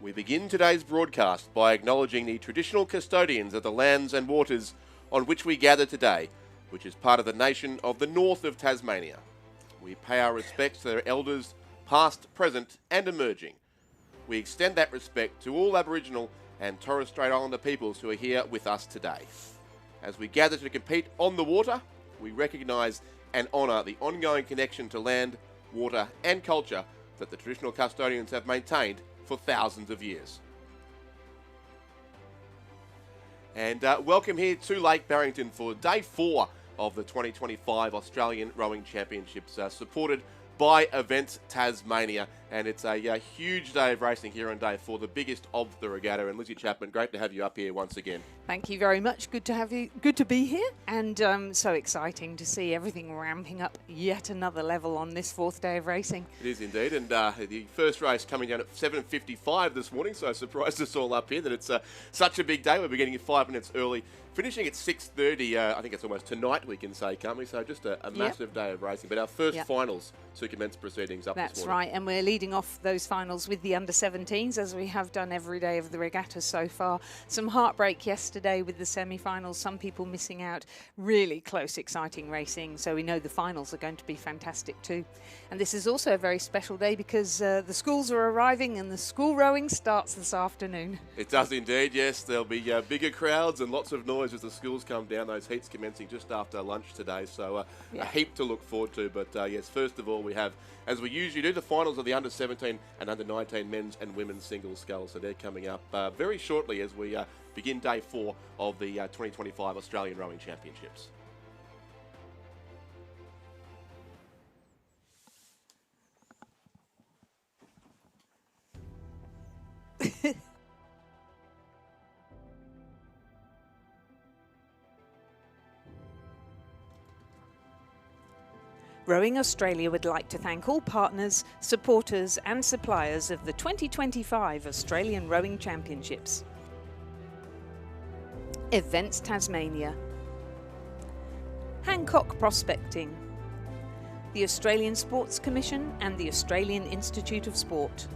We begin today's broadcast by acknowledging the traditional custodians of the lands and waters on which we gather today, which is part of the nation of the north of Tasmania. We pay our respects to their elders, past, present and emerging. We extend that respect to all Aboriginal and Torres Strait Islander peoples who are here with us today. As we gather to compete on the water, we recognise and honour the ongoing connection to land, water and culture that the traditional custodians have maintained for thousands of years. And welcome here to Lake Barrington for Day 4 of the 2025 Australian Rowing Championships, supported by Events Tasmania. And it's a huge day of racing here on Day 4, the biggest of the regatta. And Lizzie Chapman, great to have you up here once again. Thank you very much. Good to have you. Good to be here, and so exciting to see everything ramping up yet another level on this fourth day of racing. It is indeed, and the first race coming down at 7:55 this morning, so surprised us all up here that it's such a big day. We're beginning 5 minutes early, finishing at 6:30. I think it's almost tonight, we can say, can't we? So just a massive day of racing. But our first finals to commence proceedings up this morning. That's right, and we're leading off those finals with the under-17s, as we have done every day of the regatta so far. Some heartbreak yesterday with the semi-finals, some people missing out. Really close, exciting racing, so we know the finals are going to be fantastic too. And this is also a very special day because the schools are arriving and the school rowing starts this afternoon. It does indeed, yes. There'll be bigger crowds and lots of noise as the schools come down. Those heats commencing just after lunch today, so a heap to look forward to. But yes, first of all, we have, as we usually do, the finals of the under-17 and under-19 men's and women's single sculls. So they're coming up very shortly as we begin Day 4 of the 2025 Australian Rowing Championships. Rowing Australia would like to thank all partners, supporters and suppliers of the 2025 Australian Rowing Championships. Events Tasmania, Hancock Prospecting, the Australian Sports Commission and the Australian Institute of Sport,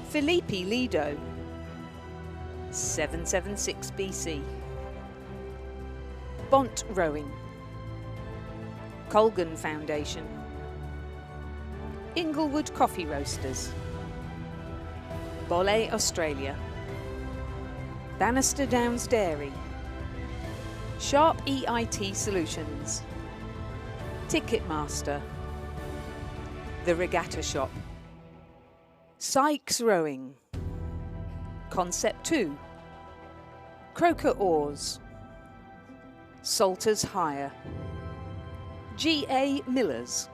Felipe Lido, 776 BC, Bont Rowing, Colgan Foundation, Inglewood Coffee Roasters, Bolle Australia, Bannister Downs Dairy, Sharp EIT Solutions, Ticketmaster, The Regatta Shop, Sykes Rowing, Concept 2, Croker Oars, Salters Hire, G.A. Millers,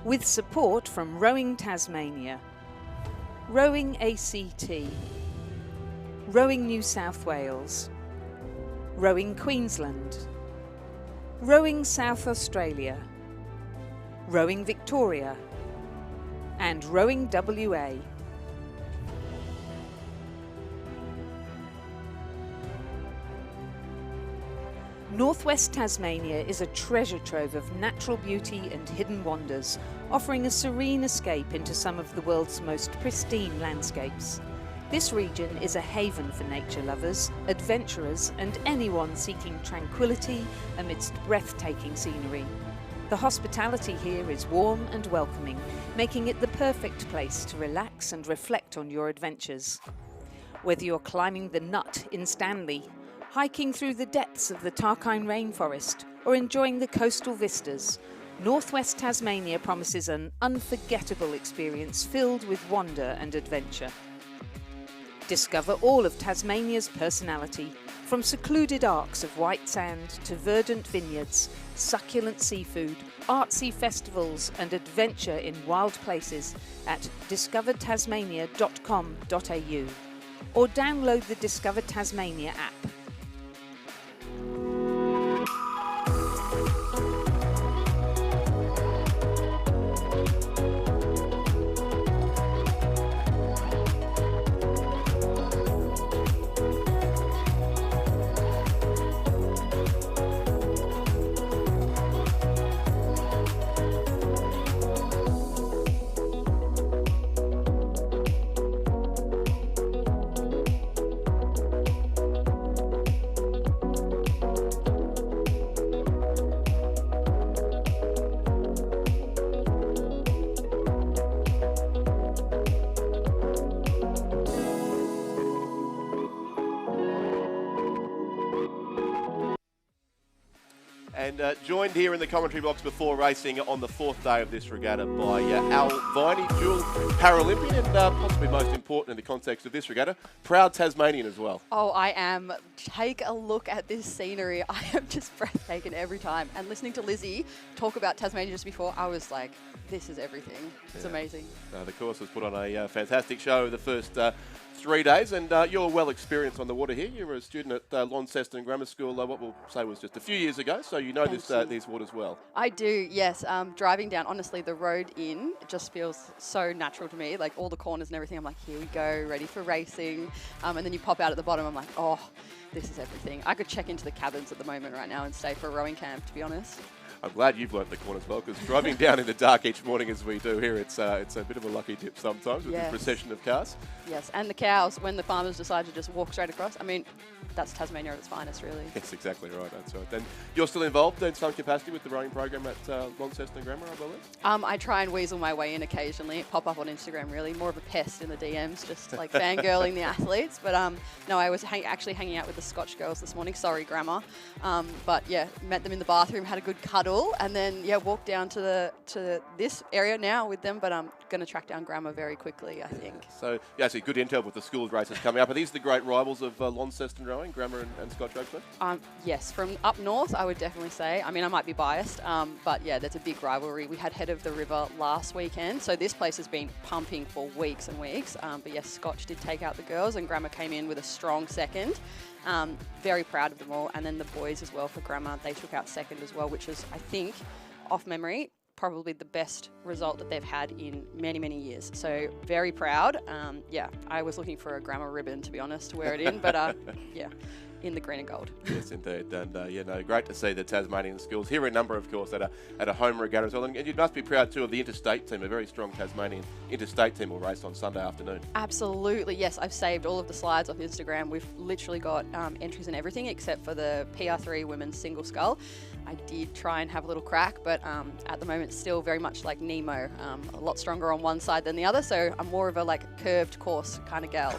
with support from Rowing Tasmania, Rowing ACT, Rowing New South Wales, Rowing Queensland, Rowing South Australia, Rowing Victoria, and Rowing WA. Northwest Tasmania is a treasure trove of natural beauty and hidden wonders, offering a serene escape into some of the world's most pristine landscapes. This region is a haven for nature lovers, adventurers, and anyone seeking tranquility amidst breathtaking scenery. The hospitality here is warm and welcoming, making it the perfect place to relax and reflect on your adventures. Whether you're climbing the Nut in Stanley, hiking through the depths of the Tarkine rainforest, or enjoying the coastal vistas, Northwest Tasmania promises an unforgettable experience filled with wonder and adventure. Discover all of Tasmania's personality, from secluded arcs of white sand to verdant vineyards, succulent seafood, artsy festivals and adventure in wild places at discovertasmania.com.au or download the Discover Tasmania app. And joined here in the commentary box before racing on the 4th day of this regatta by Al Viney, dual Paralympian, and possibly most important in the context of this regatta, proud Tasmanian as well. Oh, I am. Take a look at this scenery. I am just breathtaking every time. And listening to Lizzie talk about Tasmania just before, I was like, this is everything. It's amazing. The course has put on a fantastic show the first 3 days, and you're well experienced on the water here. You were a student at Launceston Grammar School, what we'll say was just a few years ago, so you know these waters well. I do, yes. Driving down, honestly, the road in just feels so natural to me, like all the corners and everything. I'm like, here we go, ready for racing. And then you pop out at the bottom, I'm like, oh, this is everything. I could check into the cabins at the moment right now and stay for a rowing camp, to be honest. I'm glad you've learnt the corners well, because driving down in the dark each morning as we do here, it's a bit of a lucky dip sometimes with this procession of cars. Yes, and the cows, when the farmers decide to just walk straight across, I mean, that's Tasmania at its finest, really. Yes, exactly right, that's right. And you're still involved in some capacity with the rowing program at Launceston Grammar, I believe? I try and weasel my way in occasionally, pop up on Instagram, really, more of a pest in the DMs, just like fangirling the athletes. But no, I was actually hanging out with the Scotch girls this morning, sorry, Grammar. But yeah, met them in the bathroom, had a good cuddle, and then walked down to this area now with them, but I'm going to track down Grammar very quickly, I think. So, yeah, actually good intel with the schools races coming up. Are these the great rivals of Launceston rowing, Grammar and Scotch Oakford? Yes, from up north, I would definitely say. I mean, I might be biased, but yeah, there's a big rivalry. We had Head of the River last weekend, so this place has been pumping for weeks and weeks. But yes, Scotch did take out the girls, and Grammar came in with a strong second. Very proud of them all. And then the boys as well for Grammar, they took out second as well, which is, I think, off memory, probably the best result that they've had in many, many years. So very proud. Yeah, I was looking for a Grammar ribbon, to be honest, to wear it in, but yeah, in the green and gold. Yes, indeed. And great to see the Tasmanian schools here in number, of course, at a home regatta as well. And you must be proud too of the interstate team. A very strong Tasmanian interstate team will race on Sunday afternoon. Absolutely, yes. I've saved all of the slides off Instagram. We've literally got entries and everything except for the PR3 women's single scull. I did try and have a little crack, but at the moment still very much like Nemo, a lot stronger on one side than the other, so I'm more of a curved course kind of gal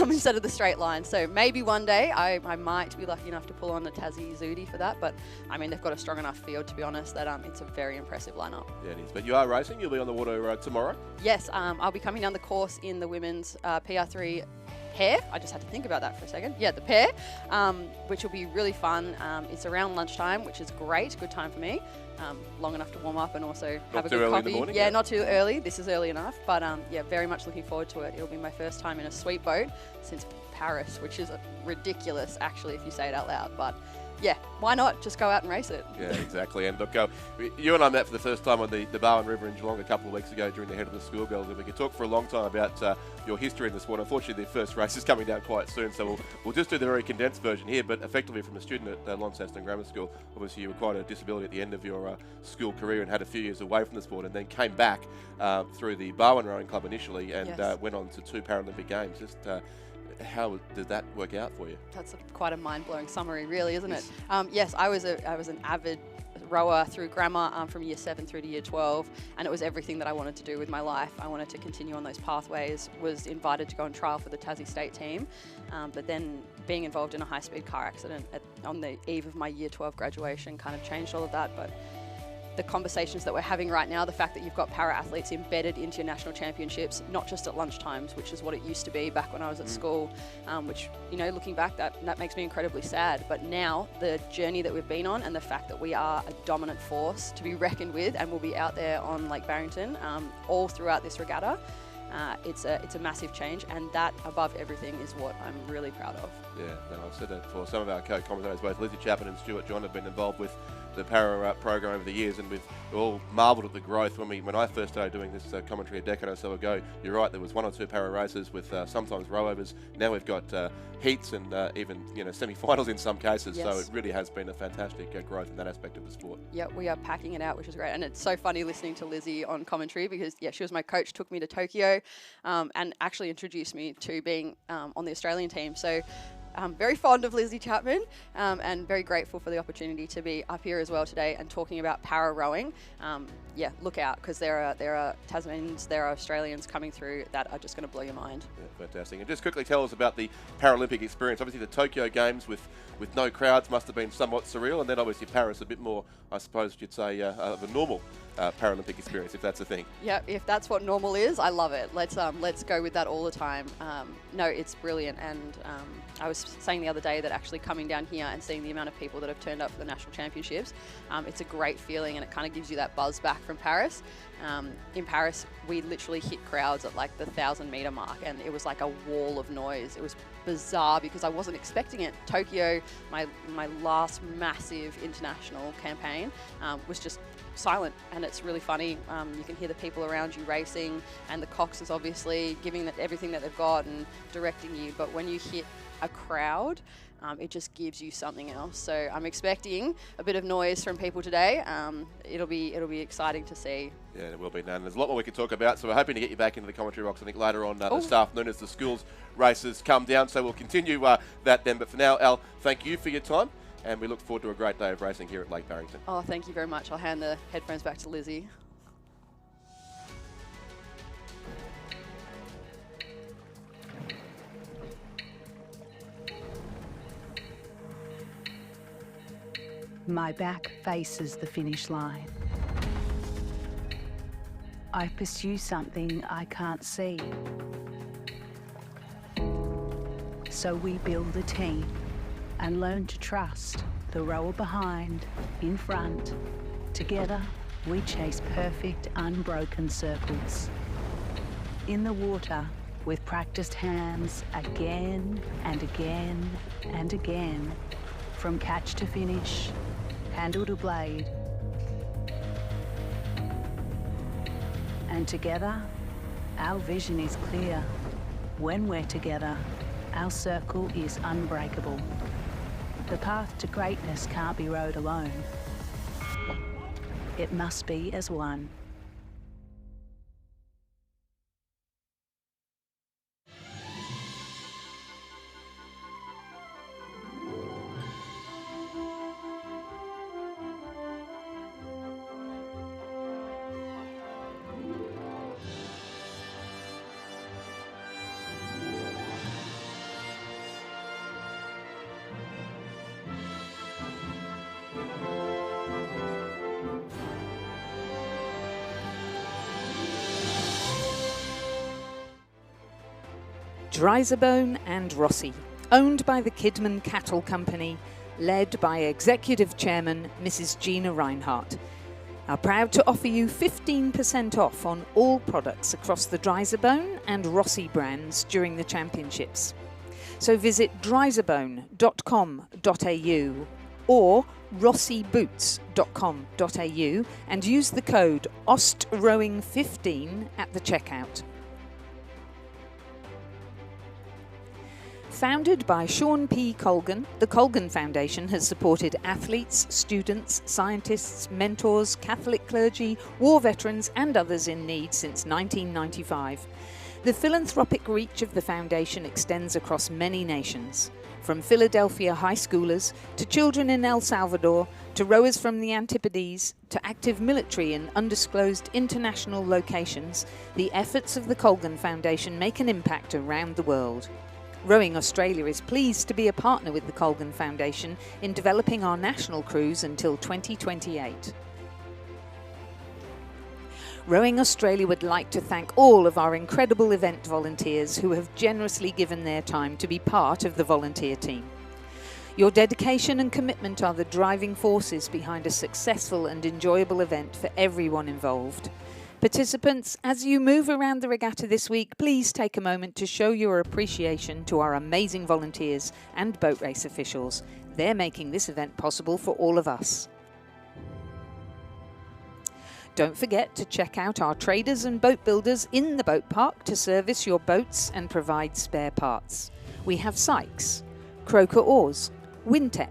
instead of the straight line. So maybe one day I might be lucky enough to pull on the Tassie Zudi for that, but I mean, they've got a strong enough field, to be honest, that it's a very impressive lineup. Yeah, it is. But you are racing, you'll be on the water tomorrow? Yes, I'll be coming down the course in the women's PR3 pair. I just had to think about that for a second. Yeah, the pair, which will be really fun. It's around lunchtime, which is great. Good time for me. Long enough to warm up and also have a good coffee. Morning, yeah, not too early. This is early enough, but yeah, very much looking forward to it. It'll be my first time in a sweet boat since Paris, which is ridiculous, actually, if you say it out loud. But yeah, why not just go out and race it? Yeah, exactly. And look, you and I met for the first time on the Barwon River in Geelong a couple of weeks ago during the Head of the Schoolgirls, and we could talk for a long time about your history in the sport. Unfortunately, the first race is coming down quite soon, so we'll just do the very condensed version here, but effectively from a student at Launceston Grammar School, obviously you acquired a disability at the end of your school career and had a few years away from the sport, and then came back through the Barwon Rowing Club initially and went on to 2 Paralympic Games. Just how did that work out for you? That's quite a mind-blowing summary, really, isn't it? Yes, I was an avid rower through Grammar from year 7 through to year 12, and it was everything that I wanted to do with my life. I wanted to continue on those pathways, was invited to go on trial for the Tassie State team, but then being involved in a high-speed car accident on the eve of my year 12 graduation kind of changed all of that. But the conversations that we're having right now, the fact that you've got para-athletes embedded into your national championships, not just at lunchtimes, which is what it used to be back when I was at school, which, you know, looking back, that makes me incredibly sad. But now, the journey that we've been on and the fact that we are a dominant force to be reckoned with and will be out there on Lake Barrington all throughout this regatta, it's a massive change, and that, above everything, is what I'm really proud of. Yeah, no, I've said that before. Some of our co-commentators, both Lizzie Chapman and Stuart John, have been involved with the para program over the years, and we've all marvelled at the growth. When I first started doing this commentary a decade or so ago, you're right, there was 1 or 2 para races with sometimes rowovers. Now we've got heats and even semi-finals in some cases. Yes. So it really has been a fantastic growth in that aspect of the sport. Yeah, we are packing it out, which is great. And it's so funny listening to Lizzie on commentary because, yeah, she was my coach, took me to Tokyo and actually introduced me to being on the Australian team. So I'm very fond of Lizzie Chapman and very grateful for the opportunity to be up here as well today and talking about para rowing. Yeah, look out, because there are Tasmanians, there are Australians coming through that are just going to blow your mind. Yeah, fantastic. And just quickly tell us about the Paralympic experience. Obviously the Tokyo Games with no crowds must have been somewhat surreal, and then obviously Paris a bit more, I suppose you'd say, of a normal Paralympic experience, if that's a thing. Yeah, if that's what normal is, I love it. Let's go with that all the time. No, it's brilliant, and I was saying the other day that actually coming down here and seeing the amount of people that have turned up for the national championships, it's a great feeling, and it kind of gives you that buzz back from Paris. In Paris, we literally hit crowds at like the 1,000-meter mark, and it was like a wall of noise. It was bizarre because I wasn't expecting it. Tokyo, my last massive international campaign, was just silent, and it's really funny. You can hear the people around you racing, and the coxers obviously giving everything that they've got and directing you. But when you hit a crowd, it just gives you something else. So I'm expecting a bit of noise from people today. It'll be exciting to see. Yeah, it will be none. There's a lot more we could talk about, so we're hoping to get you back into the commentary box, I think, later on this afternoon as the schools races come down. So we'll continue that then. But for now, Al, thank you for your time, and we look forward to a great day of racing here at Lake Barrington. Oh, thank you very much. I'll hand the headphones back to Lizzie. My back faces the finish line. I pursue something I can't see. So we build a team and learn to trust the rower behind, in front. Together, we chase perfect, unbroken circles. In the water, with practiced hands, again and again and again, from catch to finish, handle to blade. And together, our vision is clear. When we're together, our circle is unbreakable. The path to greatness can't be rowed alone. It must be as one. Dryserbone and Rossi, owned by the Kidman Cattle Company, led by Executive Chairman Mrs. Gina Reinhardt, are proud to offer you 15% off on all products across the Dryserbone and Rossi brands during the championships. So visit dryserbone.com.au or rossiboots.com.au and use the code OSTROWING15 at the checkout. Founded by Sean P. Colgan, the Colgan Foundation has supported athletes, students, scientists, mentors, Catholic clergy, war veterans and others in need since 1995. The philanthropic reach of the foundation extends across many nations, from Philadelphia high schoolers to children in El Salvador to rowers from the Antipodes to active military in undisclosed international locations. The efforts of the Colgan Foundation make an impact around the world. Rowing Australia is pleased to be a partner with the Colgan Foundation in developing our national cruise until 2028. Rowing Australia would like to thank all of our incredible event volunteers who have generously given their time to be part of the volunteer team. Your dedication and commitment are the driving forces behind a successful and enjoyable event for everyone involved. Participants, as you move around the regatta this week, please take a moment to show your appreciation to our amazing volunteers and boat race officials. They're making this event possible for all of us. Don't forget to check out our traders and boat builders in the boat park to service your boats and provide spare parts. We have Sykes, Croker Oars, Wintec,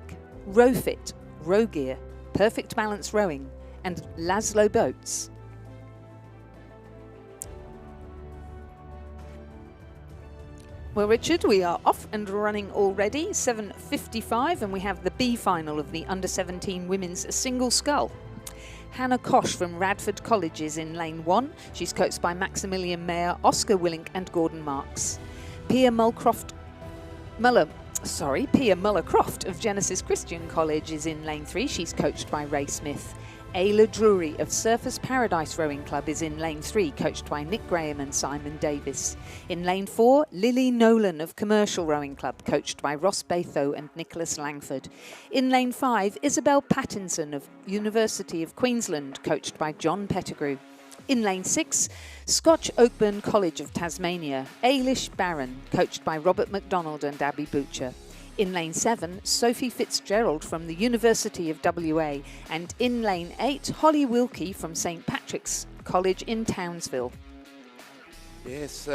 Rowfit, Rowgear, Perfect Balance Rowing and Laszlo Boats. Well, Richard, we are off and running already, 7:55, and we have the B final of the Under-17 Women's Single Scull. Hannah Kosh from Radford College is in lane 1. She's coached by Maximilian Mayer, Oscar Willink and Gordon Marks. Pia Muller-Croft of Genesis Christian College is in lane 3. She's coached by Ray Smith. Ayla Drury of Surfers Paradise Rowing Club is in lane 3, coached by Nick Graham and Simon Davis. In lane 4, Lily Nolan of Commercial Rowing Club, coached by Ross Batho and Nicholas Langford. In lane 5, Isabel Pattinson of University of Queensland, coached by John Pettigrew. In lane 6, Scotch Oakburn College of Tasmania, Ailish Barron, coached by Robert McDonald and Abby Butcher. In lane 7, Sophie Fitzgerald from the University of WA. And in lane 8, Holly Wilkie from St Patrick's College in Townsville. Yes,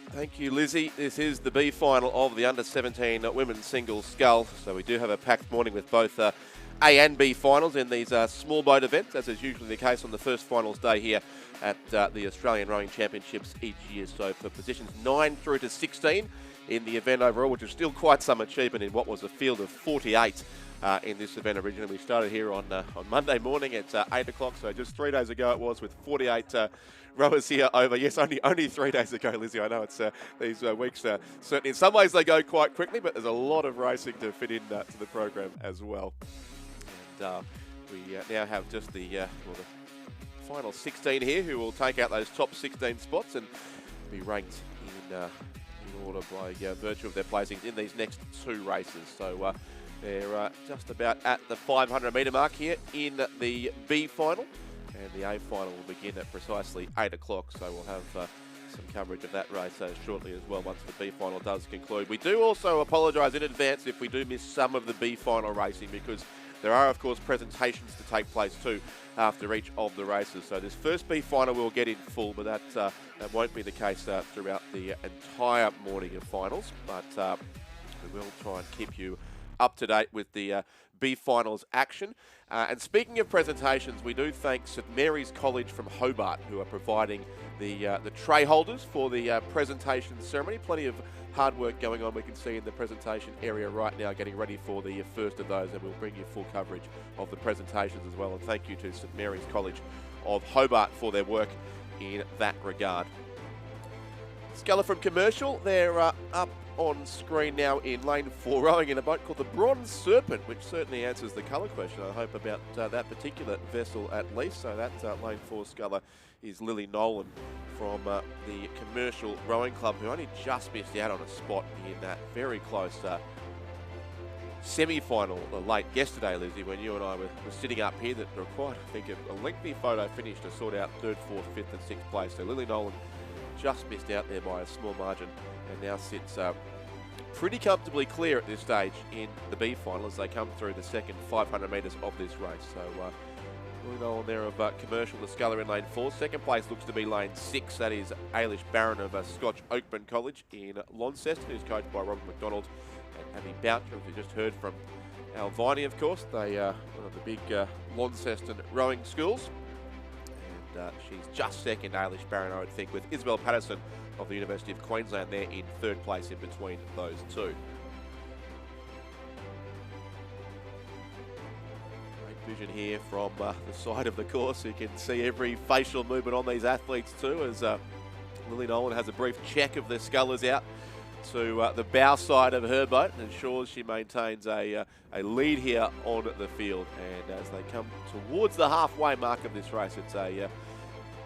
thank you, Lizzie. This is the B final of the Under-17 Women's Single Scull. So we do have a packed morning with both A and B finals in these small boat events, as is usually the case on the first finals day here at the Australian Rowing Championships each year. So for positions 9 through to 16 in the event overall, which is still quite some achievement in what was a field of 48 in this event originally. We started here on Monday morning at 8 o'clock, so just 3 days ago it was, with 48 rowers here over. Yes, only 3 days ago, Lizzie. I know it's these weeks, certainly in some ways they go quite quickly, but there's a lot of racing to fit in to the program as well. And we now have just the final 16 here who will take out those top 16 spots and be ranked in order by virtue of their placings in these next 2 races. So they're just about at the 500 metre mark here in the B final, and the A final will begin at precisely 8 o'clock. So we'll have some coverage of that race shortly as well once the B final does conclude. We do also apologise in advance if we do miss some of the B final racing, because there are, of course, presentations to take place too after each of the races. So this first B final we'll get in full, but that won't be the case throughout the entire morning of finals. But we will try and keep you up to date with the B finals action. And speaking of presentations, we do thank St Mary's College from Hobart, who are providing the tray holders for the presentation ceremony. Plenty of hard work going on, we can see in the presentation area right now, getting ready for the first of those, and we'll bring you full coverage of the presentations as well. And thank you to St Mary's College of Hobart for their work in that regard. Sculler from Commercial, they're up on screen now in lane 4, rowing in a boat called the Bronze Serpent, which certainly answers the colour question, I hope, about that particular vessel at least. So that lane 4 sculler is Lily Nolan from the Commercial Rowing Club, who only just missed out on a spot in that very close semi-final late yesterday, Lizzie, when you and I were sitting up here, that required, I think, a lengthy photo finish to sort out 3rd, 4th, 5th and 6th place. So Lily Nolan just missed out there by a small margin, and now sits pretty comfortably clear at this stage in the B final as they come through the second 500 metres of this race. So Lily Nolan there of Commercial, the sculler in lane 4. Second place looks to be lane 6. That is Ailish Barron of Scotch Oakburn College in Launceston, who's coached by Robert McDonald and Abby Boucher, as we just heard from Alvini, of course. They are one of the big Launceston rowing schools. And she's just second, Ailish Barron, I would think, with Isabel Patterson of the University of Queensland there in 3rd place in between those two. Great vision here from the side of the course. You can see every facial movement on these athletes too, as Lily Nolan has a brief check of the scullers out to the bow side of her boat and ensures she maintains a lead here on the field. And as they come towards the halfway mark of this race, it's a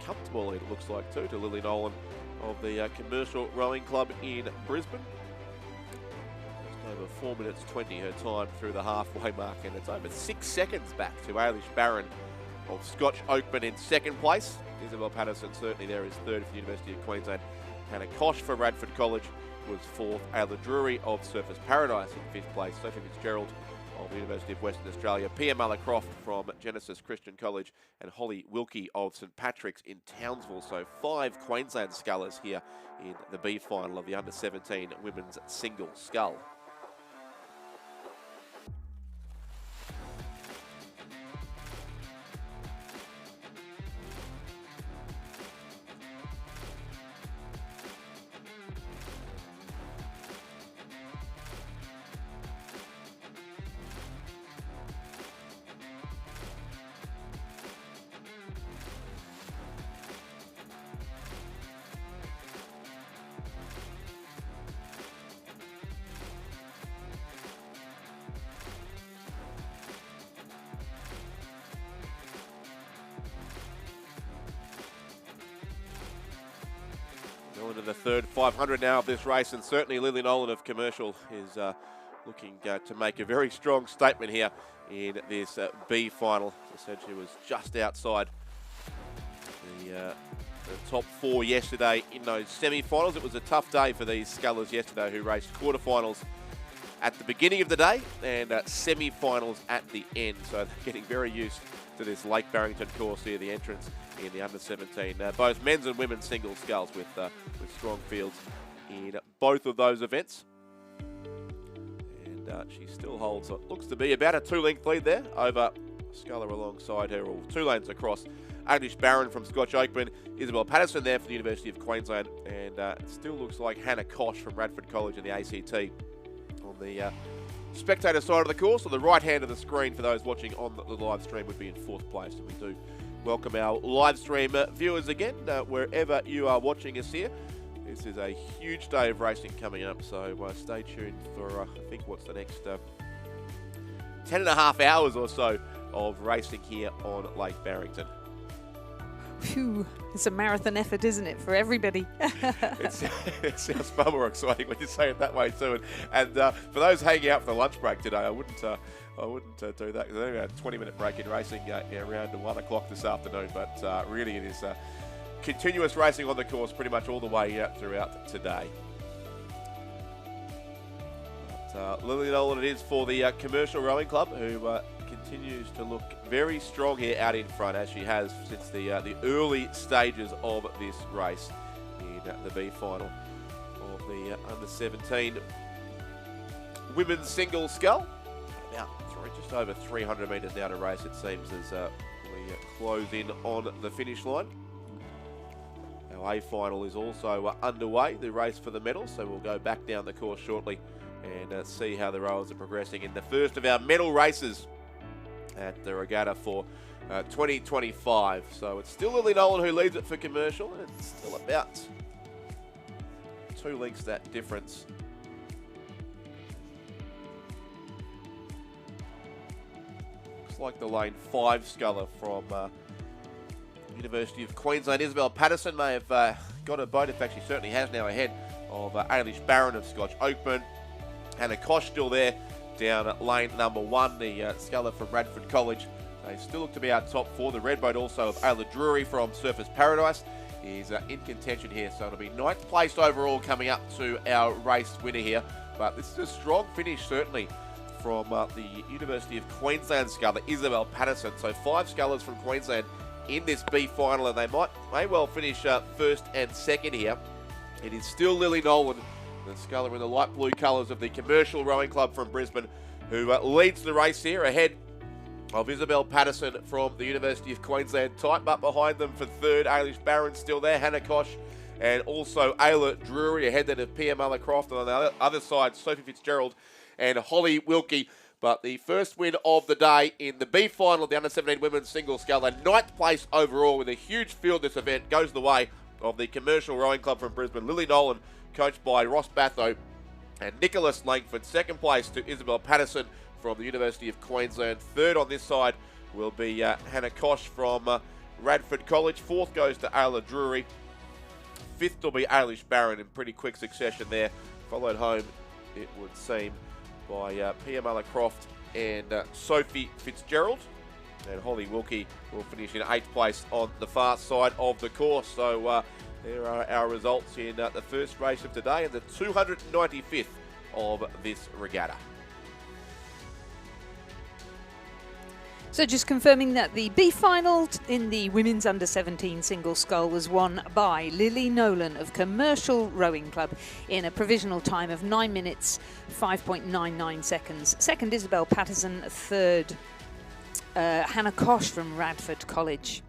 comfortable lead, it looks like, too, to Lily Nolan of the Commercial Rowing Club in Brisbane. Just over 4 minutes 20 her time through the halfway mark, and it's over 6 seconds back to Ailish Barron of Scotch Oakburn in 2nd place. Isabel Patterson certainly there is 3rd for the University of Queensland. Hannah Kosh for Radford College was 4th. Ayla Drury of Surfers Paradise in 5th place. Sophie Fitzgerald of the University of Western Australia. Pia Muller-Croft from Genesis Christian College, and Holly Wilkie of St Patrick's in Townsville. So 5 Queensland scullers here in the B final of the Under-17 Women's Single Scull. into the third 500 now of this race, and certainly Lily Nolan of Commercial is looking to make a very strong statement here in this B final. As I said, she was just outside the top 4 yesterday in those semi-finals. It was a tough day for these scullers yesterday, who raced quarterfinals at the beginning of the day and semi-finals at the end. So they're getting very used to this Lake Barrington course here, the entrance in the under-17. Both men's and women's single sculls with strong fields in both of those events. And she still holds what looks to be about a 2-length lead there over sculler alongside her, or 2 lanes across. Ailish Barron from Scotch Oakman, Isabel Patterson there for the University of Queensland, and it still looks like Hannah Kosh from Radford College in the ACT on the spectator side of the course. On the right hand of the screen for those watching on the live stream would be in 4th place. And we do welcome our live stream viewers again, wherever you are watching us here. This is a huge day of racing coming up, so stay tuned for, I think, what's the next 10.5 hours or so of racing here on Lake Barrington. Phew, it's a marathon effort, isn't it, for everybody? It sounds far more exciting when you say it that way too. And for those hanging out for the lunch break today, I wouldn't do that, because I only had a 20-minute break in racing around 1 o'clock this afternoon. But really, it is continuous racing on the course pretty much all the way throughout today. But Lily Nolan it is for the Commercial Rowing Club, who continues to look very strong here out in front, as she has since the early stages of this race in the B final of the under-17 women's single scull. About just over 300 metres now to race, it seems, as we close in on the finish line. Our A final is also underway, the race for the medal, so we'll go back down the course shortly and see how the rowers are progressing in the first of our medal races at the regatta for 2025. So it's still Lily Nolan who leads it for Commercial, and it's still about 2 lengths that difference. Looks like the lane 5 sculler from University of Queensland, Isabel Patterson, may have got a boat. In fact, she certainly has now, ahead of Ailish Barron of Scotch Oakman. Hannah Kosh still there down at lane number 1, the sculler from Radford College. They still look to be our top 4. The red boat also of Ayla Drury from Surfers Paradise is in contention here, so it'll be 9th place overall coming up to our race winner here. But this is a strong finish, certainly, from the University of Queensland sculler, Isabel Patterson. So 5 scullers from Queensland in this B final, and they may well finish 1st and 2nd here. It is still Lily Nolan, the sculler in the light blue colours of the Commercial Rowing Club from Brisbane, who leads the race here, ahead of Isabel Patterson from the University of Queensland. Tight up behind them for 3rd, Ailish Barron still there, Hannah Kosh, and also Ayla Drury ahead then of Pia Mullercroft. And on the other side, Sophie Fitzgerald and Holly Wilkie. But the first win of the day in the B final of the under-17 women's single sculler, 9th place overall with a huge field. This event goes the way of the Commercial Rowing Club from Brisbane. Lily Nolan, coached by Ross Batho and Nicholas Langford. 2nd place to Isabel Patterson from the University of Queensland. 3rd on this side will be Hannah Kosh from Radford College. 4th goes to Ayla Drury. 5th will be Ailish Barron in pretty quick succession there. Followed home, it would seem, by Pia Mullercroft and Sophie Fitzgerald. And Holly Wilkie will finish in 8th place on the far side of the course. So there are our results in the first race of today and the 295th of this regatta. So just confirming that the B final in the women's under-17 single scull was won by Lily Nolan of Commercial Rowing Club in a provisional time of 9 minutes 5.99 seconds. 2nd, Isabel Patterson. 3rd, Hannah Kosh from Radford College.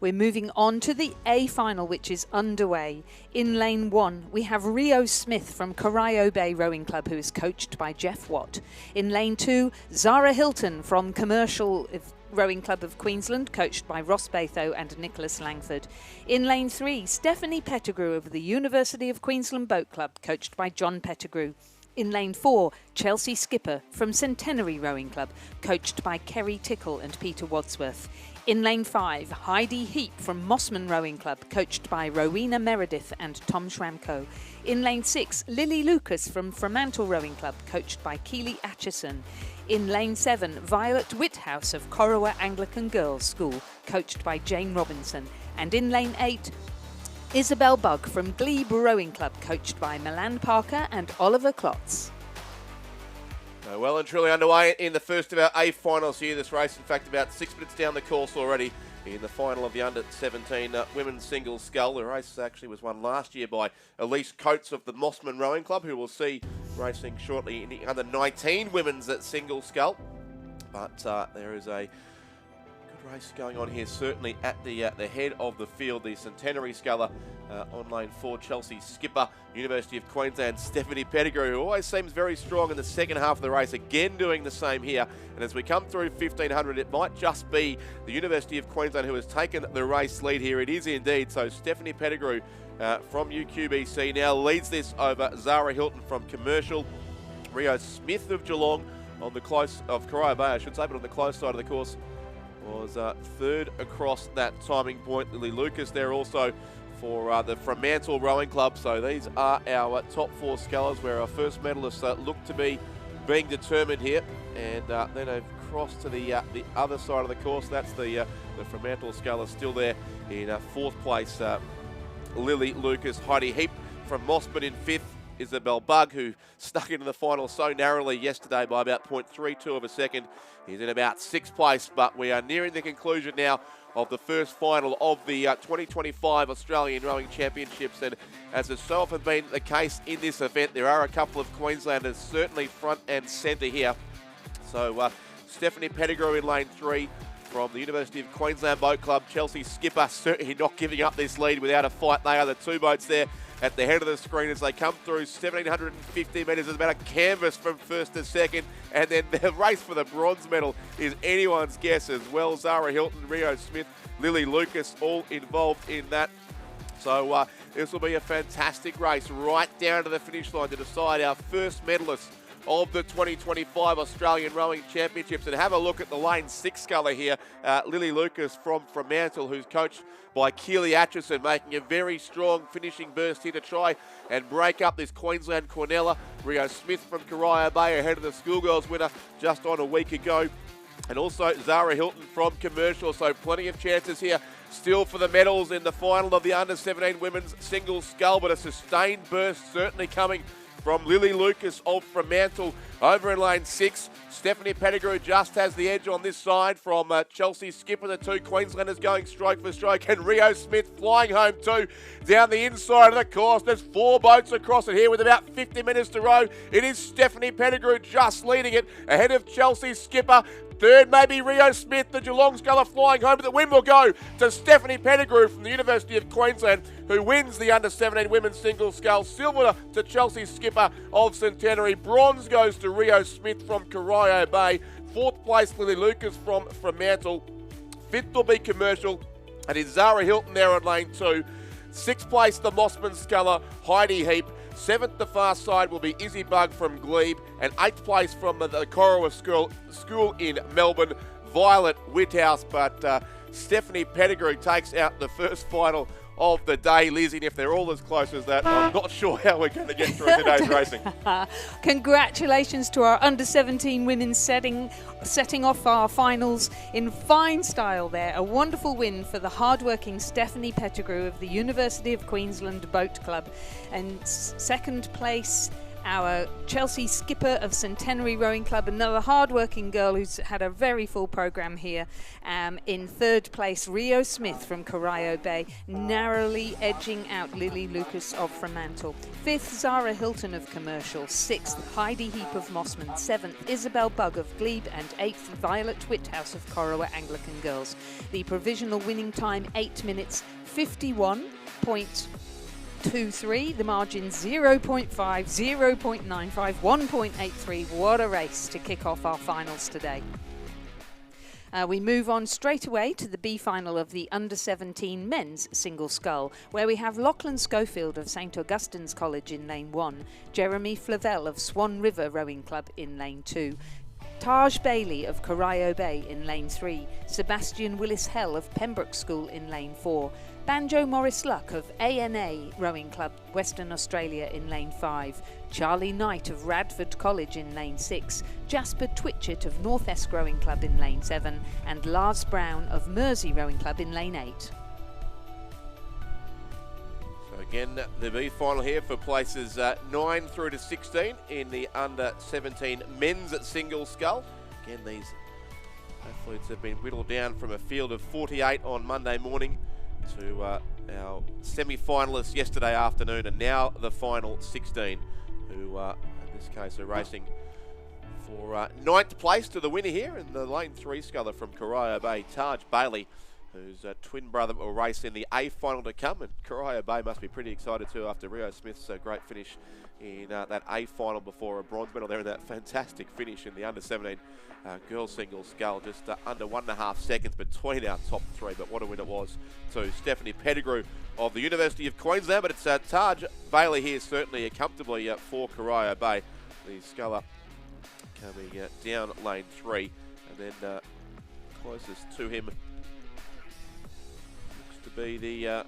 We're moving on to the A final, which is underway. In lane 1, we have Rio Smith from Corio Bay Rowing Club, who is coached by Jeff Watt. In lane 2, Zara Hilton from Commercial Rowing Club of Queensland, coached by Ross Batho and Nicholas Langford. In lane 3, Stephanie Pettigrew of the University of Queensland Boat Club, coached by John Pettigrew. In lane 4, Chelsea Skipper from Centenary Rowing Club, coached by Kerry Tickle and Peter Wadsworth. In lane 5, Heidi Heap from Mossman Rowing Club, coached by Rowena Meredith and Tom Schramko. In lane 6, Lily Lucas from Fremantle Rowing Club, coached by Keely Atchison. In lane 7, Violet Whithouse of Corowa Anglican Girls' School, coached by Jane Robinson. And in lane 8, Isabel Bugg from Glebe Rowing Club, coached by Milan Parker and Oliver Klotz. Well and truly underway in the first of our A finals here. This race, in fact, about 6 minutes down the course already in the final of the under-17 women's singles scull. The race actually was won last year by Elise Coates of the Mossman Rowing Club, who will see racing shortly in the under-19 women's singles scull. But there is a race going on here, certainly at the head of the field. The Centenary sculler on lane 4, Chelsea Skipper, University of Queensland, Stephanie Pettigrew, who always seems very strong in the second half of the race, again doing the same here. And as we come through 1500, it might just be the University of Queensland who has taken the race lead here. It is indeed. So Stephanie Pettigrew from UQBC now leads this over Zara Hilton from Commercial. Rio Smith of Geelong on the close of Corio Bay, I should say, but on the close side of the course, was third across that timing point. Lily Lucas there also for the Fremantle Rowing Club. So these are our top 4 scullers, where our first medalists look to be being determined here. And then they've crossed to the other side of the course. That's the Fremantle sculler still there in 4th place. Lily Lucas, Heidi Heap from Mossman in 5th. Isabel Bugg, who stuck into the final so narrowly yesterday by about 0.32 of a second, is in about 6th place. But we are nearing the conclusion now of the first final of the 2025 Australian Rowing Championships. And as has so often been the case in this event, there are a couple of Queenslanders certainly front and centre here. So Stephanie Pettigrew in lane 3 from the University of Queensland Boat Club. Chelsea Skipper certainly not giving up this lead without a fight. They are the 2 boats there at the head of the screen as they come through 1,750 metres. There's about a canvas from first to second. And then the race for the bronze medal is anyone's guess as well. Zara Hilton, Rio Smith, Lily Lucas all involved in that. So this will be a fantastic race right down to the finish line to decide our first medalist of the 2025 Australian Rowing Championships. And have a look at the lane 6 sculler here, Lily Lucas from Fremantle, who's coached by Keely Atchison, making a very strong finishing burst here to try and break up this Queensland Cornella. Rio Smith from Corio Bay ahead of the schoolgirls winner just on a week ago. And also Zara Hilton from Commercial, so plenty of chances here still for the medals in the final of the under-17 women's singles scull, but a sustained burst certainly coming from Lily Lucas of Fremantle over in lane 6. Stephanie Pettigrew just has the edge on this side from Chelsea Skipper, the 2 Queenslanders going stroke for stroke, and Rio Smith flying home too down the inside of the course. There's 4 boats across it here with about 50 minutes to row. It is Stephanie Pettigrew just leading it ahead of Chelsea Skipper. Third, maybe Rio Smith, the Geelong sculler, flying home, but the win will go to Stephanie Pettigrew from the University of Queensland, who wins the under-17 women's singles scull. Silver to Chelsea Skipper of Centenary. Bronze goes to Rio Smith from Corio Bay. 4th place, Lily Lucas from Fremantle. 5th will be Commercial, and it's Zara Hilton there on lane 2. 6th place, the Mossman sculler, Heidi Heap. 7th, the far side, will be Izzy Bugg from Glebe. And 8th place from the Corowa School in Melbourne, Violet Whithouse. But Stephanie Pettigrew takes out the first final of the day, Liz, and if they're all as close as that, I'm not sure how we're going to get through today's racing. Congratulations to our under-17 women setting off our finals in fine style there. A wonderful win for the hard-working Stephanie Pettigrew of the University of Queensland Boat Club. And 2nd place, our Chelsea Skipper of Centenary Rowing Club, another hard-working girl who's had a very full programme here. In 3rd place, Rio Smith from Corio Bay, narrowly edging out Lily Lucas of Fremantle. 5th, Zara Hilton of Commercial. 6th, Heidi Heap of Mossman. 7th, Isabel Bugg of Glebe. And 8th, Violet Whithouse of Corowa Anglican Girls. The provisional winning time, 8 minutes 51.23, the margin 0.5, 0.95, 1.83. What a race to kick off our finals today. We move on straight away to the B final of the under-17 men's single scull, where we have Lachlan Schofield of St Augustine's College in lane 1, Jeremy Flavelle of Swan River Rowing Club in lane 2, Taj Bailey of Corio Bay in lane 3, Sebastian Willis-Hell of Pembroke School in lane 4, Banjo Morris Luck of ANA Rowing Club Western Australia in lane 5, Charlie Knight of Radford College in lane 6, Jasper Twitchett of North Esk Rowing Club in lane 7, and Lars Brown of Mersey Rowing Club in lane 8. So again, the B final here for places 9 through to 16 in the under-17 men's single scull. Again, these athletes have been whittled down from a field of 48 on Monday morning to our semi-finalists yesterday afternoon, and now the final 16, who in this case are racing for 9th place to the winner here in the lane 3 sculler from Corio Bay, Taj Bailey, whose twin brother will race in the A final to come, and Corio Bay must be pretty excited too after Rio Smith's great finish in that A final before a bronze medal there in that fantastic finish in the under-17 girls single scull, just under 1.5 seconds between our top 3, but what a win it was to Stephanie Pettigrew of the University of Queensland. But it's Taj Bailey here certainly comfortably for Corio Bay, the sculler coming down lane 3, and then closest to him looks to be the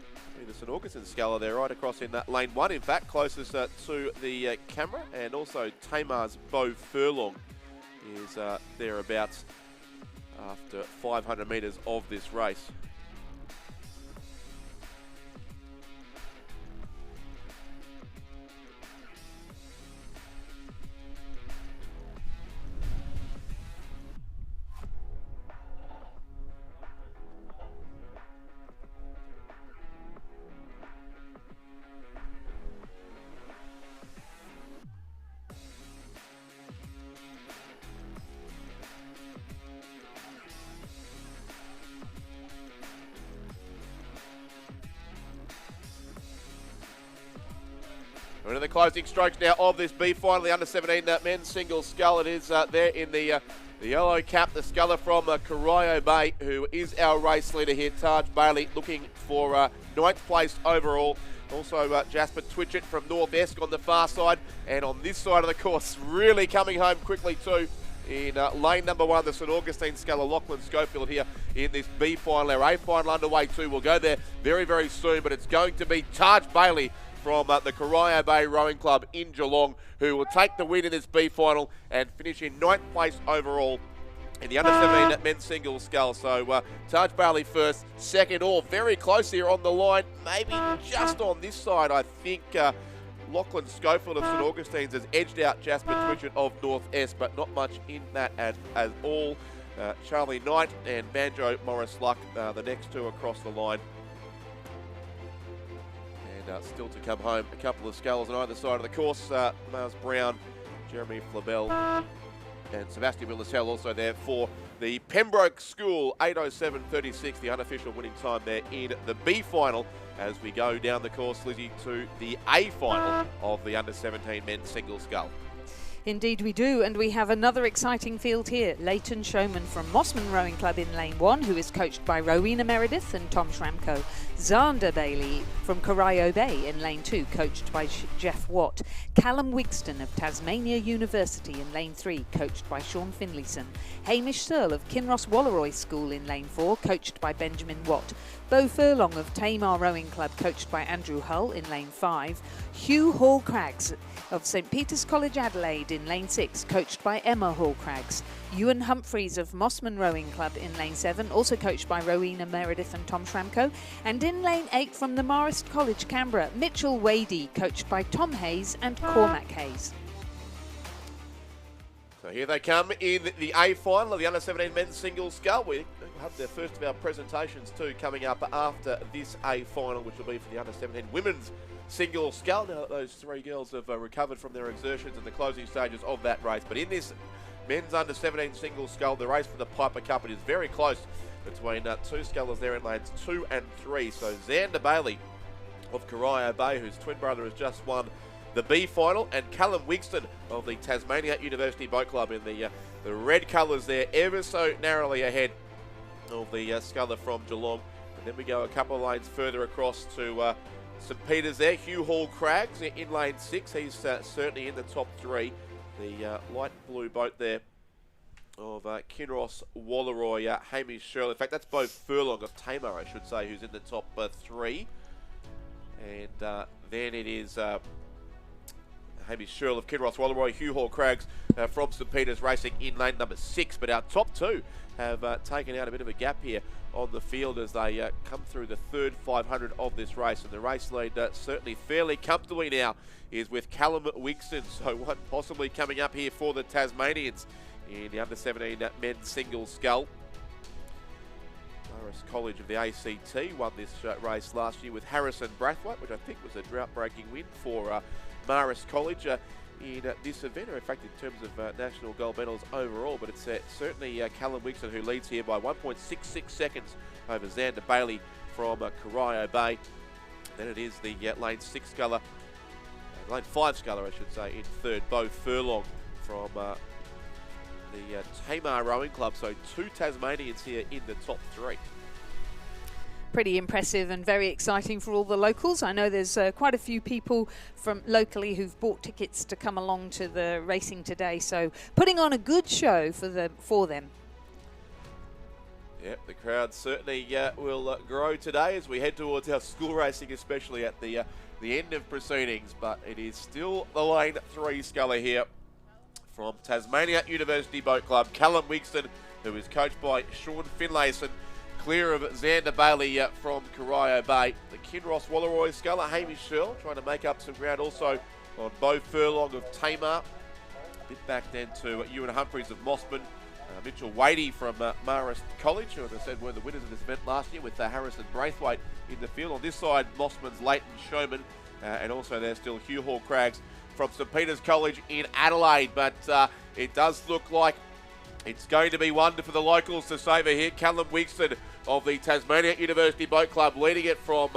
St Augustine sculler there, right across in lane 1, in fact, closest to the camera, and also Tamar's Beau Furlong is thereabouts after 500 metres of this race. We're into the closing strokes now of this B final, the under-17 men's single scull. It is there in the yellow cap, the sculler from Corio Bay, who is our race leader here, Taj Bailey, looking for 9th place overall. Also Jasper Twitchett from North Esk on the far side, and on this side of the course, really coming home quickly too, in lane number 1, the St Augustine sculler, Lachlan Schofield here in this B final. Our A final underway too. We'll go there very, very soon, but it's going to be Taj Bailey from the Corio Bay Rowing Club in Geelong, who will take the win in this B final and finish in 9th place overall in the under-17 men's single scull. So Taj Bailey first, second, all very close here on the line, maybe just on this side. I think Lachlan Schofield of St Augustine's has edged out Jasper Twitchett of North Esk, but not much in that as all. Charlie Knight and Banjo Morris Luck, the next two across the line. Still to come home, a couple of scullers on either side of the course. Lars Brown, Jeremy Flavelle, and Sebastian Willis-Hell also there for the Pembroke School 8:07.36, the unofficial winning time there in the B final, as we go down the course, Lizzie, to the A final of the under-17 men's single scull. Indeed we do, and we have another exciting field here. Leighton Showman from Mossman Rowing Club in lane 1, who is coached by Rowena Meredith and Tom Schramko. Xander Bailey from Corio Bay in lane 2, coached by Jeff Watt. Callum Wigston of Tasmania University in lane 3, coached by Sean Finlayson. Hamish Searle of Kinross Walleroy School in lane 4, coached by Benjamin Watt. Beau Furlong of Tamar Rowing Club, coached by Andrew Hull in lane 5. Hugh Hall-Craggs of St Peter's College Adelaide in lane 6, coached by Emma Hall-Craggs. Ewan Humphreys of Mossman Rowing Club in lane 7, also coached by Rowena Meredith and Tom Schramko. And in lane 8 from the Marist College, Canberra, Mitchell Wadey, coached by Tom Hayes and Cormac Hayes. So here they come in the A final of the under-17 men's single scull. We have the first of our presentations too coming up after this A final, which will be for the under-17 women's single scull. Now that those three girls have recovered from their exertions in the closing stages of that race. But in this men's under-17 single scull, the race for the Piper Cup, it is very close between two scullers there in lanes 2 and 3. So Xander Bailey of Corio Bay, whose twin brother has just won the B final, and Callum Wigston of the Tasmania University Boat Club in the red colours there, ever so narrowly ahead of the sculler from Geelong. And then we go a couple of lanes further across to St Peters there. Hugh Hall Craggs in lane 6. He's certainly in the top 3. The light blue boat there of Kinross, Walleroy, Hamish Shirley. In fact, that's both Furlong of Tamar, I should say, who's in the top 3. And then it is Hamish Shirley of Kinross, Walleroy, Hugh Hall Craggs from St Peters racing in lane number 6. But our top 2 have taken out a bit of a gap here on the field as they come through the third 500 of this race. And the race lead certainly fairly comfortably now is with Callum Wigston. So one possibly coming up here for the Tasmanians in the under-17 men's single scull. Marist College of the ACT won this race last year with Harrison Brathwaite, which I think was a drought-breaking win for Marist College in this event, or in fact in terms of national gold medals overall. But it's certainly Callum Wigston who leads here by 1.66 seconds over Xander Bailey from Corio Bay. Then it is the lane 6 sculler, lane 5 sculler I should say, in third, Bo Furlong from the Tamar Rowing Club. So 2 Tasmanians here in the top 3. Pretty impressive and very exciting for all the locals. I know there's quite a few people from locally who've bought tickets to come along to the racing today, so putting on a good show for them. Yep, the crowd certainly will grow today as we head towards our school racing, especially at the end of proceedings. But it is still the lane 3 sculler here from Tasmania University Boat Club. Callum Wigston, who is coached by Sean Finlayson, clear of Xander Bailey from Corio Bay. The Kinross Walleroy sculler, Hamish Shirl, trying to make up some ground also on Bo Furlong of Tamar. A bit back then to Ewan Humphreys of Mossman. Mitchell Wadey from Marist College, who, as I said, were the winners of this event last year with Harrison Brathwaite in the field. On this side, Mossman's Leighton Showman, and also there's still Hugh Hall Craggs from St Peters College in Adelaide. But it does look like it's going to be one for the locals to savour here. Callum Wigston of the Tasmania University Boat Club leading it from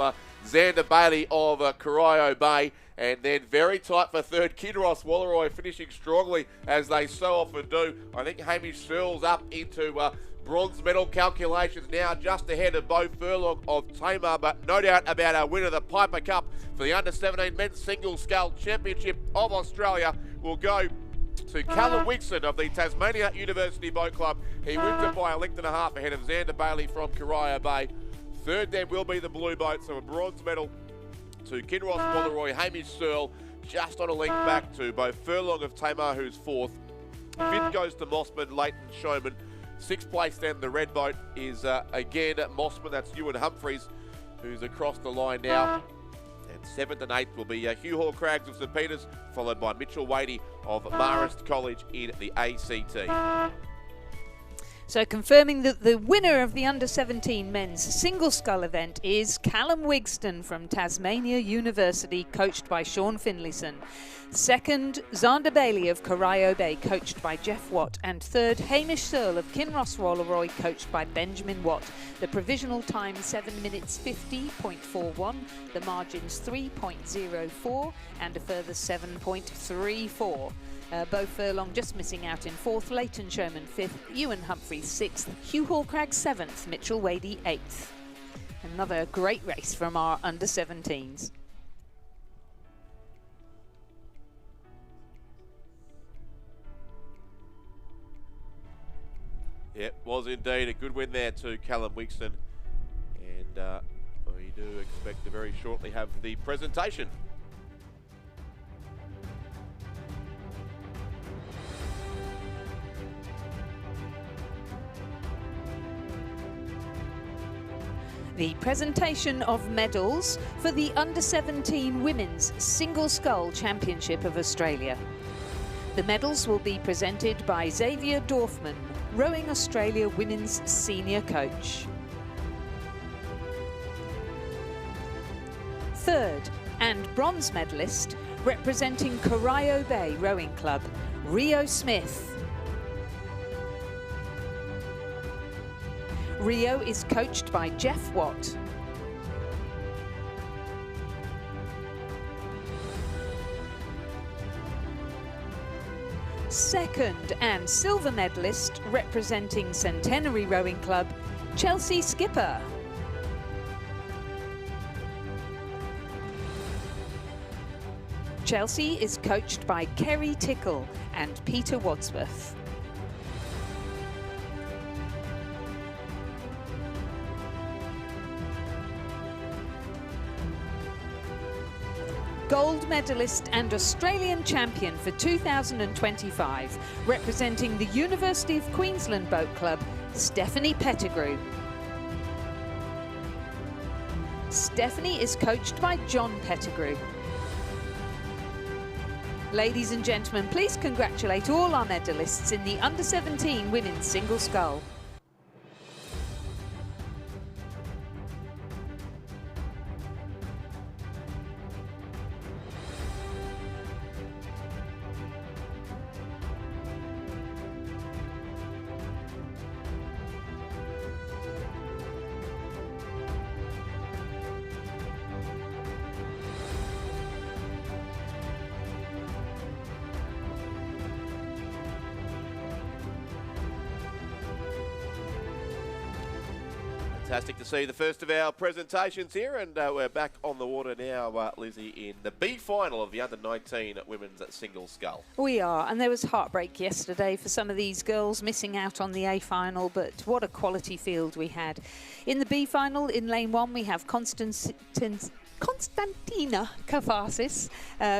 Xander Bailey of Corio Bay. And then very tight for third, Kinross Walleroy finishing strongly as they so often do. I think Hamish Searles up into bronze medal calculations now, just ahead of Bo Furlong of Tamar. But no doubt about our winner, the Piper Cup for the under-17 men's single scull championship of Australia will go to Callum Wigston of the Tasmania University Boat Club. He wins it by a length and a half ahead of Xander Bailey from Corio Bay. Third then will be the blue boat, so a bronze medal to Kinross Walleroy, Hamish Searle, just on a length back to Bo Furlong of Tamar, who's 4th. 5th goes to Mossman, Leighton Showman. 6th place then, the red boat, is again Mossman. That's Ewan Humphreys, who's across the line now. And 7th and 8th will be Hugh Hall Craggs of St Peters, followed by Mitchell Wadey of Marist College in the ACT. So confirming that the winner of the under-17 men's single scull event is Callum Wigston from Tasmania University, coached by Sean Finlayson. 2nd, Xander Bailey of Corio Bay, coached by Jeff Watt. And 3rd, Hamish Searle of Kinross Walleroy, coached by Benjamin Watt. The provisional time 7 minutes 50.41, the margins 3.04 and a further 7.34. Bo Furlong just missing out in 4th, Leighton Showman 5th, Ewan Humphreys 6th, Hugh Hall Craggs 7th, Mitchell Wadey 8th. Another great race from our under-17s. Yep, was indeed a good win there to Callum Wigston. And we do expect to very shortly have the presentation. The presentation of medals for the Under-17 Women's Single Scull Championship of Australia. The medals will be presented by Xavier Dorfman, Rowing Australia Women's Senior Coach. 3rd and bronze medalist representing Corio Bay Rowing Club, Rio Smith. Rio is coached by Jeff Watt. Second and silver medalist representing Centenary Rowing Club, Chelsea Skipper. Chelsea is coached by Kerry Tickle and Peter Wadsworth. Gold medalist and Australian champion for 2025, representing the University of Queensland Boat Club, Stephanie Pettigrew. Stephanie is coached by John Pettigrew. Ladies and gentlemen, please congratulate all our medalists in the Under-17 Women's Single Scull. Fantastic to see the first of our presentations here, and we're back on the water now, Lizzie, in the B final of the Under-19 Women's Single Scull. We are, and there was heartbreak yesterday for some of these girls missing out on the A final, but what a quality field we had. In the B final, in lane 1, we have Constantina Kafarsis,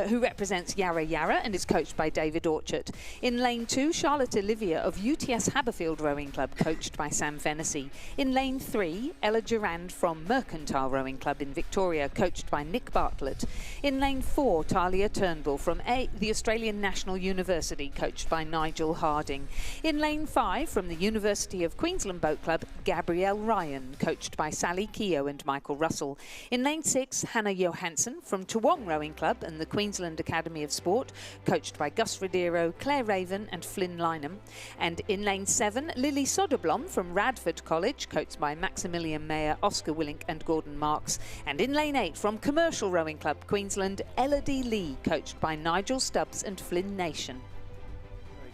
who represents Yarra Yarra and is coached by David Orchard. In lane 2, Charlotte Olivia of UTS Haberfield Rowing Club, coached by Sam Fennessy. In lane 3, Ella Durand from Mercantile Rowing Club in Victoria, coached by Nick Bartlett. In lane 4, Talia Turnbull from the Australian National University, coached by Nigel Harding. In lane 5, from the University of Queensland Boat Club, Gabrielle Ryan, coached by Sally Keogh and Michael Russell. In lane 6, Hannah Johansson from Toowong Rowing Club and the Queensland Academy of Sport, coached by Gus Rodero, Claire Raven and Flynn Lynham. And in lane 7, Lily Soderblom from Radford College, coached by Maximilian Mayer, Oscar Willink and Gordon Marks. And in lane 8, from Commercial Rowing Club Queensland, Elodie Lee, coached by Nigel Stubbs and Flynn Nation.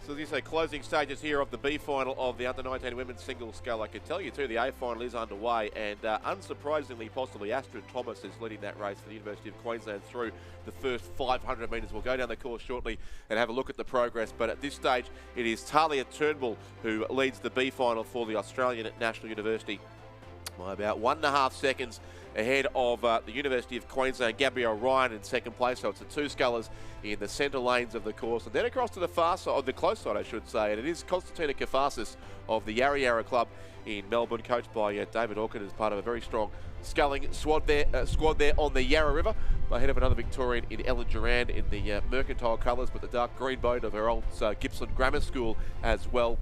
So as you say, closing stages here of the B final of the Under-19 Women's Single Scull. I can tell you too, the A final is underway, and unsurprisingly, possibly Astrid Thomas is leading that race for the University of Queensland through the first 500 metres. We'll go down the course shortly and have a look at the progress, but at this stage, it is Talia Turnbull who leads the B final for the Australian National University by about 1.5 seconds ahead of the University of Queensland, Gabrielle Ryan in second place. So it's the two scullers in the centre lanes of the course. And then across to the far side, or the close side I should say, and it is Constantina Kafarsis of the Yarra Yarra Club in Melbourne, coached by David Orchard as part of a very strong sculling squad there on the Yarra River, ahead of another Victorian in Ella Durand in the Mercantile colours, but the dark green boat of her old Gippsland Grammar School as well.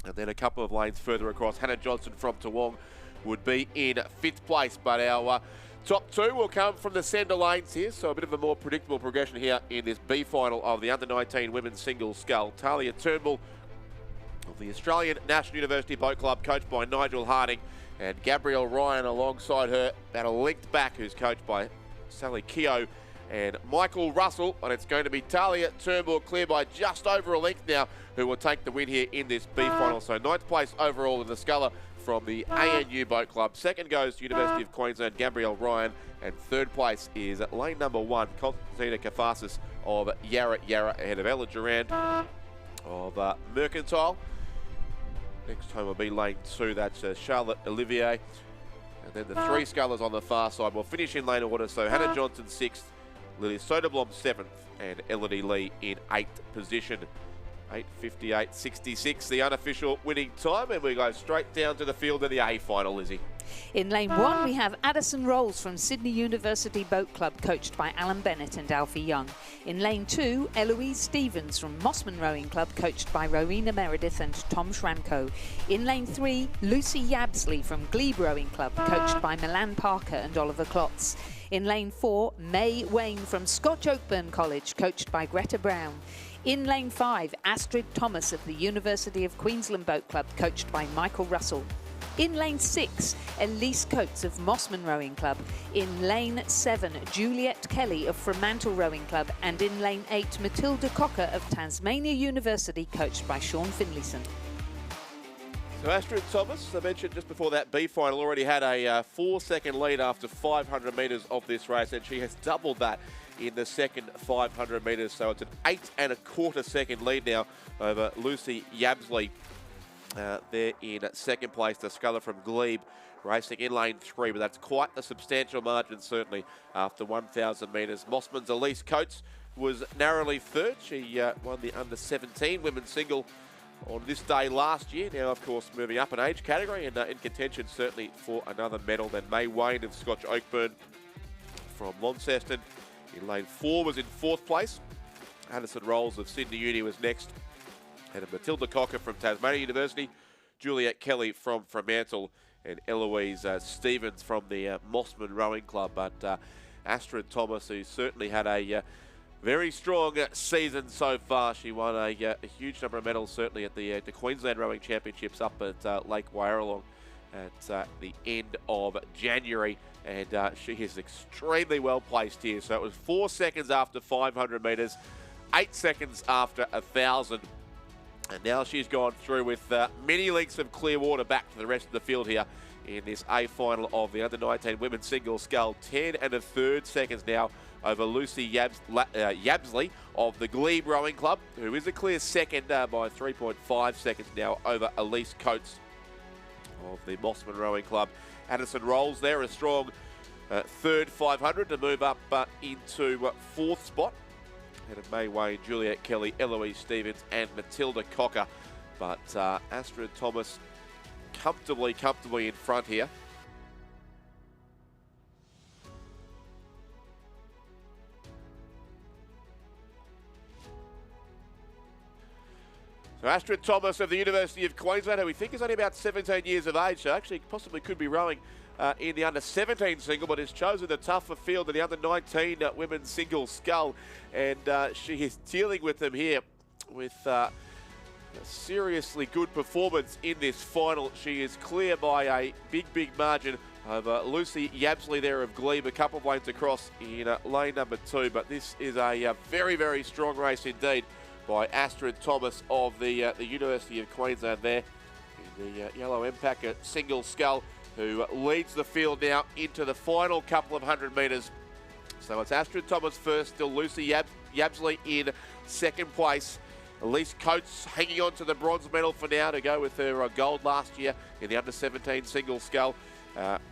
And then a couple of lanes further across, Hannah Johnson from Toowong would be in 5th place, but our top two will come from the centre lanes here, so a bit of a more predictable progression here in this B final of the Under-19 Women's Single Scull. Talia Turnbull of the Australian National University Boat Club, coached by Nigel Harding, and Gabrielle Ryan alongside her, about a length back, who's coached by Sally Keogh and Michael Russell, and it's going to be Talia Turnbull clear by just over a length now, who will take the win here in this B final. So 9th place overall in the sculler from the ANU Boat Club. Second goes to University of Queensland, Gabrielle Ryan, and 3rd place is at lane number 1, Constantina Kafarsis of Yarra Yarra, ahead of Ella Durand of Mercantile. Next home will be lane 2, that's Charlotte Olivier. And then the 3 scullers on the far side will finish in lane order, so Hannah Johnson 6th, Lily Soderblom 7th, and Elodie Lee in 8th position. 8:58.66, the unofficial winning time, and we go straight down to the field of the A final, Lizzie. In lane 1, we have Addison Rolls from Sydney University Boat Club, coached by Alan Bennett and Alfie Young. In lane 2, Eloise Stevens from Mossman Rowing Club, coached by Rowena Meredith and Tom Schramko. In lane 3, Lucy Yabsley from Glebe Rowing Club, coached by Milan Parker and Oliver Klotz. In lane 4, May Wayne from Scotch Oakburn College, coached by Greta Brown. In lane 5, Astrid Thomas of the University of Queensland Boat Club, coached by Michael Russell. In lane 6, Elise Coates of Mossman Rowing Club. In lane 7, Juliet Kelly of Fremantle Rowing Club. And in lane 8, Matilda Cocker of Tasmania University, coached by Sean Finlayson. So Astrid Thomas, I mentioned just before that B final, already had a 4-second lead after 500 metres of this race, and she has doubled that in the second 500 metres. So it's an 8.25 second lead now over Lucy Yabsley. There in second place, the sculler from Glebe, racing in lane 3, but that's quite a substantial margin, certainly, after 1,000 metres. Mossman's Elise Coates was narrowly third. She won the under-17 women's single on this day last year. Now, of course, moving up an age category and in contention, certainly, for another medal. Then May Wayne of Scotch Oakburn from Launceston in lane 4 was in 4th place. Addison Rolls of Sydney Uni was next. And Matilda Cocker from Tasmania University, Juliet Kelly from Fremantle, and Eloise Stevens from the Mossman Rowing Club. But Astrid Thomas, who certainly had a very strong season so far. She won a huge number of medals, certainly at the Queensland Rowing Championships up at Lake Wyalong at the end of January. And she is extremely well placed here. So it was 4 seconds after 500 metres, 8 seconds after 1,000. And now she's gone through with many lengths of clear water back to the rest of the field here in this A final of the under-19 women's singles scull. 10 1/3 seconds now over Lucy Yabsley of the Glebe Rowing Club, who is a clear second by 3.5 seconds now over Elise Coates of the Mossman Rowing Club. Addison Rolls there, a strong third 500 to move up into 4th spot. Ahead of May Wayne, Juliet Kelly, Eloise Stevens and Matilda Cocker. But Astrid Thomas comfortably in front here. So Astrid Thomas of the University of Queensland, who we think is only about 17 years of age, so actually possibly could be rowing in the under-17 single, but has chosen the tougher field in the under-19 women's single scull. And she is dealing with them here with a seriously good performance in this final. She is clear by a big margin over Lucy Yabsley there of Glebe, a couple of lanes across in lane number 2. But this is a very strong race indeed by Astrid Thomas of the University of Queensland there in the yellow Empacker single scull, who leads the field now into the final couple of 100 metres. So it's Astrid Thomas first, still Lucy Yabsley in second place. Elise Coates hanging on to the bronze medal for now to go with her gold last year in the under-17 single scull.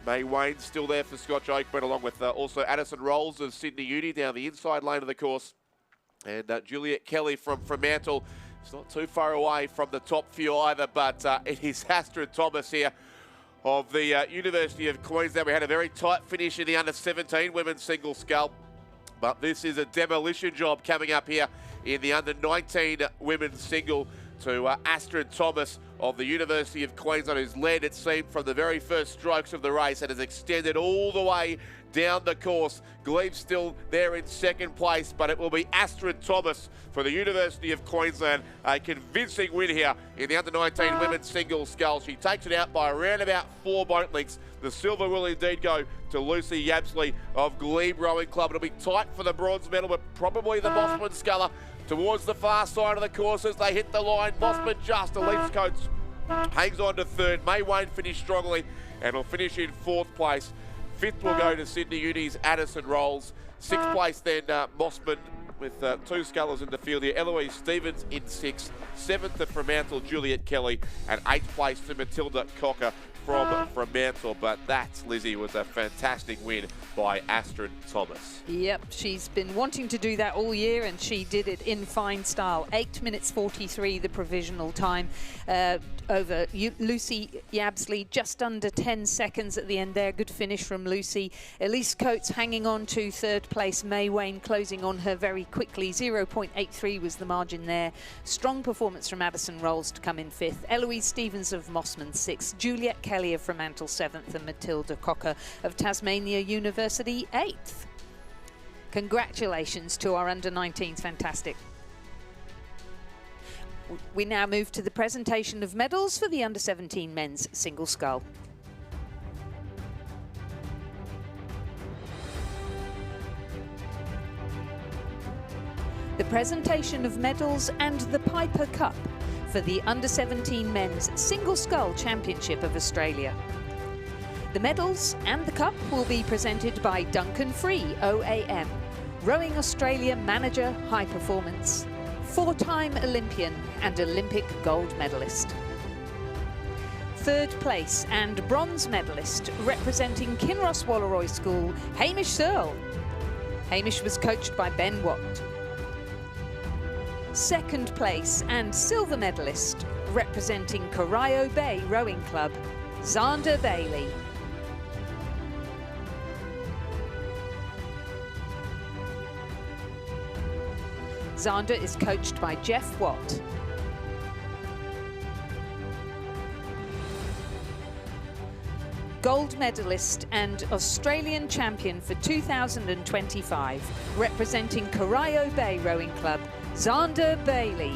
May Wayne still there for Scotch Oakburn, along with also Addison Rolls of Sydney Uni down the inside lane of the course. And Juliet Kelly from Fremantle. It's not too far away from the top few either, but it is Astrid Thomas here of the University of Queensland. We had a very tight finish in the under-17 women's single scull, but this is a demolition job coming up here in the under-19 women's single to Astrid Thomas of the University of Queensland, who's led, it seemed, from the very first strokes of the race and has extended all the way down the course. Glebe still there in second place, but it will be Astrid Thomas for the University of Queensland. A convincing win here in the under-19 women's single scull. She takes it out by around about 4 boat lengths. The silver will indeed go to Lucy Yabsley of Glebe Rowing Club. It'll be tight for the bronze medal, but probably the Mossman sculler towards the far side of the course as they hit the line. Mossman just, Elise Coates hangs on to third. May Wayne finished strongly and will finish in 4th place. 5th will go to Sydney Uni's Addison Rolls. 6th place then Mossman with 2 scullers in the field here. Eloise Stevens in 6th. 7th to Fremantle, Juliet Kelly. And 8th place to Matilda Cocker from Fremantle. But that, Lizzie, was a fantastic win by Astrid Thomas. Yep, she's been wanting to do that all year, and she did it in fine style. 8 minutes 43, the provisional time over Lucy Yabsley, just under 10 seconds at the end there. Good finish from Lucy. Elise Coates hanging on to 3rd place. May Wayne closing on her very quickly. 0.83 was the margin there. Strong performance from Addison Rolls to come in 5th. Eloise Stevens of Mossman 6th. Juliet Kelly of Fremantle 7th, and Matilda Cocker of Tasmania University 8th. Congratulations to our under-19s, fantastic. We now move to the presentation of medals for the under-17 men's single scull. The presentation of medals and the Piper Cup for the Under-17 Men's Single Scull Championship of Australia. The medals and the cup will be presented by Duncan Free, OAM, Rowing Australia Manager High Performance, 4-time Olympian and Olympic gold medalist. Third place and bronze medalist representing Kinross Wallaroi School, Hamish Searle. Hamish was coached by Ben Watt. Second place and silver medalist representing Corio Bay Rowing Club, Xander Bailey. Xander is coached by Jeff Watt. Gold medalist and Australian champion for 2025, representing Corio Bay Rowing Club, Xander Bailey.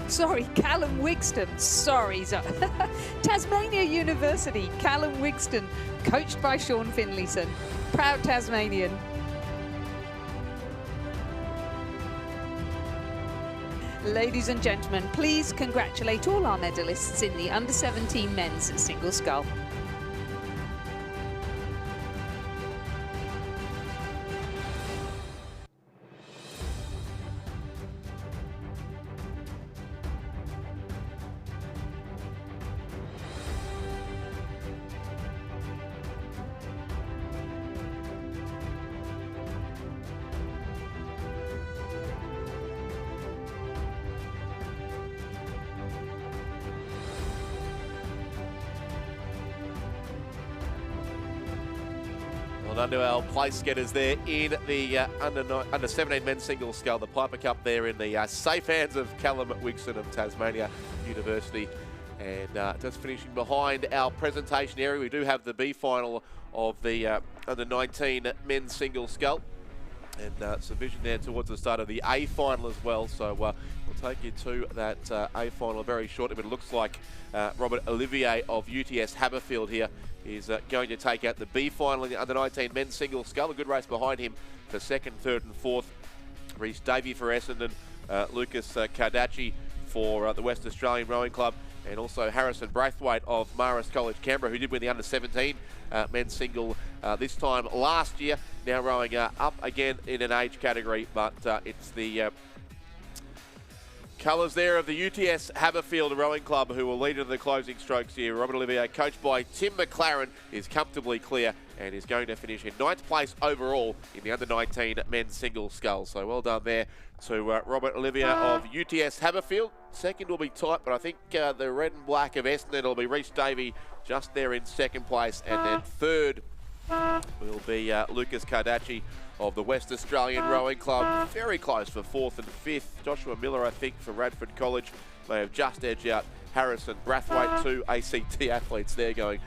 Sorry, Callum Wigston. Sorry, Tasmania University, Callum Wigston, coached by Sean Finlayson, proud Tasmanian. Ladies and gentlemen, please congratulate all our medalists in the Under-17 Men's Single Scull. Well done to our place getters there in the under-17 men's single scull, the Piper Cup there in the safe hands of Callum Wigston of Tasmania University. And just finishing behind our presentation area, we do have the B final of the under-19 men's single scull. And some vision there towards the start of the A final as well. So we'll take you to that A final very shortly. But it looks like Robert Olivier of UTS Haberfield here is going to take out the B final in the under-19 men's single scull. A good race behind him for second, third and fourth. Reece Davey for Essendon, Lucas Cardaci for the West Australian Rowing Club, and also Harrison Braithwaite of Marist College, Canberra, who did win the under-17 men's single this time last year. Now rowing up again in an age category, but it's the colours there of the UTS Haberfield Rowing Club who will lead into the closing strokes here. Robert Olivier, coached by Tim McLaren, is comfortably clear and is going to finish in 9th place overall in the under-19 men's single scull. So well done there to Robert Olivier of UTS Haberfield. Second will be tight, but I think the red and black of Essendon will be Reece Davey just there in second place, and then third will be Lucas Cardaci of the West Australian Rowing Club. Very close for fourth and fifth. Joshua Miller, I think, for Radford College may have just edged out Harrison Braithwaite, two ACT athletes there going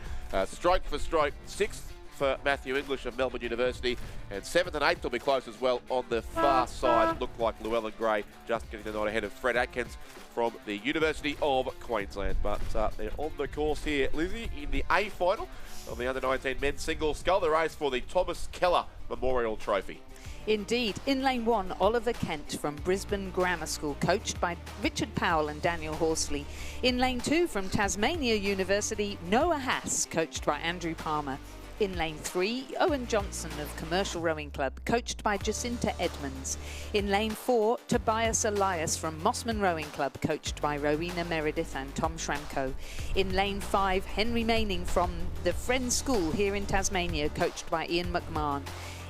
stroke for stroke. Sixth for Matthew English of Melbourne University, and 7th and 8th will be close as well on the far side. Look like Llewellyn Gray just getting the nod ahead of Fred Atkins from the University of Queensland. But they're on the course here, Lizzie, in the A final of the under-19 men's single scull, the race for the Thomas Keller Memorial Trophy. Indeed. In lane 1, Oliver Kent from Brisbane Grammar School, coached by Richard Powell and Daniel Horsley. In lane 2, from Tasmania University, Noah Haas, coached by Andrew Palmer. In lane 3, Owen Johnson of Commercial Rowing Club, coached by Jacinta Edmonds. In lane 4, Tobias Elias from Mossman Rowing Club, coached by Rowena Meredith and Tom Schramko. In lane 5, Henry Maining from the Friends School here in Tasmania, coached by Ian McMahon.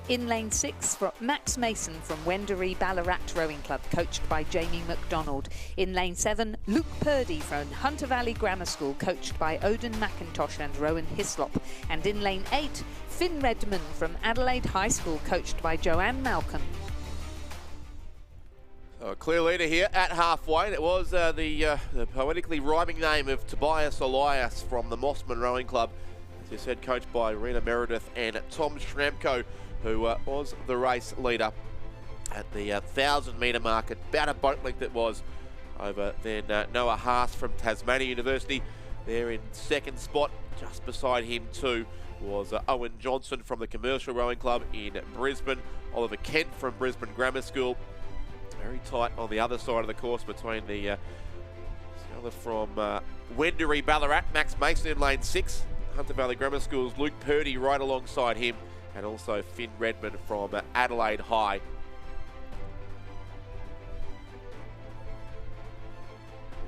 In lane 6, Max Mason from Wendouree Ballarat Rowing Club, coached by Jamie McDonald. In lane 7, Luke Purdy from Hunter Valley Grammar School, coached by Odin McIntosh and Rowan Hislop. And in lane 8, Finn Redmond from Adelaide High School, coached by Joanne Malcolm. So a clear leader here at halfway. It was the poetically rhyming name of Tobias Elias from the Mossman Rowing Club, as you said, coached by Rena Meredith and Tom Schramko, who was the race leader at the 1,000-metre mark. About a boat length it was over then Noah Haas from Tasmania University. There in second spot, just beside him too, was Owen Johnson from the Commercial Rowing Club in Brisbane. Oliver Kent from Brisbane Grammar School. Very tight on the other side of the course between the other from Wendouree Ballarat, Max Mason in lane 6. Hunter Valley Grammar School's Luke Purdy right alongside him, and also Finn Redmond from Adelaide High.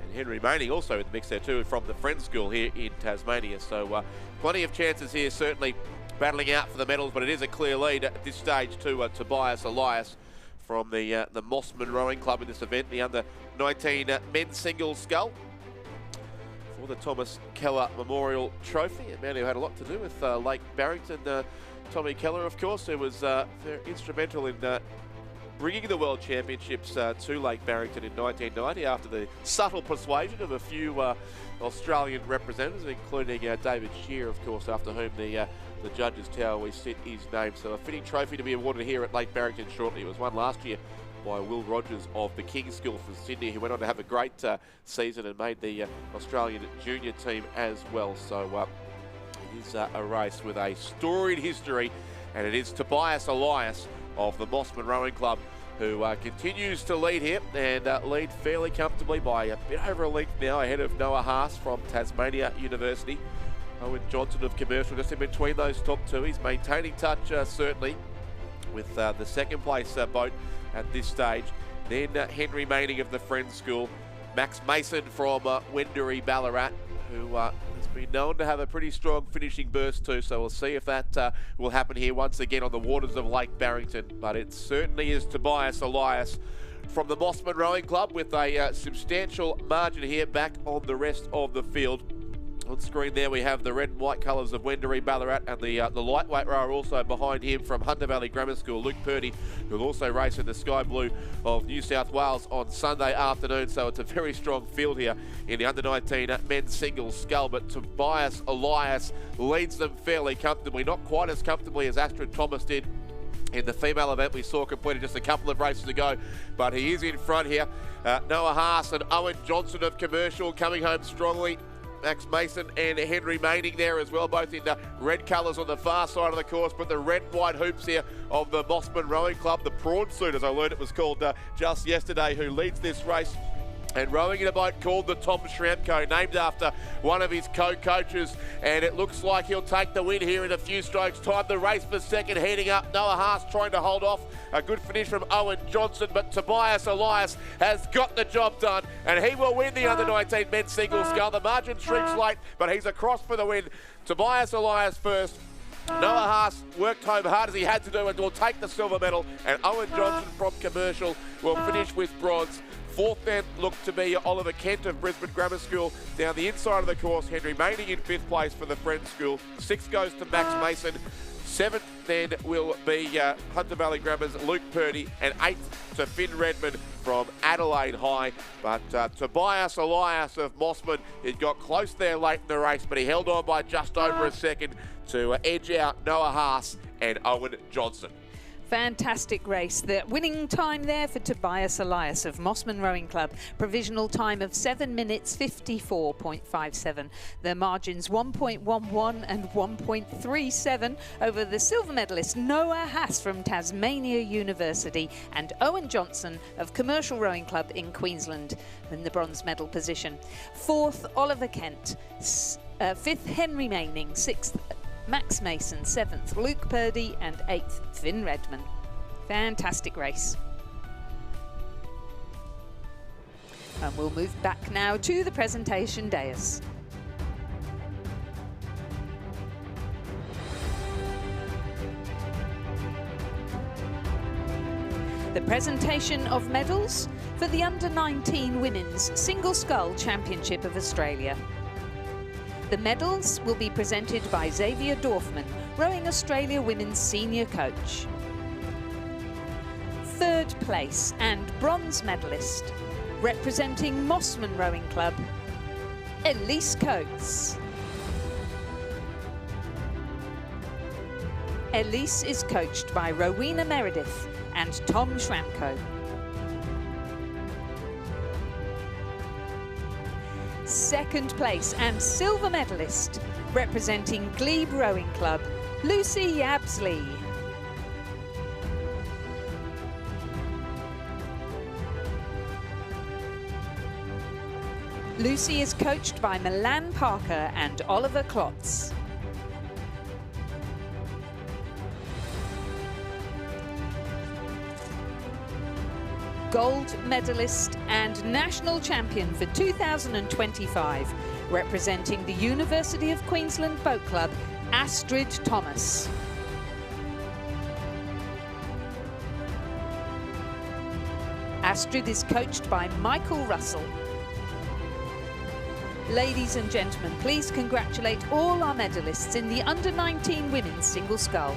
And Henry Manning also in the mix there too, from the Friends School here in Tasmania. So plenty of chances here, certainly battling out for the medals, but it is a clear lead at this stage to Tobias Elias from the Mossman Rowing Club in this event, the under-19 men's singles scull for the Thomas Keller Memorial Trophy. A man who had a lot to do with Lake Barrington, Tommy Keller, of course, who was very instrumental in bringing the World Championships to Lake Barrington in 1990 after the subtle persuasion of a few Australian representatives, including David Shear, of course, after whom the Judges Tower we sit is named. So a fitting trophy to be awarded here at Lake Barrington shortly. It was won last year by Will Rogers of the King's School from Sydney, who went on to have a great season and made the Australian junior team as well. So it is a race with a storied history, and it is Tobias Elias of the Mossman Rowing Club who continues to lead here and lead fairly comfortably by a bit over a length now ahead of Noah Haas from Tasmania University. Owen Johnson of Commercial just in between those top two. He's maintaining touch certainly with the second place boat at this stage. Then Henry Manning of the Friends School, Max Mason from Wendouree Ballarat, who has been known to have a pretty strong finishing burst too, so we'll see if that will happen here once again on the waters of Lake Barrington. But it certainly is Tobias Elias from the Mossman Rowing Club with a substantial margin here back on the rest of the field. On screen there we have the red and white colours of Wendouree Ballarat, and the lightweight rower also behind him from Hunter Valley Grammar School, Luke Purdy, who will also race in the Sky Blue of New South Wales on Sunday afternoon. So it's a very strong field here in the under-19 men's singles scull, but Tobias Elias leads them fairly comfortably, not quite as comfortably as Astrid Thomas did in the female event we saw completed just a couple of races ago, but he is in front here. Noah Haas and Owen Johnson of Commercial coming home strongly. Max Mason and Henry Manning there as well, both in the red colours on the far side of the course, but the red and white hoops here of the Mossman Rowing Club, the Prawn Suit as I learned it was called just yesterday, who leads this race. And rowing in a boat called the Tom Schramko, named after one of his co-coaches, and it looks like he'll take the win here in a few strokes' time. The race for second heading up. Noah Haas trying to hold off. A good finish from Owen Johnson, but Tobias Elias has got the job done, and he will win the under-19 men's singles scull. The margin shrinks late, but he's across for the win. Tobias Elias first. Noah Haas worked home hard as he had to do and will take the silver medal, and Owen Johnson from Commercial will finish with bronze. Fourth then looked to be Oliver Kent of Brisbane Grammar School. Down the inside of the course, Henry Manning in fifth place for the Friends School. Sixth goes to Max Mason. Seventh then will be Hunter Valley Grammar's Luke Purdy, and eighth to Finn Redmond from Adelaide High. But Tobias Elias of Mossman, he got close there late in the race, but he held on by just over a second to edge out Noah Haas and Owen Johnson. Fantastic race. The winning time there for Tobias Elias of Mossman Rowing Club. Provisional time of 7 minutes 54.57. The margins 1.11 and 1.37 over the silver medalist Noah Haas from Tasmania University and Owen Johnson of Commercial Rowing Club in Queensland in the bronze medal position. Fourth, Oliver Kent. Fifth, Henry Manning. Sixth, Max Mason. Seventh, Luke Purdy, and eighth, Finn Redmond. Fantastic race. And we'll move back now to the presentation dais. The presentation of medals for the Under-19 Women's Single Scull Championship of Australia. The medals will be presented by Xavier Dorfman, Rowing Australia Women's Senior Coach. Third place and bronze medalist, representing Mossman Rowing Club, Elise Coates. Elise is coached by Rowena Meredith and Tom Schramko. Second place and silver medalist, representing Glebe Rowing Club, Lucy Yabsley. Lucy is coached by Milan Parker and Oliver Klotz. Gold medalist and national champion for 2025, representing the University of Queensland Boat Club, Astrid Thomas. Astrid is coached by Michael Russell. Ladies and gentlemen, please congratulate all our medalists in the under-19 women's single scull.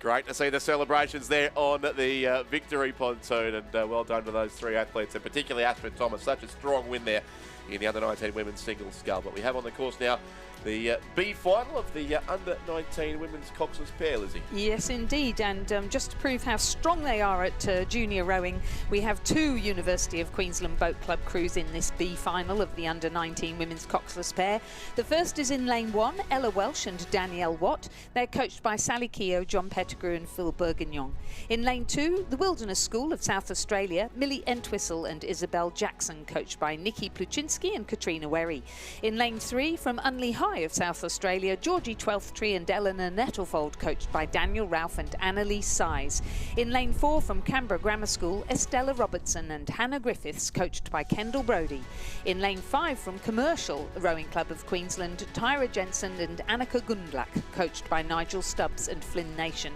Great to see the celebrations there on the victory pontoon, and well done to those three athletes, and particularly Astrid Thomas. Such a strong win there in the under-19 women's single scull. But we have on the course now the B final of the under-19 women's coxless pair, Lizzie. Yes, indeed. And just to prove how strong they are at junior rowing, we have two University of Queensland Boat Club crews in this B final of the under-19 women's coxless pair. The first is in lane 1, Ella Welsh and Danielle Watt. They're coached by Sally Keogh, John Pettigrew and Phil Bourguignon. In lane 2, the Wilderness School of South Australia, Millie Entwistle and Isabel Jackson, coached by Nikki Pluchinski and Katrina Werry. In lane 3, from Unley High of South Australia, Georgie Twelfthtree and Eleanor Nettlefold, coached by Daniel Ralph and Annalise Size. In lane 4, from Canberra Grammar School, Estella Robertson and Hannah Griffiths, coached by Kendall Brodie. In lane 5, from Commercial Rowing Club of Queensland, Tyra Jensen and Annika Gundlach, coached by Nigel Stubbs and Flynn Nation.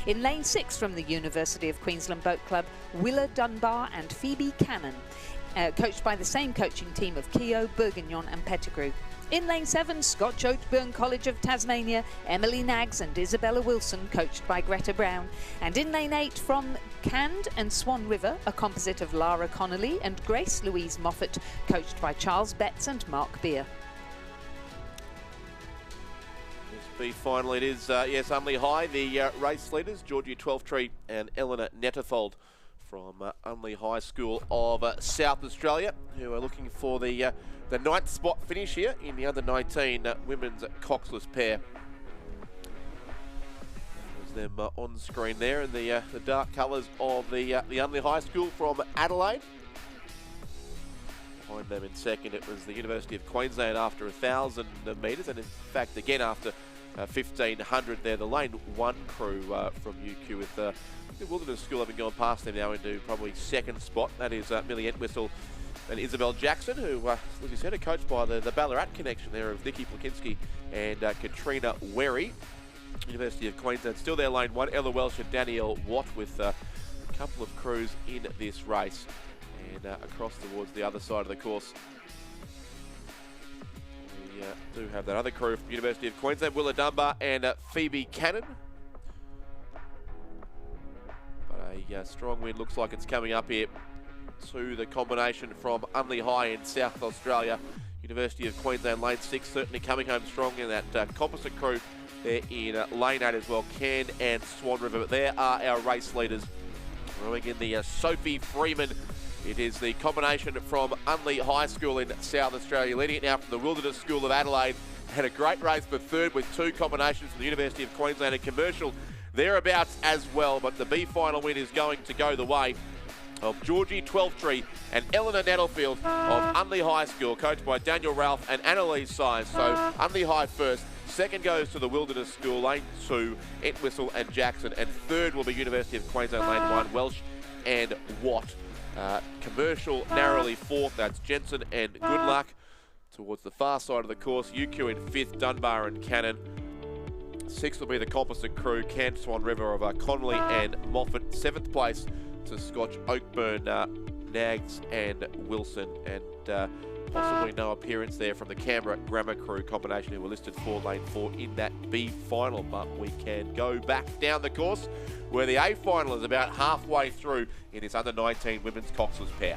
In lane 6, from the University of Queensland Boat Club, Willa Dunbar and Phoebe Cannon, coached by the same coaching team of Keogh, Bourguignon and Pettigrew. In lane 7, Scotch Oatburn College of Tasmania, Emily Naggs and Isabella Wilson, coached by Greta Brown. And in lane 8, from Cand and Swan River, a composite of Lara Connolly and Grace Louise Moffat, coached by Charles Betts and Mark Beer. B final it is, yes, Unley High. The race leaders, Georgie Twelfthtree and Eleanor Nettlefold from Unley High School of South Australia, who are looking for the 9th spot finish here in the under-19 women's coxless pair. There's them on screen there in the dark colours of the Unley High School from Adelaide. Behind them in second, it was the University of Queensland after 1,000 metres, and in fact again after 1,500 there. The lane 1 crew from UQ with the Wilderness School having gone past them now into probably second spot. That is Millie Entwistle and Isabel Jackson, who, as you said, are coached by the Ballarat connection there of Nikki Pluchinski and Katrina Werry. University of Queensland still there, lane 1. Ella Welsh and Danielle Watt with a couple of crews in this race. And across towards the other side of the course, we do have that other crew from University of Queensland, Willa Dunbar and Phoebe Cannon. But a strong wind looks like it's coming up here to the combination from Unley High in South Australia. University of Queensland lane 6 certainly coming home strong in that composite crew there in lane 8 as well, Cairn and Swan River. But there are our race leaders rowing in the Sophie Freeman. It is the combination from Unley High School in South Australia, leading it now from the Wilderness School of Adelaide. Had a great race for third with two combinations from the University of Queensland and Commercial thereabouts as well. But the B final win is going to go the way of Georgie Twelfthtree and Eleanor Nettlefield of Unley High School, coached by Daniel Ralph and Annalise Size. So Unley High first, second goes to the Wilderness School, lane 2, Entwistle and Jackson, and third will be University of Queensland, lane 1, Welsh and Watt. Commercial narrowly fourth, that's Jensen and Goodluck. Towards the far side of the course, UQ in fifth, Dunbar and Cannon. Sixth will be the composite crew, Cant Swan River of Connolly and Moffat. Seventh place to Scotch Oakburn, Naggs and Wilson, and possibly no appearance there from the Canberra Grammar Crew combination, who were listed for lane 4 in that B final. But we can go back down the course where the A final is about halfway through in this under-19 women's coxless pair.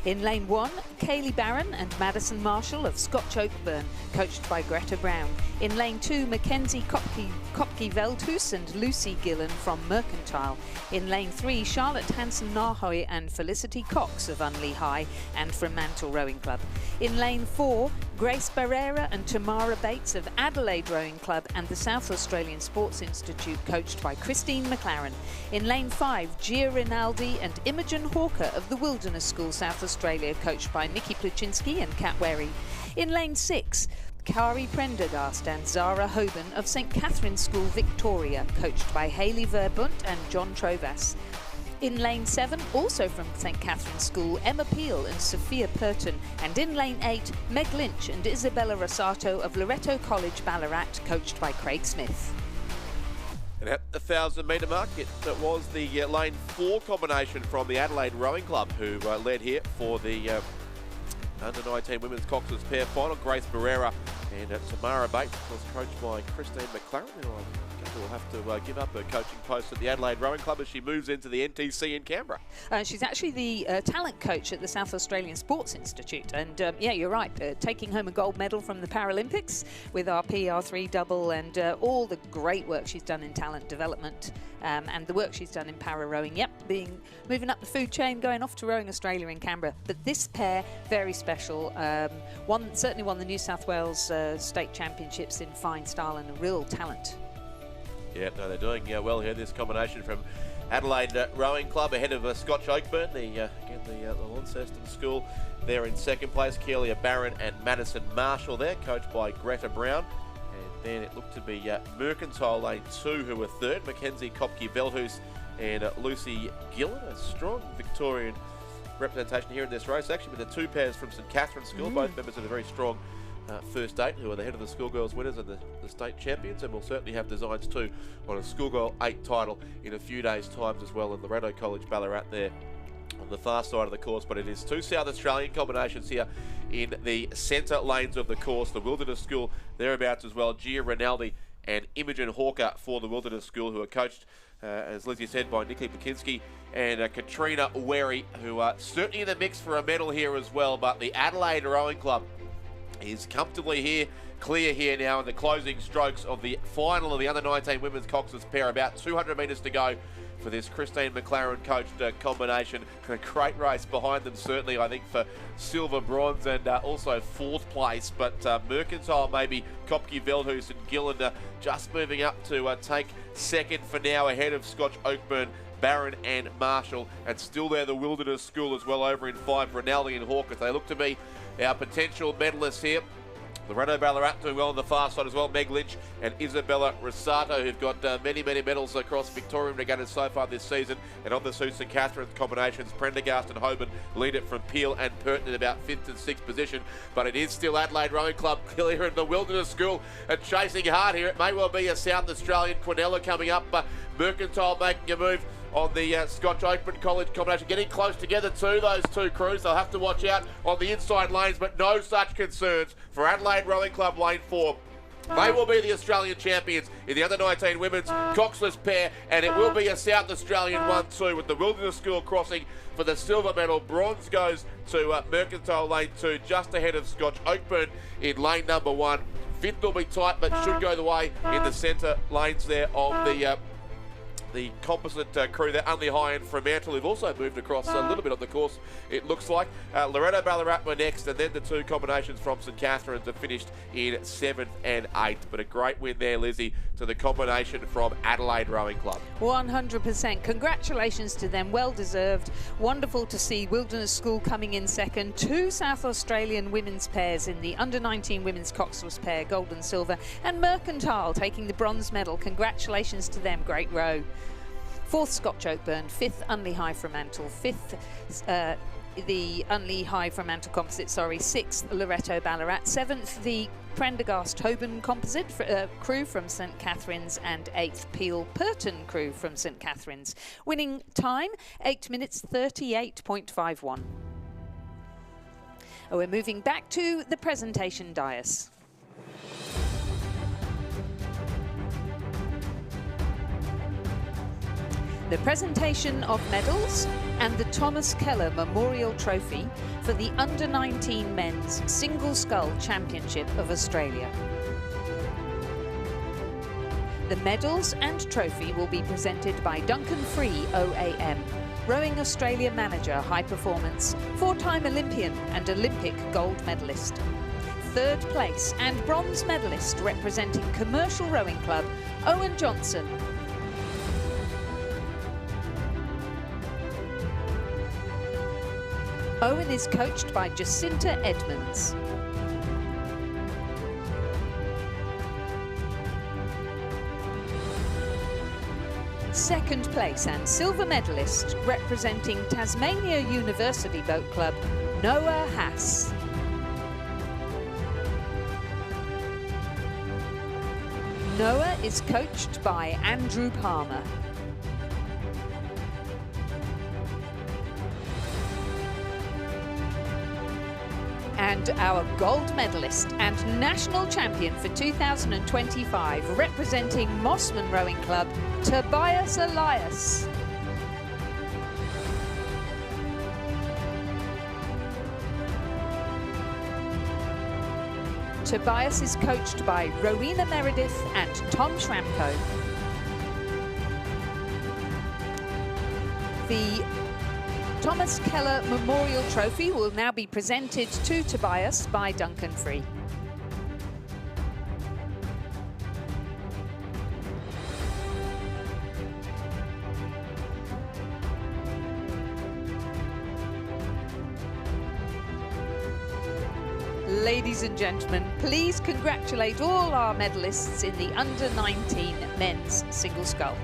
In lane 1, Kaylee Barron and Madison Marshall of Scotch Oakburn, coached by Greta Brown. In lane 2, Mackenzie Kopke-Veldhuis and Lucy Gillen from Mercantile. In lane 3, Charlotte Hansen-Nahoy and Felicity Cox of Unley High and Fremantle Rowing Club. In lane 4, Grace Barrera and Tamara Bates of Adelaide Rowing Club and the South Australian Sports Institute, coached by Christine McLaren. In lane 5, Gia Rinaldi and Imogen Hawker of the Wilderness School, South Australia, coached by Nikki Pluchinski and Kat Wherry. In lane 6, Kari Prendergast and Zara Hoban of St Catherine's School, Victoria, coached by Hayley Verbunt and John Trovas. In lane 7, also from St Catherine's School, Emma Peel and Sophia Purton. And in lane 8, Meg Lynch and Isabella Rosato of Loreto College, Ballarat, coached by Craig Smith. And at the 1,000-metre mark, it was the lane 4 combination from the Adelaide Rowing Club who led here for the under-19 women's coxswains pair final. Grace Barrera and Tamara Bates was coached by Christine McLaren, who I guess will have to give up her coaching post at the Adelaide Rowing Club as she moves into the NTC in Canberra. She's actually the talent coach at the South Australian Sports Institute. And yeah, you're right, taking home a gold medal from the Paralympics with our PR3 double and all the great work she's done in talent development. And the work she's done in para rowing, moving up the food chain, going off to Rowing Australia in Canberra. But this pair, very special. Certainly won the New South Wales State Championships in fine style and a real talent. Yeah, no, they're doing well here. This combination from Adelaide Rowing Club ahead of Scotch Oakburn, the Launceston School. They're in second place. Keelia Barron and Madison Marshall there, coached by Greta Brown. Then it looked to be Mercantile lane 2 who were third. Mackenzie Kopke-Veldhuis and Lucy Gillen. A strong Victorian representation here in this race. Actually, with the 2 pairs from St Catherine's School, both members of a very strong first 8 who are the head of the schoolgirls winners and the state champions. And we'll certainly have designs too on a schoolgirl 8 title in a few days' time as well in Loreto College, Ballarat there on the far side of the course. But it is 2 South Australian combinations here in the centre lanes of the course. The Wilderness School thereabouts as well. Gia Rinaldi and Imogen Hawker for the Wilderness School, who are coached, as Lizzie said, by Nikki Pluchinski and Katrina Wherry, who are certainly in the mix for a medal here as well. But the Adelaide Rowing Club is comfortably here, clear here now in the closing strokes of the final of the under-19 women's coxswains pair. About 200 metres to go for this Christine McLaren coached combination. A great race behind them, certainly, I think, for silver, bronze, and also 4th place. But Mercantile, maybe Kopke-Veldhuis and Gillen just moving up to take second for now, ahead of Scotch Oakburn, Barron and Marshall. And still there, the Wilderness School as well over in 5, Rinaldi and Hawker. They look to be our potential medalists here. Loreto Ballarat doing well on the far side as well. Meg Lynch and Isabella Rosato, who've got many medals across Victorian regattas so far this season. And on the St Catherine's combinations, Prendergast and Hoban lead it from Peel and Purton in about 5th and 6th position. But it is still Adelaide Rowing Club clear in the Wilderness School and chasing hard here. It may well be a South Australian Quinella coming up. Mercantile making a move on the Scotch Oakburn College combination, getting close together too, those 2 crews. They'll have to watch out on the inside lanes, but no such concerns for Adelaide Rowing Club lane 4. They will be the Australian champions in the under-19 women's coxless pair, and it will be a South Australian one too, with the Wilderness School crossing for the silver medal. Bronze goes to Mercantile lane 2, just ahead of Scotch Oakburn in lane number 1. 5th will be tight, but should go the way in the centre lanes there of the composite crew there. Unley High and Fremantle, who've also moved across a little bit on the course, it looks like. Loreto Ballarat were next, and then the 2 combinations from St Catherine's have finished in 7th and 8th. But a great win there, Lizzie, to the combination from Adelaide Rowing Club. 100%. Congratulations to them. Well deserved. Wonderful to see Wilderness School coming in second. 2 South Australian women's pairs in the under-19 women's coxswains pair, gold and silver, and Mercantile taking the bronze medal. Congratulations to them. Great row. 4th Scotch Oakburn, 5th Unley High Fremantle, 5th the Unley High Fremantle composite, 6th Loreto Ballarat, 7th the Prendergast Hoban composite crew from St Catherine's, and 8th Peel Purton crew from St Catherine's. Winning time 8 minutes 38.51. We're moving back to the presentation dais. the presentation of medals and the Thomas Keller Memorial Trophy for the Under-19 Men's Single Scull Championship of Australia. The medals and trophy will be presented by Duncan Free OAM, Rowing Australia Manager High Performance, 4-time Olympian and Olympic gold medalist. Third place and bronze medalist representing Commercial Rowing Club, Owen Johnson. Owen is coached by Jacinta Edmonds. Second place and silver medalist representing Tasmania University Boat Club, Noah Haas. Noah is coached by Andrew Palmer. And our gold medalist and national champion for 2025, representing Mossman Rowing Club, Tobias Elias. Tobias is coached by Rowena Meredith and Tom Schramko. The Thomas Keller Memorial Trophy will now be presented to Tobias by Duncan Free. Ladies and gentlemen, please congratulate all our medalists in the Under-19 Men's Single Scull.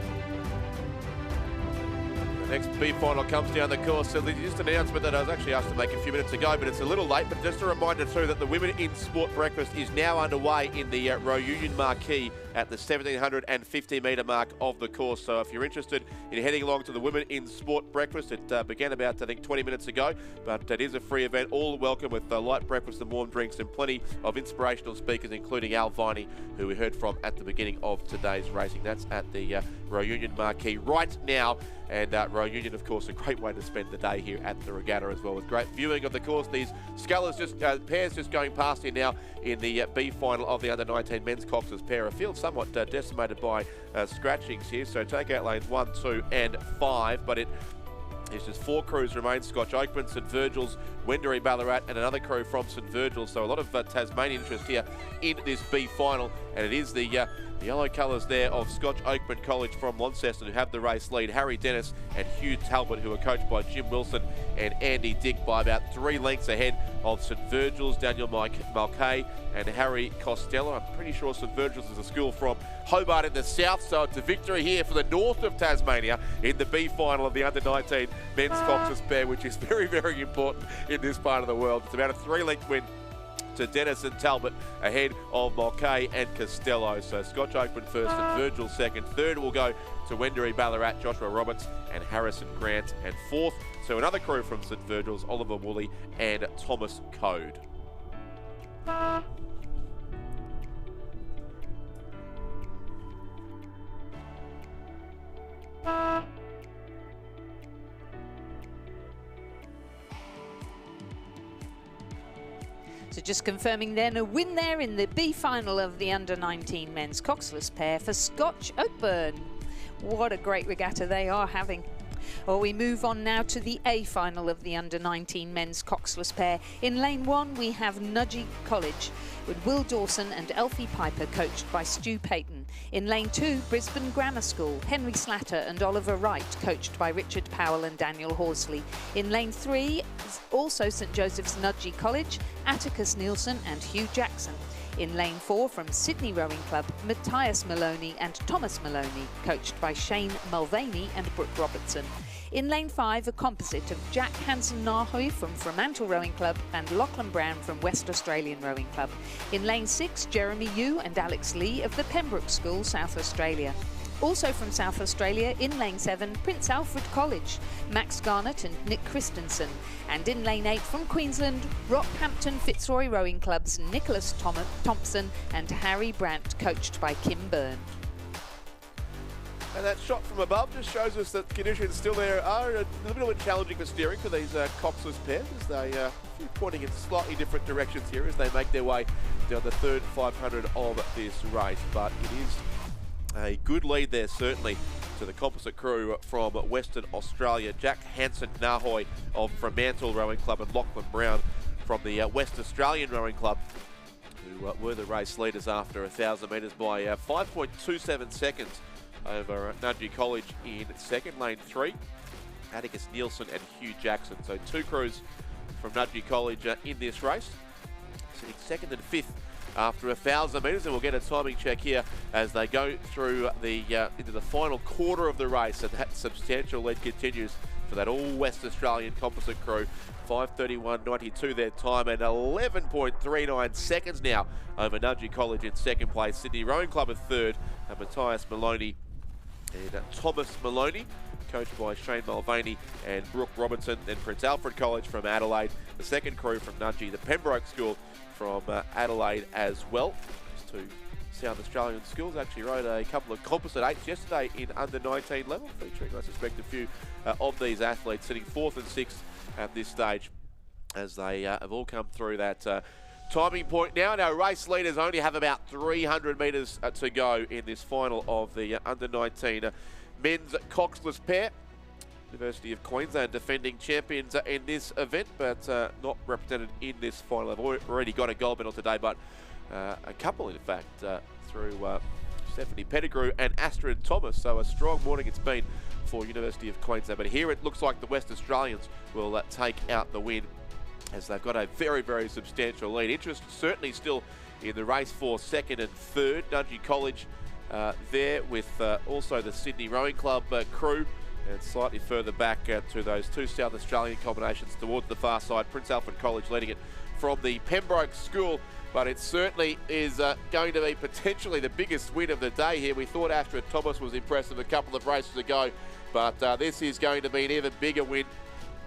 Next B final comes down the course. So just an announcement that I was actually asked to make a few minutes ago, but it's a little late. But just a reminder too that the Women in Sport Breakfast is now underway in the Row Union Marquee at the 1750 metre mark of the course. So if you're interested in heading along to the Women in Sport Breakfast, it began about, I think, 20 minutes ago, but it is a free event, all welcome, with light breakfast and warm drinks and plenty of inspirational speakers, including Al Viney, who we heard from at the beginning of today's racing. That's at the Row Union Marquee right now. And Row Union, of course, a great way to spend the day here at the regatta as well, with great viewing of the course. These scullers pairs just going past here now in the B final of the Under-19 Men's Coxers pair. A field somewhat decimated by scratchings here, so take out lanes 1, 2 and 5, but it's just 4 crews remain: Scotch Oakman, St Virgil's, Wendouree Ballarat and another crew from St Virgil's. So a lot of Tasmanian interest here in this B final, and it is the yellow colours there of Scotch Oakman College from Launceston who have the race lead. Harry Dennis and Hugh Talbot, who are coached by Jim Wilson and Andy Dick, by about 3 lengths ahead of St Virgil's, Daniel Mulcahy and Harry Costello. I'm pretty sure St Virgil's is a school from Hobart in the south, so it's a victory here for the north of Tasmania in the B final of the Under-19 Men's Coxers pair, which is very, very important in this part of the world. It's about a 3-length win to Dennis and Talbot ahead of Mulcahy and Costello. So Scotch Oakman first and Virgil second. Third will go to Wendouree Ballarat, Joshua Roberts and Harrison Grant. And fourth, so another crew from St Virgil's, Oliver Woolley and Thomas Code. So just confirming then a win there in the B final of the Under-19 Men's Coxless pair for Scotch Oakburn. What a great regatta they are having. Well, we move on now to the A final of the Under-19 Men's Coxless pair. In lane 1 we have Nudgee College with Will Dawson and Elfie Piper, coached by Stu Payton. In lane 2, Brisbane Grammar School, Henry Slatter and Oliver Wright, coached by Richard Powell and Daniel Horsley. In lane 3, also St Joseph's Nudgee College, Atticus Nielsen and Hugh Jackson. In lane 4 from Sydney Rowing Club, Matthias Maloney and Thomas Maloney, coached by Shane Mulvaney and Brooke Robertson. In lane 5, a composite of Jack Hansen-Nahoy from Fremantle Rowing Club and Lachlan Brown from West Australian Rowing Club. In lane 6, Jeremy Yu and Alex Lee of the Pembroke School, South Australia. Also from South Australia, in lane 7, Prince Alfred College, Max Garnett and Nick Christensen. And in lane 8 from Queensland, Rockhampton Fitzroy Rowing Club's Nicholas Thompson and Harry Brandt, coached by Kim Byrne. And that shot from above just shows us that conditions still there are a little bit challenging for steering for these coxless pairs as they pointing in slightly different directions here as they make their way down the third 500 of this race. But it is a good lead there certainly to the composite crew from Western Australia. Jack Hansen-Nahoy of Fremantle Rowing Club and Lachlan Brown from the West Australian Rowing Club, who were the race leaders after 1,000 metres by 5.27 seconds over Nudgee College in second. Lane 3, Atticus Nielsen and Hugh Jackson. So 2 crews from Nudgee College in this race, sitting second and fifth after 1,000 metres, and we'll get a timing check here as they go through the into the final quarter of the race, and that substantial lead continues for that all West Australian composite crew. 5:31.92 their time, and 11.39 seconds now over Nudgee College in second place. Sydney Rowing Club in third, and Matthias Maloney and Thomas Maloney, coached by Shane Mulvaney and Brooke Robinson. Then Prince Alfred College from Adelaide, the second crew from Nudgee, the Pembroke School from Adelaide as well. These two South Australian schools actually rode a couple of composite 8s yesterday in under 19 level, featuring, I suspect, a few of these athletes sitting 4th and 6th at this stage as they have all come through that timing point now. Now, race leaders only have about 300 metres to go in this final of the under 19 men's coxless pair. University of Queensland defending champions in this event, but not represented in this final. They've already got a gold medal today, but a couple, in fact, through Stephanie Pettigrew and Astrid Thomas. So a strong morning it's been for University of Queensland. But here it looks like the West Australians will take out the win, as they've got a very, very substantial lead. Interest certainly still in the race for second and third. Nudgee College there with also the Sydney Rowing Club crew, and slightly further back to those 2 South Australian combinations towards the far side. Prince Alfred College leading it from the Pembroke School, but it certainly is going to be potentially the biggest win of the day here. We thought Astrid Thomas was impressive a couple of races ago, but this is going to be an even bigger win,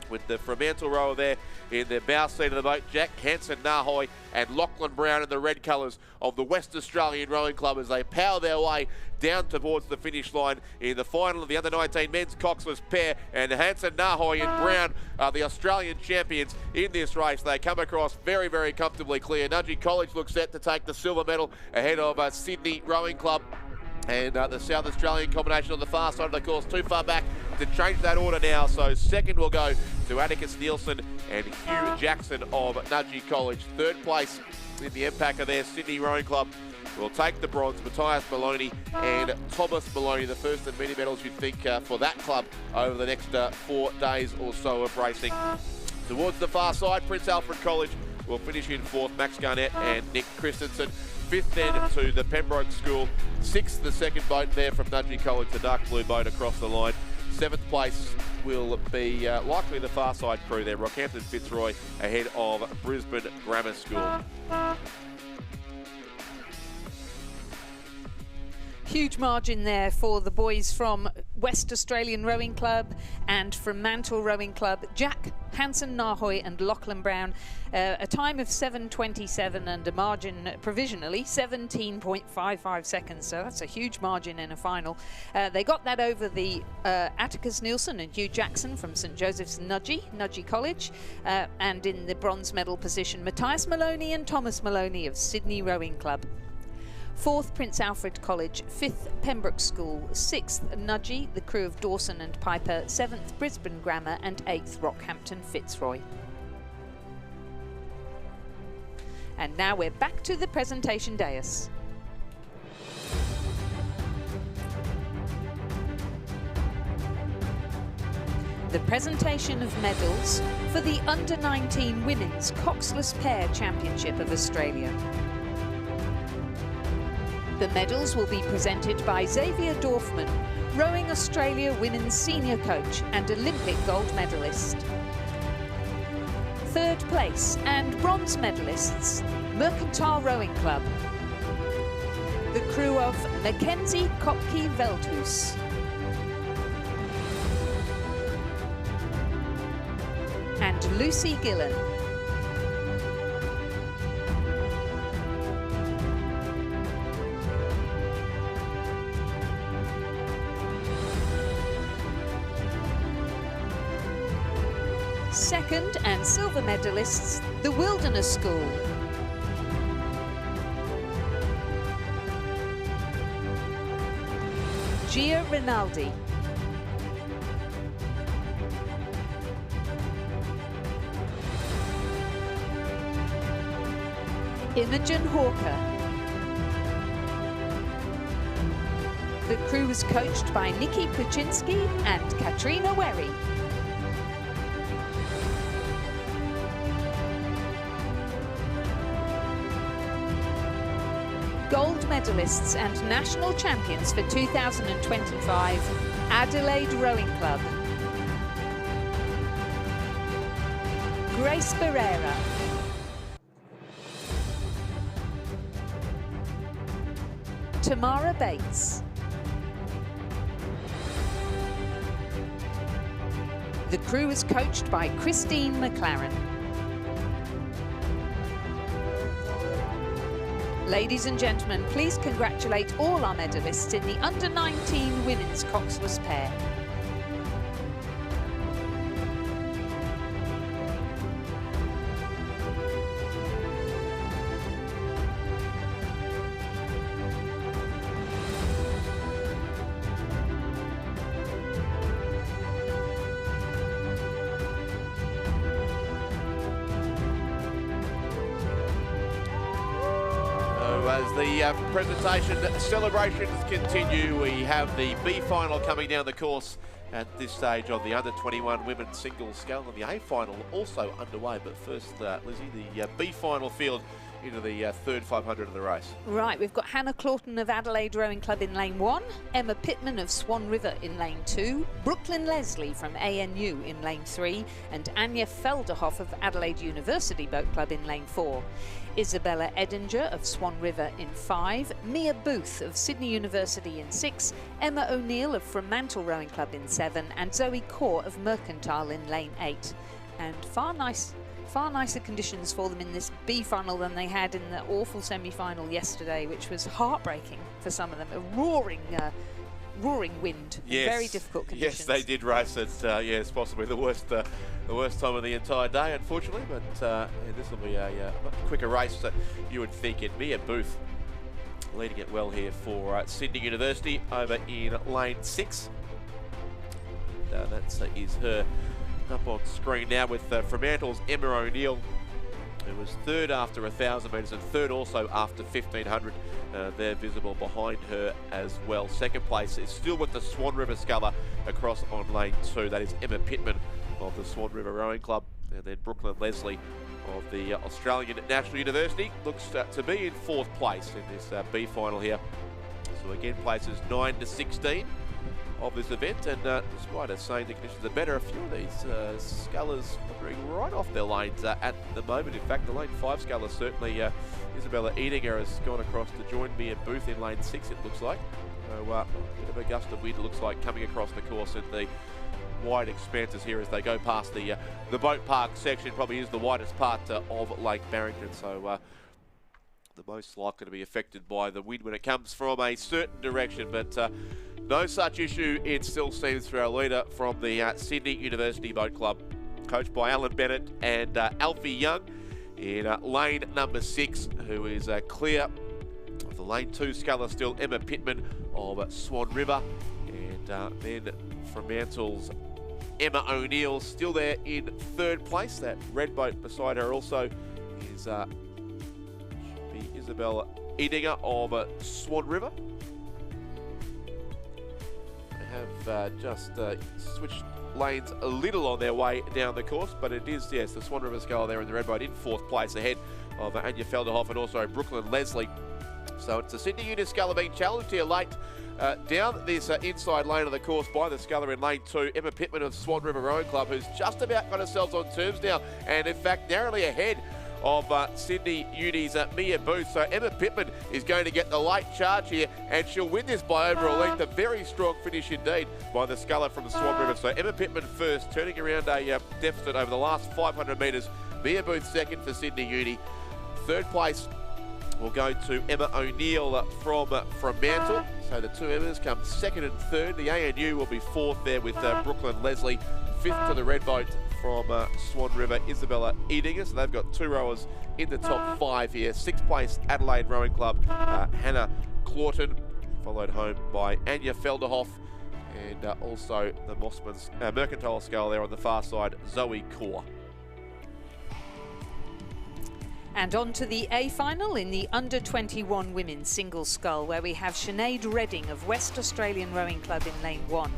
with the Fremantle rower there in the bow seat of the boat, Jack Hansen-Nahoy and Lachlan Brown in the red colours of the West Australian Rowing Club as they power their way down towards the finish line in the final of the under-19 men's coxless pair. And Hansen-Nahoy and Brown are the Australian champions in this race. They come across very, very comfortably clear. Nudgee College looks set to take the silver medal ahead of Sydney Rowing Club. And the South Australian combination on the far side of the course, too far back to change that order now. So second will go to Atticus Nielsen and Hugh Jackson of Nudgee College. Third place in the MPACA there, Sydney Rowing Club will take the bronze. Matthias Maloney and Thomas Maloney, the first and many medals you'd think for that club over the next 4 days or so of racing. Towards the far side, Prince Alfred College will finish in 4th, Max Garnett and Nick Christensen. 5th then to the Pembroke School. 6th, the second boat there from Nudgee College, the dark blue boat across the line. 7th place will be likely the far side crew there, Rockhampton Fitzroy ahead of Brisbane Grammar School. Huge margin there for the boys from West Australian Rowing Club and from Mantle Rowing Club. Jack Hansen-Nahoy and Lachlan Brown, a time of 7:27 and a margin provisionally 17.55 seconds. So that's a huge margin in a final. They got that over the Atticus Nielsen and Hugh Jackson from St Joseph's Nudgee College, and in the bronze medal position, Matthias Maloney and Thomas Maloney of Sydney Rowing Club. 4th, Prince Alfred College. 5th, Pembroke School. 6th, Nudgee, the crew of Dawson and Piper. 7th, Brisbane Grammar, and 8th, Rockhampton Fitzroy. And now we're back to the presentation dais. The presentation of medals for the Under-19 Women's Coxless Pair Championship of Australia. The medals will be presented by Xavier Dorfman, Rowing Australia Women's Senior Coach and Olympic gold medalist. 3rd place and bronze medalists, Mercantile Rowing Club. The crew of Mackenzie Kopke-Veldhuis. And Lucy Gillen. second and silver medalists, the Wilderness School. Gia Rinaldi. Imogen Hawker. The crew was coached by Nikki Puczynski and Katrina Werry. Gold medalists and national champions for 2025, Adelaide Rowing Club. Grace Barrera. Tamara Bates. The crew is coached by Christine McLaren. Ladies and gentlemen, please congratulate all our medalists in the under-19 women's coxless pair. As the presentation celebrations continue, we have the B final coming down the course at this stage of the under-21 women's singles scale, and the A final also underway. But first, Lizzie, the B final field into the third 500 of the race. Right, we've got Hannah Clawton of Adelaide Rowing Club in lane 1, Emma Pittman of Swan River in lane 2, Brooklyn Leslie from ANU in lane 3, and Anya Felderhoff of Adelaide University Boat Club in lane 4. Isabella Edinger of Swan River in 5, Mia Booth of Sydney University in 6, Emma O'Neill of Fremantle Rowing Club in 7, and Zoe Core of Mercantile in lane 8. And far nicer conditions for them in this B final than they had in the awful semi-final yesterday, which was heartbreaking for some of them. A roaring wind, yes. Very difficult conditions. Yes, they did race it. Yes, possibly the worst time of the entire day, unfortunately. But yeah, this will be a much quicker race that you would think. And Mia Booth leading it well here for Sydney University over in lane 6. That is her up on screen now with Fremantle's Emma O'Neill, who was third after 1,000 metres and third also after 1,500. They're visible behind her as well. Second place is still with the Swan River sculler across on lane 2. That is Emma Pittman of the Swan River Rowing Club. And then Brooklyn Leslie of the Australian National University looks to be in 4th place in this B final here. So again, places 9 to 16 of this event, and despite us saying the conditions are better, a few of these scullers wandering right off their lanes at the moment. In fact, the lane 5 sculler certainly, Isabella Edinger has gone across to join me at Booth in lane 6, it looks like. So a bit of a gust of wind, it looks like, coming across the course in the wide expanses here as they go past the boat park section. Probably is the widest part of Lake Barrington, so the most likely to be affected by the wind when it comes from a certain direction, but no such issue, it still seems, for our leader from the Sydney University Boat Club, coached by Alan Bennett and Alfie Young in lane number 6, who is clear of the lane 2 sculler still, Emma Pittman of Swan River, and then Fremantle's Emma O'Neill still there in 3rd place. That red boat beside her also is Isabella Edinger of Swan River. Have just switched lanes a little on their way down the course, but it is, yes, the Swan River sculler there in the red boat in 4th place ahead of Anya Felderhoff and also Brooklyn Leslie. So it's the Sydney Uni sculler being challenged here late down this inside lane of the course by the sculler in lane 2, Emma Pittman of Swan River Rowing Club, who's just about got herself on terms now, and in fact narrowly ahead of Sydney Uni's Mia Booth. So Emma Pittman is going to get the late charge here, and she'll win this by over a length. A very strong finish indeed by the sculler from the Swan River. So Emma Pittman first, turning around a deficit over the last 500 metres. Mia Booth second for Sydney Uni. 3rd place will go to Emma O'Neill from Fremantle. So the two Emmas come 2nd and 3rd. The ANU will be 4th there with Brooklyn Leslie. 5th to the red boat from Swan River, Isabella Edinger. So they've got 2 rowers in the top 5 here. 6th place Adelaide Rowing Club, Hannah Clawton, followed home by Anya Felderhoff, and also the Mossman's Mercantile Scull there on the far side, Zoe Kaur. And on to the A final in the under-21 women's single scull, where we have Sinead Redding of West Australian Rowing Club in lane 1,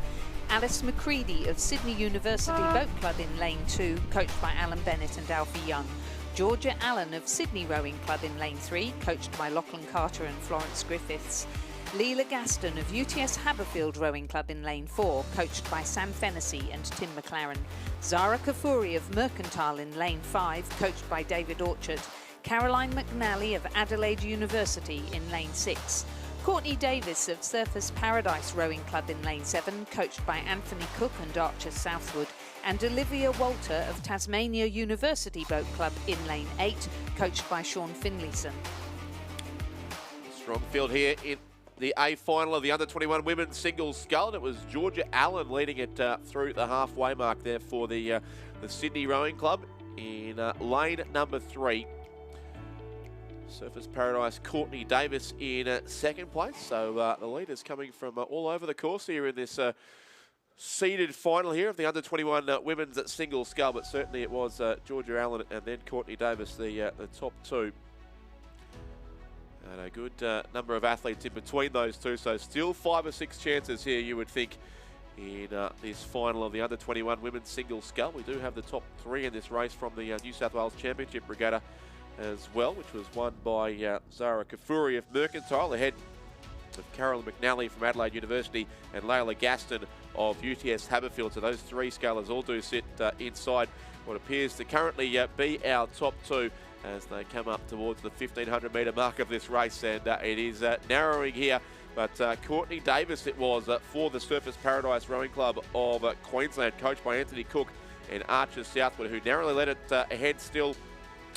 Alice McCready of Sydney University Boat Club in lane 2, coached by Alan Bennett and Alfie Young, Georgia Allen of Sydney Rowing Club in lane 3, coached by Lachlan Carter and Florence Griffiths, Leela Gaston of UTS Haberfield Rowing Club in lane 4, coached by Sam Fennessy and Tim McLaren, Zara Kafuri of Mercantile in lane 5, coached by David Orchard, Caroline McNally of Adelaide University in lane 6, Courtney Davis of Surfers Paradise Rowing Club in lane 7, coached by Anthony Cook and Archer Southwood, and Olivia Walter of Tasmania University Boat Club in lane 8, coached by Sean Finlayson. Strong field here in the A final of the under-21 women's singles scull, and it was Georgia Allen leading it through the halfway mark there for the Sydney Rowing Club in lane number 3. Surfers Paradise, Courtney Davis in 2nd place. So the leaders coming from all over the course here in this seeded final here of the under-21 women's single scull. But certainly it was Georgia Allen and then Courtney Davis, the top 2. And a good number of athletes in between those two. So still 5 or 6 chances here, you would think, in this final of the under-21 women's single scull. We do have the top 3 in this race from the New South Wales Championship Regatta as well, which was won by Zara Kafuri of Mercantile, ahead of Carolyn McNally from Adelaide University and Layla Gaston of UTS Haberfield. So those 3 scullers all do sit inside what appears to currently be our top 2 as they come up towards the 1500 metre mark of this race, and it is narrowing here. But Courtney Davis it was for the Surfers Paradise Rowing Club of Queensland, coached by Anthony Cook and Archer Southwood, who narrowly led it ahead still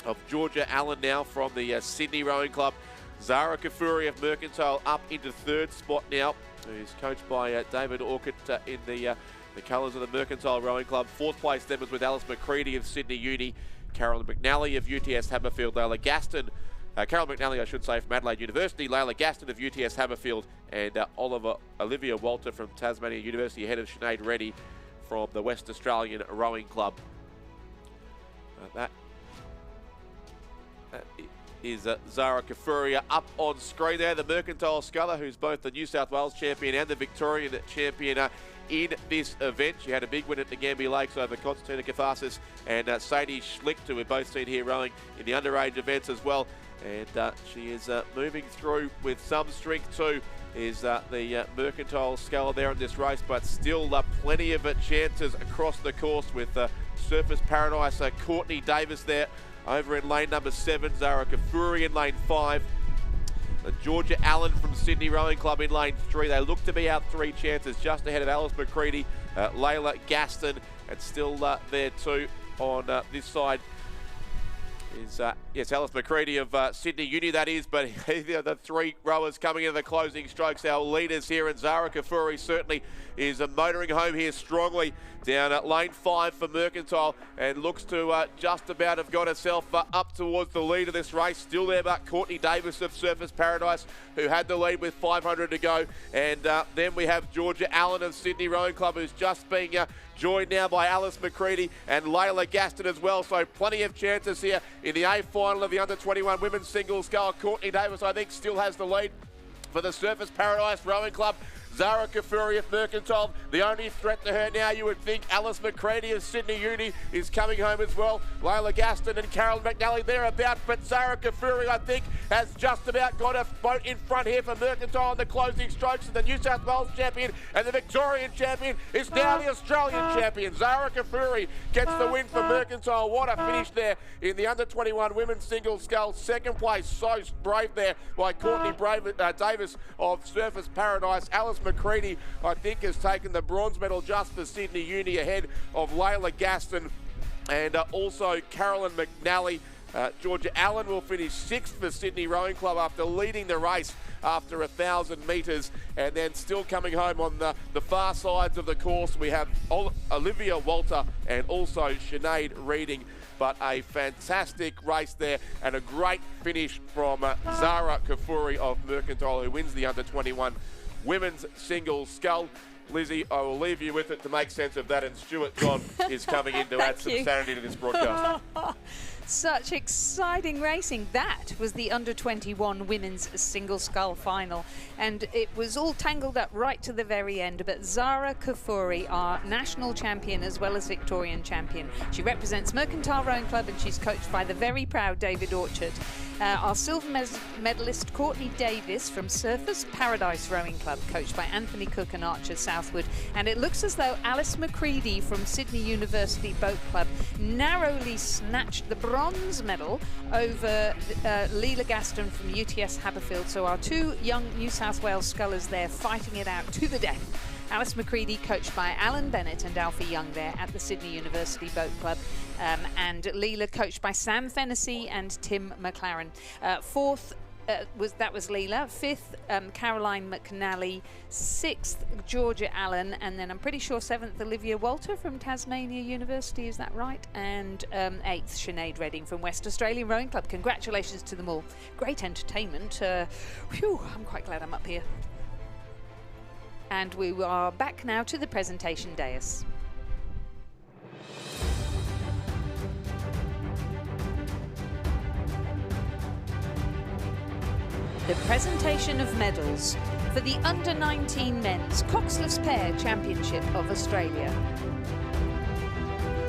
of Georgia Allen now from the Sydney Rowing Club. Zara Kafuri of Mercantile up into 3rd spot now, who's coached by David Orchard in the colours of the Mercantile Rowing Club. 4th place then was with Alice McCready of Sydney Uni, Carolyn McNally of UTS Haberfield, Layla Gaston, Carolyn McNally I should say from Adelaide University, Layla Gaston of UTS Haberfield, and Olivia Walter from Tasmania University, ahead of Sinead Reddy from the West Australian Rowing Club. That is Zara Kafuri up on screen there, the Mercantile sculler, who's both the New South Wales champion and the Victorian champion in this event. She had a big win at the Gambia Lakes over Constantina Katharsis and Sadie Schlicht, who we've both seen here rowing in the underage events as well. And she is moving through with some strength too, is the Mercantile sculler there in this race, but still plenty of chances across the course with Surfers Paradise, Courtney Davis there over in lane number 7, Zara Kafuri in lane 5. Georgia Allen from Sydney Rowing Club in lane 3. They look to be out 3 chances, just ahead of Alice McCready, Layla Gaston, and still there too on this side is yes, Alice McCready of Sydney Uni, that is, but the 3 rowers coming into the closing strokes, our leaders here, and Zara Kafuri certainly is motoring home here strongly down at lane 5 for Mercantile, and looks to just about have got herself up towards the lead of this race. Still there, but Courtney Davis of Surfers Paradise, who had the lead with 500 to go, and then we have Georgia Allen of Sydney Rowing Club, who's just being joined now by Alice McCready and Layla Gaston as well. So plenty of chances here in the A final of the under-21 women's singles scull. Courtney Davis, I think, still has the lead for the Surfers Paradise Rowing Club. Zara Kafuri of Mercantile, the only threat to her now, you would think. Alice McCready of Sydney Uni is coming home as well. Layla Gaston and Carolyn McNally thereabouts, but Zara Kafuri, I think, has just about got a boat in front here for Mercantile in the closing strokes. And the New South Wales champion and the Victorian champion is now the Australian champion. Zara Kafuri gets the win for Mercantile. What a finish there in the under-21 women's single scull. 2nd place, so brave there by Courtney Davis of Surfers Paradise. Alice McCready, I think, has taken the bronze medal just for Sydney Uni, ahead of Layla Gaston and also Carolyn McNally Georgia Allen will finish 6th for Sydney Rowing Club after leading the race after 1,000 metres, and then still coming home on the far sides of the course we have Olivia Walter and also Sinead Reading. But a fantastic race there and a great finish from Zara Kafuri of Mercantile, who wins the under-21 women's singles scull. Lizzie, I will leave you with it to make sense of that, and Stuart John is coming in to add some sanity to this broadcast. Such exciting racing. That was the under-21 women's single scull final, and it was all tangled up right to the very end. But Zara Kafuri, our national champion as well as Victorian champion, she represents Mercantile Rowing Club and she's coached by the very proud David Orchard. Our silver medalist Courtney Davis from Surfers Paradise Rowing Club, coached by Anthony Cook and Archer Southwood. And it looks as though Alice McCready from Sydney University Boat Club narrowly snatched the bronze medal over Leela Gaston from UTS Haberfield. So our two young New South Wales scullers there fighting it out to the death. Alice McCready, coached by Alan Bennett and Alfie Young there at the Sydney University Boat Club. And Leela, coached by Sam Fennessy and Tim McLaren. Fourth was Leela. Fifth, Caroline McNally. Sixth, Georgia Allen. And then I'm pretty sure seventh, Olivia Walter from Tasmania University. Is that right? And eighth, Sinead Reading from West Australian Rowing Club. Congratulations to them all. Great entertainment. Whew, I'm quite glad I'm up here. And we are back now to the presentation dais. The presentation of medals for the Under-19 Men's Coxless Pair Championship of Australia.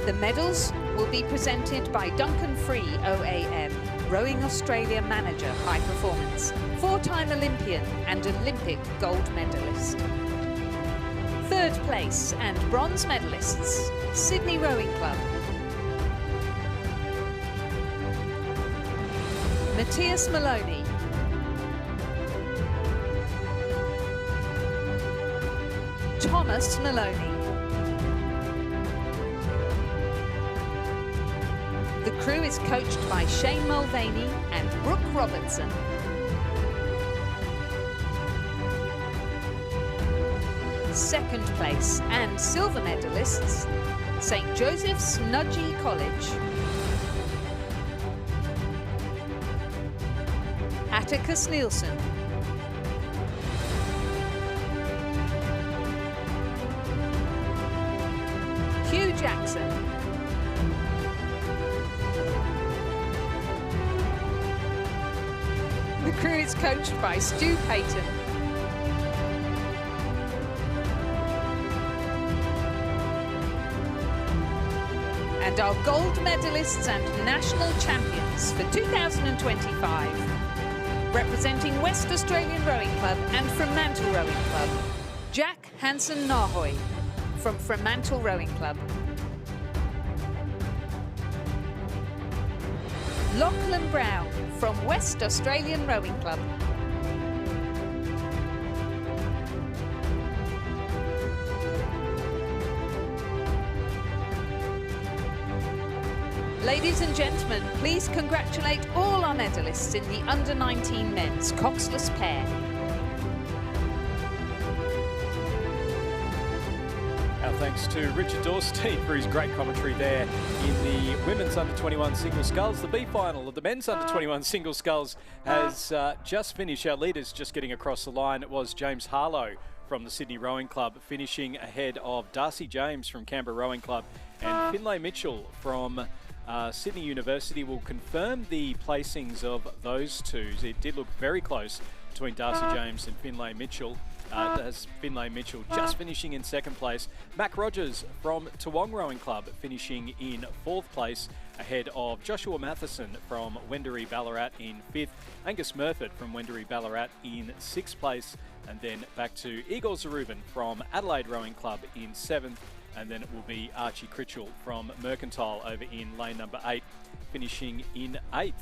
The medals will be presented by Duncan Free OAM, Rowing Australia Manager High Performance, 4-time Olympian and Olympic gold medalist. Third place and bronze medalists, Sydney Rowing Club. Matthias Maloney. Thomas Maloney. The crew is coached by Shane Mulvaney and Brooke Robertson. Second place and silver medalists, St. Joseph's Nudgee College. Atticus Nielsen. Hugh Jackson. The crew is coached by Stu Payton. And our gold medalists and national champions for 2025, representing West Australian Rowing Club and Fremantle Rowing Club, Jack Hansen-Nahoy from Fremantle Rowing Club. Lachlan Brown from West Australian Rowing Club. Ladies and gentlemen, please congratulate all our medalists in the Under-19 Men's Coxless Pair. Our thanks to Richard Dorstein for his great commentary there in the Women's Under-21 Single Sculls. The B final of the Men's Under-21 Single Sculls has just finished. Our leaders just getting across the line. It was James Harlow from the Sydney Rowing Club, finishing ahead of Darcy James from Canberra Rowing Club, and Finlay Mitchell from Sydney University. Will confirm the placings of those two. It did look very close between Darcy James and Finlay Mitchell. That's Finlay Mitchell just finishing in second place. Mac Rogers from Toowong Rowing Club finishing in fourth place, ahead of Joshua Matheson from Wendouree Ballarat in fifth. Angus Murford from Wendouree Ballarat in sixth place. And then back to Igor Zaruban from Adelaide Rowing Club in seventh. And then it will be Archie Critchell from Mercantile over in lane number 8, finishing in 8th.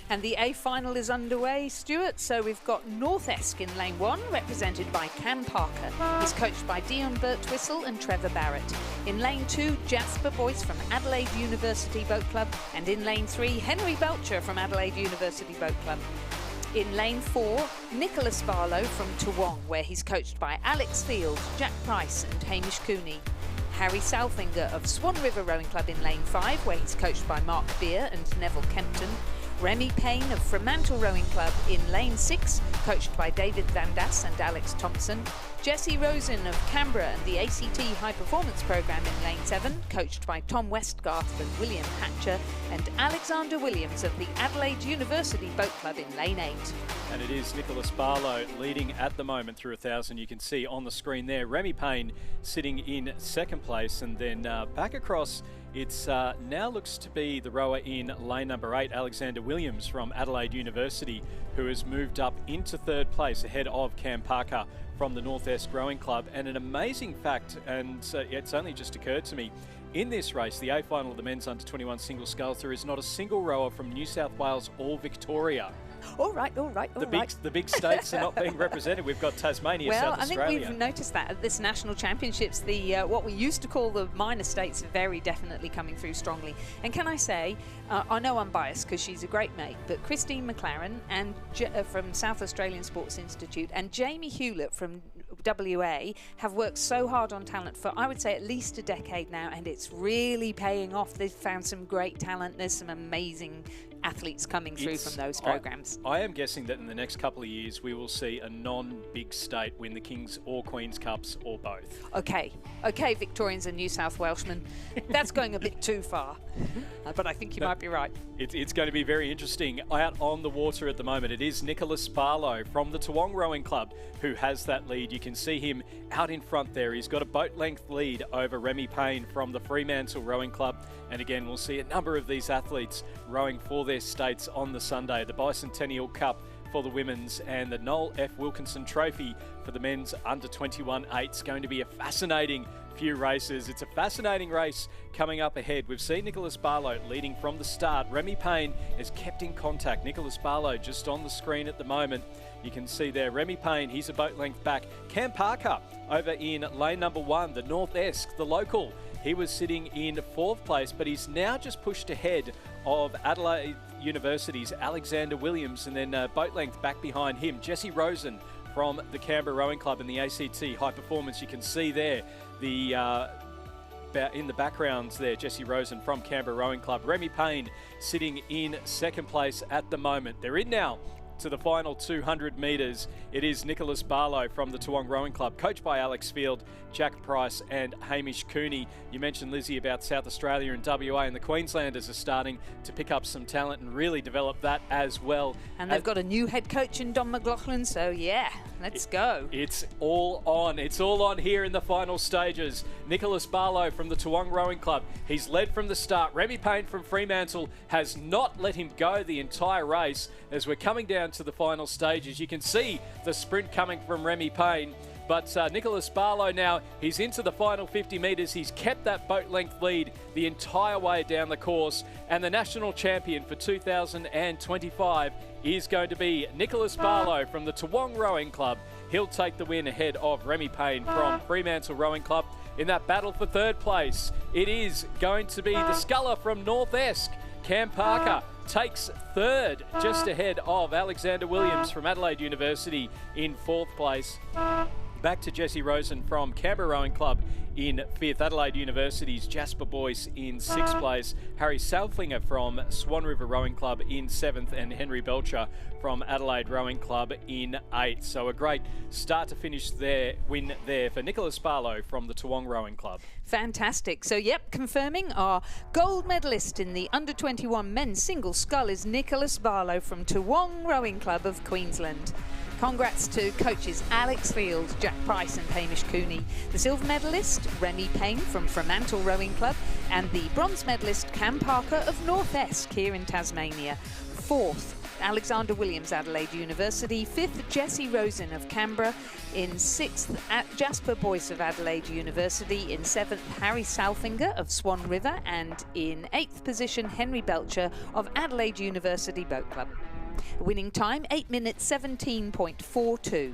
And the A final is underway, Stuart. So we've got North Esk in lane 1, represented by Cam Parker. He's coached by Dion Birtwistle and Trevor Barrett. In lane 2, Jasper Boyce from Adelaide University Boat Club. And in lane 3, Henry Belcher from Adelaide University Boat Club. In lane 4, Nicholas Barlow from Toowong, where he's coached by Alex Field, Jack Price and Hamish Cooney. Harry Salfinger of Swan River Rowing Club in lane 5, where he's coached by Mark Beer and Neville Kempton. Remy Payne of Fremantle Rowing Club in lane 6, coached by David Van Das and Alex Thompson. Jesse Rosen of Canberra and the ACT High Performance Programme in lane 7, coached by Tom Westgarth and William Hatcher. And Alexander Williams of the Adelaide University Boat Club in lane 8. And it is Nicholas Barlow leading at the moment through 1,000. You can see on the screen there, Remy Payne sitting in second place. And then back across, it's now looks to be the rower in lane number 8, Alexander Williams from Adelaide University, who has moved up into third place ahead of Cam Parker from the North Esk Rowing Club. And an amazing fact, and it's only just occurred to me, in this race, the A final of the men's under-21 single sculls, there is not a single rower from New South Wales or Victoria. All right. The big states are not being represented. We've got Tasmania, South Australia. I think we've noticed that at this national championships, the what we used to call the minor states are very definitely coming through strongly. And can I say, I know I'm biased because she's a great mate, but Christine McLaren and from South Australian Sports Institute and Jamie Hewlett from WA have worked so hard on talent for, I would say, at least a decade now, and it's really paying off. They've found some great talent. There's some amazing athletes coming through from those programs. I am guessing that in the next couple of years we will see a non-big state win the Kings or Queens Cups or both. Okay, Victorians and New South Welshmen. That's going a bit too far, but I think you might be right. It's going to be very interesting. Out on the water at the moment, it is Nicholas Barlow from the Toowong Rowing Club who has that lead. You can see him out in front there. He's got a boat length lead over Remy Payne from the Fremantle Rowing Club. And again, we'll see a number of these athletes rowing for their states on the Sunday. The Bicentennial Cup for the women's and the Noel F. Wilkinson Trophy for the men's under-21 8's going to be a fascinating few races. It's a fascinating race coming up ahead. We've seen Nicholas Barlow leading from the start. Remy Payne has kept in contact. Nicholas Barlow just on the screen at the moment. You can see there Remy Payne, he's a boat length back. Cam Parker over in lane number 1, the North Esk, the local. He was sitting in 4th place, but he's now just pushed ahead of Adelaide University's Alexander Williams, and then boat length back behind him, Jesse Rosen from the Canberra Rowing Club in the ACT High Performance. You can see there the in the backgrounds there, Jesse Rosen from Canberra Rowing Club. Remy Payne sitting in 2nd place at the moment. They're in now to the final 200 metres. It is Nicholas Barlow from the Toowong Rowing Club, coached by Alex Field, Jack Price and Hamish Cooney. You mentioned, Lizzie, about South Australia and WA, and the Queenslanders are starting to pick up some talent and really develop that as well. And they've got a new head coach in Don McLaughlin, so yeah, let's go. It's all on. It's all on here in the final stages. Nicholas Barlow from the Toowong Rowing Club. He's led from the start. Remy Payne from Fremantle has not let him go the entire race. As we're coming down to the final stages, you can see the sprint coming from Remy Payne. But Nicholas Barlow now, he's into the final 50 metres. He's kept that boat length lead the entire way down the course. And the national champion for 2025 is going to be Nicholas Barlow from the Toowong Rowing Club. He'll take the win ahead of Remy Payne from Fremantle Rowing Club. In that battle for 3rd place, it is going to be the sculler from North Esk, Cam Parker, takes 3rd, just ahead of Alexander Williams from Adelaide University in 4th place. Back to Jesse Rosen from Canberra Rowing Club in 5th. Adelaide University's Jasper Boyce in 6th place. Harry Salfinger from Swan River Rowing Club in 7th. And Henry Belcher from Adelaide Rowing Club in 8th. So a great start to finish there, win there for Nicholas Barlow from the Toowong Rowing Club. Fantastic. So, yep, confirming our gold medalist in the under-21 men's single scull is Nicholas Barlow from Toowong Rowing Club of Queensland. Congrats to coaches Alex Field, Jack Price and Hamish Cooney. The silver medalist, Remy Payne from Fremantle Rowing Club, and the bronze medalist, Cam Parker of North Esk here in Tasmania. 4th, Alexander Williams, Adelaide University. 5th, Jessie Rosen of Canberra. In 6th, Jasper Boyce of Adelaide University. In 7th, Harry Salfinger of Swan River. And in 8th position, Henry Belcher of Adelaide University Boat Club. Winning time, 8 minutes 17.42.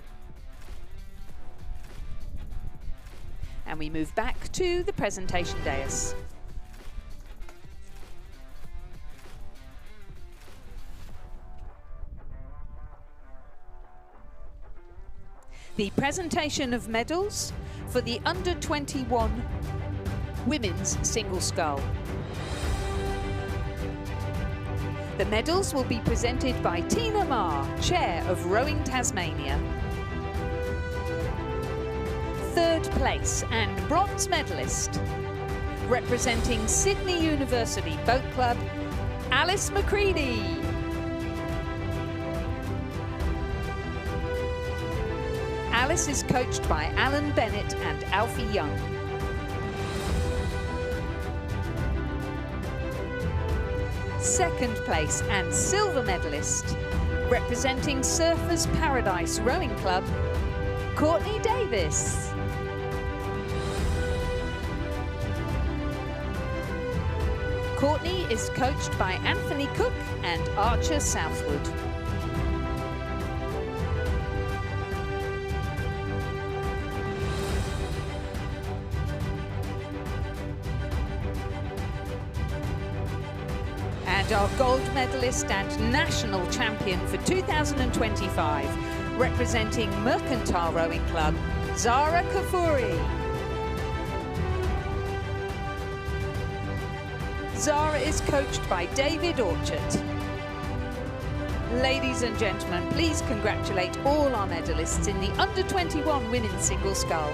And we move back to the presentation dais. The presentation of medals for the under-21 women's single scull. The medals will be presented by Tina Marr, Chair of Rowing Tasmania. 3rd place and bronze medalist, representing Sydney University Boat Club, Alice McCready. Alice is coached by Alan Bennett and Alfie Young. 2nd place and silver medalist, representing Surfers Paradise Rowing Club, Courtney Davis. Courtney is coached by Anthony Cook and Archer Southwood. And our gold medalist and national champion for 2025, representing Mercantile Rowing Club, Zara Kafuri. Zara is coached by David Orchard. Ladies and gentlemen, please congratulate all our medalists in the under-21 women's single scull.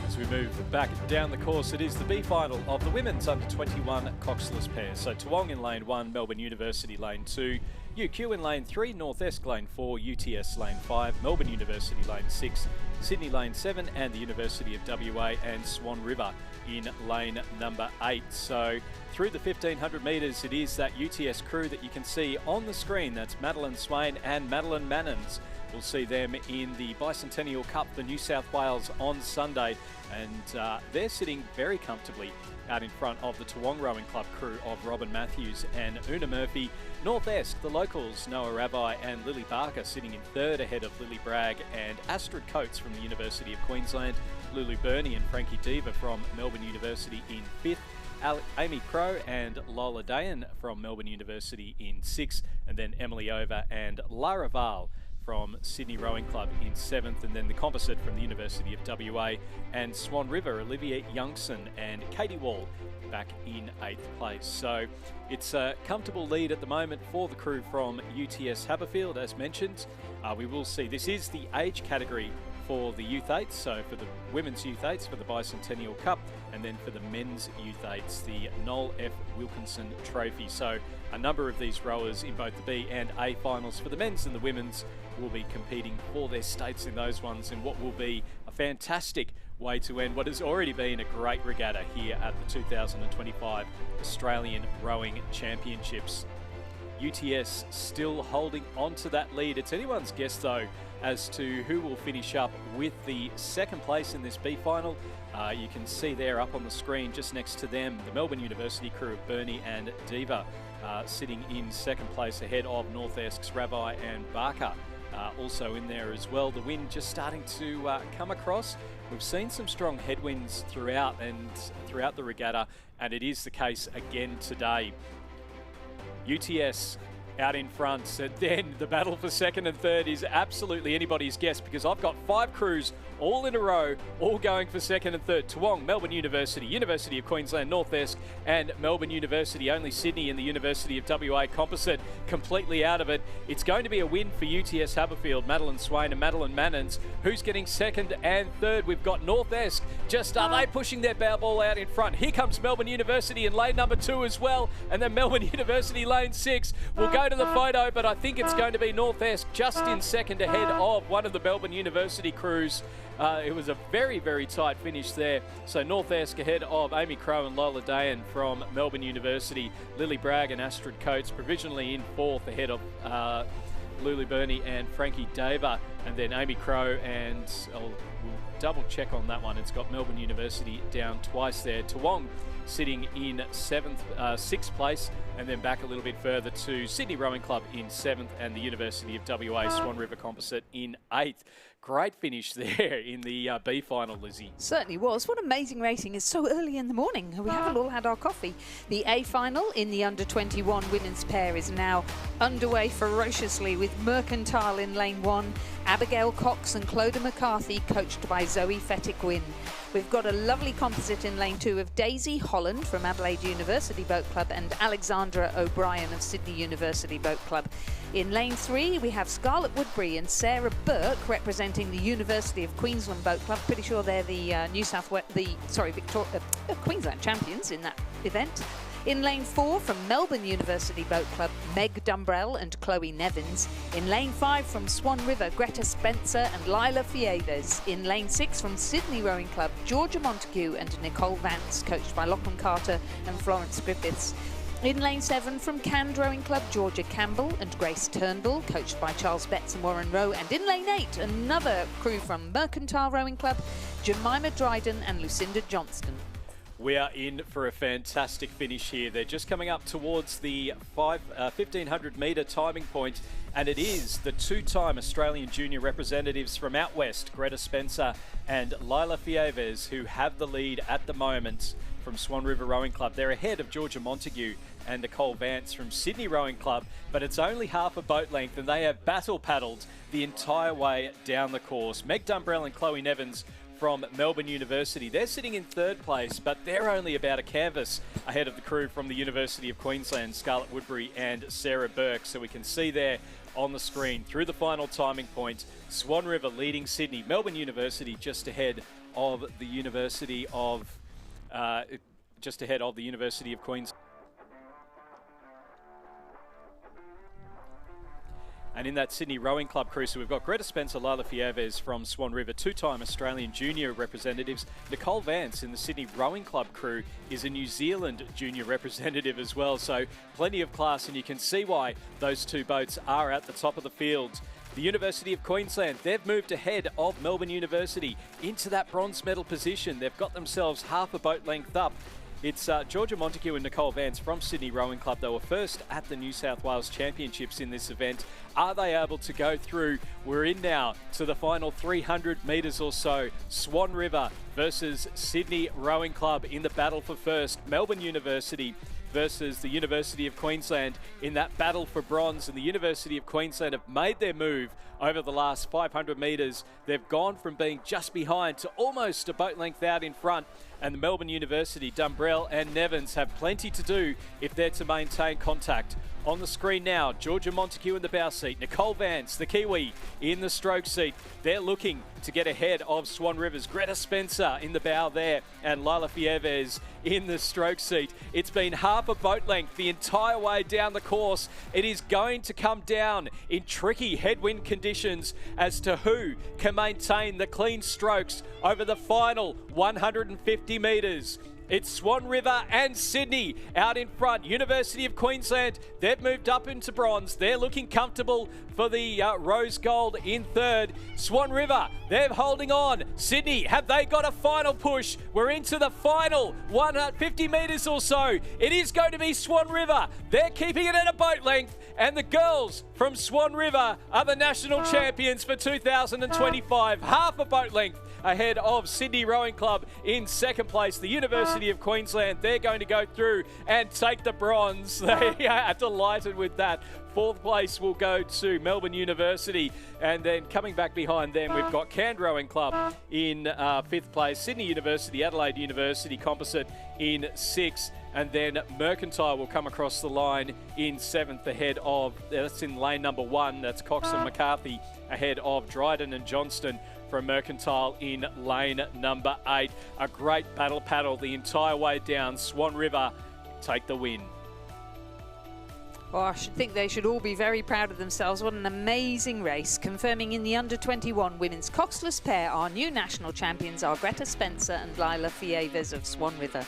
As we move back down the course, it is the B final of the women's under-21 coxless pair. So Toowong in lane 1, Melbourne University lane 2, UQ in lane 3, North Esk lane 4, UTS lane 5, Melbourne University lane 6, Sydney lane 7, and the University of WA and Swan River in lane number 8. So through the 1500 metres, it is that UTS crew that you can see on the screen. That's Madeline Swain and Madeline Mannins. We'll see them in the Bicentennial Cup for New South Wales on Sunday, and they're sitting very comfortably out in front of the Toowong Rowing Club crew of Robin Matthews and Una Murphy. North Esk, the locals, Noah Rabbi and Lily Barker sitting in 3rd ahead of Lily Bragg and Astrid Coates from the University of Queensland, Lulu Burney and Frankie Diva from Melbourne University in 5th, Amy Crow and Lola Dayan from Melbourne University in 6th, and then Emily Over and Lara Val from Sydney Rowing Club in 7th, and then the composite from the University of WA and Swan River, Olivia Youngson and Katie Wall back in 8th place. So it's a comfortable lead at the moment for the crew from UTS Haberfield, as mentioned. We will see, this is the age category for the Youth 8s, so for the Women's Youth 8s for the Bicentennial Cup, and then for the Men's Youth 8s, the Noel F. Wilkinson Trophy. So a number of these rowers in both the B and A finals for the men's and the women's will be competing for their states in those ones, in what will be a fantastic way to end what has already been a great regatta here at the 2025 Australian Rowing Championships. UTS still holding on to that lead. It's anyone's guess, though, as to who will finish up with the 2nd place in this B final. You can see there up on the screen just next to them the Melbourne University crew of Burney and Diva sitting in 2nd place ahead of North Esk's Rabbi and Barker. Also in there as well. The wind just starting to come across. We've seen some strong headwinds throughout the regatta, and it is the case again today. UTS out in front, and then the battle for 2nd and 3rd is absolutely anybody's guess, because I've got 5 crews all in a row, all going for 2nd and 3rd. Toowong, Melbourne University, University of Queensland, North Esk, and Melbourne University. Only Sydney and the University of WA composite completely out of it. It's going to be a win for UTS Haberfield, Madeline Swain and Madeline Mannins. Who's getting 2nd and 3rd? We've got North Esk. Just are they pushing their bow ball out in front? Here comes Melbourne University in lane number 2 as well, and then Melbourne University lane 6 will go go to the photo, but I think it's going to be North Esk just in second ahead of one of the Melbourne University crews. It was a very, very tight finish there. So North Esk ahead of Amy Crowe and Lola Dayan from Melbourne University. Lily Bragg and Astrid Coates provisionally in fourth ahead of Lulu Burney and Frankie Daver. And then Amy Crowe and we'll double check on that one. It's got Melbourne University down twice there. Toowong sitting in sixth place, and then back a little bit further to Sydney Rowing Club in seventh and the University of WA Swan River Composite in eighth. Great finish there in the B final, Lizzie. Certainly was. What amazing racing. It's so early in the morning. We haven't all had our coffee. The A final in the under-21 women's pair is now underway ferociously with Mercantile in lane 1, Abigail Cox and Clodagh McCarthy, coached by Zoe Fettick-Wynne. We've got a lovely composite in lane 2 of Daisy Holland from Adelaide University Boat Club and Alexandra O'Brien of Sydney University Boat Club. In lane 3, we have Scarlett Woodbury and Sarah Burke representing the University of Queensland Boat Club. Pretty sure they're the Queensland champions in that event. In lane 4 from Melbourne University Boat Club, Meg Dumbrell and Chloe Nevins. In lane 5 from Swan River, Greta Spencer and Lila Fieves. In lane 6 from Sydney Rowing Club, Georgia Montague and Nicole Vance, coached by Lachlan Carter and Florence Griffiths. In lane 7 from Canned Rowing Club, Georgia Campbell and Grace Turnbull, coached by Charles Betts and Warren Rowe. And in lane 8, another crew from Mercantile Rowing Club, Jemima Dryden and Lucinda Johnston. We are in for a fantastic finish here. They're just coming up towards the 1,500 metre timing point, and it is the two-time Australian junior representatives from out west, Greta Spencer and Lila Fieves, who have the lead at the moment from Swan River Rowing Club. They're ahead of Georgia Montague and Nicole Vance from Sydney Rowing Club, but it's only half a boat length, and they have battle paddled the entire way down the course. Meg Dumbrell and Chloe Nevins from Melbourne University. They're sitting in third place, but they're only about a canvas ahead of the crew from the University of Queensland, Scarlett Woodbury and Sarah Burke. So we can see there on the screen through the final timing point, Swan River leading Sydney, Melbourne University just ahead of the University of Queensland. And in that Sydney Rowing Club crew, so we've got Greta Spencer, Lila Fieves from Swan River, two-time Australian junior representatives. Nicole Vance in the Sydney Rowing Club crew is a New Zealand junior representative as well. So plenty of class, and you can see why those two boats are at the top of the field. The University of Queensland, they've moved ahead of Melbourne University into that bronze medal position. They've got themselves half a boat length up. It's Georgia Montague and Nicole Vance from Sydney Rowing Club. They were first at the New South Wales Championships in this event. Are they able to go through? We're in now to the final 300 metres or so. Swan River versus Sydney Rowing Club in the battle for first. Melbourne University versus the University of Queensland in that battle for bronze. And the University of Queensland have made their move over the last 500 metres. They've gone from being just behind to almost a boat length out in front. And the Melbourne University, Dumbrell and Nevins, have plenty to do if they're to maintain contact. On the screen now, Georgia Montague in the bow seat, Nicole Vance, the Kiwi, in the stroke seat. They're looking to get ahead of Swan River's Greta Spencer in the bow there, and Lila Fieves in the stroke seat. It's been half a boat length the entire way down the course. It is going to come down in tricky headwind conditions as to who can maintain the clean strokes over the final 150 metres. It's Swan River and Sydney out in front. University of Queensland, they've moved up into bronze. They're looking comfortable for the rose gold in third. Swan River, they're holding on. Sydney, have they got a final push? We're into the final 150 metres or so. It is going to be Swan River. They're keeping it at a boat length. And the girls from Swan River are the national champions for 2025. Half a boat length ahead of Sydney Rowing Club in second place. The University of Queensland, they're going to go through and take the bronze. They are delighted with that. Fourth place will go to Melbourne University. And then coming back behind them, we've got Canned Rowing Club in fifth place. Sydney University, Adelaide University Composite in sixth. And then Mercantile will come across the line in seventh ahead of, that's in lane number 1, that's Cox and McCarthy, ahead of Dryden and Johnston from Mercantile in lane number 8. A great battle paddle the entire way down. Swan River take the win. Oh, I should think they should all be very proud of themselves. What an amazing race. Confirming in the under-21 women's coxless pair, our new national champions are Greta Spencer and Lila Fieves of Swan River.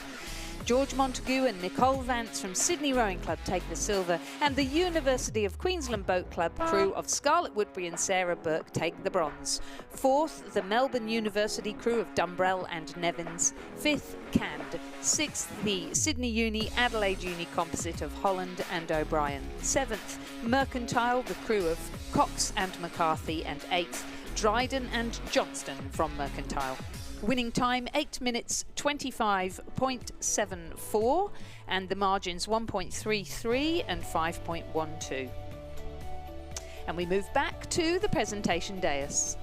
George Montague and Nicole Vance from Sydney Rowing Club take the silver, and the University of Queensland Boat Club crew of Scarlett Woodbury and Sarah Burke take the bronze. Fourth, the Melbourne University crew of Dumbrell and Nevins. Fifth, Cand. Sixth, the Sydney Uni Adelaide Uni composite of Holland and O'Brien. Seventh, Mercantile, the crew of Cox and McCarthy. And eighth, Dryden and Johnston from Mercantile. Winning time 8 minutes 25.74, and the margins 1.33 and 5.12. And we move back to the presentation dais.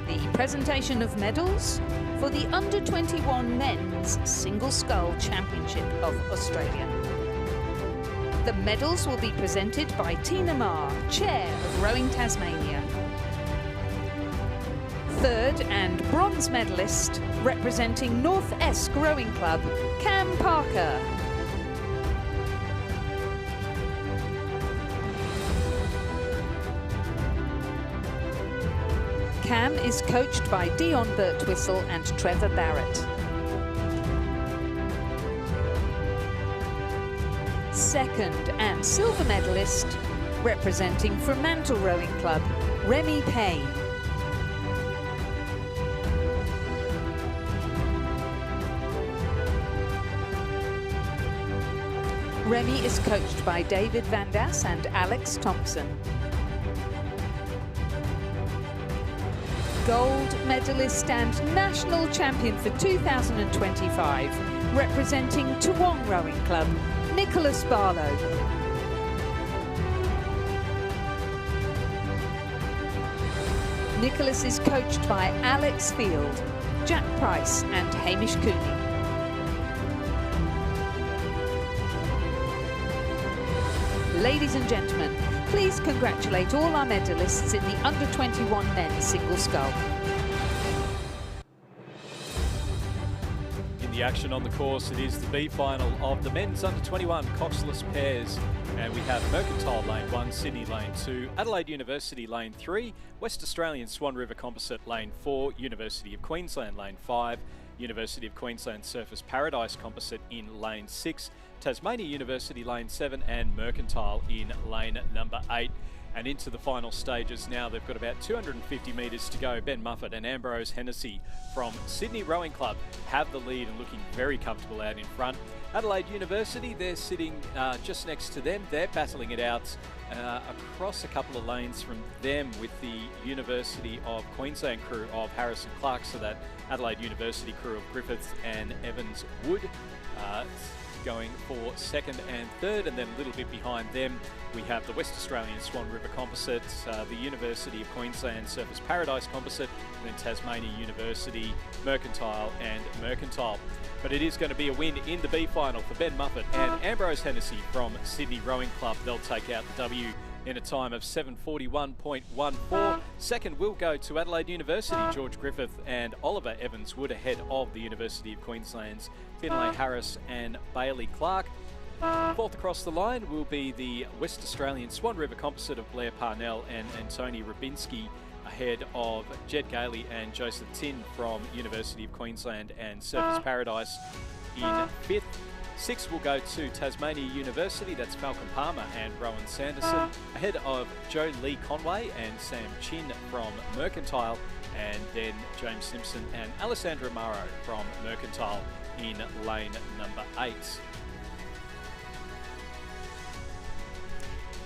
The presentation of medals for the Under-21 Men's Single Scull Championship of Australia. The medals will be presented by Tina Marr, Chair of Rowing Tasmania. Third and bronze medalist, representing North Esk Rowing Club, Cam Parker. Cam is coached by Dion Birtwistle and Trevor Barrett. Second and silver medalist, representing Fremantle Rowing Club, Remy Payne. Remy is coached by David Van Das and Alex Thompson. Gold medalist and national champion for 2025, representing Toowong Rowing Club, Nicholas Barlow. Nicholas is coached by Alex Field, Jack Price and Hamish Cooney. Ladies and gentlemen, please congratulate all our medalists in the Under-21 Men's Single Scull. In the action on the course, it is the B final of the men's Under-21 coxless pairs. And we have Mercantile Lane 1, Sydney Lane 2, Adelaide University Lane 3, West Australian Swan River Composite Lane 4, University of Queensland Lane 5, University of Queensland Surface Paradise Composite in Lane 6, Tasmania University Lane 7 and Mercantile in lane number 8. And into the final stages now. They've got about 250 metres to go. Ben Muffet and Ambrose Hennessy from Sydney Rowing Club have the lead and looking very comfortable out in front. Adelaide University, they're sitting just next to them. They're battling it out across a couple of lanes from them with the University of Queensland crew of Harris and Clark, so that Adelaide University crew of Griffith and Evans Wood going for second and third, and then a little bit behind them we have the West Australian Swan River Composite, the University of Queensland Surface Paradise Composite, and then Tasmania University, Mercantile and Mercantile. But it is going to be a win in the B final for Ben Muffet and Ambrose Hennessy from Sydney Rowing Club. They'll take out the W in a time of 7:41.14. Second will go to Adelaide University, George Griffith and Oliver Evans Wood, ahead of the University of Queensland's Finlay Harris and Bailey Clark. Fourth across the line will be the West Australian Swan River Composite of Blair Parnell and Antoni Rubinski, ahead of Jed Gailey and Joseph Tin from University of Queensland and Surface Paradise in fifth. Sixth will go to Tasmania University, that's Falcon Palmer and Rowan Sanderson, ahead of Joe Lee Conway and Sam Chin from Mercantile, and then James Simpson and Alessandra Morrow from Mercantile in lane number 8.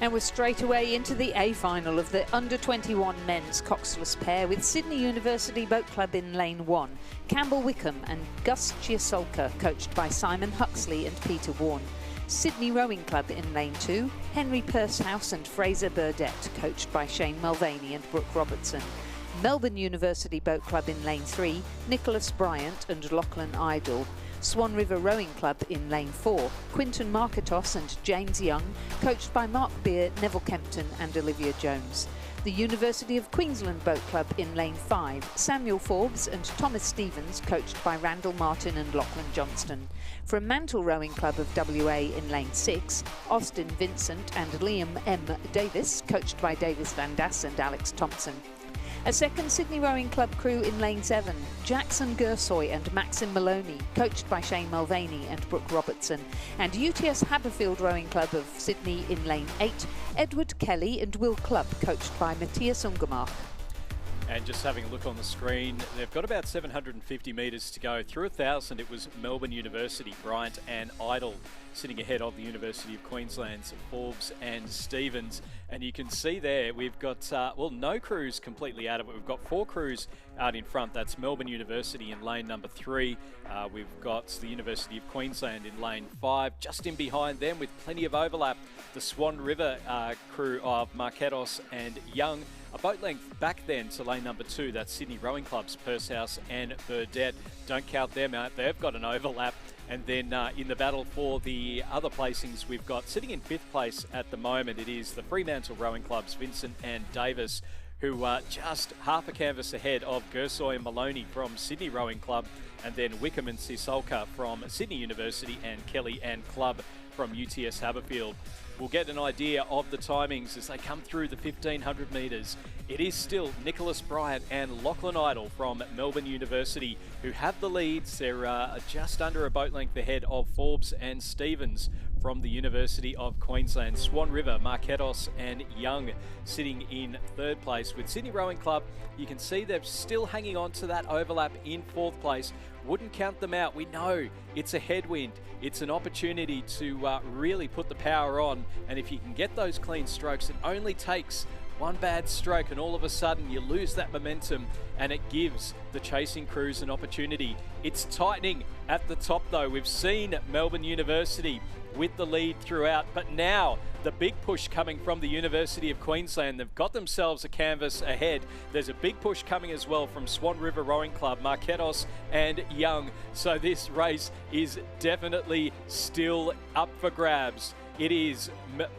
And we're straight away into the A final of the Under-21 Men's Coxless pair, with Sydney University Boat Club in lane 1, Campbell Wickham and Gus Chiasolka, coached by Simon Huxley and Peter Warne. Sydney Rowing Club in lane 2, Henry Pursehouse and Fraser Burdett, coached by Shane Mulvaney and Brooke Robertson. Melbourne University Boat Club in lane 3, Nicholas Bryant and Lachlan Idle. Swan River Rowing Club in lane 4, Quinton Marketos and James Young, coached by Mark Beer, Neville Kempton and Olivia Jones. the University of Queensland Boat Club in lane 5, Samuel Forbes and Thomas Stevens, coached by Randall Martin and Lachlan Johnston. From Mantle Rowing Club of WA in lane 6, Austin Vincent and Liam M. Davis, coached by Davis Van Das and Alex Thompson. A second Sydney Rowing Club crew in lane 7, Jackson Gersoy and Maxim Maloney, coached by Shane Mulvaney and Brooke Robertson, and UTS Haberfield Rowing Club of Sydney in lane 8, Edward Kelly and Will Clubb, coached by Matthias Ungermark. And just having a look on the screen, they've got about 750 metres to go. Through 1,000, it was Melbourne University, Bryant and Idle, sitting ahead of the University of Queensland's Forbes and Stevens. And you can see there, we've got, no crews completely out of it. We've got 4 crews out in front. That's Melbourne University in lane number 3. We've got the University of Queensland in lane 5. Just in behind them, with plenty of overlap, the Swan River crew of Marketos and Young. A boat length back then to lane number 2, that's Sydney Rowing Club's Pursehouse and Burdett. Don't count them out, they've got an overlap. And then in the battle for the other placings, we've got, sitting in 5th place at the moment, it is the Fremantle Rowing Clubs, Vincent and Davis, who are just half a canvas ahead of Gersoy and Maloney from Sydney Rowing Club, and then Wickham and Sisolka from Sydney University, and Kelly and Clubb from UTS Haberfield. We'll get an idea of the timings as they come through the 1,500 metres. It is still Nicholas Bryant and Lachlan Idle from Melbourne University who have the leads. They're just under a boat length ahead of Forbes and Stevens from the University of Queensland. Swan River, Marketos and Young sitting in 3rd place. With Sydney Rowing Club, you can see they're still hanging on to that overlap in 4th place. Wouldn't count them out. We know it's a headwind. It's an opportunity to really put the power on. And if you can get those clean strokes, it only takes one bad stroke and all of a sudden you lose that momentum, and it gives the chasing crews an opportunity. It's tightening at the top though. We've seen Melbourne University with the lead throughout, but now the big push coming from the University of Queensland. They've got themselves a canvas ahead. There's a big push coming as well from Swan River Rowing Club, Marketos and Young. So this race is definitely still up for grabs. It is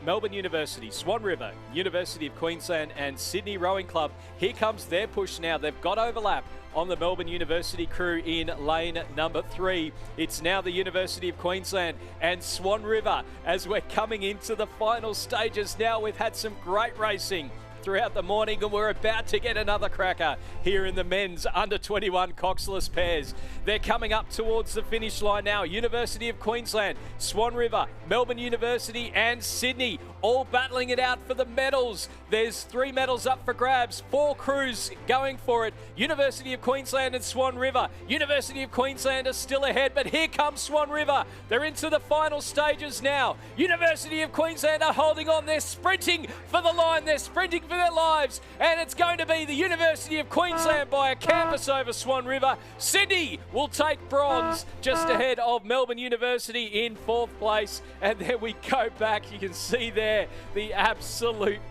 Melbourne University, Swan River, University of Queensland and Sydney Rowing Club. Here comes their push now. They've got overlap on the Melbourne University crew in lane number 3. It's now the University of Queensland and Swan River as we're coming into the final stages now. We've had some great racing throughout the morning, and we're about to get another cracker here in the men's under-21 coxless pairs. They're coming up towards the finish line now. University of Queensland, Swan River, Melbourne University and Sydney all battling it out for the medals. There's 3 medals up for grabs, 4 crews going for it. University of Queensland and Swan River. University of Queensland are still ahead, but here comes Swan River. They're into the final stages now. University of Queensland are holding on. They're sprinting for the line. They're sprinting for their lives, and it's going to be the University of Queensland by a canvas over Swan River. Sydney will take bronze just ahead of Melbourne University in 4th place, and there we go back. You can see there the absolute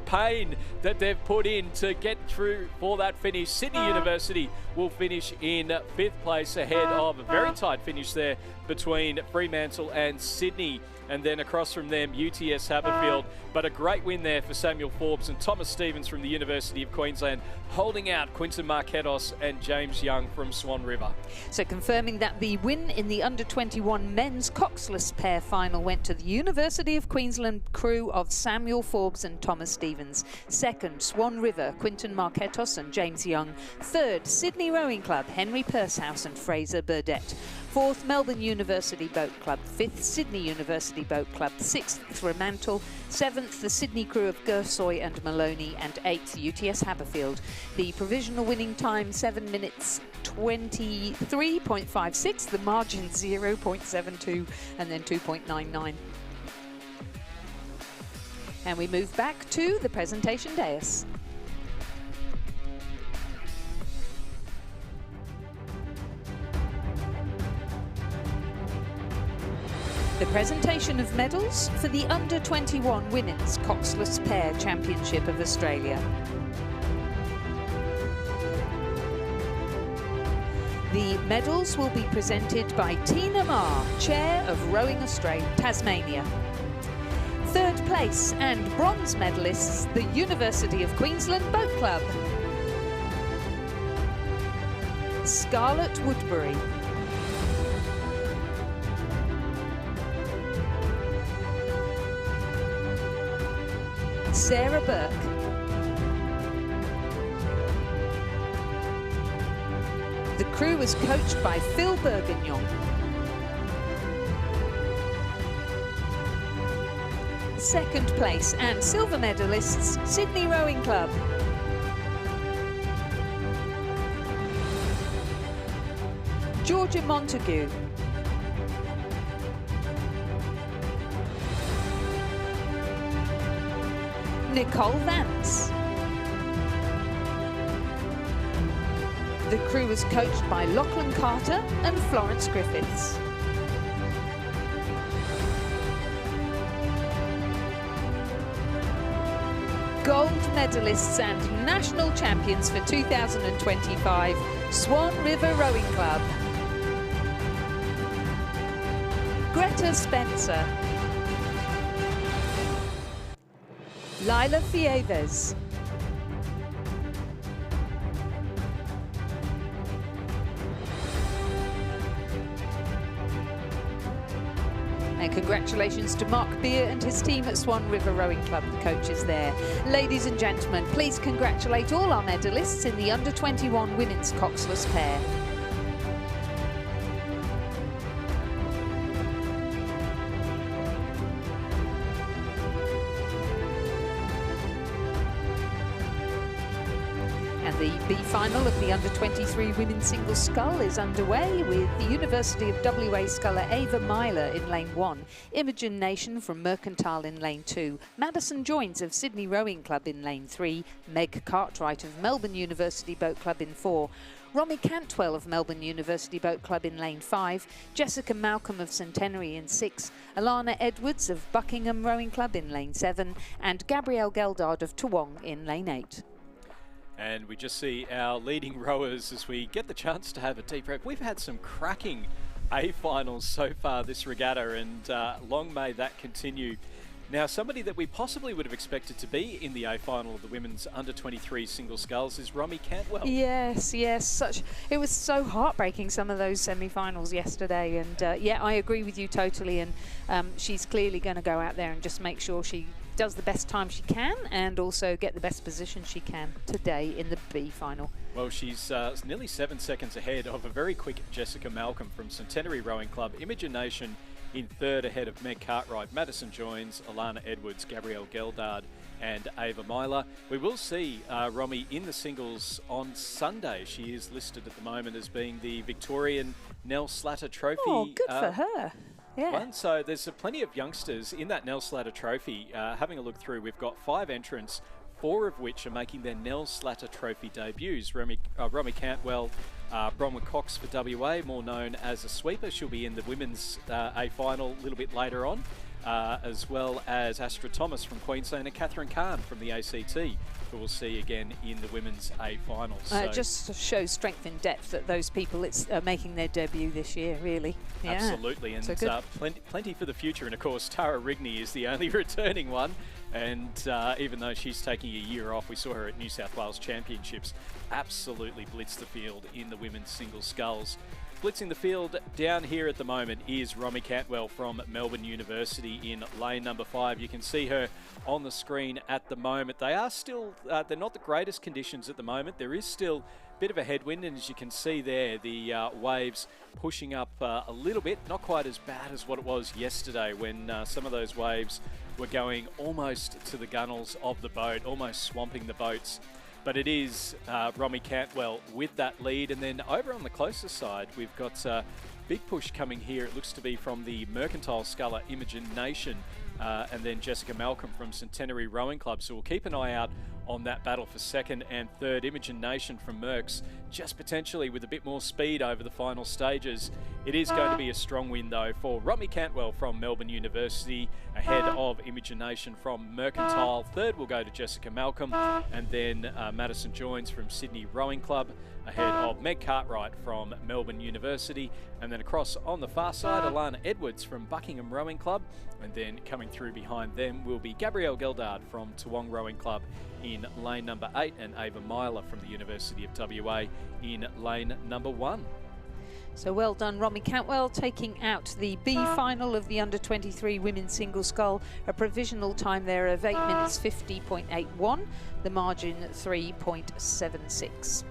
pain that they've put in to get through for that finish. Sydney University will finish in 5th place ahead of a very tight finish there between Fremantle and Sydney. And then across from them, UTS Haberfield. But a great win there for Samuel Forbes and Thomas Stevens from the University of Queensland, holding out Quinton Marketos and James Young from Swan River. So confirming that the win in the under-21 men's coxless pair final went to the University of Queensland crew of Samuel Forbes and Thomas Stevens. 2nd, Swan River, Quinton Marketos and James Young. 3rd, Sydney Rowing Club, Henry Pursehouse and Fraser Burdett. 4th, Melbourne University Boat Club. 5th, Sydney University Boat Club. 6th, Fremantle. 7th, the Sydney crew of Gersoy and Maloney. And 8th, UTS Haberfield. The provisional winning time, 7 minutes 23.56. The margin, 0.72 and then 2.99. And we move back to the presentation dais. The presentation of medals for the Under-21 Women's Coxless Pair Championship of Australia. The medals will be presented by Tina Marr, Chair of Rowing Australia, Tasmania. 3rd Third place and bronze medalists, the University of Queensland Boat Club. Scarlett Woodbury. Sarah Burke. The crew was coached by Phil Bourguignon. Second place and silver medalists, Sydney Rowing Club. Georgia Montague. Nicole Vance. The crew was coached by Lachlan Carter and Florence Griffiths. Gold medalists and national champions for 2025, Swan River Rowing Club. Greta Spencer. Lila Fieves. And congratulations to Mark Beer and his team at Swan River Rowing Club, the coaches there. Ladies and gentlemen, please congratulate all our medalists in the under-21 women's coxless pair. And the B final of the under-23 women's single scull is underway with the University of WA sculler Ava Myler in lane 1, Imogen Nation from Mercantile in lane 2, Madison Joins of Sydney Rowing Club in lane 3, Meg Cartwright of Melbourne University Boat Club in 4, Romy Cantwell of Melbourne University Boat Club in lane 5, Jessica Malcolm of Centenary in 6, Alana Edwards of Buckingham Rowing Club in lane 7, and Gabrielle Geldard of Toowong in lane 8. And we just see our leading rowers as we get the chance to have a deep breath. We've had some cracking A finals so far this regatta, and long may that continue. Now, somebody that we possibly would have expected to be in the A final of the women's under-23 single sculls is Romy Cantwell. Yes, it was so heartbreaking, some of those semi-finals yesterday, and yeah, I agree with you totally, and she's clearly going to go out there and just make sure she does the best time she can and also get the best position she can today in the B final. Well, she's nearly 7 seconds ahead of a very quick Jessica Malcolm from Centenary Rowing Club. Imogen Nation in third ahead of Meg Cartwright, Madison Joins, Alana Edwards, Gabrielle Geldard and Ava Myler. We will see Romy in the singles on Sunday. She is listed at the moment as being the Victorian Nell Slatter Trophy. Oh, good for her. Yeah. One. So there's plenty of youngsters in that Nell Slatter Trophy. Having a look through, we've got 5 entrants, 4 of which are making their Nell Slatter Trophy debuts. Romy Cantwell, Bronwyn Cox for WA, more known as a sweeper. She'll be in the women's A final a little bit later on, as well as Astra Thomas from Queensland and Catherine Kahn from the ACT, who we'll see again in the women's A finals. So it just shows strength in depth that those people are making their debut this year, really. Yeah. Absolutely, and so plenty for the future. And of course, Tara Rigney is the only returning one. And even though she's taking a year off, we saw her at New South Wales Championships absolutely blitz the field in the women's single sculls. Blitzing the field down here at the moment is Romy Cantwell from Melbourne University in lane number 5. You can see her on the screen at the moment. They are still, they're not the greatest conditions at the moment. There is still a bit of a headwind, and as you can see there, the waves pushing up a little bit. Not quite as bad as what it was yesterday when some of those waves were going almost to the gunnels of the boat, almost swamping the boats. But it is Romy Cantwell with that lead. And then over on the closer side, we've got a big push coming here. It looks to be from the Mercantile sculler Imogen Nation, and then Jessica Malcolm from Centenary Rowing Club. So we'll keep an eye out on that battle for second and third. Imogen Nation from Merckx just potentially with a bit more speed over the final stages. It is going to be a strong win though for Romy Cantwell from Melbourne University ahead of Imogen Nation from Mercantile. Third will go to Jessica Malcolm, and then Madison Joins from Sydney Rowing Club ahead of Meg Cartwright from Melbourne University, and then across on the far side Alana Edwards from Buckingham Rowing Club, and then coming through behind them will be Gabrielle Geldard from Toowong Rowing Club in lane number 8, and Ava Myler from the University of WA in lane number 1. So well done, Romy Cantwell, taking out the B final of the under-23 women's single scull. A provisional time there of 8 minutes 50.81, the margin 3.76.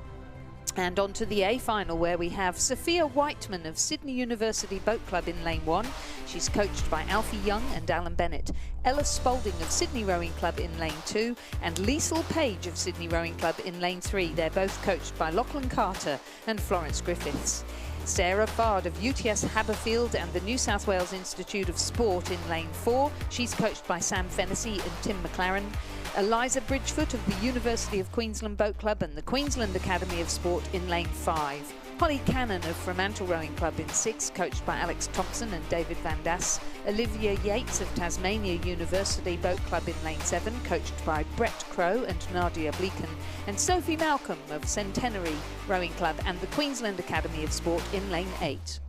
And on to the A final, where we have Sophia Whiteman of Sydney University Boat Club in lane 1. She's coached by Alfie Young and Alan Bennett. Ella Spalding of Sydney Rowing Club in lane 2, and Liesl Page of Sydney Rowing Club in lane 3. They're both coached by Lachlan Carter and Florence Griffiths. Sarah Fard of UTS Haberfield and the New South Wales Institute of Sport in lane 4. She's coached by Sam Fennessy and Tim McLaren. Eliza Bridgefoot of the University of Queensland Boat Club and the Queensland Academy of Sport in lane 5. Holly Cannon of Fremantle Rowing Club in 6, coached by Alex Thompson and David Van Das. Olivia Yates of Tasmania University Boat Club in lane 7, coached by Brett Crow and Nadia Bleaken. And Sophie Malcolm of Centenary Rowing Club and the Queensland Academy of Sport in lane 8.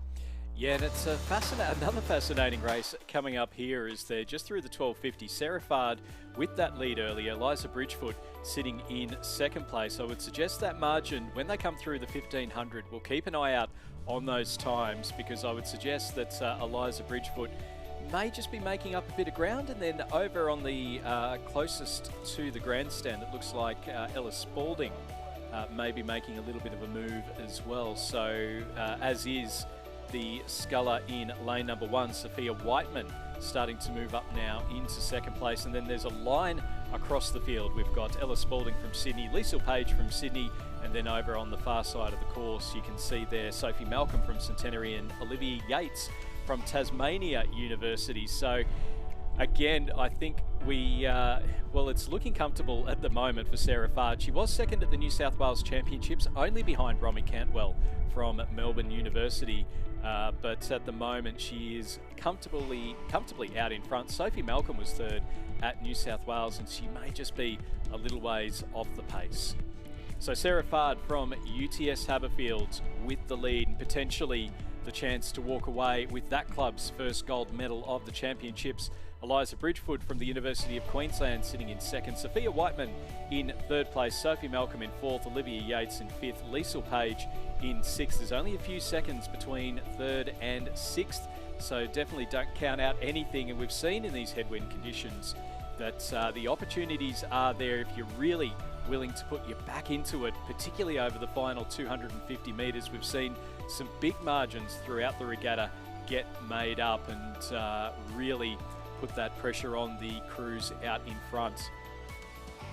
Yeah, and it's another fascinating race coming up here as they're just through the 1250. Sarah Fard with that lead earlier, Eliza Bridgefoot sitting in second place. I would suggest that margin, when they come through the 1500, we'll keep an eye out on those times, because I would suggest that Eliza Bridgefoot may just be making up a bit of ground, and then over on the closest to the grandstand, it looks like Ella Spalding may be making a little bit of a move as well. So as is the sculler in lane number 1, Sophia Whiteman, starting to move up now into second place. And then there's a line across the field. We've got Ella Spalding from Sydney, Liesl Page from Sydney, and then over on the far side of the course you can see there Sophie Malcolm from Centenary and Olivia Yates from Tasmania University. So again, I think well, it's looking comfortable at the moment for Sarah Fard. She was second at the New South Wales Championships, only behind Romy Cantwell from Melbourne University. But at the moment, she is comfortably out in front. Sophie Malcolm was third at New South Wales, and she may just be a little ways off the pace. So Sarah Fard from UTS Haberfield with the lead, and potentially the chance to walk away with that club's first gold medal of the championships. Eliza Bridgefoot from the University of Queensland sitting in second. Sophia Whiteman in third place. Sophie Malcolm in fourth. Olivia Yates in fifth. Liesl Page in sixth. There's only a few seconds between third and sixth, so definitely don't count out anything. And we've seen in these headwind conditions that the opportunities are there if you're really willing to put your back into it, particularly over the final 250 metres. We've seen some big margins throughout the regatta get made up and really put that pressure on the crews out in front.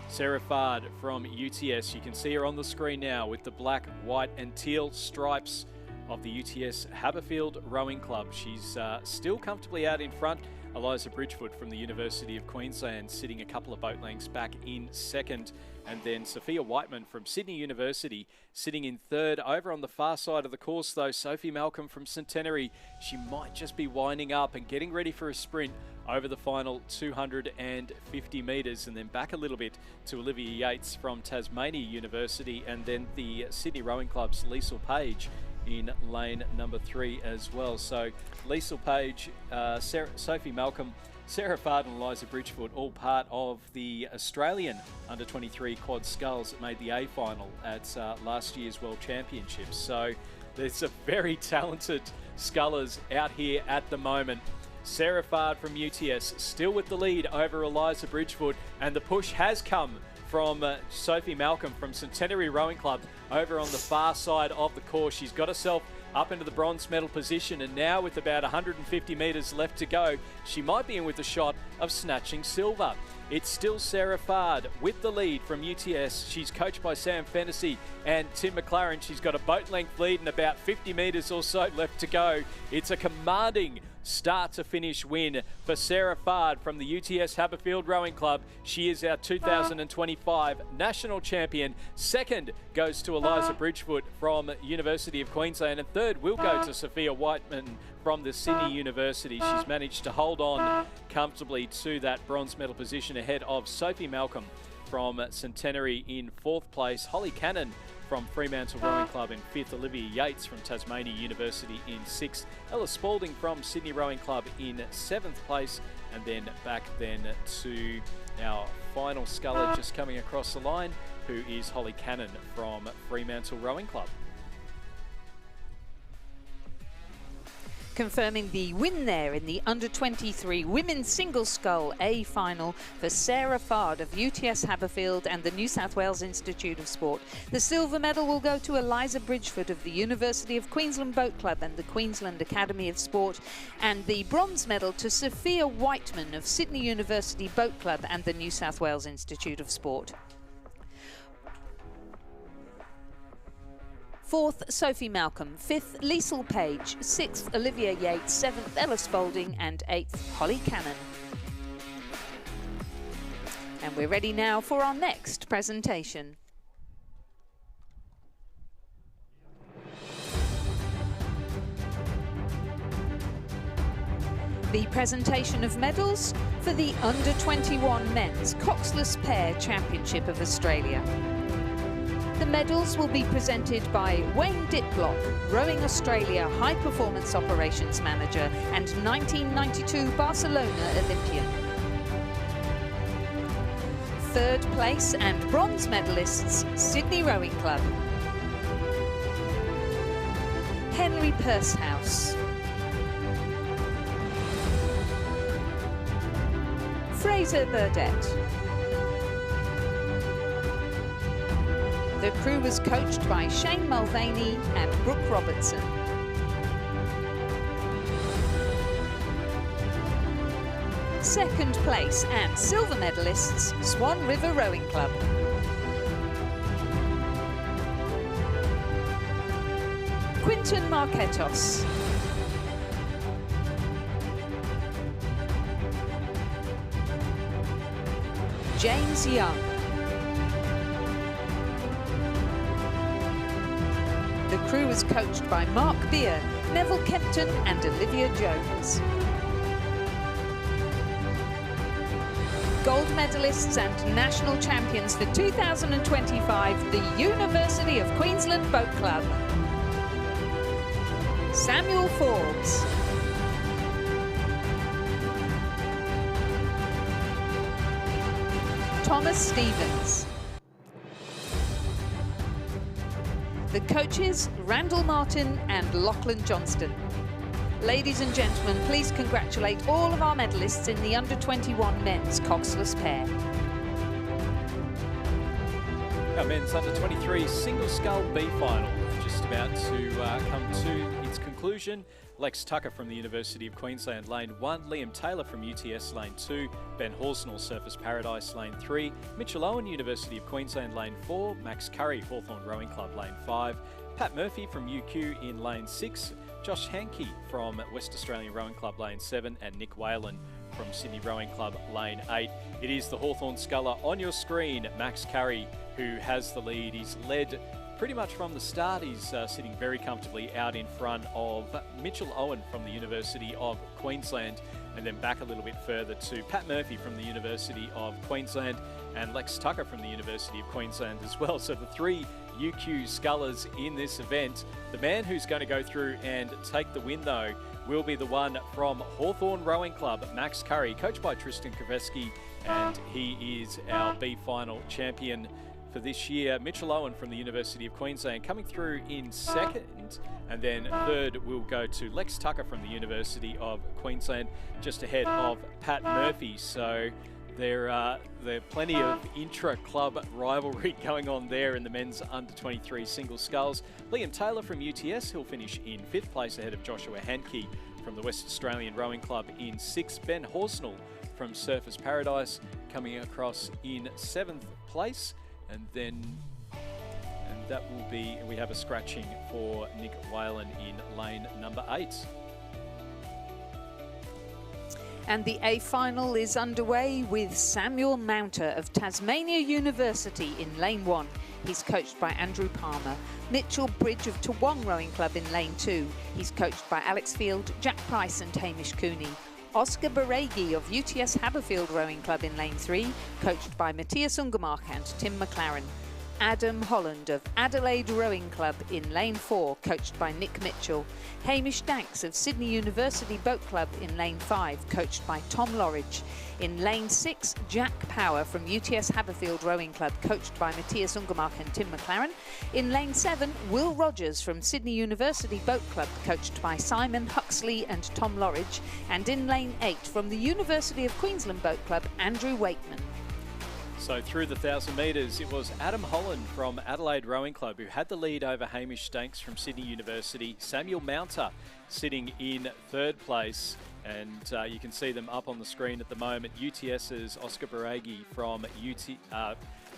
Sarah Fard from UTS, you can see her on the screen now with the black, white and teal stripes of the UTS Haberfield Rowing Club. She's still comfortably out in front. Eliza Bridgefoot from the University of Queensland sitting a couple of boat lengths back in second. And then Sophia Whiteman from Sydney University sitting in third. Over on the far side of the course though, Sophie Malcolm from Centenary. She might just be winding up and getting ready for a sprint over the final 250 metres, and then back a little bit to Olivia Yates from Tasmania University, and then the Sydney Rowing Club's Liesl Page in lane number 3 as well. So Liesl Page, Sophie Malcolm, Sarah Fard and Eliza Bridgefoot, all part of the Australian under-23 quad sculls that made the A final at last year's World Championships. So there's a very talented scullers out here at the moment. Sarah Fard from UTS still with the lead over Eliza Bridgefoot, and the push has come from Sophie Malcolm from Centenary Rowing Club over on the far side of the course. She's got herself up into the bronze medal position, and now with about 150 metres left to go, she might be in with a shot of snatching silver. It's still Sarah Fard with the lead from UTS. She's coached by Sam Fennessy and Tim McLaren. She's got a boat length lead and about 50 metres or so left to go. It's a commanding start to finish win for Sarah Fard from the UTS Haberfield Rowing Club. She is our 2025 national champion. Second goes to Eliza Bridgefoot from University of Queensland, and third will go to Sophia Whiteman from the Sydney University. She's managed to hold on comfortably to that bronze medal position ahead of Sophie Malcolm from Centenary in 4th place, Holly Cannon from Fremantle Rowing Club in 5th, Olivia Yates from Tasmania University in 6th, Ella Spalding from Sydney Rowing Club in 7th place, and then back then to our final sculler just coming across the line, who is Holly Cannon from Fremantle Rowing Club. Confirming the win there in the under-23 women's single scull A final for Sarah Fard of UTS Haberfield and the New South Wales Institute of Sport. The silver medal will go to Eliza Bridgefoot of the University of Queensland Boat Club and the Queensland Academy of Sport, and the bronze medal to Sophia Whiteman of Sydney University Boat Club and the New South Wales Institute of Sport. 4th, Sophie Malcolm. 5th, Liesl Page. 6th, Olivia Yates. 7th, Ella Spalding. And 8th, Holly Cannon. And we're ready now for our next presentation. The presentation of medals for the Under-21 Men's Coxless Pair Championship of Australia. The medals will be presented by Wayne Ditblock, Rowing Australia High Performance Operations Manager and 1992 Barcelona Olympian. 3rd place and bronze medalists, Sydney Rowing Club. Henry Pursehouse. Fraser Burdett. The crew was coached by Shane Mulvaney and Brooke Robertson. Second place and silver medalists, Swan River Rowing Club. Quinton Marquetos. James Young. The crew was coached by Mark Beer, Neville Kempton and Olivia Jones. Gold medalists and national champions for 2025, the University of Queensland Boat Club. Samuel Forbes. Thomas Stevens. The coaches, Randall Martin and Lachlan Johnston. Ladies and gentlemen, please congratulate all of our medalists in the Under-21 Men's Coxless Pair. Our men's Under-23 single scull B final just about to come to its conclusion. Lex Tucker from the University of Queensland, lane 1. Liam Taylor from UTS, lane 2. Ben Horsnell, Surfers Paradise, lane 3. Mitchell Owen, University of Queensland, lane 4. Max Curry, Hawthorn Rowing Club, lane 5. Pat Murphy from UQ in lane 6. Josh Hankey from West Australian Rowing Club, lane 7. And Nick Whalen from Sydney Rowing Club, lane 8. It is the Hawthorn sculler on your screen, Max Curry, who has the lead. He's led pretty much from the start. He's sitting very comfortably out in front of Mitchell Owen from the University of Queensland, and then back a little bit further to Pat Murphy from the University of Queensland and Lex Tucker from the University of Queensland as well. So the 3 UQ scullers in this event. The man who's going to go through and take the win, though, will be the one from Hawthorn Rowing Club, Max Curry, coached by Tristan Kravetsky, and he is our B final champion for this year. Mitchell Owen from the University of Queensland coming through in second, and then third will go to Lex Tucker from the University of Queensland, just ahead of Pat Murphy. So there are plenty of intra-club rivalry going on there in the men's under-23 single sculls. Liam Taylor from UTS, he'll finish in 5th place ahead of Joshua Hankey from the West Australian Rowing Club in 6th. Ben Horsnell from Surfers Paradise coming across in 7th place. And that will be, we have a scratching for Nick Whalen in lane number 8. And the A final is underway with Samuel Mounter of Tasmania University in lane 1. He's coached by Andrew Palmer. Mitchell Bridge of Toowong Rowing Club in lane 2. He's coached by Alex Field, Jack Price and Hamish Cooney. Oscar Baregi of UTS Haberfield Rowing Club in lane 3, coached by Matthias Ungermark and Tim McLaren. Adam Holland of Adelaide Rowing Club in lane 4, coached by Nick Mitchell. Hamish Danks of Sydney University Boat Club in lane 5, coached by Tom Lorridge. In lane 6, Jack Power from UTS Haberfield Rowing Club, coached by Matthias Ungermark and Tim McLaren. In lane 7, Will Rogers from Sydney University Boat Club, coached by Simon Huxley and Tom Lorridge. And in lane 8, from the University of Queensland Boat Club, Andrew Wakeman. So through the 1,000 metres, it was Adam Holland from Adelaide Rowing Club who had the lead over Hamish Danks from Sydney University. Samuel Mounter sitting in 3rd place, and you can see them up on the screen at the moment. UTS's Oscar Baregi from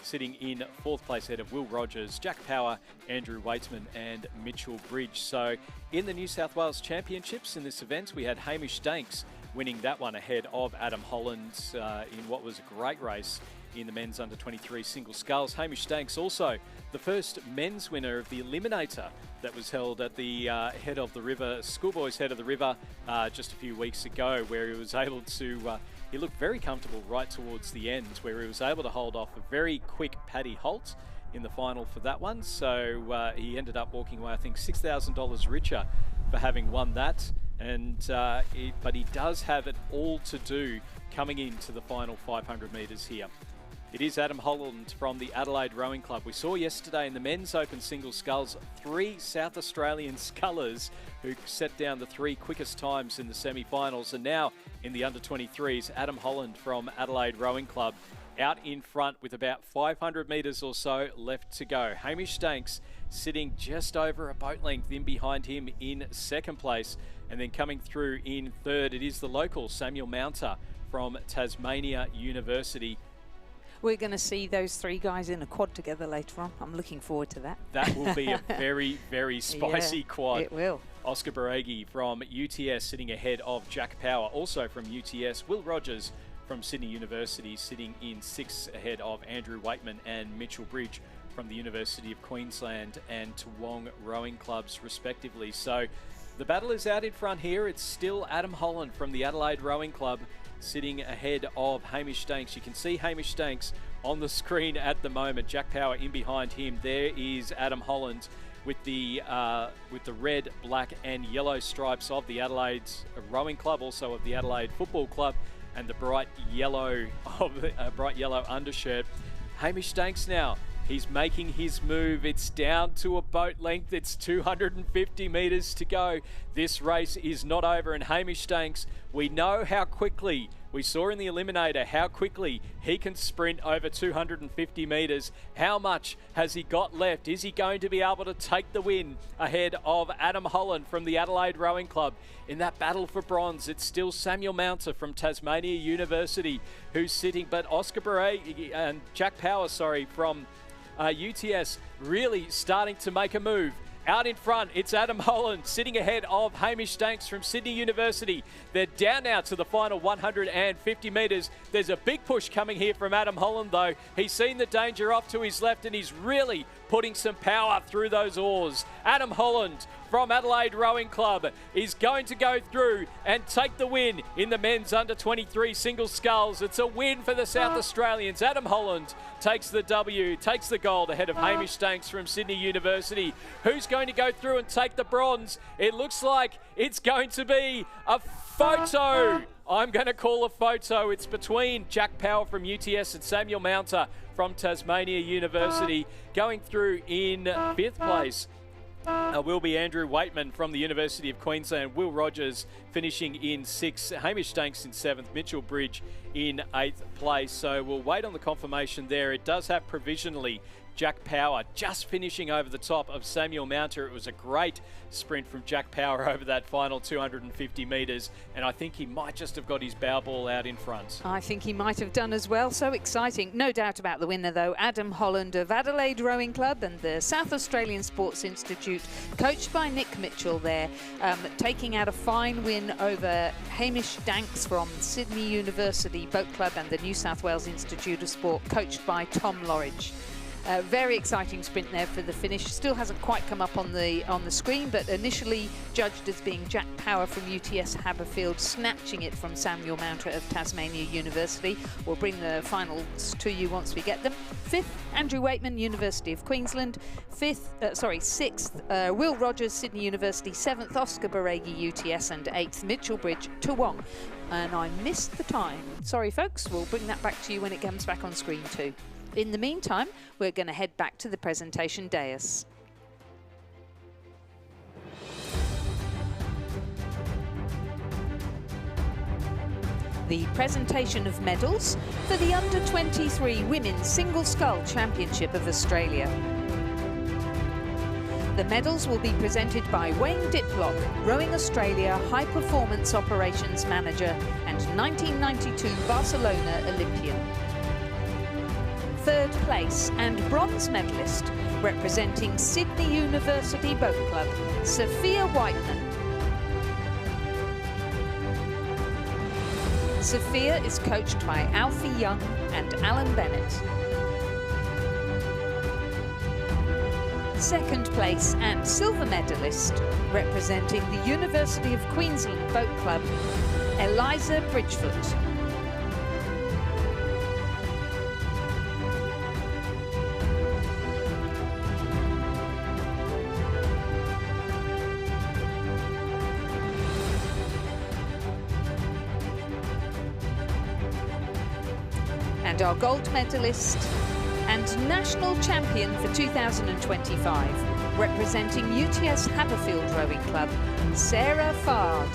sitting in 4th place ahead of Will Rogers, Jack Power, Andrew Waitman and Mitchell Bridge. So in the New South Wales Championships in this event, we had Hamish Danks winning that one ahead of Adam Holland in what was a great race in the men's under-23 single sculls. Hamish Danks also the first men's winner of the Eliminator that was held at the Head of the River, Schoolboys Head of the River, just a few weeks ago, where he was able to, he looked very comfortable right towards the end, where he was able to hold off a very quick Paddy Holt in the final for that one. So he ended up walking away, I think, $6,000 richer for having won that. And but he does have it all to do coming into the final 500 metres here. It is Adam Holland from the Adelaide Rowing Club. We saw yesterday in the men's open single sculls 3 South Australian scullers who set down the 3 quickest times in the semi-finals. And now in the under-23s, Adam Holland from Adelaide Rowing Club out in front with about 500 metres or so left to go. Hamish Danks sitting just over a boat length in behind him in 2nd place. And then coming through in 3rd, it is the local Samuel Mounter from Tasmania University. We're going to see those 3 guys in a quad together later on. I'm looking forward to that. That will be a very, very spicy quad. It will. Oscar Baregi from UTS sitting ahead of Jack Power, also from UTS. Will Rogers from Sydney University sitting in 6th ahead of Andrew Waitman and Mitchell Bridge from the University of Queensland and Toowong Rowing Clubs respectively. So the battle is out in front here. It's still Adam Holland from the Adelaide Rowing Club sitting ahead of Hamish Danks. You can see Hamish Danks on the screen at the moment. Jack Power in behind him. There is Adam Holland with the red, black and yellow stripes of the Adelaide Rowing Club, also of the Adelaide Football Club, and the bright yellow undershirt. Hamish Danks now. He's making his move. It's down to a boat length. It's 250 metres to go. This race is not over, and Hamish Danks, we know how quickly, we saw in the Eliminator how quickly he can sprint over 250 metres. How much has he got left? Is he going to be able to take the win ahead of Adam Holland from the Adelaide Rowing Club? In that battle for bronze, it's still Samuel Mounter from Tasmania University who's sitting, but Oscar Baregi and Jack Power, from UTS really starting to make a move. Out in front, it's Adam Holland sitting ahead of Hamish Danks from Sydney University. They're down now to the final 150 metres. There's a big push coming here from Adam Holland, though. He's seen the danger off to his left, and he's really putting some power through those oars. Adam Holland from Adelaide Rowing Club is going to go through and take the win in the men's under-23 single sculls. It's a win for the South Australians. Adam Holland takes the W, takes the gold ahead of Hamish Danks from Sydney University. Who's going to go through and take the bronze? It looks like it's going to be a photo. I'm going to call a photo. It's between Jack Power from UTS and Samuel Mounter from Tasmania University. Going through in 5th place will be Andrew Waitman from the University of Queensland. Will Rogers finishing in 6th. Hamish Danks in 7th. Mitchell Bridge in 8th place. So we'll wait on the confirmation there. It does have provisionally Jack Power just finishing over the top of Samuel Mounter. It was a great sprint from Jack Power over that final 250 metres, and I think he might just have got his bow ball out in front. I think he might have done as well. So exciting. No doubt about the winner, though. Adam Holland of Adelaide Rowing Club and the South Australian Sports Institute, coached by Nick Mitchell there, taking out a fine win over Hamish Danks from Sydney University Boat Club and the New South Wales Institute of Sport, coached by Tom Lorridge. Very exciting sprint there for the finish. Still hasn't quite come up on the screen, but initially judged as being Jack Power from UTS Haberfield, snatching it from Samuel Mounter of Tasmania University. We'll bring the finals to you once we get them. 5th, Andrew Waitman, University of Queensland. 6th, Will Rogers, Sydney University. 7th, Oscar Baregi, UTS, and 8th, Mitchell Bridge, Toowong. And I missed the time. Sorry, folks. We'll bring that back to you when it comes back on screen too. In the meantime, we're going to head back to the presentation dais. The presentation of medals for the Under-23 Women's Single Scull Championship of Australia. The medals will be presented by Wayne Diplock, Rowing Australia High Performance Operations Manager and 1992 Barcelona Olympian. 3rd place and bronze medalist, representing Sydney University Boat Club, Sophia Whiteman. Sophia is coached by Alfie Young and Alan Bennett. 2nd place and silver medalist, representing the University of Queensland Boat Club, Eliza Bridgefoot. And our gold medalist and national champion for 2025, representing UTS Haberfield Rowing Club, Sarah Fard.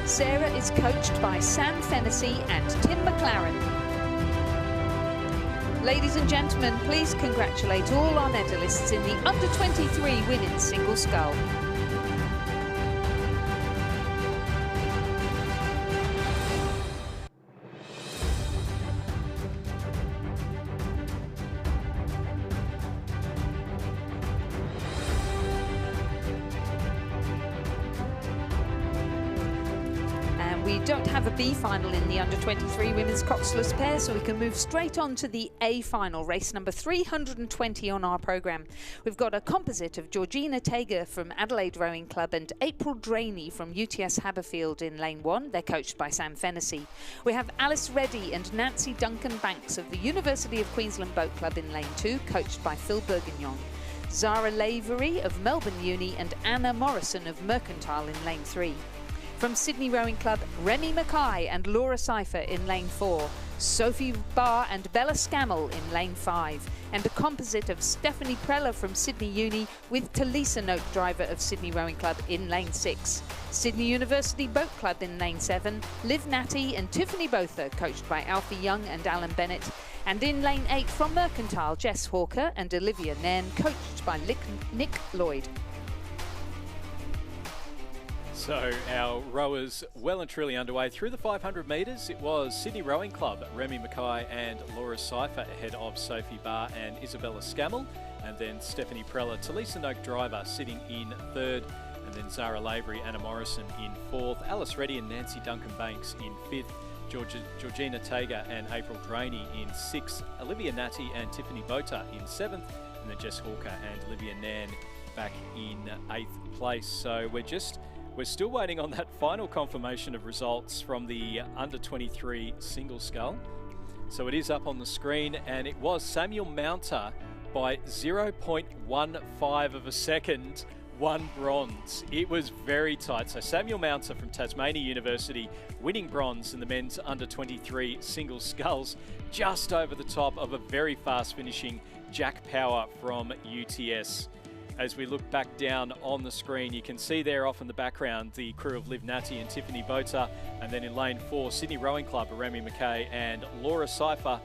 Sarah is coached by Sam Fennessy and Tim McLaren. Ladies and gentlemen, please congratulate all our medalists in the Under-23 Women's Single Scull. We don't have a B final in the Under-23 Women's Coxless pair, so we can move straight on to the A final, race number 320 on our programme. We've got a composite of Georgina Tager from Adelaide Rowing Club and April Draney from UTS Haberfield in lane 1. They're coached by Sam Fennessy. We have Alice Reddy and Nancy Duncan Banks of the University of Queensland Boat Club in lane 2, coached by Phil Bourguignon. Zara Lavery of Melbourne Uni and Anna Morrison of Mercantile in lane 3. From Sydney Rowing Club, Remy Mackay and Laura Cypher in lane 4, Sophie Barr and Bella Scammell in lane 5, and a composite of Stephanie Preller from Sydney Uni with Talisa Note Driver of Sydney Rowing Club in lane 6, Sydney University Boat Club in lane 7, Liv Natty and Tiffany Botha, coached by Alfie Young and Alan Bennett, and in lane 8 from Mercantile, Jess Hawker and Olivia Nairn, coached by Nick Lloyd. So our rowers well and truly underway through the 500 metres. It was Sydney Rowing Club, Remy Mackay and Laura Cypher ahead of Sophie Barr and Isabella Scammell, and then Stephanie Preller, Talisa Noak Driver sitting in 3rd, and then Zara Lavery, Anna Morrison in 4th, Alice Reddy and Nancy Duncan Banks in 5th, Georgina Tager and April Draney in 6th, Olivia Natty and Tiffany Botha in 7th, and then Jess Hawker and Olivia Nairn back in 8th place. So we're still waiting on that final confirmation of results from the Under-23 Single Scull. So it is up on the screen, and it was Samuel Mounter by 0.15 of a second, won bronze. It was very tight. So Samuel Mounter from Tasmania University winning bronze in the men's Under-23 Single Sculls, just over the top of a very fast finishing Jack Power from UTS. as we look back down on the screen. You can see there off in the background the crew of Liv Natty and Tiffany Bota, and then in lane 4, Sydney Rowing Club, Remy McKay and Laura Seifer.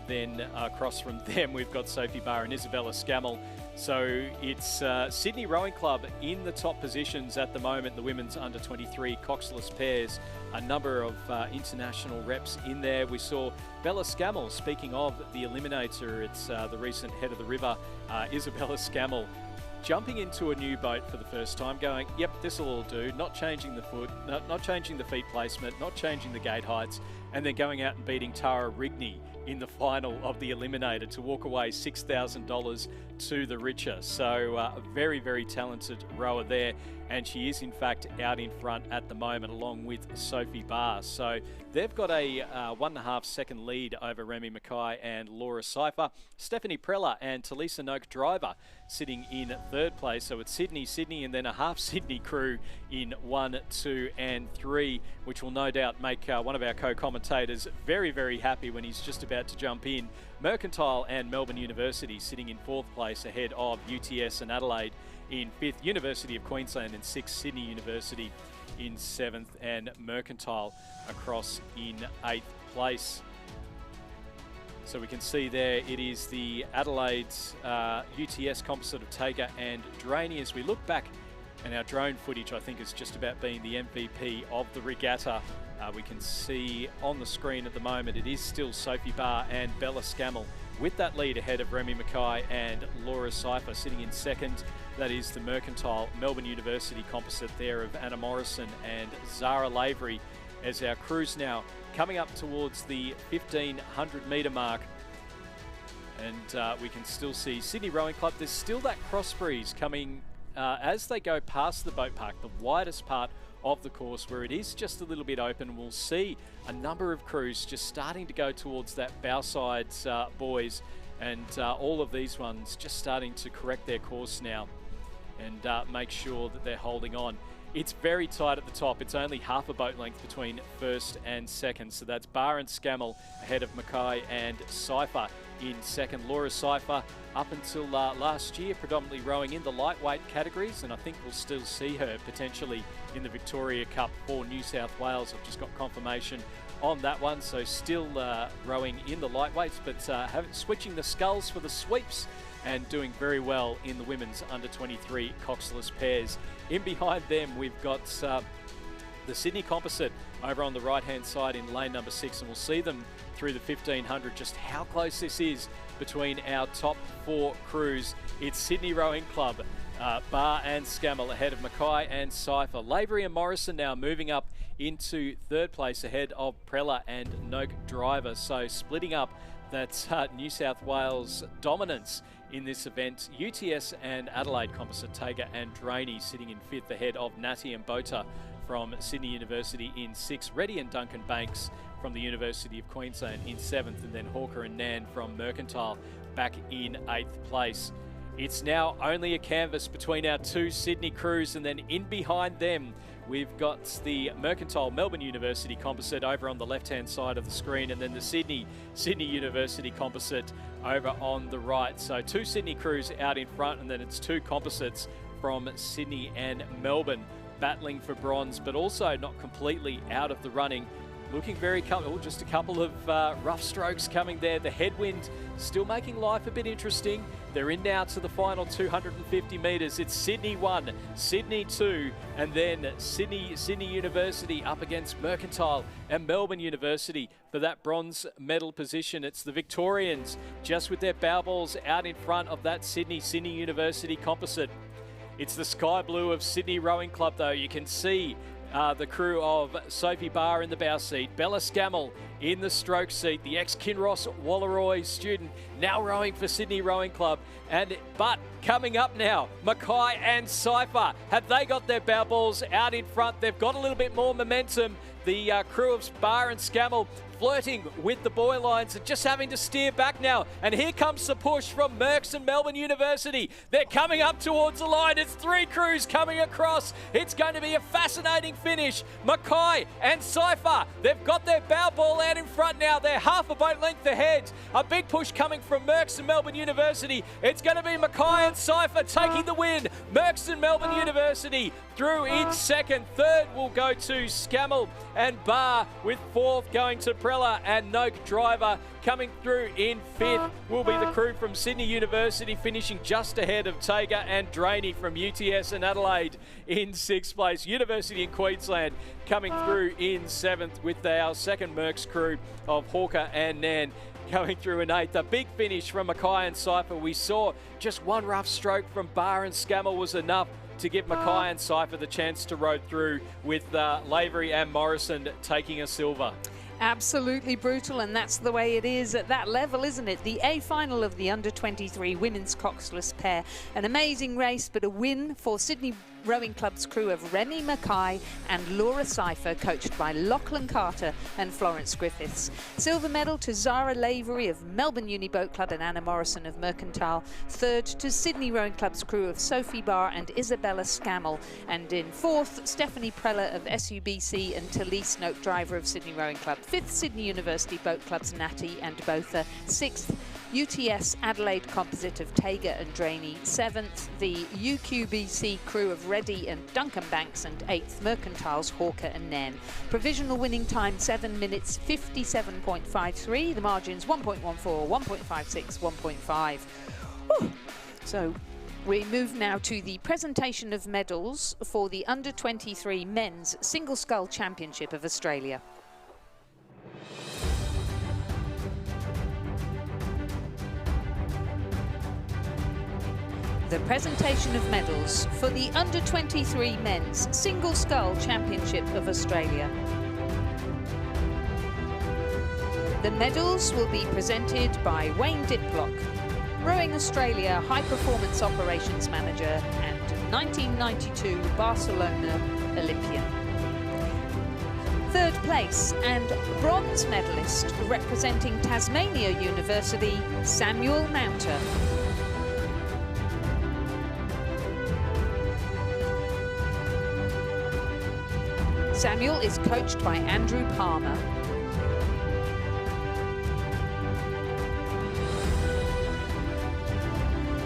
Then across from them, we've got Sophie Barr and Isabella Scammell. So it's Sydney Rowing Club in the top positions at the moment, the women's under-23 coxless pairs. A number of international reps in there. We saw Bella Scammell, speaking of the eliminator, it's the recent head of the river, Isabella Scammell, jumping into a new boat for the first time, going, yep, this will all do, not changing the foot, not changing the feet placement, not changing the gate heights, and then going out and beating Tara Rigney in the final of the eliminator to walk away $6,000 to the richer. So a very, very talented rower there, and she is in fact out in front at the moment along with Sophie Barr. So they've got a 1.5 second lead over Remy McKay and Laura Seifer. Stephanie Preller and Talisa Noak Driver sitting in third place. So it's Sydney, and then a half Sydney crew in 1, 2 and 3, which will no doubt make one of our co-commentators very, very happy when he's just about to jump in. Mercantile and Melbourne University sitting in 4th place ahead of UTS and Adelaide in 5th, University of Queensland in 6th, Sydney University in 7th, and Mercantile across in 8th place. So we can see there it is the Adelaide's UTS composite of Tager and Draney. As we look back, and our drone footage I think is just about being the MVP of the regatta. We can see on the screen at the moment it is still Sophie Barr and Bella Scammell with that lead ahead of Remy McKay and Laura Seifer sitting in 2nd. That is the Mercantile Melbourne University composite there of Anna Morrison and Zara Lavery, as our crews now coming up towards the 1,500 metre mark. And we can still see Sydney Rowing Club. There's still that cross breeze coming as they go past the boat park, the widest part of the course where it is just a little bit open. We'll see a number of crews just starting to go towards that bowside buoys, and all of these ones just starting to correct their course now and make sure that they're holding on. It's very tight at the top. It's only half a boat length between 1st and 2nd. So that's Barr and Scammell ahead of McKay and Seifer in 2nd. Laura Seifer, up until last year, predominantly rowing in the lightweight categories, and I think we'll still see her potentially in the Victoria Cup for New South Wales. I've just got confirmation on that one. So still rowing in the lightweights, but switching the sculls for the sweeps and doing very well in the women's under-23 coxless pairs. In behind them, we've got the Sydney composite over on the right-hand side in lane number 6, and we'll see them through the 1,500, just how close this is between our top 4 crews. It's Sydney Rowing Club, Barr and Scammell ahead of McKay and Seifer. Lavery and Morrison now moving up into 3rd place ahead of Preller and Noak Driver. So splitting up that New South Wales dominance in this event. UTS and Adelaide composite Tager and Draney sitting in 5th ahead of Natty and Bota from Sydney University in 6th. Reddy and Duncan Banks from the University of Queensland in 7th, and then Hawker and Nan from Mercantile back in 8th place. It's now only a canvas between our 2 Sydney crews, and then in behind them we've got the Mercantile Melbourne University composite over on the left-hand side of the screen, and then the Sydney University composite over on the right. So 2 Sydney crews out in front, and then it's 2 composites from Sydney and Melbourne battling for bronze, but also not completely out of the running. Looking very comfortable, just a couple of rough strokes coming there. The headwind still making life a bit interesting. They're in now to the final 250 metres. It's Sydney 1, Sydney 2, and then Sydney University up against Mercantile and Melbourne University for that bronze medal position. It's the Victorians just with their bow balls out in front of that Sydney University composite. It's the sky blue of Sydney Rowing Club though. You can see the crew of Sophie Barr in the bow seat, Bella Scammell in the stroke seat, the ex-Kinross Wallaroi student now rowing for Sydney Rowing Club. But coming up now, McKay and Seifer, have they got their bow balls out in front? They've got a little bit more momentum. The crew of Bar and Scammell flirting with the boy lines and just having to steer back now. And here comes the push from Merckx and Melbourne University. They're coming up towards the line. It's 3 crews coming across. It's going to be a fascinating finish. Mackay and Cypher, they've got their bow ball out in front now. They're half a boat length ahead. A big push coming from Merckx and Melbourne University. It's going to be Mackay and Cypher taking the win. Merckx and Melbourne University through in second. Third will go to Scammell and Bar, with fourth going to Prella, and Noak Driver coming through in fifth will be the crew from Sydney University, finishing just ahead of Tager and Draney from UTS and Adelaide in sixth place. University in Queensland coming through in seventh, with our second Merckx crew of Hawker and Nan going through in eighth. A big finish from Mackay and Cypher. We saw just one rough stroke from Bar and Scammell was enough to give Mackay and Cypher the chance to road through, with Lavery and Morrison taking a silver. Absolutely brutal, and that's the way it is at that level, isn't it? The A final of the under-23 women's coxless pair. An amazing race, but a win for Sydney Rowing Club's crew of Remy Mackay and Laura Cypher, coached by Lachlan Carter and Florence Griffiths. Silver medal to Zara Lavery of Melbourne Uni Boat Club and Anna Morrison of Mercantile. Third to Sydney Rowing Club's crew of Sophie Barr and Isabella Scammell. And in fourth, Stephanie Prella of SUBC and Talise Noak Driver of Sydney Rowing Club. Fifth, Sydney University Boat Club's Natty and Botha. Sixth, UTS Adelaide Composite of Tager and Draney. Seventh, the UQBC crew of Reddy and Duncan Banks, and eighth, Mercantile's Hawker and Nen. Provisional winning time 7 minutes 57.53. The margins 1.14, 1.56, 1.5. So we move now to the presentation of medals for the Under-23 Men's Single Scull Championship of Australia. The presentation of medals for the Under-23 Men's Single Scull Championship of Australia. The medals will be presented by Wayne Diplock, Rowing Australia High Performance Operations Manager and 1992 Barcelona Olympian. Third place and bronze medalist representing Tasmania University, Samuel Mounter. Samuel is coached by Andrew Palmer.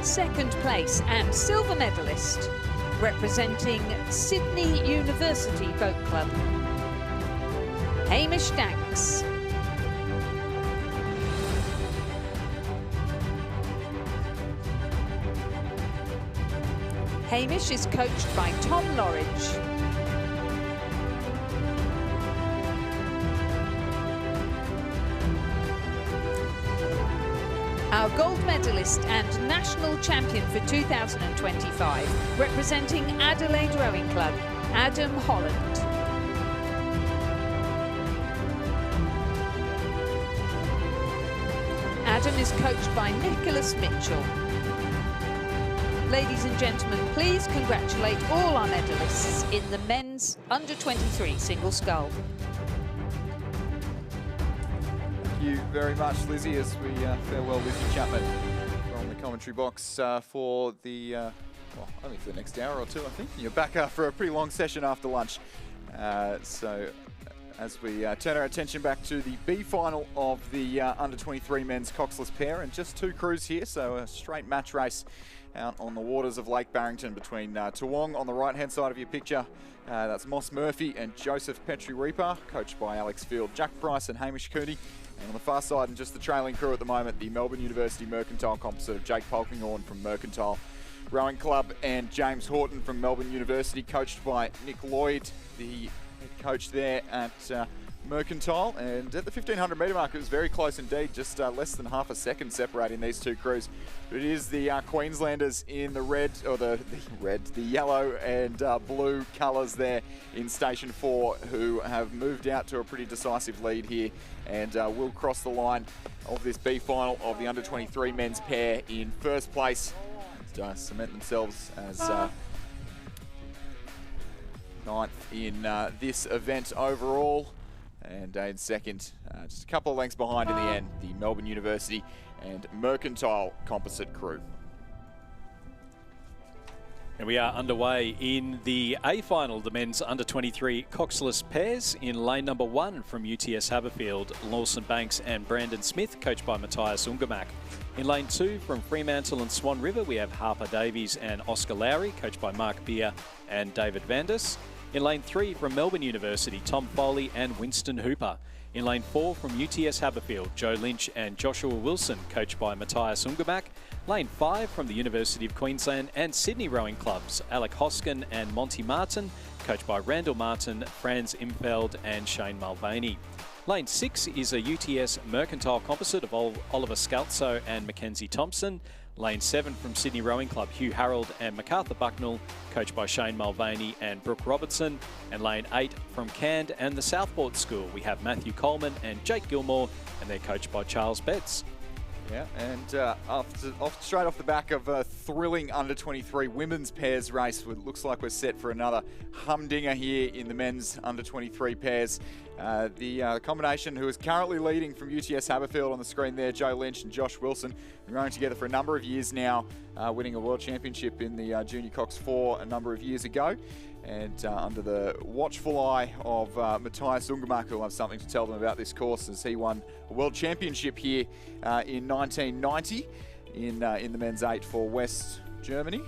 Second place and silver medalist representing Sydney University Boat Club, Hamish Danks. Hamish is coached by Tom Lorridge. Our gold medalist and national champion for 2025, representing Adelaide Rowing Club, Adam Holland. Adam is coached by Nicholas Mitchell. Ladies and gentlemen, please congratulate all our medalists in the men's under-23 single scull. Thank you very much, Lizzie, as we farewell Lizzie Chapman from the commentary box for the, well, only for the next hour or two, I think. You're back for a pretty long session after lunch. So as we turn our attention back to the B final of the under-23 men's coxless pair, and just 2 crews here, so a straight match race out on the waters of Lake Barrington between Toowong on the right-hand side of your picture. That's Moss Murphy and Joseph Petrie-Reaper, coached by Alex Field, Jack Price and Hamish Cooney. And on the far side, and just the trailing crew at the moment, the Melbourne University Mercantile Composite of Jake Polkinghorn from Mercantile Rowing Club and James Horton from Melbourne University, coached by Nick Lloyd, the head coach there at Mercantile. And at the 1500 metre mark, it was very close indeed, just less than half a second separating these 2 crews. But it is the Queenslanders in the red, or the yellow and blue colours there in Station 4, who have moved out to a pretty decisive lead here and will cross the line of this B final of the under-23 men's pair in first place and cement themselves as 9th in this event overall. And in second, just a couple of lengths behind in the end, the Melbourne University and Mercantile composite crew. And we are underway in the A final, the men's under-23 coxless pairs. In lane number 1 from UTS Haberfield, Lawson Banks and Brandon Smith, coached by Matthias Ungermack. In lane 2 from Fremantle and Swan River, we have Harper Davies and Oscar Lowry, coached by Mark Beer and David Vandis. In lane 3 from Melbourne University, Tom Foley and Winston Hooper. In lane 4 from UTS Haberfield, Joe Lynch and Joshua Wilson, coached by Matthias Ungermack. Lane 5 from the University of Queensland and Sydney rowing clubs, Alec Hoskin and Monty Martin, coached by Randall Martin, Franz Imfeld and Shane Mulvaney. Lane 6 is a UTS Mercantile composite of Oliver Scalzo and Mackenzie Thompson. Lane 7 from Sydney Rowing Club, Hugh Harold and MacArthur Bucknell, coached by Shane Mulvaney and Brooke Robertson. And lane 8 from Cand and the Southport School, we have Matthew Coleman and Jake Gilmore, and they're coached by Charles Betts. Yeah, and straight off the back of a thrilling under-23 women's pairs race, it looks like we're set for another humdinger here in the men's under-23 pairs. The combination who is currently leading from UTS Haberfield on the screen there, Joe Lynch and Josh Wilson, been rowing together for a number of years now, winning a world championship in the Junior Cox 4 a number of years ago. And under the watchful eye of Matthias Ungermack, who'll have something to tell them about this course, as he won a world championship here in 1990 in the men's 8 for West Germany.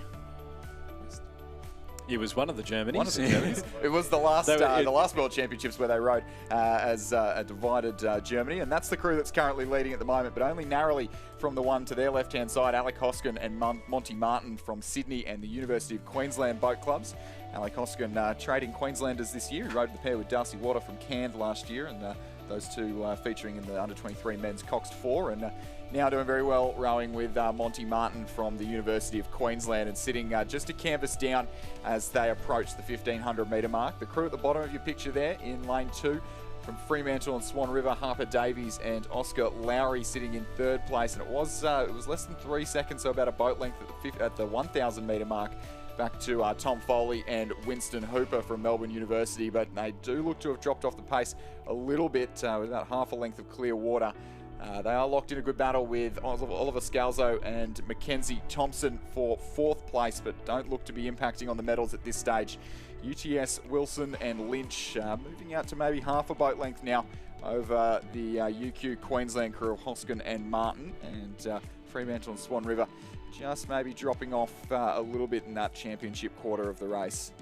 It was one of the Germanys. One of the Germanys. It was the last World Championships where they rode as a divided Germany, and that's the crew that's currently leading at the moment, but only narrowly from the one to their left-hand side, Alec Hoskin and Monty Martin from Sydney and the University of Queensland boat clubs. Alec Hoskin trading Queenslanders this year. He rode the pair with Darcy Water from Cand last year, and those two featuring in the under-23 men's Coxed 4, and now doing very well rowing with Monty Martin from the University of Queensland, and sitting just a canvas down as they approach the 1500 metre mark. The crew at the bottom of your picture there in lane 2 from Fremantle and Swan River, Harper Davies and Oscar Lowry sitting in 3rd place, and it was less than 3 seconds, so about a boat length at the 1000 metre mark back to Tom Foley and Winston Hooper from Melbourne University, but they do look to have dropped off the pace a little bit with about half a length of clear water. They are locked in a good battle with Oliver Scalzo and Mackenzie Thompson for 4th place, but don't look to be impacting on the medals at this stage. UTS, Wilson and Lynch moving out to maybe half a boat length now over the UQ Queensland crew of Hoskin and Martin, and Fremantle and Swan River just maybe dropping off a little bit in that championship quarter of the race.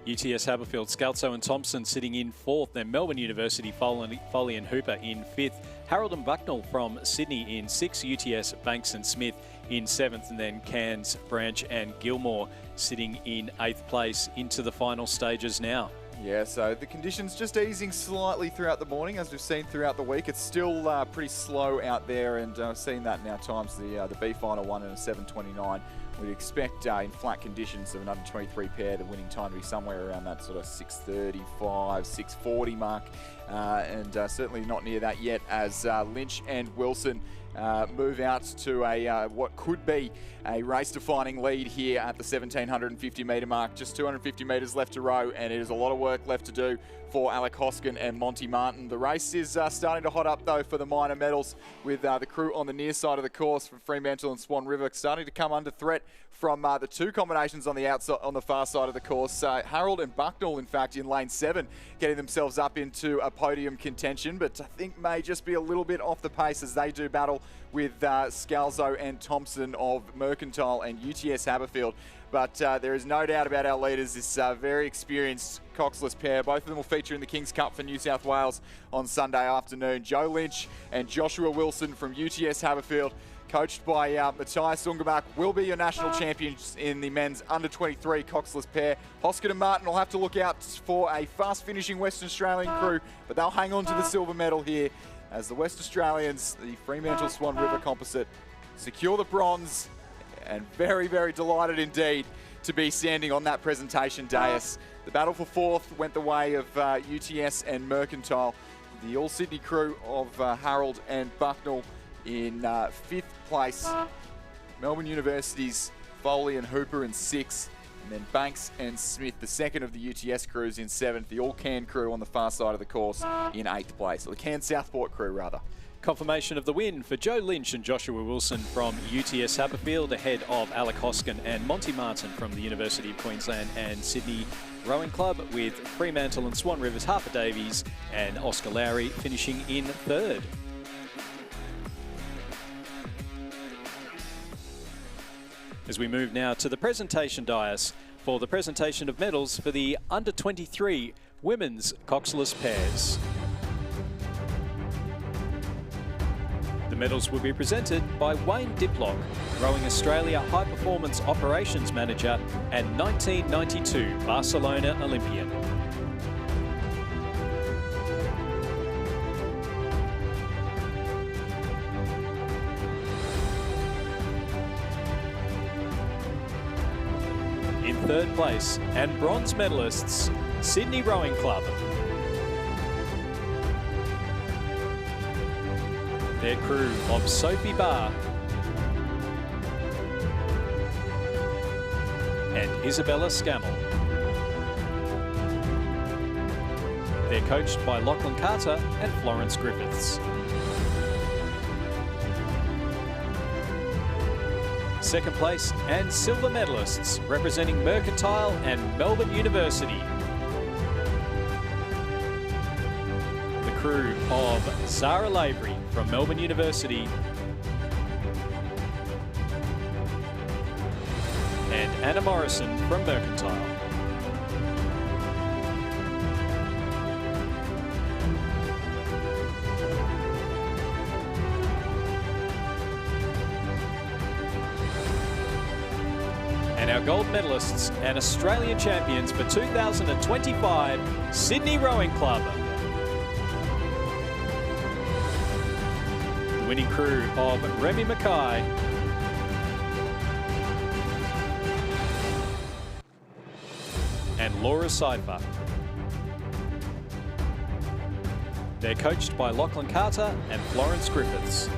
UTS Haberfield, Scalzo and Thompson sitting in 4th. Then Melbourne University, Foley and Hooper in 5th. Harold and Bucknell from Sydney in 6th. UTS, Banks and Smith in 7th. And then Cairns, Branch and Gilmore sitting in 8th place into the final stages now. Yeah, so the conditions just easing slightly throughout the morning, as we've seen throughout the week. It's still pretty slow out there, and I've seen that now times the B final one in a 7:29. We'd expect in flat conditions of an under-23 pair, the winning time to be somewhere around that sort of 6:35, 6:40 mark, and certainly not near that yet as Lynch and Wilson move out to a what could be a race-defining lead here at the 1750 metre mark. Just 250 metres left to row, and it is a lot of work left to do for Alec Hoskin and Monty Martin. The race is starting to hot up, though, for the minor medals, with the crew on the near side of the course from Fremantle and Swan River starting to come under threat from the two combinations on the outside, on the far side of the course. Harold and Bucknell, in fact, in lane 7, getting themselves up into a podium contention, but I think may just be a little bit off the pace as they do battle with Scalzo and Thompson of Mercantile and UTS Haberfield. But there is no doubt about our leaders, this very experienced coxless pair. Both of them will feature in the King's Cup for New South Wales on Sunday afternoon. Joe Lynch and Joshua Wilson from UTS Haberfield, coached by Matthias Ungermack, will be your national champions in the men's under-23 coxless pair. Hoskin and Martin will have to look out for a fast-finishing Western Australian crew, but they'll hang on to the silver medal here as the West Australians, the Fremantle Swan River composite, secure the bronze, and very, very delighted indeed to be standing on that presentation dais. The battle for 4th went the way of UTS and Mercantile. The All-Sydney crew of Harold and Bucknell in 5th place. Melbourne University's Foley and Hooper in 6th. And then Banks and Smith, the second of the UTS crews, in 7th. The All-Can crew on the far side of the course in 8th place. Or the Cairns Southport crew, rather. Confirmation of the win for Joe Lynch and Joshua Wilson from UTS Haberfield, ahead of Alec Hoskin and Monty Martin from the University of Queensland and Sydney Rowing Club, with Fremantle and Swan River's Harper Davies and Oscar Lowry finishing in 3rd. As we move now to the presentation dais for the presentation of medals for the under-23 women's coxless pairs. The medals will be presented by Wayne Diplock, Rowing Australia High Performance Operations Manager and 1992 Barcelona Olympian. In 3rd place, and bronze medalists, Sydney Rowing Club. Their crew of Sophie Barr and Isabella Scammell. They're coached by Lachlan Carter and Florence Griffiths. Second place and silver medalists representing Mercantile and Melbourne University. The crew of Zara Lavery from Melbourne University and Anna Morrison from Mercantile. And our gold medalists and Australian champions for 2025, Sydney Rowing Club. Winning crew of Remy Mackay and Laura Seifer. They're coached by Lachlan Carter and Florence Griffiths.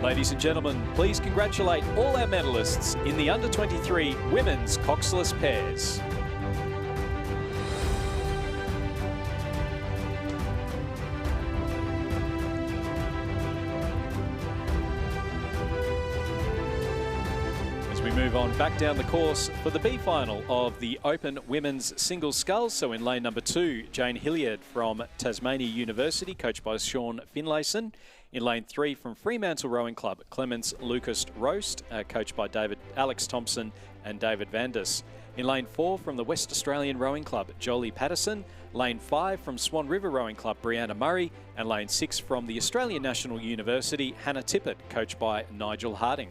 Ladies and gentlemen, please congratulate all our medalists in the under-23 women's coxless pairs. We move on back down the course for the B final of the Open Women's Single Sculls. So in lane number 2, Jane Hilliard from Tasmania University, coached by Sean Finlayson. In lane 3 from Fremantle Rowing Club, Clements Lucas Roast, coached by Alex Thompson and David Vandis. In lane 4 from the West Australian Rowing Club, Jolie Patterson. Lane 5 from Swan River Rowing Club, Brianna Murray. And lane 6 from the Australian National University, Hannah Tippett, coached by Nigel Harding.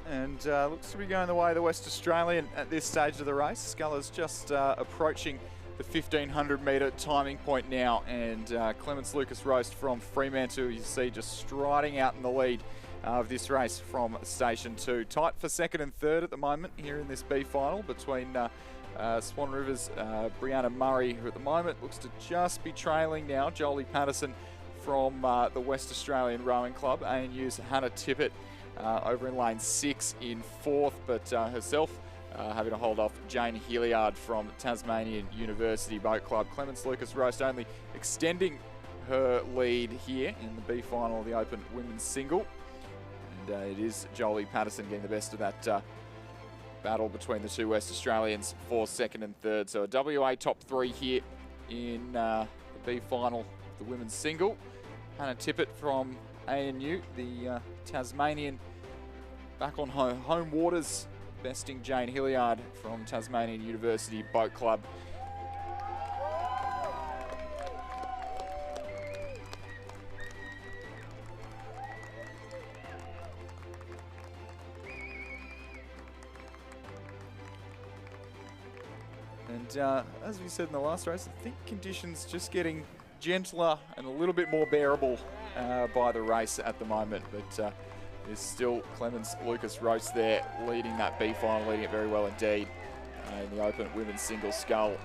And looks to be going the way of the West Australian at this stage of the race. Sculler's just approaching the 1500 metre timing point now, and Clements Lucas Roast from Fremantle, you see, just striding out in the lead of this race from station 2. Tight for 2nd and 3rd at the moment here in this B final between Swan River's Brianna Murray, who at the moment looks to just be trailing now Jolie Patterson from the West Australian Rowing Club. ANU's Hannah Tippett over in lane 6 in 4th, but herself having to hold off Jane Hilliard from Tasmanian University Boat Club. Clements Lucas Roast only extending her lead here in the B final of the Open Women's Single. And it is Jolie Patterson getting the best of that battle between the two West Australians for 2nd and 3rd. So a WA top 3 here in the B final of the Women's Single. Hannah Tippett from ANU, the Tasmanian, back on home waters, besting Jane Hilliard from Tasmanian University Boat Club. And as we said in the last race, I think conditions just getting gentler and a little bit more bearable by the race at the moment, but there's still Clements Lucas Roast there leading that B final, leading it very well indeed in the Open Women's Single Scull.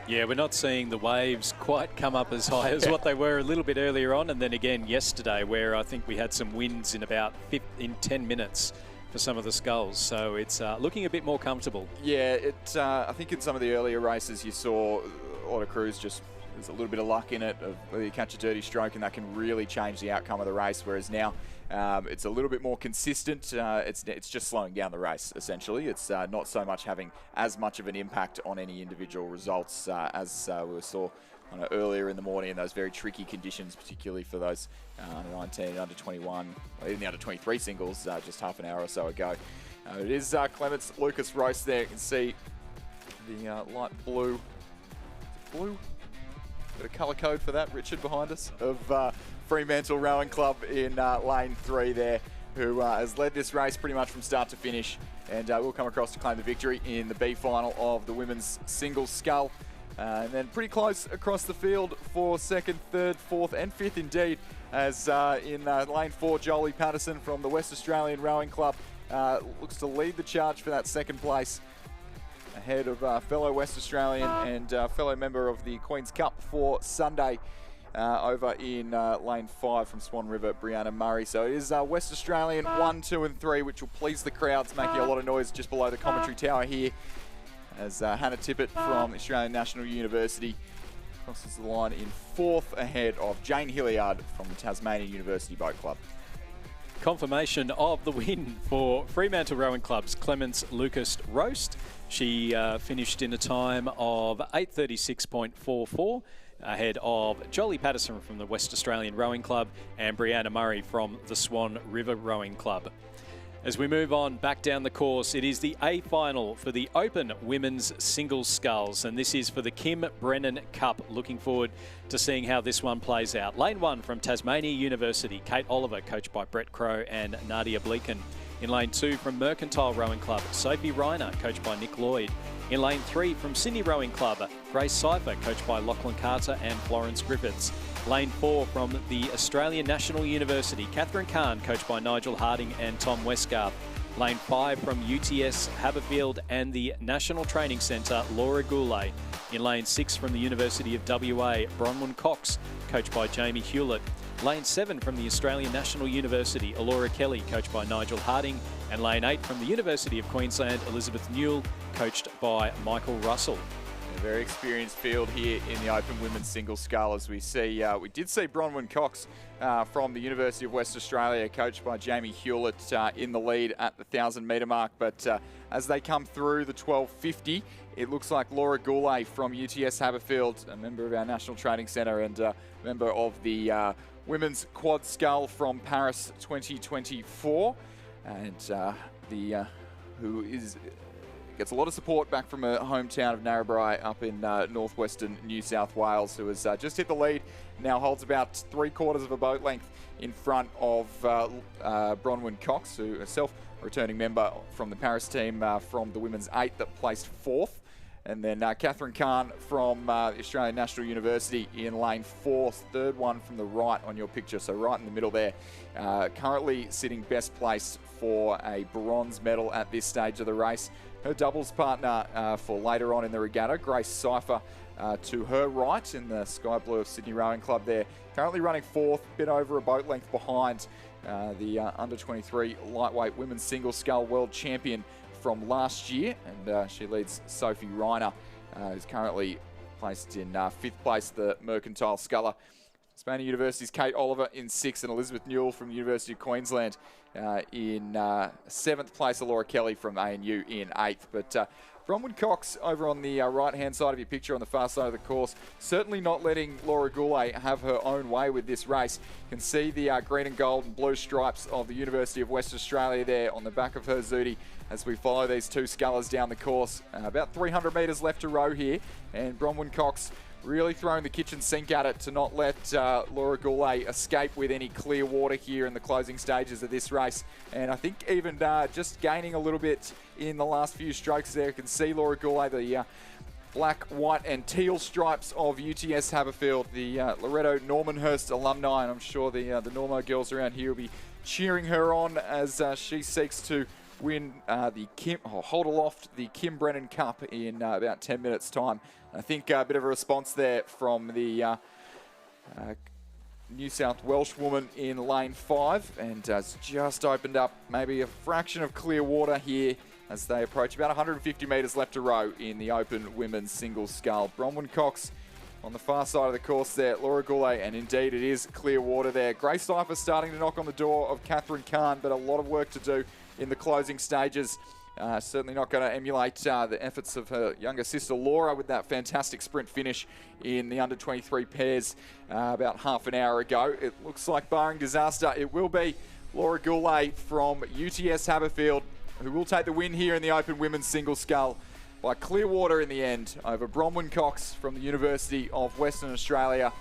Yeah, we're not seeing the waves quite come up as high as what they were a little bit earlier on, and then again yesterday, where I think we had some winds in about 10 minutes for some of the sculls. So it's looking a bit more comfortable. Yeah, I think in some of the earlier races you saw Auto Cruise just, there's a little bit of luck in it, of whether you catch a dirty stroke, and that can really change the outcome of the race, whereas now it's a little bit more consistent. It's just slowing down the race, essentially. It's not so much having as much of an impact on any individual results as we saw earlier in the morning in those very tricky conditions, particularly for those under 19, under 21, or even the under 23 singles just half an hour or so ago. It is Clements Lucas Roast there. You can see the light blue. Blue? Got a colour code for that, Richard, behind us, of Fremantle Rowing Club in lane 3 there, who has led this race pretty much from start to finish, and will come across to claim the victory in the B final of the women's singles scull. And then pretty close across the field for 2nd, 3rd, 4th and 5th indeed, as in lane 4, Jolie Patterson from the West Australian Rowing Club looks to lead the charge for that 2nd place, ahead of fellow West Australian and fellow member of the Queen's Cup for Sunday over in lane 5 from Swan River, Brianna Murray. So it is West Australian 1, 2 and 3, which will please the crowds, making a lot of noise just below the commentary tower here, as Hannah Tippett from the Australian National University crosses the line in 4th, ahead of Jane Hilliard from the Tasmanian University Boat Club. Confirmation of the win for Fremantle Rowing Club's Clements Lucas Roast. She finished in a time of 8:36.44, ahead of Jolie Patterson from the West Australian Rowing Club and Brianna Murray from the Swan River Rowing Club. As we move on back down the course, it is the A final for the Open Women's Singles Sculls, and this is for the Kim Brennan Cup. Looking forward to seeing how this one plays out. Lane 1 from Tasmania University, Kate Oliver, coached by Brett Crow and Nadia Bleaken. In lane 2 from Mercantile Rowing Club, Sophie Reiner, coached by Nick Lloyd. In lane 3 from Sydney Rowing Club, Grace Cypher, coached by Lachlan Carter and Florence Griffiths. Lane 4 from the Australian National University, Catherine Kahn, coached by Nigel Harding and Tom Westgarth. Lane 5 from UTS Haberfield and the National Training Centre, Laura Goulet. In lane 6 from the University of WA, Bronwyn Cox, coached by Jamie Hewlett. Lane 7 from the Australian National University, Alora Kelly, coached by Nigel Harding. And lane 8 from the University of Queensland, Elizabeth Newell, coached by Michael Russell. A very experienced field here in the Open Women's Singles Scull, as we see. We did see Bronwyn Cox from the University of West Australia, coached by Jamie Hewlett, in the lead at the 1,000 metre mark. But as they come through the 1250, it looks like Laura Goulet from UTS Haberfield, a member of our National Training Centre and a member of the Women's Quad Scull from Paris 2024, and who gets a lot of support back from her hometown of Narrabri up in northwestern New South Wales, who has just hit the lead, now holds about 3/4 of a boat length in front of Bronwyn Cox, who herself a returning member from the Paris team from the women's 8 that placed 4th. And then Catherine Kahn from the Australian National University in lane 4, 3rd one from the right on your picture, so right in the middle there. Currently sitting best place for a bronze medal at this stage of the race. Her doubles partner for later on in the regatta, Grace Cypher, to her right in the sky blue of Sydney Rowing Club there. Currently running 4th, bit over a boat length behind the under 23 lightweight women's single scull world champion from last year, and she leads Sophie Reiner, who's currently placed in 5th place, the Mercantile Sculler. Tasmania University's Kate Oliver in 6th, and Elizabeth Newell from the University of Queensland in 7th place, Laura Kelly from ANU in 8th. But Bronwyn Cox over on the right-hand side of your picture on the far side of the course, certainly not letting Laura Goulet have her own way with this race. You can see the green and gold and blue stripes of the University of West Australia there on the back of her Zudi as we follow these two scullers down the course. About 300 metres left to row here, and Bronwyn Cox really throwing the kitchen sink at it to not let Laura Goulet escape with any clear water here in the closing stages of this race. And I think even just gaining a little bit in the last few strokes there. You can see Laura Goulet, the black, white and teal stripes of UTS Haberfield, the Loretto Normanhurst alumni, and I'm sure the Normo girls around here will be cheering her on as she seeks to win hold aloft the Kim Brennan Cup in about 10 minutes' time. I think a bit of a response there from the New South Welsh woman in lane 5, and has just opened up maybe a fraction of clear water here as they approach about 150 metres left to row in the open women's single scull. Bronwyn Cox on the far side of the course there, Laura Goulet, and indeed it is clear water there. Grace Cypher starting to knock on the door of Catherine Kahn, but a lot of work to do in the closing stages. Certainly not going to emulate the efforts of her younger sister Laura with that fantastic sprint finish in the under-23 pairs about half an hour ago. It looks like, barring disaster, it will be Laura Goulet from UTS Haberfield who will take the win here in the open women's single scull by clear water in the end over Bronwyn Cox from the University of Western Australia.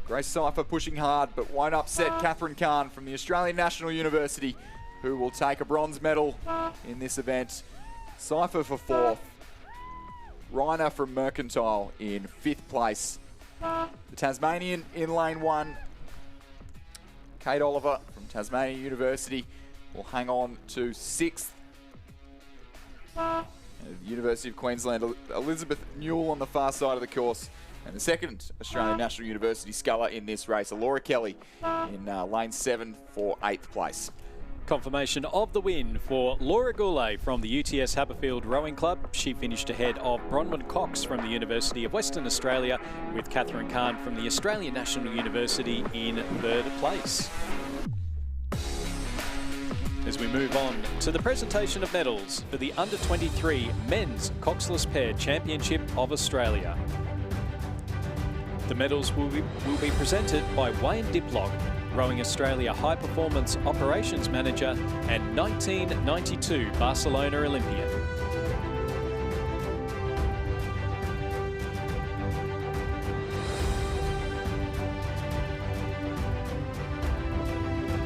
Grace Cypher pushing hard, but won't upset Catherine Kahn from the Australian National University, who will take a bronze medal in this event. Cypher for 4th. Reiner from Mercantile in 5th place. The Tasmanian in lane 1, Kate Oliver from Tasmania University, will hang on to 6th. The University of Queensland, Elizabeth Newell on the far side of the course. And the second Australian National University sculler in this race, Laura Kelly, in lane 7 for 8th place. Confirmation of the win for Laura Goulet from the UTS Haberfield Rowing Club. She finished ahead of Bronwyn Cox from the University of Western Australia, with Catherine Kahn from the Australian National University in 3rd place. As we move on to the presentation of medals for the Under-23 Men's Coxless Pair Championship of Australia. The medals will be presented by Wayne Diplock, Rowing Australia High Performance Operations Manager and 1992 Barcelona Olympian.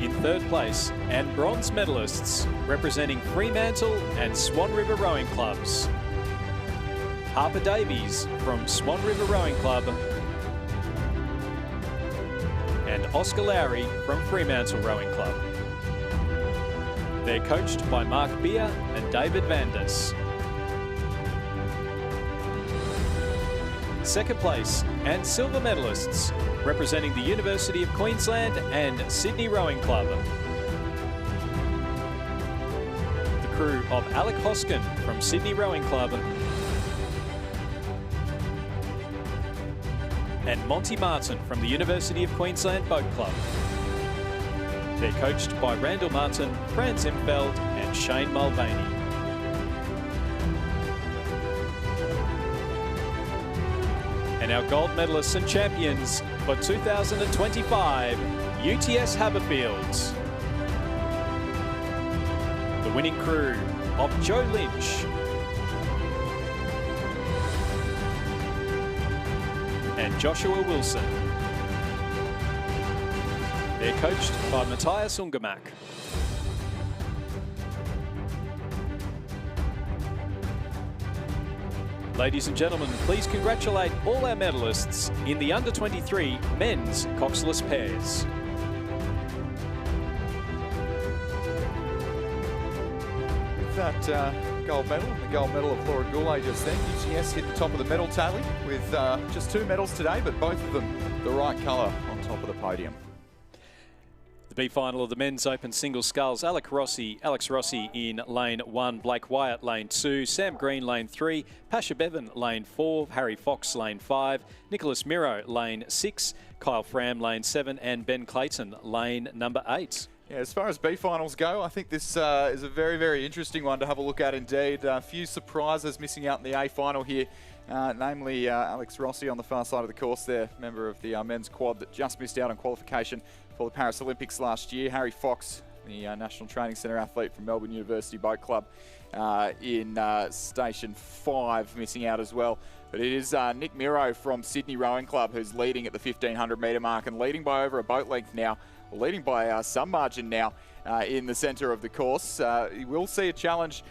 In 3rd place, and bronze medalists representing Fremantle and Swan River Rowing Clubs. Harper Davies from Swan River Rowing Club and Oscar Lowry from Fremantle Rowing Club. They're coached by Mark Beer and David Vandis. 2nd place, and silver medalists representing the University of Queensland and Sydney Rowing Club. The crew of Alec Hoskin from Sydney Rowing Club and Monty Martin from the University of Queensland Boat Club. They're coached by Randall Martin, Franz Imfeld and Shane Mulvaney. And our gold medalists and champions for 2025, UTS Haberfields. The winning crew of Joe Lynch and Joshua Wilson. They're coached by Matthias Ungermack. Ladies and gentlemen, please congratulate all our medalists in the Under-23 Men's Coxless Pairs. With that gold medal, and the gold medal of Laura Goulet just then, UTS hit the top of the medal tally with just 2 medals today, but both of them the right colour on top of the podium. The B final of the Men's Open Single Sculls, Alex Rossi in lane 1, Blake Wyatt lane 2, Sam Green lane 3, Pasha Bevan lane 4, Harry Fox lane 5, Nicholas Miro lane 6, Kyle Fram lane 7 and Ben Clayton lane number 8. Yeah, as far as B finals go, I think this is a very, very interesting one to have a look at indeed. A few surprises missing out in the A final here, namely Alex Rossi on the far side of the course there, member of the men's quad that just missed out on qualification for the Paris Olympics last year. Harry Fox, the National Training Centre athlete from Melbourne University Boat Club in Station 5, missing out as well. But it is Nick Miro from Sydney Rowing Club who's leading at the 1500 metre mark and leading by over a boat length now, or leading by some margin now. in the centre of the course. You will see a challenge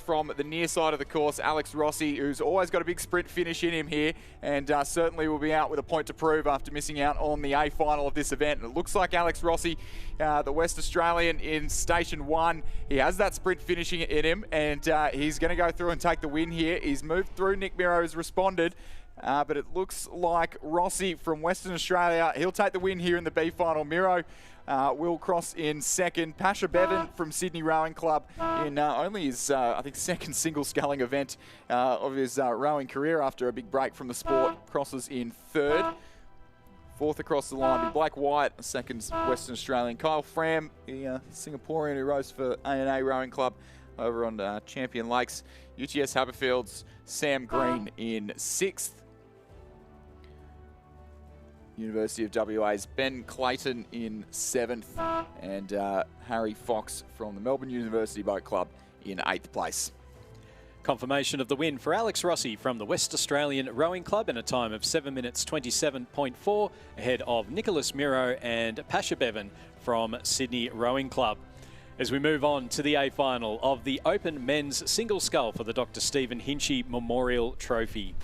from the near side of the course, Alex Rossi, who's always got a big sprint finish in him here, and certainly will be out with a point to prove after missing out on the A final of this event. And it looks like Alex Rossi, the West Australian in Station 1, he has that sprint finishing in him, and he's going to go through and take the win here. He's moved through. Nick Miro has responded. But it looks like Rossi from Western Australia, he'll take the win here in the B final. Miro will cross in second. Pasha Bevan from Sydney Rowing Club in only his, I think, second single sculling event of his rowing career after a big break from the sport, crosses in third. Fourth across the line will be Blake White, a second Western Australian. Kyle Fram, the Singaporean who rows for A&A Rowing Club over on Champion Lakes. UTS Haberfield's Sam Green in sixth. University of WA's Ben Clayton in seventh, and Harry Fox from the Melbourne University Boat Club in eighth place. Confirmation of the win for Alex Rossi from the West Australian Rowing Club in a time of 7 minutes 27.4, ahead of Nicholas Miro and Pasha Bevan from Sydney Rowing Club. As we move on to the A final of the Open Men's Single Scull for the Dr. Stephen Hinchy Memorial Trophy.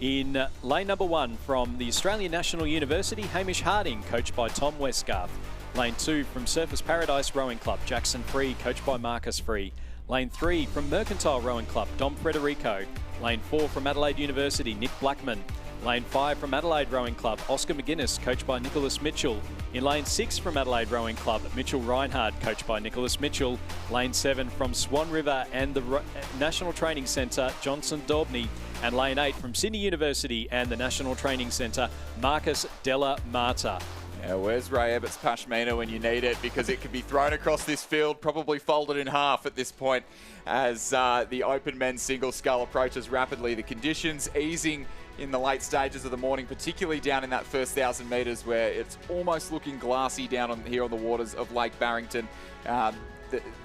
In lane number 1 from the Australian National University, Hamish Harding, coached by Tom Westgarth. Lane 2 from Surfers Paradise Rowing Club, Jackson Free, coached by Marcus Free. Lane 3 from Mercantile Rowing Club, Dom Frederico. Lane 4 from Adelaide University, Nick Blackman. Lane 5 from Adelaide Rowing Club, Oscar McGuinness, coached by Nicholas Mitchell. In Lane 6 from Adelaide Rowing Club, Mitchell Reinhardt, coached by Nicholas Mitchell. Lane 7 from Swan River and the National Training Centre, Johnson Daubney. And Lane 8 from Sydney University and the National Training Centre, Marcus Della Marta. Yeah, where's Ray Abbott's Pashmina when you need it? Because it could be thrown across this field, probably folded in half at this point as the Open Men's Single Scull approaches rapidly. The conditions easing in the late stages of the morning, particularly down in that first 1,000 metres where it's almost looking glassy down here on the waters of Lake Barrington.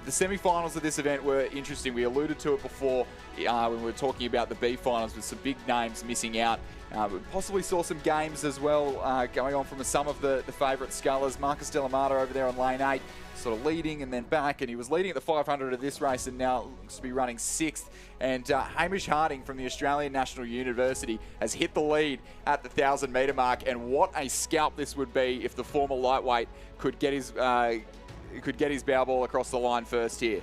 The semi-finals of this event were interesting. We alluded to it before when we were talking about the B finals with some big names missing out. We possibly saw some games as well going on from some of the favourite scullers. Marcus Delamata over there on lane 8, sort of leading and then back, and he was leading at the 500 of this race and now looks to be running 6th. And Hamish Harding from the Australian National University has hit the lead at the 1,000 metre mark, and what a scalp this would be if the former lightweight could get his bow ball across the line first here.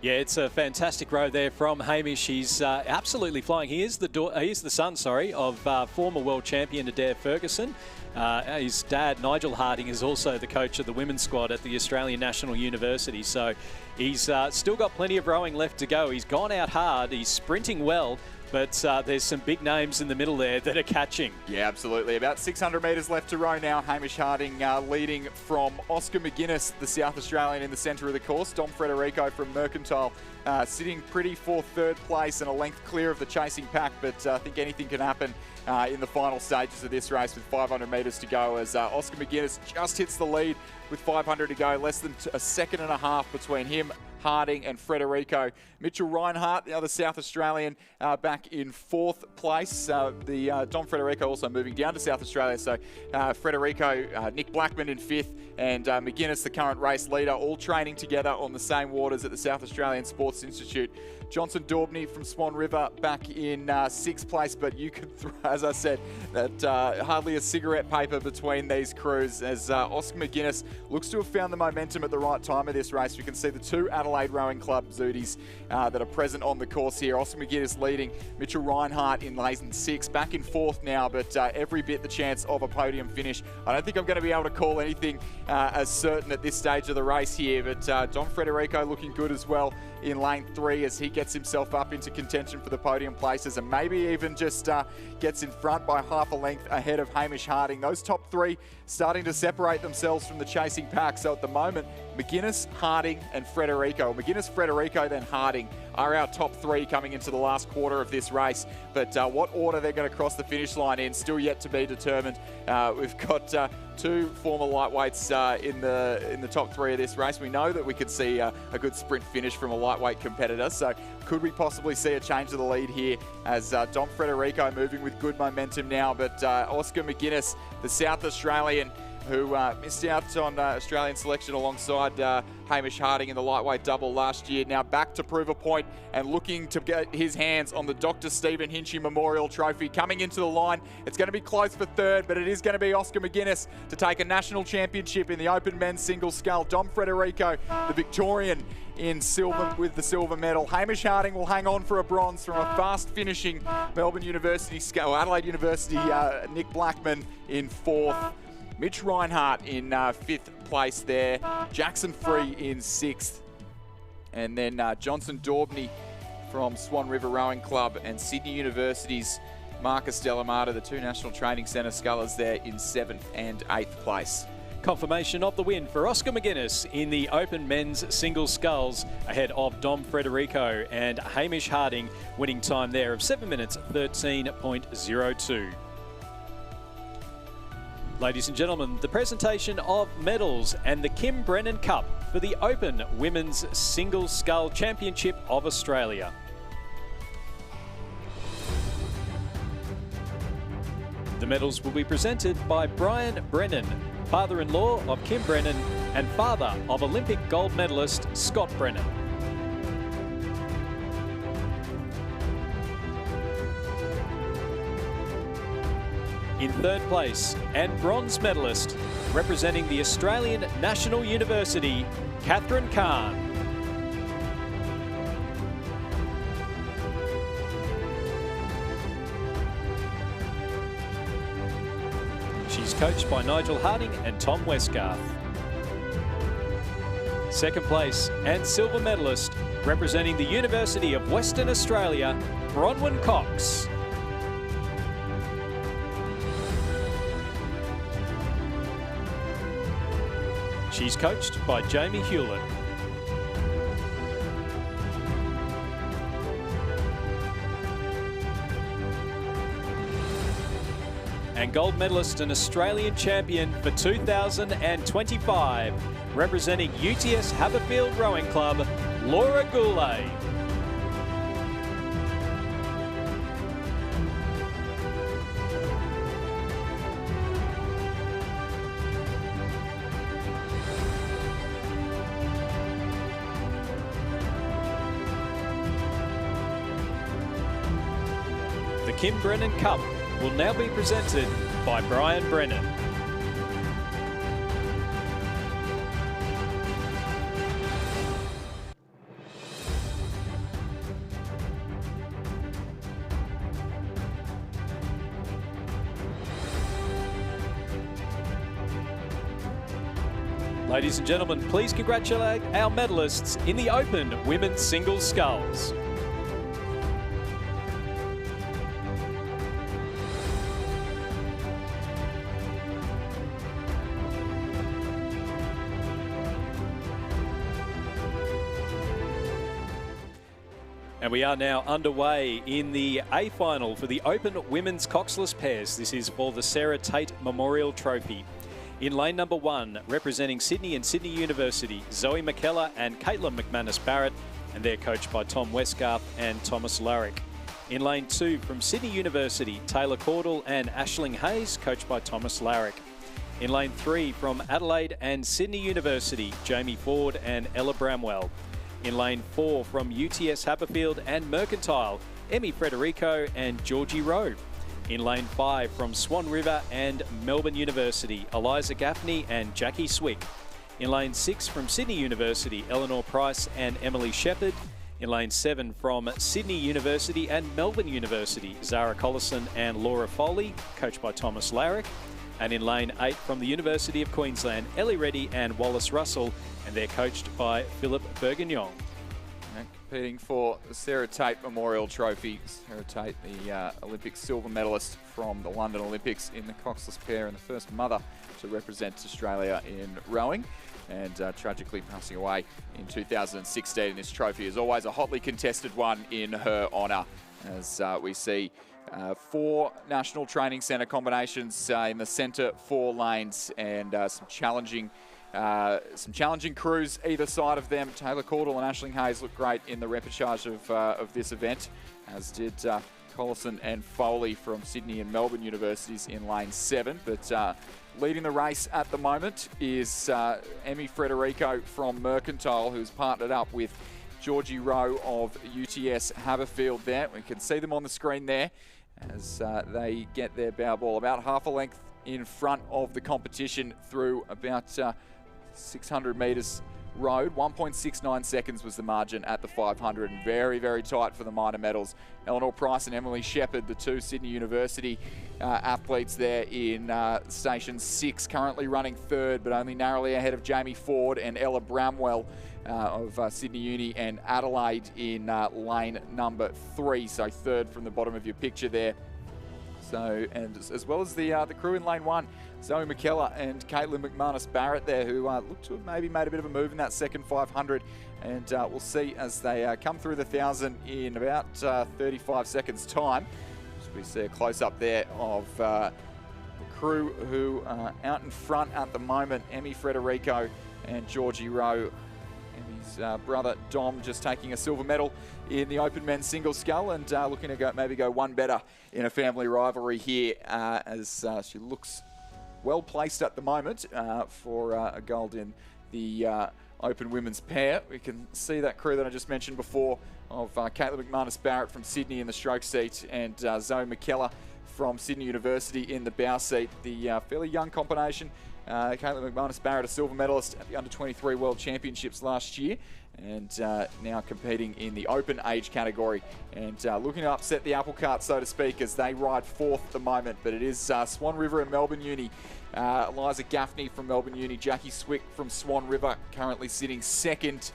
Yeah, it's a fantastic row there from Hamish. He's absolutely flying. He is the son, of former world champion Adair Ferguson. His dad, Nigel Harding, is also the coach of the women's squad at the Australian National University. So he's still got plenty of rowing left to go. He's gone out hard. He's sprinting well. But there's some big names in the middle there that are catching. Yeah, absolutely. About 600 metres left to row now. Hamish Harding leading from Oscar McGuinness, the South Australian, in the centre of the course. Dom Frederico from Mercantile sitting pretty for third place and a length clear of the chasing pack. But I think anything can happen in the final stages of this race with 500 metres to go as Oscar McGuinness just hits the lead with 500 to go. Less than a second and a half between him, Harding and Frederico. Mitchell Reinhardt, the other South Australian, back in 4th place. Dom Frederico also moving down to South Australia. So Frederico, Nick Blackman in 5th, and McGuinness, the current race leader, all training together on the same waters at the South Australian Sports Institute. Johnson Daubney from Swan River back in 6th place, but you could, as I said, that hardly a cigarette paper between these crews as Oscar McGuinness looks to have found the momentum at the right time of this race. We can see the 2 Adelaide Rowing Club Zooties that are present on the course here. Oscar McGuinness leading, Mitchell Reinhardt in lane 6, back in 4th now, but every bit the chance of a podium finish. I don't think I'm going to be able to call anything as certain at this stage of the race here, but Dom Frederico looking good as well in lane 3 as he gets himself up into contention for the podium places and maybe even just gets in front by half a length ahead of Hamish Harding. Those top 3 starting to separate themselves from the chasing pack. So at the moment, McGuinness, Harding and Frederico. McGuinness, Frederico, then Harding are our top 3 coming into the last quarter of this race. But what order they're going to cross the finish line in, still yet to be determined. We've got 2 former lightweights in the top 3 of this race. We know that we could see a good sprint finish from a lightweight competitor. So could we possibly see a change of the lead here as Dom Frederico moving with good momentum now, but Oscar McGuinness, the South Australian, who missed out on Australian selection alongside Hamish Harding in the lightweight double last year. Now back to prove a point and looking to get his hands on the Dr. Stephen Hinchy Memorial Trophy. Coming into the line, it's going to be close for third, but it is going to be Oscar McGuinness to take a national championship in the open men's single scull. Dom Frederico, the Victorian, in silver with the silver medal. Hamish Harding will hang on for a bronze from a fast finishing Adelaide University Nick Blackman in fourth. Mitch Reinhardt in fifth place there. Jackson Free in sixth. And then Johnson Daubney from Swan River Rowing Club and Sydney University's Marcus Delamata, the two National Training Centre scullers there, in seventh and eighth place. Confirmation of the win for Oscar McGuinness in the open men's single sculls ahead of Dom Frederico and Hamish Harding, winning time there of 7 minutes 13.02. Ladies and gentlemen, the presentation of medals and the Kim Brennan Cup for the Open Women's Single Scull Championship of Australia. The medals will be presented by Brian Brennan, father-in-law of Kim Brennan and father of Olympic gold medalist Scott Brennan. In third place and bronze medalist, representing the Australian National University, Catherine Kahn. She's coached by Nigel Harding and Tom Westgarth. Second place and silver medalist, representing the University of Western Australia, Bronwyn Cox. She's coached by Jamie Hewlett. And gold medalist and Australian champion for 2025, representing UTS Haberfield Rowing Club, Laura Goulet. The Kim Brennan Cup will now be presented by Brian Brennan. Ladies and gentlemen, please congratulate our medalists in the Open Women's Single Sculls. And we are now underway in the A final for the Open Women's Coxless Pairs. This is for the Sarah Tate Memorial Trophy. In lane number 1, representing Sydney and Sydney University, Zoe McKellar and Caitlin McManus Barrett, and they're coached by Tom Westgarth and Thomas Larrick. In lane 2, from Sydney University, Taylor Caudle and Aisling Hayes, coached by Thomas Larrick. In lane 3, from Adelaide and Sydney University, Jamie Ford and Ella Bramwell. In lane 4, from UTS Haberfield and Mercantile, Emmy Frederico and Georgie Rowe. In lane 5, from Swan River and Melbourne University, Eliza Gaffney and Jackie Swick. In lane 6, from Sydney University, Eleanor Price and Emily Shepherd. In lane 7, from Sydney University and Melbourne University, Zara Collison and Laura Foley, coached by Thomas Larrick. And in lane 8, from the University of Queensland, Ellie Reddy and Wallace Russell, and they're coached by Philip Bourguignon. Competing for the Sarah Tate Memorial Trophy. Sarah Tate, the Olympic silver medalist from the London Olympics in the Coxless pair and the first mother to represent Australia in rowing, and tragically passing away in 2016. This trophy is always a hotly contested one in her honour, as we see 4 National Training Centre combinations in the centre 4 lanes, and some challenging crews either side of them. Taylor Caudle and Aisling Hayes look great in the repechage of this event, as did Collison and Foley from Sydney and Melbourne universities in lane 7. But leading the race at the moment is Emmy Frederico from Mercantile, who's partnered up with Georgie Rowe of UTS Haberfield there. We can see them on the screen there as they get their bow ball about half a length in front of the competition through about 600 metres road. 1.69 seconds was the margin at the 500, and very, very tight for the minor medals. Eleanor Price and Emily Shepherd, the two Sydney University athletes there in station 6, currently running third, but only narrowly ahead of Jamie Ford and Ella Bramwell of Sydney Uni and Adelaide in lane number 3. So third from the bottom of your picture there. So, and as well as the crew in lane 1, Zoe McKellar and Caitlin McManus-Barrett there, who look to have maybe made a bit of a move in that second 500. And we'll see as they come through the 1,000 in about 35 seconds' time. So we see a close-up there of the crew who are out in front at the moment. Emmy Frederico and Georgie Rowe. Emmy's brother Dom just taking a silver medal in the Open Men's Single Scull, and looking to maybe go one better in a family rivalry here as she looks well placed at the moment for a gold in the Open Women's Pair. We can see that crew that I just mentioned before of Caitlin McManus-Barrett from Sydney in the stroke seat and Zoe McKellar from Sydney University in the bow seat. The fairly young combination. Caitlin McManus-Barrett, a silver medalist at the Under-23 World Championships last year, and now competing in the open age category and looking to upset the apple cart, so to speak, as they ride fourth at the moment. But it is Swan River and Melbourne Uni. Eliza Gaffney from Melbourne Uni, Jackie Swick from Swan River currently sitting second,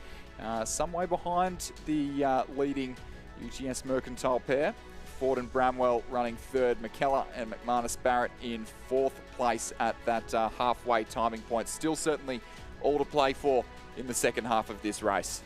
some way behind the leading UTS Mercantile pair. Ford and Bramwell running third, McKellar and McManus-Barrett in fourth place at that halfway timing point. Still certainly all to play for in the second half of this race.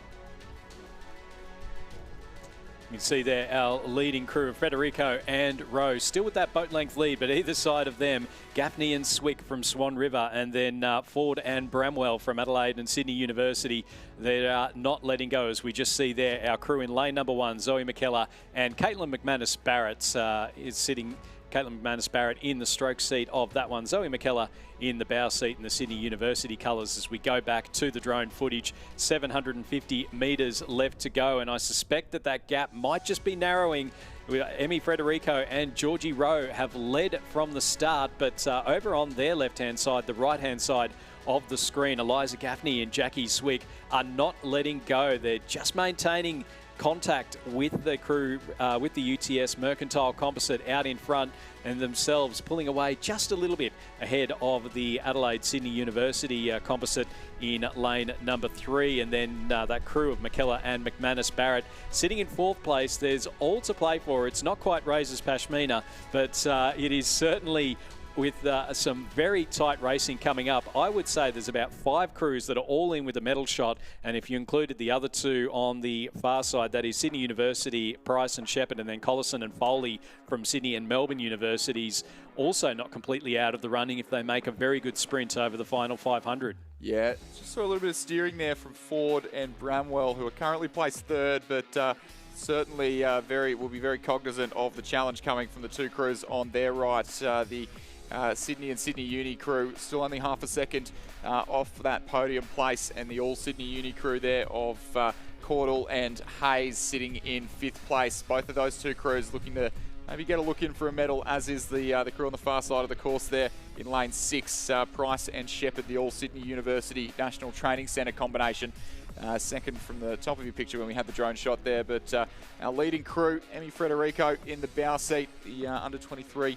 You can see there our leading crew of Frederico and Rowe still with that boat length lead, but either side of them, Gaffney and Swick from Swan River, and then Ford and Bramwell from Adelaide and Sydney University. They're not letting go, as we just see there our crew in lane number 1, Zoe McKellar and Caitlin McManus-Barrett is sitting. Caitlin McManus-Barrett in the stroke seat of that one. Zoe McKellar in the bow seat in the Sydney University colours as we go back to the drone footage. 750 metres left to go, and I suspect that gap might just be narrowing. Emmy Frederico and Georgie Rowe have led from the start, but over on their left-hand side, the right-hand side of the screen, Eliza Gaffney and Jackie Swick are not letting go. They're just maintaining contact with the crew, with the UTS Mercantile Composite out in front, and themselves pulling away just a little bit ahead of the Adelaide Sydney University Composite in lane number 3. And then that crew of McKellar and McManus-Barrett sitting in fourth place. There's all to play for. It's not quite Razors Pashmina, but it is certainly with some very tight racing coming up. I would say there's about 5 crews that are all in with a medal shot, and if you included the other 2 on the far side, that is Sydney University, Price and Shepherd, and then Collison and Foley from Sydney and Melbourne universities, also not completely out of the running if they make a very good sprint over the final 500. Yeah, just saw a little bit of steering there from Ford and Bramwell, who are currently placed third, but certainly will be very cognizant of the challenge coming from the 2 crews on their right. The Sydney and Sydney Uni crew still only half a second off that podium place, and the all Sydney Uni crew there of Caudle and Hayes sitting in 5th place. Both of those 2 crews looking to maybe get a look in for a medal, as is the crew on the far side of the course there in lane 6. Price and Shepherd, the all Sydney University National Training Centre combination. Second from the top of your picture when we had the drone shot there, but our leading crew, Emmy Frederico in the bow seat, the under-23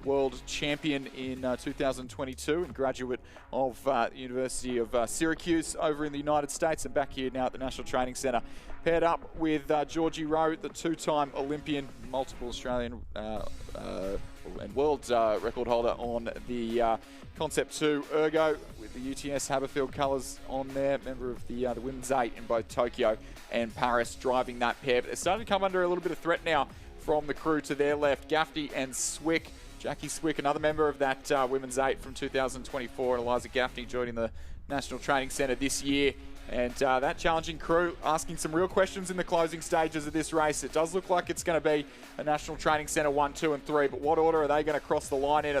world champion in 2022 and graduate of the University of Syracuse over in the United States, and back here now at the National Training Centre, paired up with Georgie Rowe, the 2-time Olympian, multiple Australian and world record holder on the Concept 2 Ergo, with the UTS Haberfield colours on there, member of the Women's 8 in both Tokyo and Paris, driving that pair. But they're starting to come under a little bit of threat now from the crew to their left. Gaffney and Swick. Jackie Swick, another member of that Women's 8 from 2024, and Eliza Gaffney joining the National Training Centre this year. And that challenging crew asking some real questions in the closing stages of this race. It does look like it's going to be a National Training Centre 1, 2 and 3, but what order are they going to cross the line in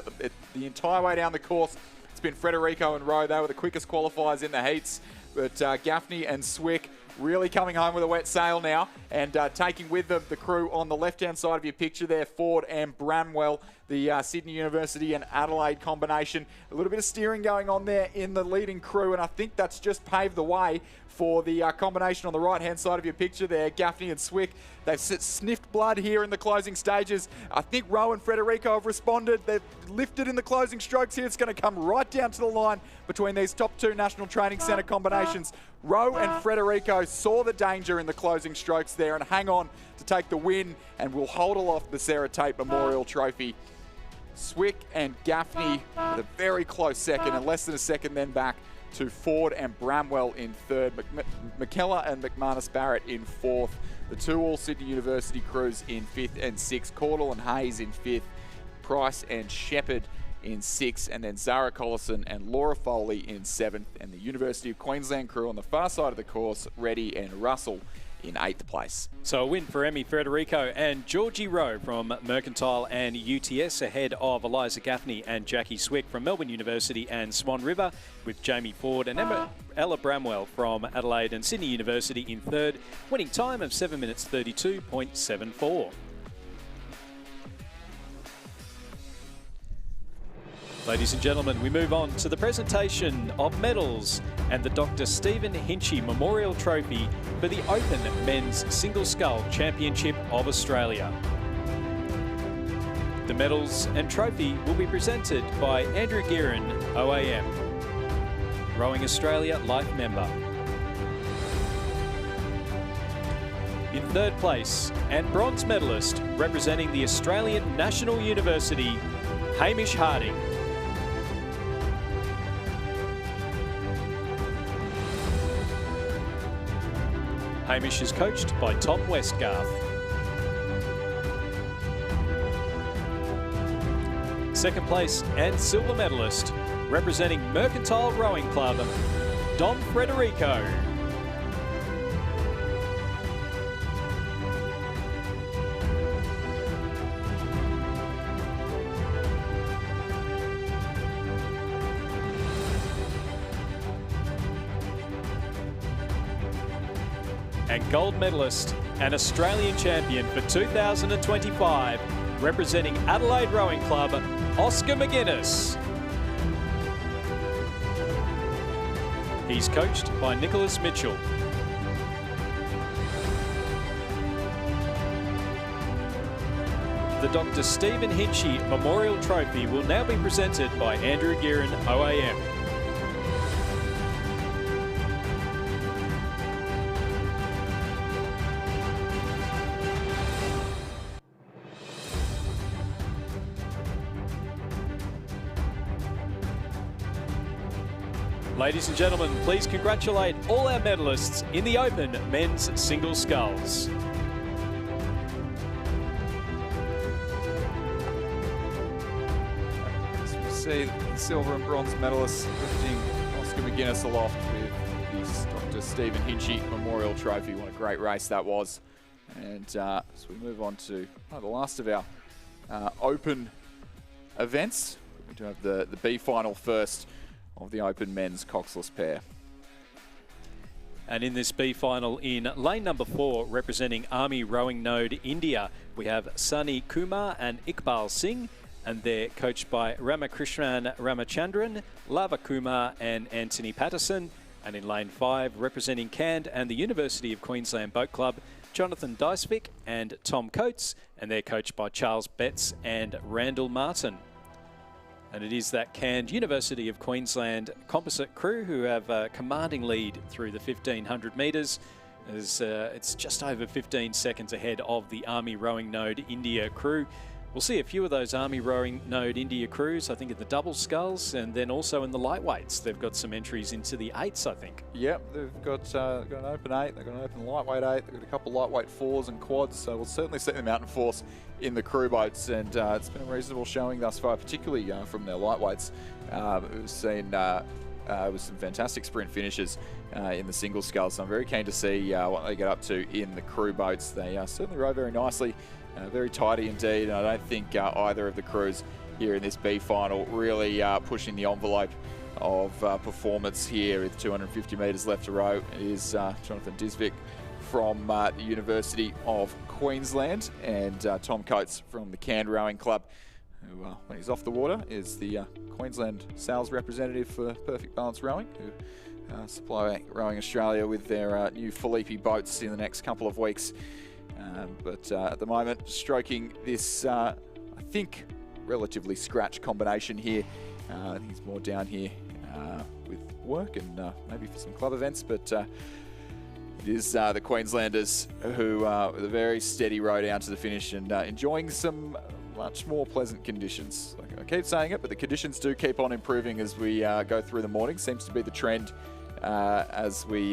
the entire way down the course? It's been Federico and Rowe. They were the quickest qualifiers in the heats, but Gaffney and Swick really coming home with a wet sail now, and taking with them the crew on the left-hand side of your picture there, Ford and Bramwell, the Sydney University and Adelaide combination. A little bit of steering going on there in the leading crew, and I think that's just paved the way for the combination on the right-hand side of your picture there, Gaffney and Swick. They've sniffed blood here in the closing stages. I think Rowe and Federico have responded. They've lifted in the closing strokes here. It's going to come right down to the line between these top two National Training Centre combinations. Rowe and Federico saw the danger in the closing strokes there and hang on to take the win, and will hold aloft the Sarah Tate Memorial Trophy. Swick and Gaffney with a very close second, and less than a second then back to Ford and Bramwell in third, McKellar and McManus Barrett in fourth. The two All-Sydney University crews in fifth and sixth, Caudle and Hayes in fifth, Price and Shepherd in sixth, and then Zara Collison and Laura Foley in seventh, and the University of Queensland crew on the far side of the course, Reddy and Russell, in 8th place. So a win for Emmy Federico and Georgie Rowe from Mercantile and UTS, ahead of Eliza Gaffney and Jackie Swick from Melbourne University and Swan River, with Jamie Ford and Ella Bramwell from Adelaide and Sydney University in third, winning time of 7 minutes 32.74. Ladies and gentlemen, we move on to the presentation of medals and the Dr. Stephen Hinchy Memorial Trophy for the Open Men's Single Scull Championship of Australia. The medals and trophy will be presented by Andrew Gearin, OAM, Rowing Australia Life member. In third place, and bronze medalist representing the Australian National University, Hamish Harding. Hamish is coached by Tom Westgarth. Second place and silver medalist, representing Mercantile Rowing Club, Dom Frederico. And gold medalist and Australian champion for 2025, representing Adelaide Rowing Club, Oscar McGuinness. He's coached by Nicholas Mitchell. The Dr. Stephen Hinchy Memorial Trophy will now be presented by Andrew Gearin, OAM. Ladies and gentlemen, please congratulate all our medalists in the Open Men's Single Sculls. As we see the silver and bronze medalists lifting Oscar McGuinness aloft with his Dr. Stephen Hinchy Memorial Trophy. What a great race that was. And as we move on to the last of our Open events, we do have the B final first of the Open Men's Coxless pair. And in this B final in lane number 4, representing Army Rowing Node India, we have Sunny Kumar and Iqbal Singh, and they're coached by Ramakrishnan Ramachandran, Lava Kumar and Anthony Patterson. And in lane 5, representing Cand and the University of Queensland Boat Club, Jonathan Dicevik and Tom Coates, and they're coached by Charles Betts and Randall Martin. And it is that Cand University of Queensland composite crew who have a commanding lead through the 1500 metres. As it's just over 15 seconds ahead of the Army Rowing Node India crew. We'll see a few of those Army Rowing Node India crews, I think, in the double sculls, and then also in the lightweights. They've got some entries into the 8s, I think. Yep, they've got an open 8, they've got an open lightweight 8, they've got a couple of lightweight 4s and quads, so we'll certainly see them out in force in the crew boats, and it's been a reasonable showing thus far, particularly from their lightweights. We've seen with some fantastic sprint finishes in the single sculls. So I'm very keen to see what they get up to in the crew boats. They certainly row very nicely, very tidy indeed. And I don't think either of the crews here in this B final really pushing the envelope of performance here with 250 metres left to row. It is Jonathan Disvick from the University of Queensland and Tom Coates from the Cairns Rowing Club, who, when he's off the water, is the Queensland sales representative for Perfect Balance Rowing, who supply Rowing Australia with their new Filippi boats in the next couple of weeks. But at the moment, stroking this, I think, relatively scratch combination here. I think he's more down here with work and maybe for some club events, but it is the Queenslanders who, with a very steady row down to the finish and enjoying some much more pleasant conditions. I keep saying it, but the conditions do keep on improving as we go through the morning. Seems to be the trend as we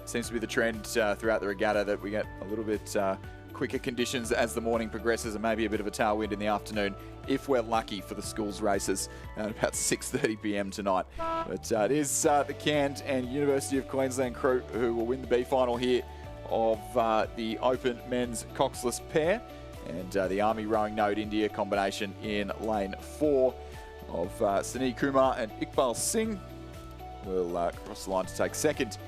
throughout the regatta, that we get a little bit quicker conditions as the morning progresses and maybe a bit of a tailwind in the afternoon if we're lucky for the schools races at about 6:30 p.m. tonight. But it is the Cairns and University of Queensland crew who will win the B final here of the Open Men's Coxless pair, and the Army Rowing Node India combination in lane 4 of Sunil Kumar and Iqbal Singh will cross the line to take second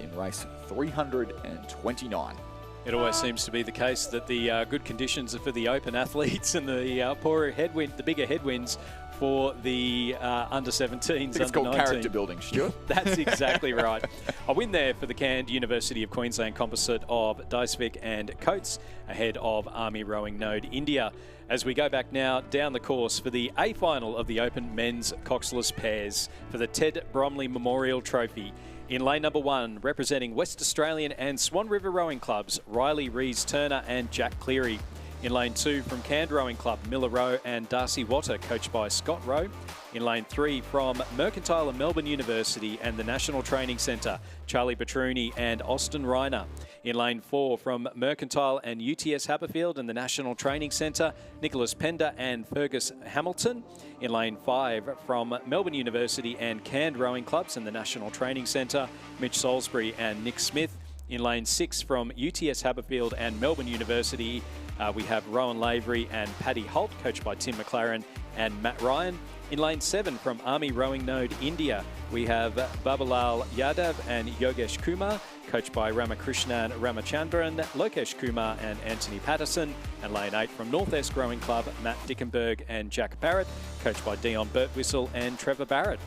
in race 329. It always seems to be the case that the good conditions are for the open athletes and the poorer headwind, the bigger headwinds for the under-17s, It's called character building, Stuart. That's exactly right. A win there for the Cairns University of Queensland composite of Dijsvik and Coates ahead of Army Rowing Node India. As we go back now down the course for the A final of the Open Men's Coxless Pairs for the Ted Bromley Memorial Trophy. In lane number 1, representing West Australian and Swan River Rowing Clubs, Riley Rees-Turner and Jack Cleary. In lane 2, from Cairns Rowing Club, Miller Rowe and Darcy Watter, coached by Scott Rowe. In lane 3, from Mercantile and Melbourne University and the National Training Centre, Charlie Petruni and Austin Reiner. In lane 4, from Mercantile and UTS Haberfield and the National Training Centre, Nicholas Pender and Fergus Hamilton. In lane 5, from Melbourne University and Cairns Rowing Clubs and the National Training Centre, Mitch Salisbury and Nick Smith. In lane 6, from UTS Haberfield and Melbourne University, we have Rowan Lavery and Paddy Holt, coached by Tim McLaren and Matt Ryan. In lane 7, from Army Rowing Node India, we have Babalal Yadav and Yogesh Kumar, coached by Ramakrishnan Ramachandran, Lokesh Kumar and Anthony Patterson. And lane 8, from Northeast Rowing Club, Matt Dickenberg and Jack Barrett, coached by Dion Birtwhistle and Trevor Barrett.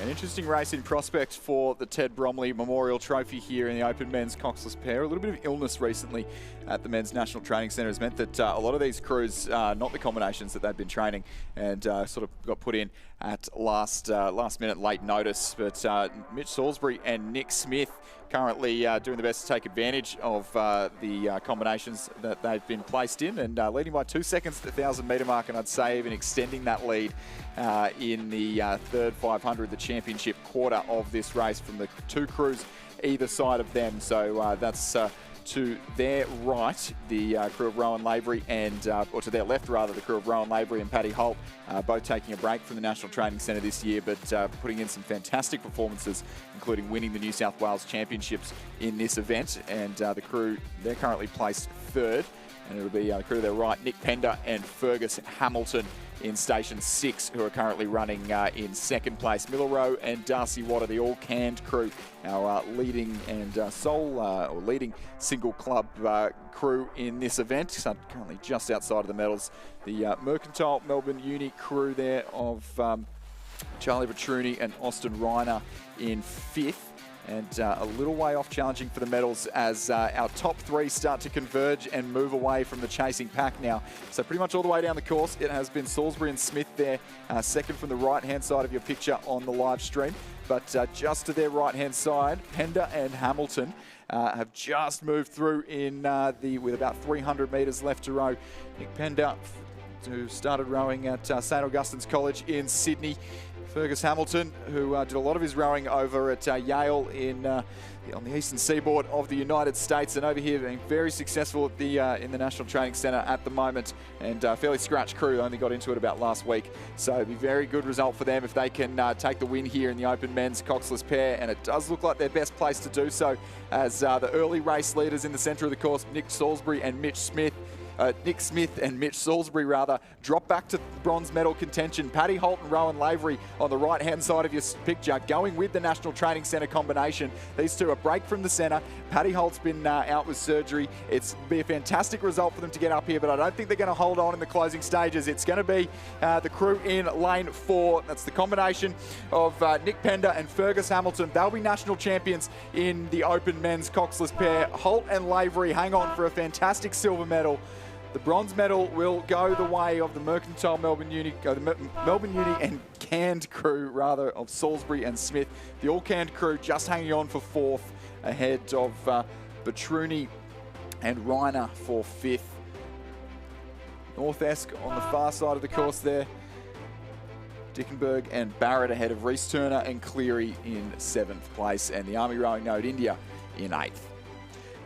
An interesting race in prospect for the Ted Bromley Memorial Trophy here in the Open Men's Coxless pair. A little bit of illness recently at the Men's National Training Centre has meant that a lot of these crews, not the combinations that they've been training, and sort of got put in at last minute late notice. But Mitch Salisbury and Nick Smith currently doing the best to take advantage of the combinations that they've been placed in, and leading by 2 seconds at the 1,000 metre mark, and I'd say even extending that lead in the third 500, the championship quarter of this race, from the two crews either side of them. So that's to their right, the crew of Rowan Lavery and, or to their left rather, the crew of Rowan Lavery and Paddy Holt, both taking a break from the National Training Centre this year, but putting in some fantastic performances, including winning the New South Wales Championships in this event. And the crew, they're currently placed third, and it'll be the crew to their right, Nick Pender and Fergus Hamilton in Station 6, who are currently running in second place. Miller Rowe and Darcy Watter, the all-canned crew, our leading and leading single club crew in this event. So currently just outside of the medals. The Mercantile Melbourne Uni crew there of Charlie Petruni and Austin Reiner in fifth. And a little way off challenging for the medals as our top three start to converge and move away from the chasing pack now. So pretty much all the way down the course, it has been Salisbury and Smith there, second from the right-hand side of your picture on the live stream. But just to their right-hand side, Pender and Hamilton have just moved through in with about 300 metres left to row. Nick Pender, who started rowing at St Augustine's College in Sydney, Fergus Hamilton, who did a lot of his rowing over at Yale on the eastern seaboard of the United States, and over here being very successful at the in the National Training Centre at the moment, and fairly scratch crew, only got into it about last week. So it'd be a very good result for them if they can take the win here in the open men's coxless pair, and it does look like their best place to do so, as the early race leaders in the centre of the course, Nick Smith and Mitch Salisbury drop back to bronze medal contention. Paddy Holt and Rowan Lavery on the right-hand side of your picture, going with the National Training Centre combination. These two are break from the centre. Paddy Holt's been out with surgery. It's be a fantastic result for them to get up here, but I don't think they're going to hold on in the closing stages. It's going to be the crew in lane 4. That's the combination of Nick Pender and Fergus Hamilton. They'll be national champions in the open men's coxless pair. Holt and Lavery hang on for a fantastic silver medal. The bronze medal will go the way of the Mercantile Melbourne Uni, Melbourne Uni and canned crew, of Salisbury and Smith. The all-canned crew just hanging on for 4th, ahead of Batruni and Reiner for 5th. North Esk on the far side of the course there. Dickenberg and Barrett ahead of Reese Turner and Cleary in 7th place, and the Army Rowing Node India in 8th.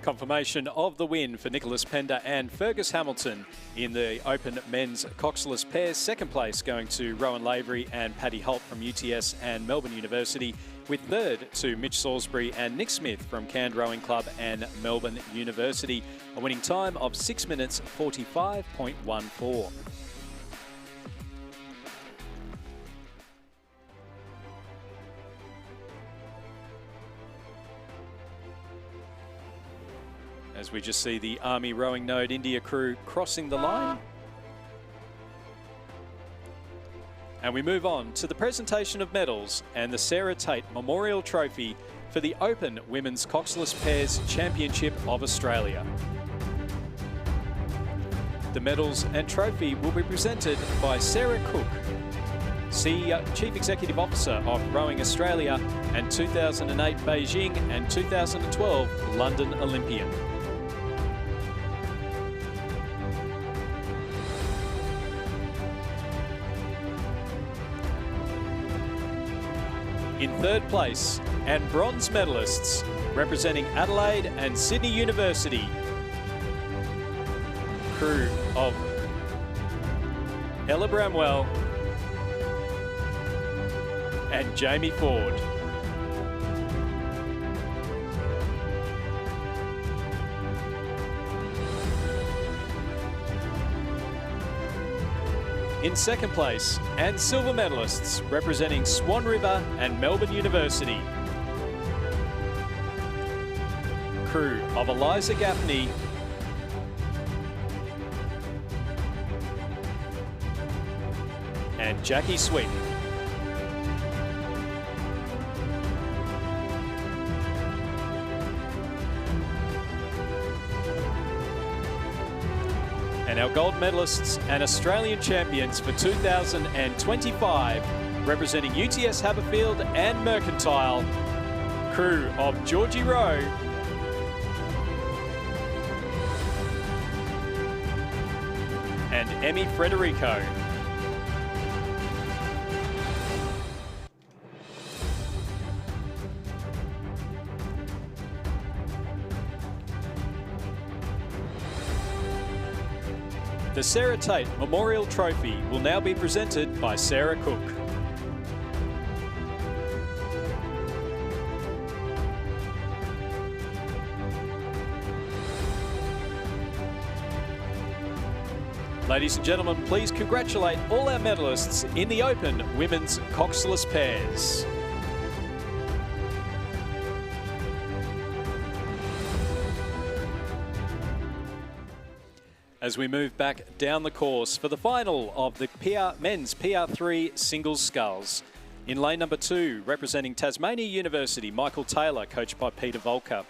Confirmation of the win for Nicholas Pender and Fergus Hamilton in the open men's coxless pairs. 2nd place going to Rowan Lavery and Paddy Holt from UTS and Melbourne University, with 3rd to Mitch Salisbury and Nick Smith from Canned Rowing Club and Melbourne University. A winning time of 6 minutes 45.14. As we just see the Army Rowing Node India crew crossing the line. And we move on to the presentation of medals and the Sarah Tate Memorial Trophy for the Open Women's Coxless Pairs Championship of Australia. The medals and trophy will be presented by Sarah Cook, Chief Executive Officer of Rowing Australia and 2008 Beijing and 2012 London Olympian. In 3rd place, and bronze medalists representing Adelaide and Sydney University, crew of Ella Bramwell and Jamie Ford. In 2nd place, and silver medalists representing Swan River and Melbourne University, crew of Eliza Gaffney and Jackie Sweet. And our gold medalists and Australian champions for 2025, representing UTS Haberfield and Mercantile, crew of Georgie Rowe and Emmy Frederico. The Sarah Tate Memorial Trophy will now be presented by Sarah Cook. Ladies and gentlemen, please congratulate all our medalists in the Open Women's Coxless Pairs. As we move back down the course for the final of the men's PR3 singles sculls. In lane number 2, representing Tasmania University, Michael Taylor, coached by Peter Volker.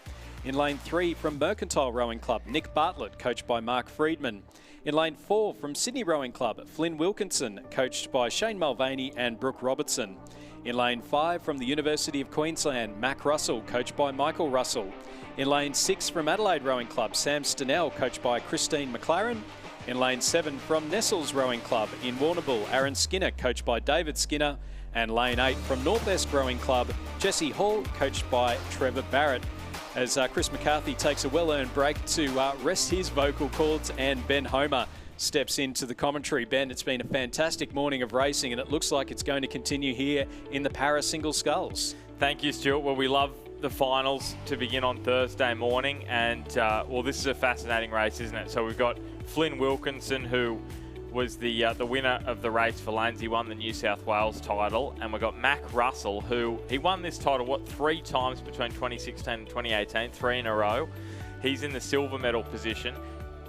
In lane 3, from Mercantile Rowing Club, Nick Bartlett, coached by Mark Friedman. In lane 4, from Sydney Rowing Club, Flynn Wilkinson, coached by Shane Mulvaney and Brooke Robertson. In lane 5, from the University of Queensland, Mac Russell, coached by Michael Russell. In lane 6, from Adelaide Rowing Club, Sam Stenell, coached by Christine McLaren. In lane 7, from Nestles Rowing Club in Warrnambool, Aaron Skinner, coached by David Skinner. And lane 8 from Northwest Rowing Club, Jesse Hall, coached by Trevor Barrett. As Chris McCarthy takes a well-earned break to rest his vocal cords, and Ben Homer steps into the commentary. Ben, it's been a fantastic morning of racing, and it looks like it's going to continue here in the para single sculls. Thank you, Stuart. Well, we love the finals to begin on Thursday morning, and well, this is a fascinating race, isn't it? So we've got Flynn Wilkinson, who was the winner of the race for lanes. He won the New South Wales title, and we've got Mac Russell, who he won this title 3 times between 2016 and 2018, 3 in a row. He's in the silver medal position.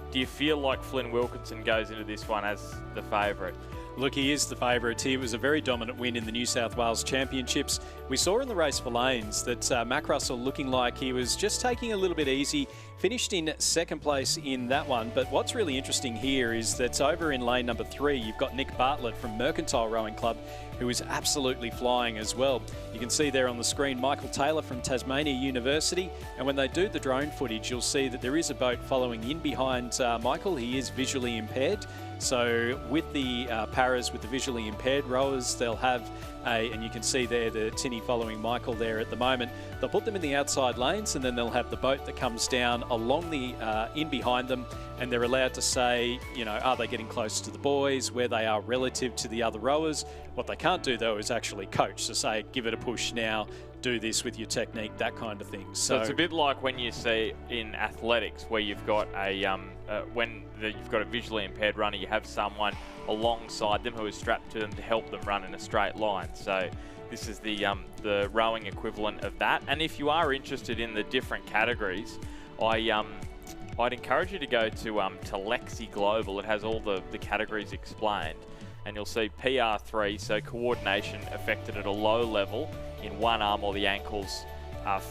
Do you feel like Flynn Wilkinson goes into this one as the favourite? Look, he is the favourite. He was a very dominant win in the New South Wales Championships. We saw in the race for lanes that Mac Russell looking like he was just taking a little bit easy, finished in second place in that one. But what's really interesting here is that over in lane number 3, you've got Nick Bartlett from Mercantile Rowing Club, who is absolutely flying as well. You can see there on the screen Michael Taylor from Tasmania University, and when they do the drone footage, you'll see that there is a boat following in behind Michael. He is visually impaired. So with the paras, with the visually impaired rowers, they'll have and you can see there the tinny following Michael there at the moment. They'll put them in the outside lanes, and then they'll have the boat that comes down along the in behind them, and they're allowed to say, you know, are they getting close to the boys, where they are relative to the other rowers. What they can't do though is actually coach, so say, give it a push now, do this with your technique, that kind of thing. So it's a bit like when you see in athletics where you've got a you've got a visually impaired runner, you have someone alongside them who is strapped to them to help them run in a straight line. So this is the rowing equivalent of that. And if you are interested in the different categories, I'd encourage you to go to Lexi Global. It has all the categories explained, and you'll see PR3, so coordination affected at a low level in one arm or the ankles,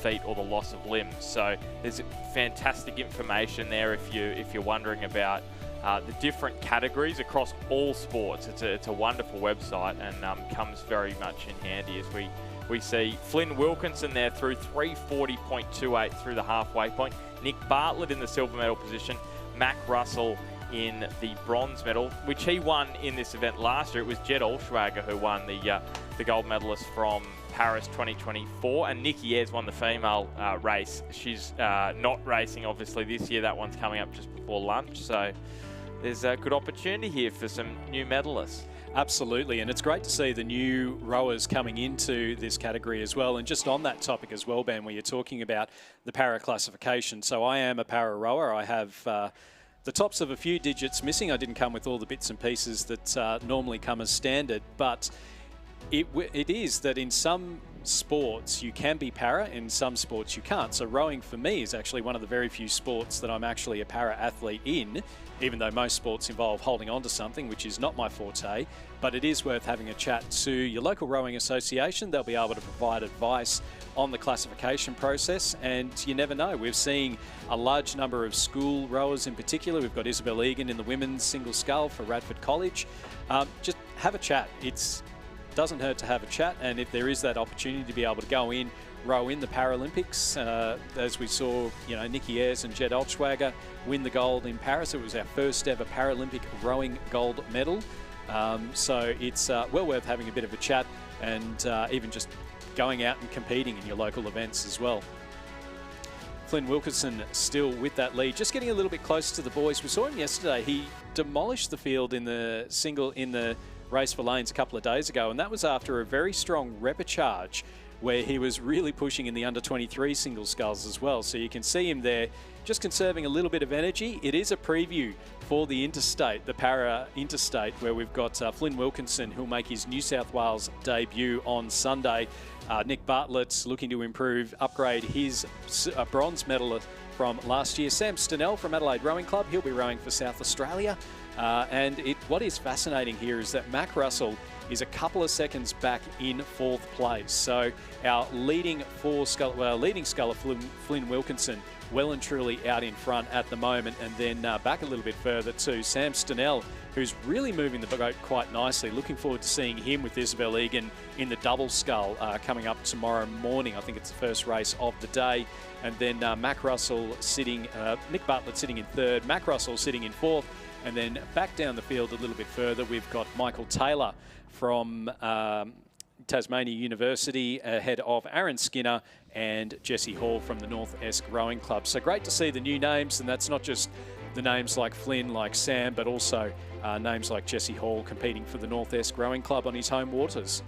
feet, or the loss of limbs. So there's fantastic information there if you're wondering about the different categories across all sports. It's a wonderful website, and comes very much in handy as we see Flynn Wilkinson there through 340.28 through the halfway point. Nick Bartlett in the silver medal position. Mac Russell in the bronze medal, which he won in this event last year. It was Jed Olschwager who won the gold medalist from Paris 2024, and Nikki Ayres won the female race. She's not racing obviously this year. That one's coming up just before lunch, so there's a good opportunity here for some new medalists. Absolutely, and it's great to see the new rowers coming into this category as well. And just on that topic as well, Ben, where you're talking about the para classification. So I am a para rower. I have the tops of a few digits missing. I didn't come with all the bits and pieces that normally come as standard, but it is that in some sports you can be para, in some sports you can't. So rowing for me is actually one of the very few sports that I'm actually a para athlete in, even though most sports involve holding on to something, which is not my forte. But it is worth having a chat to your local rowing association. They'll be able to provide advice on the classification process, and you never know. We're seeing a large number of school rowers in particular. We've got Isabel Egan in the women's single scull for Radford College. Just have a chat. It doesn't hurt to have a chat, and if there is that opportunity to be able to go in, row in the Paralympics, as we saw, you know, Nikki Ayres and Jed Olschwager win the gold in Paris. It was our first ever Paralympic rowing gold medal. So it's well worth having a bit of a chat, and even just going out and competing in your local events as well. Flynn Wilkinson still with that lead, just getting a little bit close to the boys. We saw him yesterday. He demolished the field in the race for lanes a couple of days ago, and that was after a very strong repechage where he was really pushing in the under-23 single sculls as well. So you can see him there just conserving a little bit of energy. It is a preview for the interstate, the para interstate, where we've got Flynn Wilkinson, who'll make his New South Wales debut on Sunday. Nick Bartlett's looking to improve, upgrade his bronze medal from last year. Sam Stenell from Adelaide Rowing Club, he'll be rowing for South Australia. And what is fascinating here is that Mac Russell is a couple of seconds back in fourth place. So our leading sculler, Flynn Wilkinson, well and truly out in front at the moment. And then back a little bit further to Sam Stenell, who's really moving the boat quite nicely. Looking forward to seeing him with Isabel Egan in the double scull coming up tomorrow morning. I think it's the first race of the day. And then Mac Russell sitting, Nick Bartlett sitting in third, Mac Russell sitting in fourth. And then back down the field a little bit further, we've got Michael Taylor from Tasmania University ahead of Aaron Skinner and Jesse Hall from the North Esk Rowing Club. So great to see the new names, and that's not just the names like Flynn, like Sam, but also names like Jesse Hall competing for the North Esk Rowing Club on his home waters.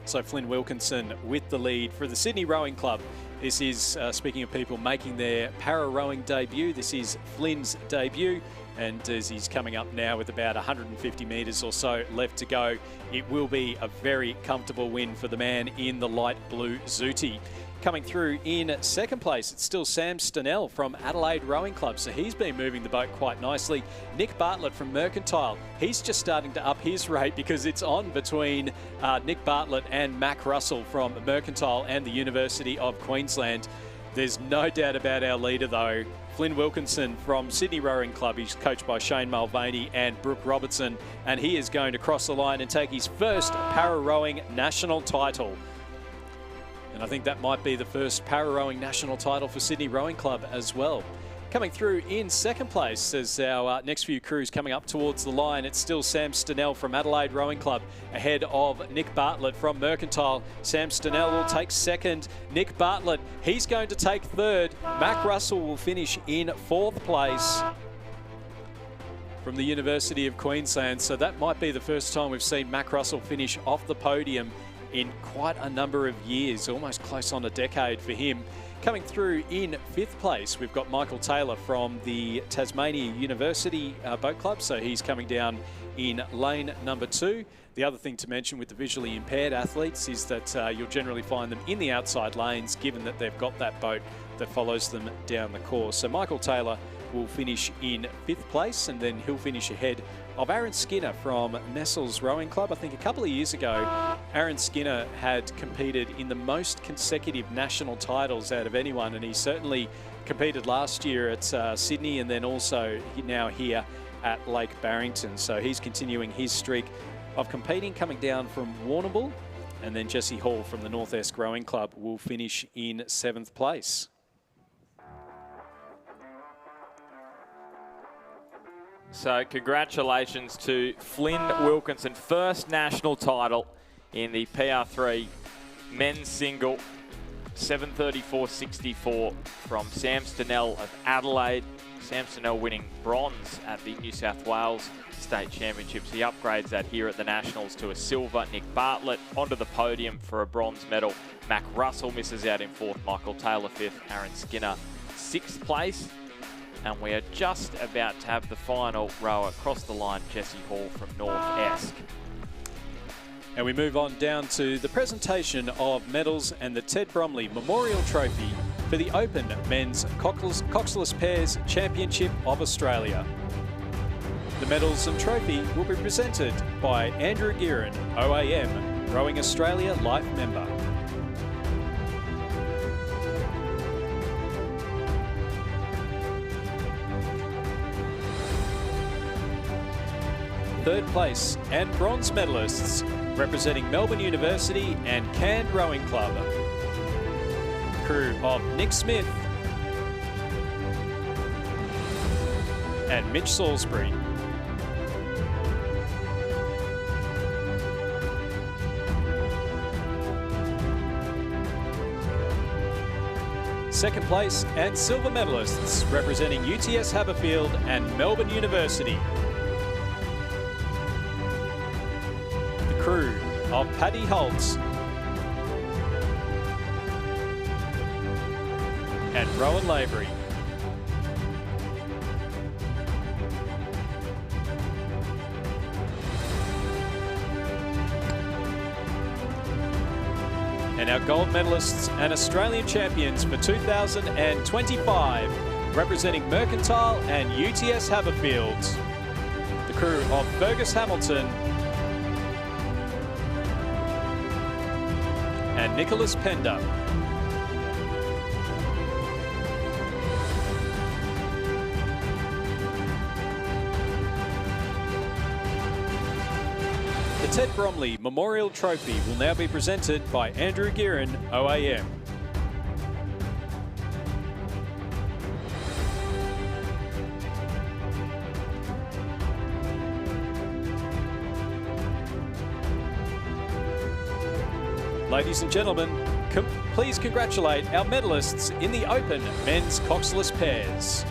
So Flynn Wilkinson with the lead for the Sydney Rowing Club. This is, speaking of people making their para-rowing debut, this is Flynn's debut. And as he's coming up now with about 150 metres or so left to go, it will be a very comfortable win for the man in the light blue Zooty. Coming through in second place, it's still Sam Stenell from Adelaide Rowing Club. So he's been moving the boat quite nicely. Nick Bartlett from Mercantile, he's just starting to up his rate because it's on between Nick Bartlett and Mac Russell from Mercantile and the University of Queensland. There's no doubt about our leader though, Flynn Wilkinson from Sydney Rowing Club. He's coached by Shane Mulvaney and Brooke Robertson, and he is going to cross the line and take his first para-rowing national title. And I think that might be the first para-rowing national title for Sydney Rowing Club as well. Coming through in second place as our next few crews coming up towards the line, it's still Sam Stenell from Adelaide Rowing Club ahead of Nick Bartlett from Mercantile. Sam Stenell will take second. Nick Bartlett, he's going to take third. Mac Russell will finish in fourth place from the University of Queensland. So that might be the first time we've seen Mac Russell finish off the podium in quite a number of years, almost close on a decade for him. Coming through in fifth place, we've got Michael Taylor from the Tasmania University Boat Club. So he's coming down in lane number 2. The other thing to mention with the visually impaired athletes is that you'll generally find them in the outside lanes, given that they've got that boat that follows them down the course. So Michael Taylor will finish in fifth place, and then he'll finish ahead of Aaron Skinner from Nestles Rowing Club. I think a couple of years ago, Aaron Skinner had competed in the most consecutive national titles out of anyone, and he certainly competed last year at Sydney, and then also now here at Lake Barrington. So he's continuing his streak of competing, coming down from Warrnambool, and then Jesse Hall from the North Esk Rowing Club will finish in 7th place. So congratulations to Flynn Wilkinson, first national title in the PR3 men's single, 7:34.64 from Sam Stenell of Adelaide. Sam Stenell winning bronze at the New South Wales State Championships. He upgrades that here at the Nationals to a silver. Nick Bartlett onto the podium for a bronze medal. Mac Russell misses out in 4th. Michael Taylor 5th. Aaron Skinner 6th place. And we are just about to have the final rower cross the line, Jesse Hall from North Esk. And we move on down to the presentation of medals and the Ted Bromley Memorial Trophy for the Open Men's Coxless Pairs Championship of Australia. The medals and trophy will be presented by Andrew Gearin, OAM, Rowing Australia Life member. Third place and bronze medalists representing Melbourne University and Cairns Rowing Club. Crew of Nick Smith and Mitch Salisbury. Second place and silver medalists representing UTS Haberfield and Melbourne University. Crew of Paddy Holtz and Rowan Lavery. And our gold medalists and Australian champions for 2025, representing Mercantile and UTS Haberfield. The crew of Fergus Hamilton and Nicholas Pender. The Ted Bromley Memorial Trophy will now be presented by Andrew Gearin, OAM. Ladies and gentlemen, please congratulate our medalists in the Open Men's Coxless Pairs.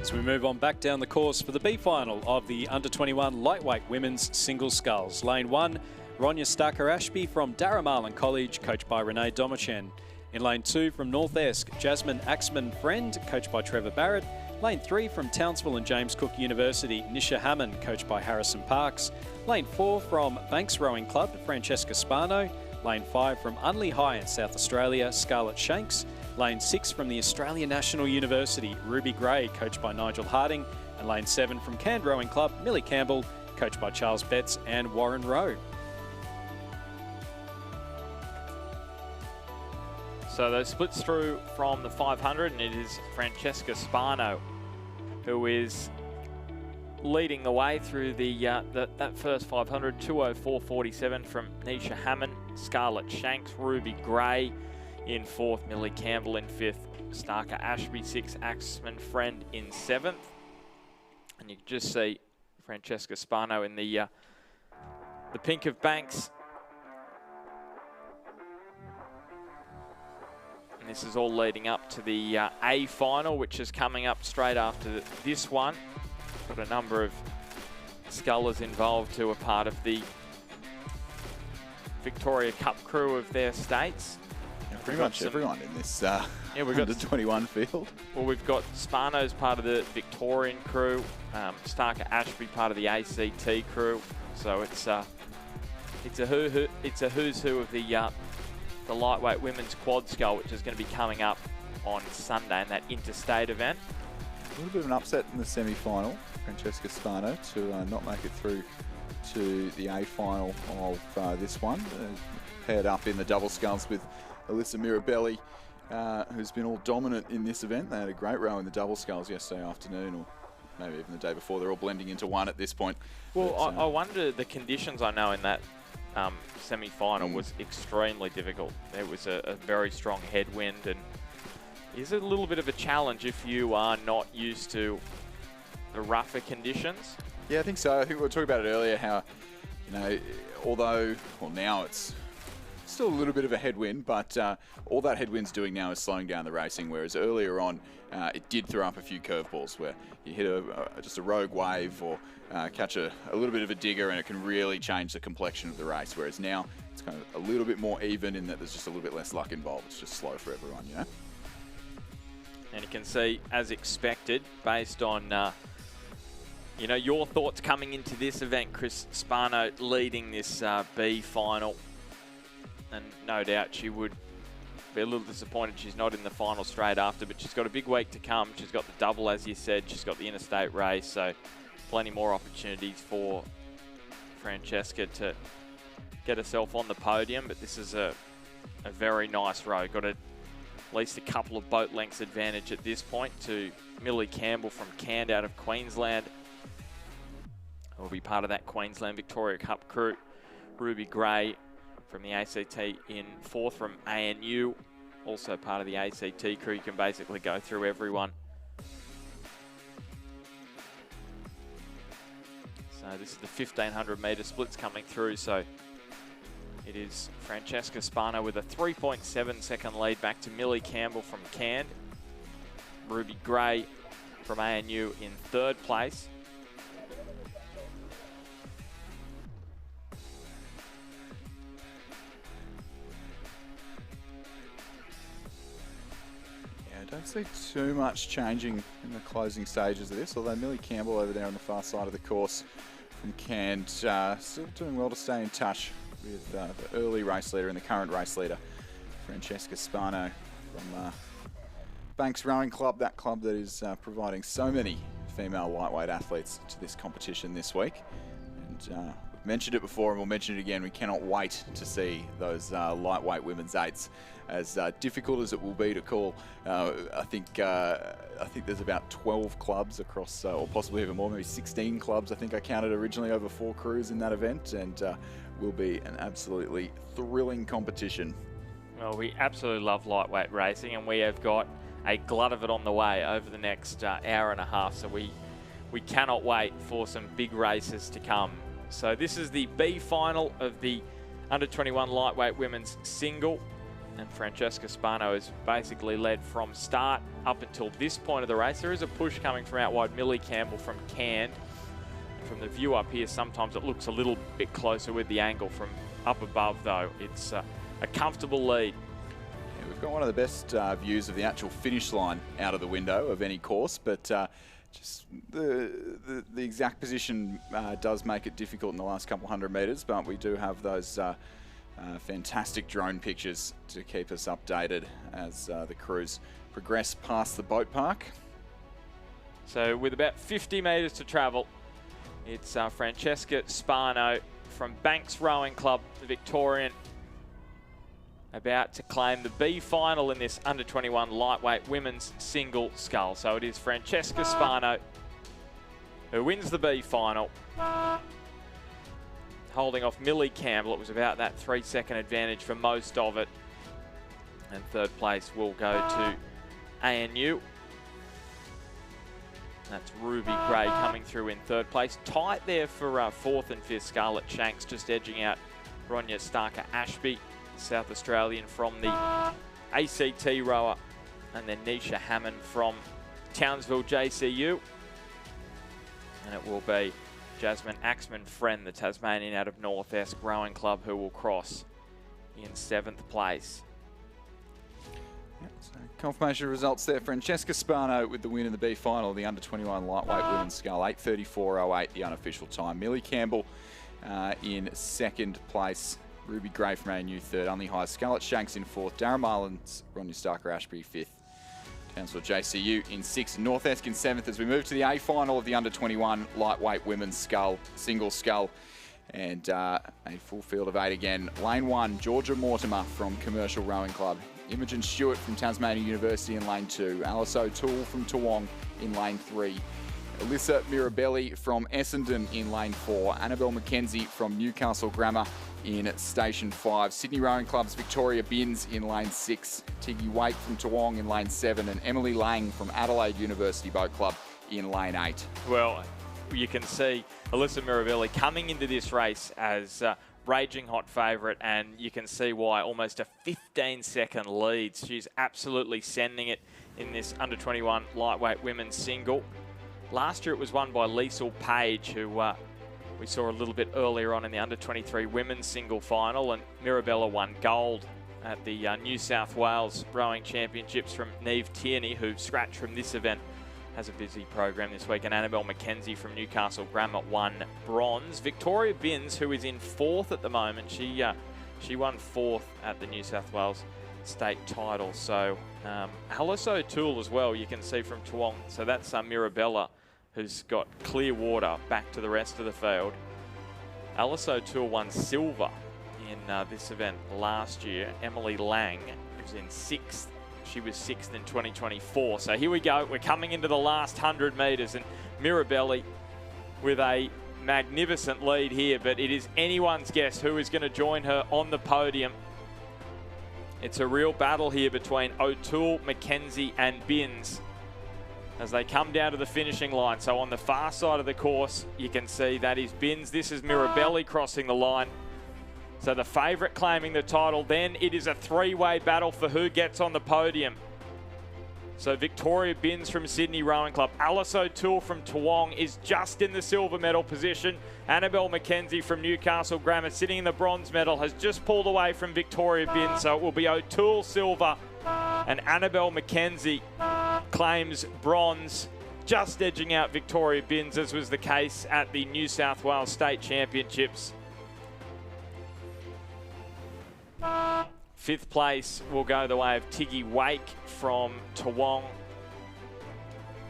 As we move on back down the course for the B final of the Under-21 Lightweight Women's Single Sculls. Lane 1, Ronya Starker-Ashby from Darramarlin College, coached by Renee Domachen. In Lane 2 from North Esk, Jasmine Axman-Friend, coached by Trevor Barrett. Lane 3 from Townsville and James Cook University, Nisha Hammond, coached by Harrison Parks. Lane 4 from Banks Rowing Club, Francesca Spano. Lane 5 from Unley High in South Australia, Scarlett Shanks. Lane 6 from the Australian National University, Ruby Gray, coached by Nigel Harding. And Lane 7 from Cairns Rowing Club, Millie Campbell, coached by Charles Betts and Warren Rowe. So those splits through from the 500, and it is Francesca Spano who is leading the way through that first 500. 2:04.47 from Nisha Hammond, Scarlett Shanks, Ruby Gray in 4th, Millie Campbell in 5th, Starker Ashby 6th, Axman Friend in 7th. And you can just see Francesca Spano in the pink of Banks. And this is all leading up to the A final, which is coming up straight after this one. Got a number of scullers involved who are part of the Victoria Cup crew of their states. Yeah, pretty much everyone in this we've got Under-21 field. Well, we've got Spano's part of the Victorian crew, Starker Ashby part of the ACT crew. So it's a who's who of the lightweight women's quad scull, which is going to be coming up on Sunday in that interstate event. A little bit of an upset in the semi-final. Francesca Spano to not make it through to the A final of this one. Paired up in the double sculls with Alyssa Mirabelli, who's been all dominant in this event. They had a great row in the double sculls yesterday afternoon, or maybe even the day before. They're all blending into one at this point. Well, but, I wonder, the conditions I know in that semi-final was extremely difficult. There was a very strong headwind, and is it a little bit of a challenge if you are not used to the rougher conditions? Yeah, I think so. I think we were talking about it earlier, how, although, well, now it's still a little bit of a headwind, but all that headwind's doing now is slowing down the racing, whereas earlier on, it did throw up a few curveballs where you hit just a rogue wave or catch a little bit of a digger, and it can really change the complexion of the race, whereas now it's kind of a little bit more even in that there's just a little bit less luck involved. It's just slow for everyone, And you can see, as expected, based on your thoughts coming into this event, Chris Spano leading this B final, and no doubt she would be a little disappointed she's not in the final straight after, but she's got a big week to come. She's got the double, as you said, she's got the interstate race, so plenty more opportunities for Francesca to get herself on the podium, but this is a very nice row. Got at least a couple of boat lengths advantage at this point to Millie Campbell from Cairns out of Queensland. Will be part of that Queensland Victoria Cup crew. Ruby Gray from the ACT in 4th from ANU, also part of the ACT crew. You can basically go through everyone. So this is the 1500 metre splits coming through. So it is Francesca Spano with a 3.7 second lead back to Millie Campbell from Cairns. Ruby Gray from ANU in 3rd place. I don't see too much changing in the closing stages of this, although Millie Campbell over there on the far side of the course from Cairns still doing well to stay in touch with the early race leader and the current race leader, Francesca Spano from Banks Rowing Club, that club that is providing so many female lightweight athletes to this competition this week. And mentioned it before and we'll mention it again. We cannot wait to see those lightweight women's 8s. As difficult as it will be to call, I think there's about 12 clubs across, or possibly even more, maybe 16 clubs. I think I counted originally over 4 crews in that event, and will be an absolutely thrilling competition. Well, we absolutely love lightweight racing, and we have got a glut of it on the way over the next hour and a half. So we cannot wait for some big races to come. So this is the B final of the under-21 lightweight women's single. And Francesca Spano has basically led from start up until this point of the race. There is a push coming from out wide. Millie Campbell from Cand. From the view up here, sometimes it looks a little bit closer with the angle. From up above, though, it's a comfortable lead. Yeah, we've got one of the best views of the actual finish line out of the window of any course, but just the exact position does make it difficult in the last couple hundred metres, but we do have those fantastic drone pictures to keep us updated as the crews progress past the boat park. So with about 50 metres to travel, it's Francesca Spano from Banks Rowing Club, the Victorian, about to claim the B final in this under-21 lightweight women's single scull. So it is Francesca Spano who wins the B final, holding off Millie Campbell. It was about that 3-second advantage for most of it. And third place will go to ANU. That's Ruby Gray coming through in third place. Tight there for fourth and fifth. Scarlett Shanks just edging out Bronya Starker-Ashby, South Australian from the ACT rower. And then Nisha Hammond from Townsville JCU. And it will be Jasmine Axman-Friend, the Tasmanian out of North Esk Rowing Club, who will cross in 7th place. So confirmation of results there. Francesca Spano with the win in the B final, the under-21 lightweight women's scull, 8:34.08, the unofficial time. Millie Campbell in 2nd place. Ruby Gray from ANU 3rd. Only high. Scarlett Shanks in 4th. Darren Marlins, Bronya Starker-Ashby 5th. Townsville JCU in 6th. North Esk in 7th as we move to the A final of the under-21 lightweight women's scull, single scull. And a full field of 8 again. Lane 1, Georgia Mortimer from Commercial Rowing Club. Imogen Stewart from Tasmania University in lane 2. Alice O'Toole from Toowong in lane 3. Alyssa Mirabelli from Essendon in lane 4. Annabelle McKenzie from Newcastle Grammar in station 5. Sydney Rowing Club's Victoria Binns in lane 6. Tiggy Wake from Toowong in lane 7. And Emily Lang from Adelaide University Boat Club in lane 8. Well, you can see Alyssa Mirabelli coming into this race as raging hot favourite, and you can see why. Almost a 15-second lead. She's absolutely sending it in this under-21 lightweight women's single. Last year it was won by Liesl Page, who we saw a little bit earlier on in the under-23 women's single final, and Mirabella won gold at the New South Wales Rowing Championships from Neve Tierney, who scratched from this event. Has a busy program this week, and Annabelle McKenzie from Newcastle Grammar won bronze. Victoria Binns, who is in 4th at the moment, she won 4th at the New South Wales state title. So Alice O'Toole as well, you can see from Toowong. So that's Mirabella, who's got clear water back to the rest of the field. Alice O'Toole won silver in this event last year. Emily Lang was in 6th. She was 6th in 2024. So here we go. We're coming into the last 100 metres, and Mirabelli with a magnificent lead here, but it is anyone's guess who is going to join her on the podium. It's a real battle here between O'Toole, McKenzie and Binns as they come down to the finishing line. So on the far side of the course, you can see that is Binns. This is Mirabelli crossing the line. So the favourite claiming the title. Then it is a 3-way battle for who gets on the podium. So Victoria Binns from Sydney Rowing Club. Alice O'Toole from Toowong is just in the silver medal position. Annabelle McKenzie from Newcastle Grammar sitting in the bronze medal has just pulled away from Victoria Binns. So it will be O'Toole silver and Annabelle McKenzie claims bronze, just edging out Victoria Binns, as was the case at the New South Wales State Championships. 5th place will go the way of Tiggy Wake from Toowong.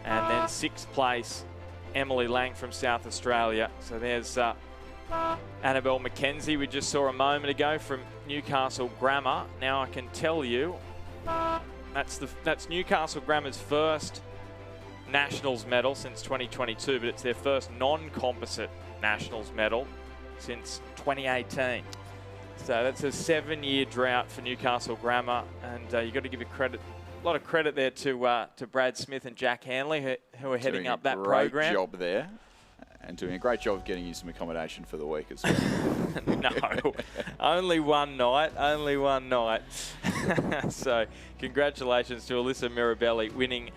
And then 6th place, Emily Lang from South Australia. So there's Annabelle McKenzie, we just saw a moment ago from Newcastle Grammar. Now I can tell you that's Newcastle Grammar's first Nationals medal since 2022, but it's their first non-composite Nationals medal since 2018. So that's a 7-year drought for Newcastle Grammar, and you've got to give a lot of credit there to Brad Smith and Jack Hanley, who are heading up that program. Great job there, and doing a great job of getting you some accommodation for the week as well. No, only one night, only one night. So congratulations to Alyssa Mirabelli winning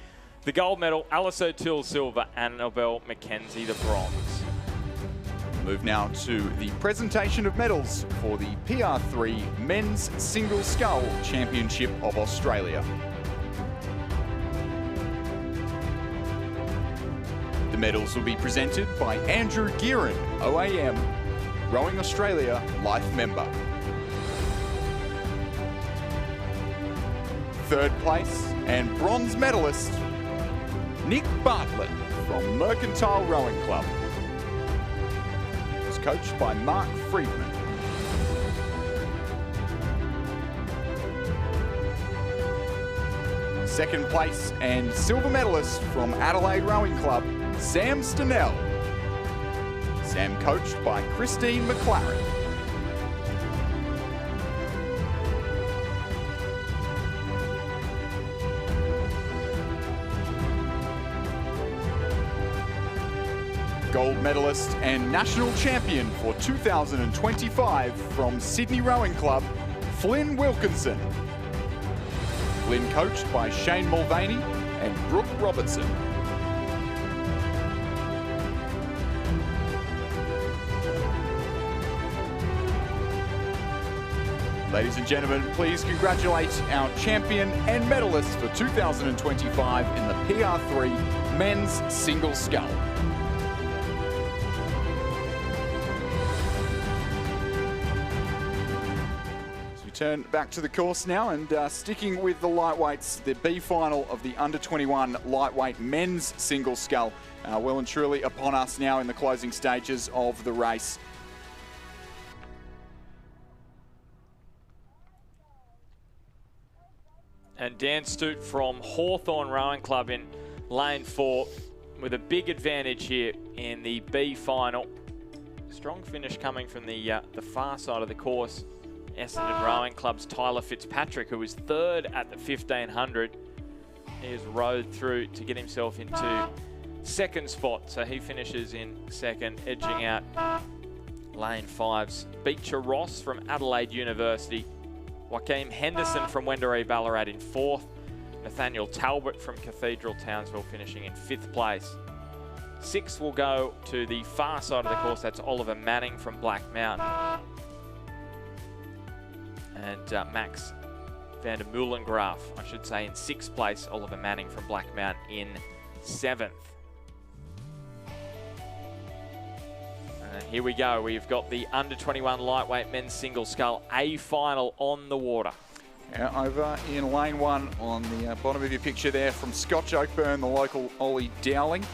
the gold medal, Alice O'Toole silver, Annabelle McKenzie the bronze. Move now to the presentation of medals for the PR3 Men's Single Scull Championship of Australia. The medals will be presented by Andrew Gearin, OAM, Rowing Australia Life member. Third place and bronze medalist, Nick Bartlett from Mercantile Rowing Club. Was coached by Mark Friedman. Second place and silver medalist from Adelaide Rowing Club, Sam Stenell. Sam coached by Christine McLaren. Gold medalist and national champion for 2025 from Sydney Rowing Club, Flynn Wilkinson. Flynn coached by Shane Mulvaney and Brooke Robertson. Ladies and gentlemen, please congratulate our champion and medalist for 2025 in the PR3 Men's Single Scull. Turn back to the course now, and sticking with the lightweights, the B final of the under-21 lightweight men's single scull well and truly upon us now in the closing stages of the race. And Dan Stute from Hawthorn Rowing Club in lane 4 with a big advantage here in the B final. Strong finish coming from the far side of the course. Essendon Rowing Club's Tyler Fitzpatrick, who was third at the 1500. He has rowed through to get himself into second spot, so he finishes in second, edging out lane 5's Beecher Ross from Adelaide University. Joaquim Henderson from Wendouree Ballarat in 4th. Nathaniel Talbot from Cathedral Townsville finishing in 5th place. 6th will go to the far side of the course. That's Oliver Manning from Black Mountain. And Max van der Meulengraaf, I should say, in 6th place. Oliver Manning from Black Mountain in 7th. And here we go. We've got the under-21 lightweight men's single scull A final on the water. Yeah, over in lane 1 on the bottom of your picture there from Scotch Oakburn, the local Ollie Dowling.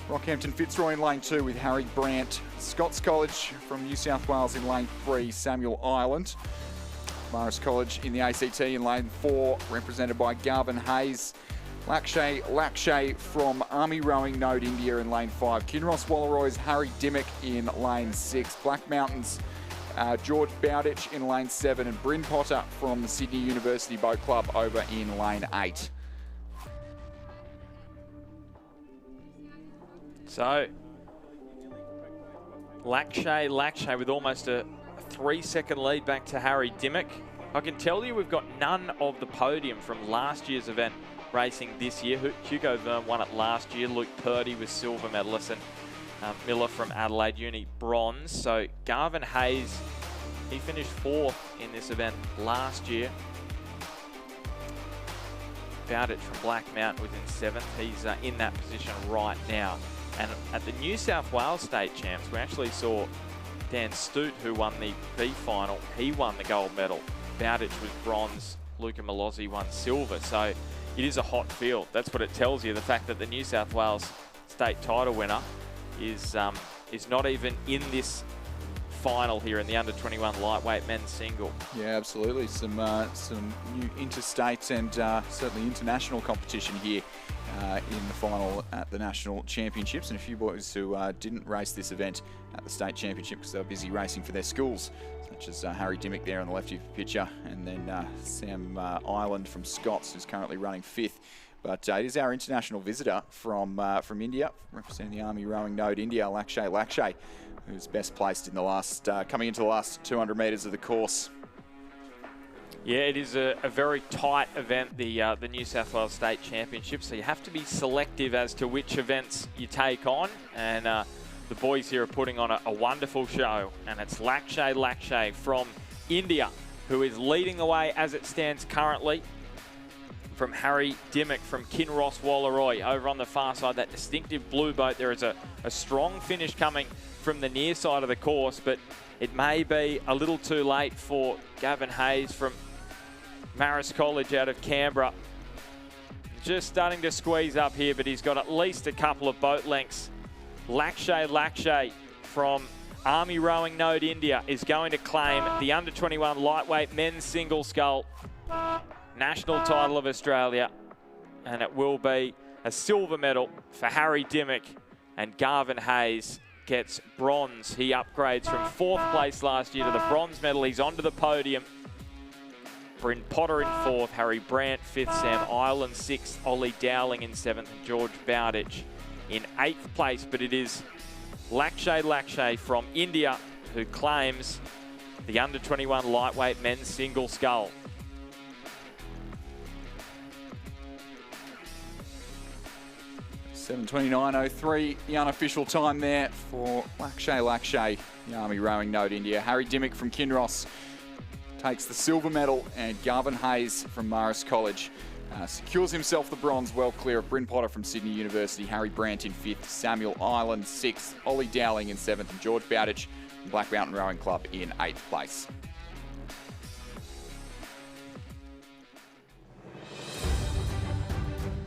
Rockhampton Fitzroy in lane 2 with Harry Brandt. Scots College from New South Wales in lane 3, Samuel Ireland. Morris College in the ACT in lane 4, represented by Garvin Hayes. Lakshay from Army Rowing Node India in lane 5. Kinross Wallaroy's Harry Dimmock in lane 6. Black Mountains, George Bowditch in lane 7. And Bryn Potter from the Sydney University Boat Club over in lane 8. So, Lakshay with almost a 3-second lead back to Harry Dimmock. I can tell you we've got none of the podium from last year's event racing this year. Hugo Verne won it last year. Luke Purdy was silver medalist, and Miller from Adelaide Uni bronze. So Garvin Hayes, he finished 4th in this event last year. Bowditch from Black Mountain was in 7th. He's in that position right now. And at the New South Wales State Champs, we actually saw Dan Stute, who won the B final, he won the gold medal. Bowditch was bronze. Luca Malozzi won silver. So it is a hot field. That's what it tells you. The fact that the New South Wales state title winner is not even in this final here in the under-21 lightweight men's single. Yeah, absolutely. Some new interstate and certainly international competition here in the final at the national championships, and a few boys who didn't race this event at the state championship because they were busy racing for their schools, such as Harry Dimmock there on the left of your picture, and then Sam Ireland from Scots, who's currently running 5th. But it is our international visitor from India, representing the Army Rowing Node India, Lakshay, who's best placed in the last, coming into the last 200 metres of the course. Yeah, it is a very tight event, the New South Wales State Championship, so you have to be selective as to which events you take on, and the boys here are putting on a wonderful show, and it's Lakshay from India, who is leading the way as it stands currently, from Harry Dimmock from Kinross Wallaroi. Over on the far side, that distinctive blue boat, there is a strong finish coming from the near side of the course, but it may be a little too late for Gavin Hayes from Marist College out of Canberra. Just starting to squeeze up here, but he's got at least a couple of boat lengths. Lakshay from Army Rowing Node India is going to claim the under-21 lightweight men's single scull national title of Australia, and it will be a silver medal for Harry Dimmock, and Gavin Hayes gets bronze. He upgrades from 4th place last year to the bronze medal. He's onto the podium. Bryn Potter in 4th, Harry Brandt 5th, Sam Ireland 6th, Ollie Dowling in 7th, and George Bowditch in 8th place. But it is Lakshay from India who claims the under-21 lightweight men's single scull. $7:29.03, the unofficial time there for Lakshay, the Army Rowing Node India. Harry Dimmock from Kinross takes the silver medal, and Gavin Hayes from Marist College secures himself the bronze, well clear of Bryn Potter from Sydney University, Harry Brandt in 5th, Samuel Ireland 6th, Ollie Dowling in 7th, and George Bowditch from Black Mountain Rowing Club in 8th place.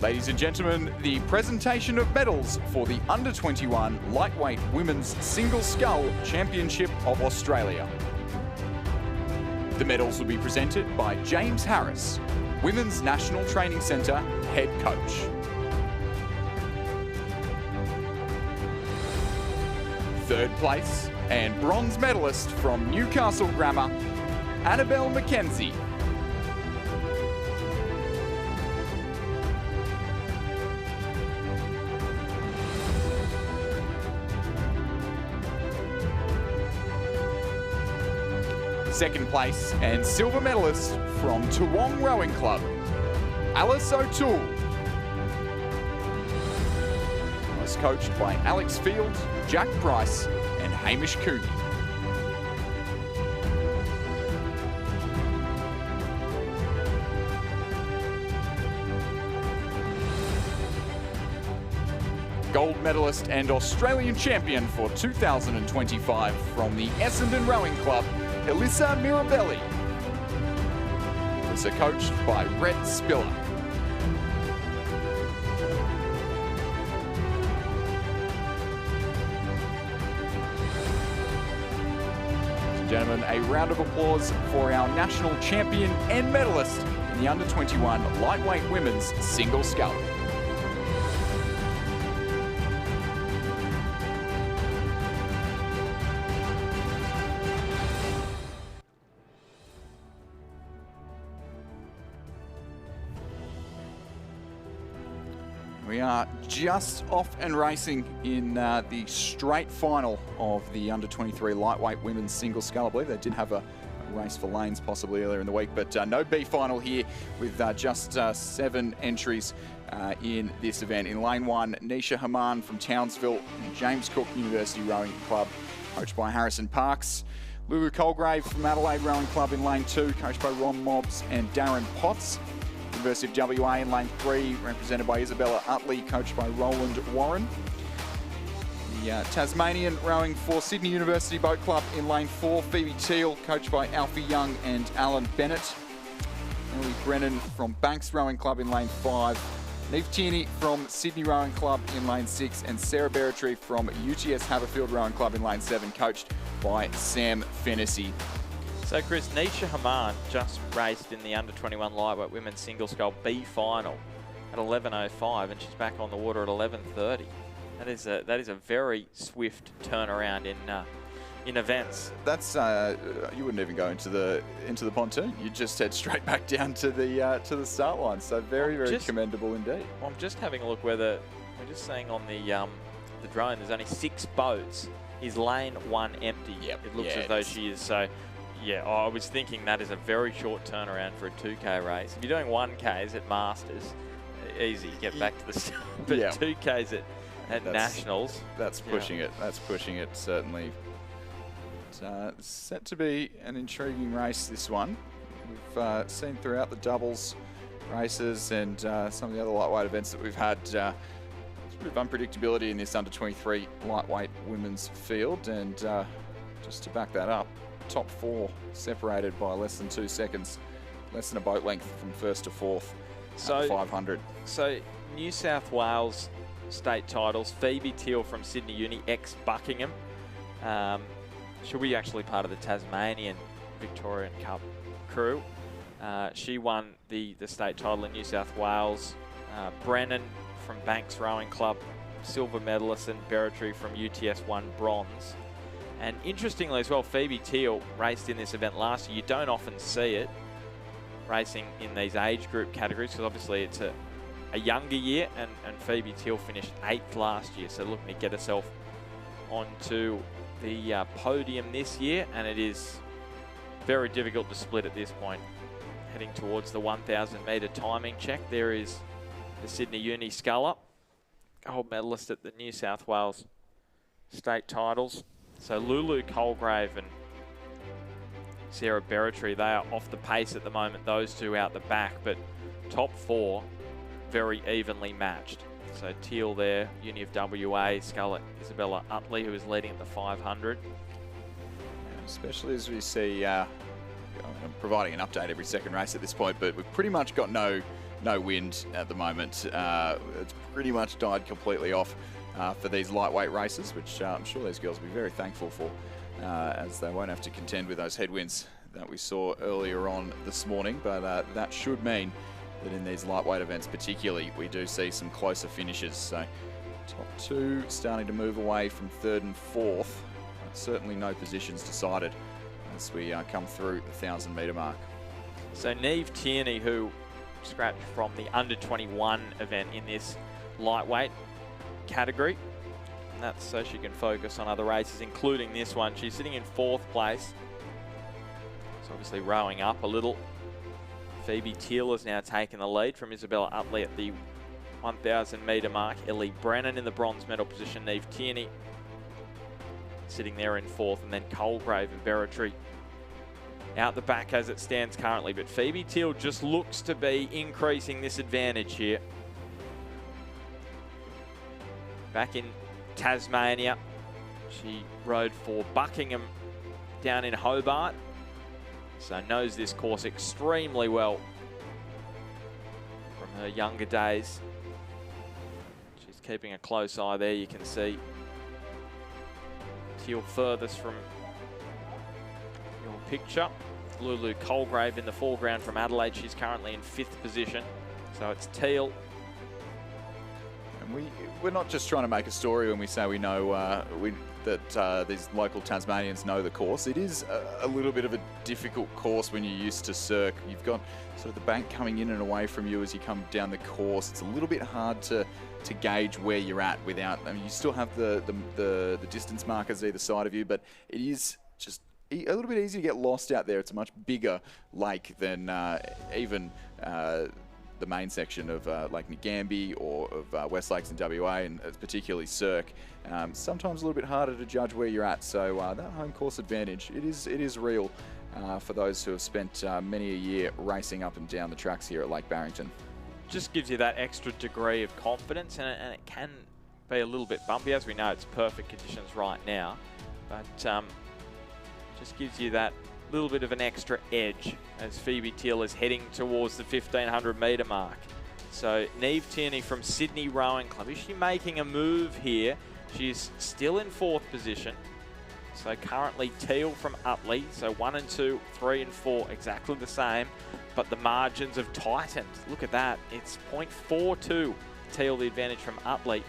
Ladies and gentlemen, the presentation of medals for the Under-21 Lightweight Women's Single Scull Championship of Australia. The medals will be presented by James Harris, Women's National Training Centre Head Coach. Third place and bronze medalist from Newcastle Grammar, Annabelle McKenzie. Second place and silver medalist from Toowong Rowing Club, Alice O'Toole. Was coached by Alex Field, Jack Price and Hamish Cooney. Gold medalist and Australian champion for 2025 from the Essendon Rowing Club, Elissa Mirabelli. Elissa coached by Rhett Spiller. Ladies and gentlemen, a round of applause for our national champion and medalist in the under-21 lightweight women's single scull. We are just off and racing in the straight final of the under-23 lightweight women's single scull. I believe they did have a race for lanes possibly earlier in the week, but no B final here with just 7 entries in this event. In lane 1, Nisha Haman from Townsville and James Cook University Rowing Club, coached by Harrison Parks. Lulu Colgrave from Adelaide Rowing Club in lane 2, coached by Ron Mobbs and Darren Potts. University of WA in lane 3, represented by Isabella Utley, coached by Roland Warren. The Tasmanian rowing for Sydney University Boat Club in lane 4, Phoebe Teal, coached by Alfie Young and Alan Bennett. Emily Brennan from Banks Rowing Club in lane 5, Neve Tierney from Sydney Rowing Club in lane 6 and Sarah Berretree from UTS Haberfield Rowing Club in lane 7, coached by Sam Fennessy. So Chris, Nisha Haman just raced in the under-21 lightweight women's single scull B final at 11:05, and she's back on the water at 11:30. That is a very swift turnaround in events. That's you wouldn't even go into the pontoon. You just head straight back down to the start line. So very commendable indeed. I'm just having a look whether we're just saying on the drone there's only 6 boats. Is lane 1 empty? Yep. It looks as though she is. So yeah, I was thinking that is a very short turnaround for a 2K race. If you're doing 1Ks at Masters, easy, get back to the start. But 2Ks at Nationals. That's pushing it. That's pushing it, certainly. It's set to be an intriguing race, this one. We've seen throughout the doubles races and some of the other lightweight events that we've had a bit of unpredictability in this under-23 lightweight women's field. And just to back that up, top 4 separated by less than 2 seconds, less than a boat length from 1st to 4th at 500. So New South Wales state titles, Phoebe Teal from Sydney Uni, ex-Buckingham. She'll be actually part of the Tasmanian Victorian Cup crew. She won the state title in New South Wales. Brennan from Banks Rowing Club, silver medalist, and Berretree from UTS won bronze. And interestingly as well, Phoebe Teal raced in this event last year. You don't often see it racing in these age group categories because obviously it's a younger year, and Phoebe Teal finished 8th last year, so looking to get herself onto the podium this year, and it is very difficult to split at this point. Heading towards the 1,000 metre timing check, there is the Sydney Uni sculler, gold medalist at the New South Wales state titles. So Lulu Colgrave and Sarah Berretree, they are off the pace at the moment, those two out the back, but top 4 very evenly matched. So Teal there, Uni of WA, sculler Isabella Utley, who is leading at the 500. Especially as we see, I'm providing an update every second race at this point, but we've pretty much got no wind at the moment. It's pretty much died completely off for these lightweight races, which I'm sure these girls will be very thankful for, as they won't have to contend with those headwinds that we saw earlier on this morning. But that should mean that in these lightweight events particularly, we do see some closer finishes. So top 2 starting to move away from 3rd and 4th. Certainly no positions decided as we come through the 1,000 metre mark. So Neve Tierney, who scratched from the under-21 event in this lightweight category, and that's so she can focus on other races, including this one. She's sitting in 4th place. It's obviously rowing up a little. Phoebe Teal has now taken the lead from Isabella Utley at the 1,000 metre mark. Ellie Brennan in the bronze medal position. Neve Tierney sitting there in 4th, and then Colgrave and Berretree out the back as it stands currently. But Phoebe Teal just looks to be increasing this advantage here. Back in Tasmania, she rode for Buckingham down in Hobart, so knows this course extremely well from her younger days. She's keeping a close eye there. You can see Teal furthest from your picture. Lulu Colgrave in the foreground from Adelaide. She's currently in 5th position. So it's Teal. And we're not just trying to make a story when we say we know that these local Tasmanians know the course. It is a little bit of a difficult course when you're used to circ. You've got sort of the bank coming in and away from you as you come down the course. It's a little bit hard to gauge where you're at without, I mean, you still have the distance markers either side of you, but it is just a little bit easy to get lost out there. It's a much bigger lake than even the main section of Lake Ngambie or of West Lakes in WA, and it's particularly Cirque. Sometimes a little bit harder to judge where you're at, so that home course advantage, it is real for those who have spent many a year racing up and down the tracks here at Lake Barrington. Just gives you that extra degree of confidence, and it can be a little bit bumpy. As we know, it's perfect conditions right now, but just gives you that little bit of an extra edge as Phoebe Teal is heading towards the 1,500 metre mark. So Neve Tierney from Sydney Rowing Club. Is she making a move here? She's still in 4th position. So currently Teal from Utley. So 1 and 2, 3 and 4, exactly the same. But the margins have tightened. Look at that. It's 0.42. Teal the advantage from Utley.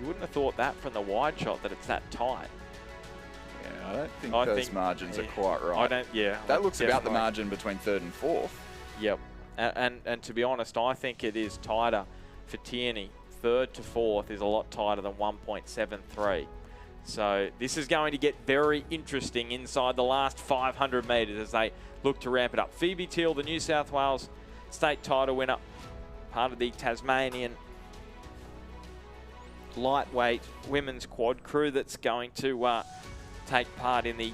You wouldn't have thought that from the wide shot that it's that tight. Yeah, I don't think those margins are quite right. I don't. Yeah, that looks about the margin between 3rd and 4th. Yep. And to be honest, I think it is tighter for Tierney. 3rd to 4th is a lot tighter than 1.73. So this is going to get very interesting inside the last 500 metres as they look to ramp it up. Phoebe Teal, the New South Wales state title winner, part of the Tasmanian lightweight women's quad crew that's going to take part in the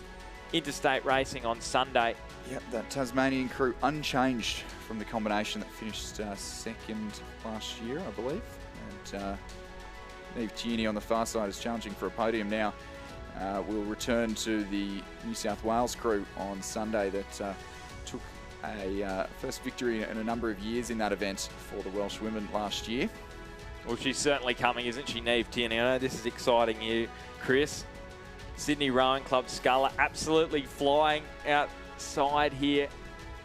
interstate racing on Sunday. Yep, that Tasmanian crew unchanged from the combination that finished 2nd last year, I believe. And Neve Tierney on the far side is challenging for a podium now. We'll return to the New South Wales crew on Sunday that took a first victory in a number of years in that event for the Welsh women last year. Well, she's certainly coming, isn't she, Neve Tierney? I know this is exciting you, Chris. Sydney Rowing Club sculler absolutely flying outside here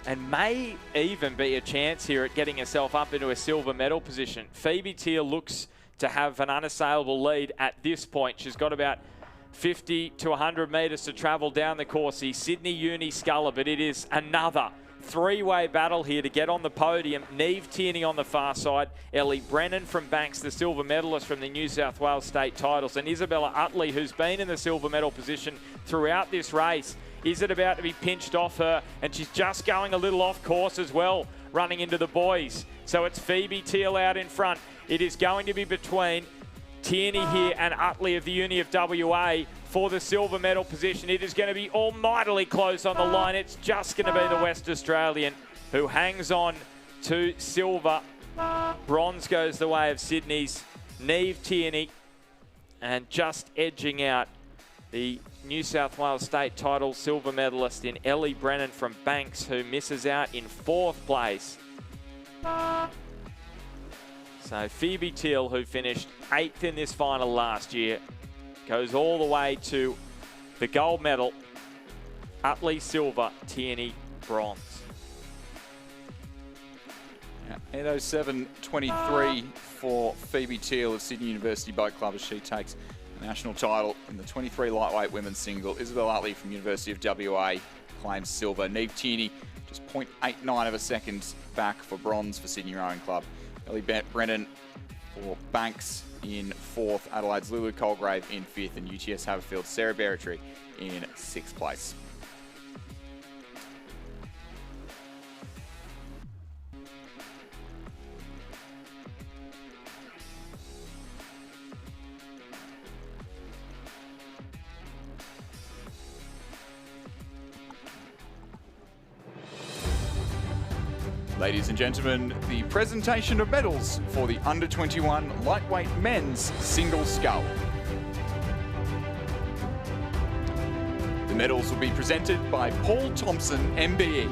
and may even be a chance here at getting herself up into a silver medal position. Phoebe Teal looks to have an unassailable lead at this point. She's got about 50 to 100 metres to travel down the course. The Sydney Uni sculler, but it is another 3-way battle here to get on the podium. Neve Tierney on the far side, Ellie Brennan from Banks, the silver medalist from the New South Wales state titles, and Isabella Utley, who's been in the silver medal position throughout this race. Is it about to be pinched off her? And she's just going a little off course as well, running into the boys. So it's Phoebe Teal out in front. It is going to be between Tierney here and Utley of the Uni of WA for the silver medal position. It is going to be almightily close on the line. It's just going to be the West Australian who hangs on to silver. Bronze goes the way of Sydney's Neve Tierney, and just edging out the New South Wales state title silver medalist in Ellie Brennan from Banks, who misses out in 4th place. So Phoebe Teal, who finished 8th in this final last year, goes all the way to the gold medal. Utley silver, Tierney bronze. Yeah, 8:07.23 for Phoebe Teal of Sydney University Boat Club as she takes the national title in the 23 lightweight women's single. Isabel Utley from University of WA claims silver. Neve Tierney just 0.89 of a second back for bronze for Sydney Rowing Club. Ellie Brennan for Banks in 4th, Adelaide's Lulu Colgrave in 5th, and UTS Haverfield's Sarah Berritry in 6th place. Ladies and gentlemen, the presentation of medals for the under-21 lightweight men's single scull. The medals will be presented by Paul Thompson, MBE,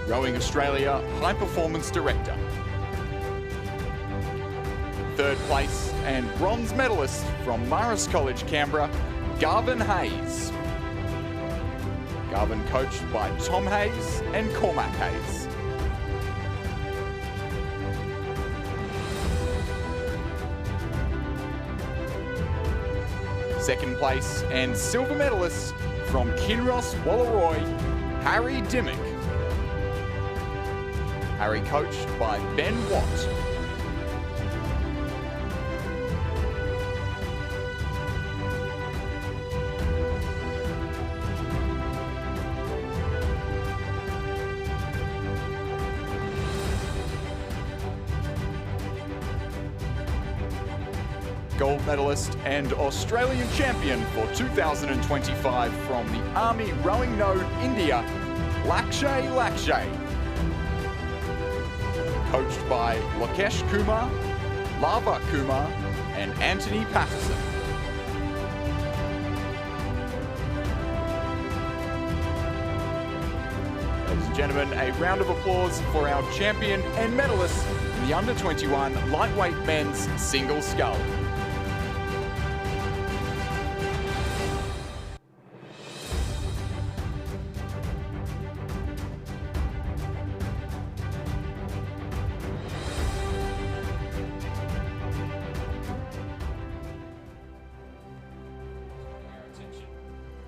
Rowing Australia High Performance Director. 3rd place and bronze medalist from Marist College, Canberra, Garvin Hayes. Garvin coached by Tom Hayes and Cormac Hayes. 2nd place and silver medalist from Kinross Wallaroi, Harry Dimmick. Harry coached by Ben Watt. Gold medalist and Australian champion for 2025 from the Army Rowing Node, India, Lakshay Lakshay. Coached by Lakesh Kumar, Lava Kumar, and Anthony Patterson. Ladies and gentlemen, a round of applause for our champion and medalist in the under-21 lightweight men's single scull.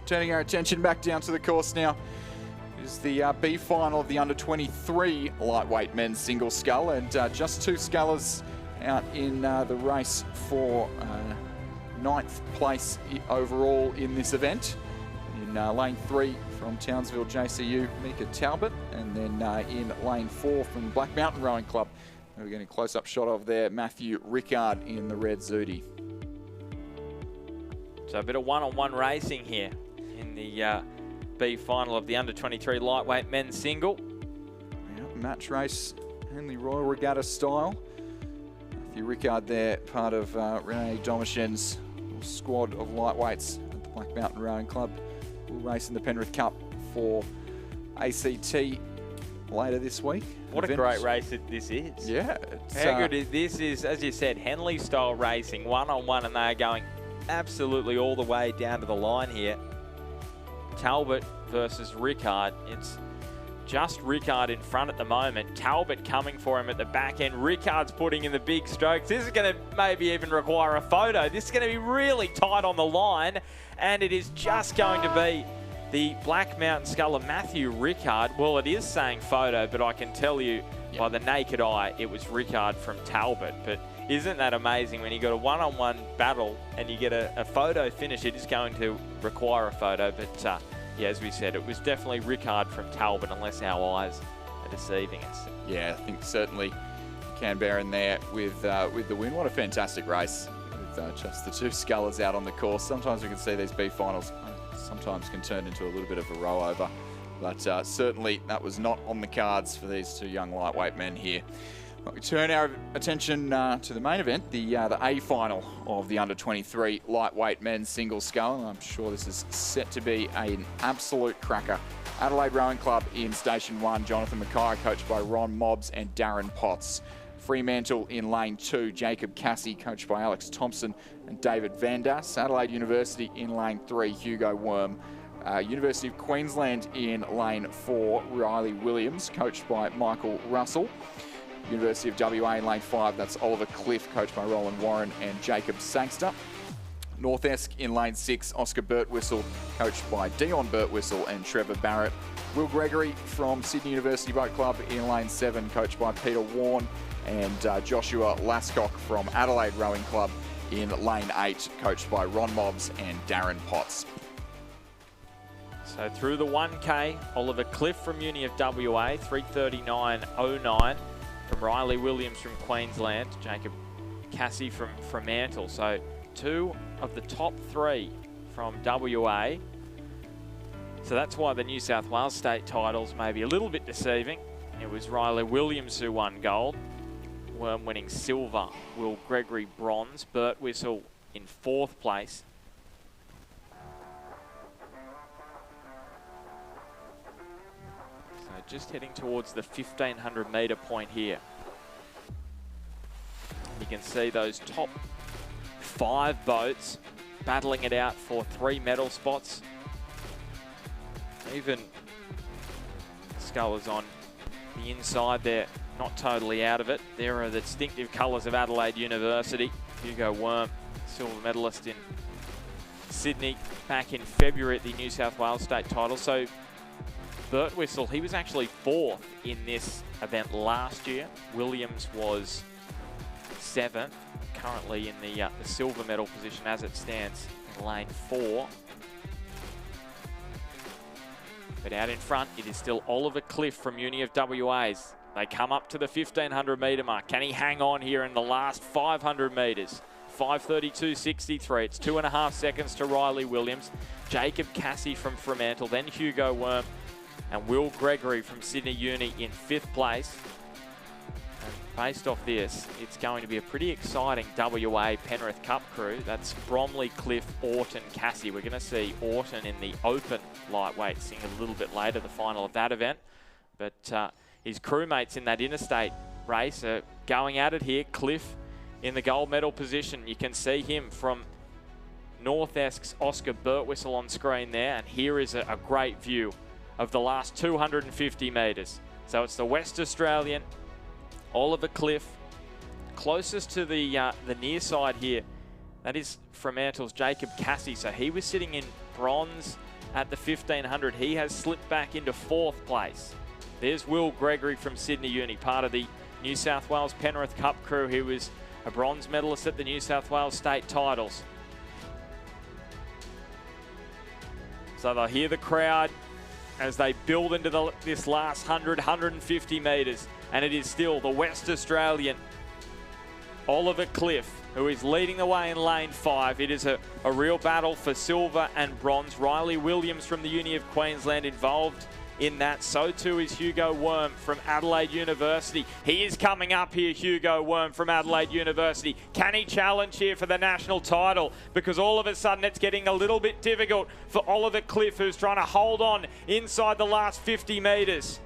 Turning our attention back down to the course now is the B final of the under-23 lightweight men's single scull, and just 2 scullers out in the race for 9th place overall in this event. In lane 3 from Townsville JCU, Mika Talbot, and then in lane 4 from Black Mountain Rowing Club, we're getting a close-up shot of there, Matthew Rickard in the red Zudi. So a bit of one-on-one racing here in the B final of the under-23 lightweight men's single. Yep, match race, only Royal Regatta style. Matthew Rickard there, part of Renee Domishen's squad of lightweights at the Black Mountain Rowing Club. Will race in the Penrith Cup for ACT later this week. What a great race this is. Yeah. How good is this? Is, as you said, Henley style racing, one-on-one, and they're going absolutely all the way down to the line here. Talbot versus Rickard. It's just Rickard in front at the moment. Talbot coming for him at the back end. Rickard's putting in the big strokes. This is going to maybe even require a photo. This is going to be really tight on the line, and it is just going to be the Black Mountain Sculler Matthew Rickard. Well, it is saying photo, but I can tell you by the naked eye it was Rickard from Talbot. But isn't that amazing when you got a one-on-one battle and you get a photo finish? It is going to require a photo, but yeah, as we said, it was definitely Rickard from Talbot, unless our eyes are deceiving us. Yeah, I think certainly Canberra in there with the win. What a fantastic race with just the 2 scullers out on the course. Sometimes we can see these B finals sometimes can turn into a little bit of a row over, but certainly that was not on the cards for these 2 young lightweight men here. We turn our attention to the main event, the A final of the under-23 lightweight men's single scull. I'm sure this is set to be an absolute cracker. Adelaide Rowing Club in Station 1, Jonathan Mackay, coached by Ron Mobbs and Darren Potts. Fremantle in lane 2, Jacob Cassie, coached by Alex Thompson and David Vandas. Adelaide University in lane 3, Hugo Worm. University of Queensland in lane 4, Riley Williams, coached by Michael Russell. University of WA in lane 5, that's Oliver Cliff, coached by Roland Warren and Jacob Sangster. North Esk in lane 6, Oscar Birtwistle, coached by Dion Birtwistle and Trevor Barrett. Will Gregory from Sydney University Boat Club in lane 7, coached by Peter Warne, and Joshua Lascock from Adelaide Rowing Club in lane 8, coached by Ron Mobbs and Darren Potts. So through the 1K, Oliver Cliff from Uni of WA, 3:39.09. From Riley Williams from Queensland, Jacob Cassie from Fremantle. So 2 of the top 3 from WA. So that's why the New South Wales state titles may be a little bit deceiving. It was Riley Williams who won gold, Worm winning silver, Will Gregory bronze, Birtwistle in 4th place. Just heading towards the 1,500 metre point here. You can see those top 5 boats battling it out for 3 medal spots. Even scullers on the inside there, not totally out of it. There are the distinctive colours of Adelaide University. Hugo Worm, silver medalist in Sydney back in February at the New South Wales state title. So Birtwistle, he was actually 4th in this event last year. Williams was 7th, currently in the silver medal position as it stands in lane 4. But out in front, it is still Oliver Cliff from Uni of WA's. They come up to the 1,500 metre mark. Can he hang on here in the last 500 metres? 5:32.63. It's 2.5 seconds to Riley Williams. Jacob Cassie from Fremantle, then Hugo Worm, and Will Gregory from Sydney Uni in 5th place. And based off this, it's going to be a pretty exciting WA Penrith Cup crew. That's Bromley, Cliff, Orton, Cassie. We're going to see Orton in the open lightweight sing a little bit later, the final of that event. But his crewmates in that interstate race are going at it here. Cliff in the gold medal position. You can see him from North Esk's Oscar Birtwistle on screen there. And here is a great view of the last 250 metres. So it's the West Australian, Oliver Cliff, closest to the near side here. That is Fremantle's Jacob Cassie. So he was sitting in bronze at the 1500. He has slipped back into 4th place. There's Will Gregory from Sydney Uni, part of the New South Wales Penrith Cup crew. He was a bronze medalist at the New South Wales state titles. So they'll hear the crowd as they build into this last 100, 150 metres. And it is still the West Australian Oliver Cliff who is leading the way in lane 5. It is a real battle for silver and bronze. Riley Williams from the Uni of Queensland involved in that. So too is Hugo Worm from Adelaide University. He is coming up here, Hugo Worm from Adelaide University. Can he challenge here for the national title? Because all of a sudden it's getting a little bit difficult for Oliver Cliff, who's trying to hold on inside the last 50 metres.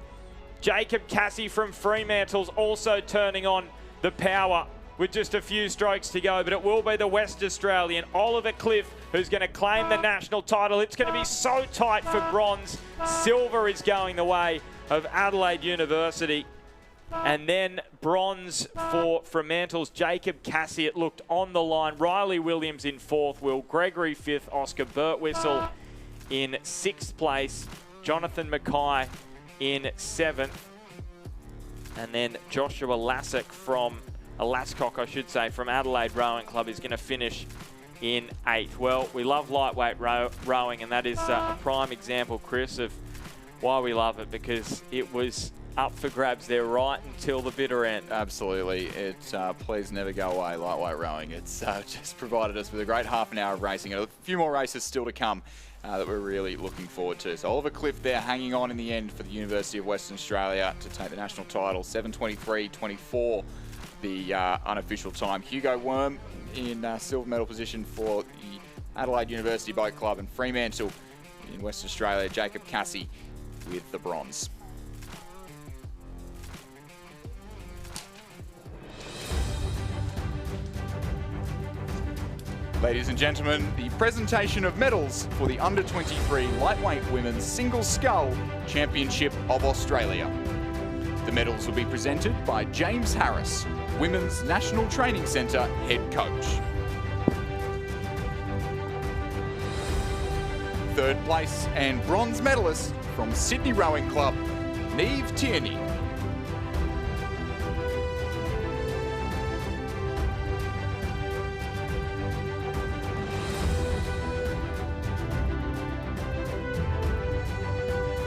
Jacob Cassie from Fremantle's also turning on the power with just a few strokes to go, but it will be the West Australian Oliver Cliff who's going to claim the national title. It's going to be so tight for bronze. Silver is going the way of Adelaide University. And then bronze for Fremantle's Jacob Cassie. It looked on the line. Riley Williams in 4th, Will Gregory 5th, Oscar Birtwistle in 6th place, Jonathan Mackay in 7th, and then Joshua Lascock from Adelaide Rowing Club is going to finish in 8th. Well, we love lightweight rowing, and that is a prime example, Chris, of why we love it, because it was up for grabs there right until the bitter end. Absolutely. It's please never go away, lightweight rowing. It's just provided us with a great half an hour of racing. A few more races still to come that we're really looking forward to. So Oliver Cliff there hanging on in the end for the University of Western Australia to take the national title. 7:23.24 the unofficial time. Hugo Worm in silver medal position for the Adelaide University Boat Club, and Fremantle in West Australia, Jacob Cassie with the bronze. Ladies and gentlemen, the presentation of medals for the Under-23 Lightweight Women's Single Scull Championship of Australia. The medals will be presented by James Harris, Women's National Training Centre Head Coach. 3rd place and bronze medalist from Sydney Rowing Club, Neve Tierney.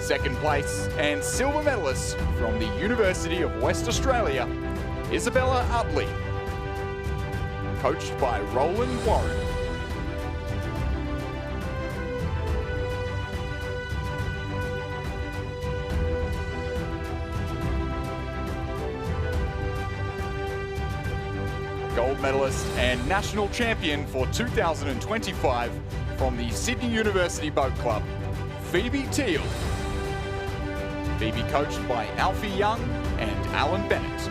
Second place and silver medalist from the University of West Australia, Isabella Utley, coached by Roland Warren. Gold medalist and national champion for 2025 from the Sydney University Boat Club, Phoebe Teal. Phoebe coached by Alfie Young and Alan Bennett.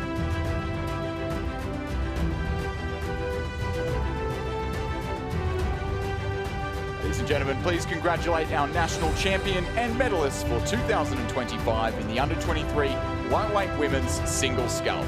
Ladies and gentlemen, please congratulate our national champion and medalist for 2025 in the Under-23 Lightweight Women's Single Scull.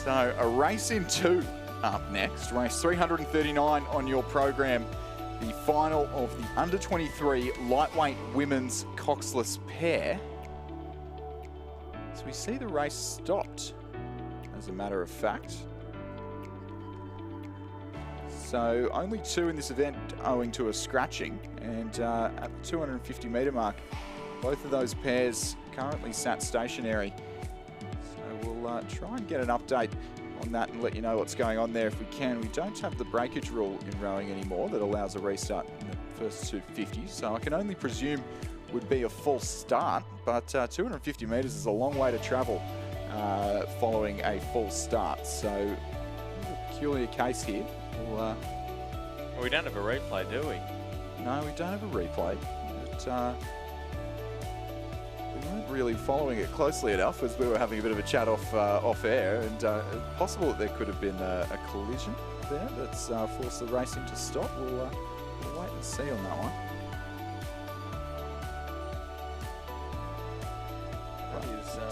So a race in 2 up next. Race 339 on your program. The final of the under-23 lightweight women's coxless pair. So we see the race stopped, as a matter of fact. So only 2 in this event owing to a scratching. And at the 250 metre mark, both of those pairs currently sat stationary. So we'll try and get an update on that and let you know what's going on there if we can. We don't have the breakage rule in rowing anymore that allows a restart in the first 250, so I can only presume would be a full start, but 250 metres is a long way to travel following a full start, so a peculiar case here. Well, we don't have a replay, do we? No, we don't have a replay, but we weren't really following it closely enough as we were having a bit of a chat off air, and it's possible that there could have been a collision there that's forced the racing to stop. We'll wait and see on that one.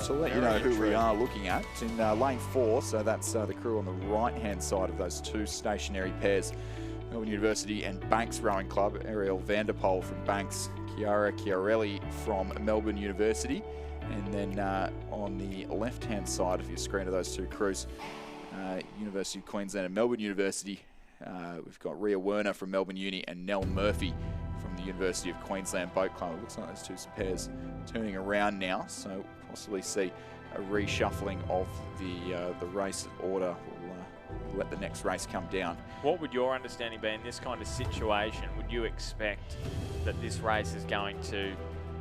To let you know who we are looking at, it's in lane 4, so that's the crew on the right-hand side of those 2 stationary pairs. Melbourne University and Banks Rowing Club, Ariel Vanderpoel from Banks, Chiara Chiarelli from Melbourne University, and then on the left-hand side of your screen of those 2 crews, University of Queensland and Melbourne University, we've got Rhea Werner from Melbourne Uni and Nell Murphy from the University of Queensland Boat Club. It looks like those 2 pairs turning around now, so possibly see a reshuffling of the race order. We'll let the next race come down. What would your understanding be in this kind of situation? Would you expect that this race is going to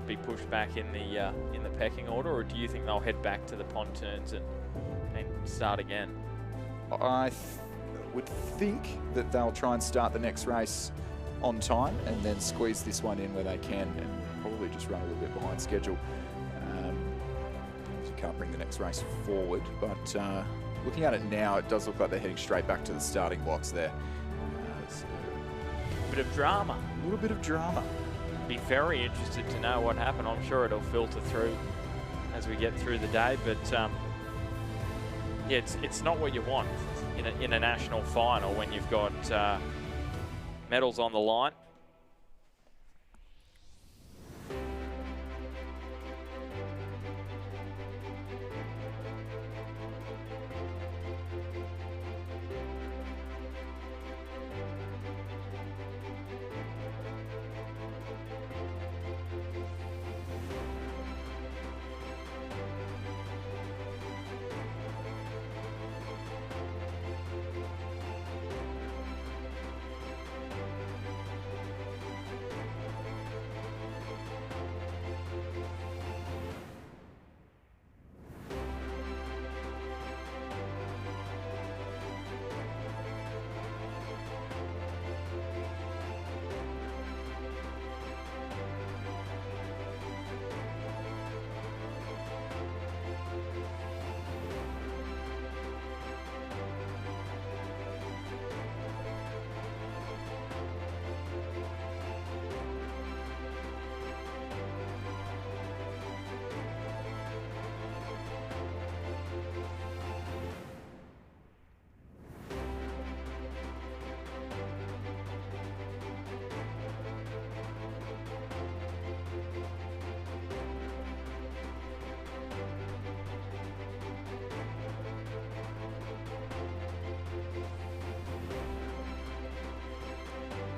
be pushed back in the pecking order, or do you think they'll head back to the pontoons and start again? I would think that they'll try and start the next race on time and then squeeze this one in where they can, and probably just run a little bit behind schedule. You can't bring the next race forward, but looking at it now, it does look like they're heading straight back to the starting blocks there. So a bit of drama. A little bit of drama. Be very interested to know what happened. I'm sure it'll filter through as we get through the day, but yeah, it's not what you want in a national final when you've got medals on the line.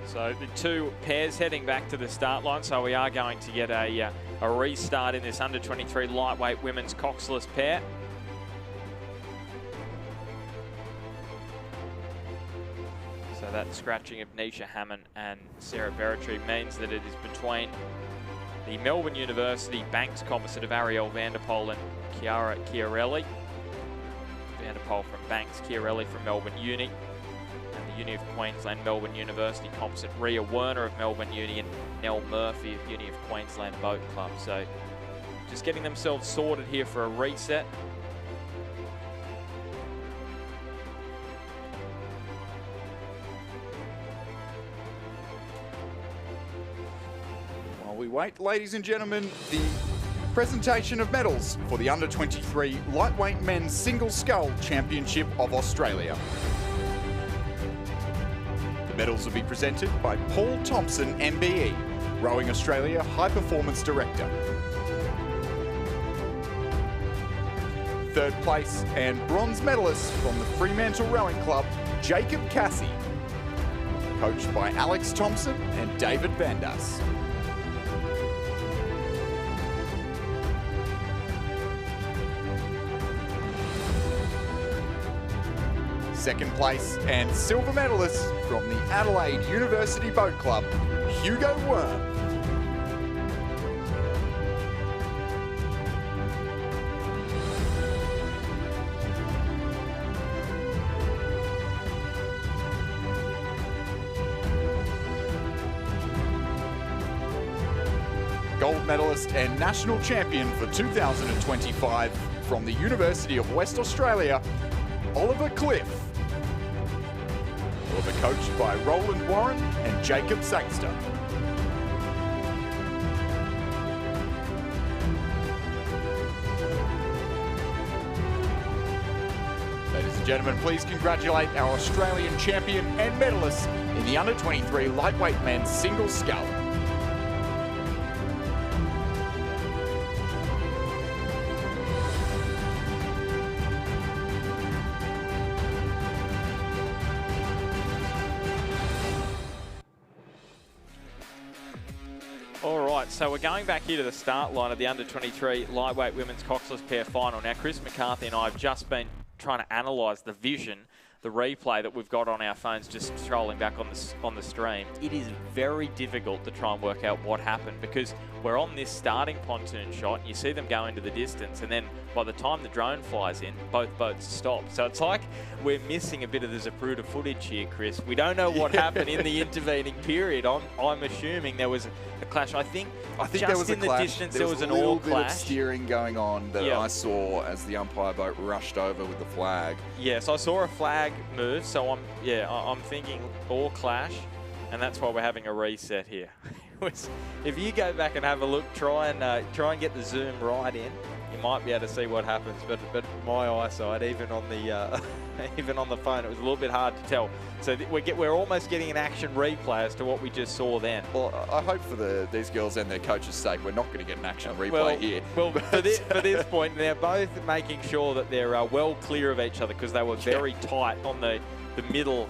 So the 2 pairs heading back to the start line. So we are going to get a restart in this under-23 lightweight women's coxless pair. So that scratching of Nisha Hammond and Sarah Berretry means that it is between the Melbourne University Banks composite of Ariel Vanderpoel and Chiara Chiarelli. Vanderpoel from Banks, Chiarelli from Melbourne Uni. Uni of Queensland, Melbourne University composite, Rhea Werner of Melbourne Uni and Nell Murphy of Uni of Queensland Boat Club. So just getting themselves sorted here for a reset. While we wait, ladies and gentlemen, the Presentation of medals for the Under-23 Lightweight Men's Single Scull Championship of Australia. The medals will be presented by Paul Thompson, MBE, Rowing Australia High Performance Director. Third place and bronze medalist from the Fremantle Rowing Club, Jacob Cassie, coached by Alex Thompson and David Vandas. Second place and silver medalist from the Adelaide University Boat Club, Hugo Worm. Gold medalist and national champion for 2025 from the University of West Australia, Oliver Cliff. Oliver coached by Roland Warren and Jacob Sangster. Ladies and gentlemen, please congratulate our Australian champion and medalist in the Under-23 Lightweight Men's Single Scull. So we're going back here to the start line of the Under-23 Lightweight Women's Coxless Pair Final. Now, Chris McCarthy and I have just been trying to analyse the vision, the replay that we've got on our phones, just scrolling back on the stream. It is very difficult to try and work out what happened because we're on this starting pontoon shot and you see them go into the distance, and then by the time the drone flies in, both boats stop. So it's like we're missing a bit of the Zapruder footage here, Chris. We don't know what happened in the intervening period. I'm assuming there was a clash. I think just there was in a the clash. distance there was an a little oar bit clash. of steering going on that I saw as the umpire boat rushed over with the flag. Yes, I saw a flag move, so I'm thinking oar clash, and that's why we're having a reset here. If you go back and have a look, try and get the zoom right in, you might be able to see what happens. But my eyesight, even on the even on the phone, it was a little bit hard to tell. So we're almost getting an action replay as to what we just saw then. Well, I hope for these girls and their coach's sake, we're not going to get an action replay here. Well, for this point, they're both making sure that they're well clear of each other because they were very tight on the middle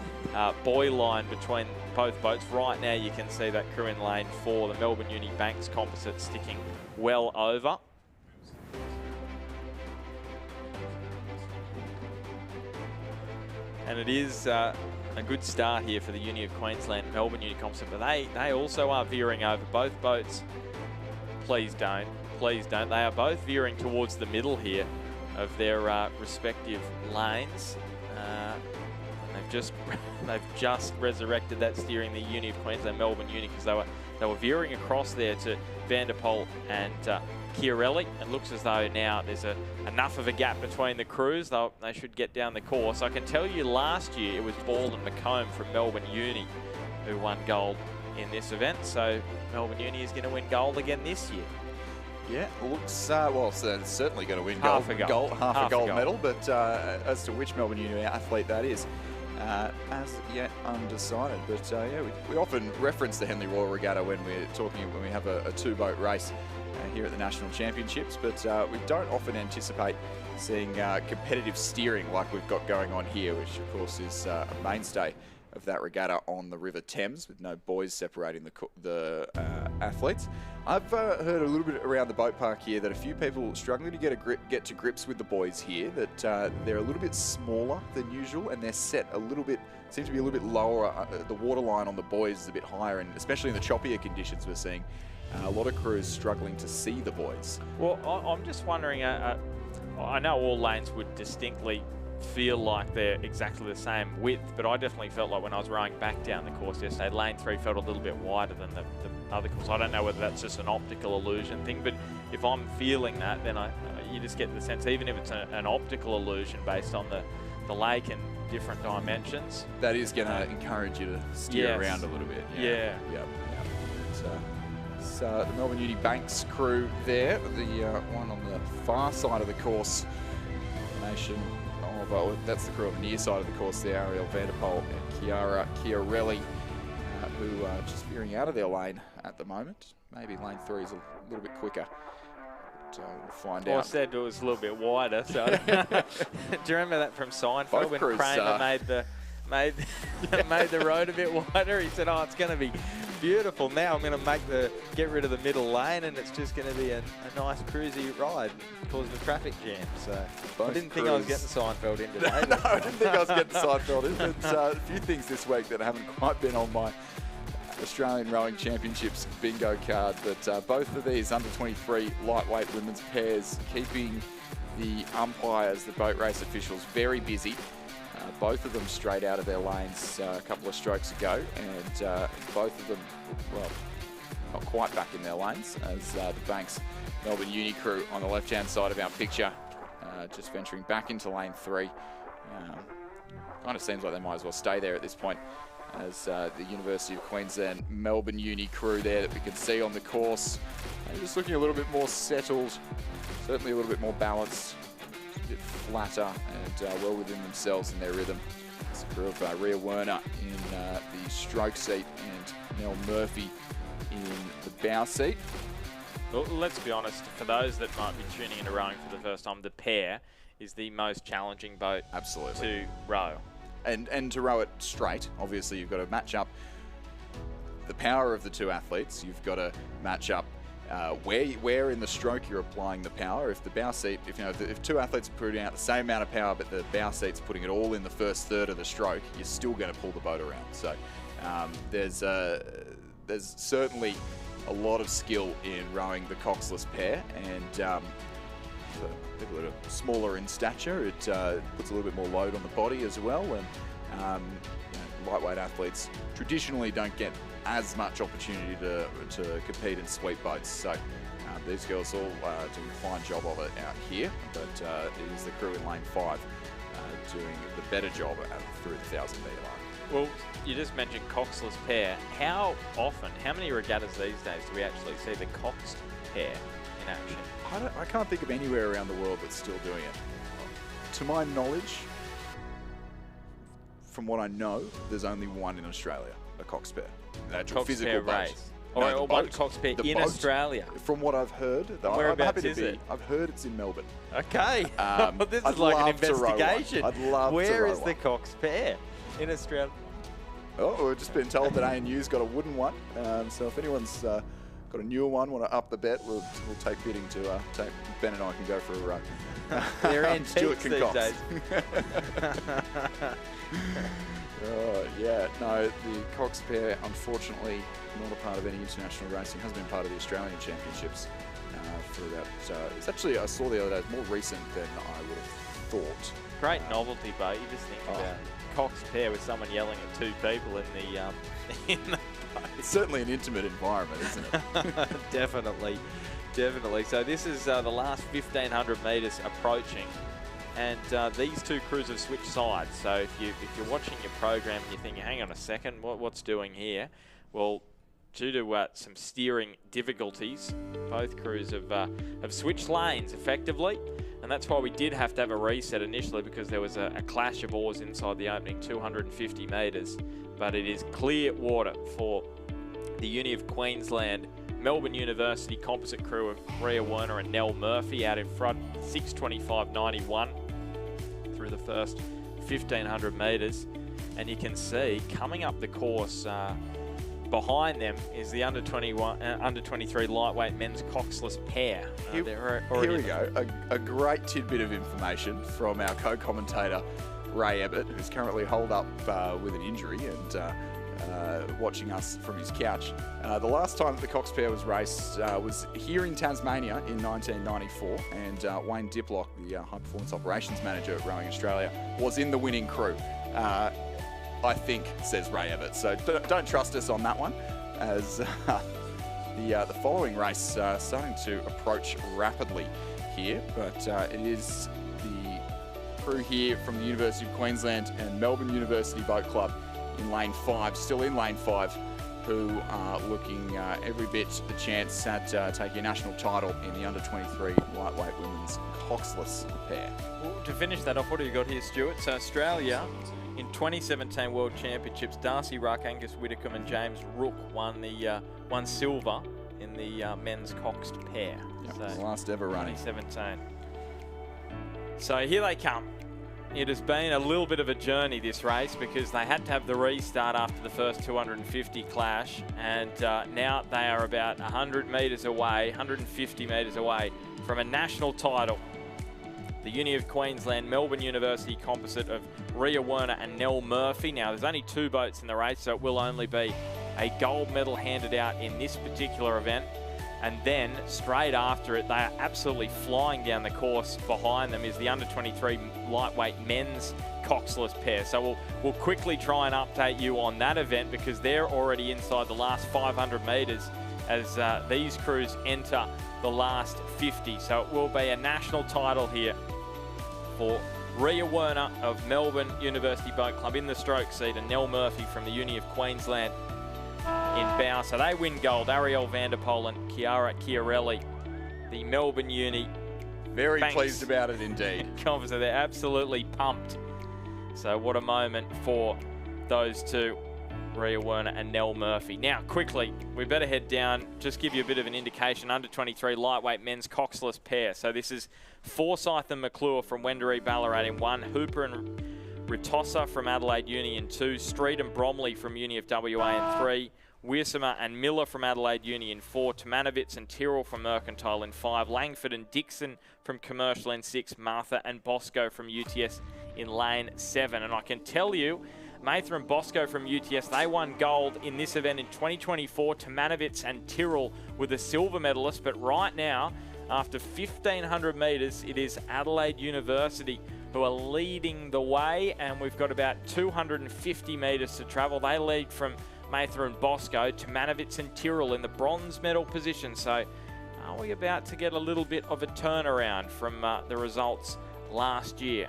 buoy line between both boats. Right now you can see that crew in lane 4, the Melbourne Uni Banks composite sticking well over. And it is a good start here for the Uni of Queensland Melbourne Uni composite, but they also are veering over. Both boats, please don't. They are both veering towards the middle here of their respective lanes. They've just resurrected that steering, the Uni of Queensland Melbourne Uni, because they were veering across there to Vanderpoel and Chiarelli. It looks as though now there's enough of a gap between the crews. They should get down the course. I can tell you last year it was Ball and McComb from Melbourne Uni who won gold in this event. So Melbourne Uni is going to win gold again this year. Yeah, looks, well, so it's certainly going to win half a gold medal, but as to which Melbourne Uni athlete that is, as yet undecided. But yeah, we often reference the Henley Royal Regatta when we have a two-boat race here at the National Championships, but we don't often anticipate seeing competitive steering like we've got going on here, which of course is a mainstay of that regatta on the River Thames, with no buoys separating the athletes. I've heard a little bit around the boat park here that a few people struggling to get to grips with the buoys here, that they're a little bit smaller than usual, and they're set a little bit, seems to be a little bit lower. The water line on the buoys is a bit higher, and especially in the choppier conditions we're seeing, a lot of crews struggling to see the buoys. Well, I'm just wondering, I know all lanes would distinctly feel like they're exactly the same width, but I definitely felt like when I was rowing back down the course yesterday, lane 3 felt a little bit wider than the other course. I don't know whether that's just an optical illusion thing, but if I'm feeling that, then you just get the sense, even if it's an optical illusion based on the lake and different dimensions, that is going to encourage you to steer around a little bit. Yeah. Yep. It's the Melbourne Uni Banks crew there, the one on the far side of the course. Nation of, that's the crew on the near side of the course there, Ariel Vanderpoel and Chiara Chiarelli, who are just veering out of their lane at the moment. Maybe lane 3 is a little bit quicker. But, we'll find out. I said it was a little bit wider. So do you remember that from Seinfeld when Kramer made the road a bit wider? He said, "Oh, it's going to be beautiful. Now I'm going to get rid of the middle lane, and it's just going to be a nice cruisy ride, causing a traffic jam." So I didn't think I was getting Seinfeld in today. No, I didn't think I was getting Seinfeld in. But a few things this week that haven't quite been on my Australian Rowing Championships bingo card. But both of these under-23 lightweight women's pairs keeping the umpires, the boat race officials, very busy. Both of them straight out of their lanes a couple of strokes ago, and both of them, well, not quite back in their lanes, as the Banks Melbourne Uni crew on the left-hand side of our picture, just venturing back into lane 3. Kind of seems like they might as well stay there at this point, as the University of Queensland Melbourne Uni crew there that we can see on the course, just looking a little bit more settled, certainly a little bit more balanced, a bit flatter and well within themselves in their rhythm. It's a crew of Rhea Werner in the stroke seat and Nell Murphy in the bow seat. Well, let's be honest, for those that might be tuning into rowing for the first time, the pair is the most challenging boat to row. And to row it straight, obviously you've got to match up the power of the two athletes. You've got to match up where in the stroke you're applying the power. If the bow seat, if two athletes are putting out the same amount of power, but the bow seat's putting it all in the first third of the stroke, you're still going to pull the boat around. So there's certainly a lot of skill in rowing the coxless pair, and for people that are smaller in stature, it puts a little bit more load on the body as well. And lightweight athletes traditionally don't get as much opportunity to compete in sweep boats. So these girls all doing a fine job of it out here, but it is the crew in lane 5 doing the better job through the 1,000 metre line. Well, you just mentioned coxless pair. How many regattas these days do we actually see the coxed pair in action? I can't think of anywhere around the world that's still doing it. To my knowledge, from what I know, there's only one in Australia, a cox pair. An actual physical boat. Race. Or one cox pair in Australia. From what I've heard, whereabouts is it? I've heard it's in Melbourne. Okay. This is like an investigation. I'd love to Where row is the cox pair in Australia? Oh, we've just been told that ANU's got a wooden one. So if anyone's got a newer one, want to up the bet, we'll take bidding to take. Ben and I can go for a row. They're antiques these days. Oh, yeah. No, the cox pair, unfortunately, not a part of any international racing. Hasn't been part of the Australian Championships for that. It's actually, I saw the other day, it's more recent than I would have thought. Great novelty boat. You just think about cox pair with someone yelling at two people in the boat. It's certainly an intimate environment, isn't it? Definitely. So this is the last 1,500 metres approaching. And these two crews have switched sides. So if you're watching your program and you're thinking, hang on a second, what's doing here? Well, due to some steering difficulties, both crews have switched lanes effectively. And that's why we did have to have a reset initially, because there was a clash of oars inside the opening 250 metres. But it is clear water for the Uni of Queensland Melbourne University composite crew of Rhea Werner and Nell Murphy out in front, 6:25.91 through the first 1,500 metres. And you can see coming up the course behind them is the under 23 lightweight men's coxless pair. Here we go. A great tidbit of information from our co-commentator Ray Abbott, who's currently holed up with an injury and watching us from his couch. The last time that the cox pair was raced was here in Tasmania in 1994, and Wayne Diplock, the high performance operations manager at Rowing Australia, was in the winning crew. I think, says Ray Abbott. So don't trust us on that one, as the following race starting to approach rapidly here, but it is the crew here from the University of Queensland and Melbourne University Boat Club in lane 5, still in lane 5, who are looking every bit a chance at taking a national title in the under-23 lightweight women's coxless pair. Well, to finish that off, what have you got here, Stuart? So Australia, in 2017 World Championships, Darcy Ruck, Angus Widdicombe and James Rook won silver in the men's coxed pair. Yep, So the last ever running. 2017. So here they come. It has been a little bit of a journey, this race, because they had to have the restart after the first 250 clash, and now they are about 100 metres away, 150 metres away from a national title. The Uni of Queensland Melbourne University composite of Rhea Werner and Nell Murphy. Now, there's only 2 boats in the race, so it will only be a gold medal handed out in this particular event. And then straight after it, they are absolutely flying down the course. Behind them is the under-23 lightweight men's coxless pair. So we'll quickly try and update you on that event, because they're already inside the last 500 metres as these crews enter the last 50. So it will be a national title here for Rhea Werner of Melbourne University Boat Club in the stroke seat, and Nell Murphy from the Uni of Queensland in bow. So they win gold. Ariel Vanderpoel and Chiara Chiarelli, the Melbourne Uni. Very pleased about it indeed. They're absolutely pumped. So what a moment for those two, Rhea Werner and Nell Murphy. Now, quickly, we better head down, just give you a bit of an indication. Under-23 lightweight men's coxless pair. So this is Forsyth and McClure from Wendouree Ballarat in 1, Hooper and Ritossa from Adelaide Uni in 2, Street and Bromley from Uni of WA in 3, Wiersema and Miller from Adelaide Uni in 4, Tomanovitz and Tyrrell from Mercantile in 5, Langford and Dixon from Commercial in 6, Martha and Bosco from UTS in lane 7. And I can tell you, Mather and Bosco from UTS, they won gold in this event in 2024. Tomanovitz and Tyrrell were the silver medalists, but right now, after 1,500 metres, it is Adelaide University who are leading the way, and we've got about 250 metres to travel. They lead from Mather and Bosco, Tomanovitz and Tyrrell in the bronze medal position. So are we about to get a little bit of a turnaround from the results last year?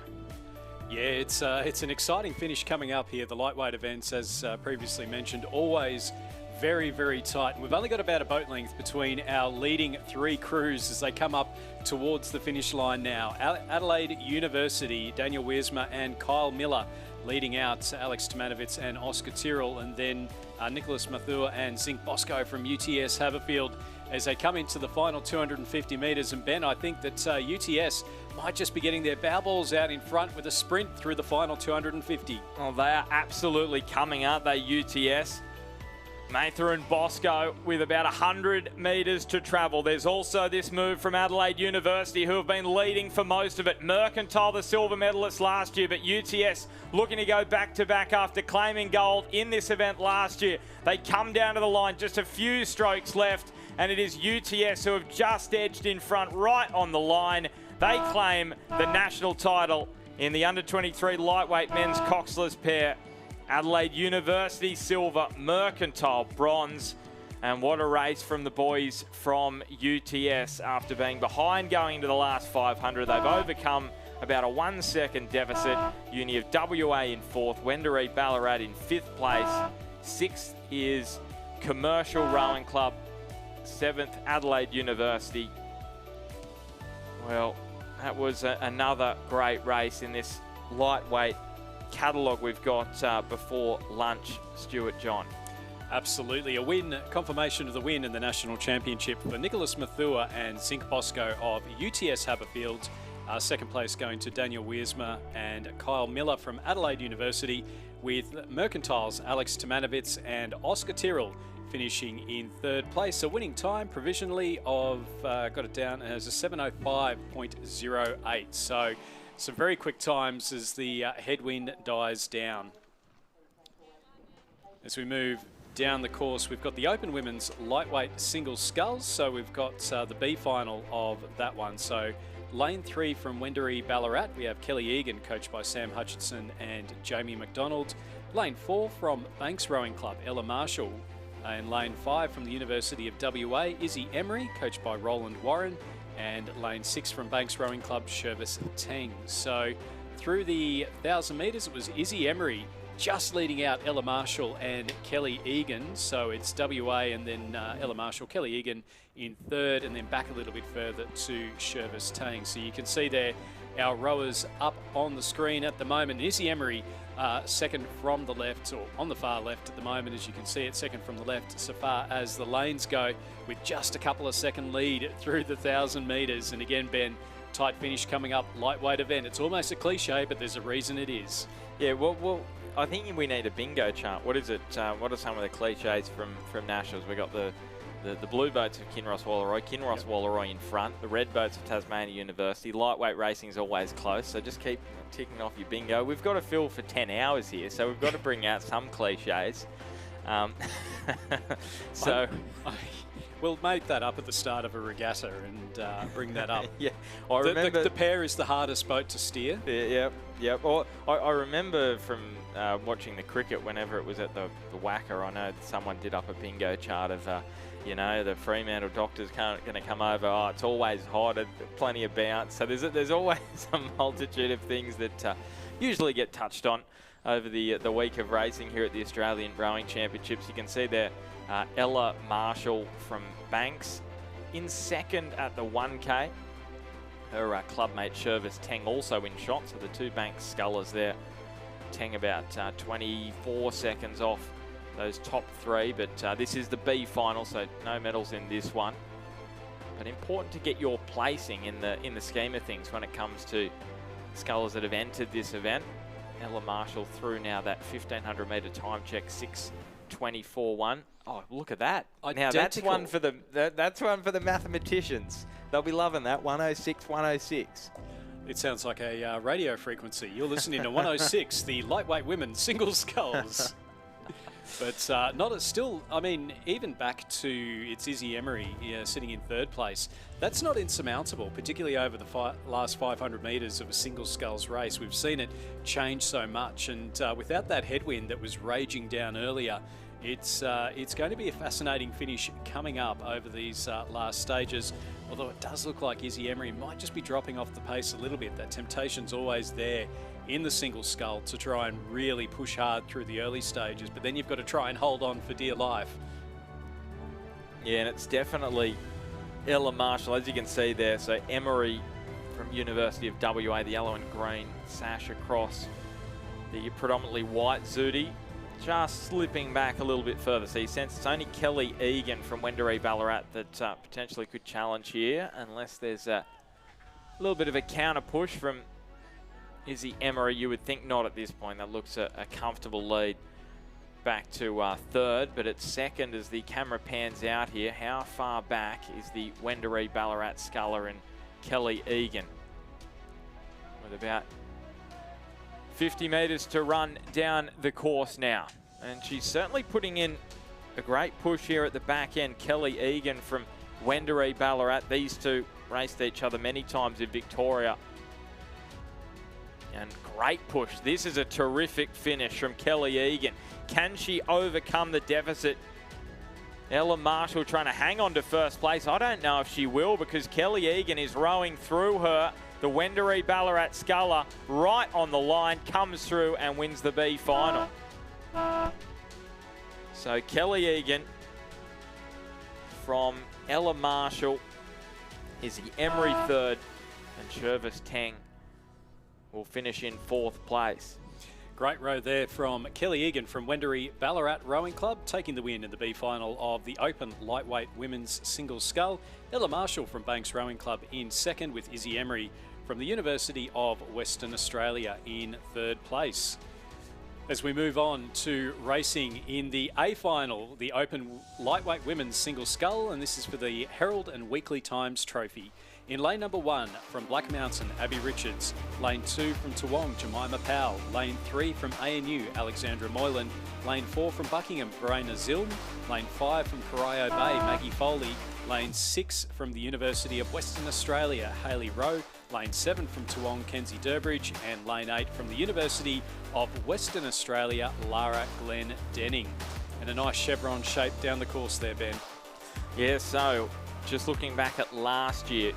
Yeah, it's an exciting finish coming up here. The lightweight events, as previously mentioned, always very, very tight. And we've only got about a boat length between our leading 3 crews as they come up towards the finish line now. Adelaide University, Daniel Wiersma and Kyle Miller leading out, Alex Tomanovitz and Oscar Tyrrell, and then Nicholas Mathur and Zink Bosco from UTS Haverfield as they come into the final 250 metres. And Ben, I think that UTS might just be getting their bow balls out in front with a sprint through the final 250. Oh, they are absolutely coming, aren't they, UTS? Mather and Bosco with about 100 metres to travel. There's also this move from Adelaide University, who have been leading for most of it. Mercantile, the silver medalist last year, but UTS looking to go back-to-back after claiming gold in this event last year. They come down to the line, just a few strokes left, and it is UTS who have just edged in front right on the line. They claim the national title in the under-23 lightweight men's coxless pair. Adelaide University silver, Mercantile bronze. And what a race from the boys from UTS. After being behind going into the last 500, they've overcome about a 1 second deficit. Uni of WA in 4th, Wendouree Ballarat in 5th place. 6th is Commercial Rowing Club. 7th, Adelaide University. Well, that was another great race in this lightweight catalogue we've got before lunch, Stuart John. Absolutely. A win, confirmation of the win in the National Championship for Nicholas Mathur and Zink Bosco of UTS Haverfield. Second place going to Daniel Wiersma and Kyle Miller from Adelaide University, with Mercantile's Alex Tomanovitz and Oscar Tyrrell finishing in 3rd place. A winning time provisionally of, got it down as a 7:05.08. So some very quick times as the headwind dies down. As we move down the course, we've got the Open Women's Lightweight Single Sculls. So we've got the B final of that one. So lane 3 from Wendouree Ballarat, we have Kelly Egan, coached by Sam Hutchinson and Jamie McDonald. Lane 4 from Banks Rowing Club, Ella Marshall. In lane 5 from the University of WA, Izzy Emery, coached by Roland Warren. And lane 6 from Banks Rowing Club, Shervis Teng. So through the 1,000 metres, it was Izzy Emery just leading out Ella Marshall and Kelly Egan. So it's WA and then Ella Marshall, Kelly Egan in third, and then back a little bit further to Shervis Tang. So you can see there our rowers up on the screen at the moment. Izzy Emery second from the left, or on the far left at the moment, as you can see it, second from the left so far as the lanes go, with just a couple of second lead through the 1,000 metres. And again, Ben, tight finish coming up, lightweight event. It's almost a cliche, but there's a reason it is. Yeah, well, I think we need a bingo chart. What is it? What are some of the cliches from Nationals? We got the blue boats of Kinross Walleroy, Walleroy in front, the red boats of Tasmania University. Lightweight racing is always close, so just keep ticking off your bingo. We've got to fill for 10 hours here, so we've got to bring out some cliches. We'll make that up at the start of a regatta and bring that up. Yeah, I remember the pair is the hardest boat to steer. Yeah. Well, I remember from watching the cricket whenever it was at the Wacker. I know someone did up a bingo chart of, the Fremantle doctors going to come over. Oh, it's always hot, plenty of bounce. So there's always a multitude of things that usually get touched on over the week of racing here at the Australian Rowing Championships. You can see there Ella Marshall from Banks in second at the 1K. Her clubmate Shervis Tang also in shot, so the two Banks scullers there. Tang about 24 seconds off those top three, but this is the B final, so no medals in this one. But important to get your placing in the scheme of things when it comes to scullers that have entered this event. Ella Marshall through now that 1,500 metre time check, 6:24.1. Oh, look at that! Identical. Now that's one for the mathematicians. They'll be loving that. 106, 106. It sounds like a radio frequency. You're listening to 106, the lightweight women single sculls. But even back to it's Izzy Emery sitting in third place. That's not insurmountable, particularly over the last 500 metres of a single sculls race. We've seen it change so much, and without that headwind that was raging down earlier, it's going to be a fascinating finish coming up over these last stages. Although it does look like Izzy Emery might just be dropping off the pace a little bit. That temptation's always there in the single scull to try and really push hard through the early stages, but then you've got to try and hold on for dear life. Yeah, and it's definitely Ella Marshall, as you can see there. So Emery from University of WA, the yellow and green sash across the predominantly white Zudi, just slipping back a little bit further. So you sense it's only Kelly Egan from Wendouree Ballarat that potentially could challenge here, unless there's a little bit of a counter push from Izzy Emery. You would think not at this point. That looks a comfortable lead back to third, but at second as the camera pans out here. How far back is the Wendouree Ballarat sculler and Kelly Egan? With about 50 metres to run down the course now. And she's certainly putting in a great push here at the back end. Kelly Egan from Wendouree Ballarat. These two raced each other many times in Victoria. And great push. This is a terrific finish from Kelly Egan. Can she overcome the deficit? Ella Marshall trying to hang on to first place. I don't know if she will, because Kelly Egan is rowing through her. The Wendouree Ballarat sculler right on the line, comes through and wins the B final. So Kelly Egan from Ella Marshall, Izzy Emery third, and Shervis Tang will finish in fourth place. Great row there from Kelly Egan from Wendouree Ballarat Rowing Club, taking the win in the B final of the Open Lightweight Women's Single Scull. Ella Marshall from Banks Rowing Club in second, with Izzy Emery from the University of Western Australia in third place. As we move on to racing in the A final, the Open Lightweight Women's Single Scull, and this is for the Herald and Weekly Times Trophy. In lane number 1 from Black Mountain, Abby Richards. Lane 2 from Toowong, Jemima Powell. Lane 3 from ANU, Alexandra Moylan. Lane 4 from Buckingham, Verena Zilm. Lane 5 from Corio Bay, Maggie Foley. Lane 6 from the University of Western Australia, Hayley Rowe. Lane 7 from Toowong, Kenzie Durbridge. And lane 8 from the University of Western Australia, Lara Glenn Denning. And a nice chevron shape down the course there, Ben. Yeah, so just looking back at last year,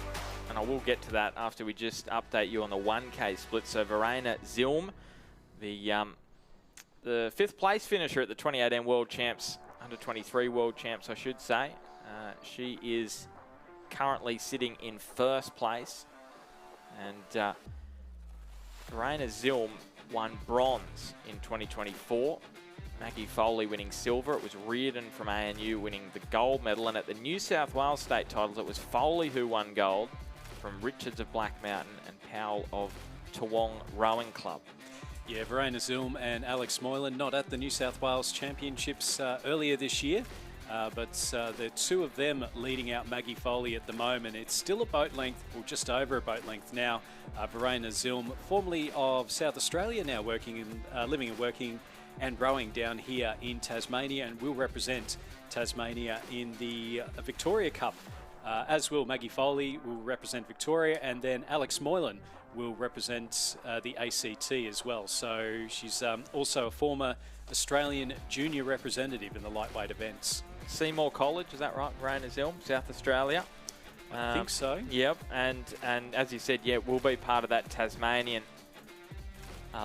and I will get to that after we just update you on the 1K split. So Verena Zilm, the the 5th place finisher at the 2018 World Champs, under 23 World Champs, I should say. She is currently sitting in 1st place. And Verena Zilm won bronze in 2024. Maggie Foley winning silver. It was Reardon from ANU winning the gold medal. And at the New South Wales state titles, it was Foley who won gold from Richards of Black Mountain and Powell of Toowong Rowing Club. Yeah, Verena Zilm and Alex Moylan not at the New South Wales Championships earlier this year, but the two of them leading out Maggie Foley at the moment. It's still a boat length, or just over a boat length now. Verena Zilm, formerly of South Australia, now working in, living and working and rowing down here in Tasmania, and will represent Tasmania in the Victoria Cup. As will Maggie Foley, will represent Victoria, and then Alex Moylan will represent the ACT as well. So she's also a former Australian junior representative in the lightweight events. Seymour College, is that right? Verena Zilm, South Australia. I think so. Yep, and as you said, yeah, we'll be part of that Tasmanian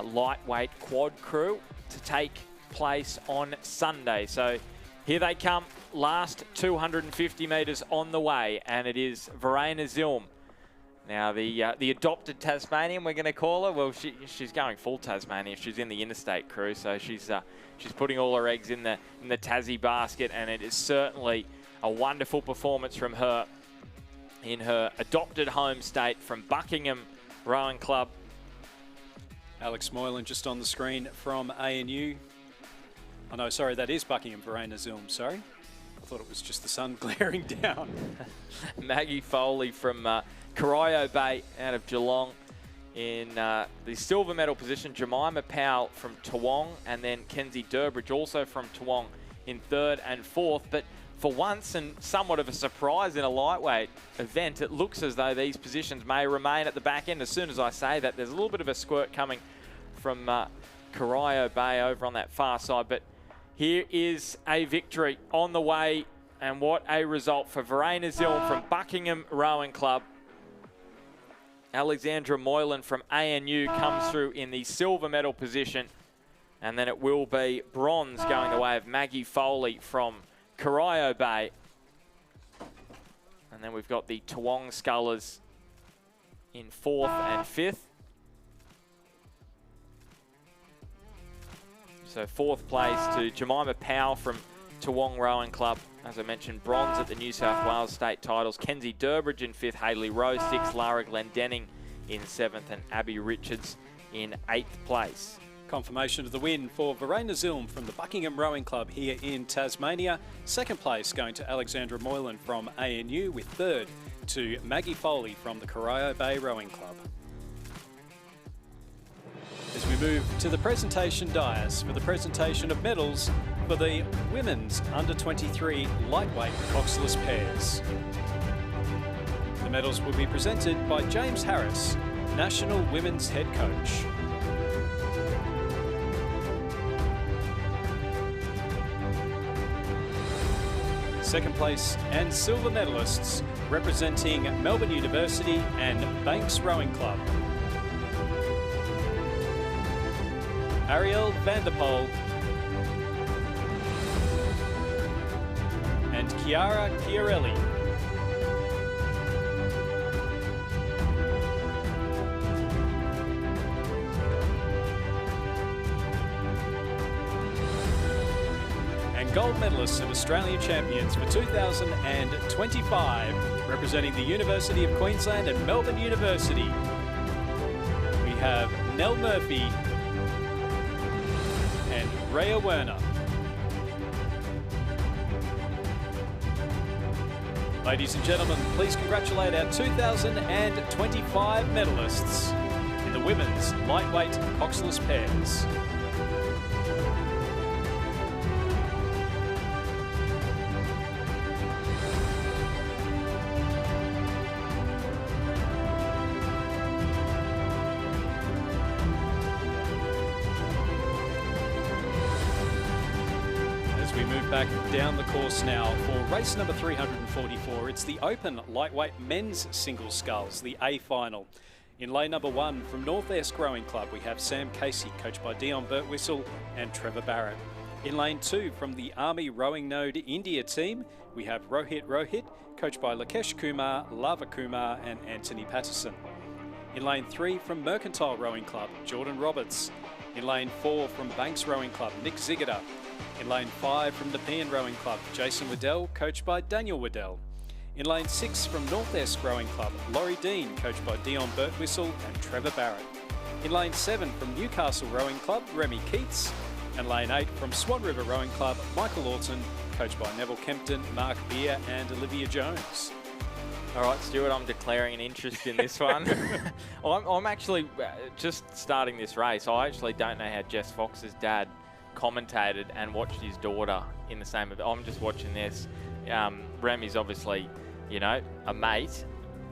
lightweight quad crew to take place on Sunday. So here they come, last 250 metres on the way, and it is Verena Zilm. Now the adopted Tasmanian, we're going to call her. Well, she's going full Tasmanian. She's in the interstate crew, so she's putting all her eggs in the Tassie basket, and it is certainly a wonderful performance from her in her adopted home state from Buckingham Rowing Club. Alex Moylan just on the screen from ANU. Oh no, sorry, that is Buckingham Verena Zilm, sorry. I thought it was just the sun glaring down. Maggie Foley from Corio Bay out of Geelong in the silver medal position. Jemima Powell from Toowong, and then Kenzie Durbridge also from Toowong in 3rd and 4th. But for once, and somewhat of a surprise in a lightweight event, it looks as though these positions may remain at the back end. As soon as I say that, there's a little bit of a squirt coming from Corio Bay over on that far side. But here is a victory on the way, and what a result for Verena Zilm from Buckingham Rowing Club. Alexandra Moylan from ANU comes through in the silver medal position, and then it will be bronze going the way of Maggie Foley from Corio Bay. And then we've got the Toowong Scullers in 4th and 5th. So 4th place to Jemima Powell from Toowong Rowing Club. As I mentioned, bronze at the New South Wales state titles. Kenzie Durbridge in 5th, Hayley Rowe 6th, Lara Glendenning in 7th, and Abby Richards in 8th place. Confirmation of the win for Verena Zilm from the Buckingham Rowing Club here in Tasmania. 2nd place going to Alexandra Moylan from ANU, with 3rd to Maggie Foley from the Corio Bay Rowing Club. As we move to the presentation dais for the presentation of medals for the women's under-23 lightweight coxless pairs. The medals will be presented by James Harris, National Women's Head Coach. Second place and silver medalists representing Melbourne University and Banks Rowing Club. Ariel Vanderpoel and Chiara Chiarelli. And gold medalists and Australian champions for 2025, representing the University of Queensland and Melbourne University. We have Nell Murphy and Rhea Werner. Ladies and gentlemen, please congratulate our 2025 medalists in the women's lightweight coxless pairs. Back down the course now for race number 344. It's the Open Lightweight Men's Single Sculls, the A final. In lane number 1 from North Esk Rowing Club, we have Sam Casey, coached by Dion Birtwistle and Trevor Barrett. In lane 2 from the Army Rowing Node India team, we have Rohit, coached by Lakesh Kumar, Lava Kumar and Anthony Patterson. In lane 3 from Mercantile Rowing Club, Jordan Roberts. In lane 4 from Banks Rowing Club, Nick Zigida. In lane 5 from Nepean Rowing Club, Jason Waddell, coached by Daniel Waddell. In lane 6 from North Esk Rowing Club, Laurie Dean, coached by Dion Birtwistle and Trevor Barrett. In lane 7 from Newcastle Rowing Club, Remy Keats. And lane 8 from Swan River Rowing Club, Michael Orton, coached by Neville Kempton, Mark Beer and Olivia Jones. All right, Stuart, I'm declaring an interest in this one. I'm actually just starting this race. I actually don't know how Jess Fox's dad commentated and watched his daughter in the same event. I'm just watching this. Remy's obviously, you know, a mate.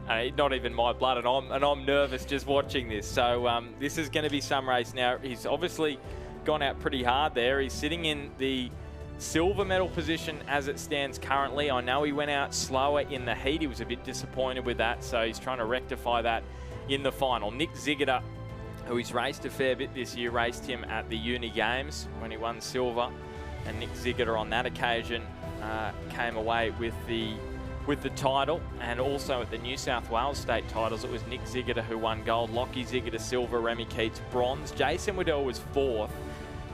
Not even my blood, and I'm nervous just watching this. So this is going to be some race now. He's obviously gone out pretty hard there. He's sitting in the silver medal position as it stands currently. I know he went out slower in the heat. He was a bit disappointed with that, so he's trying to rectify that in the final. Nick Zigida, who he's raced a fair bit this year, raced him at the Uni Games when he won silver, and Nick Zigida on that occasion came away with the title, and also at the New South Wales state titles it was Nick Zigida who won gold, Lockie Zigida silver, Remy Keats bronze, Jason Waddell was 4th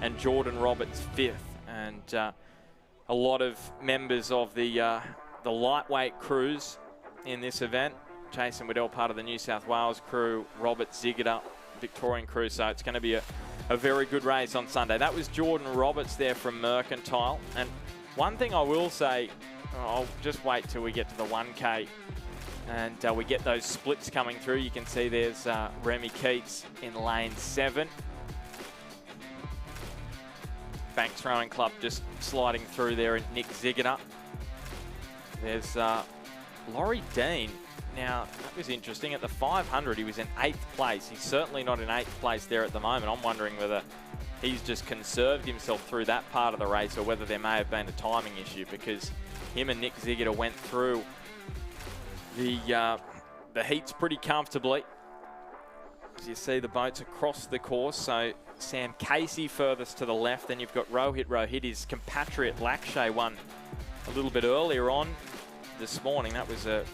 and Jordan Roberts 5th. And a lot of members of the lightweight crews in this event. Jason Waddell, part of the New South Wales crew, Robert Zigida, Victorian crew. So it's going to be a very good race on Sunday. That was Jordan Roberts there from Mercantile. And one thing I will say, I'll just wait till we get to the 1K and we get those splits coming through. You can see there's Remy Keats in lane 7. Banks Rowing Club just sliding through there, and Nick Zigida. There's Laurie Dean. Now, that was interesting. At the 500, he was in 8th place. He's certainly not in 8th place there at the moment. I'm wondering whether he's just conserved himself through that part of the race or whether there may have been a timing issue, because him and Nick Zigida went through the heats pretty comfortably. As you see the boats across the course, so Sam Casey furthest to the left, then you've got Rohit, his compatriot Lakshay won a little bit earlier on this morning. That was a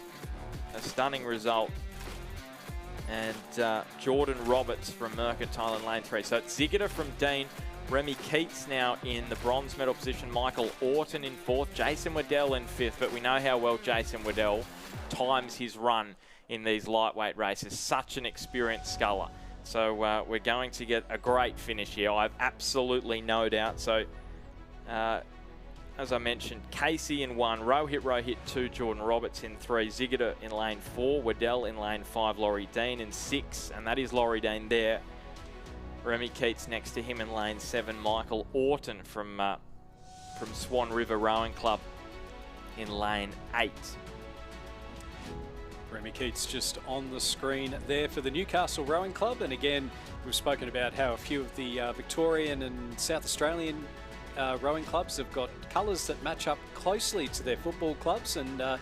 stunning result. And Jordan Roberts from Mercantile in lane 3. So it's Zigida from Dean, Remy Keats now in the bronze medal position, Michael Orton in 4th, Jason Waddell in 5th, but we know how well Jason Waddell times his run in these lightweight races. Such an experienced sculler. So we're going to get a great finish here. I have absolutely no doubt. So as I mentioned, Casey in 1, Rohit 2, Jordan Roberts in 3, Zigida in lane 4, Waddell in lane 5, Laurie Dean in 6, and that is Laurie Dean there. Remy Keats next to him in lane 7, Michael Orton from Swan River Rowing Club in lane 8. Remy Keats just on the screen there for the Newcastle Rowing Club. And again, we've spoken about how a few of the Victorian and South Australian rowing clubs have got colours that match up closely to their football clubs. And the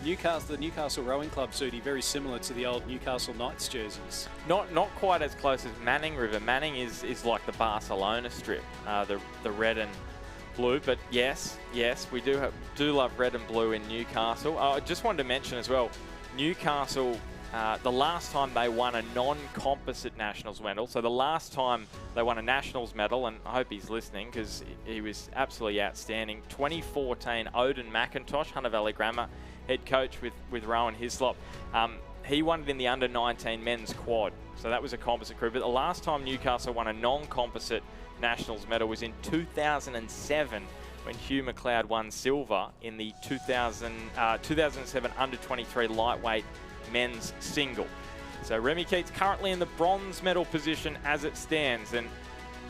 Newcastle Rowing Club, Sudi, very similar to the old Newcastle Knights jerseys. Not quite as close as Manning River. Manning is like the Barcelona strip, the red and blue. But yes, we do love red and blue in Newcastle. I just wanted to mention as well, Newcastle, the last time they won a non-composite Nationals medal, so the last time they won a Nationals medal, and I hope he's listening because he was absolutely outstanding, 2014 Odin McIntosh, Hunter Valley Grammar head coach with Rowan Hislop. He won it in the under-19 men's quad, so that was a composite crew. But the last time Newcastle won a non-composite Nationals medal was in 2007, when Hugh McLeod won silver in the 2007 under-23 lightweight men's single. So Remy Keats currently in the bronze medal position as it stands, and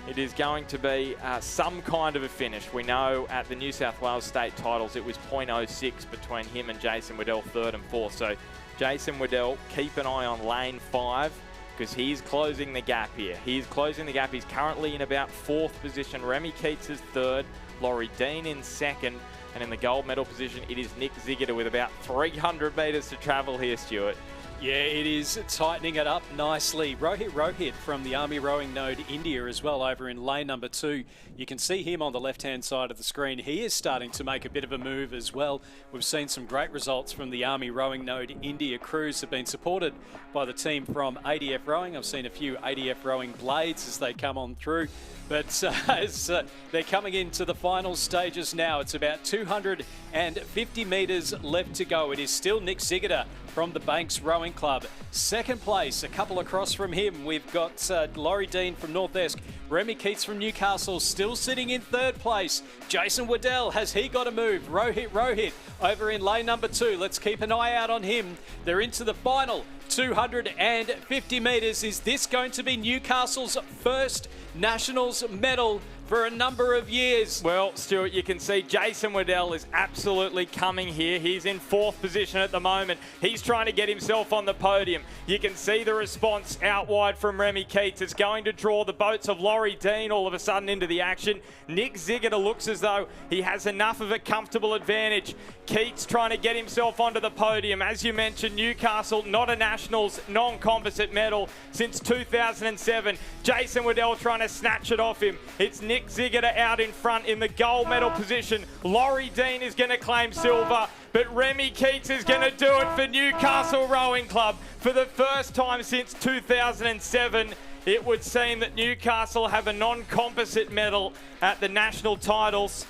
it is going to be some kind of a finish. We know at the New South Wales state titles it was .06 between him and Jason Waddell, 3rd and 4th. So Jason Waddell, keep an eye on lane 5, because he's closing the gap here. He's closing the gap. He's currently in about 4th position. Remy Keats is 3rd. Laurie Dean in 2nd, and in the gold medal position it is Nick Zigida with about 300 metres to travel here, Stuart. Yeah, it is tightening it up nicely. Rohit from the Army Rowing Node India as well over in lane number 2. You can see him on the left-hand side of the screen. He is starting to make a bit of a move as well. We've seen some great results from the Army Rowing Node India crews, have been supported by the team from ADF Rowing. I've seen a few ADF Rowing blades as they come on through. But as they're coming into the final stages now, it's about 250 metres left to go. It is still Nick Zigiter from the Banks Rowing Club. Second place, a couple across from him. We've got Laurie Dean from North Esk. Remy Keats from Newcastle still sitting in third place. Jason Waddell, has he got a move? Rohit over in lane number 2. Let's keep an eye out on him. They're into the final 250 metres. Is this going to be Newcastle's first Nationals medal for a number of years? Well, Stuart, you can see Jason Waddell is absolutely coming here. He's in 4th position at the moment. He's trying to get himself on the podium. You can see the response out wide from Remy Keats. It's going to draw the boats of Laurie Dean all of a sudden into the action. Nick Zigiter looks as though he has enough of a comfortable advantage. Keats trying to get himself onto the podium. As you mentioned, Newcastle, not a Nationals non-composite medal since 2007. Jason Waddell trying to snatch it off him. It's Nick Zigiter out in front in the gold medal position. Laurie Dean is going to claim silver, but Remy Keats is going to do it for Newcastle Rowing Club for the first time since 2007. It would seem that Newcastle have a non-composite medal at the national titles.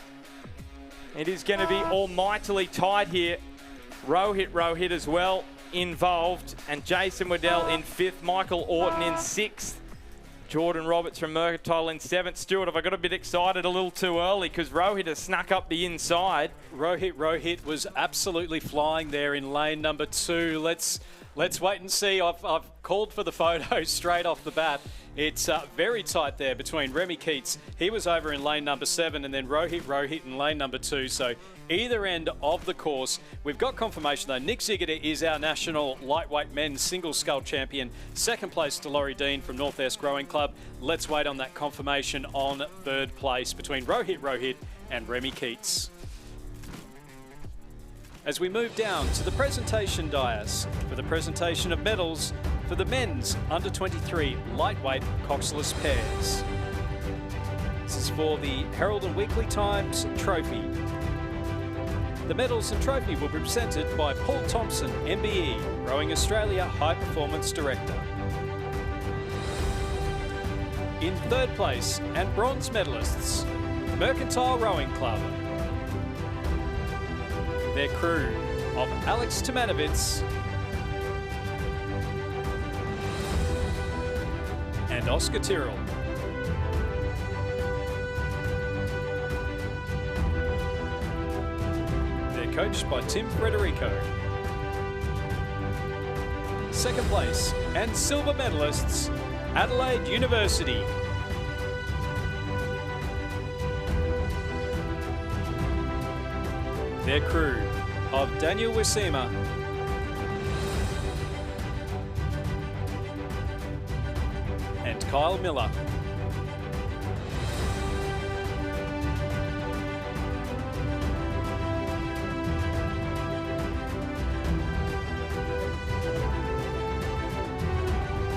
It is going to be almightily tight here. Rohit as well involved, and Jason Waddell in 5th, Michael Orton in 6th. Jordan Roberts from Mercantile in 7th. Stuart, have I got a bit excited a little too early because Rohit has snuck up the inside? Rohit was absolutely flying there in lane number 2. Let's wait and see. I've called for the photo straight off the bat. It's very tight there between Remy Keats. He was over in lane number 7, and then Rohit in lane number 2. So either end of the course. We've got confirmation though. Nick Zigiter is our national lightweight men's single scull champion. Second place to Laurie Dean from North Esk Rowing Club. Let's wait on that confirmation on third place between Rohit and Remy Keats. As we move down to the presentation dais for the presentation of medals for the men's under-23 lightweight coxless pairs. This is for the Herald and Weekly Times trophy. The medals and trophy will be presented by Paul Thompson, MBE, Rowing Australia High Performance Director. In third place and bronze medalists, Mercantile Rowing Club. Their crew of Alex Tomanovitz and Oscar Tyrrell. They're coached by Tim Frederico. Second place and silver medalists, Adelaide University. Their crew of Daniel Wisema and Kyle Miller.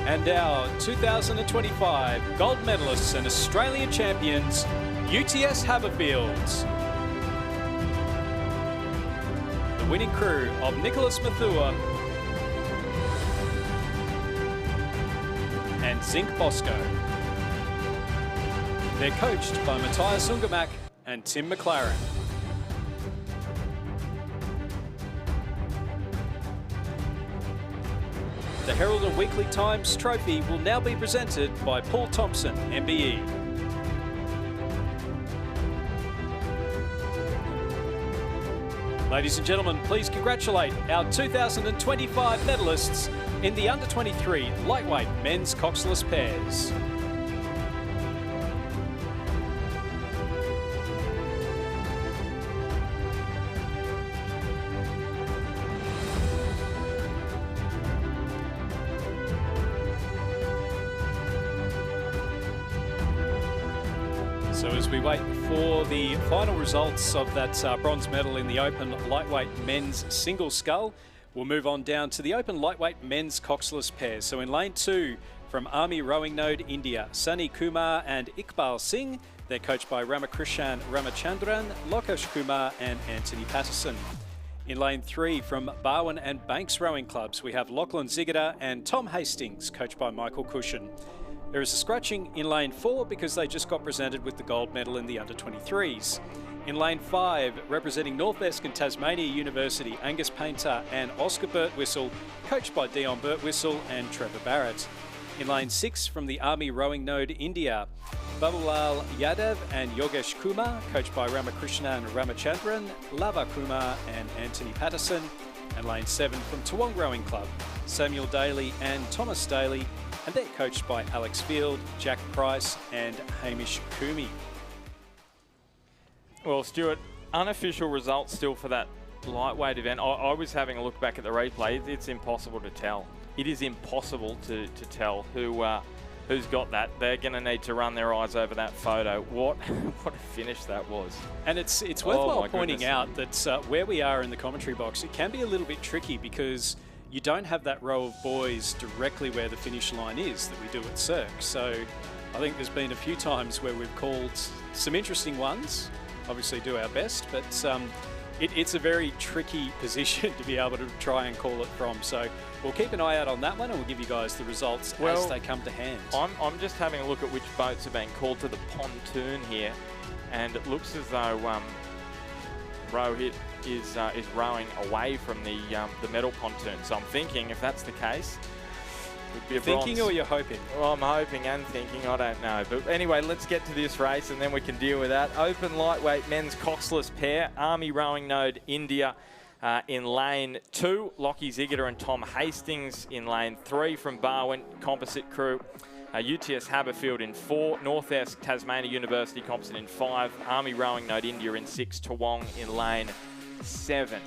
And our 2025 gold medalists and Australian champions, UTS Haberfields. Winning crew of Nicholas Mathua and Zink Bosco. They're coached by Matthias Ungermack and Tim McLaren. The Herald and Weekly Times trophy will now be presented by Paul Thompson, MBE. Ladies and gentlemen, please congratulate our 2025 medalists in the under-23 lightweight men's coxless pairs. So as we wait for the final results of that bronze medal in the open lightweight men's single scull, We'll move on down to the open lightweight men's coxless pairs. So in lane 2, from Army Rowing Node India, Sunny Kumar and Iqbal Singh. They're coached by Ramakrishan Ramachandran, Lokesh Kumar and Anthony Patterson. In lane 3, from Barwon and Banks Rowing Clubs, we have Lachlan Ziggiter and Tom Hastings, coached by Michael Cushion. There is a scratching in lane 4 because they just got presented with the gold medal in the under-23s. In lane 5, representing Northwest and Tasmania University, Angus Painter and Oscar Birtwistle, coached by Dion Birtwistle and Trevor Barrett. In lane 6, from the Army Rowing Node India, Babulal Yadav and Yogesh Kumar, coached by Ramakrishnan Ramachandran, Lava Kumar and Anthony Patterson. And lane 7, from Toowong Rowing Club, Samuel Daly and Thomas Daly, and they're coached by Alex Field, Jack Price and Hamish Coomey. Well, Stuart, unofficial results still for that lightweight event. I was having a look back at the replay. It's impossible to tell. It is impossible to tell who's got that. They're going to need to run their eyes over that photo. What a finish that was. And it's worthwhile pointing out that where we are in the commentary box, it can be a little bit tricky because you don't have that row of boys directly where the finish line is that we do at Cirque. So I think there's been a few times where we've called some interesting ones. Obviously do our best, but it's a very tricky position to be able to try and call it from. So we'll keep an eye out on that one and we'll give you guys the results as they come to hand. I'm just having a look at which boats have been called to the pontoon here, and it looks as though Rohit is rowing away from the medal pontoon. So I'm thinking if that's the case, it would be a bronze. Thinking or you're hoping? Well, I'm hoping and thinking. I don't know. But anyway, let's get to this race and then we can deal with that. Open lightweight men's coxless pair, Army Rowing Node India. In lane 2, Lockie Ziggiter and Tom Hastings. In lane 3, from Barwon Composite Crew, UTS Haberfield in 4, Northwest Tasmania University Composite in 5, Army Rowing Node India in 6, Toowong in lane 7.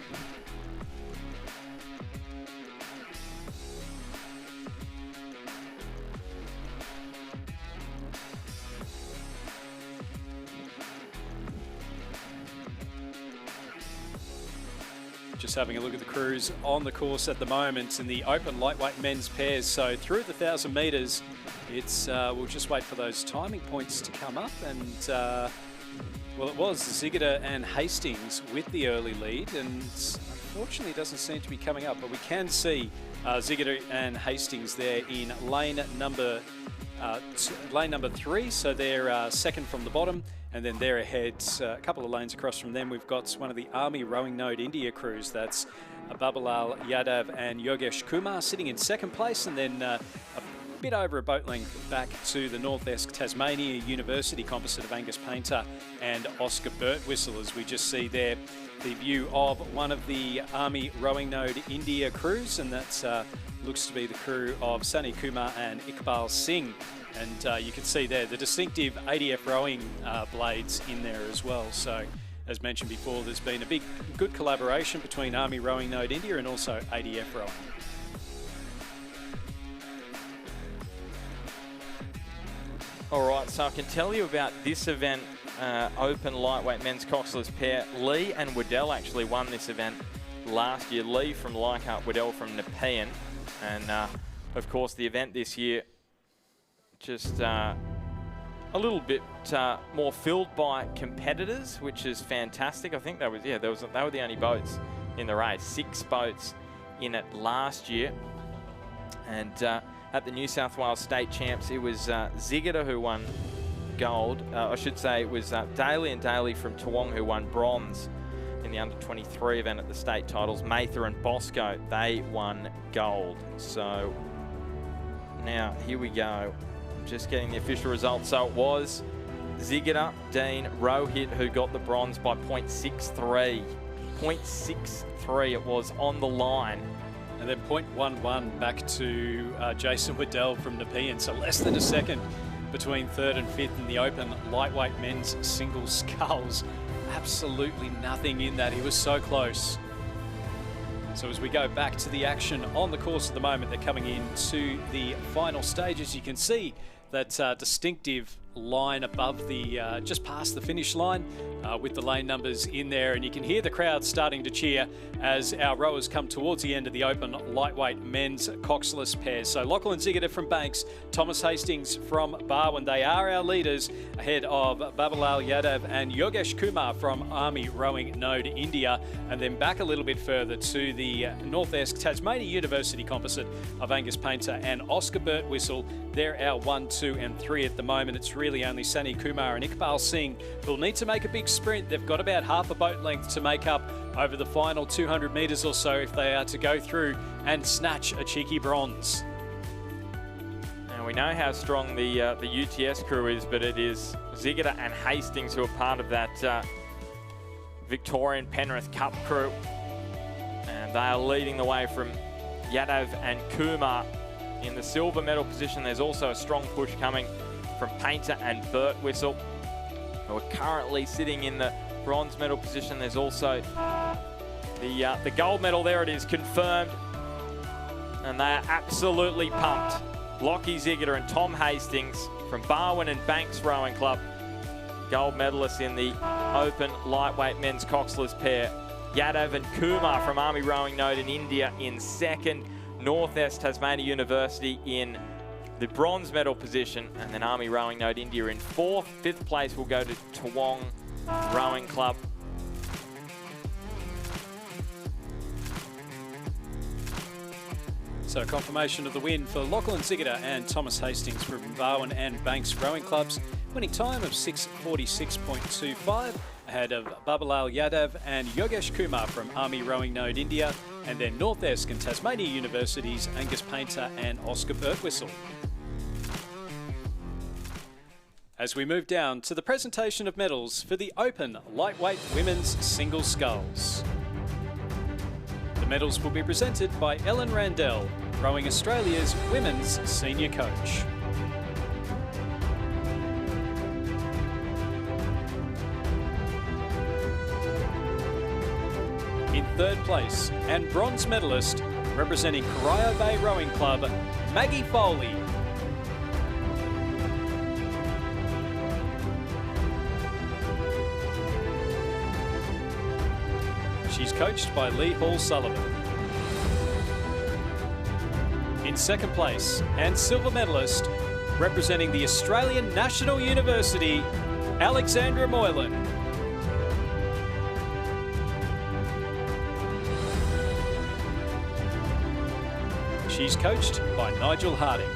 Just having a look at the crews on the course at the moment in the open lightweight men's pairs. So through the 1,000 metres, it's we'll just wait for those timing points to come up. And well, it was Ziggiter and Hastings with the early lead, and unfortunately it doesn't seem to be coming up. But we can see Ziggiter and Hastings there in lane number 3. So they're second from the bottom. And then they're ahead, a couple of lanes across from them, we've got one of the Army Rowing Node India crews. That's Babulal Yadav and Yogesh Kumar sitting in second place, and then a bit over a boat length back to the Northwest Tasmania University composite of Angus Painter and Oscar Birtwistle, as we just see there the view of one of the Army Rowing Node India crews, and that looks to be the crew of Sunny Kumar and Iqbal Singh. And you can see there the distinctive ADF rowing blades in there as well. So, as mentioned before, there's been a good collaboration between Army Rowing Node India and also ADF rowing. All right, so I can tell you about this event, open lightweight men's coxless pair. Lee and Waddell actually won this event last year. Lee from Leichhardt, Waddell from Nepean. And, of course, the event this year just a little bit more filled by competitors, which is fantastic. I think they were the only boats in the race. 6 boats in it last year. And at the New South Wales State Champs, it was Ziggiter who won gold. I should say it was Daly and Daly from Toowong who won bronze in the under-23 event at the state titles. Mather and Bosco, they won gold. So now here we go. Just getting the official results. So it was Ziggiter, Dean, Rohit who got the bronze by 0.63. 0.63 it was on the line. And then 0.11 back to Jason Waddell from Nepean. So less than a second between 3rd and 5th in the open lightweight men's single sculls. Absolutely nothing in that. He was so close. So as we go back to the action on the course at the moment, they're coming into the final stage. As you can see, that distinctive line above the, just past the finish line with the lane numbers in there. And you can hear the crowd starting to cheer as our rowers come towards the end of the open lightweight men's coxless pairs. So Lachlan Ziggiter from Banks, Thomas Hastings from Barwon, they are our leaders ahead of Babalal Yadav and Yogesh Kumar from Army Rowing Node India. And then back a little bit further to the North-Esk Tasmania University composite of Angus Painter and Oscar Birtwhistle. They're our 1, 2 and 3 at the moment. It's really only Sani Kumar and Iqbal Singh who'll need to make a big sprint. They've got about half a boat length to make up over the final 200 metres or so if they are to go through and snatch a cheeky bronze. Now we know how strong the UTS crew is, but it is Ziggiter and Hastings who are part of that Victorian Penrith Cup crew. And they are leading the way from Yadav and Kumar. In the silver medal position, there's also a strong push coming from Painter and Birtwhistle, who are currently sitting in the bronze medal position. There's also the gold medal. There it is, confirmed. And they are absolutely pumped. Lockie Ziggiter and Tom Hastings from Barwon and Banks Rowing Club, gold medalists in the open lightweight men's coxless pair. Yadav and Kumar from Army Rowing Node in India in second. North-Esk Tasmania University in the bronze medal position, and then Army Rowing Node India in fourth. Fifth place will go to Toowong Rowing Club. So confirmation of the win for Lachlan Ziggiter and Thomas Hastings from Barwon and Banks Rowing Clubs. Winning time of 6:46.25 ahead of Babalal Yadav and Yogesh Kumar from Army Rowing Node India, and then North-Esk and Tasmania University's Angus Painter and Oscar Birtwhistle. As we move down to the presentation of medals for the Open Lightweight Women's Single Sculls. The medals will be presented by Ellen Randell, Rowing Australia's Women's Senior Coach. In third place and bronze medalist representing Corio Bay Rowing Club, Maggie Foley. She's coached by Lee Hall Sullivan. In second place and silver medalist representing the Australian National University, Alexandra Moylan. She's coached by Nigel Harding.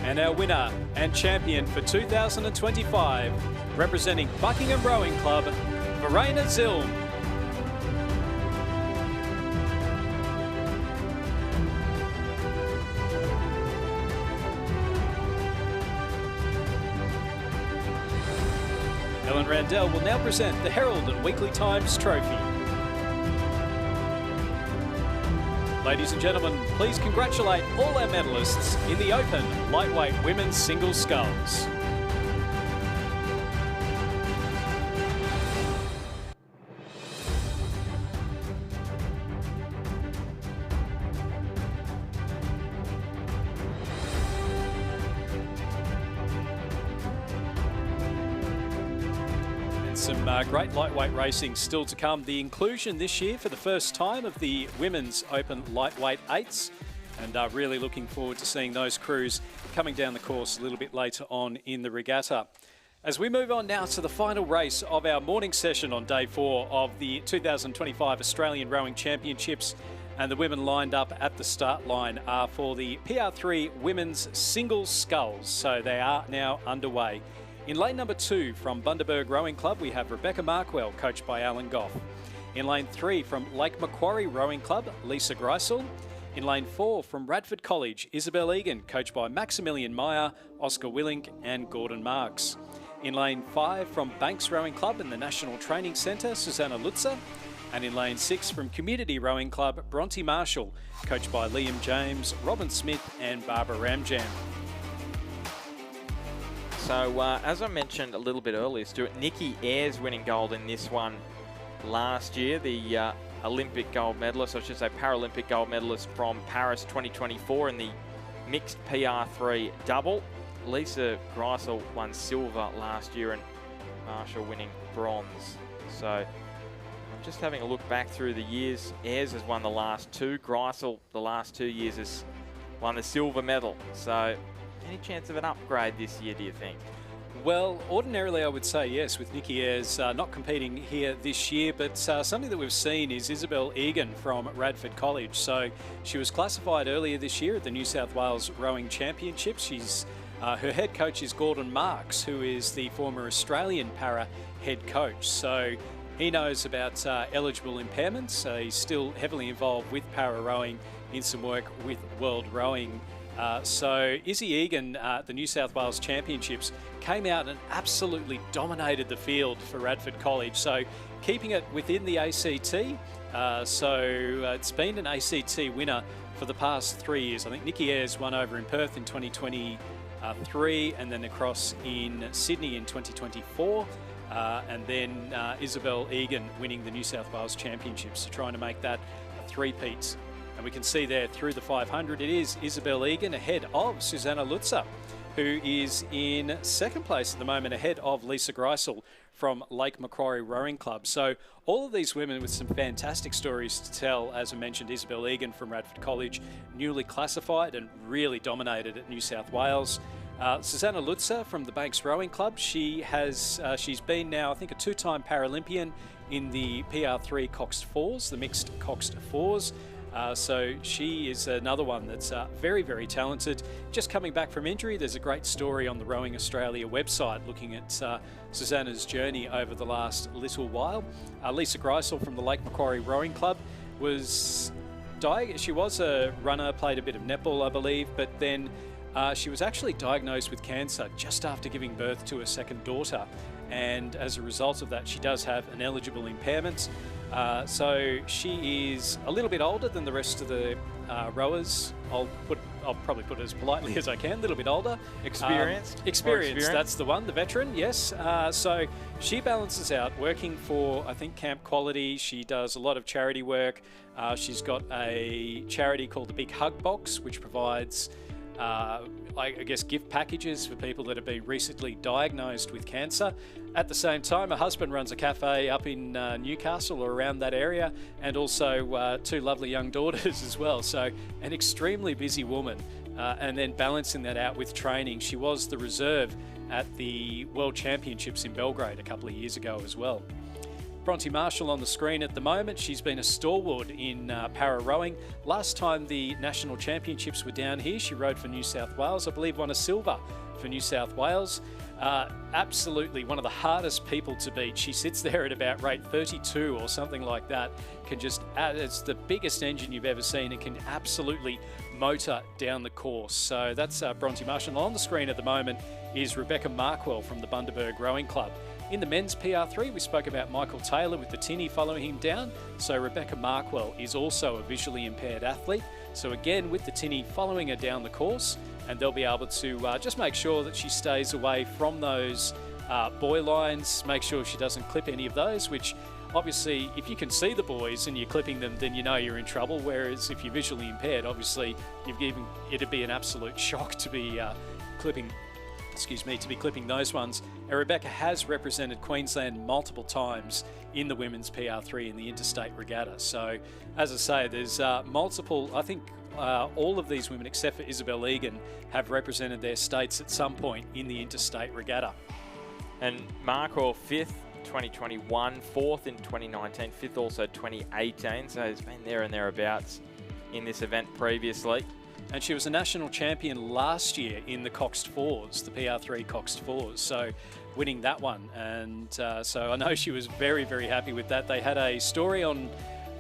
And our winner and champion for 2025, representing Buckingham Rowing Club, Verena Zilm. Ellen Randell will now present the Herald and Weekly Times Trophy. Ladies and gentlemen, please congratulate all our medalists in the Open Lightweight Women's Single Sculls. Some great lightweight racing still to come. The inclusion this year for the first time of the Women's Open Lightweight 8s, and really looking forward to seeing those crews coming down the course a little bit later on in the regatta. As we move on now to the final race of our morning session on day 4 of the 2025 Australian Rowing Championships, and the women lined up at the start line are for the PR3 Women's Single Sculls, so they are now underway. In lane number 2 from Bundaberg Rowing Club, we have Rebecca Markwell, coached by Alan Goff. In lane 3 from Lake Macquarie Rowing Club, Lisa Greisel. In lane 4 from Radford College, Isabel Egan, coached by Maximilian Meyer, Oscar Willink and Gordon Marks. In lane 5 from Banks Rowing Club and the National Training Centre, Susanna Lutzer. And in lane 6 from Community Rowing Club, Bronte Marshall, coached by Liam James, Robin Smith and Barbara Ramjam. So, as I mentioned a little bit earlier, Stuart, Nikki Ayres winning gold in this one last year, the Olympic gold medalist, I should say Paralympic gold medalist from Paris 2024 in the mixed PR3 double. Lisa Greisel won silver last year and Marshall winning bronze. So I'm just having a look back through the years. Ayres has won the last two. Greisel the last 2 years has won the silver medal. So any chance of an upgrade this year, do you think? Well, ordinarily I would say yes, with Nikki Ayres not competing here this year, but something that we've seen is Isabel Egan from Radford College. So she was classified earlier this year at the New South Wales Rowing Championships. She's her head coach is Gordon Marks, who is the former Australian para head coach. So he knows about eligible impairments. He's still heavily involved with para rowing in some work with World Rowing. So Izzy Egan, the New South Wales Championships, came out and absolutely dominated the field for Radford College. So keeping it within the ACT. It's been an ACT winner for the past 3 years. I think Nikki Ayres won over in Perth in 2023 and then across in Sydney in 2024. And then Isabel Egan winning the New South Wales Championships, so trying to make that a three-peat. And we can see there through the 500, it is Isabel Egan ahead of Susanna Lutzer, who is in second place at the moment, ahead of Lisa Greisel from Lake Macquarie Rowing Club. So all of these women with some fantastic stories to tell. As I mentioned, Isabel Egan from Radford College, newly classified and really dominated at New South Wales. Susanna Lutzer from the Banks Rowing Club, she's been now, I think, a two-time Paralympian in the PR3 Coxed Fours, the mixed Coxed Fours. So she is another one that's very, very talented. Just coming back from injury, there's a great story on the Rowing Australia website looking at Susanna's journey over the last little while. Lisa Greisel from the Lake Macquarie Rowing Club she was a runner, played a bit of netball, I believe, but then she was actually diagnosed with cancer just after giving birth to her second daughter. And as a result of that, she does have an eligible impairment. So she is a little bit older than the rest of the rowers. I'll probably put it as politely as I can, a little bit older. Experienced? Experienced, that's the one, the veteran, yes. So she balances out working for, I think, Camp Quality. She does a lot of charity work. She's got a charity called the Big Hug Box, which provides I guess gift packages for people that have been recently diagnosed with cancer. At the same time, her husband runs a cafe up in Newcastle or around that area, and also two lovely young daughters as well. So an extremely busy woman, and then balancing that out with training. She was the reserve at the World Championships in Belgrade a couple of years ago as well. Bronte Marshall on the screen at the moment. She's been a stalwart in para rowing. Last time the national championships were down here, she rowed for New South Wales. I believe won a silver for New South Wales. Absolutely one of the hardest people to beat. She sits there at about rate 32 or something like that. It's the biggest engine you've ever seen. It can absolutely motor down the course. So that's Bronte Marshall. On the screen at the moment is Rebecca Markwell from the Bundaberg Rowing Club. In the men's PR3, we spoke about Michael Taylor with the tinny following him down. So Rebecca Markwell is also a visually impaired athlete. So again, with the tinny following her down the course, and they'll be able to just make sure that she stays away from those buoy lines, make sure she doesn't clip any of those, which obviously, if you can see the buoys and you're clipping them, then you know you're in trouble. Whereas if you're visually impaired, obviously, it'd be an absolute shock to be clipping those ones. And Rebecca has represented Queensland multiple times in the women's PR3 in the interstate regatta. So, as I say, there's multiple, I think all of these women, except for Isabel Egan, have represented their states at some point in the interstate regatta. And Markwell, 5th, 2021, 4th in 2019, 5th also 2018, so he's been there and thereabouts in this event previously. And she was a national champion last year in the Coxed Fours, the PR3 Coxed Fours, so winning that one. And so I know she was very, very happy with that. They had a story on,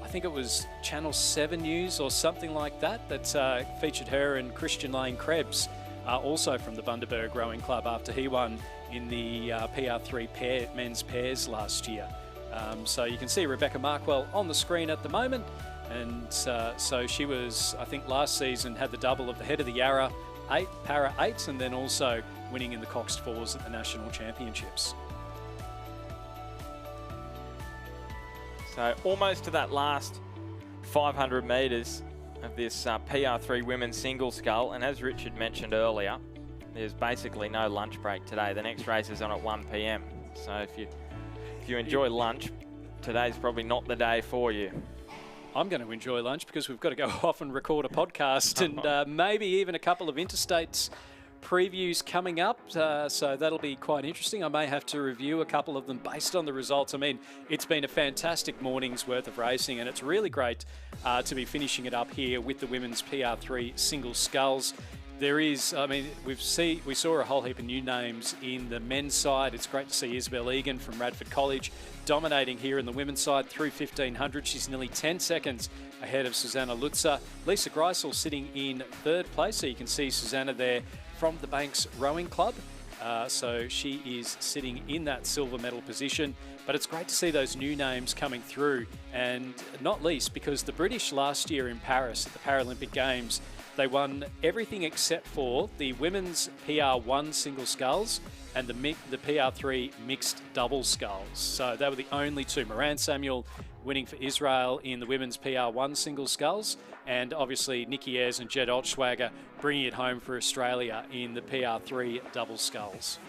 I think it was Channel 7 News or something like that, that featured her and Christian Lane Krebs, also from the Bundaberg Rowing Club, after he won in the PR3 men's pairs last year. So you can see Rebecca Markwell on the screen at the moment. And so she was, I think last season, had the double of the Head of the Yarra 8, Para 8, and then also winning in the Coxed Fours at the National Championships. So almost to that last 500 metres of this PR3 women's single scull. And as Richard mentioned earlier, there's basically no lunch break today. The next race is on at 1 p.m. So if you enjoy lunch, today's probably not the day for you. I'm going to enjoy lunch because we've got to go off and record a podcast and maybe even a couple of interstates previews coming up, so that'll be quite interesting. I may have to review a couple of them based on the results. I mean, it's been a fantastic morning's worth of racing, and it's really great to be finishing it up here with the women's PR3 single sculls. There is, I mean, we saw a whole heap of new names in the men's side. It's great to see Isabel Egan from Radford College dominating here in the women's side through 1500. She's nearly 10 seconds ahead of Susanna Lutzer. Lisa Greisel sitting in third place, so you can see Susanna there from the Banks Rowing Club. So she is sitting in that silver medal position. But it's great to see those new names coming through, and not least because the British last year in Paris at the Paralympic Games, they won everything except for the women's PR1 single sculls and the PR3 mixed double sculls. So they were the only two. Moran Samuel winning for Israel in the women's PR1 single sculls, and obviously Nikki Ayres and Jed Olschwager bringing it home for Australia in the PR3 double sculls.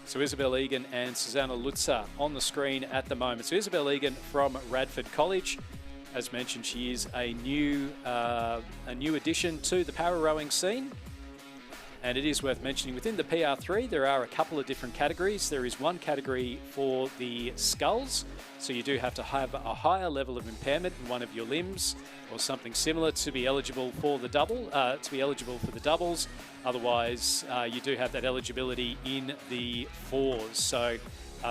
So Isabel Egan and Susanna Lutzer on the screen at the moment. So Isabel Egan from Radford College. As mentioned, she is a new addition to the para rowing scene. And it is worth mentioning, within the PR3, there are a couple of different categories. There is one category for the sculls, so you do have to have a higher level of impairment in one of your limbs or something similar to be eligible for the doubles. Otherwise, you do have that eligibility in the fours. So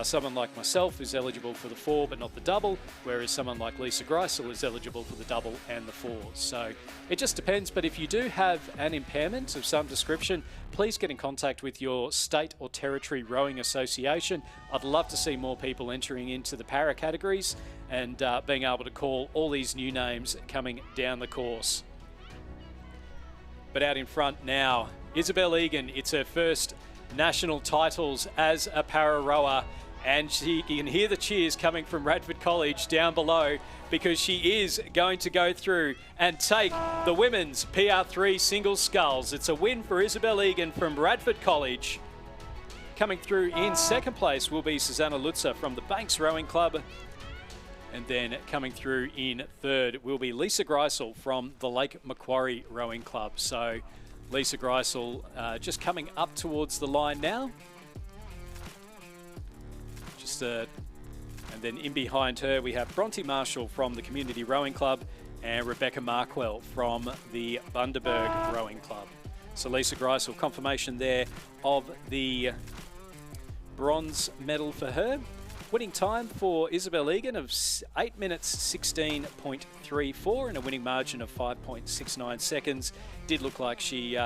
someone like myself is eligible for the four but not the double, whereas someone like Lisa Greisel is eligible for the double and the fours. So it just depends, but if you do have an impairment of some description, please get in contact with your state or territory rowing association. I'd love to see more people entering into the para categories and being able to call all these new names coming down the course. But out in front now, Isabel Egan. It's her first national titles as a para rower, and you can hear the cheers coming from Radford College down below because she is going to go through and take the women's PR3 single sculls. It's a win for Isabel Egan from Radford College. Coming through in second place will be Susanna Lutzer from the Banks Rowing Club. And then coming through in third will be Lisa Greisel from the Lake Macquarie Rowing Club. So Lisa Greisel just coming up towards the line now. And then in behind her we have Bronte Marshall from the Community Rowing Club and Rebecca Markwell from the Bundaberg Rowing Club. So Lisa Greisel, confirmation there of the bronze medal for her. Winning time for Isabel Egan of 8 minutes 16.34 and a winning margin of 5.69 seconds. Did look like she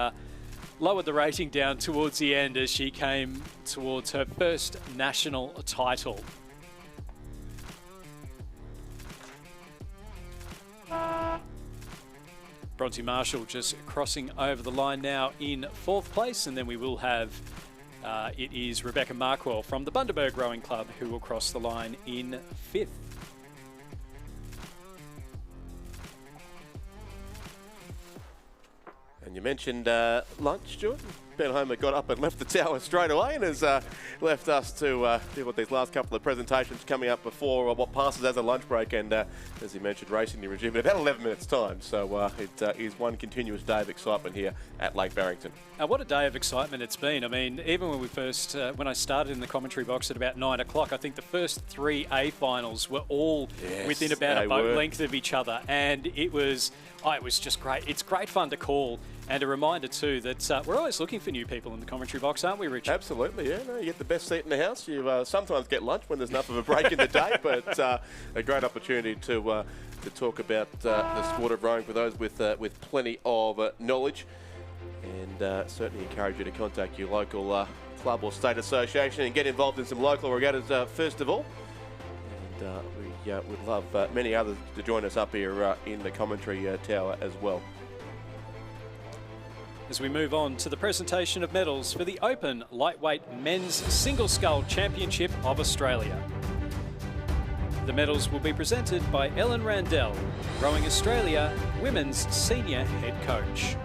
lowered the rating down towards the end as she came towards her first national title. Bronte Marshall just crossing over the line now in fourth place, and then we will have it is Rebecca Markwell from the Bundaberg Rowing Club who will cross the line in fifth. And you mentioned lunch, Stuart. Ben Homer got up and left the tower straight away and has left us to deal with these last couple of presentations coming up before what passes as a lunch break. And as he mentioned, racing to resume in about 11 minutes' time. So it is one continuous day of excitement here at Lake Barrington. What a day of excitement it's been. I mean, even when we first, when I started in the commentary box at about 9 o'clock, I think the first three A finals were all within about a boat length of each other. And it was just great. It's great fun to call. And a reminder too that we're always looking for new people in the commentary box, aren't we, Richard? Absolutely, yeah. No, you get the best seat in the house. You sometimes get lunch when there's enough of a break in the day, but a great opportunity to talk about the sport of rowing for those with plenty of knowledge. And certainly encourage you to contact your local club or state association and get involved in some local regattas first of all. And we would love many others to join us up here in the commentary tower as well. As we move on to the presentation of medals for the Open Lightweight Men's Single Scull Championship of Australia. The medals will be presented by Ellen Randell, Rowing Australia Women's Senior Head Coach.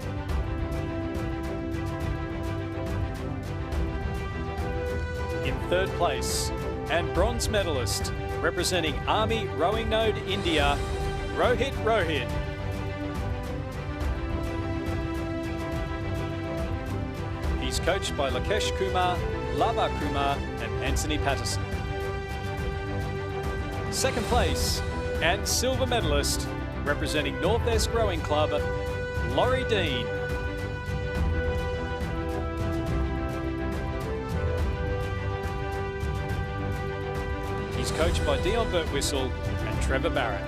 In third place, and bronze medalist, representing Army Rowing Node India, Rohit. He's coached by Lakesh Kumar, Lava Kumar and Anthony Patterson. Second place, and silver medalist, representing North Esk Rowing Club, Laurie Dean. He's coached by Dion Birtwistle and Trevor Barrett.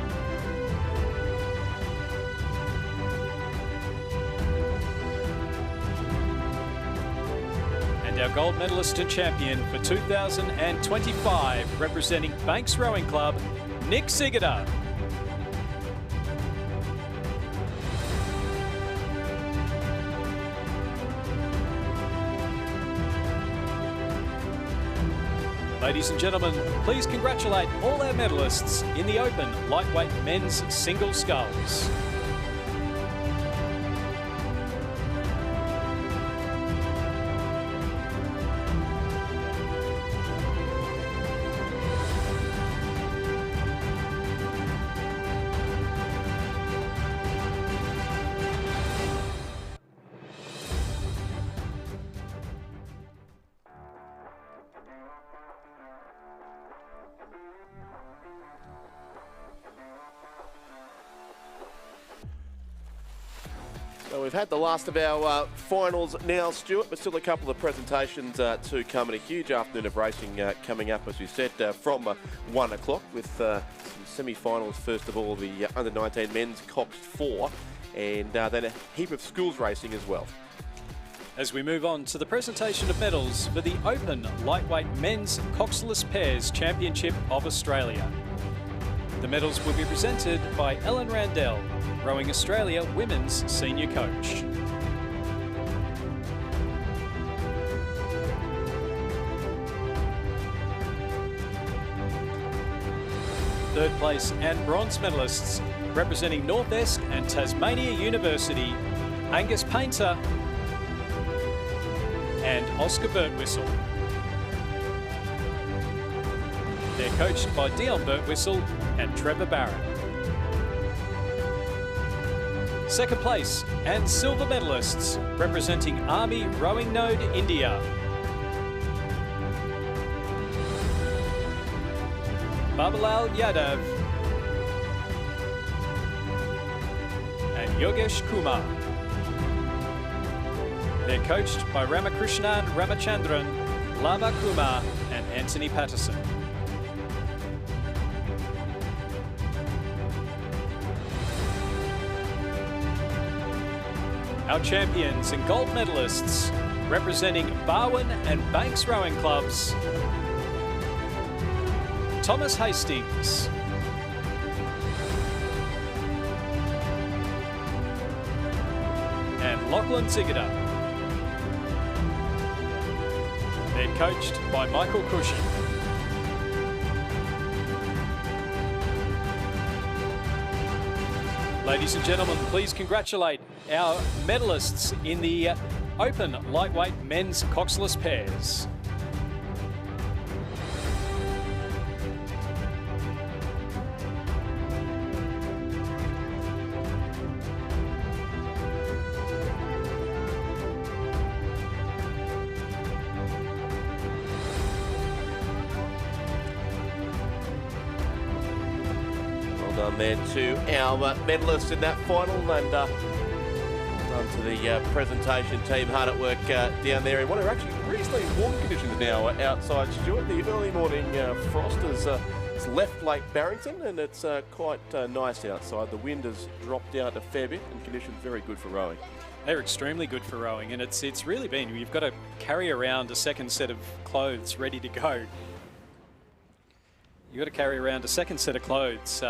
And our gold medalist and champion for 2025, representing Banks Rowing Club, Nick Sigurder. Ladies and gentlemen, please congratulate all our medalists in the Open Lightweight Men's Single Sculls. So we've had the last of our finals now, Stuart, but still a couple of presentations to come, and a huge afternoon of racing coming up, as we said, from 1 o'clock with some semi-finals. First of all, the under-19 men's Cox 4, and then a heap of schools racing as well. As we move on to the presentation of medals for the Open Lightweight Men's Coxless Pairs Championship of Australia. The medals will be presented by Ellen Randell, Rowing Australia Women's Senior Coach. Third place and bronze medalists, representing North Esk and Tasmania University, Angus Painter and Oscar Birtwistle. They're coached by Dion Birtwistle and Trevor Barrett. Second place and silver medalists, representing Army Rowing Node India, Babalal Yadav and Yogesh Kumar. They're coached by Ramakrishnan Ramachandran, Lava Kumar and Anthony Patterson. Our champions and gold medalists, representing Barwon and Banks Rowing Clubs, Thomas Hastings, and Lachlan Sigurder. They're coached by Michael Cushing. Ladies and gentlemen, please congratulate our medalists in the Open Lightweight Men's Coxless Pairs. Done there to our medalists in that final, and done to the presentation team, hard at work down there in what are actually reasonably warm conditions now outside, Stuart. The early morning frost has left Lake Barrington, and it's quite nice outside. The wind has dropped out a fair bit, and conditions very good for rowing. They're extremely good for rowing, and it's really been, you've got to carry around a second set of clothes ready to go. You've got to carry around a second set of clothes,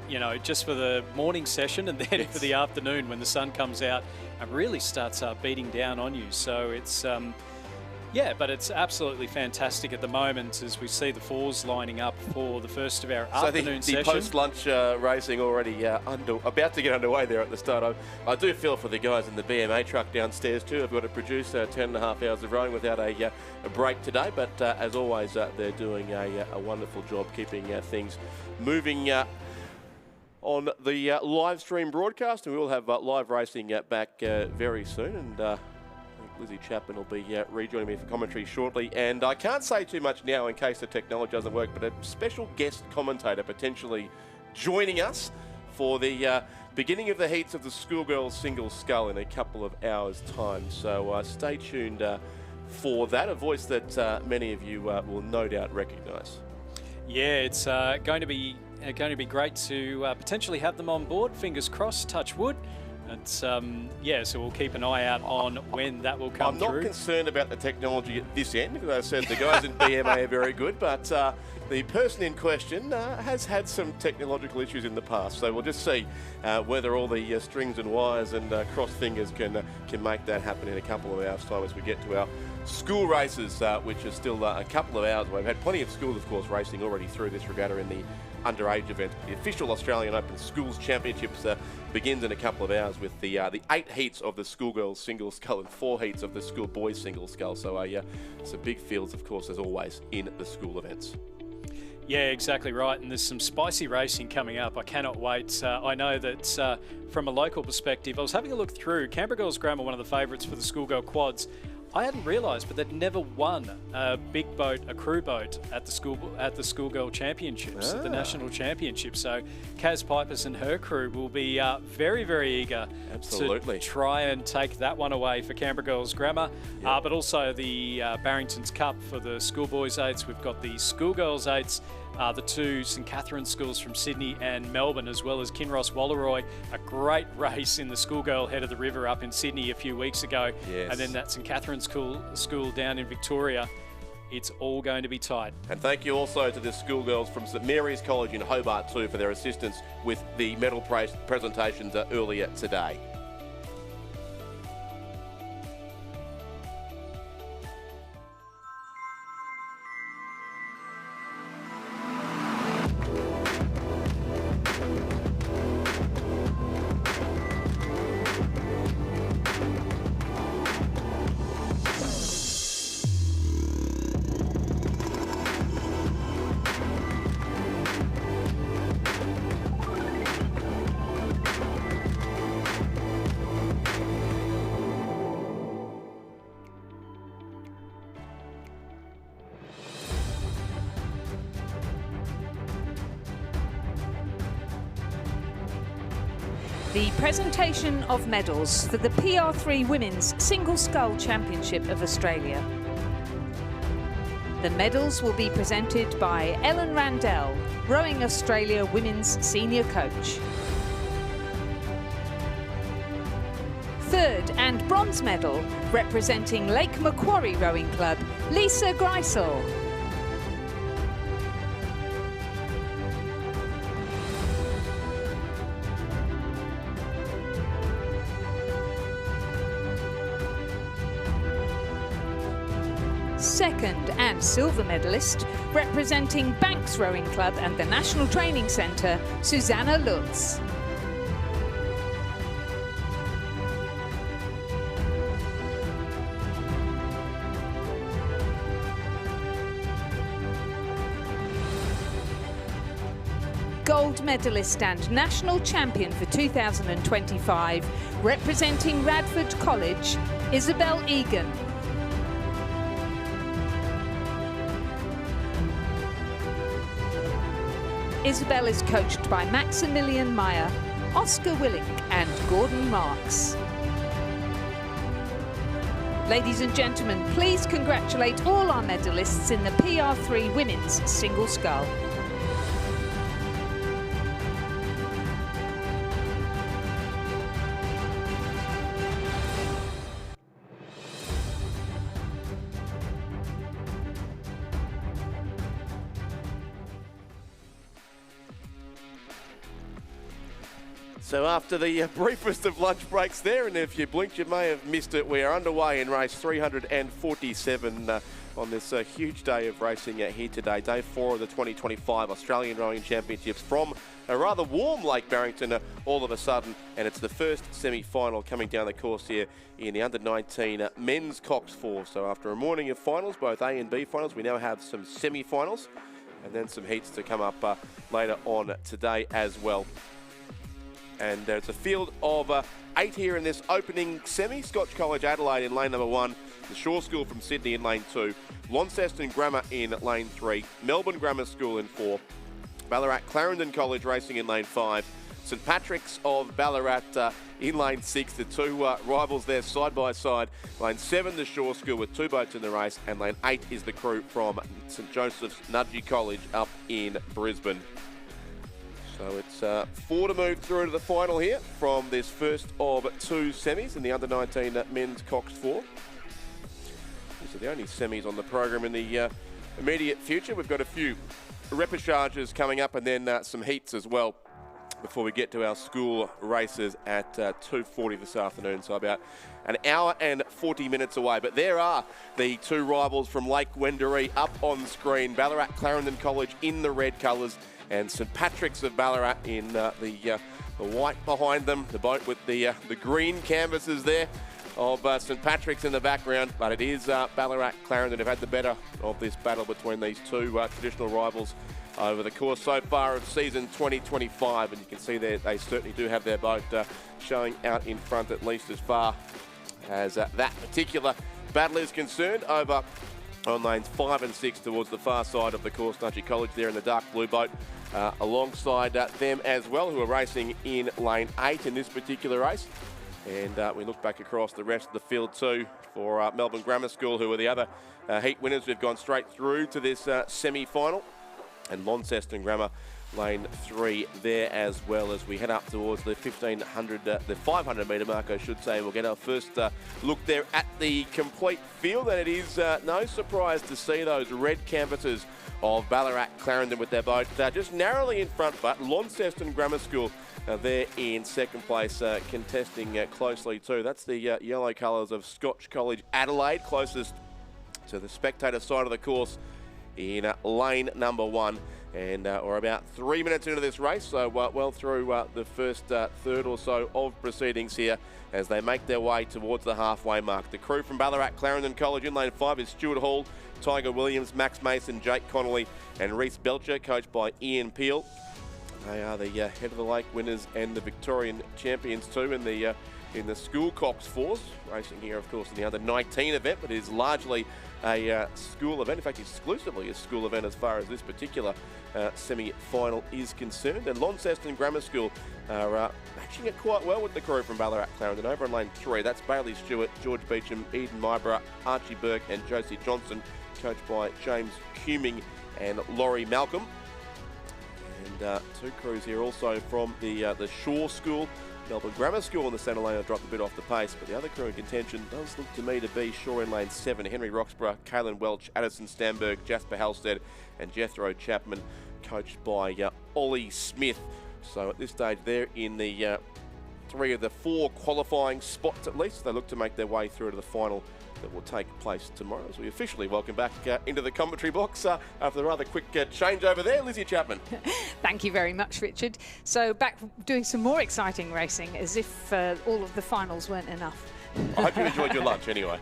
you know, just for the morning session, and then for the afternoon when the sun comes out and really starts beating down on you. So it's Yeah, but it's absolutely fantastic at the moment as we see the fours lining up for the first of our afternoon the session. post-lunch racing already about to get underway there at the start. I do feel for the guys in the BMA truck downstairs too. I've got to produce 10.5 hours of rowing without a break today, but as always, they're doing a wonderful job keeping things moving on the live stream broadcast, and we will have live racing back very soon. And Lizzie Chapman will be rejoining me for commentary shortly. And I can't say too much now in case the technology doesn't work, but a special guest commentator potentially joining us for the beginning of the heats of the schoolgirls single scull in a couple of hours' time. So stay tuned for that, a voice that many of you will no doubt recognise. Yeah, it's going to be great to potentially have them on board. Fingers crossed, touch wood. It's, yeah, so we'll keep an eye out on when that will come through. I'm not concerned about the technology at this end, because I said the guys in BMA are very good, but the person in question has had some technological issues in the past. So we'll just see whether all the strings and wires and crossed fingers can make that happen in a couple of hours' time as we get to our school races, which are still a couple of hours away. We've had plenty of schools, of course, racing already through this regatta in the underage event. The official Australian Open Schools Championships begins in a couple of hours with the 8 heats of the schoolgirls single scull and 4 heats of the schoolboys single scull. So some big fields, of course, as always, in the school events. Yeah, exactly right. And there's some spicy racing coming up. I cannot wait. I know that from a local perspective, I was having a look through Canberra Girls Grammar, one of the favourites for the schoolgirl quads. I hadn't realised, but they'd never won a big boat, a crew boat at the schoolgirl championships, at the national championships. So Kaz Pipers and her crew will be very, very eager to try and take that one away for Canberra Girls Grammar. But also the Barrington's Cup for the schoolboys 8s. We've got the schoolgirls 8s. The 2 St Catherine's schools from Sydney and Melbourne, as well as Kinross Walleroy. A great race in the schoolgirl head of the river up in Sydney a few weeks ago. Yes. And then that St Catherine's school down in Victoria. It's all going to be tight. And thank you also to the schoolgirls from St Mary's College in Hobart too for their assistance with the medal presentations earlier today. The presentation of medals for the PR3 Women's Single Scull Championship of Australia. The medals will be presented by Ellen Randell, Rowing Australia Women's Senior Coach. Third and bronze medal, representing Lake Macquarie Rowing Club, Lisa Greisel. Second and silver medalist, representing Banks Rowing Club and the National Training Centre, Susanna Lutz. Gold medalist and national champion for 2025, representing Radford College, Isabel Egan. Isabel is coached by Maximilian Meyer, Oscar Willink and Gordon Marks. Ladies and gentlemen, please congratulate all our medalists in the PR3 Women's Single Scull. So after the briefest of lunch breaks there, and if you blinked you may have missed it, we are underway in race 347 on this huge day of racing here today. Day 4 of the 2025 Australian Rowing Championships from a rather warm Lake Barrington all of a sudden, and it's the first semi-final coming down the course here in the under-19 men's Cox 4. So after a morning of finals, both A and B finals, we now have some semi-finals and then some heats to come up later on today as well. And it's a field of 8 here in this opening semi. Scotch College Adelaide in lane number 1, the Shaw School from Sydney in lane 2, Launceston Grammar in lane 3, Melbourne Grammar School in 4, Ballarat Clarendon College Racing in lane 5, St Patrick's of Ballarat in lane 6, the two rivals there side by side. Lane 7, the Shaw School with 2 boats in the race, and lane 8 is the crew from St Joseph's Nudgee College up in Brisbane. So it's 4 to move through to the final here from this first of 2 semis in the under-19 men's Cox 4. These are the only semis on the program in the immediate future. We've got a few repêchages coming up and then some heats as well before we get to our school races at 2:40 this afternoon. So about an hour and 40 minutes away. But there are the 2 rivals from Lake Wendouree up on screen. Ballarat Clarendon College in the red colours, and St Patrick's of Ballarat in the white behind them, the boat with the green canvases there of St Patrick's in the background. But it is Ballarat Clarendon who've had the better of this battle between these 2 traditional rivals over the course so far of season 2025. And you can see there they certainly do have their boat showing out in front, at least as far as that particular battle is concerned, over on lanes 5 and 6 towards the far side of the course. Nudgee College there in the dark blue boat alongside them as well, who are racing in lane 8 in this particular race. And we look back across the rest of the field too for Melbourne Grammar School, who are the other heat winners. We've gone straight through to this semi-final. And Launceston Grammar lane 3 there as well, as we head up towards the 500 metre mark, I should say. We'll get our first look there at the complete field, and it is no surprise to see those red canvases of Ballarat Clarendon with their boat just narrowly in front, but Launceston Grammar School there in second place, contesting closely too. That's the yellow colours of Scotch College Adelaide, closest to the spectator side of the course in lane number 1. And we're about 3 minutes into this race, so well through the first third or so of proceedings here as they make their way towards the halfway mark. The crew from Ballarat Clarendon College in lane 5 is Stuart Hall, Tiger Williams, Max Mason, Jake Connolly and Reece Belcher, coached by Ian Peel. They are the head of the lake winners and the Victorian champions too in the school Cox 4s, racing here of course in the under-19 event, but it is largely a school event, in fact exclusively a school event as far as this particular semi-final is concerned. And Launceston Grammar School are matching it quite well with the crew from Ballarat Clarendon. Over in lane 3, that's Bailey Stewart, George Beecham, Eden Myborough, Archie Burke and Josie Johnson, coached by James Cuming and Laurie Malcolm. And 2 crews here also from the Shaw School. Melbourne Grammar School in the centre lane have dropped a bit off the pace, but the other crew in contention does look to me to be Shaw in lane 7, Henry Roxburgh, Caelan Welch, Addison Stamberg, Jasper Halstead and Jethro Chapman, coached by Ollie Smith. So at this stage they're in the 3 of the 4 qualifying spots at least. They look to make their way through to the final that will take place tomorrow, as we officially welcome back into the commentary box after the rather quick change over there, Lizzie Chapman. Thank you very much, Richard. So back doing some more exciting racing, as if all of the finals weren't enough. I hope you enjoyed your lunch anyway.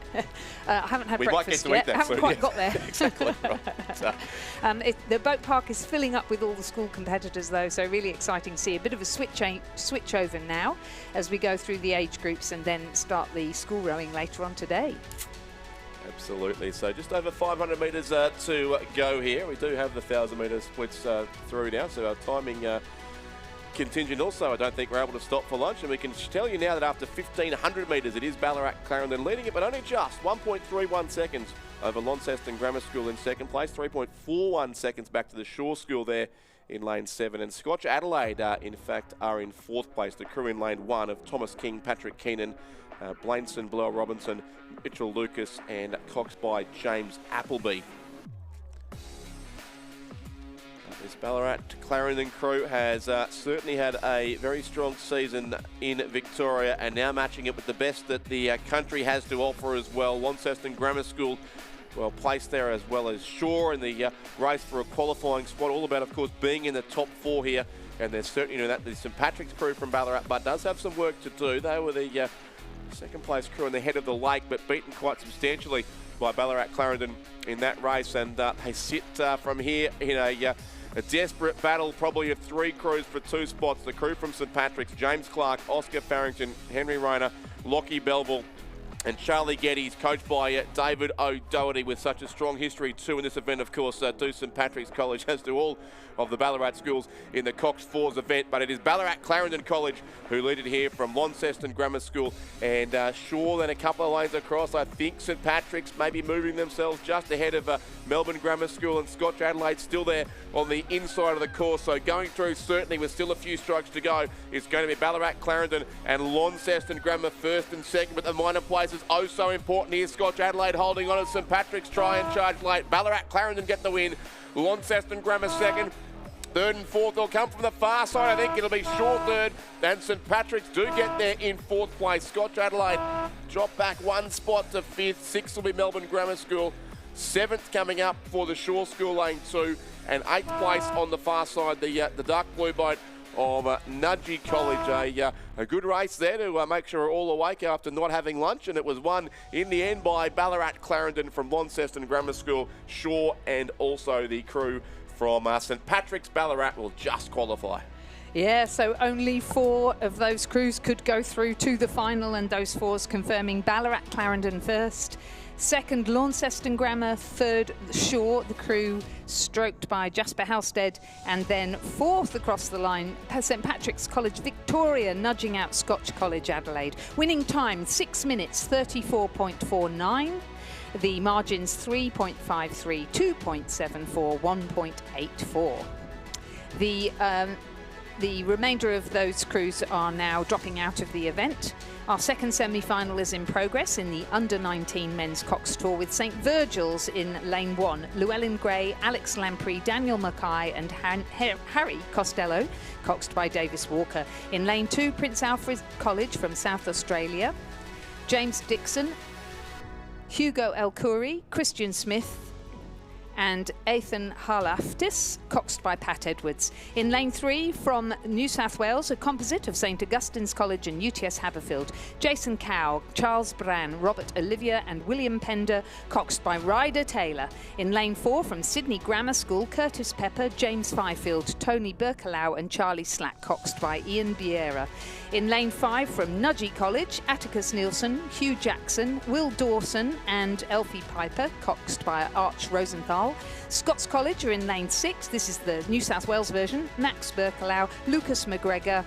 I haven't had we breakfast might get to yet. eat that Haven't soon, quite yes. got there. Exactly right. The boat park is filling up with all the school competitors though, so really exciting to see a bit of a switch over now as we go through the age groups and then start the school rowing later on today. Absolutely. So just over 500 metres to go here. We do have the 1,000 metre splits through now, so our timing contingent also. I don't think we're able to stop for lunch, and we can tell you now that after 1,500 metres it is Ballarat Clarendon leading it, but only just 1.31 seconds over Launceston Grammar School in second place, 3.41 seconds back to the Shaw School there in lane 7, and Scotch Adelaide in fact are in 4th place. The crew in lane 1 of Thomas King, Patrick Keenan, Blainson, Blower Robinson, Mitchell Lucas and Cox by James Appleby. This Ballarat Clarendon crew has certainly had a very strong season in Victoria, and now matching it with the best that the country has to offer as well. Launceston Grammar School well placed there, as well as Shaw in the race for a qualifying spot. All about, of course, being in the top 4 here, and there's certainly that the St Patrick's crew from Ballarat, but does have some work to do. They were the second place crew in the head of the lake, but beaten quite substantially by Ballarat Clarendon in that race, and they sit from here in a desperate battle, probably of 3 crews for 2 spots. The crew from St Patrick's, James Clark, Oscar Farrington, Henry Rayner, Lockie Belleville, and Charlie Geddes, coached by David O'Doherty, with such a strong history too in this event. Of course, do St Patrick's College, as do all of the Ballarat schools in the Cox Fours event, but it is Ballarat Clarendon College who lead it here from Launceston Grammar School, and Shaw then a couple of lanes across. I think St Patrick's maybe moving themselves just ahead of Melbourne Grammar School, and Scotch Adelaide still there on the inside of the course. So going through, certainly with still a few strokes to go, it's going to be Ballarat Clarendon and Launceston Grammar first and second, but the minor places oh so important here. Scotch Adelaide holding on as St Patrick's try and charge late. Ballarat Clarendon get the win. Launceston Grammar second. Third and fourth will come from the far side. I think it'll be Shaw third, and St Patrick's do get there in 4th place. Scotch Adelaide drop back 1 spot to 5th. 6th will be Melbourne Grammar School. 7th coming up for the Shaw School lane 2, and 8th place on the far side, the dark blue boat of Nudgee College. A good race there to make sure we're all awake after not having lunch, and it was won in the end by Ballarat Clarendon from Launceston Grammar School, Shaw, and also the crew from St Patrick's. Ballarat will just qualify. Yeah, so only 4 of those crews could go through to the final, and those 4s confirming Ballarat Clarendon first, second Launceston Grammar, third Shaw, the crew stroked by Jasper Halstead, and then 4th across the line, St Patrick's College Victoria, nudging out Scotch College Adelaide. Winning time 6 minutes 34.49. The margins 3.53, 2.74, 1.84. The remainder of those crews are now dropping out of the event. Our second semi-final is in progress in the under-19 men's Cox Tour, with St Virgil's in lane 1. Llewellyn Gray, Alex Lamprey, Daniel Mackay and Harry Costello, coxed by Davis Walker. In lane 2, Prince Alfred College from South Australia. James Dixon, Hugo El-Khoury, Christian Smith and Ethan Harlaftis, coxed by Pat Edwards. In lane 3, from New South Wales, a composite of St Augustine's College and UTS Haberfield. Jason Cow, Charles Bran, Robert Olivia and William Pender, coxed by Ryder Taylor. In lane 4, from Sydney Grammar School, Curtis Pepper, James Fifield, Tony Berkelau and Charlie Slack, coxed by Ian Biera. In lane 5, from Nudgee College, Atticus Nielsen, Hugh Jackson, Will Dawson and Elfie Piper, coxed by Arch Rosenthal. Scots College are in lane 6. This is the New South Wales version. Max Berkelau, Lucas McGregor,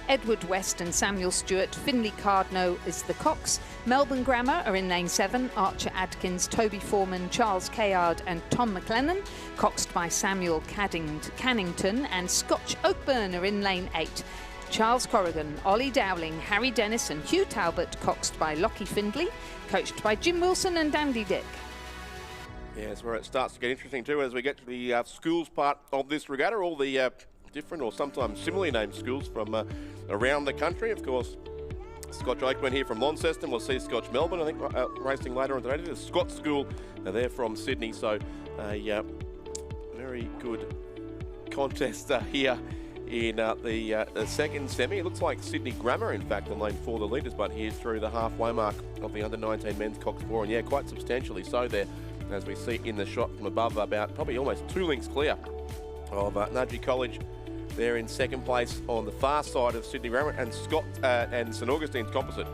Edward West and Samuel Stewart. Finley Cardno is the cox. Melbourne Grammar are in lane 7. Archer Adkins, Toby Foreman, Charles Kayard and Tom McLennan, coxed by Samuel Cannington. And Scotch Oakburn are in lane 8. Charles Corrigan, Ollie Dowling, Harry Dennis and Hugh Talbot, coxed by Lockie Findlay, coached by Jim Wilson and Dandy Dick. Yeah, it's where it starts to get interesting too as we get to the schools part of this regatta. All the different or sometimes similarly named schools from around the country. Of course, Scotch Oakburn here from Launceston. We'll see Scotch Melbourne, I think, racing later on today. The Scots School, they're from Sydney. So a very good contest here in the second semi. It looks like Sydney Grammar, in fact, on lane 4, the leaders, but here through the halfway mark of the under-19 men's Cox 4, and yeah, quite substantially so there, as we see in the shot from above, about probably almost 2 lengths clear of Nudgee College. They're in second place on the far side of Sydney Grammar, and St Augustine's composite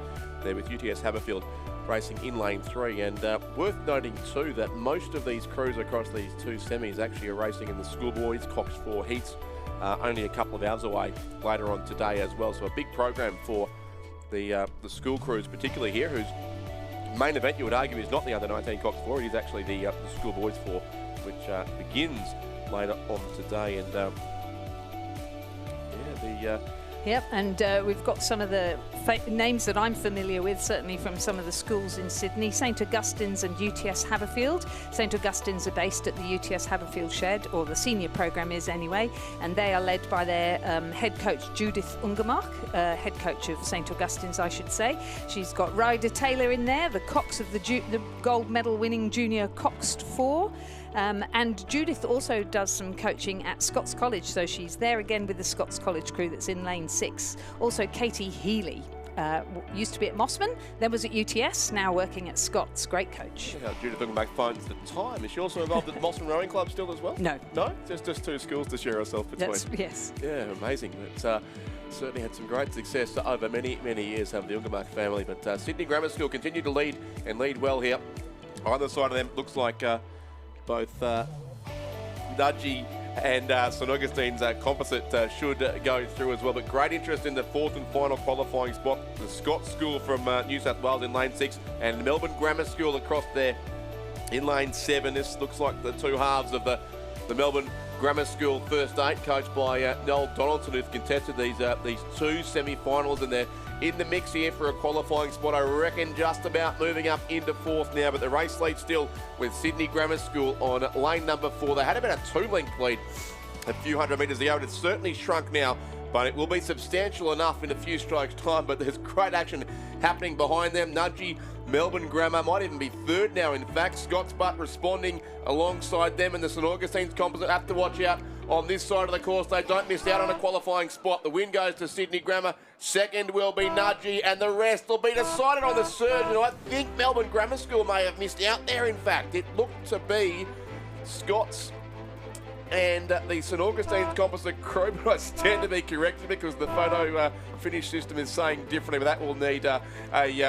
there with UTS Haberfield racing in lane 3. And worth noting too that most of these crews across these 2 semis actually are racing in the schoolboys Cox 4 heats, only a couple of hours away later on today as well. So a big program for the school crews, particularly here, whose main event, you would argue, is not the under-19 Cox 4. It is actually the schoolboys 4, which begins later on today. And Yep, and we've got some of the names that I'm familiar with, certainly from some of the schools in Sydney. St Augustine's and UTS Haverfield. St Augustine's are based at the UTS Haverfield shed, or the senior program is anyway, and they are led by their head coach Judith Ungermark, head coach of St Augustine's, I should say. She's got Ryder Taylor in there, the Cox of the gold medal winning junior Coxed 4. And Judith also does some coaching at Scots College, so she's there again with the Scots College crew that's in lane 6. Also Katie Healy, used to be at Mossman, then was at UTS, now working at Scots. Great coach. Yeah, Judith Ungermark finds the time. Is she also involved at the Mossman Rowing Club still as well? No. No? Just 2 schools to share herself between. Yes. Yeah, amazing. It's certainly had some great success over many, many years, have the Ungermark family. But Sydney Grammar School continue to lead and lead well here. Either side of them looks like both Nudgee and St Augustine's composite should go through as well. But great interest in the 4th and final qualifying spot. The Scots School from New South Wales in lane 6 and Melbourne Grammar School across there in lane 7. This looks like the 2 halves of the Melbourne Grammar School first 8, coached by Noel Donaldson, who've contested these 2 semi-finals, and they're in the mix here for a qualifying spot. I reckon just about moving up into 4th now, but the race lead still with Sydney Grammar School on lane number 4. They had about a 2-length lead a few hundred metres ago, and it's certainly shrunk now, but it will be substantial enough in a few strokes' time. But there's great action happening behind them. Nudgee, Melbourne Grammar might even be 3rd now, in fact. Scots Butt responding alongside them, and the St Augustine's composite have to watch out on this side of the course. They don't miss out on a qualifying spot. The win goes to Sydney Grammar. 2nd will be Nudgee, and the rest will be decided on the surge. And I think Melbourne Grammar School may have missed out there, in fact. It looked to be Scots and the St Augustine's composite crew, but I stand to be corrected because the photo finish system is saying differently, but that will need a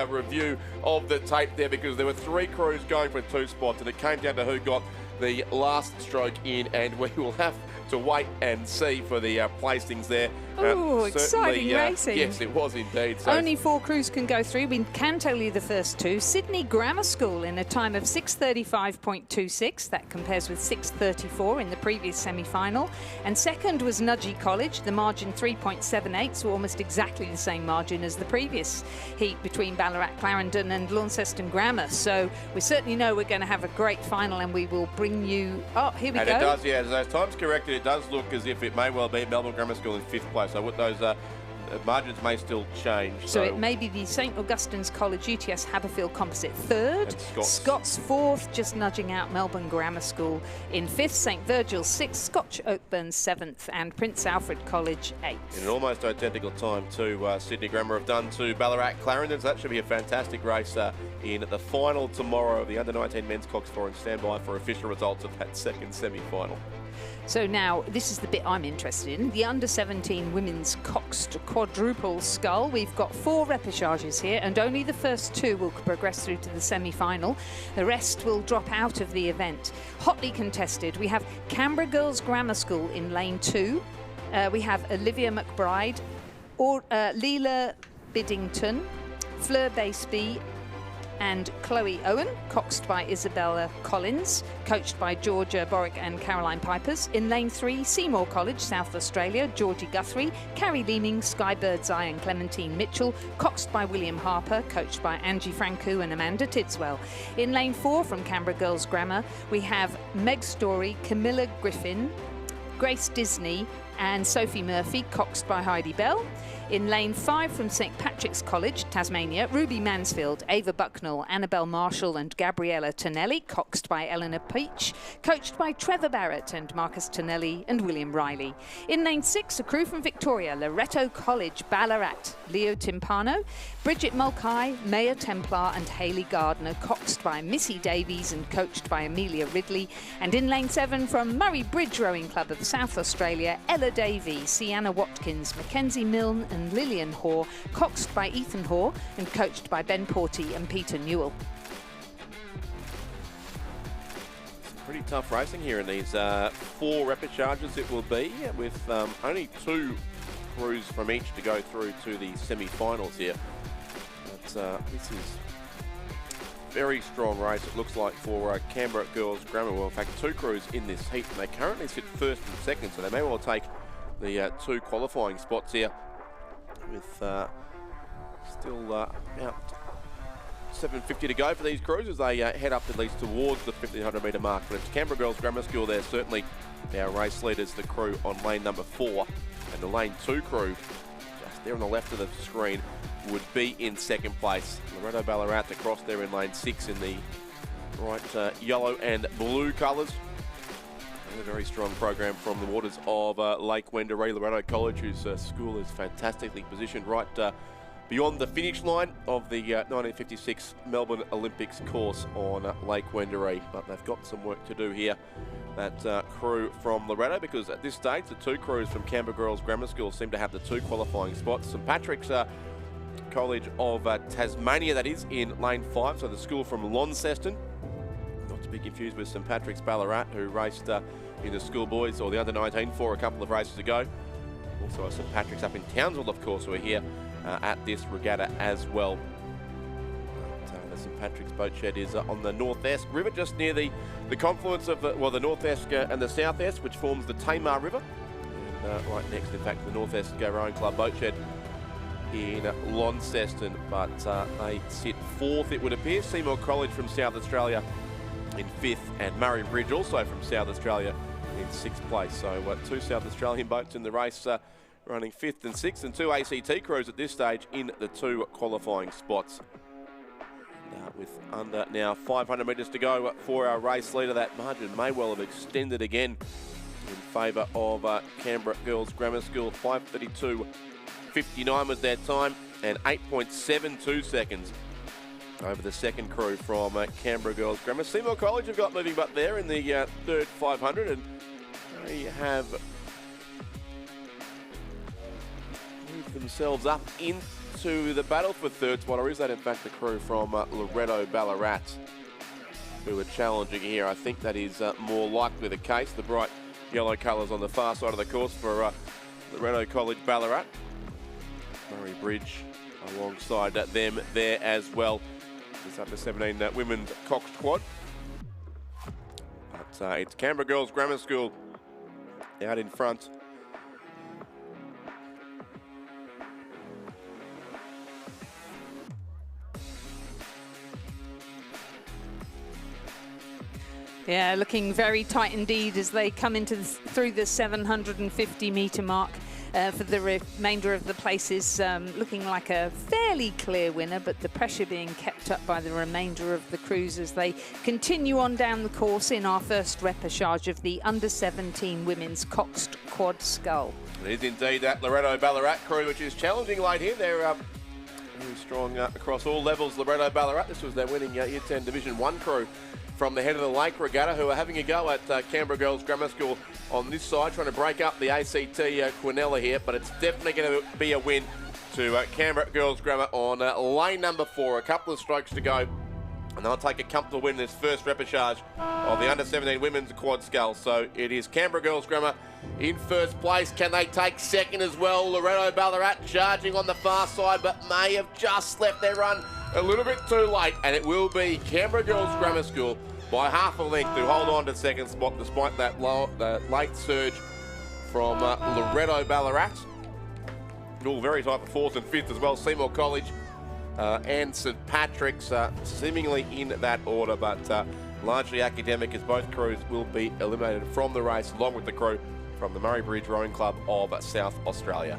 review of the tape there, because there were 3 crews going for 2 spots, and it came down to who got the last stroke in, and we will have to wait and see for the placings there. Oh, exciting racing. Yes, it was indeed. So only 4 crews can go through. We can tell you the first 2. Sydney Grammar School in a time of 6:35.26. That compares with 6:34 in the previous semi-final. And 2nd was Nudgee College, the margin 3.78, so almost exactly the same margin as the previous heat between Ballarat Clarendon and Launceston Grammar. So we certainly know we're going to have a great final, and we will bring you... Oh, here we go. And it does, yeah, as those times corrected, it does look as if it may well be Melbourne Grammar School in 5th place. So what those margins may still change. So it may be the St Augustine's College UTS Haverfield composite 3rd, Scots 4th, just nudging out Melbourne Grammar School in 5th, St Virgil's 6th, Scotch Oakburn 7th, and Prince Alfred College 8th. In an almost identical time to Sydney Grammar have done to Ballarat Clarendon. So that should be a fantastic race in the final tomorrow of the Under-19 Men's Cox 4, and stand by for official results of that 2nd semi-final. So now, this is the bit I'm interested in. The Under-17 Women's Coxed Quadruple Scull. We've got 4 repechages here, and only the first 2 will progress through to the semi-final. The rest will drop out of the event. Hotly contested. We have Canberra Girls Grammar School in lane 2. We have Olivia McBride, Leela Biddington, Fleur Baseby, and Chloe Owen, coxed by Isabella Collins, coached by Georgia Borick and Caroline Pipers. In lane 3, Seymour College, South Australia, Georgie Guthrie, Carrie Leeming, Sky Birdseye and Clementine Mitchell, coxed by William Harper, coached by Angie Francu and Amanda Tidswell. In lane 4 from Canberra Girls Grammar, we have Meg Story, Camilla Griffin, Grace Disney and Sophie Murphy, coxed by Heidi Bell. In lane 5 from St Patrick's College, Tasmania, Ruby Mansfield, Ava Bucknell, Annabelle Marshall and Gabriella Tonelli, coxed by Eleanor Peach, coached by Trevor Barrett and Marcus Tonelli and William Riley. In lane 6, a crew from Victoria, Loreto College, Ballarat, Leo Timpano, Bridget Mulcahy, Maya Templar and Hayley Gardner, coxed by Missy Davies and coached by Amelia Ridley. And in lane 7 from Murray Bridge Rowing Club of South Australia, Ella Davey, Sienna Watkins, Mackenzie Milne and Lillian Hoare, coxed by Ethan Hoare and coached by Ben Porty and Peter Newell. Pretty tough racing here in these 4 repechages it will be, with only 2 crews from each to go through to the semi-finals here. But this is a very strong race, it looks like, for Canberra Girls Grammar. Well, in fact, 2 crews in this heat, and they currently sit 1st and 2nd, so they may well take the 2 qualifying spots here with still about 750 to go for these crews as they head up at least towards the 1500 metre mark. But it's Canberra Girls Grammar School there, certainly our race leaders, the crew on lane number 4, and the lane 2 crew just there on the left of the screen would be in second place. Loretto Ballarat across there in lane 6 in the bright yellow and blue colours. A very strong program from the waters of Lake Wendouree. Loretto College, whose school is fantastically positioned right beyond the finish line of the 1956 Melbourne Olympics course on Lake Wendouree. But they've got some work to do here, that crew from Loretto, because at this stage the 2 crews from Canberra Girls Grammar School seem to have the 2 qualifying spots. St Patrick's College of Tasmania, that is, in lane 5, so the school from Launceston. Not to be confused with St Patrick's Ballarat, who raced in the schoolboys or the under-19 for a couple of races ago. Also St Patrick's up in Townsville, of course, who are here at this regatta as well. But, the St Patrick's boat shed is on the North Esk River, just near the confluence of the North Esk and the South Esk, which forms the Tamar River. And right next, in fact, the North Esk Rowing Club boat shed in Launceston, but they sit 4th, it would appear. Seymour College from South Australia in 5th, and Murray Bridge also from South Australia in 6th place. So 2 South Australian boats in the race, running 5th and 6th, and 2 ACT crews at this stage in the 2 qualifying spots. And, with under now 500 metres to go for our race leader, that margin may well have extended again in favour of Canberra Girls Grammar School. 5:32.59 was their time, and 8.72 seconds over the second crew from Canberra Girls Grammar. Seymour College have got moving but there in the 3rd 500, and they have moved themselves up into the battle for 3rd spot. Or is that in fact the crew from Loretto Ballarat who are challenging here? I think that is more likely the case. The bright yellow colours on the far side of the course for Loretto College Ballarat. Murray Bridge alongside them there as well. It's under 17 women's Coxed Quad. But it's Canberra Girls Grammar School out in front. Yeah, looking very tight indeed as they come into through the 750 metre mark. For the remainder of the places, looking like a fairly clear winner, but the pressure being kept up by the remainder of the crews as they continue on down the course in our first repechage of the under-17 women's Coxed Quad Scull. It is indeed that Loretto Ballarat crew, which is challenging late here. They're very strong across all levels. Loretto Ballarat, this was their winning Year 10 Division 1 crew from the head of the Lake Regatta, who are having a go at Canberra Girls Grammar School on this side, trying to break up the ACT Quinella here, but it's definitely going to be a win to Canberra Girls Grammar on lane number 4. A couple of strokes to go, and they'll take a comfortable win in this first repechage of the under-17 women's quad scull. So it is Canberra Girls Grammar in first place. Can they take second as well? Loretto Ballarat charging on the far side, but may have just left their run a little bit too late, and it will be Canberra Girls Grammar School by half a length to hold on to second spot despite that late surge from Loretto Ballarat. All very tight for 4th and 5th as well. Seymour College and St Patrick's seemingly in that order, but largely academic, as both crews will be eliminated from the race along with the crew from the Murray Bridge Rowing Club of South Australia.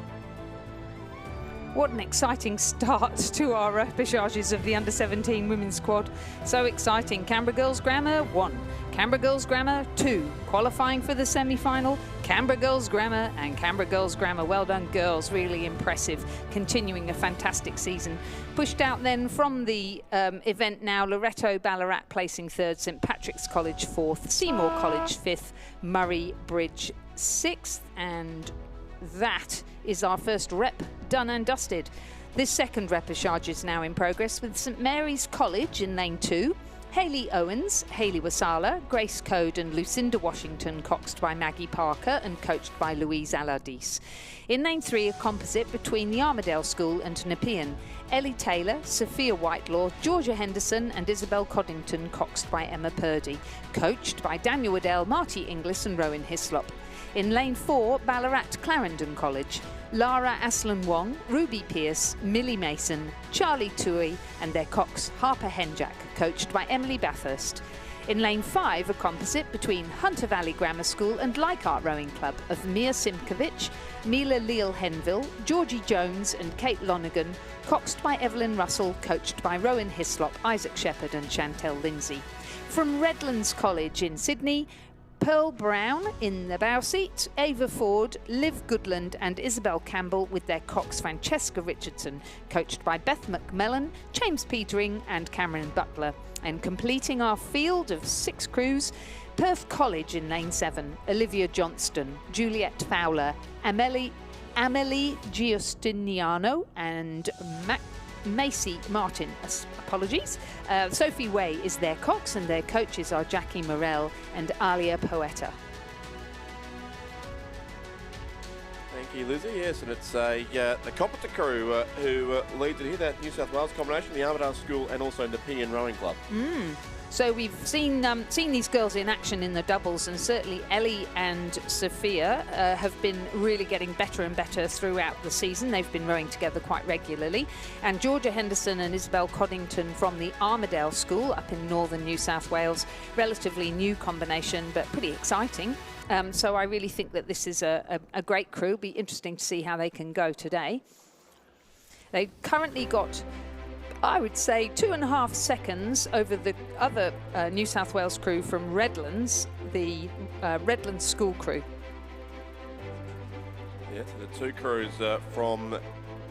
What an exciting start to our repechages of the under-17 women's squad. So exciting. Canberra Girls Grammar 1, Canberra Girls Grammar 2, qualifying for the semi-final, Canberra Girls Grammar and Canberra Girls Grammar. Well done, girls, really impressive, continuing a fantastic season. Pushed out then from the event now, Loretto Ballarat placing 3rd, St Patrick's College 4th, Seymour College 5th, Murray Bridge 6th, and that is our first rep done and dusted. This second repechage is now in progress with St Mary's College in lane 2, Hayley Owens, Hayley Wasala, Grace Code and Lucinda Washington, coxed by Maggie Parker and coached by Louise Alardis. In lane 3, a composite between the Armadale School and Nepean. Ellie Taylor, Sophia Whitelaw, Georgia Henderson and Isabel Coddington, coxed by Emma Purdy, coached by Daniel Waddell, Marty Inglis and Rowan Hislop. In lane 4, Ballarat Clarendon College. Lara Aslan Wong, Ruby Pearce, Millie Mason, Charlie Tui and their cocks Harper Henjack, coached by Emily Bathurst. In lane 5, a composite between Hunter Valley Grammar School and Leichhardt Rowing Club of Mia Simkovic, Mila Leal Henville, Georgie Jones and Kate Lonergan, coxed by Evelyn Russell, coached by Rowan Hislop, Isaac Shepherd and Chantel Lindsay. From Redlands College in Sydney, Pearl Brown in the bow seat, Ava Ford, Liv Goodland and Isabel Campbell with their cocks Francesca Richardson, coached by Beth McMillan, James Petering and Cameron Butler. And completing our field of 6 crews, Perth College in lane 7, Olivia Johnston, Juliet Fowler, Amelie Giustiniano and Macy Martin, apologies. Sophie Way is their cox and their coaches are Jackie Morell and Alia Poeta. Thank you, Lizzie. Yes, and it's the composite crew who leads it here, that New South Wales combination, the Armidale School and also Nepean Rowing Club. So we've seen these girls in action in the doubles, and certainly Ellie and Sophia have been really getting better and better throughout the season. They've been rowing together quite regularly. And Georgia Henderson and Isabel Coddington from the Armidale School up in northern New South Wales, relatively new combination, but pretty exciting. So I really think that this is a great crew. It'll be interesting to see how they can go today. They've currently got, I would say, 2.5 seconds over the other New South Wales crew from Redlands, the Redlands School crew. Yeah, so the 2 crews from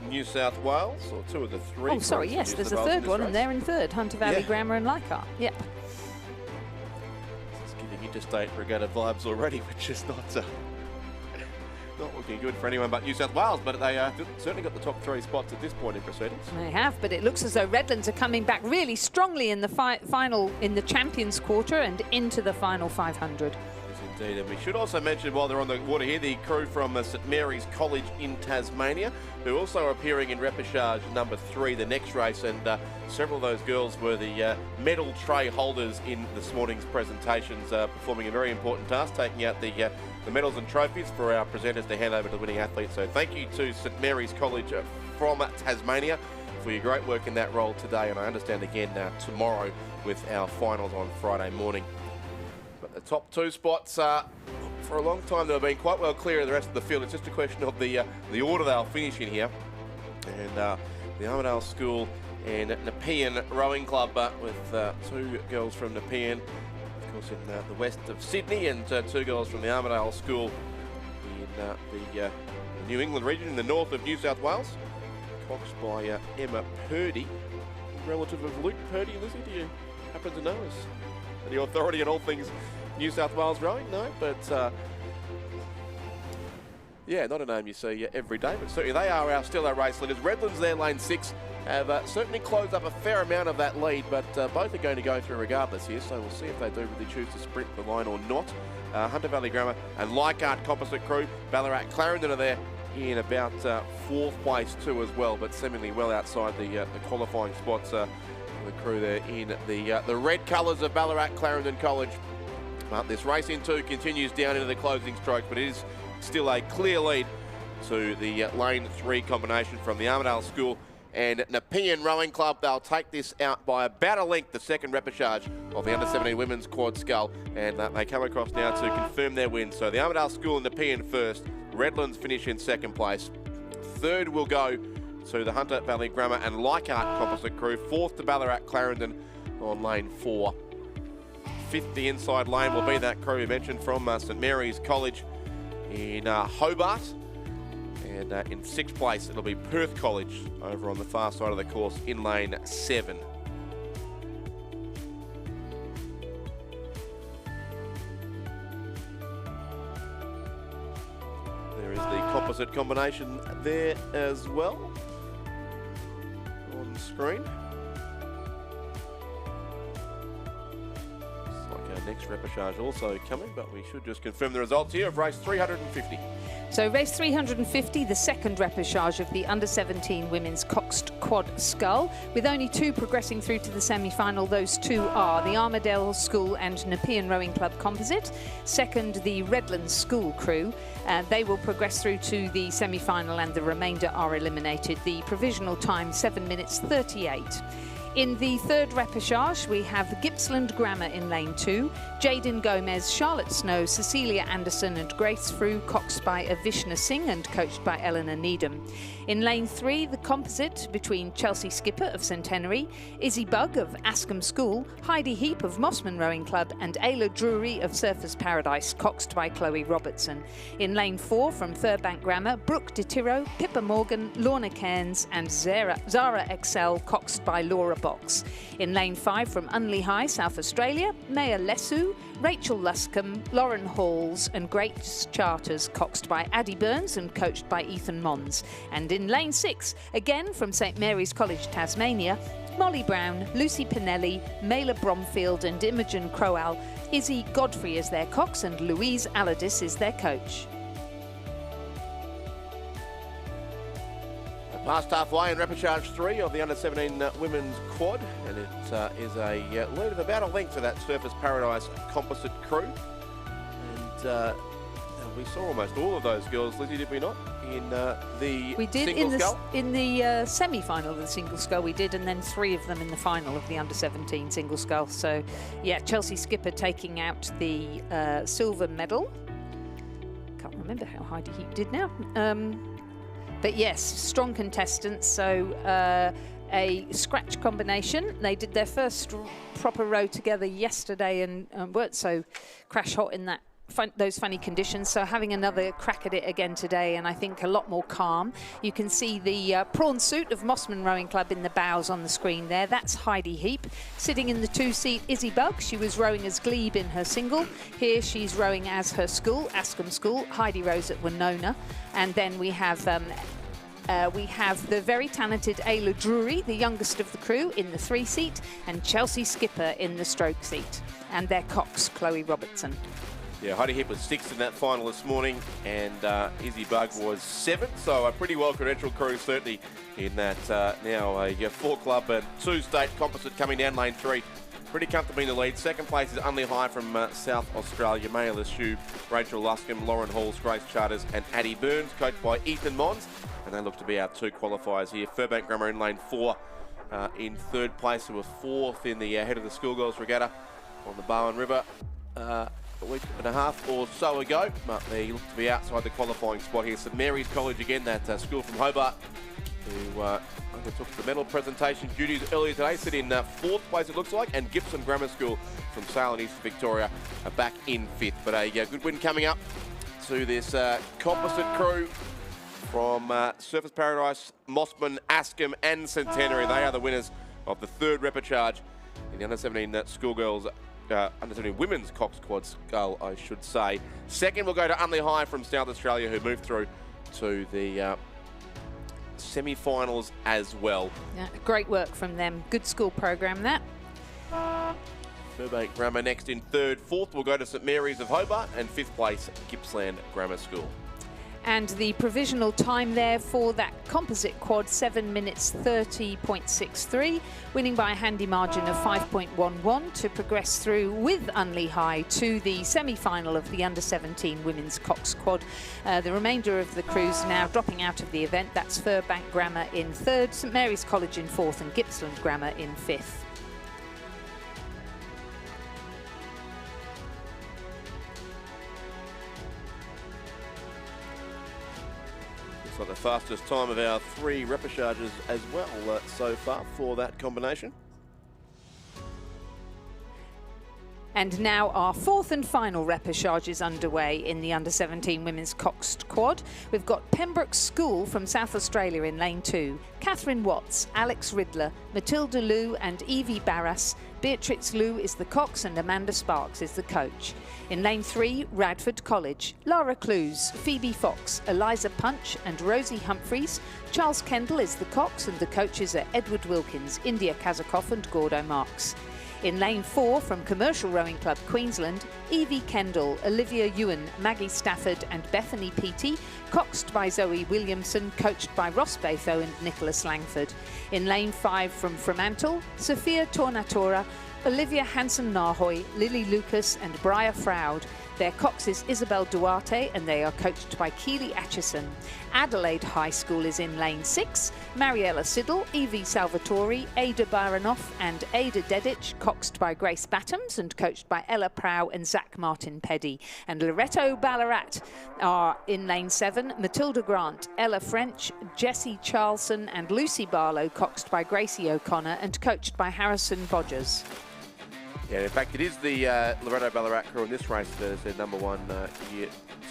New South Wales, or 2 of the 3. Oh, sorry, yes, there's a third one, and they're in third, Hunter Valley Grammar and Leichhardt. Yep. This is giving interstate regatta vibes already, which is not looking good for anyone but New South Wales, but they certainly got the top 3 spots at this point in proceedings. They have, but it looks as though Redlands are coming back really strongly in the final, in the Champions Quarter and into the final 500. Yes, indeed. And we should also mention, while they're on the water here, the crew from St Mary's College in Tasmania, who also are appearing in repechage number 3, the next race, and several of those girls were the medal tray holders in this morning's presentations, performing a very important task, taking out the medals and trophies for our presenters to hand over to the winning athletes. So thank you to St Mary's College from Tasmania for your great work in that role today, and I understand again tomorrow with our finals on Friday morning. But the top 2 spots, for a long time they've been quite well clear of the rest of the field. It's just a question of the order they'll finish in here. And the Armidale School and Nepean Rowing Club with 2 girls from Nepean, of course in the west of Sydney, and 2 girls from the Armidale School in the New England region in the north of New South Wales, coxed by Emma Purdy, relative of Luke Purdy. Lizzie, do you happen to know? Is the authority on all things New South Wales rowing? No, but yeah, not a name you see every day, but certainly they are still our race leaders. Redlands there, lane 6, have certainly closed up a fair amount of that lead, but both are going to go through regardless here, so we'll see if they do really choose to sprint the line or not. Hunter Valley Grammar and Leichhardt Composite crew, Ballarat Clarendon are there in about 4th place too as well, but seemingly well outside the qualifying spots. The crew there in the red colours of Ballarat Clarendon College. But this race in 2 continues down into the closing strokes, but it is still a clear lead to the lane 3 combination from the Armidale School and Nepean Rowing Club. They'll take this out by about a length, the second repechage of the under-17 women's quad scull, and they come across now to confirm their win. So the Armidale School and Nepean first, Redlands finish in 2nd place. 3rd will go to the Hunter Valley Grammar and Leichhardt Composite crew. 4th to Ballarat Clarendon on lane 4. 5th, the inside lane, will be that crew we mentioned from St Mary's College in Hobart. And in 6th place, it'll be Perth College over on the far side of the course in lane 7. There is the composite combination there as well on screen. Looks like our next repechage also coming, but we should just confirm the results here of race 350. So race 350, the second repechage of the under-17 women's Coxed Quad Scull, with only 2 progressing through to the semi-final. Those 2 are the Armadale School and Nepean Rowing Club Composite. Second, the Redlands School crew. They will progress through to the semi-final and the remainder are eliminated. The provisional time, 7 minutes 38. In the third repechage, we have Gippsland Grammar in lane 2, Jaden Gomez, Charlotte Snow, Cecilia Anderson and Grace Frew, coxed by Avishna Singh and coached by Eleanor Needham. In lane 3, the composite between Chelsea Skipper of Centenary, Izzy Bugg of Ascombe School, Heidi Heap of Mossman Rowing Club and Ayla Drury of Surfers Paradise, coxed by Chloe Robertson. In lane 4, from Furbank Grammar, Brooke DeTiro, Pippa Morgan, Lorna Cairns and Zara Excel, coxed by Laura Box. In lane 5, from Unley High, South Australia, Maya Lesu, Rachel Luscombe, Lauren Halls and Grace Charters, coxed by Addie Burns and coached by Ethan Mons. And in lane 6, again from St Mary's College, Tasmania, Molly Brown, Lucy Pinelli, Mayla Bromfield and Imogen Crowell. Izzy Godfrey is their cox and Louise Aladis is their coach. Past halfway in repechage 3 of the under-17 women's quad, and it is a lead of about a length for that Surfers Paradise composite crew. And we saw almost all of those girls, Lizzie, did we not? In the we did single scull? In the semi-final of the single scull we did, and then 3 of them in the final of the under-17 single scull. So yeah, Chelsea Skipper taking out the silver medal. Can't remember how Heidi Heap did now. But yes, strong contestants. So a scratch combination. They did their first proper row together yesterday and weren't so crash hot in those funny conditions. So having another crack at it again today, and I think a lot more calm. You can see the prawn suit of Mossman Rowing Club in the bows on the screen there. That's Heidi Heap. Sitting in the 2-seat, Izzy Bugg. She was rowing as Glebe in her single. Here she's rowing as her school, Ascombe School. Heidi rows at Winona. And then we have the very talented Ayla Drury, the youngest of the crew, in the 3-seat, and Chelsea Skipper in the stroke seat. And their cox, Chloe Robertson. Yeah, Heidi Heap was 6th in that final this morning, and Izzy Bugg was 7th. So a pretty well-credentialed crew, certainly, in that now a 4-club and 2-state composite coming down lane 3. Pretty comfortably in the lead. Second place is Unley High from South Australia. Maya Lesu, Rachel Luscombe, Lauren Halls, Grace Charters and Addie Burns, coached by Ethan Mons. And they look to be our 2 qualifiers here. Furbank Grammar in lane 4 in 3rd place. Who were 4th in the head of the schoolgirls regatta on the Barwon River a week and a half or so ago. But they look to be outside the qualifying spot here. St Mary's College again, that school from Hobart, who undertook the medal presentation duties earlier today, sit in 4th place it looks like, and Gippsland Grammar School from Sale and East Victoria are back in 5th. But a good win coming up to this composite crew from Surfers Paradise, Mossman, Ascombe and Centenary. They are the winners of the 3rd repechage in the under-17 schoolgirls, under-17 women's Cox Quad Scull, I should say. Second, we'll go to Unley High from South Australia, who moved through to the semi-finals as well. Yeah, great work from them. Good school program, that. Furbank Grammar next in 3rd. 4th, we'll go to St Mary's of Hobart, and 5th place, Gippsland Grammar School. And the provisional time there for that composite quad, 7 minutes 30.63, winning by a handy margin of 5.11 to progress through with Unley High to the semi-final of the under-17 women's Cox Quad. The remainder of the crews now dropping out of the event. That's Furbank Grammar in 3rd, St Mary's College in 4th and Gippsland Grammar in 5th. Looks like the fastest time of our 3 repechages as well so far for that combination. And now our 4th and final repechage is underway in the under-17 women's Coxed Quad. We've got Pembroke School from South Australia in lane 2, Catherine Watts, Alex Riddler, Matilda Liu and Evie Barras. Beatrix Liu is the cox and Amanda Sparks is the coach. In lane 3, Radford College, Lara Clues, Phoebe Fox, Eliza Punch and Rosie Humphreys. Charles Kendall is the cox and the coaches are Edward Wilkins, India Kazakoff and Gordo Marks. In lane 4 from Commercial Rowing Club Queensland, Evie Kendall, Olivia Ewan, Maggie Stafford and Bethany Peaty, coxed by Zoe Williamson, coached by Ross Batho and Nicholas Langford. In lane 5 from Fremantle, Sophia Tornatora, Olivia Hansen-Nahoy, Lily Lucas and Briar Froud. Their cox is Isabel Duarte and they are coached by Keely Atchison. Adelaide High School is in lane 6. Mariella Siddle, Evie Salvatore, Ada Baranoff and Ada Dedic, coxed by Grace Battams and coached by Ella Prow and Zach Martin Peddy. And Loretto Ballarat are in lane 7. Matilda Grant, Ella French, Jessie Charlson and Lucy Barlow, coxed by Gracie O'Connor and coached by Harrison Bodgers. Yeah, in fact, it is the Loretto Ballarat crew in this race that is their number 1 year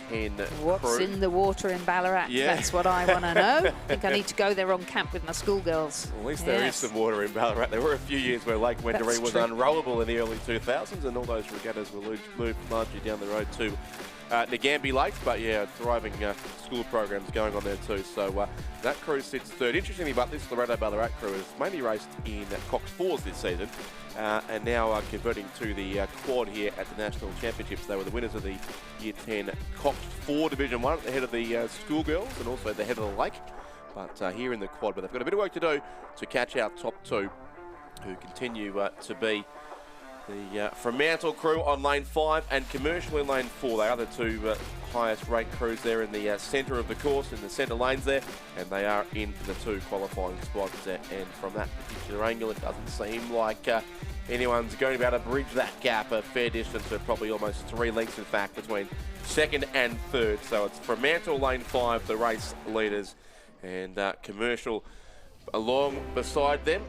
10 What's crew. in the water in Ballarat? Yeah. That's what I want to know. I think I need to go there on camp with my schoolgirls. Well, at least there is some water in Ballarat. There were a few years where Lake Wendouree was unrowable in the early 2000s, and all those regattas were moved largely down the road to Nagambie Lake, but yeah, thriving school programs going on there too. So that crew sits third. Interestingly, but this Loretto Ballarat crew has mainly raced in Cox 4s this season, and now converting to the quad here at the National Championships. They were the winners of the Year 10 Cox 4 Division 1 at the head of the schoolgirls and also at the head of the lake. But here in the quad, but they've got a bit of work to do to catch our top 2, who continue to be the Fremantle crew on lane 5 and Commercial in lane 4. They are the 2 highest rate crews there in the centre of the course, in the centre lanes there, and they are in the 2 qualifying spots. And from that particular angle, it doesn't seem like anyone's going to be able to bridge that gap a fair distance of probably almost 3 lengths, in fact, between second and third. So it's Fremantle lane 5, the race leaders, and Commercial along beside them.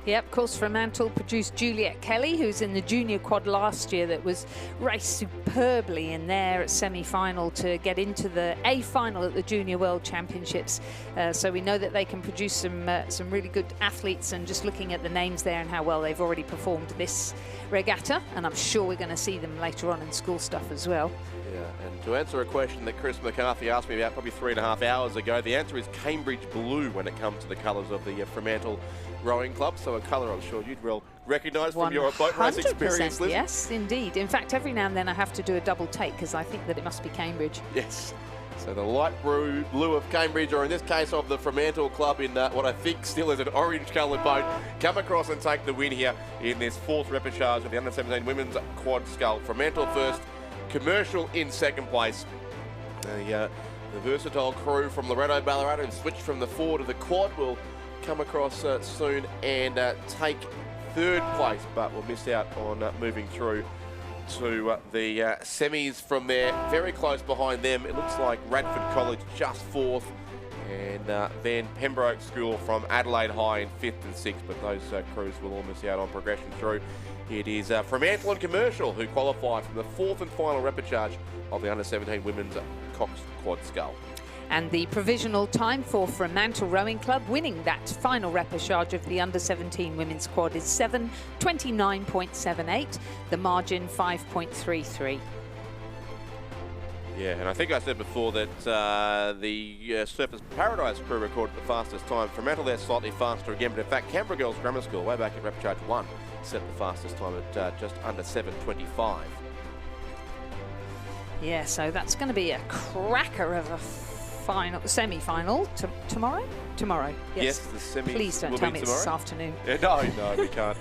Yep, of course, Fremantle produced Juliet Kelly, who's in the junior quad last year, that was raced superbly in their semi-final to get into the A final at the Junior World Championships. So we know that they can produce some really good athletes, and just looking at the names there and how well they've already performed this regatta, and I'm sure we're going to see them later on in school stuff as well. Yeah, and to answer a question that Chris McCarthy asked me about probably 3.5 hours ago, the answer is Cambridge Blue when it comes to the colours of the Fremantle Rowing Club. So a colour I'm sure you'd well recognise from your boat race experience, Liz. Yes, indeed. In fact, every now and then I have to do a double take because I think that it must be Cambridge. Yes. So the light blue of Cambridge, or in this case of the Fremantle Club, in what I think still is an orange-coloured boat, come across and take the win here in this 4th repechage of the Under-17 Women's Quad Scull. Fremantle first, Commercial in second place. The versatile crew from Loretto Ballarat who switched from the 4 to the quad will come across soon and take third place, but will miss out on moving through to the semis from there. Very close behind them, it looks like Radford College just 4th, and then Pembroke School from Adelaide High in 5th and 6th, but those crews will all miss out on progression through. It is Fremantle and Commercial who qualify from the 4th and final repechage of the Under-17 Women's Cox Quad Scull. And the provisional time for Fremantle Rowing Club winning that final repechage of the Under-17 Women's Quad is 7:29.78. The margin 5.33. Yeah, and I think I said before that the Surfers Paradise crew recorded the fastest time. Fremantle there slightly faster again, but in fact Canberra Girls Grammar School way back at repechage 1 set the fastest time at just under 7:25. Yeah, so that's going to be a cracker of a semi-final tomorrow. Yes, the semis. Please don't will tell be me it's tomorrow. this afternoon. Yeah, no, we can't.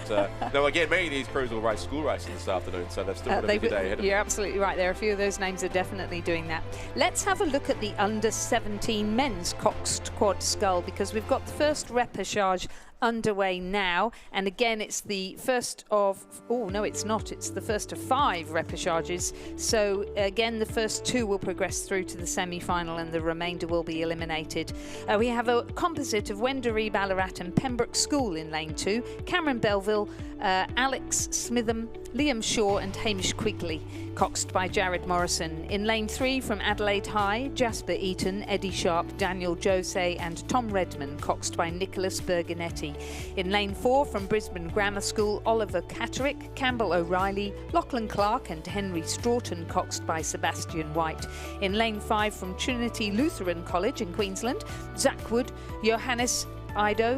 No, again, many of these crews will race school races this afternoon, so they've still got a big day ahead of them. You're absolutely right. There are a few of those names are definitely doing that. Let's have a look at the Under-17 men's coxed quad scull, because we've got the first repechage underway now, and again it's the first of it's the first of 5 repechages, so again the first 2 will progress through to the semi-final and the remainder will be eliminated. We have a composite of Wendouree, Ballarat and Pembroke School in lane 2, Cameron Belleville, Alex Smitham, Liam Shaw and Hamish Quigley, coxed by Jared Morrison. In lane 3 from Adelaide High, Jasper Eaton, Eddie Sharp, Daniel Jose and Tom Redman, coxed by Nicholas Berganetti. In lane 4 from Brisbane Grammar School, Oliver Catterick, Campbell O'Reilly, Lachlan Clark and Henry Stroughton, coxed by Sebastian White. In lane 5 from Trinity Lutheran College in Queensland, Zach Wood, Johannes Ido,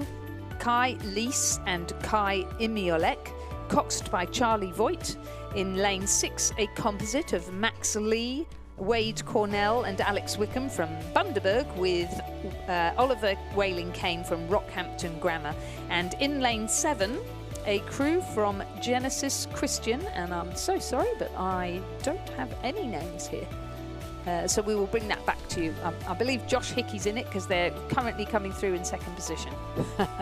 Kai Lees and Kai Imiolek, coxed by Charlie Voigt. In lane 6, a composite of Max Lee, Wade Cornell and Alex Wickham from Bundaberg, with Oliver Whaling Kane from Rockhampton Grammar. And in lane 7, a crew from Genesis Christian, and I'm so sorry, but I don't have any names here. So we will bring that back to you. I believe Josh Hickey's in it because they're currently coming through in 2nd position.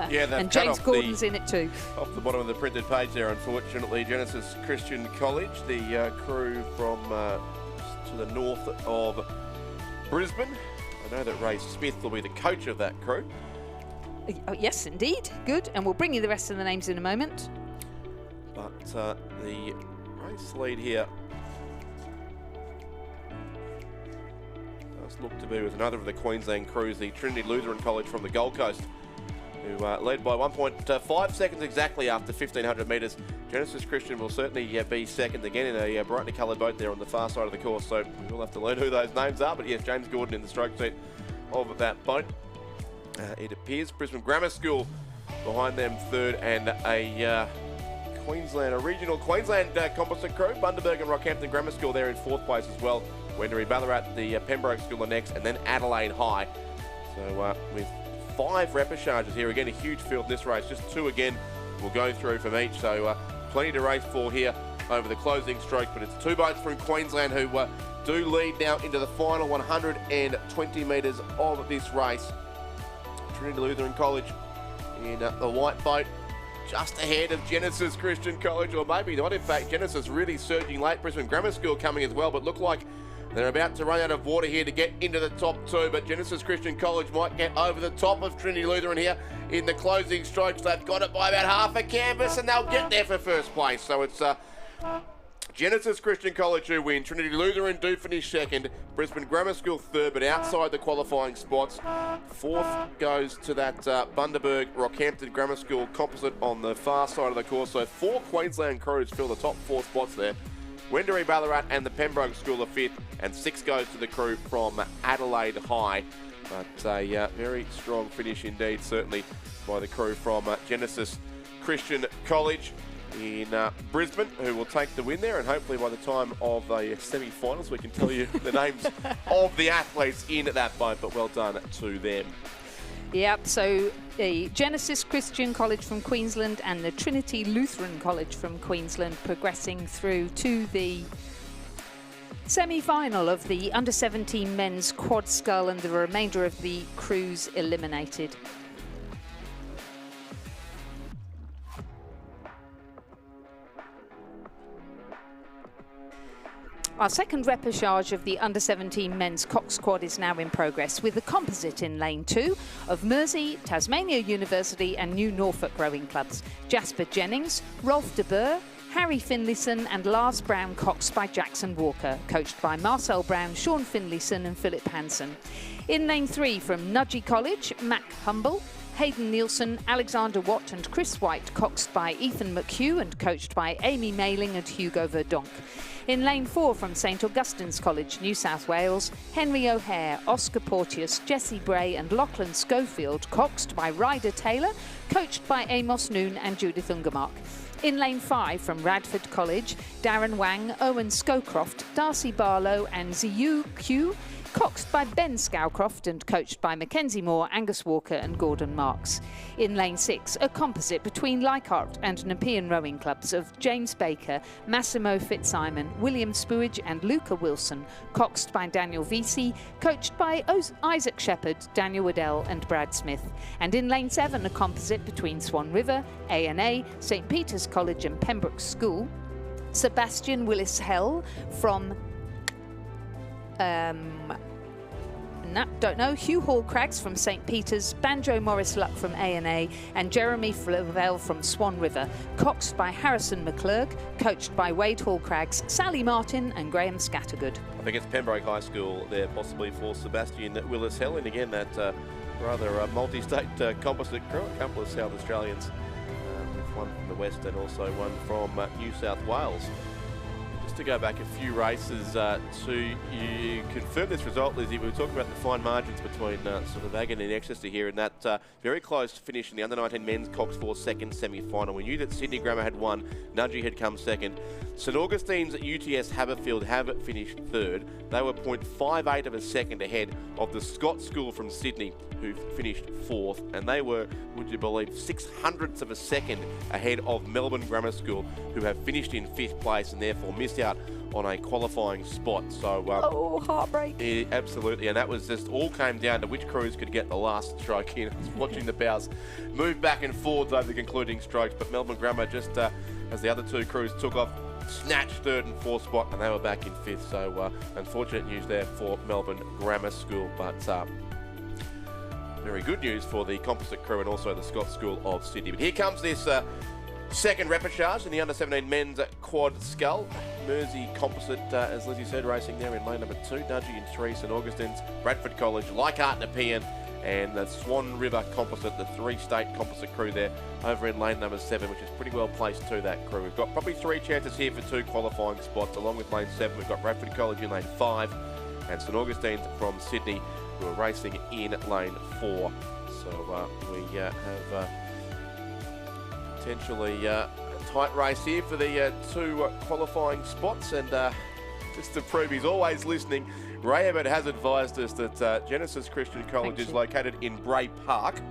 Yeah, and James Gordon's in it too. Off the bottom of the printed page there, unfortunately, Genesis Christian College, the crew from to the north of Brisbane. I know that Ray Smith will be the coach of that crew. Oh, yes, indeed. Good. And we'll bring you the rest of the names in a moment. But the race lead here does look to be with another of the Queensland crews, the Trinity Lutheran College from the Gold Coast, who led by 1.5 seconds exactly after 1,500 metres. Genesis Christian will certainly be second again in a brightly coloured boat there on the far side of the course, so we'll have to learn who those names are. But yes, James Gordon in the stroke seat of that boat. It appears Brisbane Grammar School behind them third, and a original Queensland composite crew, Bundaberg and Rockhampton Grammar School there in 4th place as well. Wendouree Ballarat, the Pembroke School are next, and then Adelaide High. So with 5 repêchages here, again a huge field in this race, just 2 again will go through from each, so plenty to race for here over the closing strokes. But it's 2 boats from Queensland who do lead now into the final 120 metres of this race. Trinity Lutheran College in the white boat, just ahead of Genesis Christian College, or maybe not. In fact, Genesis really surging late. Brisbane Grammar School coming as well, but look like they're about to run out of water here to get into the top 2. But Genesis Christian College might get over the top of Trinity Lutheran here in the closing strokes. They've got it by about half a canvas, and they'll get there for first place. So it's Genesis Christian College who win. Trinity Lutheran do finish second. Brisbane Grammar School third, but outside the qualifying spots. 4th goes to that Bundaberg Rockhampton Grammar School composite on the far side of the course. So 4 Queensland crews fill the top 4 spots there. Wendouree Ballarat and the Pembroke School are 5th, and 6 goes to the crew from Adelaide High. But a very strong finish indeed, certainly, by the crew from Genesis Christian College in Brisbane, who will take the win there, and hopefully by the time of the semi-finals we can tell you the names of the athletes in that boat. But well done to them. Yep, so the Genesis Christian College from Queensland and the Trinity Lutheran College from Queensland progressing through to the semi-final of the under-17 men's quad scull, and the remainder of the crews eliminated. Our second repêchage of the under-17 men's cox squad is now in progress, with the composite in lane 2 of Mersey, Tasmania University and New Norfolk rowing clubs. Jasper Jennings, Rolf de Boer, Harry Finlayson and Lars Brown coxed by Jackson Walker, coached by Marcel Brown, Sean Finlayson and Philip Hansen. In lane 3 from Nudgee College, Mac Humble, Hayden Nielsen, Alexander Watt and Chris White, coxed by Ethan McHugh and coached by Amy Mailing and Hugo Verdonk. In lane 4 from St Augustine's College, New South Wales, Henry O'Hare, Oscar Porteous, Jesse Bray and Lachlan Schofield, coxed by Ryder Taylor, coached by Amos Noon and Judith Ungermark. In lane 5 from Radford College, Darren Wang, Owen Scowcroft, Darcy Barlow and Ziyu Q, coxed by Ben Scowcroft and coached by Mackenzie Moore, Angus Walker and Gordon Marks. In lane 6, a composite between Leichhardt and Nepean rowing clubs of James Baker, Massimo Fitzsimon, William Spooage and Luca Wilson, coxed by Daniel Vesey, coached by Isaac Shepherd, Daniel Waddell and Brad Smith. And in lane 7, a composite between Swan River, A&A, St Peter's College and Pembroke School, Sebastian Willis Hell from Hugh Hall Craggs from St Peter's, Banjo Morris Luck from A&A and Jeremy Flavel from Swan River, coxed by Harrison McClurg, coached by Wade Hall Craggs, Sally Martin and Graham Scattergood. I think it's Pembroke High School there possibly for Sebastian Willis Hell, and again that rather multi-state composite crew, a couple of South Australians, one from the west and also one from New South Wales. just to go back a few races to you confirm this result, Lizzie. We were talking about the fine margins between sort of Agony and Exeter here, and that very close finish in the under-19 men's Cox 4 second semi-final. We knew that Sydney Grammar had won, Nudgee had come second. St Augustine's UTS Haberfield have finished third. They were 0.58 of a second ahead of the Scott School from Sydney, who finished fourth, and they were, would you believe, 0.06 of a second ahead of Melbourne Grammar School, who have finished in fifth place and therefore missed out on a qualifying spot. So, heartbreak. Absolutely, and that was just all came down to which crews could get the last stroke in. Watching the bows move back and forwards over the concluding strokes, but Melbourne Grammar just, as the other two crews took off, snatched third and fourth spot, and they were back in fifth. So, unfortunate news there for Melbourne Grammar School, but very good news for the composite crew and also the Scott School of Sydney. But here comes this second repechage in the under-17 men's quad scull. Mersey Composite, as Lizzie said, racing there in lane number 2. Nudgee in 3, St Augustine's, Bradford College, Leichhardt Nepean, and the Swan River Composite, the three-state composite crew there over in lane number 7, which is pretty well placed to that crew. We've got probably 3 chances here for 2 qualifying spots. Along with lane 7, we've got Bradford College in lane 5 and St Augustine's from Sydney, who are racing in lane 4. So we have potentially a tight race here for the 2 qualifying spots. And just to prove he's always listening, Ray Abbott has advised us that Genesis Christian College is located in Bray Park,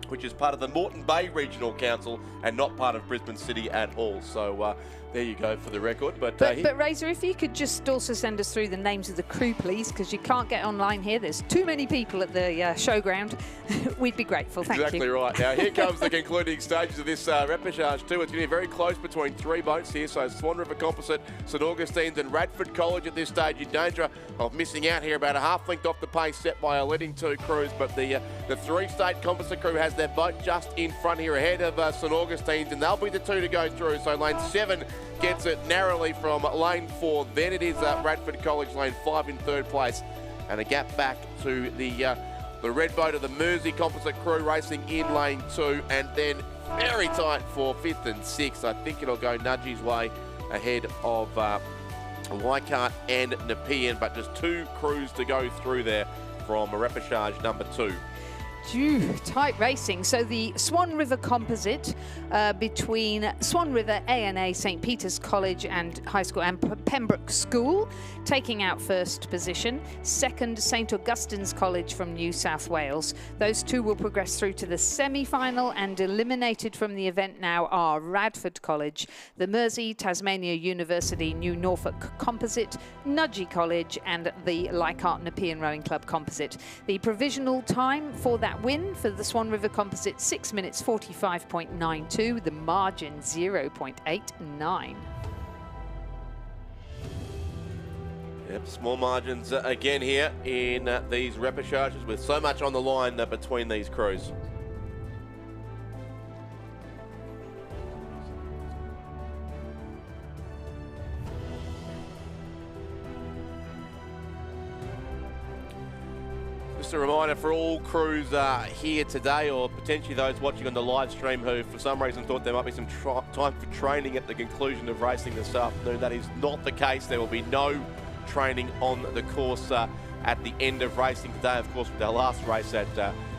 which is part of the Moreton Bay Regional Council and not part of Brisbane City at all. So there you go for the record. But Razor, if you could just also send us through the names of the crew, please, because you can't get online here. There's too many people at the showground. We'd be grateful. Thank you. Exactly right. Now, here comes the concluding stages of this repechage too. It's going to be very close between 3 boats here. So Swan River Composite, St Augustine's and Radford College at this stage in danger of missing out here, about a half length off the pace set by our leading 2 crews. But the 3-state composite crew has their boat just in front here ahead of St Augustine's, and they'll be the 2 to go through. So lane 7 gets it narrowly from lane 4. Then it is Bradford College, lane 5 in 3rd place, and a gap back to the red boat of the Mersey Composite crew racing in lane 2, and then very tight for 5th and 6th. I think it'll go Nudgee's way ahead of Leichhardt and Nepean, but just 2 crews to go through there from repechage number 2. Tight racing. So the Swan River Composite between Swan River A&A St Peter's College and High School and Pembroke School taking out first position. Second, St Augustine's College from New South Wales. Those 2 will progress through to the semi-final, and eliminated from the event now are Radford College, the Mersey Tasmania University New Norfolk Composite, Nudgee College and the Leichhardt Nepean Rowing Club Composite. The provisional time for that win for the Swan River Composite, 6 minutes 45.92, the margin 0.89. Yep, small margins again here in these repechages, with so much on the line between these crews. Just a reminder for all crews here today, or potentially those watching on the live stream who for some reason thought there might be some time for training at the conclusion of racing this afternoon. That is not the case. There will be no training on the course at the end of racing today. Of course, with our last race at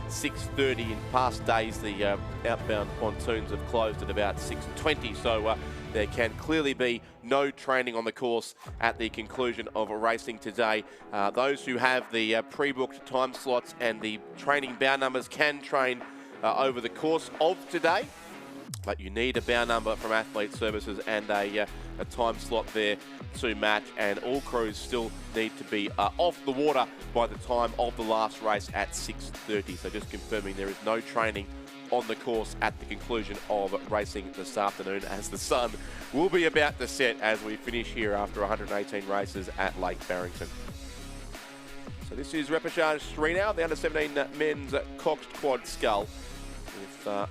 6:30 in past days, the outbound pontoons have closed at about 6:20. So there can clearly be no training on the course at the conclusion of a racing today. Those who have the pre-booked time slots and the training bow numbers can train over the course of today, but you need a bow number from Athlete Services and a time slot there to match, and all crews still need to be off the water by the time of the last race at 6:30. So just confirming there is no training on the course at the conclusion of racing this afternoon, as the sun will be about to set as we finish here after 118 races at Lake Barrington. So this is repechage 3 now, the under-17 men's coxed quad scull, with the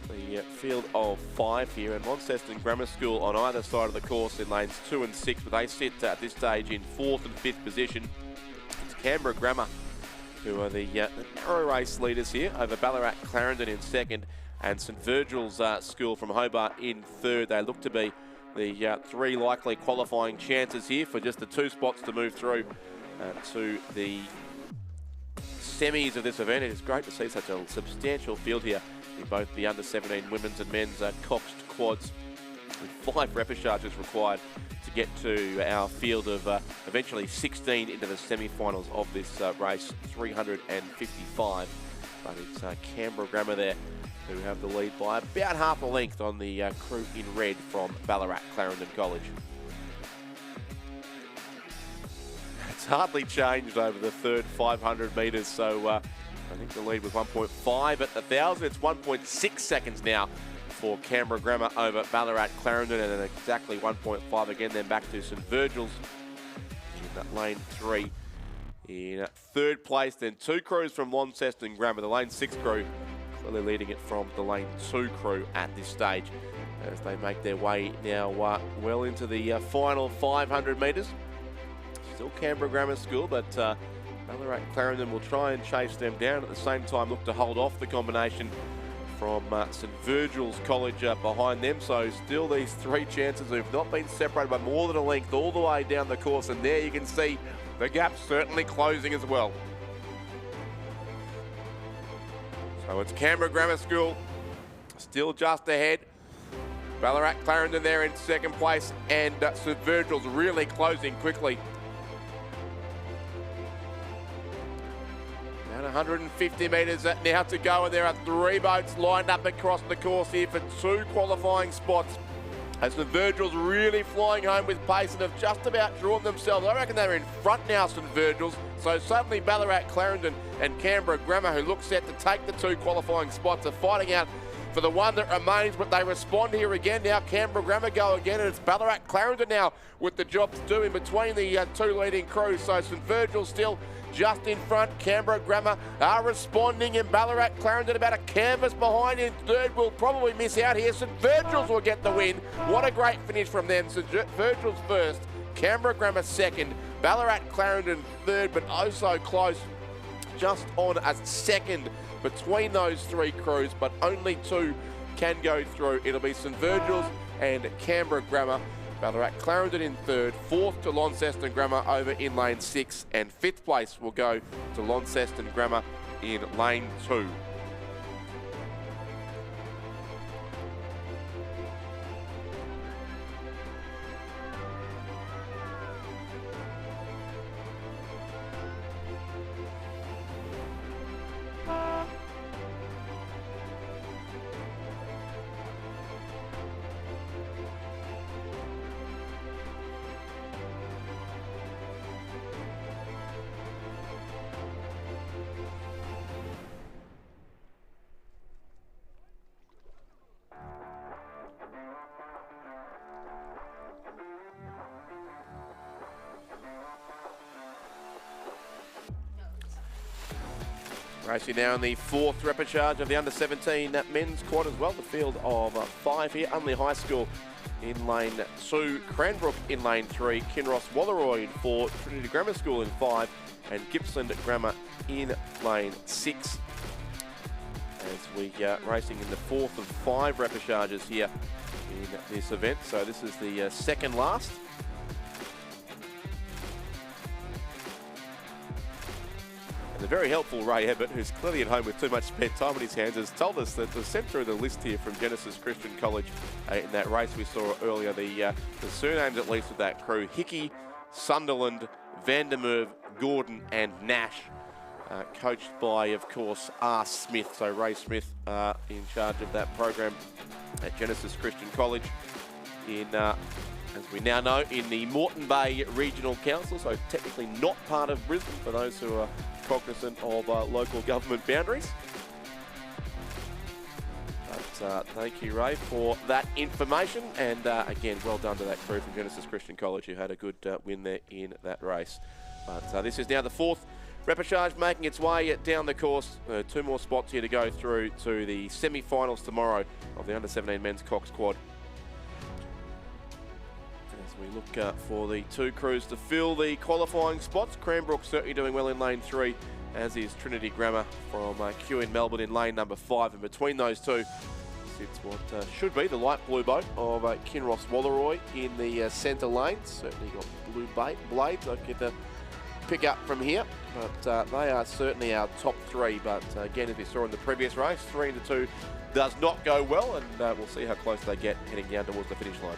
field of 5 here, and Launceston Grammar School on either side of the course in lanes 2 and 6, but they sit at this stage in 4th and 5th position. It's Canberra Grammar who are the narrow race leaders here over Ballarat Clarendon in 2nd, and St Virgil's School from Hobart in 3rd. They look to be the 3 likely qualifying chances here for just the 2 spots to move through to the semis of this event. It is great to see such a substantial field here in both the under-17 women's and men's coxed quads, with 5 repêchages required to get to our field of eventually 16 into the semi-finals of this race, 355. But it's Canberra Grammar there who have the lead by about half a length on the crew in red from Ballarat Clarendon College. It's hardly changed over the third 500 metres, so I think the lead was 1.5 at the 1,000. It's 1.6 seconds now for Canberra Grammar over Ballarat Clarendon, and then exactly 1.5 again, then back to St Virgil's in lane 3. In 3rd place, then 2 crews from Launceston Grammar, the lane 6 crew clearly leading it from the lane 2 crew at this stage as they make their way now well into the final 500 metres. Still Canberra Grammar School, but Ballarat Clarendon will try and chase them down. At the same time, look to hold off the combination from St Virgil's College behind them. So still these 3 chances who've not been separated by more than a length all the way down the course. And there you can see the gap certainly closing as well. So it's Canberra Grammar School still just ahead. Ballarat Clarendon there in 2nd place, and St Virgil's really closing quickly. About 150 metres now to go, and there are 3 boats lined up across the course here for 2 qualifying spots. As St Virgil's really flying home with pace and have just about drawn themselves. I reckon they're in front now, St Virgil's. So suddenly Ballarat Clarendon and Canberra Grammar, who look set to take the 2 qualifying spots, are fighting out for the one that remains, but they respond here again. Now Canberra Grammar go again, and it's Ballarat Clarendon now with the job to do in between the 2 leading crews. So St Virgil's still just in front. Canberra Grammar are responding, and Ballarat Clarendon about a canvas behind in 3rd will probably miss out here. St Virgil's will get the win. What a great finish from them. St Virgil's 1st, Canberra Grammar 2nd, Ballarat Clarendon 3rd, but oh so close, just on a 2nd between those 3 crews, but only 2 can go through. It'll be St Virgil's and Canberra Grammar. Ballarat Clarendon in 3rd, 4th to Launceston Grammar over in lane 6, and 5th place will go to Launceston Grammar in lane 2. Racing now in the 4th repêchage of the under-17 men's quad as well. The field of 5 here. Unley High School in lane 2, Cranbrook in lane 3, Kinross Walleroy in 4, Trinity Grammar School in 5, and Gippsland Grammar in lane 6. As we racing in the 4th of 5 repêchages here in this event. So this is the 2nd last. The very helpful Ray Ebbett, who's clearly at home with too much spare time on his hands, has told us that to send through the list here from Genesis Christian College in that race we saw earlier, the surnames at least of that crew: Hickey, Sunderland, Vandermeer, Gordon and Nash, coached by, of course, R. Smith. So Ray Smith in charge of that program at Genesis Christian College in, as we now know, in the Moreton Bay Regional Council, so technically not part of Brisbane for those who are cognizant of local government boundaries. But thank you, Ray, for that information, and again, well done to that crew from Genesis Christian College who had a good win there in that race. But this is now the 4th repêchage making its way down the course. 2 more spots here to go through to the semi-finals tomorrow of the under-17 men's Cox Quad. We look for the 2 crews to fill the qualifying spots. Cranbrook certainly doing well in lane 3, as is Trinity Grammar from Kew in Melbourne in lane number 5. And between those 2, It's what should be the light blue boat of Kinross Walleroy in the centre lane. Certainly got blue blades I could pick up from here, but they are certainly our top three. But again, as we saw in the previous race, 3-2 does not go well, and we'll see how close they get heading down towards the finish line.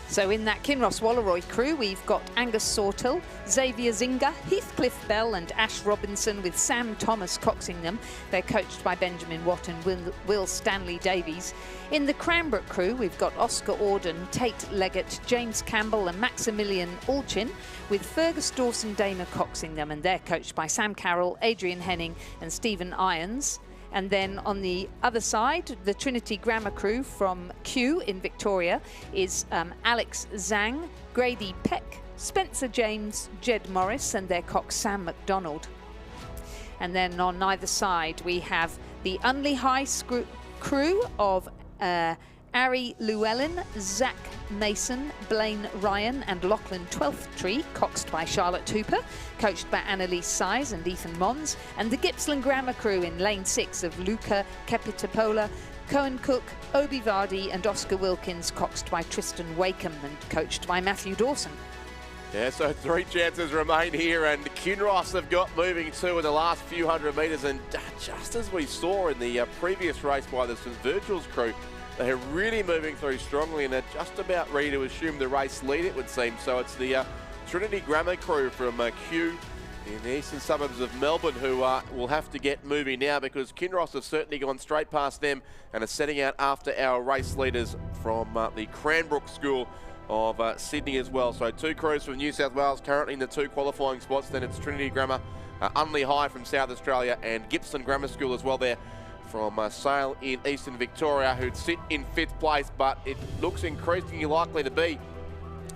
So in that Kinross Walleroy crew, we've got Angus Sawtell, Xavier Zinga, Heathcliff Bell and Ash Robinson, with Sam Thomas coxing them. They're coached by Benjamin Watt and Will Stanley Davies. In the Cranbrook crew, we've got Oscar Auden, Tate Leggett, James Campbell and Maximilian Alchin, with Fergus Dawson Damer coxing them, and they're coached by Sam Carroll, Adrian Henning and Stephen Irons. And then on the other side, the Trinity Grammar crew from Kew in Victoria is Alex Zhang, Grady Peck, Spencer James, Jed Morris and their cox Sam McDonald. And then on either side we have the Unley High crew of Ari Llewellyn, Zach Mason, Blaine Ryan and Lachlan Twelftree, coxed by Charlotte Hooper, coached by Annalise Size and Ethan Mons, and the Gippsland Grammar crew in lane 6 of Luca Capitopola, Cohen Cook, Obi Vardy and Oscar Wilkins, coxed by Tristan Wakeham and coached by Matthew Dawson. Yeah, so 3 chances remain here, and Kinross have got moving too in the last few hundred metres, and just as we saw in the previous race by the St Virgil's crew, they're really moving through strongly and they're just about ready to assume the race lead, it would seem. So it's the Trinity Grammar crew from Kew in the eastern suburbs of Melbourne who will have to get moving now, because Kinross have certainly gone straight past them and are setting out after our race leaders from the Cranbrook School of Sydney as well. So 2 crews from New South Wales currently in the 2 qualifying spots. Then it's Trinity Grammar, Unley High from South Australia and Gippsland Grammar School as well there from Sale in Eastern Victoria, who'd sit in 5th place, but it looks increasingly likely to be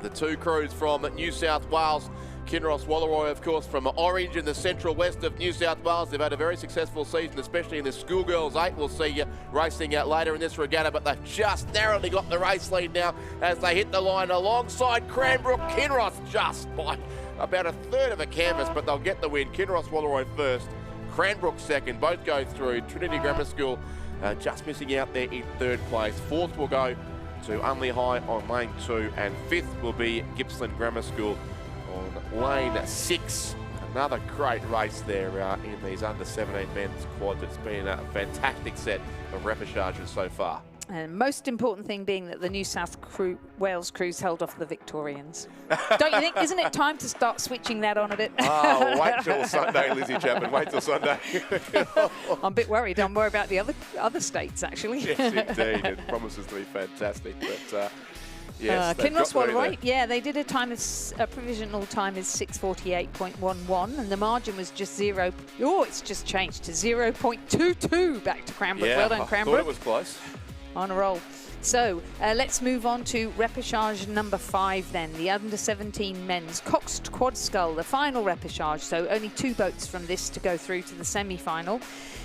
the 2 crews from New South Wales. Kinross Walleroy, of course, from Orange in the central west of New South Wales. They've had a very successful season, especially in the Schoolgirls 8. We'll see you racing out later in this regatta, but they've just narrowly got the race lead now as they hit the line alongside Cranbrook. Kinross just by about a third of a canvas, but they'll get the win. Kinross Walleroy first, Cranbrook second, both go through. Trinity Grammar School just missing out there in 3rd place. 4th will go to Unley High on lane 2, and 5th will be Gippsland Grammar School on lane 6. Another great race there in these under-17 men's quads. It's been a fantastic set of repêchages so far. And most important thing being that the New South Wales crews held off the Victorians. Don't you think? Isn't it time to start switching that on a bit? Oh, wait till Sunday, Lizzie Chapman. Wait till Sunday. I'm a bit worried. I'm worried about the other states, actually. Yes, indeed. It promises to be fantastic. But yes, Kinross Walleroy, yeah, they did a provisional time is 6:48.11, and the margin was just it's just changed to 0.22 back to Cranbrook. Yeah, well done, Cranbrook. I thought it was close. On a roll. So let's move on to repêchage number 5 then, the under-17 men's coxed quad scull, the final repêchage. So only 2 boats from this to go through to the semi-final.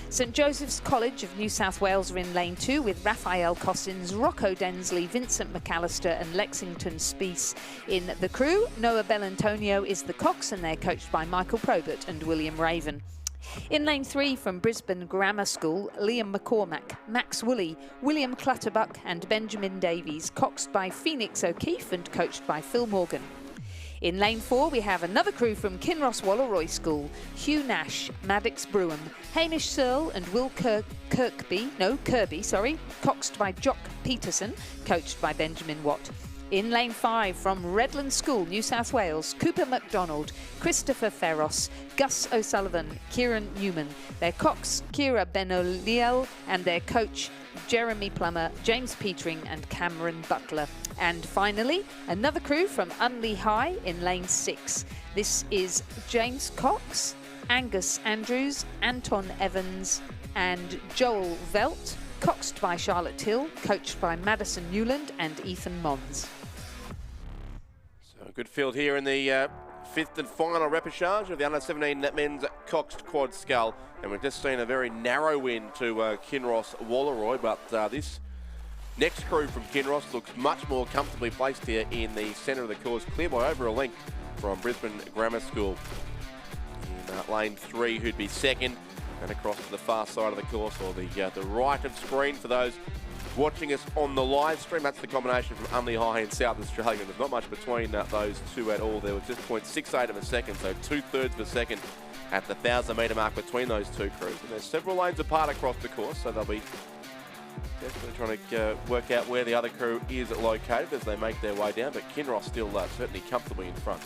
St Joseph's College of New South Wales are in lane 2 with Raphael Cossins, Rocco Densley, Vincent McAllister and Lexington Speece in the crew. Noah Bellantonio is the cox and they're coached by Michael Probert and William Raven. In lane 3 from Brisbane Grammar School, Liam McCormack, Max Woolley, William Clutterbuck and Benjamin Davies, coxed by Phoenix O'Keefe and coached by Phil Morgan. In lane 4 we have another crew from Kinross Walleroy School, Hugh Nash, Maddox Brewham, Hamish Searle and Will Kirby, coxed by Jock Peterson, coached by Benjamin Watt. In lane 5 from Redland School, New South Wales, Cooper MacDonald, Christopher Ferros, Gus O'Sullivan, Kieran Newman, their cox Kira Benoliel and their coach Jeremy Plummer, James Petering and Cameron Butler. And finally, another crew from Unley High in lane 6. This is James Cox, Angus Andrews, Anton Evans and Joel Velt, coxed by Charlotte Hill, coached by Madison Newland and Ethan Mons. So a good field here in the 5th and final repêchage of the under-17 men's coxed quad scull. And we've just seen a very narrow win to Kinross Walleroy, but this next crew from Kinross looks much more comfortably placed here in the centre of the course, clear by over a length from Brisbane Grammar School. In lane 3, who'd be second, and across to the far side of the course, or the right of screen for those watching us on the live stream. That's the combination from Unley High and South Australia. There's not much between those two at all. There was just 0.68 of a second, so 2/3 of a second at the 1,000-metre mark between those two crews. And there's several lanes apart across the course, so they'll be definitely trying to work out where the other crew is located as they make their way down. But Kinross still certainly comfortably in front.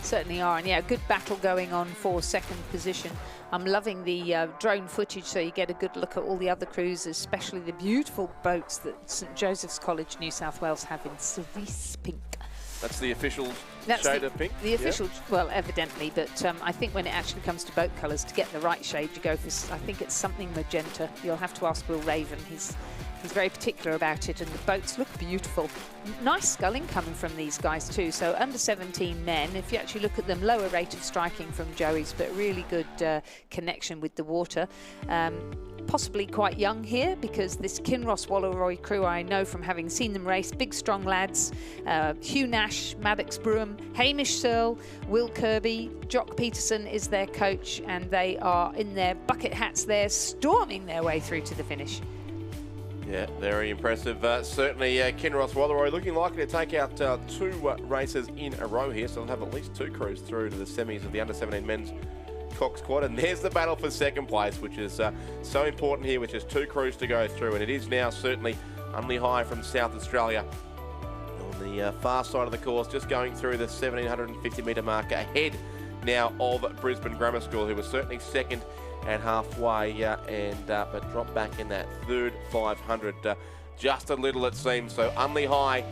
Certainly are, and yeah, a good battle going on for second position. I'm loving the drone footage, so you get a good look at all the other crews, especially the beautiful boats that St Joseph's College, New South Wales have in cerise pink. That's the official That's shade of pink? The official, well, evidently, but I think when it actually comes to boat colours, to get the right shade, you go for, I think it's something magenta. You'll have to ask Will Raven. He's very particular about it, and the boats look beautiful. Nice sculling coming from these guys too. So under 17 men, if you actually look at them, lower rate of striking from Joey's, but really good connection with the water. Possibly quite young here, because this Kinross Walleroy crew, I know from having seen them race, big strong lads. Hugh Nash, Maddox Brewham, Hamish Searle, Will Kirby, Jock Peterson is their coach, and they are in their bucket hats there, storming their way through to the finish. Yeah, very impressive. Certainly Kinross Walleroy looking likely to take out two races in a row here, so they'll have at least two crews through to the semis of the under-17 men's Cox Quad. And there's the battle for second place, which is so important here, which is two crews to go through. And it is now certainly Unley High from South Australia on the far side of the course, just going through the 1,750-metre mark, ahead now of Brisbane Grammar School, who was certainly second and halfway, but dropped back in that third 500 just a little, it seems. So Unley High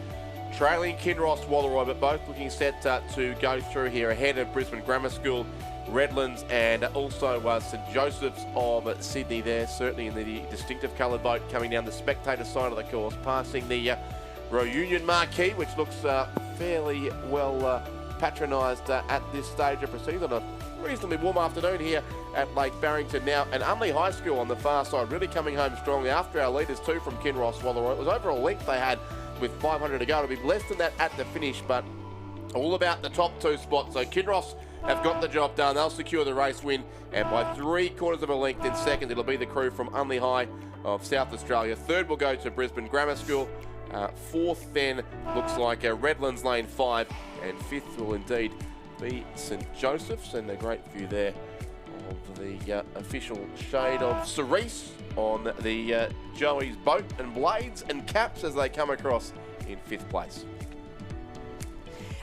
trailing Kinross Walleroy, but both looking set to go through here ahead of Brisbane Grammar School, Redlands, and also St Joseph's of Sydney there, certainly in the distinctive coloured boat coming down the spectator side of the course, passing the Reunion Marquee, which looks fairly well patronised at this stage of proceedings on a reasonably warm afternoon here at Lake Barrington now. And Unley High School on the far side really coming home strongly after our leaders too from Kinross Walleroy. It was over a length they had with 500 to go. It'll be less than that at the finish, but all about the top two spots. So Kinross have got the job done. They'll secure the race win, and by 3/4 of a length in second, it'll be the crew from Unley High of South Australia. Third will go to Brisbane Grammar School. Fourth then looks like Redlands Lane 5, and fifth will indeed be St Joseph's, and a great view there of the official shade of cerise on the Joey's boat, and blades and caps as they come across in fifth place.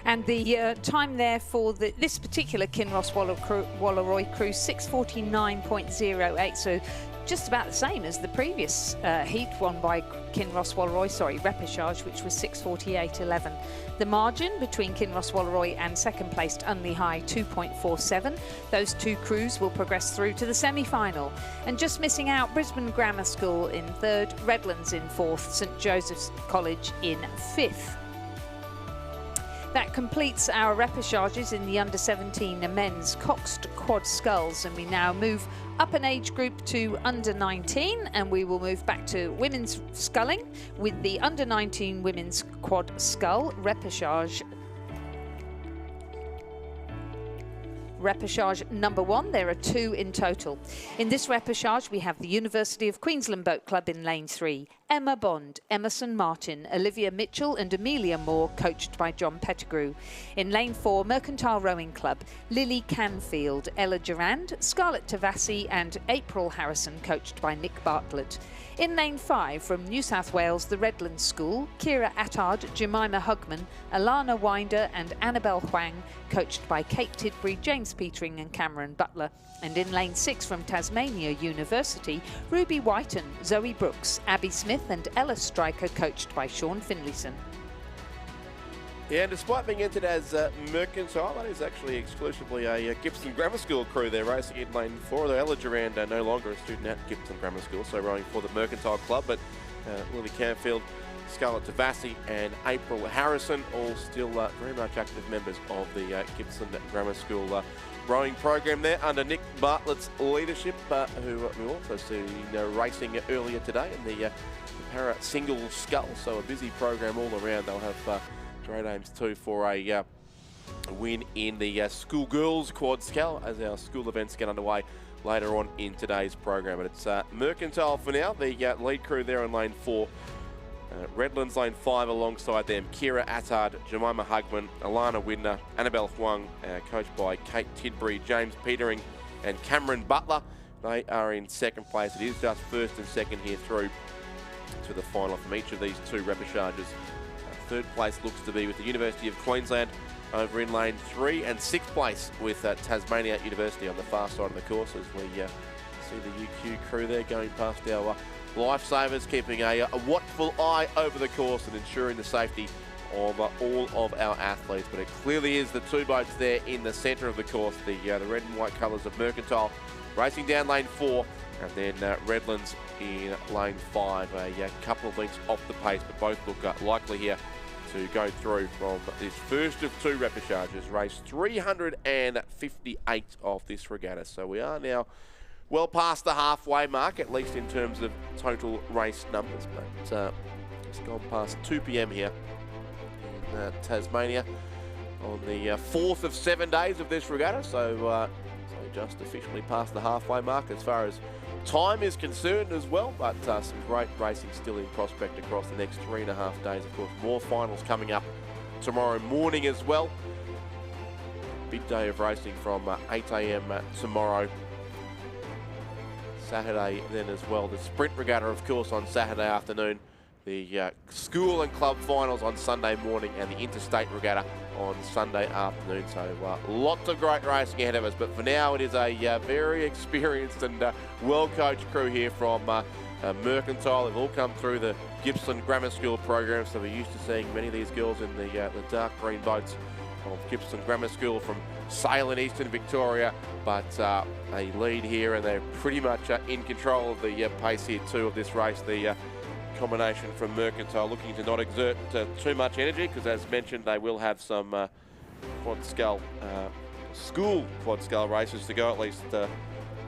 And the time there for this particular Kinross Walleroy crew, 6:49.08, so just about the same as the previous heat won by Kinross Walleroy, repechage, which was 6:48.11. The margin between Kinross Walleroy and second placed Unley High, 2.47. Those two crews will progress through to the semi-final. And just missing out, Brisbane Grammar School in third, Redlands in fourth, St Joseph's College in fifth. That completes our repechages in the under-17 men's Coxed Quad Sculls, and we now move up an age group to under-19, and we will move back to women's sculling with the under-19 women's Quad Scull repechage. Repechage number 1, there are 2 in total. In this repechage, we have the University of Queensland Boat Club in lane 3, Emma Bond, Emerson Martin, Olivia Mitchell and Amelia Moore, coached by John Pettigrew. In lane 4, Mercantile Rowing Club, Lily Canfield, Ella Durand, Scarlett Tavassi and April Harrison, coached by Nick Bartlett. In lane 5, from New South Wales, the Redlands School, Kira Attard, Jemima Hugman, Alana Winder and Annabelle Huang, coached by Kate Tidbury, James Petering and Cameron Butler. And in lane 6, from Tasmania University, Ruby Whiten, Zoe Brooks, Abby Smith and Ella Stryker, coached by Sean Finlayson. Yeah, and despite being entered as Mercantile, that is actually exclusively a Gibson Grammar School crew there racing in lane 4, though Ella Durand no longer a student at Gibson Grammar School, so rowing for the Mercantile Club, but Lily Canfield, Scarlett Tavassi and April Harrison, all still very much active members of the Gibson Grammar School rowing program there under Nick Bartlett's leadership, who we also see racing earlier today in the para single scull, so a busy program all around. They'll have great aims too for a win in the school girls quad scal as our school events get underway later on in today's program. But it's Mercantile for now, the lead crew there in lane 4. Redlands lane 5 alongside them, Kira Attard, Jemima Hugman, Alana Widner, Annabelle Huang, coached by Kate Tidbury, James Petering and Cameron Butler. They are in second place. It is just first and second here through to the final from each of these two repêchages. Third place looks to be with the University of Queensland over in lane 3, and sixth place with Tasmania University on the far side of the course as we see the UQ crew there going past our lifesavers, keeping a watchful eye over the course and ensuring the safety of all of our athletes. But it clearly is the two boats there in the centre of the course, the red and white colours of Mercantile racing down lane 4, and then Redlands in lane 5, a couple of lengths off the pace, but both look likely here to go through from this first of two repêchages, race 358 of this regatta. So we are now well past the halfway mark, at least in terms of total race numbers, but it's gone past 2 p.m. here in Tasmania on the 4th of 7 days of this regatta, so just officially past the halfway mark as far as time is concerned as well, but some great racing still in prospect across the next 3.5 days. Of course, more finals coming up tomorrow morning as well. Big day of racing from 8 a.m. tomorrow. Saturday then as well. The sprint regatta, of course, on Saturday afternoon. The school and club finals on Sunday morning, and the interstate regatta on Sunday afternoon. So lots of great racing ahead of us. But for now, it is a very experienced and well-coached crew here from Mercantile. They've all come through the Gippsland Grammar School program, so we're used to seeing many of these girls in the dark green boats of Gippsland Grammar School from Sale in Eastern Victoria. But a lead here, and they're pretty much in control of the pace here too of this race. The combination from Mercantile looking to not exert too much energy, because as mentioned, they will have some quad scal, school quad scal races to go. At least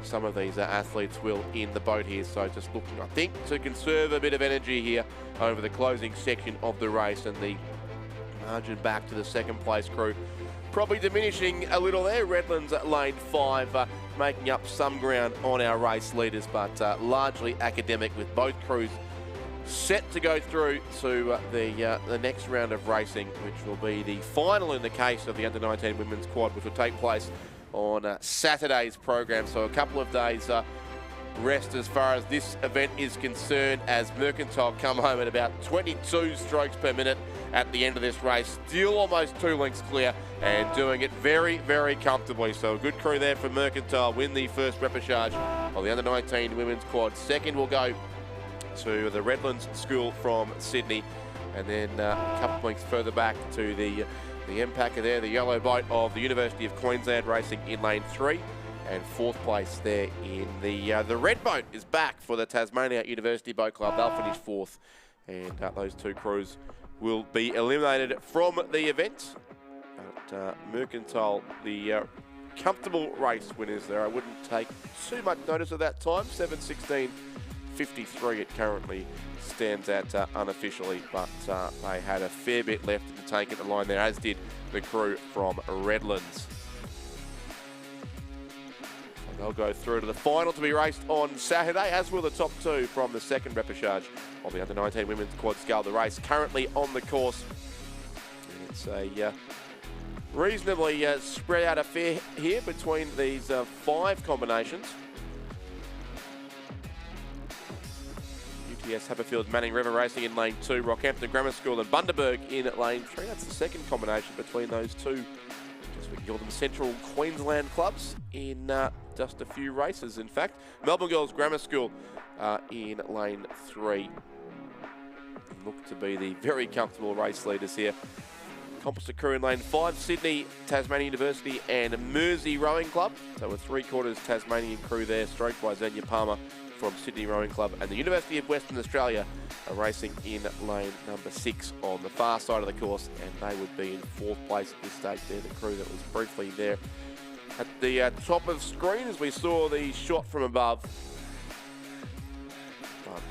some of these athletes will in the boat here. So just looking, I think, to conserve a bit of energy here over the closing section of the race, and the margin back to the second place crew probably diminishing a little there. Redlands at lane 5 making up some ground on our race leaders, but largely academic, with both crews set to go through to the next round of racing, which will be the final in the case of the under-19 women's quad, which will take place on Saturday's program. So a couple of days rest as far as this event is concerned, as Mercantile come home at about 22 strokes per minute at the end of this race. Still almost 2 lengths clear and doing it very, very comfortably. So a good crew there for Mercantile, win the first repêchage of the under-19 women's quad. Second will go to the Redlands School from Sydney, and then a couple of lengths further back to the M-Packer there, the yellow boat of the University of Queensland, racing in lane 3, and fourth place there in the red boat is back for the Tasmania University Boat Club. They'll finish fourth, and those two crews will be eliminated from the event. But Mercantile, the comfortable race winners there. I wouldn't take too much notice of that time. 7:16.53 it currently stands at unofficially, but they had a fair bit left in the tank at the line there, as did the crew from Redlands. And they'll go through to the final to be raced on Saturday, as will the top two from the second repêchage of the under-19 women's quad scale. The race currently on the course. It's a reasonably spread out affair here between these 5 combinations. UTS Haberfield Manning River Racing in lane 2, Rockhampton Grammar School and Bundaberg in lane 3. That's the second combination between those two, as we can call them, Central Queensland clubs, in just a few races. In fact, Melbourne Girls Grammar School in lane 3 look to be the very comfortable race leaders here. Composite crew in lane 5, Sydney, Tasmania University and Mersey Rowing Club. So a 3/4 Tasmanian crew there, stroked by Xenia Palmer from Sydney Rowing Club. And the University of Western Australia are racing in lane number 6 on the far side of the course, and they would be in 4th place at this stage there, the crew that was briefly there at the top of screen as we saw the shot from above.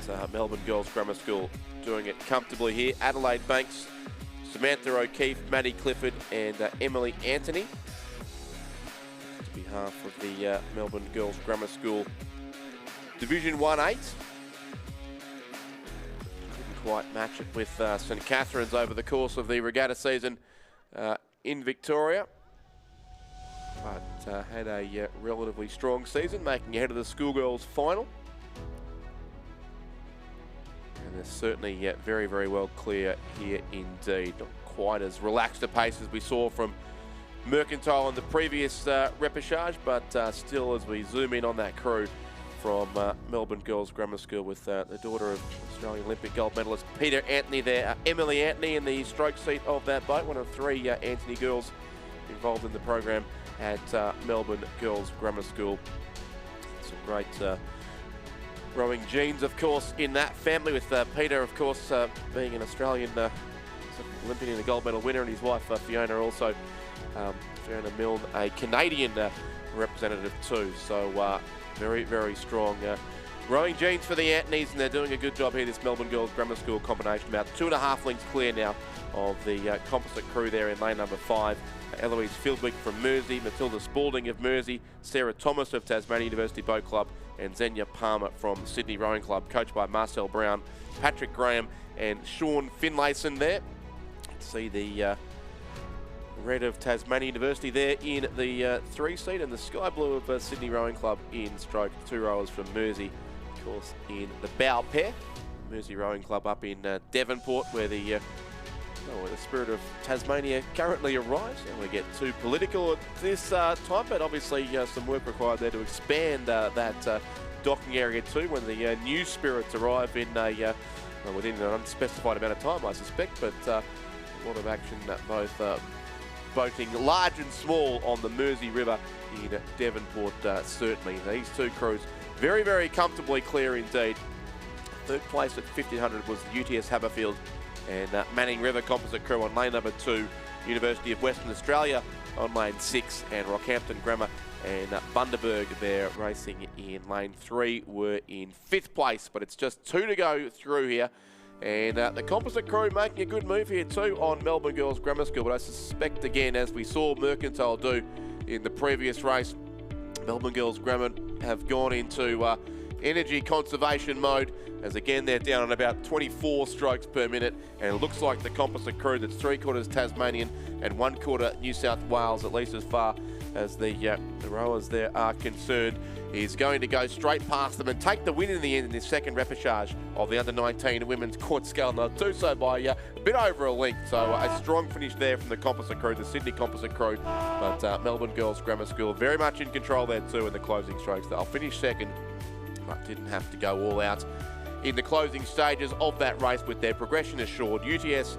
But Melbourne Girls Grammar School doing it comfortably here. Adelaide Banks Samantha O'Keefe, Maddie Clifford and Emily Anthony. On behalf of the Melbourne Girls Grammar School Division 1-8. Couldn't quite match it with St Catherine's over the course of the regatta season in Victoria. But had a relatively strong season, making ahead of the schoolgirls final. And they're certainly very, very well clear here indeed. Not quite as relaxed a pace as we saw from Mercantile in the previous repechage, but still, as we zoom in on that crew from Melbourne Girls Grammar School with the daughter of Australian Olympic gold medalist Peter Anthony there. Emily Anthony in the stroke seat of that boat, one of 3 Anthony girls involved in the program at Melbourne Girls Grammar School. Some great rowing genes, of course, in that family, with Peter, of course, being an Australian Olympian and a gold medal winner, and his wife Fiona also, Fiona Milne, a Canadian representative too. So very, very strong rowing genes for the Antonys, and they're doing a good job here, this Melbourne Girls Grammar School combination. About 2.5 lengths clear now of the composite crew there in lane number 5. Eloise Fieldwick from Mersey, Matilda Spalding of Mersey, Sarah Thomas of Tasmania University Boat Club, and Xenia Palmer from Sydney Rowing Club, coached by Marcel Brown, Patrick Graham and Sean Finlayson there. See the red of Tasmania University there in the 3 seat, and the sky blue of Sydney Rowing Club in stroke. 2 rowers from Mersey, of course, in the bow pair. Mersey Rowing Club up in Devonport, where the spirit of Tasmania currently arrives. I don't want to get too political at this time, but obviously some work required there to expand that docking area too when the new spirits arrive in within an unspecified amount of time, I suspect. But a lot of action at both boating large and small on the Mersey River in Devonport, certainly. These 2 crews very, very comfortably clear indeed. 3rd place at 1500 was the UTS Haberfield and Manning River composite crew on lane number 2. University of Western Australia on lane 6, and Rockhampton Grammar and Bundaberg there racing in lane 3 were in 5th place, but it's just 2 to go through here. And the composite crew making a good move here too on Melbourne Girls Grammar School, but I suspect, again, as we saw Mercantile do in the previous race, Melbourne Girls Grammar have gone into energy conservation mode, as again they're down on about 24 strokes per minute, and it looks like the composite crew that's 3/4 Tasmanian and 1/4 New South Wales, at least as far as the rowers there are concerned, is going to go straight past them and take the win in the end in this second repechage of the under-19 women's quad scale, and they'll do so by a bit over a length. So a strong finish there from the composite crew, the Sydney composite crew, but Melbourne Girls Grammar School very much in control there too in the closing strokes. They'll finish second, but didn't have to go all out in the closing stages of that race with their progression assured. UTS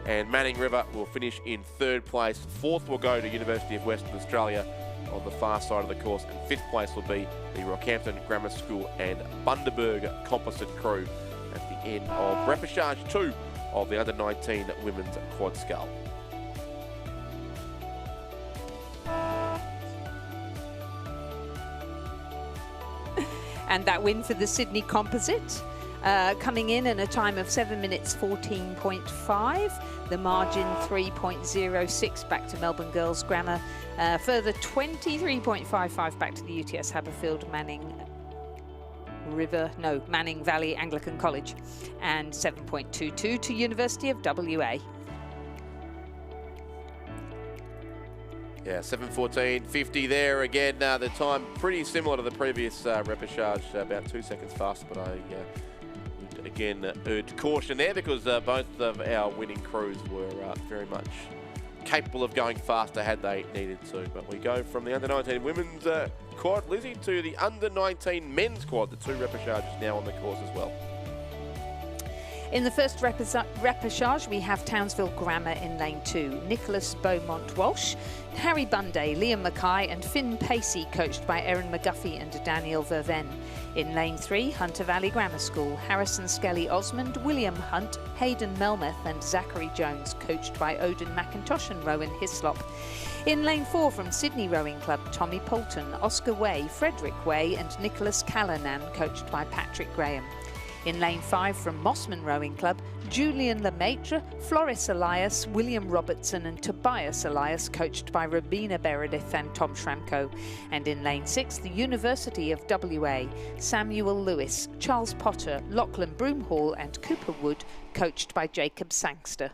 and Manning River will finish in 3rd place. 4th will go to University of Western Australia on the far side of the course, and 5th place will be the Rockhampton Grammar School and Bundaberg composite crew at the end of repechage 2 of the under-19 women's quad scull. And that win for the Sydney composite, coming in at a time of 7 minutes 14.5. The margin 3.06 back to Melbourne Girls Grammar. Further 23.55 back to the UTS Haberfield Manning Valley Anglican College. And 7.22 to University of WA. Yeah, 7:14.50 there again. The time pretty similar to the previous repechage, about 2 seconds faster, but I would again urge caution there, because both of our winning crews were very much capable of going faster had they needed to. But we go from the under-19 women's quad, Lizzie, to the under-19 men's quad. The 2 repechages now on the course as well. In the first repechage, we have Townsville Grammar in lane 2. Nicholas Beaumont-Walsh, Harry Bunday, Liam Mackay and Finn Pacey, coached by Erin McGuffey and Daniel Verven. In lane 3, Hunter Valley Grammar School, Harrison Skelly Osmond, William Hunt, Hayden Melmoth and Zachary Jones, coached by Odin McIntosh and Rowan Hislop. In lane 4 from Sydney Rowing Club, Tommy Poulton, Oscar Way, Frederick Way and Nicholas Callanan, coached by Patrick Graham. In lane 5 from Mossman Rowing Club, Julian Lemaitre, Floris Elias, William Robertson and Tobias Elias, coached by Rabina Meredith and Tom Schramko. And in lane 6, the University of WA, Samuel Lewis, Charles Potter, Lachlan Broomhall and Cooper Wood, coached by Jacob Sangster.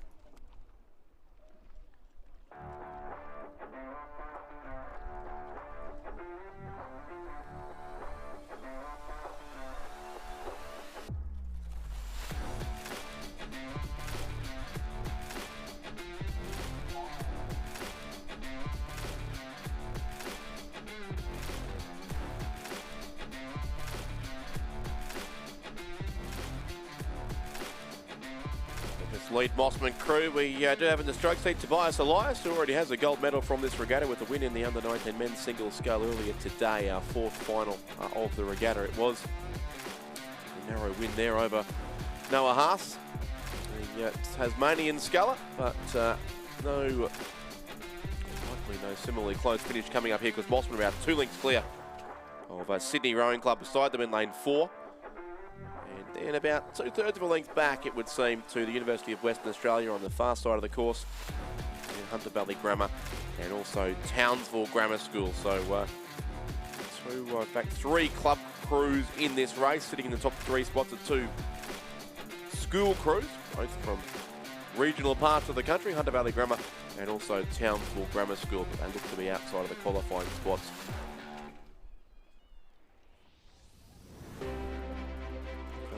Lead Mossman crew, we do have in the stroke seat Tobias Elias, who already has a gold medal from this regatta with a win in the under-19 men's single scull earlier today, our 4th final of the regatta. It was a narrow win there over Noah Haas, the Tasmanian sculler, but likely no similarly close finish coming up here because Mossman about 2 lengths clear of Sydney Rowing Club beside them in lane 4. And about 2/3 of a length back, it would seem, to the University of Western Australia on the far side of the course, and Hunter Valley Grammar, and also Townsville Grammar School. So, in fact, 3 club crews in this race, sitting in the top 3 spots of 2 school crews, both from regional parts of the country, Hunter Valley Grammar and also Townsville Grammar School, but they look to be outside of the qualifying spots.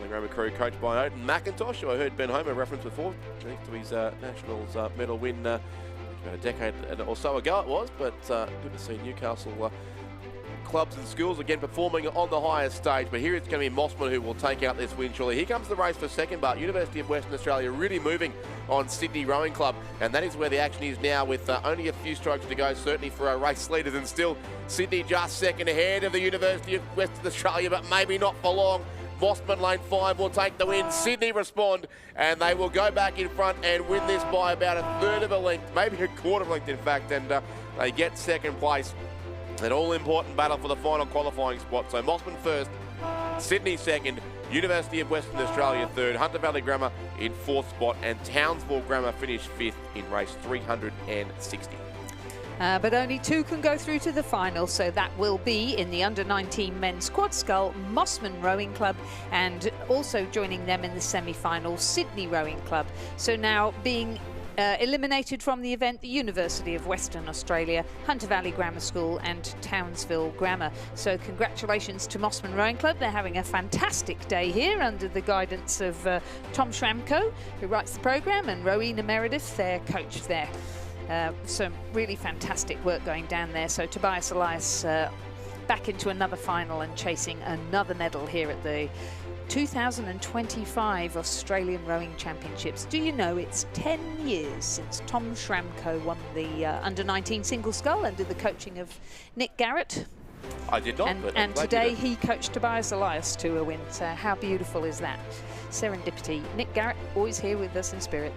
The Grammar crew coached by Odin McIntosh, who I heard Ben Homer reference before, thanks to his Nationals medal win about a decade or so ago it was, but good to see Newcastle clubs and schools again performing on the highest stage. But here it's going to be Mossman who will take out this win surely. Here comes the race for second, but University of Western Australia really moving on Sydney Rowing Club, and that is where the action is now, with only a few strokes to go, certainly for our race leaders, and still Sydney just second ahead of the University of Western Australia, but maybe not for long. Mossman lane 5 will take the win. Sydney respond, and they will go back in front and win this by about 1/3 of a length, maybe 1/4 of a length in fact, and they get second place. An all-important battle for the final qualifying spot. So Mossman first, Sydney second, University of Western Australia third, Hunter Valley Grammar in 4th spot, and Townsville Grammar finished 5th in race 360. But only 2 can go through to the final, so that will be in the under-19 men's quad scull, Mossman Rowing Club, and also joining them in the semi-final, Sydney Rowing Club. So now being eliminated from the event, the University of Western Australia, Hunter Valley Grammar School and Townsville Grammar. So congratulations to Mossman Rowing Club. They're having a fantastic day here under the guidance of Tom Schramko, who writes the programme, and Rowena Meredith, their coach there. Some really fantastic work going down there. So Tobias Elias back into another final and chasing another medal here at the 2025 Australian Rowing Championships. Do you know it's 10 years since Tom Schramko won the under-19 single scull under the coaching of Nick Garrett? I did not. And today he coached Tobias Elias to a win. So how beautiful is that? Serendipity. Nick Garrett always here with us in spirit.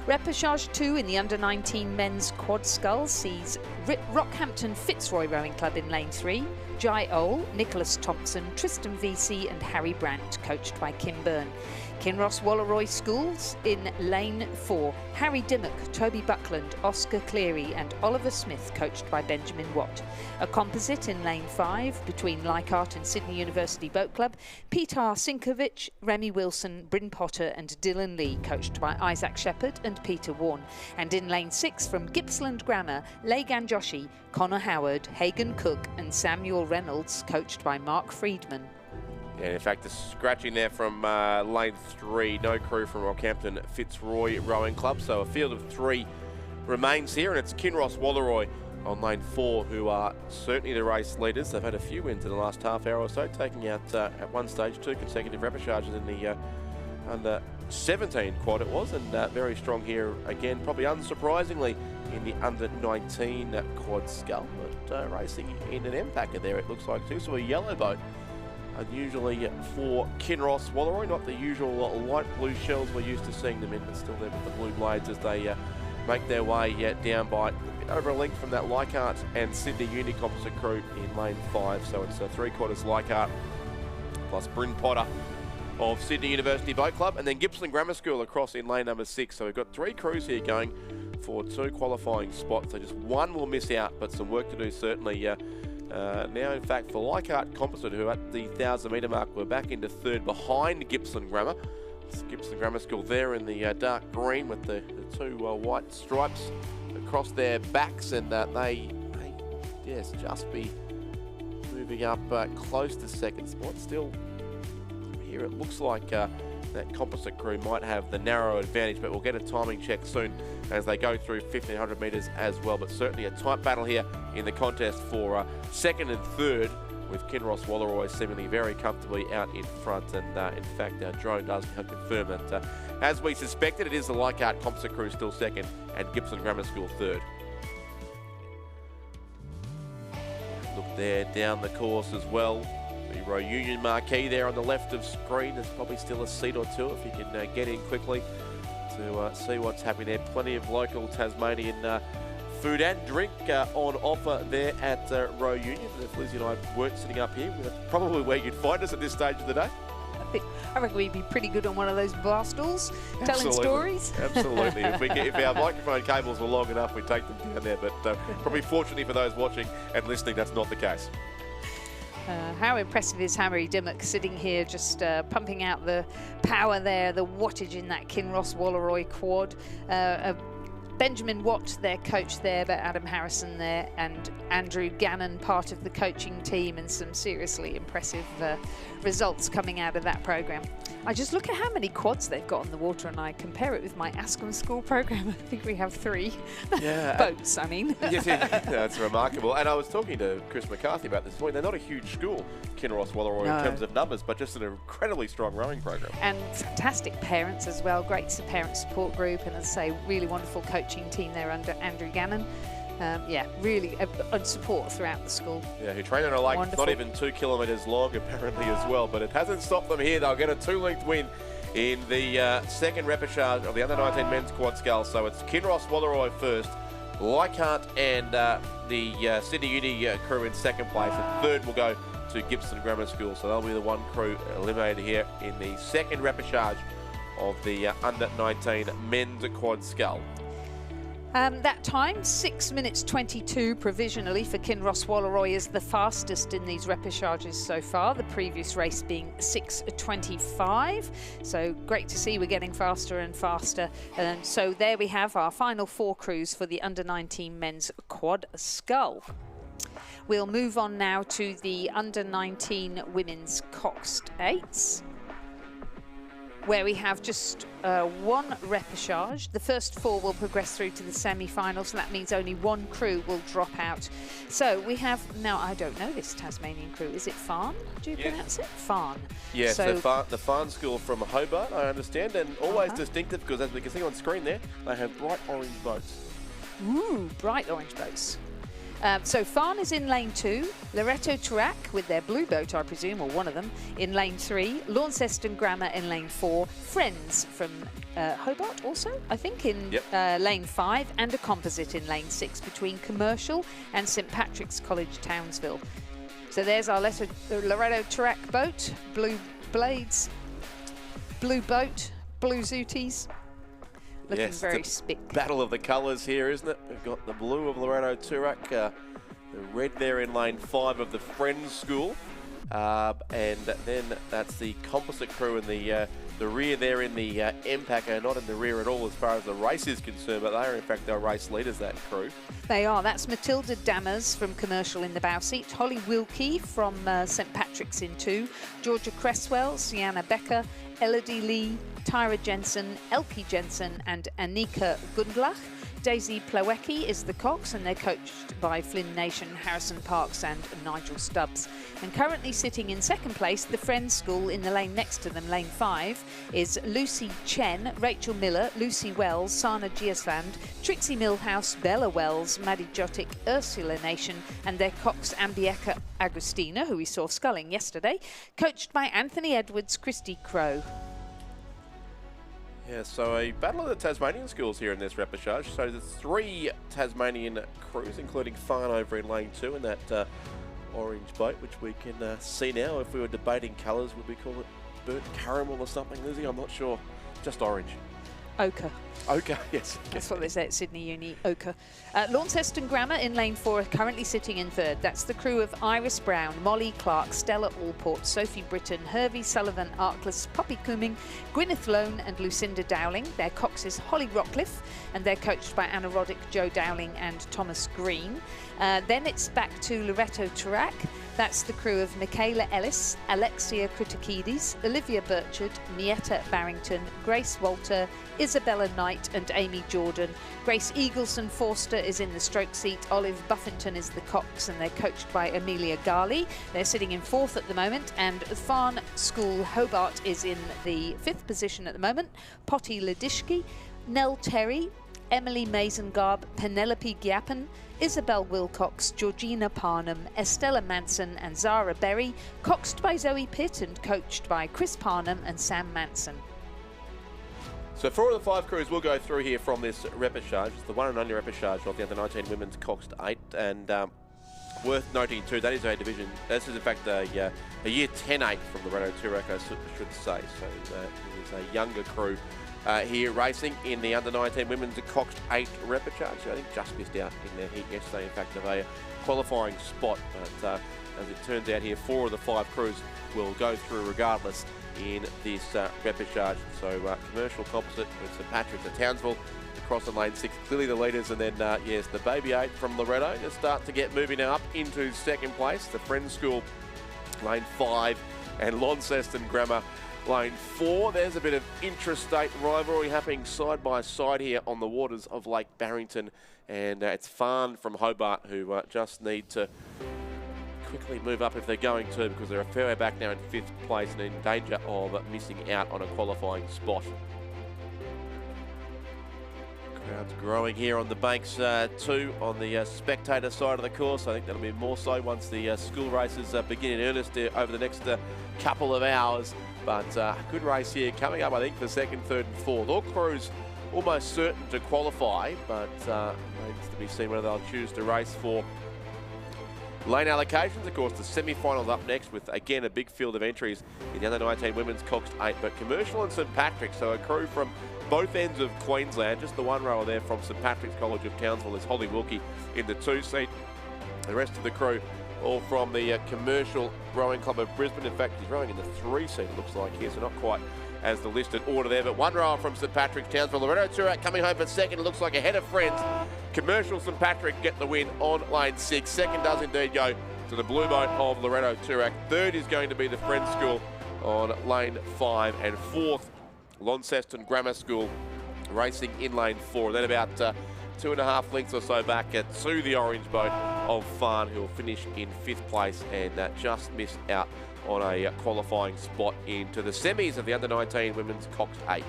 Repechage 2 in the under-19 men's quad scull sees Rockhampton Fitzroy Rowing Club in lane 3, Jai Ole, Nicholas Thompson, Tristan VC and Harry Brandt, coached by Kim Byrne. Kinross Walleroy Schools in lane 4, Harry Dimmock, Toby Buckland, Oscar Cleary and Oliver Smith, coached by Benjamin Watt. A composite in lane 5 between Leichhardt and Sydney University Boat Club, Petar Sinkovic, Remy Wilson, Bryn Potter and Dylan Lee, coached by Isaac Shepherd and Peter Warne. And in lane 6 from Gippsland Grammar, Leigh Joshi, Connor Howard, Hagan Cook and Samuel Reynolds, coached by Mark Friedman. Yeah, in fact, the scratching there from lane 3, no crew from Rockhampton Fitzroy Rowing Club. So a field of 3 remains here, and it's Kinross Walleroy on lane 4 who are certainly the race leaders. They've had a few wins in the last half hour or so, taking out at one stage 2 consecutive repechages in the under 17 quad it was, and very strong here again, probably unsurprisingly in the under 19 quad scull, but racing in an M-packer there it looks like too, so a yellow boat. Unusually for Kinross Walleroy, not the usual light blue shells we're used to seeing them in, but still there with the blue blades as they make their way down by over a length from that Leichhardt and Sydney Uni composite crew in lane 5. So it's 3/4 Leichhardt plus Bryn Potter of Sydney University Boat Club, and then Gippsland Grammar School across in lane number 6. So we've got 3 crews here going for 2 qualifying spots. So just one will miss out, but some work to do certainly. Now, in fact, for Leichhardt Composite, who at the 1,000 metre mark were back into 3rd behind Gippsland Grammar. It's Gippsland Grammar School there in the dark green with the 2 white stripes across their backs, and they yes, just be moving up close to 2nd spot. Still here it looks like that composite crew might have the narrow advantage, but we'll get a timing check soon as they go through 1,500 metres as well. But certainly a tight battle here in the contest for 2nd and 3rd, with Kinross Walleroy seemingly very comfortably out in front. And in fact, our drone does confirm that, as we suspected, it is the Leichhardt composite crew still 2nd and Gippsland Grammar School 3rd. Look there down the course as well. The Row Union marquee there on the left of screen. There's probably still a seat or 2 if you can get in quickly to see what's happening there. Plenty of local Tasmanian food and drink on offer there at Row Union. And if Lizzie and I weren't sitting up here, that's probably where you'd find us at this stage of the day. I reckon we'd be pretty good on one of those bar stools, telling stories. Absolutely. if our microphone cables were long enough, we'd take them down there. But probably fortunately for those watching and listening, that's not the case. How impressive is Harry Dimmock sitting here just pumping out the power there, the wattage in that Kinross Walleroy quad. Benjamin Watt, their coach there, but Adam Harrison there, and Andrew Gannon, part of the coaching team, and some seriously impressive results coming out of that program. I just look at how many quads they've got on the water, and I compare it with my Ascombe school program. I think we have 3 boats, I mean. Yes, that's remarkable. And I was talking to Chris McCarthy about this point. They're not a huge school, Kinross Walleroy, in terms of numbers, but just an incredibly strong rowing program. And fantastic parents as well, great parent support group, and as I say, really wonderful coaching team there under Andrew Gannon. Yeah, really and support throughout the school. Yeah, who train on a lake not even 2 kilometres long apparently as well, but it hasn't stopped them here. They'll get a 2-length win in the second repechage of the under-19 men's quad scull. So it's Kinross Walleroy first, Leichhardt and the Sydney Uni crew in second place, and third will go to Gippsland Grammar School. So they'll be the one crew eliminated here in the second repechage of the under-19 men's quad scull. That time, 6 minutes 22 provisionally for Kinross Walleroy, is the fastest in these repechages so far, the previous race being 6:25. So great to see we're getting faster and faster. And so there we have our final 4 crews for the under-19 men's quad scull. We'll move on now to the under-19 women's coxed 8s, where we have just 1 repechage. The first 4 will progress through to the semi-finals, and that means only 1 crew will drop out. So we have, now I don't know this Tasmanian crew, is it Farn? Do you pronounce it? Farn. Yes, so the Farn School from Hobart, I understand, and always distinctive because, as we can see on screen there, they have bright orange boats. Ooh, bright orange boats. So Farn is in lane 2, Loreto Turak with their blue boat, I presume, or one of them, in lane 3, Launceston Grammar in lane 4, Friends from Hobart also, I think, in lane 5, and a composite in lane 6 between Commercial and St Patrick's College, Townsville. So there's our Loreto Turak boat, blue blades, blue boat, blue zooties. Looking very spick. Battle of the colours here, isn't it? We've got the blue of Loreto Turak, the red there in lane 5 of the Friends School, and then that's the composite crew in the rear there in the MPAC, not in the rear at all as far as the race is concerned, but they are in fact our race leaders, that crew. They are. That's Matilda Dammers from Commercial in the bow seat, Holly Wilkie from St Patrick's in 2, Georgia Cresswell, Sienna Becker, Elodie Lee, Tyra Jensen, Elke Jensen and Anika Gundlach. Daisy Plawecki is the cox, and they're coached by Flynn Nation, Harrison Parks and Nigel Stubbs. And currently sitting in second place, the Friends School in the lane next to them, lane 5, is Lucy Chen, Rachel Miller, Lucy Wells, Sana Giasvand, Trixie Millhouse, Bella Wells, Maddie Jotic, Ursula Nation, and their cox Ambieka Agustina, who we saw sculling yesterday, coached by Anthony Edwards, Christy Crow. Yeah, so a battle of the Tasmanian schools here in this repechage. So there's 3 Tasmanian crews, including Farn over in lane 2 in that orange boat, which we can see now. If we were debating colours, would we call it burnt caramel or something, Lizzie? I'm not sure. Just orange. Ochre. Okay, yes. That's what they say at Sydney Uni, ochre. Launceston Grammar in lane 4 are currently sitting in third. That's the crew of Iris Brown, Molly Clark, Stella Allport, Sophie Britton, Hervey Sullivan, Arkless, Poppy Cooming, Gwyneth Lone and Lucinda Dowling. Their cox is Holly Rockcliffe and they're coached by Anna Roddick, Joe Dowling and Thomas Green. Then it's back to Loretto Turak. That's the crew of Michaela Ellis, Alexia Kritikidis, Olivia Burchard, Nieta Barrington, Grace Walter, Isabella Knight and Amy Jordan. Grace Eagleson Forster is in the stroke seat. Olive Buffington is the cox and they're coached by Amelia Garley. They're sitting in 4th at the moment, and Farn School Hobart is in the 5th position at the moment. Potty Ladishki, Nell Terry, Emily Mazengarb, Penelope Giappen, Isabel Wilcox, Georgina Parnham, Estella Manson and Zara Berry, coxed by Zoe Pitt and coached by Chris Parnham and Sam Manson. So 4 of the 5 crews will go through here from this repechage. It's the one and only repechage of the under-19 women's coxed 8, and worth noting too, that is a division. This is in fact a year 10-8 from Loretto Turak, I should say. So it is a younger crew here racing in the under-19 women's coxed 8 repechage. I think just missed out in their heat yesterday, in fact, of a qualifying spot. But as it turns out here, 4 of the 5 crews will go through regardless in this repechage. So commercial composite with St Patrick's at Townsville across in lane 6, clearly the leaders, and then yes, the Baby 8 from Loretto just start to get moving up into 2nd place. The Friends School lane 5 and Launceston Grammar lane 4. There's a bit of intrastate rivalry happening side by side here on the waters of Lake Barrington, and it's Farn from Hobart who just need to quickly move up if they're going to, because they're a fair way back now in 5th place and in danger of missing out on a qualifying spot. Crowds growing here on the banks too on the spectator side of the course. I think that'll be more so once the school races begin in earnest over the next couple of hours. But good race here coming up, I think, for 2nd, 3rd and 4th. All crews almost certain to qualify, but remains to be seen whether they'll choose to race for lane allocations. Of course, the semi-finals up next with, again, a big field of entries in the under-19 women's coxed 8, but Commercial and St Patrick's, so a crew from both ends of Queensland. Just the one rower there from St Patrick's College of Townsville is Holly Wilkie in the 2 seat. The rest of the crew all from the Commercial Rowing Club of Brisbane. In fact, he's rowing in the 3 seat, it looks like here, so not quite as the listed order there, but one rower from St Patrick's Townsville. Loretto Turak coming home for 2nd. It looks like ahead of Friends. Commercial St Patrick get the win on lane 6. 2nd does indeed go to the Blue Boat of Loretto Turak. 3rd is going to be the Friends School on lane 5, and 4th, Launceston Grammar School racing in lane 4. Then about 2.5 lengths or so back to the Orange Boat of Farn, who will finish in 5th place and just missed out on a qualifying spot into the semis of the under-19 women's coxed 8.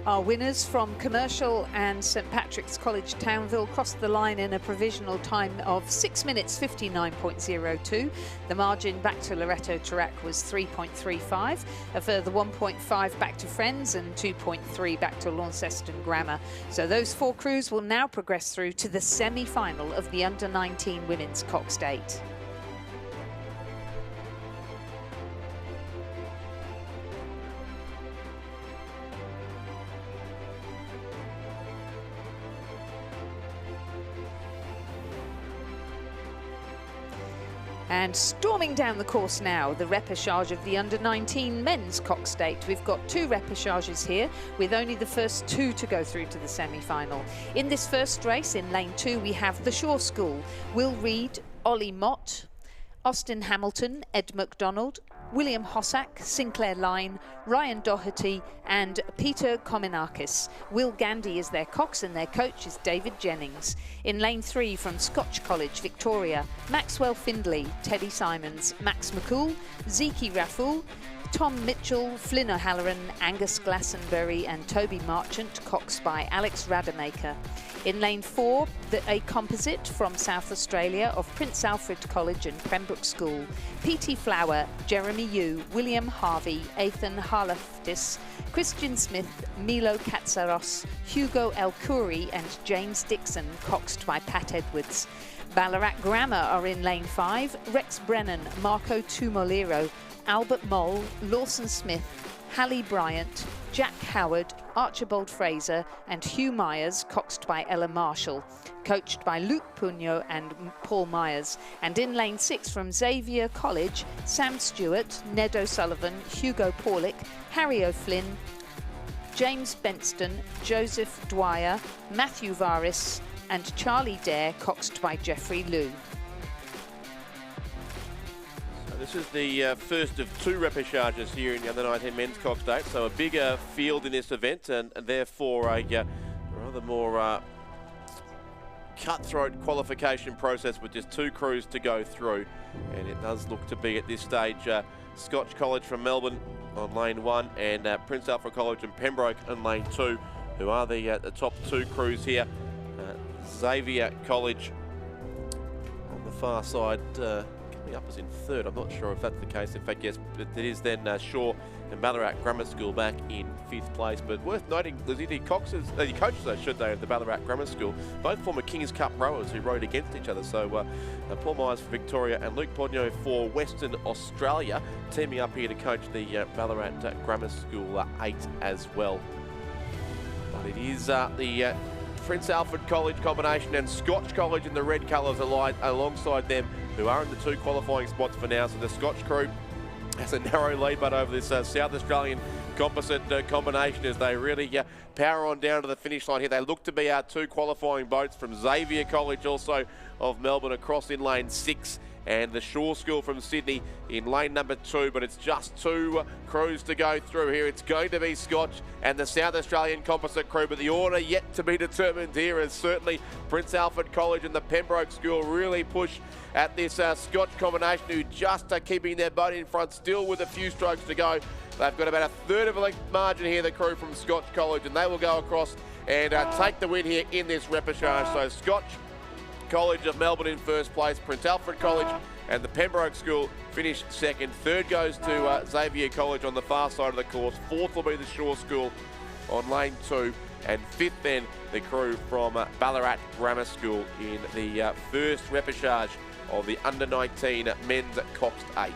Our winners from Commercial and St Patrick's College Townville crossed the line in a provisional time of 6 minutes 59.02. The margin back to Loretto Turak was 3.35. A further 1.5 back to Friends and 2.3 back to Launceston Grammar. So those 4 crews will now progress through to the semi-final of the under-19 women's coxed 8. And storming down the course now, the repechage of the under-19 men's coxed 8. We've got 2 repechages here, with only the first 2 to go through to the semi-final. In this first race, in lane 2, we have the Shaw School, Will Reid, Ollie Mott, Austin Hamilton, Ed McDonald, William Hossack, Sinclair Line, Ryan Doherty and Peter Kominakis. Will Gandy is their cox and their coach is David Jennings. In lane 3 from Scotch College, Victoria, Maxwell Findlay, Teddy Simons, Max McCool, Zeke Rafful, Tom Mitchell, Flynn O'Halloran, Angus Glastonbury and Toby Marchant, coxed by Alex Rademacher. In lane 4, a composite from South Australia of Prince Alfred College and Pembroke School. P.T. Flower, Jeremy Yu, William Harvey, Ethan Harleftis, Christian Smith, Milo Katsaros, Hugo El Khoury and James Dixon, coxed by Pat Edwards. Ballarat Grammar are in lane 5. Rex Brennan, Marco Tumolero, Albert Moll, Lawson Smith, Hallie Bryant, Jack Howard, Archibald Fraser and Hugh Myers, coxed by Ella Marshall, coached by Luke Pugno and Paul Myers. And in lane 6 from Xavier College, Sam Stewart, Ned O'Sullivan, Hugo Paulick, Harry O'Flynn, James Benston, Joseph Dwyer, Matthew Varis and Charlie Dare, coxed by Jeffrey Liu. This is the first of 2 repêchages here in the under-19 men's coxed 8, so a bigger field in this event and therefore a rather more cutthroat qualification process with just 2 crews to go through. And it does look to be at this stage Scotch College from Melbourne on lane 1 and Prince Alfred College and Pembroke on lane 2, who are the top 2 crews here. Xavier College on the far side coming up as in 3rd. I'm not sure if that's the case. In fact, yes, it is then Shaw and Ballarat Grammar School back in 5th place. But worth noting, Lizzie, the coaches, should they, of the Ballarat Grammar School, both former Kings Cup rowers who rowed against each other. So Paul Myers for Victoria and Luke Pugno for Western Australia, teaming up here to coach the Ballarat Grammar School 8 as well. But it is the Prince Alfred College combination and Scotch College in the red colours alongside them, who are in the 2 qualifying spots for now. So the Scotch crew has a narrow lead, but over this South Australian composite combination as they really power on down to the finish line here. They look to be our 2 qualifying boats from Xavier College, also of Melbourne, across in lane 6. And the Shaw School from Sydney in lane number 2, but it's just 2 crews to go through here. It's going to be Scotch and the South Australian composite crew, but the order yet to be determined here is certainly Prince Alfred College and the Pembroke School really push at this Scotch combination, who just are keeping their boat in front, still with a few strokes to go. They've got about a 1/3 of a length margin here, the crew from Scotch College, and they will go across and take the win here in this repêchage. So Scotch College of Melbourne in 1st place, Prince Alfred College and the Pembroke School finished 2nd. 3rd goes to Xavier College on the far side of the course. 4th will be the Shaw School on lane 2. And 5th then the crew from Ballarat Grammar School in the first repêchage of the under-19 men's coxed 8.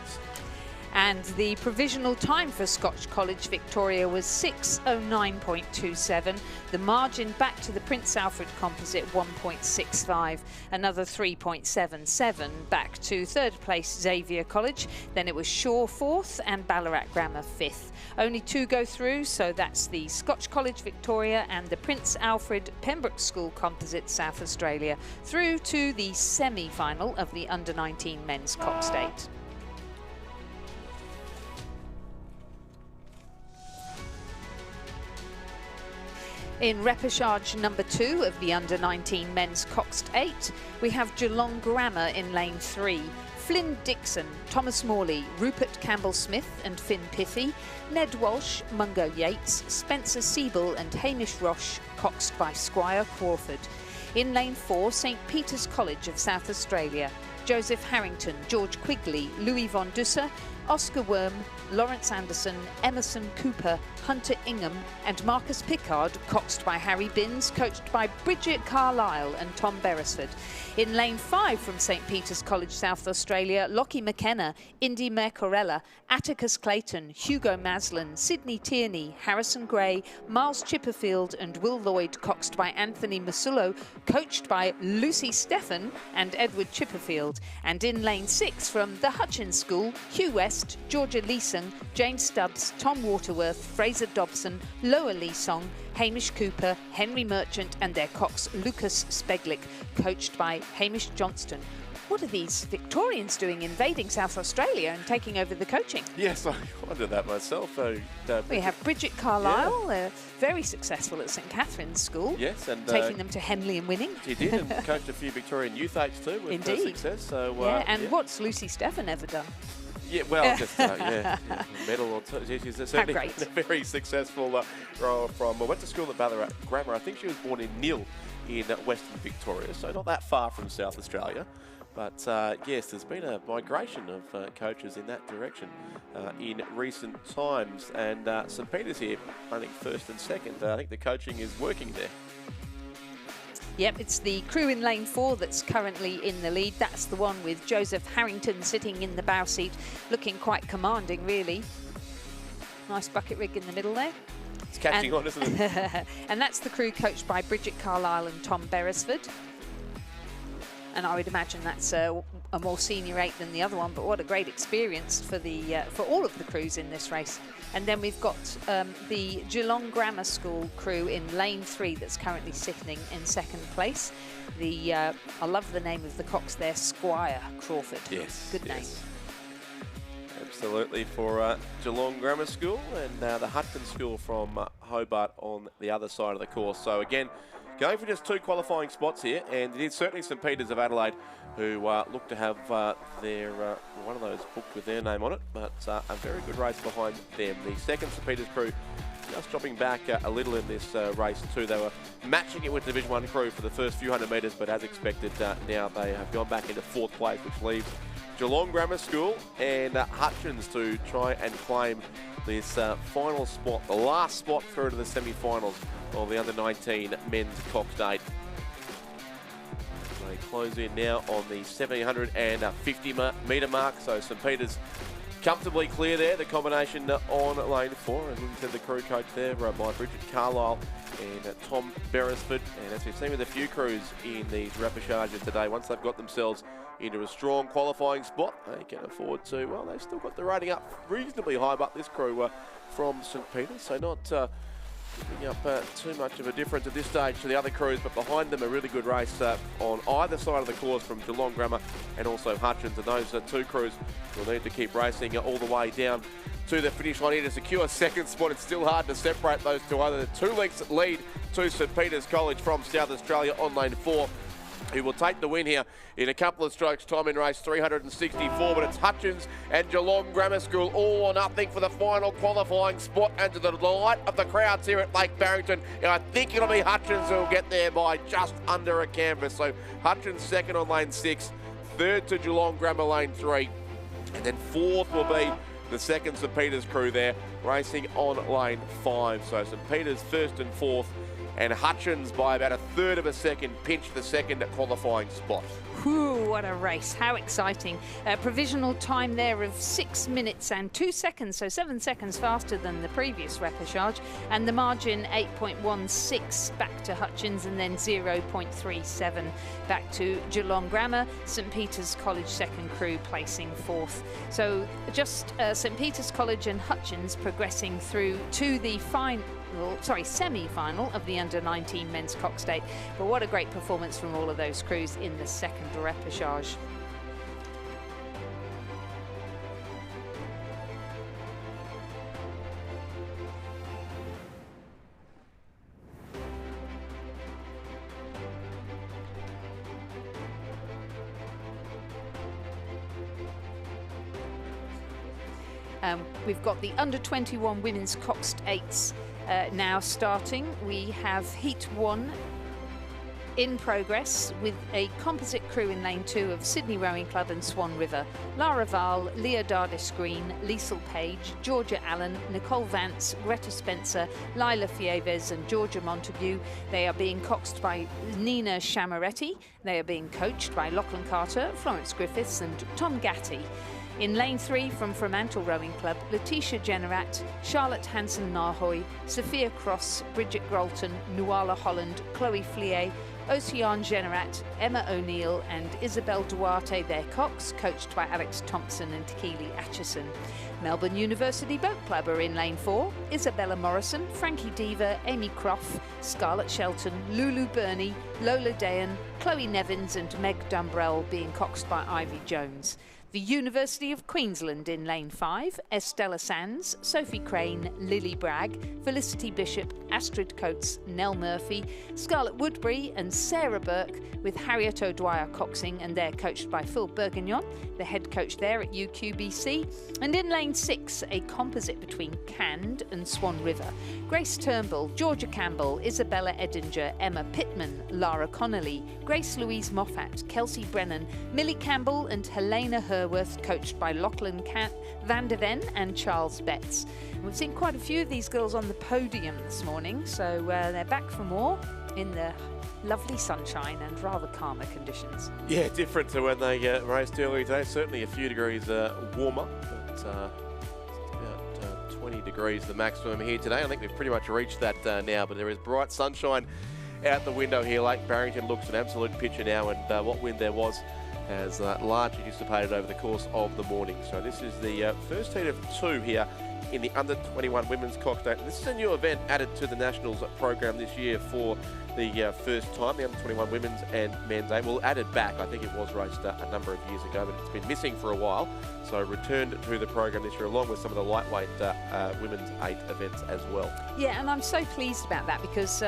And the provisional time for Scotch College Victoria was 6:09.27. The margin back to the Prince Alfred composite 1.65. Another 3.77 back to 3rd place Xavier College. Then it was Shaw 4th and Ballarat Grammar 5th. Only 2 go through, so that's the Scotch College Victoria and the Prince Alfred Pembroke School composite South Australia through to the semi-final of the under-19 men's coxed 8. In repêchage number 2 of the under-19 men's coxed 8, we have Geelong Grammar in lane 3. Flynn Dixon, Thomas Morley, Rupert Campbell-Smith and Finn Pithy, Ned Walsh, Mungo Yates, Spencer Siebel and Hamish Roche, coxed by Squire Crawford. In lane 4, St Peter's College of South Australia. Joseph Harrington, George Quigley, Louis Von Dusser, Oscar Worm, Lawrence Anderson, Emerson Cooper, Hunter Ingham and Marcus Pickard, coxed by Harry Binns, coached by Bridget Carlisle and Tom Beresford. In lane 5 from St Peter's College, South Australia, Lockie McKenna, Indy Mercorella, Atticus Clayton, Hugo Maslin, Sydney Tierney, Harrison Gray, Miles Chipperfield and Will Lloyd, coxed by Anthony Masullo, coached by Lucy Stephan and Edward Chipperfield. And in lane 6 from the Hutchins School, Hugh West, Georgia Leeson, Jane Stubbs, Tom Waterworth, Fraser Dobson, Loa Leesong, Hamish Cooper, Henry Merchant and their cox Lucas Speglick, coached by Hamish Johnston. What are these Victorians doing invading South Australia and taking over the coaching? Yes, I wondered that myself. We have Bridget Carlisle, very successful at St Catherine's School. Yes, and taking them to Henley and winning. She did, and coached a few Victorian youth eights too with success. So, what's Lucy Stephan ever done? Yeah, well, just medal or two. She's certainly a very successful rower from. Went to school at Ballarat Grammar. I think she was born in Nil in Western Victoria, so not that far from South Australia. But yes, there's been a migration of coaches in that direction in recent times. And St Peter's here, I think 1st and 2nd. I think the coaching is working there. Yep, it's the crew in lane 4 that's currently in the lead. That's the one with Joseph Harrington sitting in the bow seat, looking quite commanding, really. Nice bucket rig in the middle there. It's catching on, isn't it? And that's the crew coached by Bridget Carlisle and Tom Beresford. And I would imagine that's a more senior 8 than the other one, but what a great experience for for all of the crews in this race. And then we've got the Geelong Grammar School crew in lane 3 that's currently sitting in second place. I love the name of the cox there, Squire Crawford. Yes. Good name. Yes. Absolutely, for Geelong Grammar School, and the Hutton School from Hobart on the other side of the course. So again, going for just 2 qualifying spots here, and it is certainly St Peter's of Adelaide who look to have their one of those booked with their name on it, but a very good race behind them. The second St Peter's crew just dropping back a little in this race too. They were matching it with Division 1 crew for the first few hundred metres, but as expected, now they have gone back into 4th place, which leaves Geelong Grammar School and Hutchins to try and claim this final spot, the last spot through to the semi-finals of the under-19 men's Coxed 8. They close in now on the 1750 metre mark, so St Peter's comfortably clear there. The combination on lane 4, as we said, the crew coach there by Bridget Carlisle and Tom Beresford. And as we've seen with a few crews in these repêchages today, once they've got themselves into a strong qualifying spot, they can afford to, well, they've still got the rating up reasonably high, but this crew from St Peter's, so not giving up too much of a difference at this stage to the other crews, but behind them a really good race on either side of the course from Geelong Grammar and also Hutchins, and those 2 crews will need to keep racing all the way down to the finish line here to secure second spot. It's still hard to separate those two. Either the 2 lengths lead to St Peter's College from South Australia on lane 4, who will take the win here in a couple of strokes time in race 364, but it's Hutchins and Geelong Grammar School all or nothing for the final qualifying spot, and to the delight of the crowds here at Lake Barrington, I think it'll be Hutchins who will get there by just under a canvas. So Hutchins second on lane 6, third to Geelong Grammar lane 3, and then 4th will be the second St Peter's crew there racing on lane 5. So St Peter's first and 4th, and Hutchins by about 1/3 of a second pinched the second qualifying spot. Whew, what a race. How exciting. Provisional time there of 6 minutes and 2 seconds, so 7 seconds faster than the previous repêchage. And the margin 8.16 back to Hutchins, and then 0.37 back to Geelong Grammar. St Peter's College second crew placing 4th. So just St Peter's College and Hutchins progressing through to the semi-final of the under-19 men's Coxed 8. But what a great performance from all of those crews in the second repêchage. We've got the under-21 women's Coxed 8s now starting. We have Heat 1 in progress with a composite crew in lane 2 of Sydney Rowing Club and Swan River. Lara Val, Leah Dardis Green, Liesl Page, Georgia Allen, Nicole Vance, Greta Spencer, Lila Fieves and Georgia Montague. They are being coxed by Nina Shamaretti. They are being coached by Lachlan Carter, Florence Griffiths and Tom Gatti. In lane 3 from Fremantle Rowing Club, Letitia Generat, Charlotte Hansen-Nahoy, Sophia Cross, Bridget Grolton, Nuala Holland, Chloe Flier, Ocean Generat, Emma O'Neill and Isabel Duarte, their cox, coached by Alex Thompson and Keely Atchison. Melbourne University Boat Club are in lane 4, Isabella Morrison, Frankie Deaver, Amy Croft, Scarlett Shelton, Lulu Burney, Lola Dayan, Chloe Nevins and Meg Dumbrell being coxed by Ivy Jones. The University of Queensland in lane 5, Estella Sands, Sophie Crane, Lily Bragg, Felicity Bishop, Astrid Coates, Nell Murphy, Scarlett Woodbury and Sarah Burke, with Harriet O'Dwyer coxing, and they're coached by Phil Bourguignon, the head coach there at UQBC. And in lane 6, a composite between Cand and Swan River. Grace Turnbull, Georgia Campbell, Isabella Edinger, Emma Pittman, Lara Connolly, Grace Louise Moffat, Kelsey Brennan, Millie Campbell and Helena Herworth, coached by Lachlan Van der Ven and Charles Betts. We've seen quite a few of these girls on the podium this morning, so they're back for more. in the lovely sunshine and rather calmer conditions. Yeah, different to when they raced earlier today. Certainly a few degrees warmer, but it's about 20 degrees the maximum here today. I think we've pretty much reached that now, but there is bright sunshine out the window here. Lake Barrington looks an absolute picture now, and what wind there was has largely dissipated over the course of the morning. So this is the first heat of 2 here in the under-21 women's cock state. This is a new event added to the Nationals program this year for the first time. The under-21 women's and men's 8 will add it back. I think it was raced a number of years ago, but it's been missing for a while. So returned to the program this year, along with some of the lightweight women's 8 events as well. Yeah, and I'm so pleased about that, because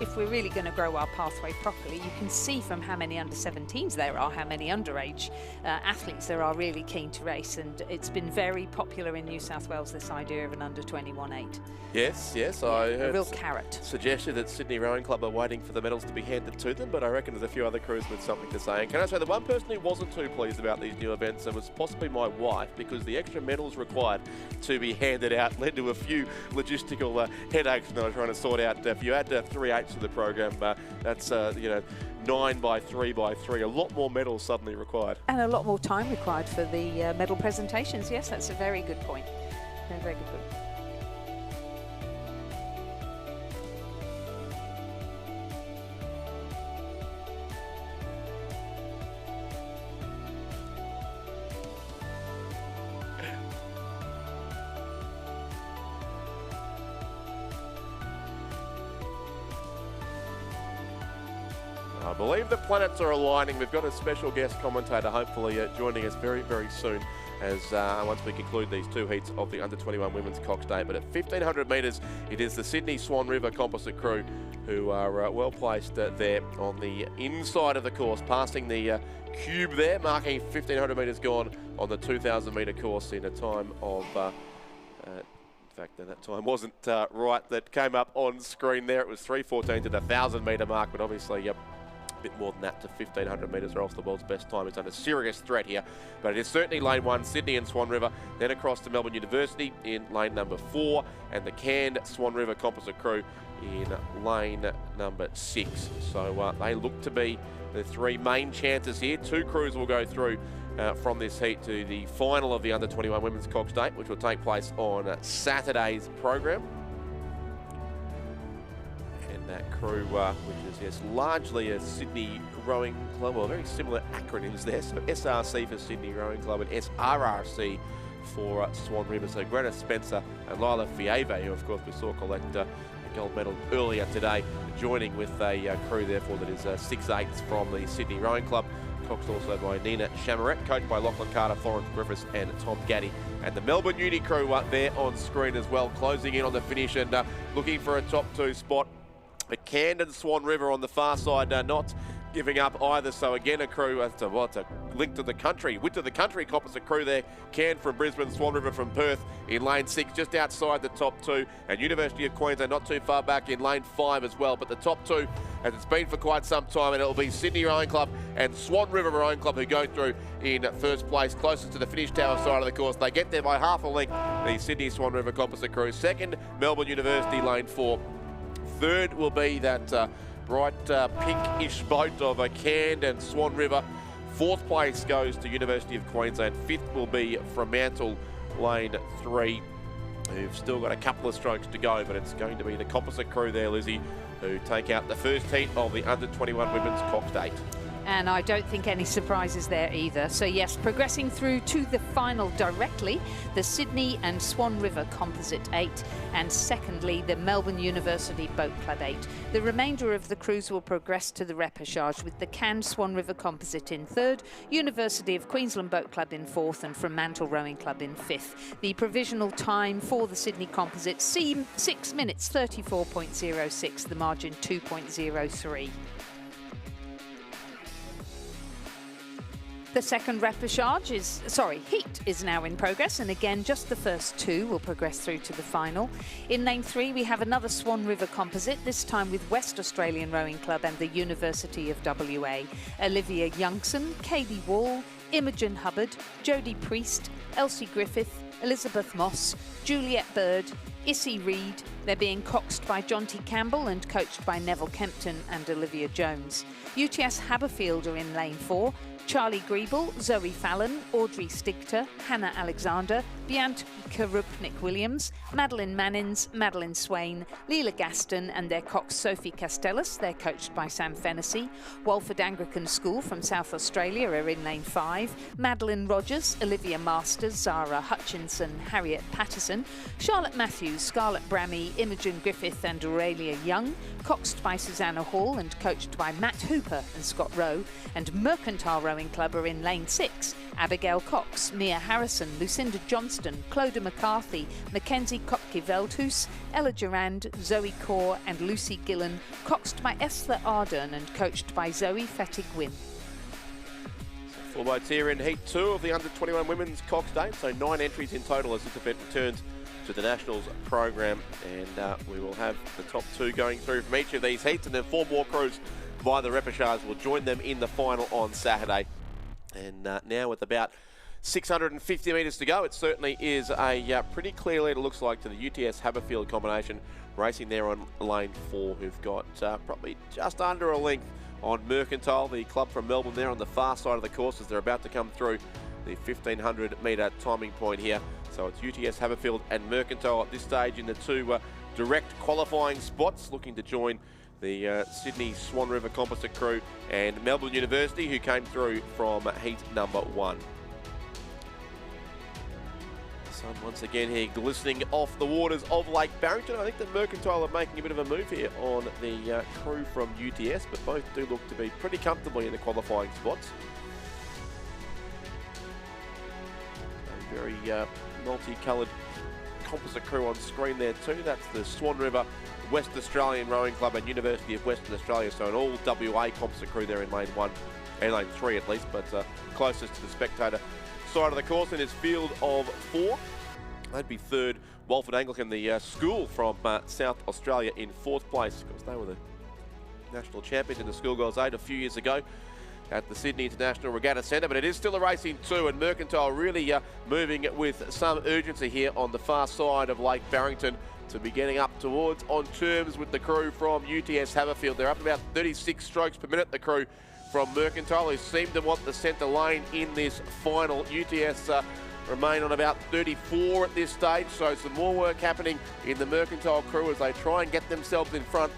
if we're really going to grow our pathway properly, you can see from how many under-17s there are, how many underage athletes there are really keen to race, and it's been very popular in New South Wales, this idea of an under-21 8. Yes, Yeah, I heard a real carrot. Suggested that Sydney Rowing Club are waiting for the medals to be handed to them, but I reckon there's a few other crews with something to say. And can I say, the one person who wasn't too pleased about these new events was possibly my wife, because the extra medals required to be handed out led to a few logistical headaches when I was trying to sort out. If you add 3 8s to the program, that's 9 by 3 by 3, a lot more medals suddenly required. And a lot more time required for the medal presentations. Yes, that's a very good point. Very, very good point. I believe the planets are aligning. We've got a special guest commentator hopefully joining us very, very soon as once we conclude these 2 heats of the under-21 women's cock state. But at 1,500 metres, it is the Sydney Swan River composite crew who are well placed there on the inside of the course, passing the cube there, marking 1,500 metres gone on the 2,000 metre course in a time of... in fact, that time wasn't right. That came up on screen there. It was 3:14 to the 1,000 metre mark, but obviously a bit more than that to 1,500 metres, or else the world's best time is under serious threat here. But it is certainly lane 1, Sydney and Swan River, then across to Melbourne University in lane number 4, and the canned Swan River composite crew in lane number 6. So they look to be the 3 main chances here. 2 crews will go through from this heat to the final of the under-21 women's cock state, which will take place on Saturday's program. And that crew, which is largely a Sydney Rowing Club, well, very similar acronyms there. So SRC for Sydney Rowing Club and SRRC for Swan River. So Greta Spencer and Lila Fieve, who of course we saw collect a gold medal earlier today, joining with a crew therefore that is 6 8s from the Sydney Rowing Club. Coxed also by Nina Chamaret, coached by Lachlan Carter, Florence Griffiths and Tom Gaddy. And the Melbourne Uni crew there on screen as well, closing in on the finish and looking for a top 2 spot. But Camden Swan River on the far side, not giving up either. So again, a crew, it's a link to the country, width of the country composite crew there. Cairn from Brisbane, Swan River from Perth in lane 6, just outside the top 2. And University of Queensland not too far back in lane 5 as well. But the top 2, as it's been for quite some time, and it'll be Sydney Rowing Club and Swan River Rowing Club who go through in first place, closest to the finish tower side of the course. They get there by half a length, the Sydney Swan River composite crew. Second, Melbourne University, lane 4. Third will be that bright pinkish boat of a Canned and Swan River. 4th place goes to University of Queensland. 5th will be Fremantle, lane 3, who've still got a couple of strokes to go, but it's going to be the composite crew there, Lizzie, who take out the first heat of the under-21 women's cock state. And I don't think any surprises there either. So yes, progressing through to the final directly, the Sydney and Swan River Composite 8, and secondly, the Melbourne University Boat Club 8. The remainder of the crews will progress to the repechage, with the Cannes Swan River Composite in 3rd, University of Queensland Boat Club in 4th, and Fremantle Rowing Club in 5th. The provisional time for the Sydney Composite, 6 minutes 34.06, the margin 2.03. The second heat is now in progress, and again just the first 2 will progress through to the final. In lane 3 we have another Swan River composite, this time with West Australian Rowing Club and the University of WA. Olivia Youngson, Katie Wall, Imogen Hubbard, Jodie Priest, Elsie Griffith, Elizabeth Moss, Juliet Bird, Issy Reid. They're being coxed by Jonty Campbell and coached by Neville Kempton and Olivia Jones. UTS Haberfield are in lane 4. Charlie Griebel, Zoe Fallon, Audrey Stigter, Hannah Alexander, Bianca Rupnik-Williams, Madeline Mannins, Madeline Swain, Leela Gaston and their cox Sophie Castellas. They're coached by Sam Fennessy. Walford Anglican School from South Australia are in lane 5. Madeline Rogers, Olivia Masters, Zara Hutchinson, Harriet Patterson, Charlotte Matthews, Scarlett Brammy, Imogen Griffith and Aurelia Young, coxed by Susanna Hall and coached by Matt Hooper and Scott Rowe. And Mercantile Rowing Club are in lane 6. Abigail Cox, Mia Harrison, Lucinda Johnston, Clodagh McCarthy, Mackenzie Kopke-Veldhuis, Ella Durand, Zoe Kaur and Lucy Gillen, coxed by Esther Ardern and coached by Zoe Fettig-Wynn. Full boats here in Heat 2 of the Under-21 Women's Cox Day, so 9 entries in total as this event returns to the Nationals program, and we will have the top 2 going through from each of these heats, and then 4 more crews via the repechage will join them in the final on Saturday. And now with about 650 metres to go, it certainly is a pretty clear lead, it looks like, to the UTS Haberfield combination racing there on lane 4, who've got probably just under a length on Mercantile, the club from Melbourne, there on the far side of the course as they're about to come through the 1500 metre timing point here. So it's UTS Haberfield and Mercantile at this stage in the 2 direct qualifying spots, looking to join the Sydney Swan River Composite crew and Melbourne University, who came through from heat number 1. Sun once again here glistening off the waters of Lake Barrington. I think the Mercantile are making a bit of a move here on the crew from UTS, but both do look to be pretty comfortably in the qualifying spots. A very multicoloured composite crew on screen there too. That's the Swan River West Australian Rowing Club and University of Western Australia, so an all WA composite crew there in lane 1 and lane 3 at least, but closest to the spectator side of the course in his field of 4. They'd be third. Walford Anglican, the school from South Australia, in 4th place, because they were the national champions in the schoolgirls 8 a few years ago at the Sydney International Regatta Centre, but it is still a race in 2, and Mercantile really moving with some urgency here on the far side of Lake Barrington to be getting up towards on terms with the crew from UTS Haberfield. They're up about 36 strokes per minute, the crew from Mercantile, who seem to want the centre lane in this final. UTS remain on about 34 at this stage, so some more work happening in the Mercantile crew as they try and get themselves in front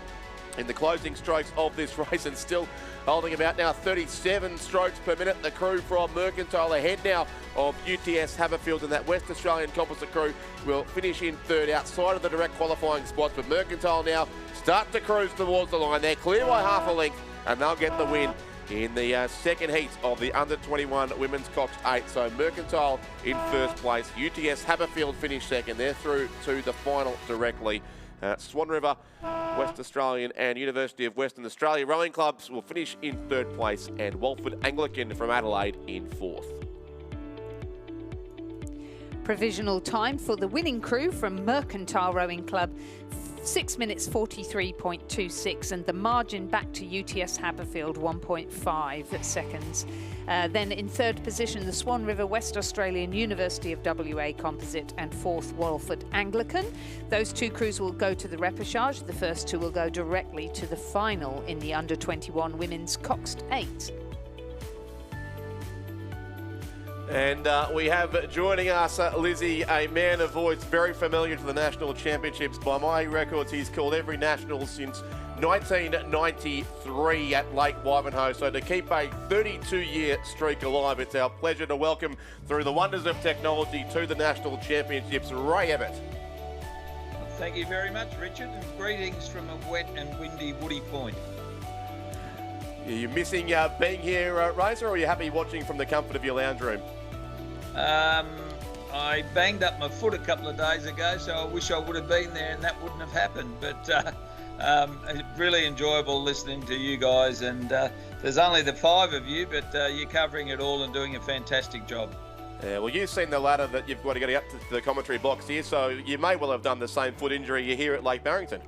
in the closing strokes of this race, and still holding about now 37 strokes per minute. The crew from Mercantile ahead now of UTS Haberfield, and that West Australian composite crew will finish in 3rd outside of the direct qualifying spots. But Mercantile now start to cruise towards the line. They're clear by half a length, and they'll get the win in the 2nd heat of the Under-21 Women's Cox 8. So Mercantile in 1st place. UTS Haberfield finished 2nd. They're through to the final directly. Swan River, West Australian and University of Western Australia rowing clubs will finish in 3rd place, and Walford Anglican from Adelaide in 4th. Provisional time for the winning crew from Mercantile Rowing Club, 6 minutes 43.26, and the margin back to UTS Haberfield 1.5 seconds. Then in 3rd position, the Swan River West Australian University of WA Composite, and 4th Walford Anglican. Those 2 crews will go to the repechage. The first 2 will go directly to the final in the Under-21 Women's Cox 8. And we have joining us, Lizzie, a man of voice very familiar to the National Championships. By my records, he's called every National since 1993 at Lake Wivenhoe. So to keep a 32-year streak alive, it's our pleasure to welcome, through the wonders of technology, to the National Championships, Ray Evatt. Thank you very much, Richard, and greetings from a wet and windy Woody Point. Are you missing being here, Razor, or are you happy watching from the comfort of your lounge room? I banged up my foot a couple of days ago, so I wish I would have been there and that wouldn't have happened. But really enjoyable listening to you guys, and there's only the 5 of you, but you're covering it all and doing a fantastic job. Yeah, well, you've seen the ladder that you've got to get up to the commentary box here, so you may well have done the same foot injury you here at Lake Barrington.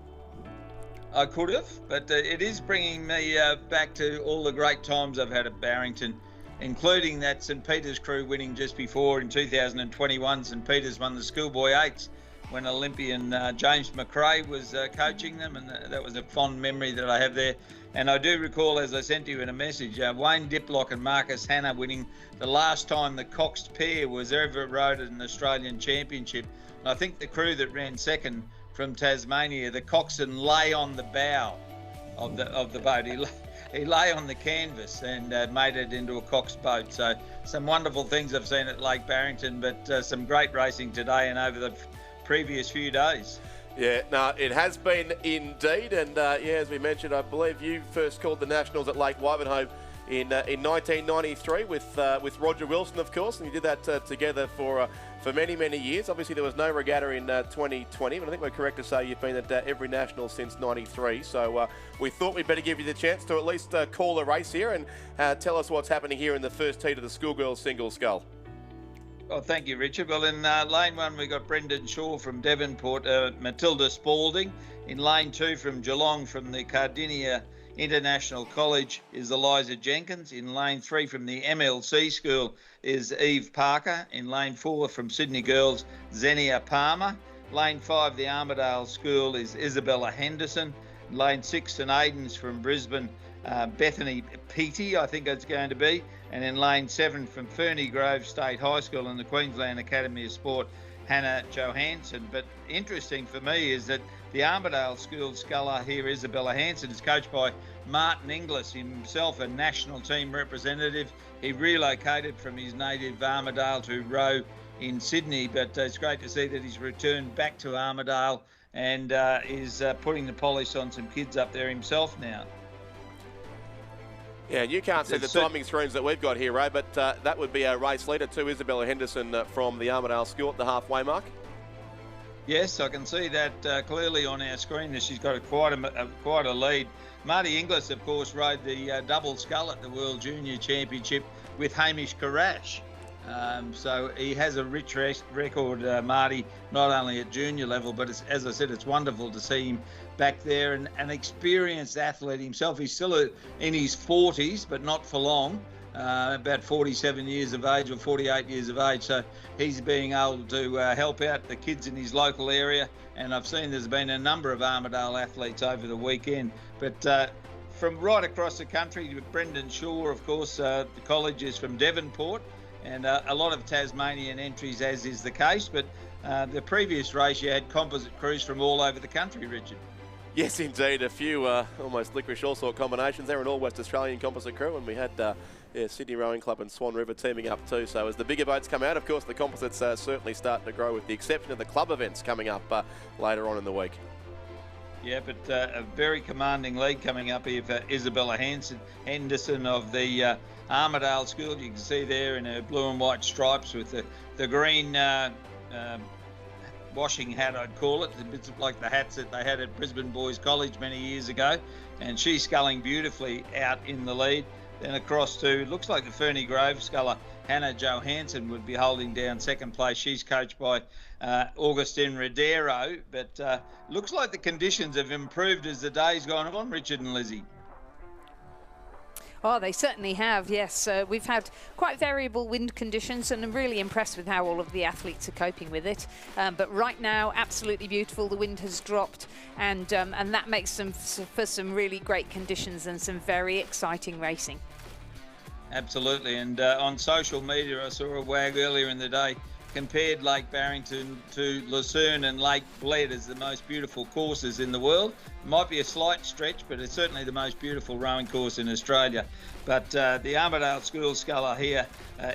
I could have, but it is bringing me back to all the great times I've had at Barrington, including that St Peter's crew winning just before in 2021. St Peter's won the Schoolboy 8s when Olympian James McRae was coaching them, and that was a fond memory that I have there. And I do recall, as I sent you in a message, Wayne Diplock and Marcus Hanna winning the last time the Coxed pair was ever rowed at an Australian Championship. And I think the crew that ran second from Tasmania, the coxswain lay on the bow of the boat. He lay on the canvas and made it into a Cox boat. So some wonderful things I've seen at Lake Barrington, but some great racing today and over the previous few days. Yeah, no, it has been indeed, and as we mentioned, I believe you first called the Nationals at Lake Wivenhoe in 1993 with Roger Wilson, of course, and you did that together for many years. Obviously, there was no regatta in 2020, but I think we're correct to say you've been at every national since '93. So we thought we'd better give you the chance to at least call a race here and tell us what's happening here in the first heat of the schoolgirls single scull. Well, thank you, Richard. Well, in lane 1, we got Brendan Shaw from Devonport, Matilda Spalding. In lane 2, from Geelong, from the Cardinia International College, is Eliza Jenkins. In lane 3, from the MLC School, is Eve Parker. In lane 4, from Sydney Girls, Xenia Palmer. Lane 5, the Armidale School, is Isabella Henderson. Lane 6, St Aidan's from Brisbane, Bethany Peaty, I think it's going to be. And in lane 7, from Ferny Grove State High School and the Queensland Academy of Sport, Hannah Johansson. But interesting for me is that the Armidale School sculler here, Isabella Hanson, is coached by Martin Inglis, himself a national team representative. He relocated from his native Armidale to row in Sydney, but it's great to see that he's returned back to Armidale and is putting the polish on some kids up there himself now. Yeah, and you can't see the timing screens that we've got here, Ray, but that would be our race leader too, Isabella Henderson from the Armidale School at the halfway mark. Yes, I can see that clearly on our screen that she's got quite a lead. Marty Inglis, of course, rode the double scull at the World Junior Championship with Hamish Karash. So he has a rich record, Marty, not only at junior level, but as I said, it's wonderful to see him back there, and an experienced athlete himself. He's still in his 40s, but not for long, about 47 years of age or 48 years of age. So he's being able to help out the kids in his local area. And I've seen there's been a number of Armidale athletes over the weekend. But from right across the country, Brendan Shaw, of course, the college is from Devonport, and a lot of Tasmanian entries, as is the case. But the previous race, you had composite crews from all over the country, Richard. Yes, indeed. A few almost licorice all sort combinations. They're an all West Australian composite crew, and we had Sydney Rowing Club and Swan River teaming up too. So as the bigger boats come out, of course, the composites certainly starting to grow, with the exception of the club events coming up later on in the week. Yeah, but a very commanding lead coming up here for Isabella Henderson of the Armidale School. You can see there in her blue and white stripes with the green washing hat, I'd call it. It's like the hats that they had at Brisbane Boys College many years ago. And she's sculling beautifully out in the lead. Then across to, looks like the Ferny Grove sculler, Hannah Johansson, would be holding down second place. She's coached by Augustine Rodero. But looks like the conditions have improved as the day's gone on, Richard and Lizzie. Oh, they certainly have, yes. We've had quite variable wind conditions, and I'm really impressed with how all of the athletes are coping with it. But right now, absolutely beautiful. The wind has dropped, and that makes them for some really great conditions and some very exciting racing. Absolutely, and on social media, I saw a wag earlier in the day compared Lake Barrington to Lucerne and Lake Bled as the most beautiful courses in the world. It might be a slight stretch, but it's certainly the most beautiful rowing course in Australia. But the Armidale School sculler here,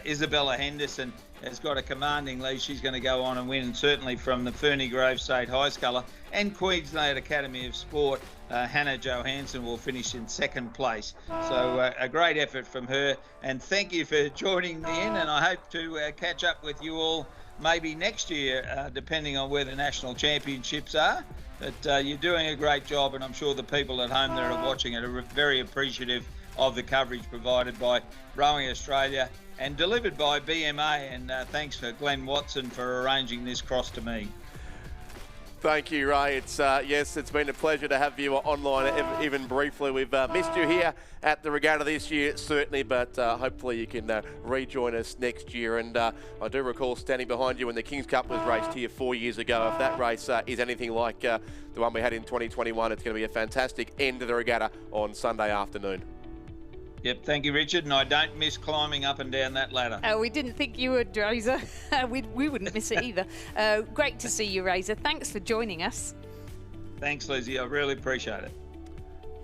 Isabella Henderson, has got a commanding lead. She's going to go on and win, and certainly from the Ferny Grove State High sculler and Queensland Academy of Sport, Hannah Johansson will finish in second place. So a great effort from her, and thank you for joining me in, and I hope to catch up with you all maybe next year, depending on where the national championships are. But you're doing a great job, and I'm sure the people at home that are watching it are very appreciative of the coverage provided by Rowing Australia and delivered by BMA, and thanks for Glenn Watson for arranging this cross to me. Thank you, Ray. It's yes, it's been a pleasure to have you online, even briefly. We've missed you here at the regatta this year, certainly, but hopefully you can rejoin us next year. And I do recall standing behind you when the King's Cup was raced here 4 years ago. If that race is anything like the one we had in 2021, it's going to be a fantastic end to the regatta on Sunday afternoon. Yep, thank you, Richard. And I don't miss climbing up and down that ladder. We didn't think you would, Razor. we wouldn't miss it either. Great to see you, Razor. Thanks for joining us. Thanks, Lizzie. I really appreciate it.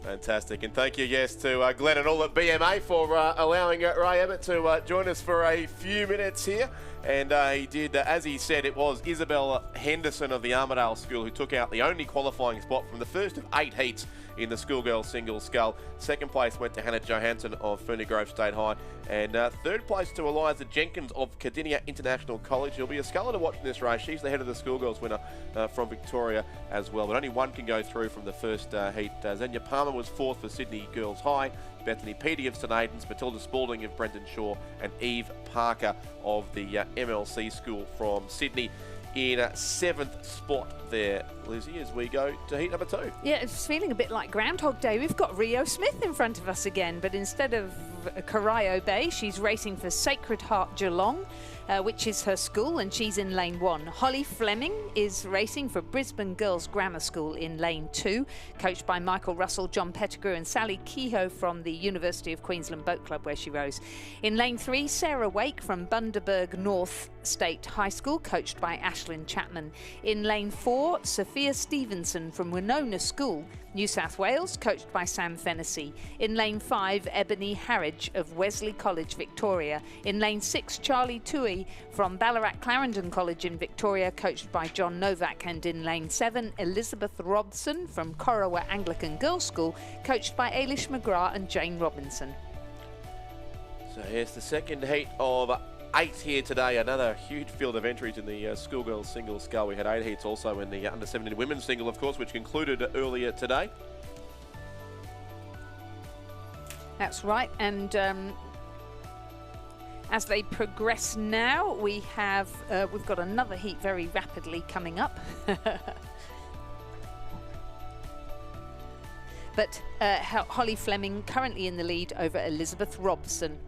Fantastic. And thank you, yes, to Glenn and all at BMA for allowing Ray Abbott to join us for a few minutes here. And he did, as he said, it was Isabel Henderson of the Armidale School who took out the only qualifying spot from the first of 8 heats in the schoolgirls single scull. Second place went to Hannah Johansson of Ferny Grove State High. And third place to Eliza Jenkins of Cardinia International College. She'll be a sculler to watch in this race. She's the head of the schoolgirls winner from Victoria as well. But only one can go through from the first heat. Xenia Palmer was fourth for Sydney Girls High. Bethany Peaty of St Aidan's, Matilda Spalding of Brenton Shaw, and Eve Parker of the MLC School from Sydney in 7th spot there, Lizzie, as we go to heat number 2. Yeah, it's feeling a bit like Groundhog Day. We've got Rio Smith in front of us again, but instead of Corio Bay, she's racing for Sacred Heart Geelong, which is her school, and she's in lane 1. Holly Fleming is racing for Brisbane Girls Grammar School in lane 2, coached by Michael Russell, John Pettigrew and Sally Kehoe from the University of Queensland Boat Club, where she rose. In lane 3, Sarah Wake from Bundaberg North State High School, coached by Ashlyn Chapman. In lane 4, Sophia Stevenson from Winona School, New South Wales, coached by Sam Fennessy. In lane 5, Ebony Harridge of Wesley College, Victoria. In lane 6, Charlie Toohey from Ballarat Clarendon College in Victoria, coached by John Novak. And in lane 7, Elizabeth Robson from Corowa Anglican Girls' School, coached by Ailish McGrath and Jane Robinson. So here's the second heat of 8 here today. Another huge field of entries in the schoolgirls single scull. We had 8 heats also in the under 17 women's single, of course, which concluded earlier today. That's right. And as they progress now, we've got another heat very rapidly coming up. But Holly Fleming currently in the lead over Elizabeth Robson.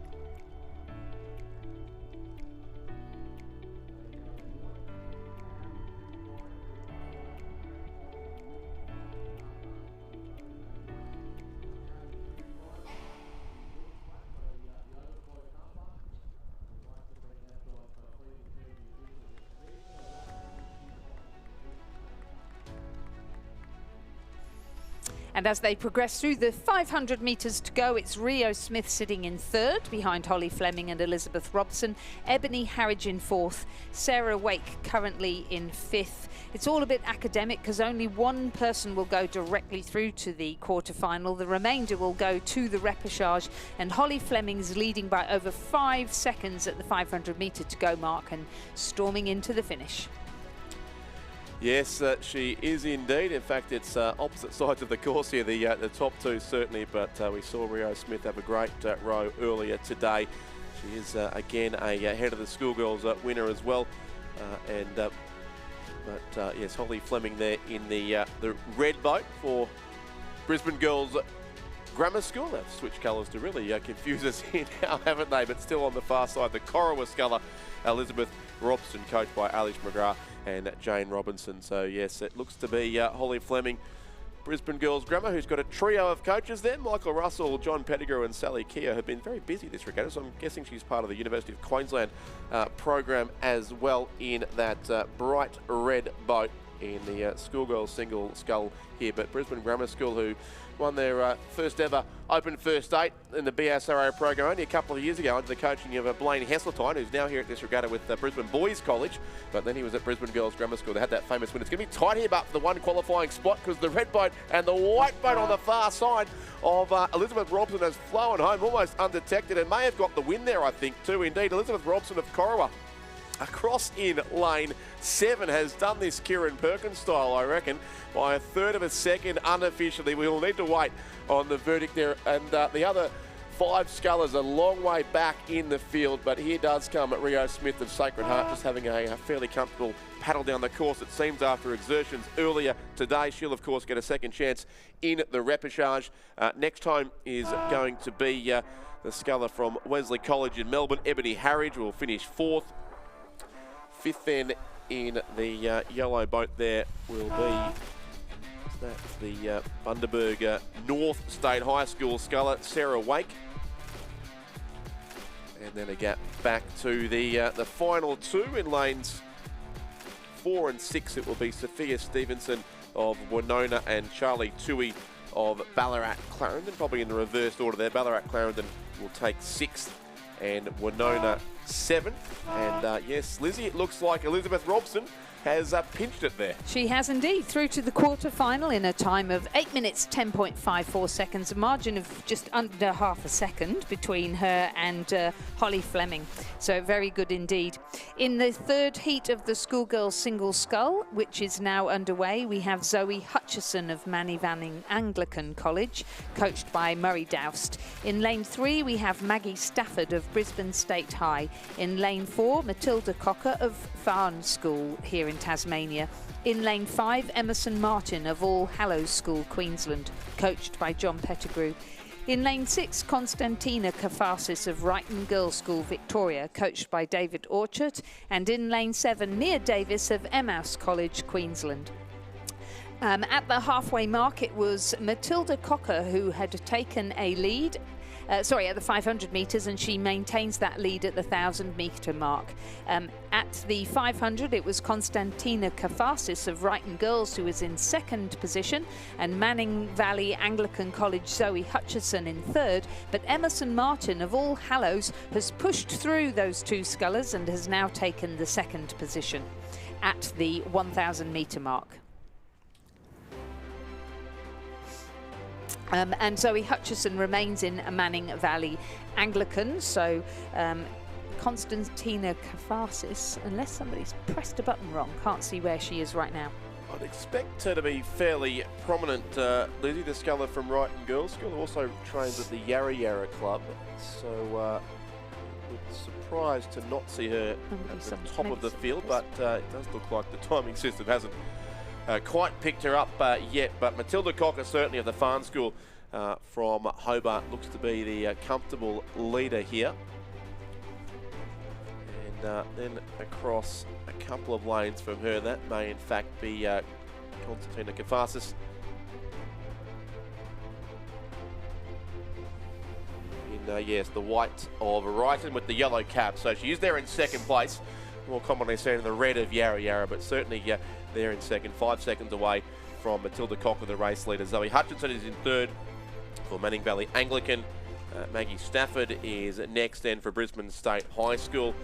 And as they progress through the 500 metres to go, it's Rio Smith sitting in 3rd behind Holly Fleming and Elizabeth Robson. Ebony Harridge in 4th. Sarah Wake currently in 5th. It's all a bit academic because only one person will go directly through to the quarterfinal. The remainder will go to the repechage. And Holly Fleming's leading by over 5 seconds at the 500 metre to go mark and storming into the finish. Yes, she is indeed. In fact, it's opposite sides of the course here, the top two certainly, but we saw Rio Smith have a great row earlier today. She is, again, a head of the schoolgirls winner as well. Yes, Holly Fleming there in the red boat for Brisbane Girls Grammar School. They've switched colours to really confuse us here now, haven't they? But still on the far side, the Corowa sculler, Elizabeth Robson, coached by Ailish McGrath and Jane Robinson. So yes, it looks to be Holly Fleming, Brisbane Girls Grammar, who's got a trio of coaches then. Michael Russell, John Pettigrew and Sally Kehoe have been very busy this regatta, so I'm guessing she's part of the University of Queensland program as well in that bright red boat in the schoolgirls single scull here. But Brisbane Grammar School, who won their first ever Open First 8 in the BSRO program only a couple of years ago under the coaching of Blaine Heseltine, who's now here at this regatta with Brisbane Boys College, but then he was at Brisbane Girls Grammar School. They had that famous win. It's going to be tight here but for the one qualifying spot because the red boat and the white boat on the far side of Elizabeth Robson has flown home almost undetected and may have got the win there, I think, too. Indeed, Elizabeth Robson of Corowa across in lane 7 has done this Kieran Perkins style, I reckon, by a third of a second unofficially. We will need to wait on the verdict there. And the other 5 scullers a long way back in the field, but here does come Rio Smith of Sacred Heart, just having a fairly comfortable paddle down the course, it seems, after exertions earlier today. She'll, of course, get a second chance in the repechage. Next time is going to be the sculler from Wesley College in Melbourne, Ebony Harridge, will finish 4th. 5th then in the yellow boat there will be... That's the Bundaberg North State High School sculler, Sarah Wake. And then a gap back to the final 2 in lanes 4 and 6. It will be Sophia Stevenson of Winona and Charlie Toohey of Ballarat Clarendon. Probably in the reversed order there. Ballarat Clarendon will take 6th and Winona 7th. And yes, Lizzie, it looks like Elizabeth Robson has pinched it there. She has indeed, through to the quarter-final in a time of 8 minutes 10.54 seconds, a margin of just under half a second between her and Holly Fleming. So very good indeed. In the 3rd heat of the schoolgirls single scull, which is now underway, we have Zoe Hutchison of Manny Anglican College, coached by Murray Doust. In lane 3, we have Maggie Stafford of Brisbane State High. In lane 4, Matilda Cocker of Farn School here in Tasmania. In lane 5, Emerson Martin of All Hallows School, Queensland, coached by John Pettigrew. In lane 6, Constantina Kafasis of Wrighton Girls' School, Victoria, coached by David Orchard. And in lane 7, Mia Davis of Emmaus College, Queensland. At the halfway mark, it was Matilda Cocker who had taken a lead. At the 500 metres, and she maintains that lead at the 1,000 metre mark. At the 500, it was Constantina Kafasis of Wrighton Girls who was in 2nd position, and Manning Valley Anglican College Zoe Hutchison in 3rd. But Emerson Martin of All Hallows has pushed through those 2 scullers and has now taken the 2nd position at the 1,000 metre mark. And Zoe Hutchison remains in Manning Valley Anglican. So Constantina Kafasis, unless somebody's pressed a button wrong, can't see where she is right now. I'd expect her to be fairly prominent, Lizzie, the sculler from Wrighton Girls School, also trains at the Yarra Yarra Club. So surprised to not see her at the top of the field, but it does look like the timing system hasn't quite picked her up yet. But Matilda Cocker, certainly of the Farn School from Hobart, looks to be the comfortable leader here. And then across a couple of lanes from her, that may in fact be Constantina Kafasis. Yes, the white of Wrighton with the yellow cap. So she is there in 2nd place. More commonly seen in the red of Yarra Yarra, but certainly there in 2nd, 5 seconds away from Matilda Cocker, the race leader. Zoe Hutchinson is in 3rd for Manning Valley Anglican. Maggie Stafford is next then for Brisbane State High School.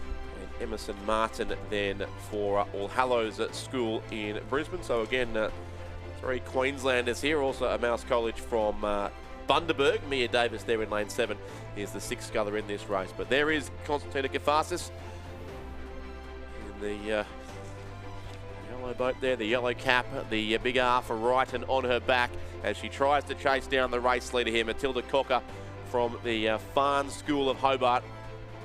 And Emerson Martin then for All Hallows School in Brisbane. So again, 3 Queenslanders here. Also a Mouse College from Bundaberg. Mia Davis there in lane 7 is the 6th sculler in this race. But there is Constantina Kafasis in the yellow boat there, the yellow cap, the big R for Wrighton on her back as she tries to chase down the race leader here, Matilda Cocker from the Farn School of Hobart.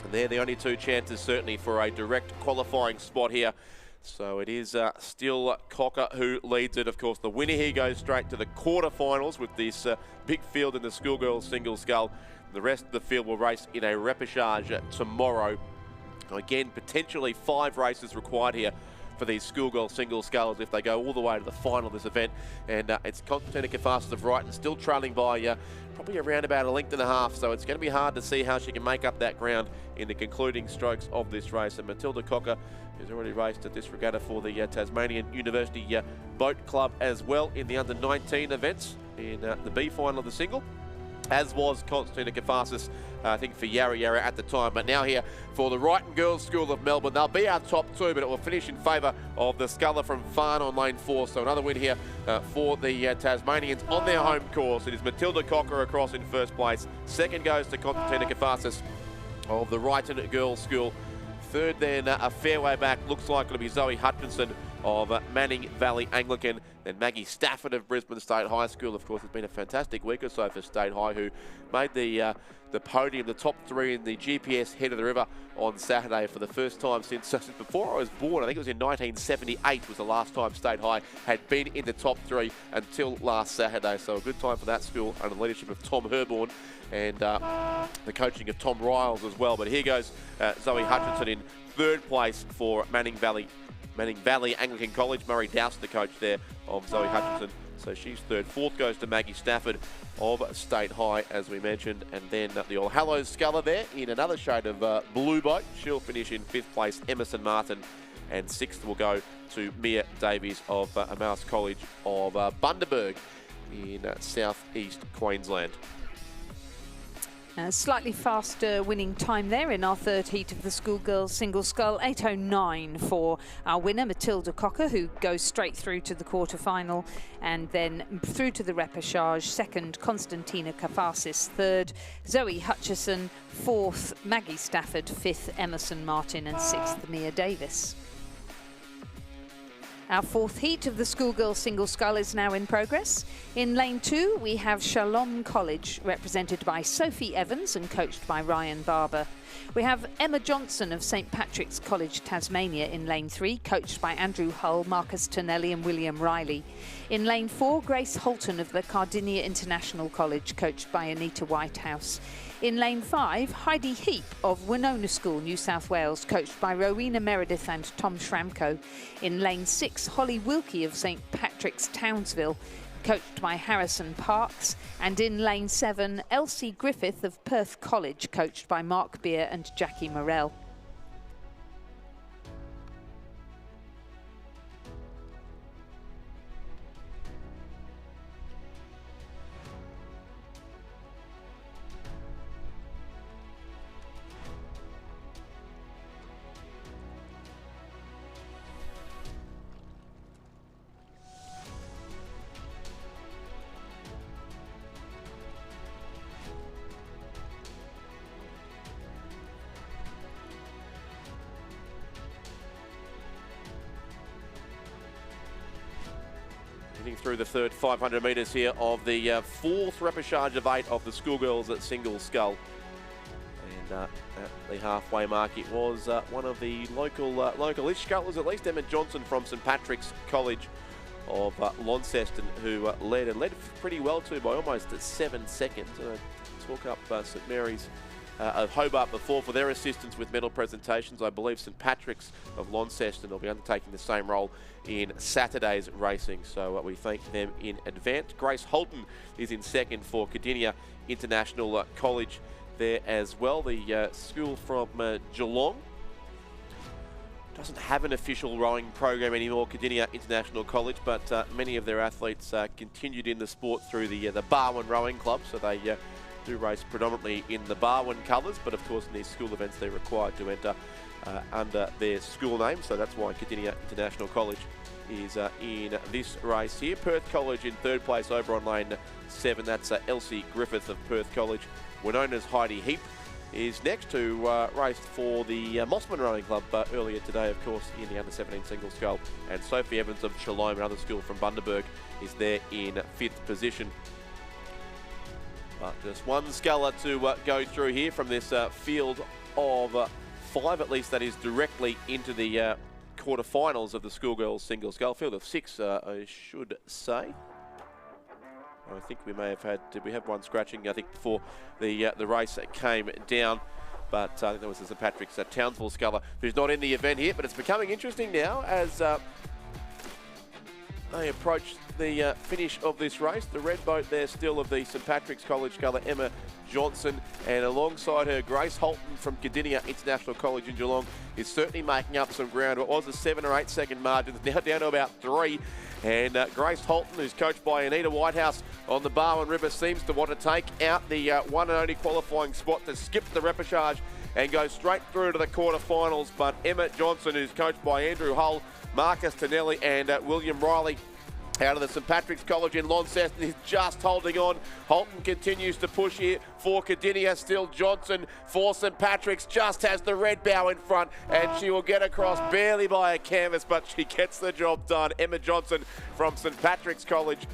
And they're the only 2 chances certainly for a direct qualifying spot here. So it is still Cocker who leads it. Of course, the winner here goes straight to the quarterfinals with this big field in the schoolgirls single scull. The rest of the field will race in a repechage tomorrow. Again, potentially 5 races required here for these schoolgirl single sculls if they go all the way to the final of this event. And it's Constantina Kafasis of Wrighton still trailing by probably around about a length and a half. So it's going to be hard to see how she can make up that ground in the concluding strokes of this race. And Matilda Cocker has already raced at this regatta for the Tasmanian University Boat Club as well in the under-19 events in the B final of the single, as was Constantina Kafasis, I think, for Yarra Yarra at the time. But now here for the Wrighton Girls School of Melbourne. They'll be our top 2, but it will finish in favour of the sculler from Farn on lane 4. So another win here for the Tasmanians on their home course. It is Matilda Cocker across in 1st place. 2nd goes to Constantina Kafasis of the Wrighton Girls School. 3rd then, a fair way back, looks like it'll be Zoe Hutchinson of Manning Valley Anglican. Then Maggie Stafford of Brisbane State High School. Of course, it's been a fantastic week or so for State High, who made the the podium, the top 3 in the GPS Head of the River on Saturday for the first time since before I was born. I think it was in 1978 was the last time State High had been in the top 3 until last Saturday. So a good time for that school under the leadership of Tom Herborn and the coaching of Tom Riles as well. But here goes Zoe Hutchinson in 3rd place for Manning Valley Anglican College. Murray Dowse, the coach there of Zoe Hutchinson. So she's 3rd. 4th goes to Maggie Stafford of State High, as we mentioned. And then the All Hallows Sculler there in another shade of blue boat. She'll finish in 5th place. Emerson Martin. And 6th will go to Mia Davies of Amaus College of Bundaberg in southeast Queensland. Slightly faster winning time there in our 3rd heat of the schoolgirls single scull, 8:09 for our winner Matilda Cocker, who goes straight through to the quarter-final and then through to the repechage. 2nd, Constantina Kafasis. 3rd, Zoe Hutchison. 4th, Maggie Stafford. 5th, Emerson Martin. And 6th, Mia Davis. Our 4th heat of the schoolgirls single scull is now in progress. In lane 2, we have Shalom College, represented by Sophie Evans and coached by Ryan Barber. We have Emma Johnson of St Patrick's College, Tasmania in lane 3, coached by Andrew Hull, Marcus Tonelli and William Riley. In lane 4, Grace Holton of the Cardinia International College, coached by Anita Whitehouse. In lane 5, Heidi Heap of Winona School, New South Wales, coached by Rowena Meredith and Tom Schramko. In lane 6, Holly Wilkie of St Patrick's Townsville, coached by Harrison Parks. And in lane 7, Elsie Griffith of Perth College, coached by Mark Beer and Jackie Morell. Through the 3rd 500 metres here of the 4th repechage of 8 of the schoolgirls at single scull. And at the halfway mark, it was one of the local-ish scullers, at least, Emma Johnson from St Patrick's College of Launceston, who led pretty well too by almost 7 seconds. Talk up St Mary's of Hobart before for their assistance with medal presentations. I believe St Patrick's of Launceston will be undertaking the same role in Saturday's racing, so we thank them in advance. Grace Holton is in 2nd for Cardinia International College there as well. The school from Geelong doesn't have an official rowing program anymore, Cardinia International College, but many of their athletes continued in the sport through the Barwon Rowing Club, so they do race predominantly in the Barwon colours, but of course in these school events they're required to enter under their school name, so that's why Cardinia International College is in this race here. Perth College in 3rd place over on lane 7. That's Elsie Griffith of Perth College. Winona's Heidi Heap is next, who raced for the Mossman Rowing Club earlier today, of course, in the under-17 single scull. And Sophie Evans of Shalom, another school from Bundaberg, is there in 5th position. But just one sculler to go through here from this field of 5, at least that is directly into the quarterfinals of the schoolgirls single scull. Field of 6, I should say. I think we may have had, did we have one scratching, I think, before the race came down. But I think that was the St Patrick's Townsville sculler, who's not in the event here. But it's becoming interesting now as they approach the finish of this race. The red boat there still of the St Patrick's College sculler, Emma Johnson, and alongside her, Grace Holton from Cardinia International College in Geelong is certainly making up some ground. It was a 7 or 8 second margin, it's now down to about 3. And Grace Holton, who's coached by Anita Whitehouse on the Barwon River, seems to want to take out the one and only qualifying spot to skip the repechage and go straight through to the quarterfinals. But Emma Johnson, who's coached by Andrew Hull, Marcus Tonelli and William Riley, Out of the St Patrick's College in Launceston is just holding on. Holton continues to push here for Cardinia. Still Johnson for St Patrick's. Just has the red bow in front, and she will get across barely by a canvas, but she gets the job done. Emma Johnson from St Patrick's College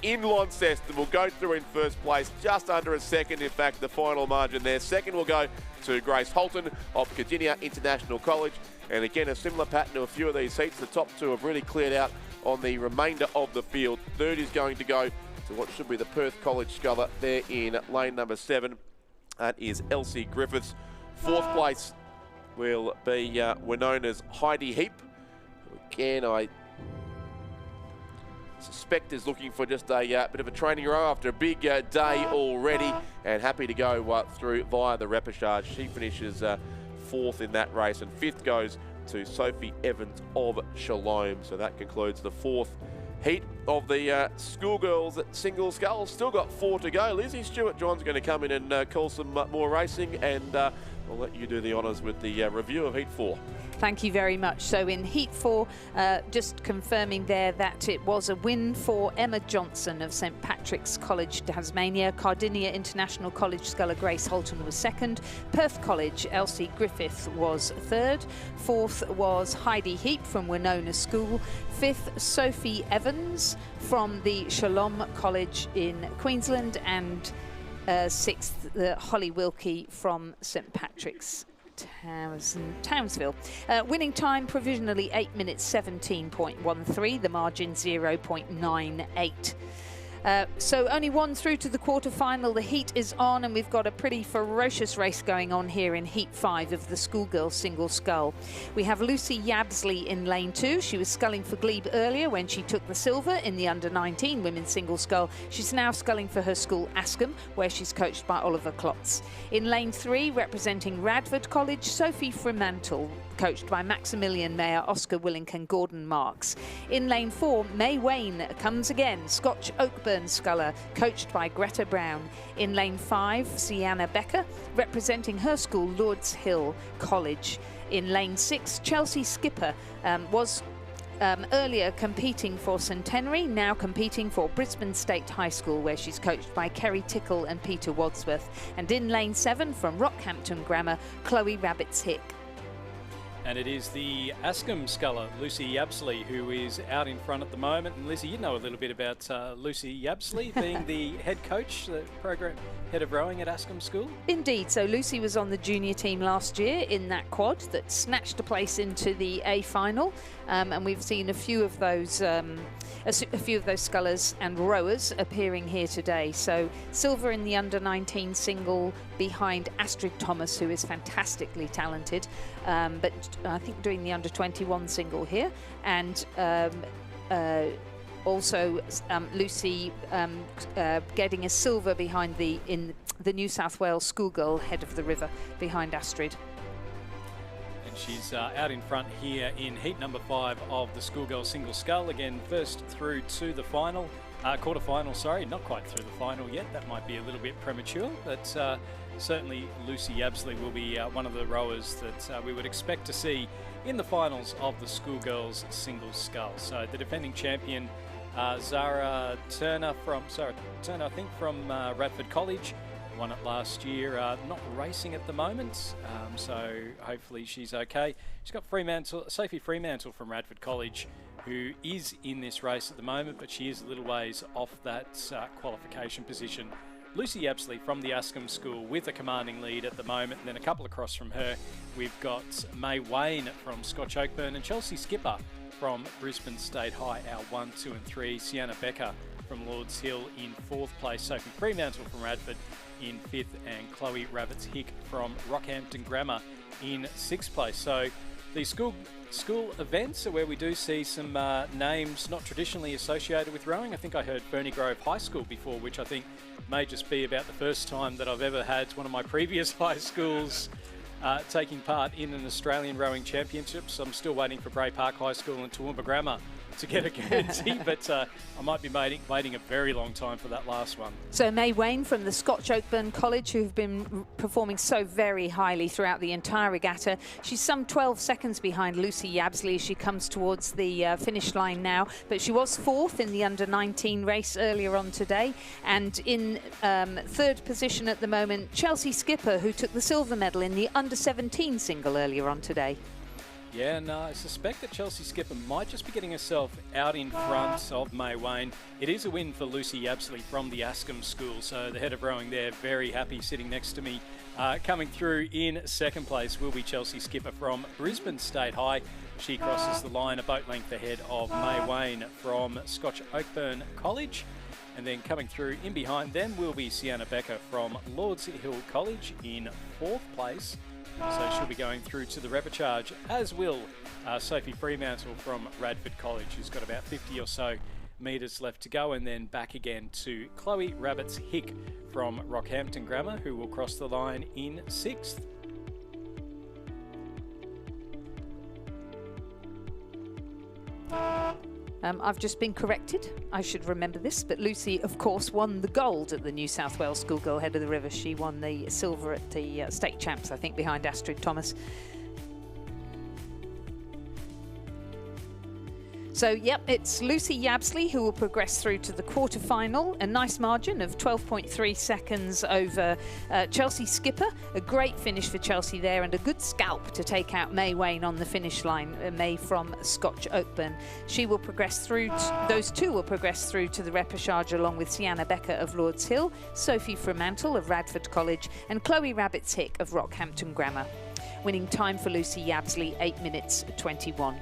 in Launceston will go through in first place, just under a second. In fact, the final margin there. Second will go to Grace Holton of Cardinia International College. And again, a similar pattern to a few of these heats. The top two have really cleared out on the remainder of the field. Third is going to go to what should be the Perth College sculler there in lane number 7. That is Elsie Griffiths. Fourth place will be Winona's Heidi Heap. Again, I suspect is looking for just a bit of a training row after a big day already, and happy to go through via the repechage. She finishes fourth in that race, and fifth goes to Sophie Evans of Shalom. So that concludes the fourth heat of the schoolgirls at single sculls. Still got 4 to go. Lizzie Stewart-John's going to come in and call some more racing, and I'll let you do the honours with the review of heat 4. Thank you very much. So in Heat 4, just confirming there that it was a win for Emma Johnson of St Patrick's College, Tasmania. Cardinia International College sculler Grace Holton was second. Perth College Elsie Griffith was third. Fourth was Heidi Heap from Winona School. Fifth, Sophie Evans from the Shalom College in Queensland. And sixth, Holly Wilkie from St Patrick's Townsville. Winning time provisionally 8 minutes 17.13, the margin 0.98. So only one through to the quarter-final. The heat is on, and we've got a pretty ferocious race going on here in Heat 5 of the schoolgirls single scull. We have Lucy Yabsley in lane 2. She was sculling for Glebe earlier when she took the silver in the under-19 women's single scull. She's now sculling for her school Askham, where she's coached by Oliver Klotz. In lane 3, representing Radford College, Sophie Fremantle, coached by Maximilian Mayer, Oscar Willink and Gordon Marks. In lane 4, May Wayne comes again, Scotch Oakburn sculler, coached by Greta Brown. In lane 5, Sienna Becker, representing her school, Lords Hill College. In lane 6, Chelsea Skipper was earlier competing for Centenary, now competing for Brisbane State High School, where she's coached by Kerry Tickle and Peter Wadsworth. And in lane 7, from Rockhampton Grammar, Chloe Rabbits-Hick. And it is the Askham sculler, Lucy Yabsley, who is out in front at the moment. And Lizzie, you know a little bit about Lucy Yabsley being the head coach, the program head of rowing at Askham School. Indeed. So Lucy was on the junior team last year in that quad that snatched a place into the A final. And we've seen a few of those scullers and rowers appearing here today. So silver in the under-19 single behind Astrid Thomas, who is fantastically talented, but I think doing the under-21 single here, and also Lucy getting a silver behind in the New South Wales schoolgirl head of the river behind Astrid. And she's out in front here in heat number 5 of the schoolgirl single scull. Again, first through to the final, quarter-final, sorry, not quite through the final yet. That might be a little bit premature, but certainly Lucy Yabsley will be one of the rowers that we would expect to see in the finals of the schoolgirls single scull. So the defending champion, Zara Turner, I think from Radford College, won it last year, not racing at the moment, so hopefully she's okay. She's got Sophie Fremantle from Radford College, who is in this race at the moment, but she is a little ways off that qualification position. Lucy Yabsley from the Askham School with a commanding lead at the moment, and then a couple across from her, we've got May Wayne from Scotch Oakburn and Chelsea Skipper from Brisbane State High, our 1, 2 and 3. Sienna Becker from Lords Hill in 4th place. Sophie Fremantle from Radford in 5th, and Chloe Rabbits-Hick from Rockhampton Grammar in 6th place. So the school events are where we do see some names not traditionally associated with rowing. I think I heard Ferny Grove High School before, which I think may just be about the first time that I've ever had one of my previous high schools taking part in an Australian Rowing Championships. I'm still waiting for Bray Park High School and Toowoomba Grammar to get a Guernsey, but I might be waiting a very long time for that last one. So May Wayne from the Scotch Oakburn College, who've been performing so very highly throughout the entire regatta. She's some 12 seconds behind Lucy Yabsley as she comes towards the finish line now, but she was 4th in the under-19 race earlier on today. And in 3rd position at the moment, Chelsea Skipper, who took the silver medal in the under-17 single earlier on today. Yeah, and I suspect that Chelsea Skipper might just be getting herself out in front of May Wayne. It is a win for Lucy Yabsley from the Ascombe School, so the head of rowing there, very happy sitting next to me. Coming through in 2nd place will be Chelsea Skipper from Brisbane State High. She crosses the line a boat length ahead of May Wayne from Scotch Oakburn College. And then coming through in behind them will be Sienna Becker from Lords Hill College in 4th place. So she'll be going through to the repechage, as will Sophie Fremantle from Radford College, who's got about 50 or so metres left to go, and then back again to Chloe Rabbits-Hick from Rockhampton Grammar, who will cross the line in 6th. I've just been corrected. I should remember this, but Lucy, of course, won the gold at the New South Wales Schoolgirl Head of the River. She won the silver at the state champs, I think, behind Astrid Thomas. So, yep, it's Lucy Yabsley who will progress through to the quarter-final. A nice margin of 12.3 seconds over Chelsea Skipper. A great finish for Chelsea there, and a good scalp to take out May Wayne on the finish line. May from Scotch Oakburn. She will progress through, those two will progress through to the repechage along with Sienna Becker of Lords Hill, Sophie Fremantle of Radford College, and Chloe Rabbits-Hick of Rockhampton Grammar. Winning time for Lucy Yabsley, 8 minutes 21.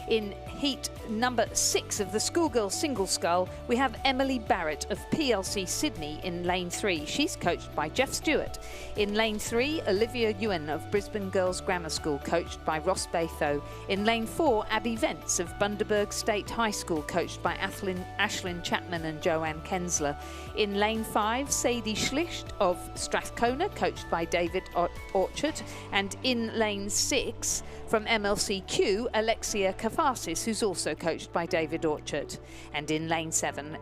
In heat number 6 of the schoolgirls single scull, we have Emily Barrett of PLC Sydney in lane 3. She's coached by Jeff Stewart. In lane 3, Olivia Ewan of Brisbane Girls Grammar School, coached by Ross Batho. In lane 4, Abby Vents of Bundaberg State High School, coached by Ashlyn Chapman and Joanne Kensler. In lane 5, Sadie Schlicht of Strathcona, coached by David Orchard. And in lane 6, from MLCQ, Alexia Kafasis, who's also coached by David Orchard. And in lane 7,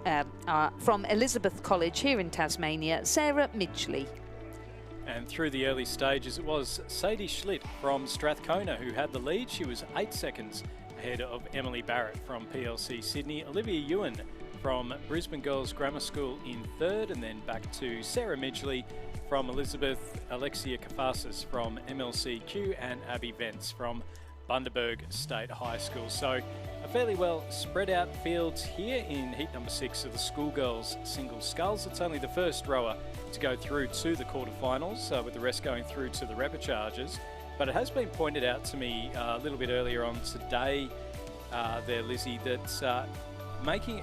from Elizabeth College here in Tasmania, Sarah Midgley. And through the early stages, it was Sadie Schlitt from Strathcona who had the lead. She was 8 seconds ahead of Emily Barrett from PLC Sydney. Olivia Ewan from Brisbane Girls Grammar School in 3rd, and then back to Sarah Midgley from Elizabeth, Alexia Kafasis from MLCQ, and Abby Vents from Bundaberg State High School. So a fairly well spread out field here in heat number 6 of the schoolgirls single sculls. It's only the first rower to go through to the quarterfinals, with the rest going through to the repechages. But it has been pointed out to me a little bit earlier on today there, Lizzie, that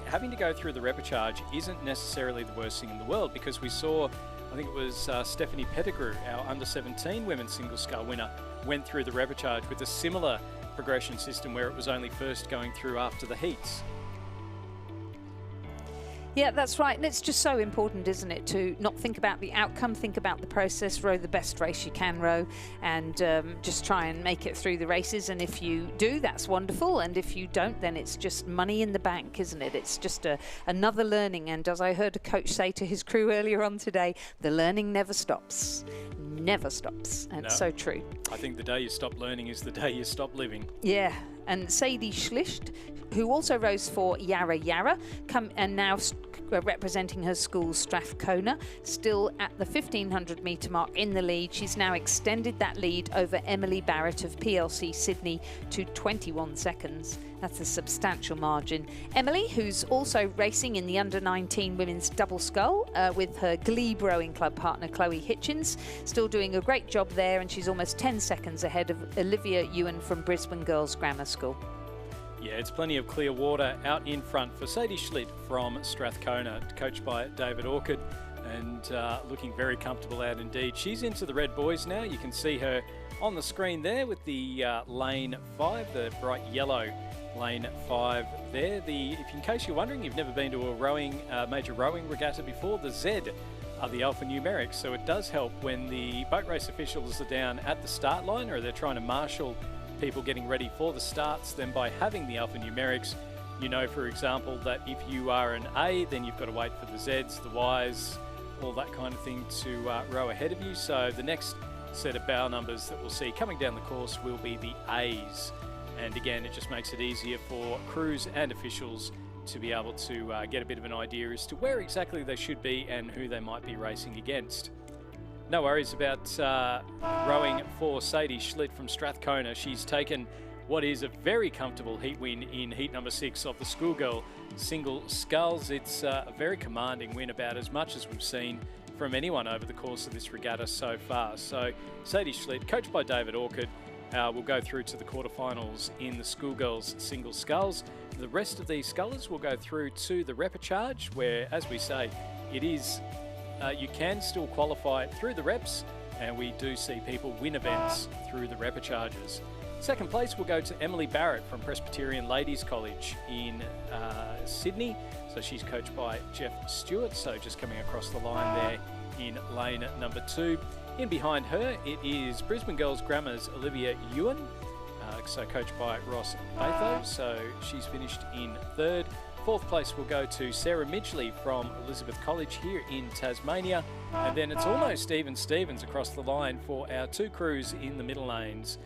having to go through the repechage isn't necessarily the worst thing in the world, because we saw, I think it was Stephanie Pettigrew, our under-17 women's single scull winner, went through the repechage with a similar progression system where it was only first going through after the heats. Yeah, that's right. And it's just so important, isn't it, to not think about the outcome, think about the process, row the best race you can row, and just try and make it through the races. And if you do, that's wonderful. And if you don't, then it's just money in the bank, isn't it? It's just another learning. And as I heard a coach say to his crew earlier on today, the learning never stops. Never stops. And it's so true. I think the day you stop learning is the day you stop living. Yeah. And Sadie Schlicht, who also rose for Yarra Yarra, and now representing her school, Strathcona, still at the 1500 metre mark in the lead. She's now extended that lead over Emily Barrett of PLC Sydney to 21 seconds. That's a substantial margin. Emily, who's also racing in the under-19 women's double scull with her Glebe Rowing Club partner Chloe Hitchens, still doing a great job there, and she's almost 10 seconds ahead of Olivia Ewan from Brisbane Girls Grammar School. Yeah, it's plenty of clear water out in front for Sadie Schlitt from Strathcona, coached by David Orchard, and looking very comfortable out indeed. She's into the red buoys now. You can see her on the screen there with the lane 5, the bright yellow lane 5 there. In case you're wondering, you've never been to a major rowing regatta before, the Z are the alphanumerics. So it does help when the boat race officials are down at the start line, or they're trying to marshal people getting ready for the starts. Then by having the alphanumerics, you know, for example, that if you are an A, then you've got to wait for the Zs, the Ys, all that kind of thing to row ahead of you. So the next set of bow numbers that we'll see coming down the course will be the A's. And again, it just makes it easier for crews and officials to be able to get a bit of an idea as to where exactly they should be and who they might be racing against. No worries about rowing for Sadie Schlitt from Strathcona. She's taken what is a very comfortable heat win in heat number 6 of the schoolgirl single sculls. It's a very commanding win, about as much as we've seen from anyone over the course of this regatta so far. So Sadie Schlitt, coached by David Orchard, will go through to the quarterfinals in the schoolgirls single sculls. The rest of these scullers will go through to the repechage, where, as we say, it is you can still qualify through the reps, and we do see people win events through the repechages. Second place will go to Emily Barrett from Presbyterian Ladies College in Sydney. So she's coached by Jeff Stewart, so just coming across the line there in lane number 2. In behind her, it is Brisbane Girls Grammar's Olivia Ewan, so coached by Ross Batho, so she's finished in 3rd. 4th place will go to Sarah Midgley from Elizabeth College here in Tasmania. And then it's almost even Stevens across the line for our 2 crews in the middle lanes.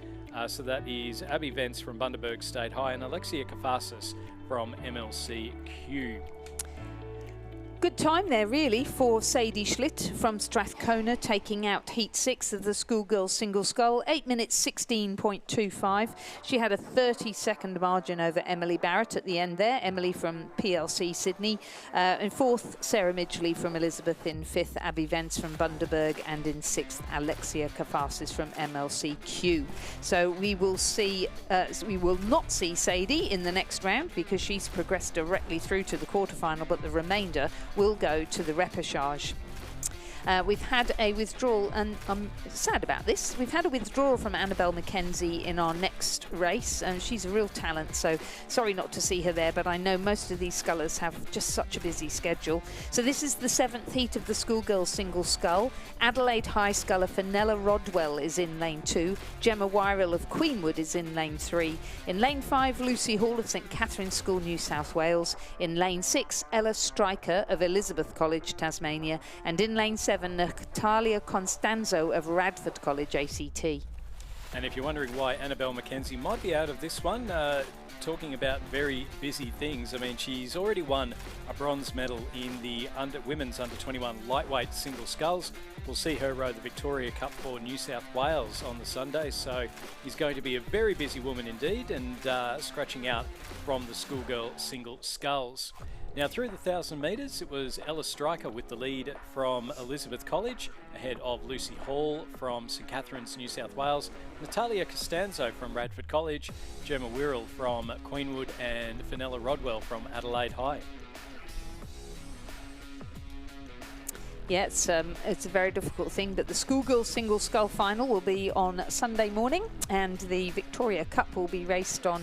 So that is Abby Vence from Bundaberg State High and Alexia Kafasis from MLCQ. Good time there, really, for Sadie Schlitt from Strathcona, taking out Heat 6 of the schoolgirls single scull, 8 minutes 16.25. She had a 30-second margin over Emily Barrett at the end there. Emily from PLC Sydney. In 4th, Sarah Midgley from Elizabeth. In 5th, Abby Vence from Bundaberg. And in 6th, Alexia Kafasis from MLCQ. So we will see, we will not see Sadie in the next round because she's progressed directly through to the quarterfinal, but the remainder will go to the repechage. We've had a withdrawal, and I'm sad about this. We've had a withdrawal from Annabelle McKenzie in our next race, and she's a real talent, so sorry not to see her there, but I know most of these scullers have just such a busy schedule. So this is the 7th heat of the schoolgirls single scull. Adelaide High sculler Fenella Rodwell is in lane 2. Gemma Wyrell of Queenwood is in lane 3. In lane 5, Lucy Hall of St Catherine's School, New South Wales. In lane 6, Ella Stryker of Elizabeth College, Tasmania. And in lane 7, Natalia Constanzo of Radford College, ACT. And if you're wondering why Annabelle McKenzie might be out of this one, talking about very busy things, I mean, she's already won a bronze medal in the women's under-21 lightweight single sculls. We'll see her row the Victoria Cup for New South Wales on the Sunday, so she's going to be a very busy woman indeed, and scratching out from the schoolgirl single sculls. Now through the 1,000 metres, it was Ella Stryker with the lead from Elizabeth College, ahead of Lucy Hall from St Catherine's, New South Wales, Natalia Costanzo from Radford College, Gemma Wyrell from Queenwood, and Fenella Rodwell from Adelaide High. Yeah, it's a very difficult thing, but the schoolgirls single scull final will be on Sunday morning, and the Victoria Cup will be raced on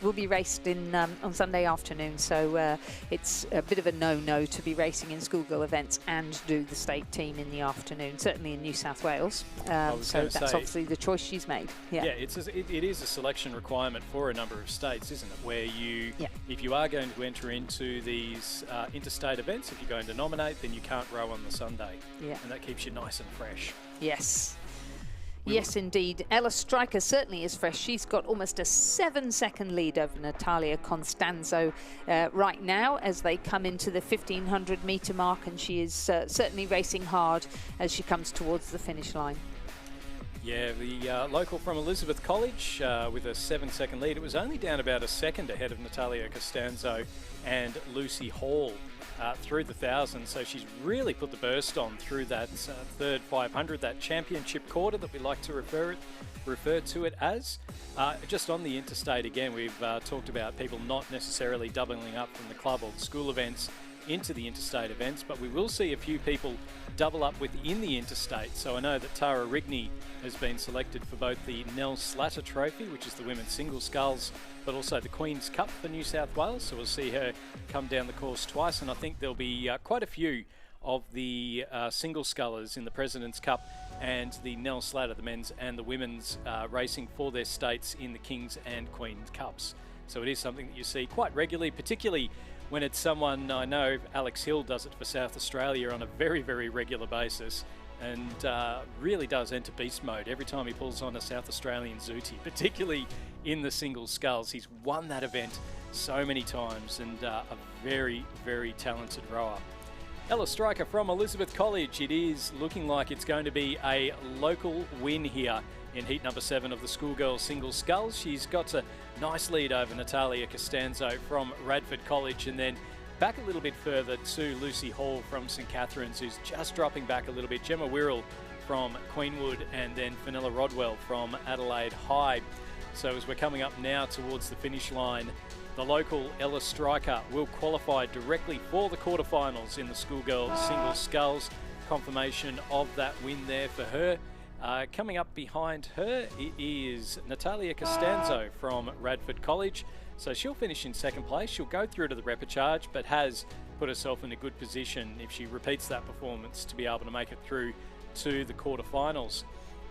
on Sunday afternoon. So it's a bit of a no-no to be racing in schoolgirl events and do the state team in the afternoon, certainly in New South Wales. So that's obviously the choice she's made. Yeah, it is a selection requirement for a number of states, isn't it? Where you, if you are going to enter into these interstate events, if you're going to nominate, then you can't row on the Sunday. Yeah, and that keeps you nice and fresh. Yes. Yes, indeed. Ella Stryker certainly is fresh. She's got almost a 7-second lead over Natalia Constanzo right now as they come into the 1,500 metre mark, and she is certainly racing hard as she comes towards the finish line. Yeah, the local from Elizabeth College with a 7-second lead. It was only down about a second ahead of Natalia Costanzo and Lucy Hall through the 1,000. So she's really put the burst on through that third 500, that championship quarter that we like to refer to it as. Just on the interstate again, we've talked about people not necessarily doubling up from the club or the school events into the interstate events, but we will see a few people double up within the interstate. So I know that Tara Rigney has been selected for both the Nell Slatter Trophy, which is the women's single sculls, but also the Queen's Cup for New South Wales. So we'll see her come down the course twice, and I think there'll be quite a few of the single scullers in the President's Cup and the Nell Slatter, the men's and the women's racing for their states in the Kings and Queen's Cups. So it is something that you see quite regularly, particularly when it's someone, I know Alex Hill does it for South Australia on a very, very regular basis, and really does enter beast mode every time he pulls on a South Australian Zooty, particularly in the single sculls. He's won that event so many times, and a very, very talented rower. Ella Striker from Elizabeth College. It is looking like it's going to be a local win here in heat number 7 of the schoolgirls single sculls. She's got a nice lead over Natalia Costanzo from Radford College, and then back a little bit further to Lucy Hall from St Catherine's, who's just dropping back a little bit. Gemma Wirrell from Queenwood, and then Fenella Rodwell from Adelaide High. So as we're coming up now towards the finish line, the local Ella Striker will qualify directly for the quarterfinals in the schoolgirls single sculls. Confirmation of that win there for her. Coming up behind her is Natalia Costanzo from Radford College. So she'll finish in second place. She'll go through to the repechage, but has put herself in a good position if she repeats that performance to be able to make it through to the quarterfinals.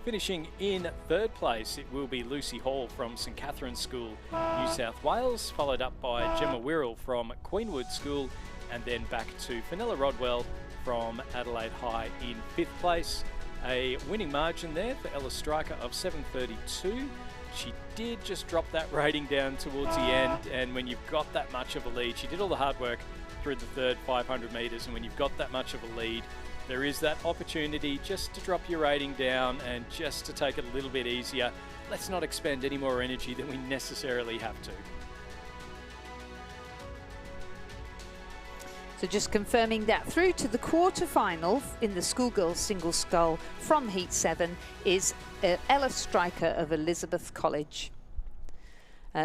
Finishing in third place, it will be Lucy Hall from St Catherine's School, New South Wales, followed up by Gemma Wirrell from Queenwood School, and then back to Fenella Rodwell from Adelaide High in fifth place. A winning margin there for Ella Striker of 7:32. She did just drop that rating down towards the end, and when you've got that much of a lead, she did all the hard work through the third 500 metres, and when you've got that much of a lead, there is that opportunity just to drop your rating down and just to take it a little bit easier. Let's not expend any more energy than we necessarily have to. So just confirming that through to the quarter-final in the schoolgirls single scull from Heat 7 is Ella Striker of Elizabeth College.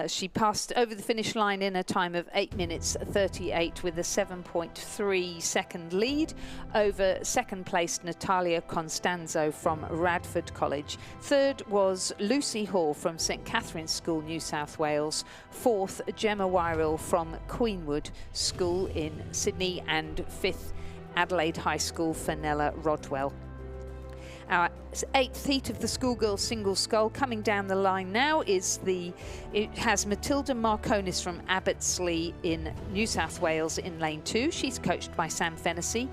She passed over the finish line in a time of 8 minutes 38 with a 7.3 second lead over second placed Natalia Costanzo from Radford College. Third was Lucy Hall from St Catherine's School, New South Wales. Fourth, Gemma Wirrell from Queenwood School in Sydney, and fifth, Adelaide High School, Fenella Rodwell. Our 8th heat of the schoolgirls single scull coming down the line now it has Matilda Marconis from Abbotsleigh in New South Wales in lane 2. She's coached by Sam Fennessy.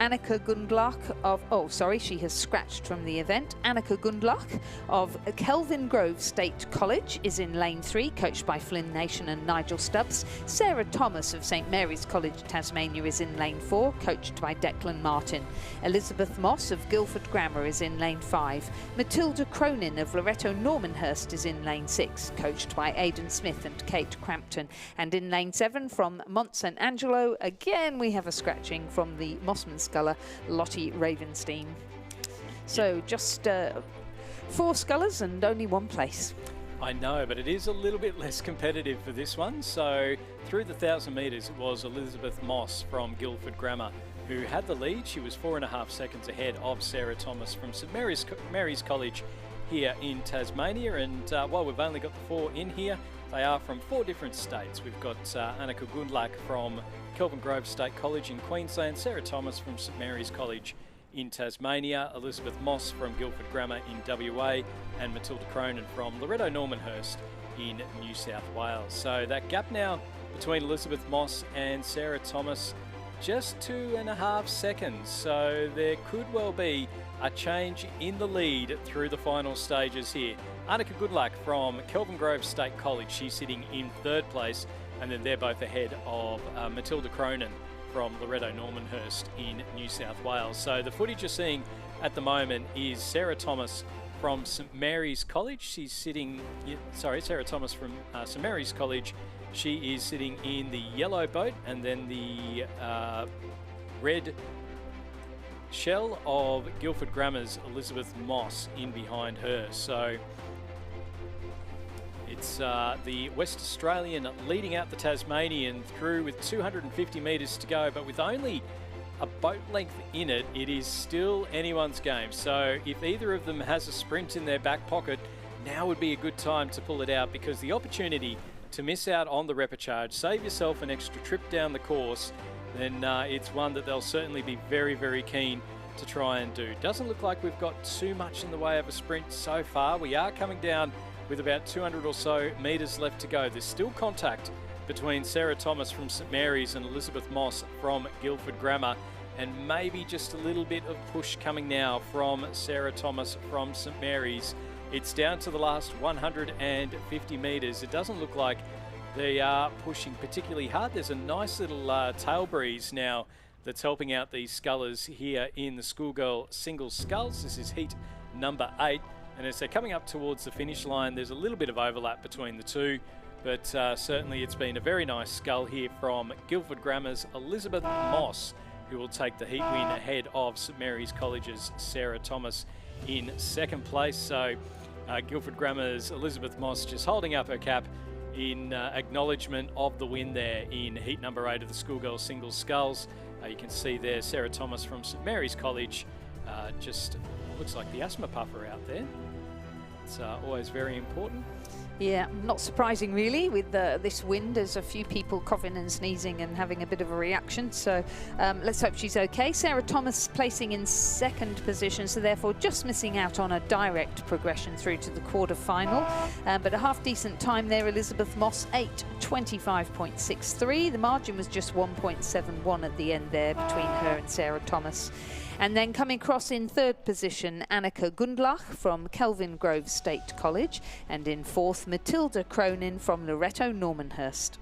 Annika Gundlach she has scratched from the event. Annika Gundlach of Kelvin Grove State College is in lane 3, coached by Flynn Nation and Nigel Stubbs. Sarah Thomas of St Mary's College, Tasmania is in lane 4, coached by Declan Martin. Elizabeth Moss of Guildford Grammar is in lane 5. Matilda Cronin of Loretto Normanhurst is in lane 6, coached by Aidan Smith and Kate Crampton. And in lane 7 from Mont St Angelo, again we have a scratching from the Mossman sculler Lottie Ravenstein. So just 4 scullers and only 1 place. I know, but it is a little bit less competitive for this one. So through the 1,000 metres, it was Elizabeth Moss from Guildford Grammar who had the lead. She was 4.5 seconds ahead of Sarah Thomas from St Mary's College here in Tasmania. And while we've only got the 4 in here, they are from 4 different states. We've got Annika Gundlach from Kelvin Grove State College in Queensland, Sarah Thomas from St Mary's College in Tasmania, Elizabeth Moss from Guildford Grammar in WA, and Matilda Cronin from Loretto Normanhurst in New South Wales. So that gap now between Elizabeth Moss and Sarah Thomas, just 2.5 seconds. So there could well be a change in the lead through the final stages here. Annika Gundlach from Kelvin Grove State College, she's sitting in 3rd place, and then they're both ahead of Matilda Cronin from Loretto Normanhurst in New South Wales. So the footage you're seeing at the moment is Sarah Thomas from St Mary's College. She's sitting, Sarah Thomas from St Mary's College. She is sitting in the yellow boat, and then the red shell of Guildford Grammar's Elizabeth Moss in behind her. So it's the West Australian leading out the Tasmanian through with 250 metres to go, but with only a boat length in it, it is still anyone's game. So if either of them has a sprint in their back pocket, now would be a good time to pull it out, because the opportunity to miss out on the repechage, save yourself an extra trip down the course, then it's one that they'll certainly be very, very keen to try and do. Doesn't look like we've got too much in the way of a sprint so far. We are coming down with about 200 or so metres left to go. There's still contact between Sarah Thomas from St Mary's and Elizabeth Moss from Guildford Grammar, and maybe just a little bit of push coming now from Sarah Thomas from St Mary's. It's down to the last 150 metres. It doesn't look like they are pushing particularly hard. There's a nice little tail breeze now that's helping out these scullers here in the schoolgirl single sculls. This is heat number 8. And as they're coming up towards the finish line, there's a little bit of overlap between the two. But certainly it's been a very nice scull here from Guildford Grammar's Elizabeth Moss, who will take the heat win ahead of St Mary's College's Sarah Thomas in second place. So Guildford Grammar's Elizabeth Moss just holding up her cap in acknowledgement of the win there in heat number 8 of the schoolgirl single sculls. You can see there Sarah Thomas from St Mary's College, just looks like the asthma puffer out there. It's always very important. Yeah, not surprising really with this wind. There's a few people coughing and sneezing and having a bit of a reaction, so let's hope she's okay. Sarah Thomas placing in second position, so therefore just missing out on a direct progression through to the quarter-final, but a half-decent time there. Elizabeth Moss 8:25.63. The margin was just 1.71 at the end there between her and Sarah Thomas. And then coming across in third position, Annika Gundlach from Kelvin Grove State College. And in fourth, Matilda Cronin from Loretto Normanhurst.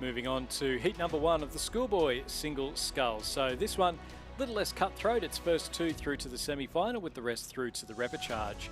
Moving on to heat number 1 of the schoolboy single sculls. So this one, a little less cutthroat. It's first 2 through to the semi-final, with the rest through to the repechage.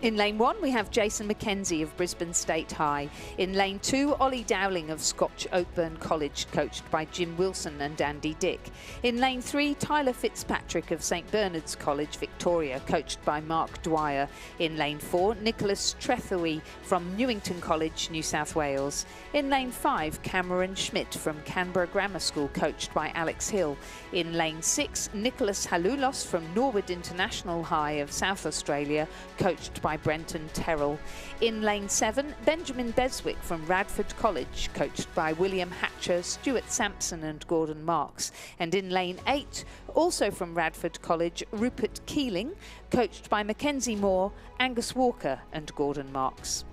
In lane 1, we have Jason McKenzie of Brisbane State High. In lane 2, Ollie Dowling of Scotch Oakburn College, coached by Jim Wilson and Andy Dick. In lane 3, Tyler Fitzpatrick of St Bernard's College, Victoria, coached by Mark Dwyer. In lane 4, Nicholas Trethewey from Newington College, New South Wales. In lane 5, Cameron Schmidt from Canberra Grammar School, coached by Alex Hill. In lane 6, Nicholas Halulos from Norwood International High of South Australia, coached by Brenton Terrell. In lane 7, Benjamin Beswick from Radford College, coached by William Hatcher, Stuart Sampson and Gordon Marks. And in lane 8, also from Radford College, Rupert Keeling, coached by Mackenzie Moore, Angus Walker and Gordon Marks.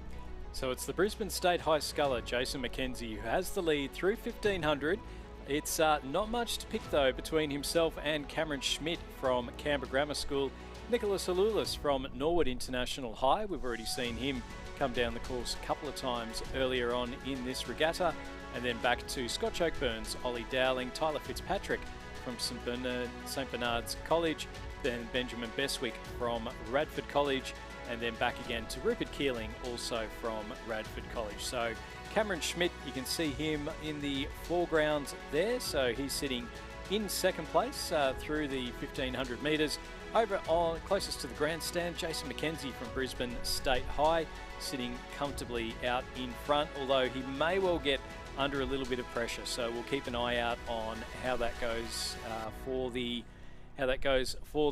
So it's the Brisbane State High sculler, Jason McKenzie, who has the lead through 1500. It's not much to pick though between himself and Cameron Schmidt from Canberra Grammar School. Nicholas Alulis from Norwood International High. We've already seen him come down the course a couple of times earlier on in this regatta. And then back to Scotch Oakburn's Ollie Dowling, Tyler Fitzpatrick from St Bernard's College, then Benjamin Beswick from Radford College, and then back again to Rupert Keeling, also from Radford College. So Cameron Schmidt, you can see him in the foreground there. So he's sitting in second place through the 1500 metres. Over on closest to the grandstand, Jason McKenzie from Brisbane State High, sitting comfortably out in front, although he may well get under a little bit of pressure. So we'll keep an eye out on how that goes for the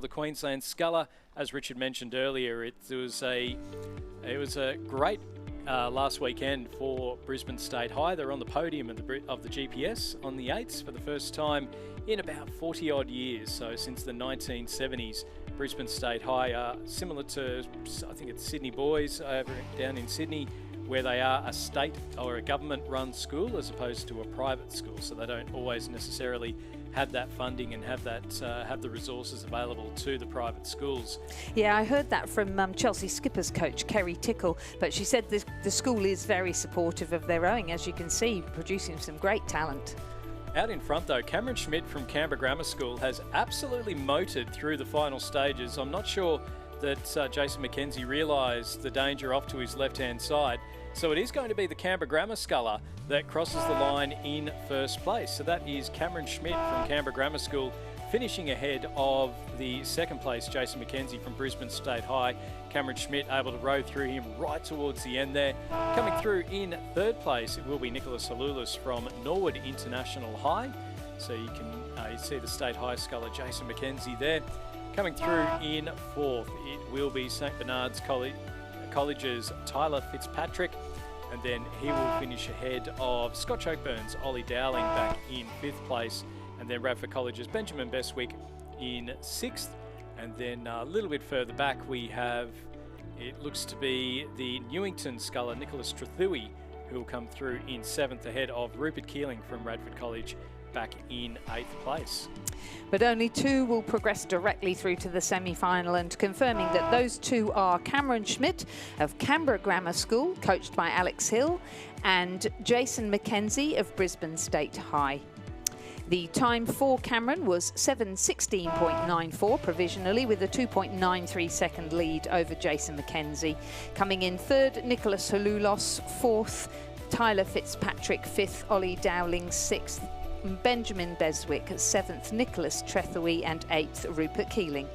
Queensland sculler. As Richard mentioned earlier, it was a great last weekend for Brisbane State High. They're on the podium of the GPS on the 8s for the first time in about 40 odd years. So since the 1970s, Brisbane State High, similar to, I think it's Sydney Boys over down in Sydney, where they are a state or a government run school as opposed to a private school. So they don't always necessarily have that funding and have the resources available to the private schools. Yeah, I heard that from Chelsea Skippers coach Kerry Tickle, but she said the school is very supportive of their own, as you can see, producing some great talent. Out in front though, Cameron Schmidt from Canberra Grammar School has absolutely motored through the final stages. I'm not sure that Jason McKenzie realised the danger off to his left-hand side. So it is going to be the Canberra Grammar sculler that crosses the line in first place. So that is Cameron Schmidt from Canberra Grammar School, finishing ahead of the second place, Jason McKenzie from Brisbane State High. Cameron Schmidt able to row through him right towards the end there. Coming through in third place, it will be Nicholas Alulis from Norwood International High. So you can you see the State High sculler, Jason McKenzie there. Coming through in fourth, it will be St Bernard's College's Tyler Fitzpatrick, and then he will finish ahead of Scotch Oakburn's Ollie Dowling back in 5th place, and then Radford College's Benjamin Bestwick in 6th. And then a little bit further back we have, it looks to be the Newington sculler Nicholas Trethui, who will come through in 7th ahead of Rupert Keeling from Radford College back in 8th place. But only 2 will progress directly through to the semi-final, and confirming that those 2 are Cameron Schmidt of Canberra Grammar School, coached by Alex Hill, and Jason McKenzie of Brisbane State High. The time for Cameron was 7:16.94 provisionally, with a 2.93 second lead over Jason McKenzie. Coming in 3rd, Nicholas Halulos, 4th, Tyler Fitzpatrick, 5th, Ollie Dowling, 6th, Benjamin Beswick, 7th, Nicholas Trethui, and 8th, Rupert Keeling.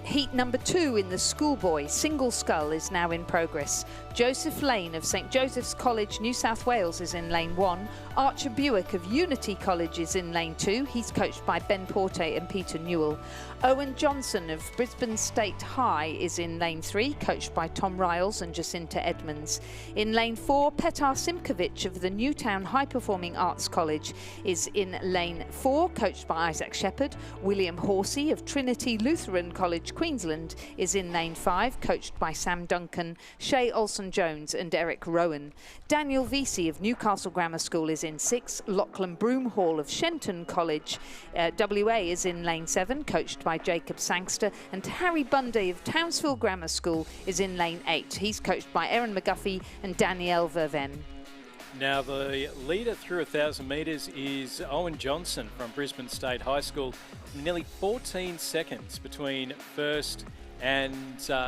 Heat number 2 in the schoolboy single scull is now in progress. Joseph Lane of St Joseph's College, New South Wales, is in lane 1. Archer Buick of Unity College is in lane 2. He's coached by Ben Porte and Peter Newell. Owen Johnson of Brisbane State High is in lane 3, coached by Tom Riles and Jacinta Edmonds. In lane 4, Petar Simkovic of the Newtown High Performing Arts College is in lane 4, coached by Isaac Shepherd. William Horsey of Trinity Lutheran College, Queensland, is in lane 5, coached by Sam Duncan, Shay Olsen-Jones and Eric Rowan. Daniel Vesey of Newcastle Grammar School is in 6. Lachlan Broomhall of Shenton College, WA, is in lane 7, coached by Jacob Sangster, and Harry Bundy of Townsville Grammar School is in lane 8. He's coached by Erin McGuffey and Danielle Verven. Now the leader through 1,000 metres is Owen Johnson from Brisbane State High School. Nearly 14 seconds between first and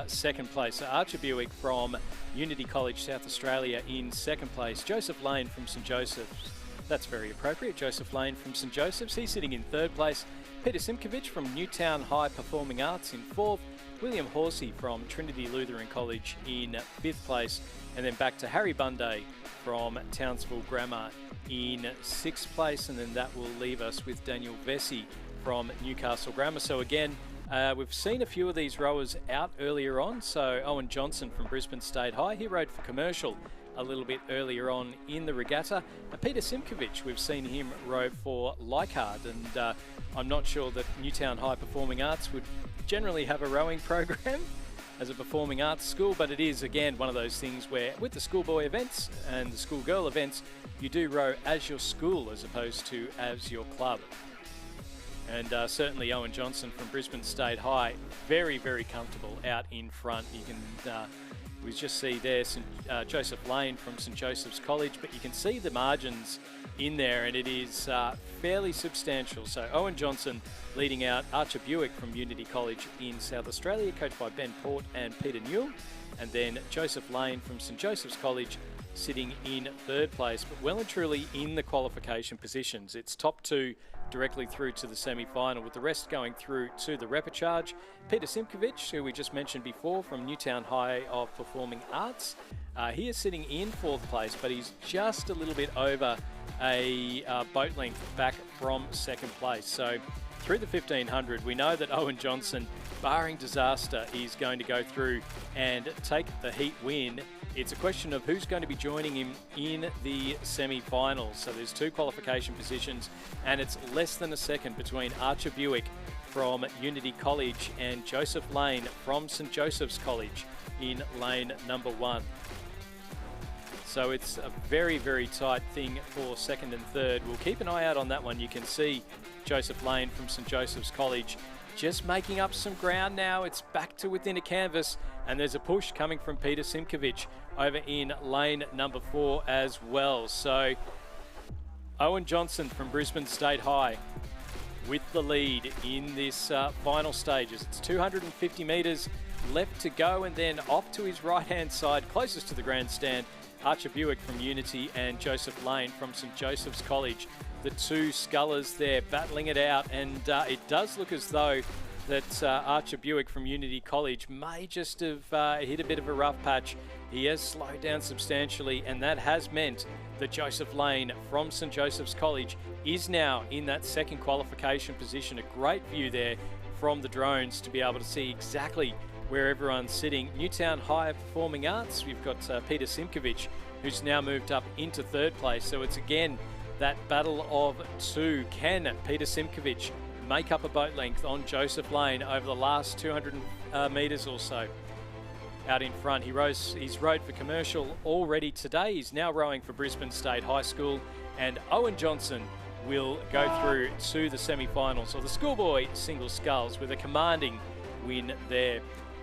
second place. So Archer Buick from Unity College, South Australia, in second place. Joseph Lane from St Joseph's. That's very appropriate. Joseph Lane from St Joseph's. He's sitting in third place. Peter Simkovic from Newtown High Performing Arts in fourth. William Horsey from Trinity Lutheran College in 5th place. And then back to Harry Bunday from Townsville Grammar in 6th place. And then that will leave us with Daniel Vesey from Newcastle Grammar. So again, we've seen a few of these rowers out earlier on. So Owen Johnson from Brisbane State High, he rowed for Commercial a little bit earlier on in the regatta. Peter Simkovic, we've seen him row for Leichhardt, and I'm not sure that Newtown High Performing Arts would generally have a rowing program as a performing arts school, but it is again one of those things where with the schoolboy events and the schoolgirl events, you do row as your school as opposed to as your club. And certainly Owen Johnson from Brisbane State High, very, very comfortable out in front. You can we just see there Joseph Lane from St Joseph's College, but you can see the margins in there, and it is fairly substantial. So Owen Johnson leading out Archer Buick from Unity College in South Australia, coached by Ben Port and Peter Newell, and then Joseph Lane from St Joseph's College sitting in third place, but well and truly in the qualification positions. It's top 2 directly through to the semi-final, with the rest going through to the repechage. Peter Simkovic, who we just mentioned before, from Newtown High of Performing Arts, he is sitting in 4th place, but he's just a little bit over a boat length back from 2nd place. So through the 1500, we know that Owen Johnson, barring disaster, is going to go through and take the heat win. It's a question of who's going to be joining him in the semi-finals. So there's 2 qualification positions, and it's less than a second between Archer Buick from Unity College and Joseph Lane from St Joseph's College in lane number 1. So it's a very, very tight thing for second and third. We'll keep an eye out on that one. You can see Joseph Lane from St Joseph's College just making up some ground now. It's back to within a canvas, and there's a push coming from Peter Simkovic over in lane number 4 as well. So Owen Johnson from Brisbane State High with the lead in this final stages. It's 250 metres left to go, and then off to his right-hand side, closest to the grandstand, Archer Buick from Unity and Joseph Lane from St Joseph's College. The 2 scullers there battling it out, and it does look as though that Archer Buick from Unity College may just have hit a bit of a rough patch. He has slowed down substantially, and that has meant that Joseph Lane from St Joseph's College is now in that second qualification position. A great view there from the drones to be able to see exactly where everyone's sitting. Newtown Higher Performing Arts, we've got Peter Simkovic, who's now moved up into third place. So it's again that battle of two. Can Peter Simkovic make up a boat length on Joseph Lane over the last 200 metres or so? Out in front, he's rowed for Commercial already today. He's now rowing for Brisbane State High School, and Owen Johnson will go through to the semi-finals of the schoolboy single sculls with a commanding win there.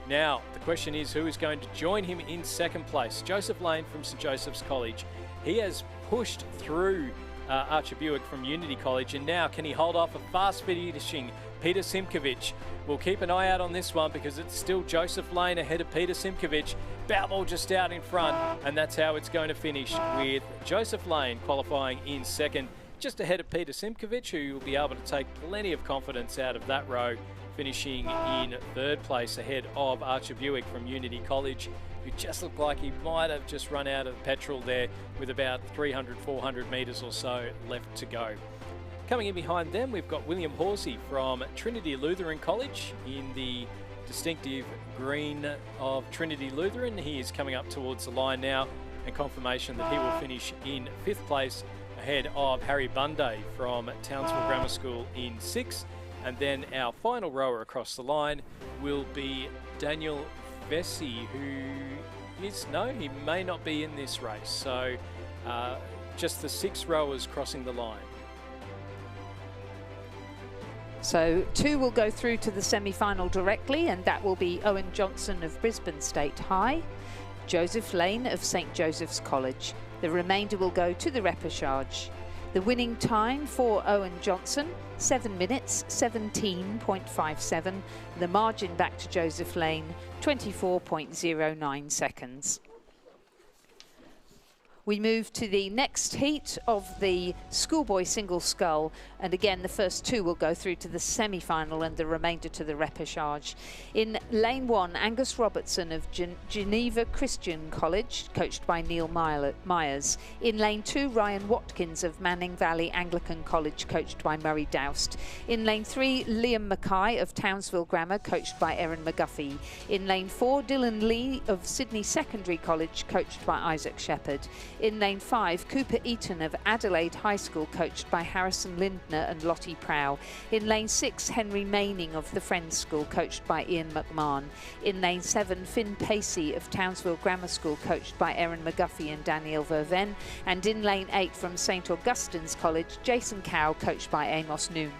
Now, the question is, who is going to join him in second place? Joseph Lane from St Joseph's College. He has pushed through Archer Buick from Unity College, and now can he hold off a fast finishing Peter Simkovic? We'll keep an eye out on this one because it's still Joseph Lane ahead of Peter Simkovic. Bowball just out in front, and that's how it's going to finish, with Joseph Lane qualifying in second, just ahead of Peter Simkovic, who will be able to take plenty of confidence out of that row, finishing in third place ahead of Archer Buick from Unity College, who just looked like he might have just run out of petrol there with about 300, 400 metres or so left to go. Coming in behind them, we've got William Horsey from Trinity Lutheran College in the distinctive green of Trinity Lutheran. He is coming up towards the line now, and confirmation that he will finish in fifth place ahead of Harry Bunday from Townsville Grammar School in sixth. And then our final rower across the line will be Daniel Vesey, who is, no, he may not be in this race. So just the 6 rowers crossing the line. So 2 will go through to the semi-final directly, and that will be Owen Johnson of Brisbane State High, Joseph Lane of St Joseph's College. The remainder will go to the repechage. The winning time for Owen Johnson, 7 minutes 17.57. The margin back to Joseph Lane, 24.09 seconds. We move to the next heat of the schoolboy single scull, and again the first 2 will go through to the semi-final and the remainder to the repechage. In lane 1, Angus Robertson of Geneva Christian College, coached by Neil Myers. In lane 2, Ryan Watkins of Manning Valley Anglican College, coached by Murray Doust. In lane 3, Liam Mackay of Townsville Grammar, coached by Erin McGuffey. In lane 4, Dylan Lee of Sydney Secondary College, coached by Isaac Shepherd. In lane 5, Cooper Eaton of Adelaide High School, coached by Harrison Lindner and Lottie Prow. In lane 6, Henry Maining of the Friends School, coached by Ian McMahon. In lane 7, Finn Pacey of Townsville Grammar School, coached by Erin McGuffey and Daniel Verven. And in lane 8, from St Augustine's College, Jason Cow, coached by Amos Noon.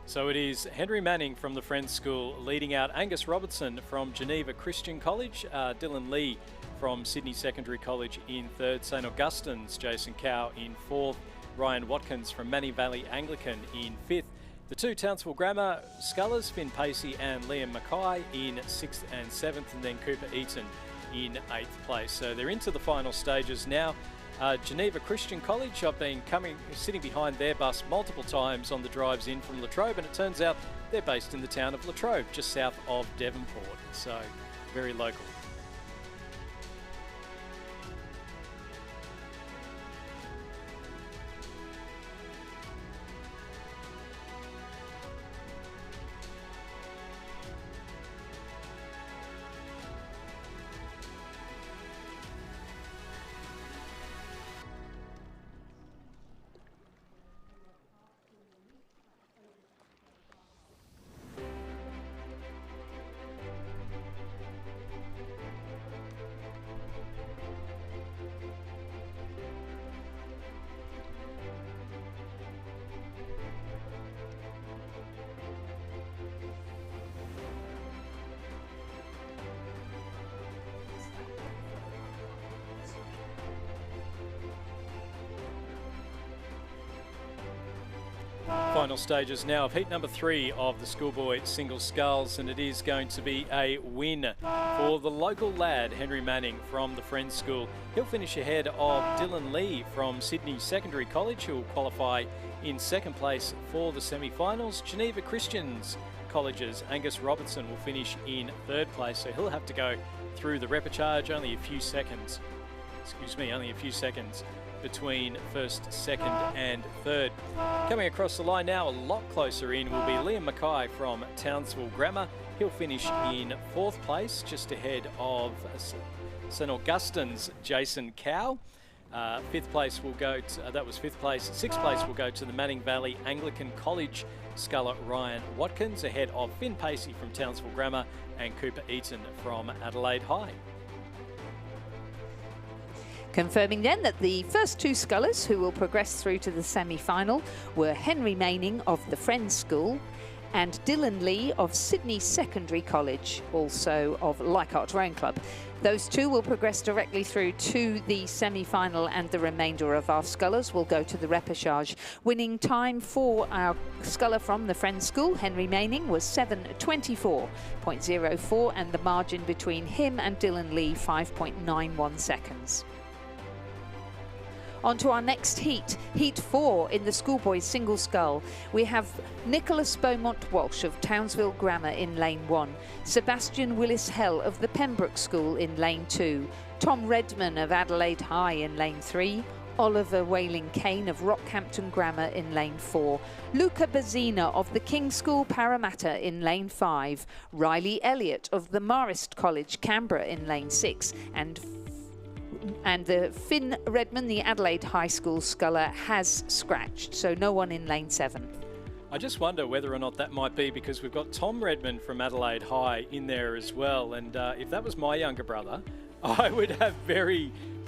So it is Henry Manning from the Friends School leading out Angus Robertson from Geneva Christian College, Dylan Lee from Sydney Secondary College in third, St Augustine's Jason Cow in fourth, Ryan Watkins from Manning Valley Anglican in fifth. The 2 Townsville Grammar scullers, Finn Pacey and Liam Mackay in 6th and 7th, and then Cooper Eaton in 8th place. So they're into the final stages now. Geneva Christian College, I've been sitting behind their bus multiple times on the drives in from Latrobe, and it turns out they're based in the town of Latrobe, just south of Devonport, so very local. final stages now of heat number 3 of the schoolboy single sculls, and it is going to be a win for the local lad Henry Manning from the Friends School. He'll finish ahead of Dylan Lee from Sydney Secondary College, who will qualify in second place for the semi-finals. Geneva Christians College's Angus Robertson will finish in third place, so he'll have to go through the repechage. Only a few seconds between first, second and third. Coming across the line now, a lot closer in, will be Liam Mackay from Townsville Grammar. He'll finish in fourth place, just ahead of St Augustine's Jason Cow. Fifth place will go to, that was fifth place. Sixth place will go to the Manning Valley Anglican College sculler Ryan Watkins, ahead of Finn Pacey from Townsville Grammar and Cooper Eaton from Adelaide High. Confirming then that the first 2 scullers who will progress through to the semi-final were Henry Manning of the Friends School and Dylan Lee of Sydney Secondary College, also of Leichhardt Rowing Club. Those 2 will progress directly through to the semi-final, and the remainder of our scullers will go to the repechage. Winning time for our sculler from the Friends School, Henry Manning, was 7:24.04, and the margin between him and Dylan Lee 5.91 seconds. On to our next heat, Heat 4 in the schoolboys single scull. We have Nicholas Beaumont Walsh of Townsville Grammar in lane 1, Sebastian Willis Hell of the Pembroke School in lane 2, Tom Redman of Adelaide High in lane 3, Oliver Whaling Kane of Rockhampton Grammar in lane 4, Luca Bazzina of the King's School Parramatta in lane 5, Riley Elliott of the Marist College Canberra in lane 6, and the Finn Redman, the Adelaide High School sculler, has scratched, so no one in lane 7. I just wonder whether or not that might be because we've got Tom Redman from Adelaide High in there as well, and if that was my younger brother, I would have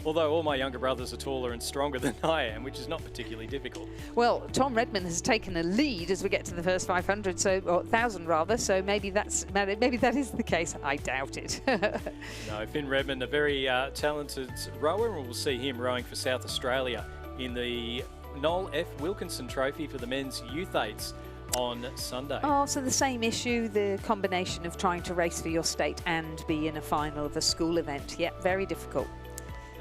although all my younger brothers are taller and stronger than I am, which is not particularly difficult. Well, Tom Redman has taken a lead as we get to the first 500, or 1,000 rather, so maybe that is the case. I doubt it. No, Finn Redman, a very talented rower, and we'll see him rowing for South Australia in the Noel F. Wilkinson Trophy for the men's youth eights on Sunday. Oh, so the same issue, the combination of trying to race for your state and be in a final of a school event. Yeah, very difficult.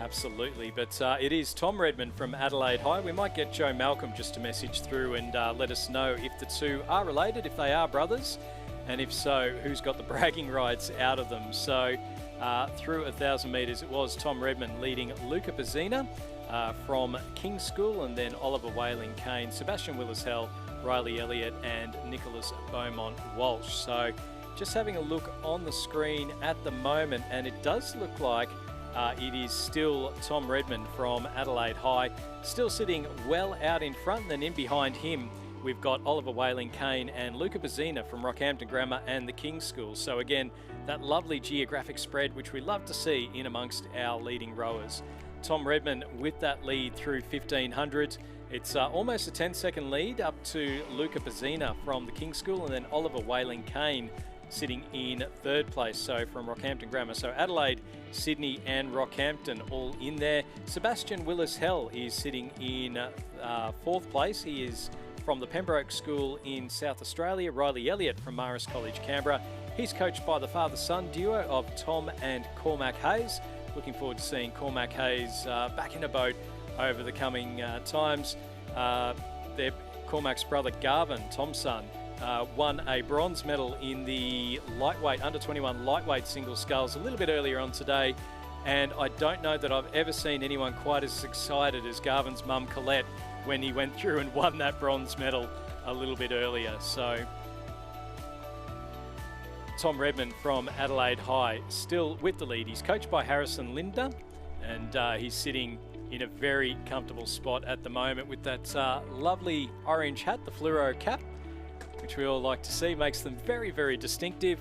Absolutely, but it is Tom Redman from Adelaide High. We might get Joe Malcolm just to message through and let us know if the 2 are related, if they are brothers, and if so, who's got the bragging rights out of them. So through 1,000 metres, it was Tom Redman leading Luca Bazzina from King's School, and then Oliver Whaling Kane, Sebastian Willis-Hell, Riley Elliott and Nicholas Beaumont Walsh. So just having a look on the screen at the moment, and it does look like it is still Tom Redman from Adelaide High, still sitting well out in front. And then in behind him, we've got Oliver Whaling Kane and Luca Bazzina from Rockhampton Grammar and the King's School. So again, that lovely geographic spread, which we love to see in amongst our leading rowers. Tom Redman with that lead through 1,500. It's almost a 10-second lead up to Luca Bazzina from the King's School, and then Oliver Whaling Kane sitting in third place, so from Rockhampton Grammar. So Adelaide, Sydney and Rockhampton all in there. Sebastian Willis-Hell is sitting in fourth place. He is from the Pembroke School in South Australia. Riley Elliott from Marist College, Canberra. He's coached by the father-son duo of Tom and Cormac Hayes. Looking forward to seeing Cormac Hayes back in a boat over the coming times. Cormac's brother Garvin, Tom's son, won a bronze medal in the lightweight, under-21 lightweight single sculls a little bit earlier on today, and I don't know that I've ever seen anyone quite as excited as Garvin's mum Colette when he went through and won that bronze medal a little bit earlier. So Tom Redman from Adelaide High still with the lead. He's coached by Harrison Linder, and he's sitting in a very comfortable spot at the moment with that lovely orange hat, the fluoro cap, which we all like to see, makes them very, very distinctive.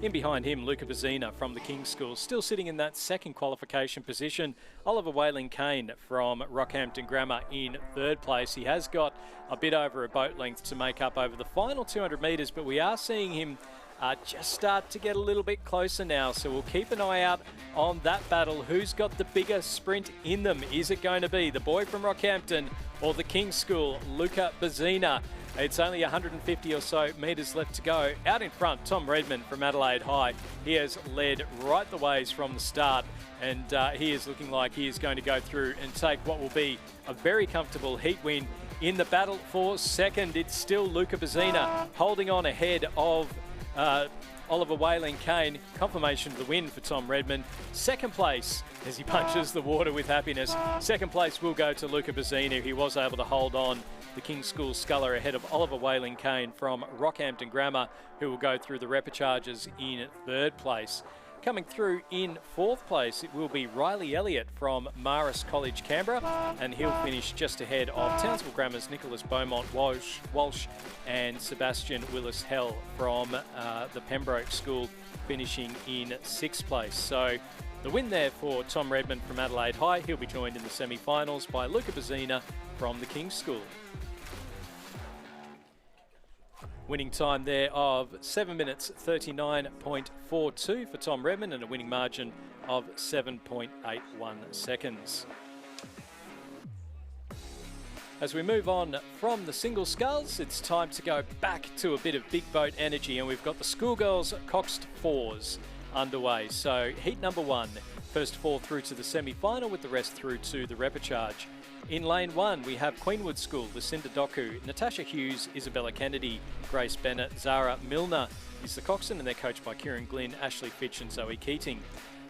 In behind him, Luca Bazzina from the King's School, still sitting in that second qualification position. Oliver Whaling Kane from Rockhampton Grammar in third place. He has got a bit over a boat length to make up over the final 200 metres, but we are seeing him just start to get a little bit closer now, so we'll keep an eye out on that battle. Who's got the bigger sprint in them? Is it going to be the boy from Rockhampton or the King's School, Luca Bazzina? It's only 150 or so metres left to go. Out in front, Tom Redmond from Adelaide High. He has led right the ways from the start, and he is looking like he is going to go through and take what will be a very comfortable heat win. In the battle for second, it's still Luca Bazzina holding on ahead of Oliver Whaling Kane. Confirmation of the win for Tom Redmond. Second place, as he punches the water with happiness, second place will go to Luca Bazzina. He was able to hold on the King's School Sculler ahead of Oliver Whaling Kane from Rockhampton Grammar, who will go through the repechauges in third place. Coming through in fourth place, it will be Riley Elliott from Marist College, Canberra, and he'll finish just ahead of Townsville Grammar's Nicholas Beaumont Walsh and Sebastian Willis-Hell from the Pembroke School, finishing in sixth place. So the win there for Tom Redmond from Adelaide High. He'll be joined in the semi-finals by Luca Bazzina from the King's School. Winning time there of 7 minutes 39.42 for Tom Redmond and a winning margin of 7.81 seconds. As we move on from the single sculls, it's time to go back to a bit of big boat energy, and we've got the schoolgirls Coxed Fours underway. So heat number 1, first 4 through to the semi-final with the rest through to the repechage. In lane 1, we have Queenwood School, Lucinda Doku, Natasha Hughes, Isabella Kennedy, Grace Bennett, Zara Milner is the coxswain, and they're coached by Kieran Glynn, Ashley Fitch and Zoe Keating.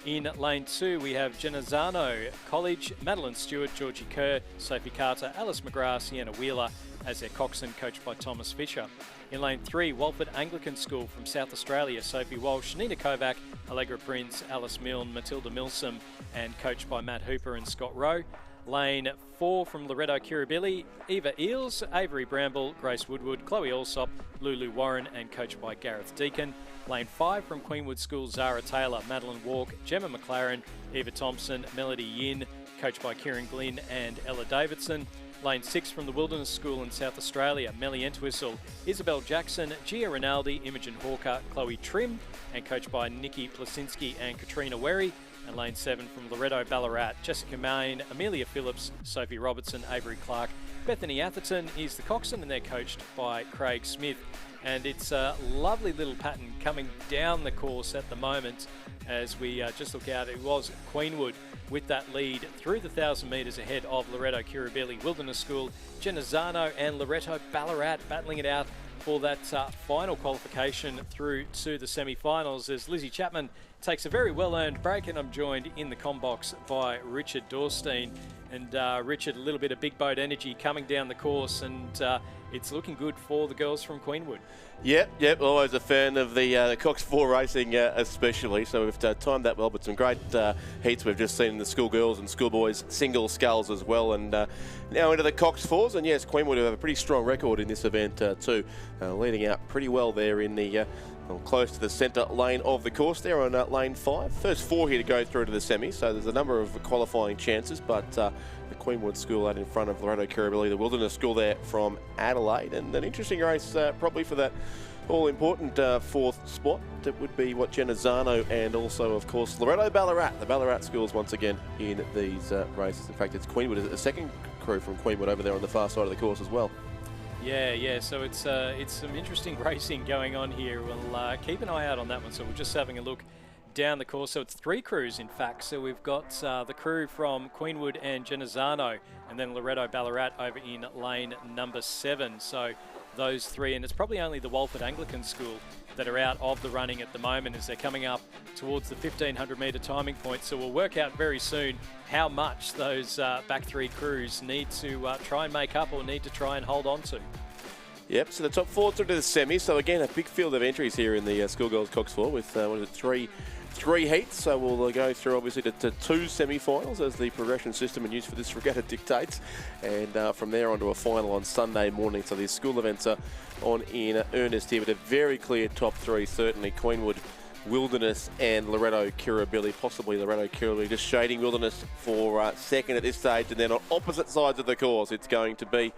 In lane 2, we have Genazzano College, Madeline Stewart, Georgie Kerr, Sophie Carter, Alice McGrath, Sienna Wheeler as their coxswain, coached by Thomas Fisher. In lane 3, Walford Anglican School from South Australia, Sophie Walsh, Nina Kovac, Allegra Prince, Alice Milne, Matilda Milsom, and coached by Matt Hooper and Scott Rowe. Lane 4 from Loretto Kirribilli, Eva Eels, Avery Bramble, Grace Woodward, Chloe Allsop, Lulu Warren and coached by Gareth Deacon. Lane 5 from Queenwood School, Zara Taylor, Madeline Walk, Gemma McLaren, Eva Thompson, Melody Yin, coached by Kieran Glynn and Ella Davidson. Lane 6 from the Wilderness School in South Australia, Melly Entwistle, Isabel Jackson, Gia Rinaldi, Imogen Hawker, Chloe Trim and coached by Nikki Plasinski and Katrina Werry. And lane 7 from Loretto Ballarat, Jessica Main, Amelia Phillips, Sophie Robertson, Avery Clark, Bethany Atherton is the coxswain, and they're coached by Craig Smith. And it's a lovely little pattern coming down the course at the moment as we just look out. It was Queenwood with that lead through the 1,000 metres ahead of Loretto Kirribilli, Wilderness School, Genazzano and Loretto Ballarat battling it out for that final qualification through to the semi-finals as Lizzie Chapman takes a very well-earned break, and I'm joined in the combox by Richard Dorstein. And Richard, a little bit of big boat energy coming down the course, and it's looking good for the girls from Queenwood. Yep, always a fan of the Cox 4 racing especially, so we've timed that well, but some great heats we've just seen in the schoolgirls and schoolboys single sculls as well, and now into the Cox 4s, and yes, Queenwood have a pretty strong record in this event too, leading out pretty well there in the close to the centre lane of the course there on lane 5. First 4 here to go through to the semi, so there's a number of qualifying chances, but the Queenwood School out in front of Loretto Kirribilli, the Wilderness School there from Adelaide, and an interesting race probably for that all-important 4th spot. That would be what Genazzano and also, of course, Loretto Ballarat. The Ballarat schools once again in these races. In fact, it's Queenwood, a second crew from Queenwood over there on the far side of the course as well. Yeah, so it's some interesting racing going on here. We'll keep an eye out on that one. So we're just having a look down the course. So it's 3 crews, in fact. So we've got the crew from Queenwood and Genazzano, and then Loretto Ballarat over in lane number 7. So those 3, and it's probably only the Walford Anglican School that are out of the running at the moment as they're coming up towards the 1,500 metre timing point. So we'll work out very soon how much those back 3 crews need to try and make up or need to try and hold on to. Yep, so the top 4 through to the semi. So again, a big field of entries here in the Schoolgirls Cox 4 with, three heats. So we'll go through obviously to 2 semi-finals as the progression system and use for this regatta dictates. And from there on to a final on Sunday morning. So these school events are on in earnest here, but a very clear top 3, certainly Queenwood, Wilderness and Loretto Kirribilli, possibly Loretto Kirribilli just shading Wilderness for second at this stage. And then on opposite sides of the course, it's going to be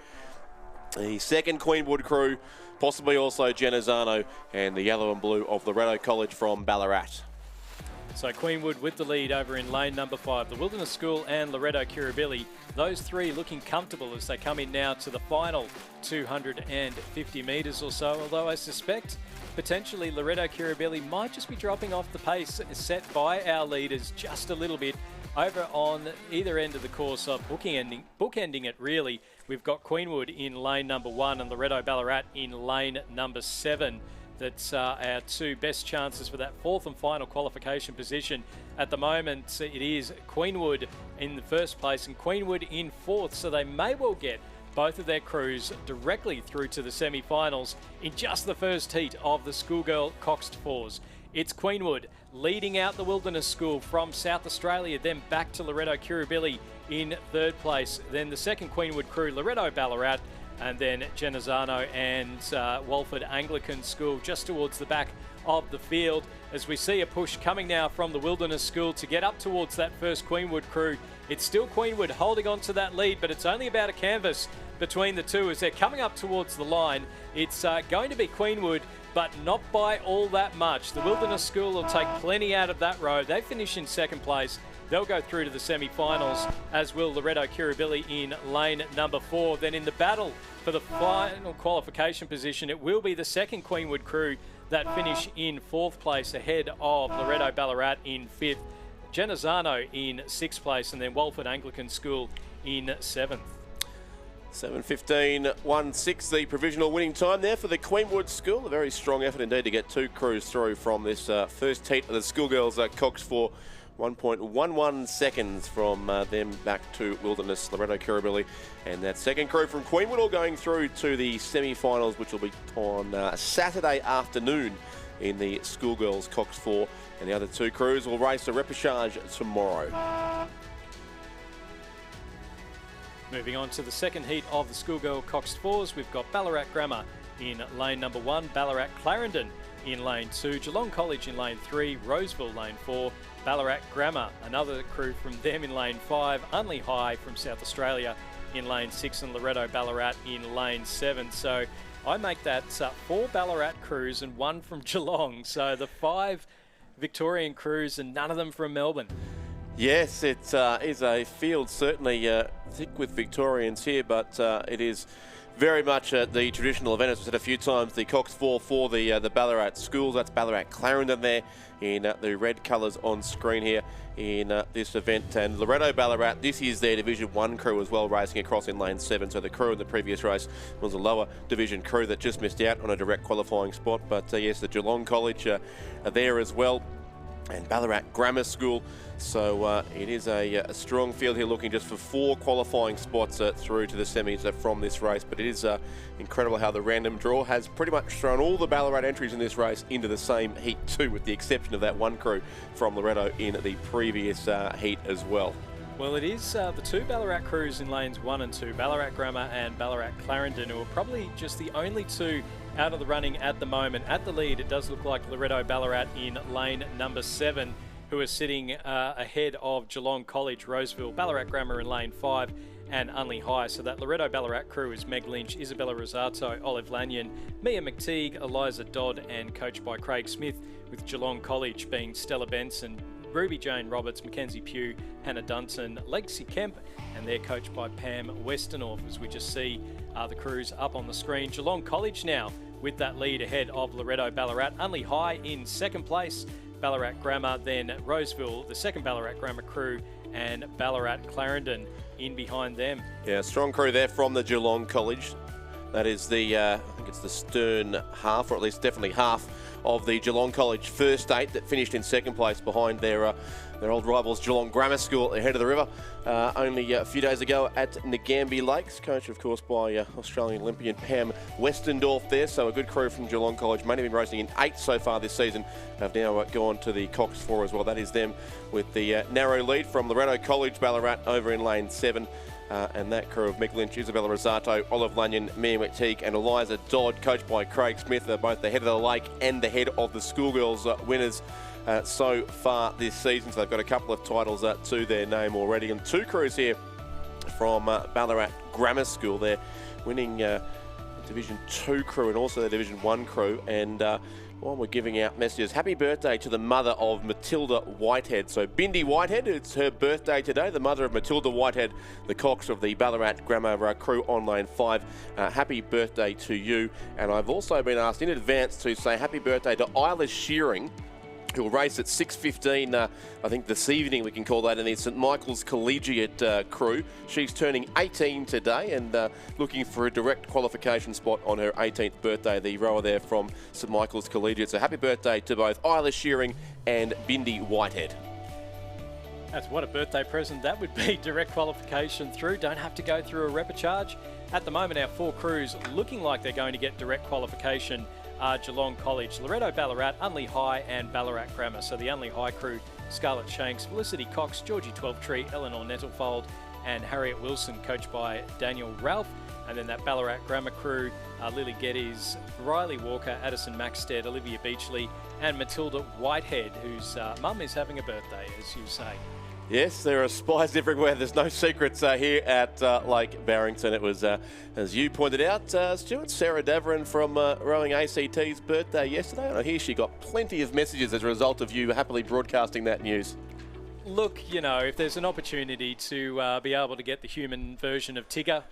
the second Queenwood crew, possibly also Genazzano and the yellow and blue of Loretto College from Ballarat. So Queenwood with the lead over in lane number 5. The Wilderness School and Loretto Kirribilli, those three looking comfortable as they come in now to the final 250 metres or so, although I suspect potentially Loretto Kirribilli might just be dropping off the pace set by our leaders just a little bit over on either end of the course of bookending it really. We've got Queenwood in lane number 1 and Loretto Ballarat in lane number 7. That's our two best chances for that fourth and final qualification position. At the moment, it is Queenwood in the first place and Queenwood in fourth, so they may well get both of their crews directly through to the semi-finals in just the first heat of the Schoolgirl Coxed Fours. It's Queenwood leading out the Wilderness School from South Australia, then back to Loretto Kirribilli in third place. Then the second Queenwood crew, Loretto Ballarat, and then Genazzano and Walford Anglican School just towards the back of the field, as we see a push coming now from the Wilderness School to get up towards that first Queenwood crew. It's still Queenwood holding on to that lead, but it's only about a canvas between the two as they're coming up towards the line. It's going to be Queenwood, but not by all that much. The Wilderness School will take plenty out of that row. They finish in second place. They'll go through to the semi-finals, as will Loretto Kirribilli in lane number 4. Then in the battle for the final qualification position, it will be the second Queenwood crew that finish in fourth place ahead of Loretto Ballarat in fifth, Genazzano in sixth place, and then Walford Anglican School in seventh. 7:15.16, the provisional winning time there for the Queenwood School. A very strong effort indeed to get two crews through from this first heat of the Schoolgirls Cox for 1.11 seconds from them back to Wilderness, Loretto Kirribilli, and that second crew from Queenwood all going through to the semi-finals, which will be on Saturday afternoon in the Schoolgirls Cox 4, and the other two crews will race a repechage tomorrow. Moving on to the second heat of the Schoolgirl Cox 4s, we've got Ballarat Grammar in lane number 1, Ballarat Clarendon in lane 2, Geelong College in lane 3, Roseville lane 4, Ballarat Grammar, another crew from them in lane 5, Unley High from South Australia in lane 6, and Loretto Ballarat in lane 7. So I make that 4 Ballarat crews and 1 from Geelong. So the 5 Victorian crews and none of them from Melbourne. Yes, it is a field certainly thick with Victorians here, but it is very much the traditional event, as we said a few times, the Cox 4 for the Ballarat Schools. That's Ballarat Clarendon there in the red colours on screen here in this event. And Loretto Ballarat, this is their Division 1 crew as well, racing across in lane 7. So the crew in the previous race was a lower division crew that just missed out on a direct qualifying spot. But yes, the Geelong College are there as well, and Ballarat Grammar School. So it is a strong field here, looking just for 4 qualifying spots through to the semis from this race. But it is incredible how the random draw has pretty much thrown all the Ballarat entries in this race into the same heat too, with the exception of that one crew from Loretto in the previous heat as well. Well, it is the 2 Ballarat crews in lanes 1 and 2, Ballarat Grammar and Ballarat Clarendon, who are probably just the only 2 out of the running at the moment. At the lead, it does look like Loretto Ballarat in lane number 7, who are sitting ahead of Geelong College, Roseville, Ballarat Grammar in lane 5, and Unley High. So that Loretto Ballarat crew is Meg Lynch, Isabella Rosato, Olive Lanyon, Mia McTeague, Eliza Dodd, and coached by Craig Smith, with Geelong College being Stella Benson, Ruby Jane Roberts, Mackenzie Pugh, Hannah Dunton, Lexi Kemp, and they're coached by Pam Westernorth, as we just see the crews up on the screen. Geelong College now with that lead ahead of Loretto Ballarat. Unley High in second place, Ballarat Grammar, then Roseville, the second Ballarat Grammar crew, and Ballarat Clarendon in behind them. Yeah, strong crew there from the Geelong College. That is the, I think it's the stern half, or at least definitely half of the Geelong College first 8 that finished in second place behind their old rivals Geelong Grammar School at the head of the river only a few days ago at Ngambie Lakes, coached of course by Australian Olympian Pam Westendorf there. So a good crew from Geelong College, mainly been racing in 8 so far this season, have now gone to the Cox 4 as well. That is them with the narrow lead from Loretto College, Ballarat over in lane 7. And that crew of Meg Lynch, Isabella Rosato, Olive Lanyon, Mia McTeague and Eliza Dodd, coached by Craig Smith, are both the head of the lake and the head of the Schoolgirls winners so far this season. So they've got a couple of titles to their name already. And 2 crews here from Ballarat Grammar School. They're winning Division 2 crew and also the Division 1 crew. And while we're giving out messages, happy birthday to the mother of Matilda Whitehead. So Bindi Whitehead, it's her birthday today, the mother of Matilda Whitehead, the Cox of the Ballarat Grammar crew on lane 5. Happy birthday to you. And I've also been asked in advance to say happy birthday to Isla Shearing, who will race at 6:15, I think this evening we can call that, in the St Michael's Collegiate crew. She's turning 18 today and looking for a direct qualification spot on her 18th birthday, the rower there from St Michael's Collegiate. So happy birthday to both Isla Shearing and Bindi Whitehead. That's what a birthday present that would be. Direct qualification through. Don't have to go through a repechage. At the moment, our 4 crews looking like they're going to get direct qualification are Geelong College, Loretto Ballarat, Unley High and Ballarat Grammar. So the Unley High crew, Scarlett Shanks, Felicity Cox, Georgie Twelvetree, Eleanor Nettlefold and Harriet Wilson, coached by Daniel Ralph. And then that Ballarat Grammar crew, Lily Geddes, Riley Walker, Addison Maxted, Olivia Beachley and Matilda Whitehead, whose mum is having a birthday, as you say. Yes, there are spies everywhere. There's no secrets here at Lake Barrington. It was, as you pointed out, Stuart, Sarah Daverin from Rowing ACT's birthday yesterday. And I hear she got plenty of messages as a result of you happily broadcasting that news. Look, you know, if there's an opportunity to be able to get the human version of Tigger,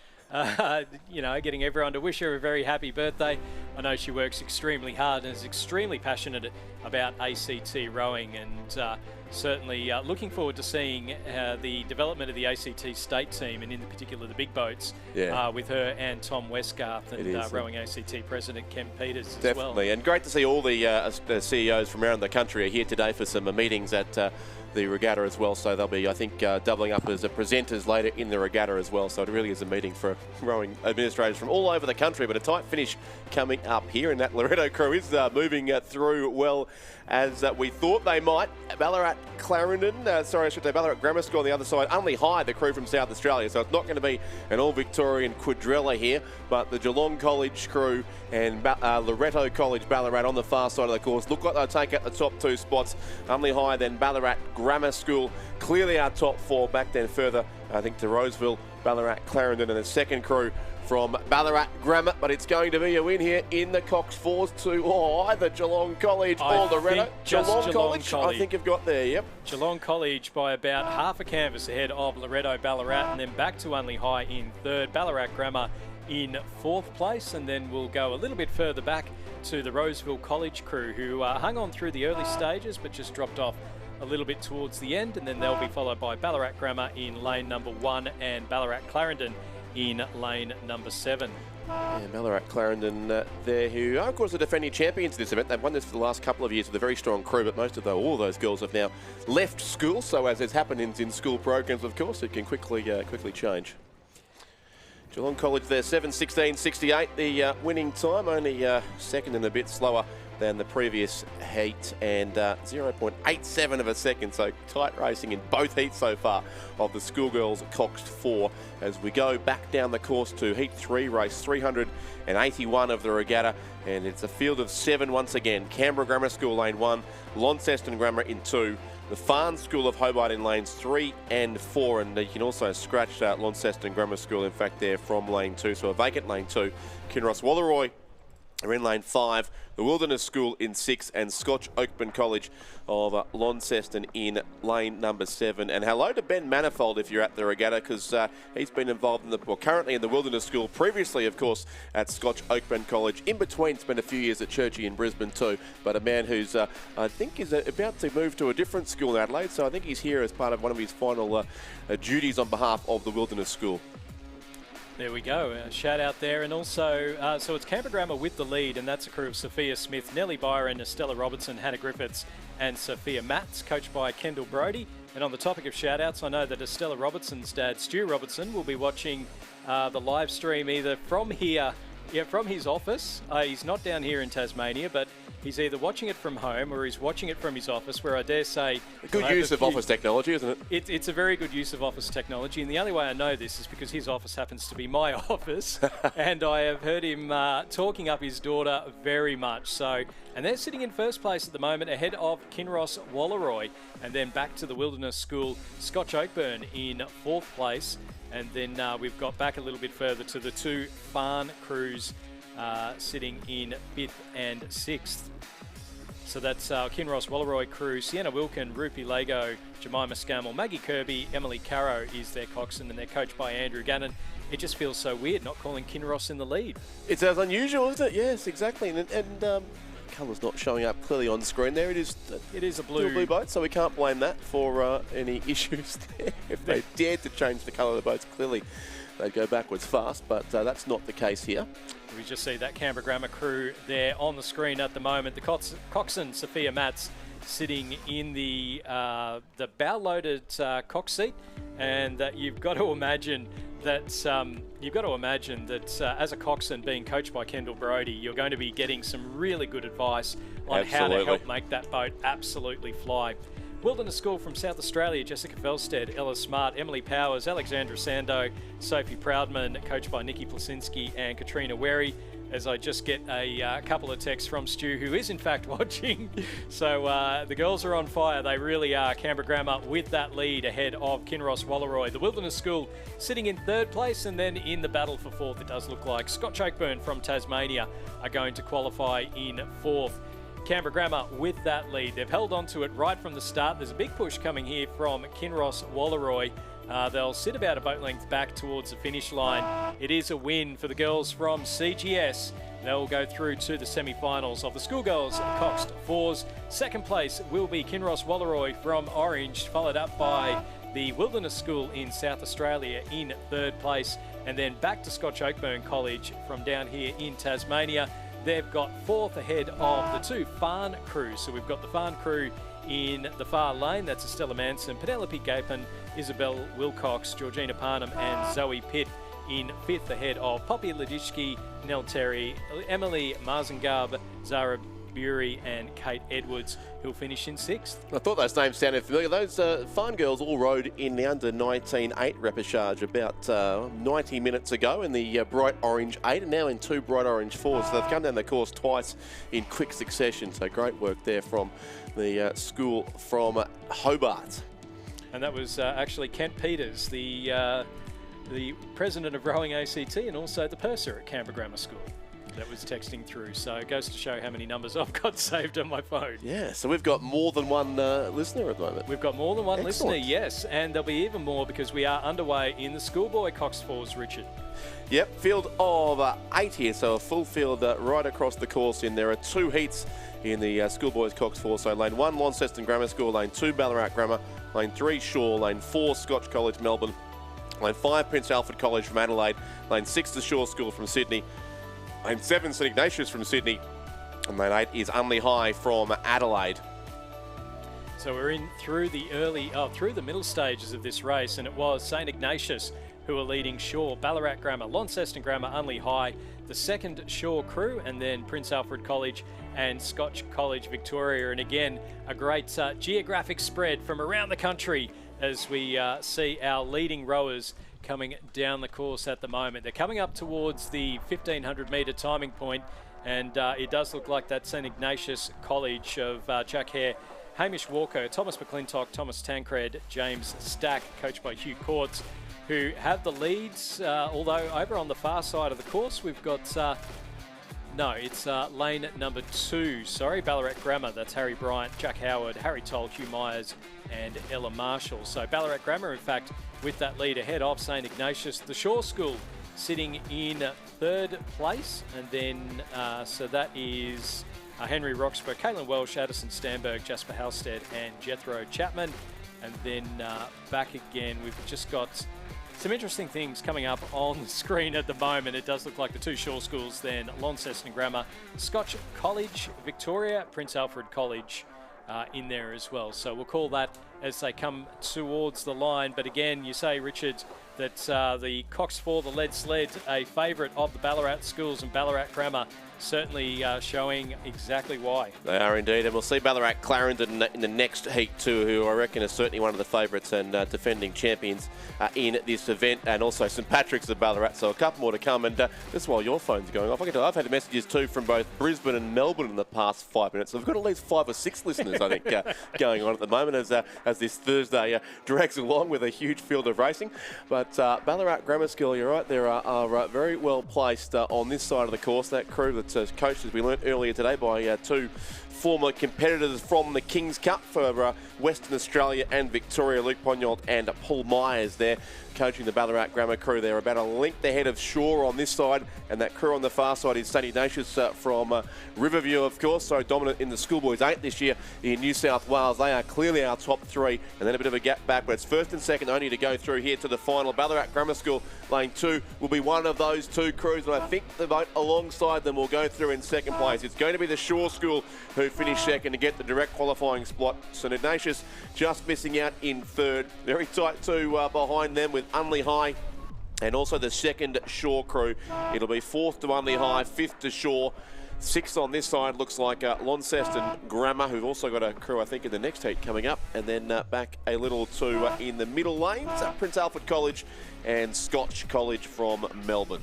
you know, getting everyone to wish her a very happy birthday. I know she works extremely hard and is extremely passionate about ACT rowing, and certainly looking forward to seeing the development of the ACT state team, and in particular the big boats, with her and Tom Westgarth and Rowing ACT President Ken Peters as well. Definitely, and great to see all the CEOs from around the country are here today for some meetings at the regatta as well. So they'll be, I think, doubling up as presenters later in the regatta as well. So it really is a meeting for rowing administrators from all over the country. But a tight finish coming up here, and that Loretto crew is moving through well as we thought they might. Ballarat Clarendon, sorry, I should say Ballarat Grammar School on the other side. Unley High, the crew from South Australia. So it's not going to be an all-Victorian quadrilla here, but the Geelong College crew and Loretto College Ballarat on the far side of the course look like they'll take out the top 2 spots. Unley High, then Ballarat Grammar School, clearly our top 4. Back then further, I think, to Roseville, Ballarat Clarendon, and the second crew from Ballarat Grammar. But it's going to be a win here in the Cox 4s to either Geelong College or Loretto. Geelong College, I think you've got there, yep. Geelong College by about half a canvas ahead of Loretto Ballarat, and then back to Unley High in 3rd, Ballarat Grammar in 4th place, and then we'll go a little bit further back to the Roseville College crew, who hung on through the early stages but just dropped off a little bit towards the end, and then they'll be followed by Ballarat Grammar in lane number 1 and Ballarat Clarendon in lane number 7. And Ballarat Clarendon there, who are of course the defending champions of this event. They've won this for the last couple of years with a very strong crew, but most of all of those girls have now left school. So as has happened in school programs, of course, it can quickly change. Geelong College there, 7:16.68, the winning time, only second and a bit slower than the previous heat, and 0.87 of a second, so tight racing in both heats so far of the schoolgirls Cox 4 as we go back down the course to Heat 3, race 381 of the regatta, and it's a field of 7 once again. Canberra Grammar School lane 1, Launceston Grammar in 2, the Farn School of Hobart in lanes 3 and 4, and you can also scratch Launceston Grammar School, in fact, there from lane 2, so a vacant lane 2. Kinross Walleroy are in lane 5, the Wilderness School in 6, and Scotch Oakburn College of Launceston in lane number 7. And hello to Ben Manifold if you're at the regatta, because he's been involved in currently in the Wilderness School, previously, of course, at Scotch Oakburn College. In between, spent a few years at Churchie in Brisbane too, but a man who's, I think, is about to move to a different school in Adelaide, so I think he's here as part of one of his final duties on behalf of the Wilderness School. There we go, a shout out there. And also, so it's Canberra Grammar with the lead, and that's a crew of Sophia Smith, Nellie Byron, Estella Robertson, Hannah Griffiths and Sophia Matz, coached by Kendall Brody. And on the topic of shout outs, I know that Estella Robertson's dad, Stu Robertson, will be watching the live stream either from here, from his office. He's not down here in Tasmania, but he's either watching it from home or he's watching it from his office, where I dare say... Good use of office technology, isn't it? It's a very good use of office technology, and the only way I know this is because his office happens to be my office, and I have heard him talking up his daughter very much. So, and they're sitting in first place at the moment, ahead of Kinross Walleroy, and then back to the Wilderness School, Scotch Oakburn in 4th place. And then we've got back a little bit further to the 2 Farn crews sitting in 5th and 6th. So that's Kinross Walleroy crew, Sienna Wilkin, Rupi Lego, Jemima Scammell, Maggie Kirby, Emily Caro is their coxswain, and they're coached by Andrew Gannon. It just feels so weird not calling Kinross in the lead. It's as unusual, isn't it? Yes, exactly. And colour's not showing up clearly on screen there. It is a blue boat, so we can't blame that for any issues there. If they dared to change the colour of the boats, clearly they'd go backwards fast, but that's not the case here. We just see that Canberra Grammar crew there on the screen at the moment. The coxswain, Sophia Matz, sitting in the bow-loaded cox seat, and you've got to imagine that as a coxswain being coached by Kendall Brody, you're going to be getting some really good advice on how to help make that boat absolutely fly. Wilderness School from South Australia, Jessica Felstead, Ella Smart, Emily Powers, Alexandra Sando, Sophie Proudman, coached by Nikki Plasinski and Katrina Wary. As I just get a couple of texts from Stu, who is in fact watching. So the girls are on fire. They really are. Canberra Grammar with that lead ahead of Kinross Walleroy. The Wilderness School sitting in 3rd place, and then in the battle for 4th, it does look like Scotch Oakburn from Tasmania are going to qualify in 4th. Canberra Grammar with that lead. They've held on to it right from the start. There's a big push coming here from Kinross Walleroy. They'll sit about a boat length back towards the finish line. It is a win for the girls from CGS. They'll go through to the semi-finals of the schoolgirls Coxed Fours. 2nd place will be Kinross Walleroy from Orange, followed up by the Wilderness School in South Australia in 3rd place. And then back to Scotch Oakburn College from down here in Tasmania. They've got 4th ahead of the 2 Farn crews. So we've got the Farn crew in the far lane. That's Estella Manson, Penelope Gapin, Isabel Wilcox, Georgina Parnham and Zoe Pitt in 5th ahead of Poppy Ladishki, Nell Terry, Emily Marzengab, Zara Bury and Kate Edwards, who'll finish in 6th. I thought those names sounded familiar. Those Farn girls all rode in the under-19 8 repechage about 90 minutes ago in the bright orange 8 and now in 2 bright orange 4s. So they've come down the course twice in quick succession. So great work there from the school from Hobart. And that was actually Kent Peters, the president of Rowing ACT and also the purser at Canberra Grammar School. That was texting through, so it goes to show how many numbers I've got saved on my phone. Yeah, so we've got more than one listener at the moment. We've got more than one Excellent. listener, yes, and there'll be even more because we are underway in the schoolboy Cox Fours, Richard. Yep, field of 8 here, so a full field right across the course. There are 2 heats in the schoolboys Cox Fours. So lane 1, Launceston Grammar School, lane 2, Ballarat Grammar, lane 3, Shaw, lane 4, Scotch College, Melbourne, lane 5, Prince Alfred College from Adelaide, lane 6, the Shaw School from Sydney, lane 7, St Ignatius from Sydney, and lane 8 is Unley High from Adelaide. So we're in through the middle stages of this race, and it was St Ignatius who are leading Shaw, Ballarat Grammar, Launceston Grammar, Unley High, the 2nd Shaw crew, and then Prince Alfred College and Scotch College Victoria. And again, a great geographic spread from around the country as we see our leading rowers coming down the course at the moment. They're coming up towards the 1500 metre timing point, and it does look like that St Ignatius College of Jack Hare, Hamish Walker, Thomas McClintock, Thomas Tancred, James Stack, coached by Hugh Courts, who have the leads, although over on the far side of the course we've got it's lane number 2, Ballarat Grammar. That's Harry Bryant, Jack Howard, Harry Toll, Hugh Myers and Ella Marshall. So Ballarat Grammar, in fact, with that lead ahead of St Ignatius. The Shaw School sitting in 3rd place, and then so that is Henry Roxburgh, Caitlin Welsh, Addison Stamberg, Jasper Halstead and Jethro Chapman. And then back again, we've just got some interesting things coming up on the screen at the moment. It does look like the 2 Shaw schools, then Launceston Grammar, Scotch College Victoria, Prince Alfred College in there as well. So we'll call that as they come towards the line. But again, you say, Richard, that the Cox 4, the lead sled, a favourite of the Ballarat schools, and Ballarat Grammar certainly showing exactly why. They are indeed, and we'll see Ballarat Clarendon in the next heat too, who I reckon is certainly one of the favourites and defending champions in this event, and also St Patrick's of Ballarat, so a couple more to come. And just while your phone's going off, I've had messages too from both Brisbane and Melbourne in the past 5 minutes. So we've got at least 5 or 6 listeners, I think, going on at the moment as this Thursday drags along with a huge field of racing. But But Ballarat Grammar School, you're right, there are very well placed on this side of the course. That crew that's coached, as we learnt earlier today, by two former competitors from the Kings Cup for Western Australia and Victoria, Luke Pognault and Paul Myers there, coaching the Ballarat Grammar crew. They're about a length ahead of Shaw on this side, and that crew on the far side is St Ignatius from Riverview, of course, so dominant in the Schoolboys 8 this year in New South Wales. They are clearly our top three, and then a bit of a gap back, but it's first and second only to go through here to the final. Ballarat Grammar School, lane 2, will be one of those two crews, and I think the boat alongside them will go through in second place. It's going to be the Shaw School who finish second to get the direct qualifying spot. St Ignatius just missing out in third. Very tight too behind them with Unley High and also the second Shaw crew. It'll be fourth to Unley High, fifth to Shaw. Sixth on this side looks like Launceston Grammar, who've also got a crew, I think, in the next heat coming up. And then back a little to in the middle lanes, Prince Alfred College and Scotch College from Melbourne.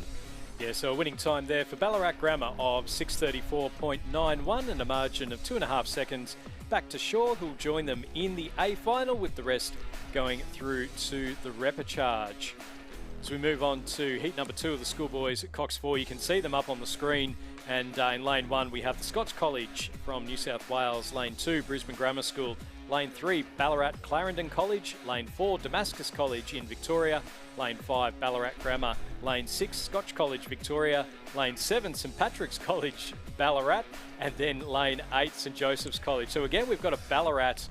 Yeah, so a winning time there for Ballarat Grammar of 6:34.91 and a margin of 2.5 seconds back to Shaw, who'll join them in the A final, with the rest going through to the repechage. As we move on to heat number 2 of the Schoolboys at Cox 4, you can see them up on the screen. And in lane 1, we have the Scotch College from New South Wales. Lane 2, Brisbane Grammar School. Lane 3, Ballarat Clarendon College. Lane 4, Damascus College in Victoria. Lane 5, Ballarat Grammar. Lane 6, Scotch College, Victoria. Lane 7, St Patrick's College, Ballarat. And then lane 8, St Joseph's College. So again, we've got a Ballarat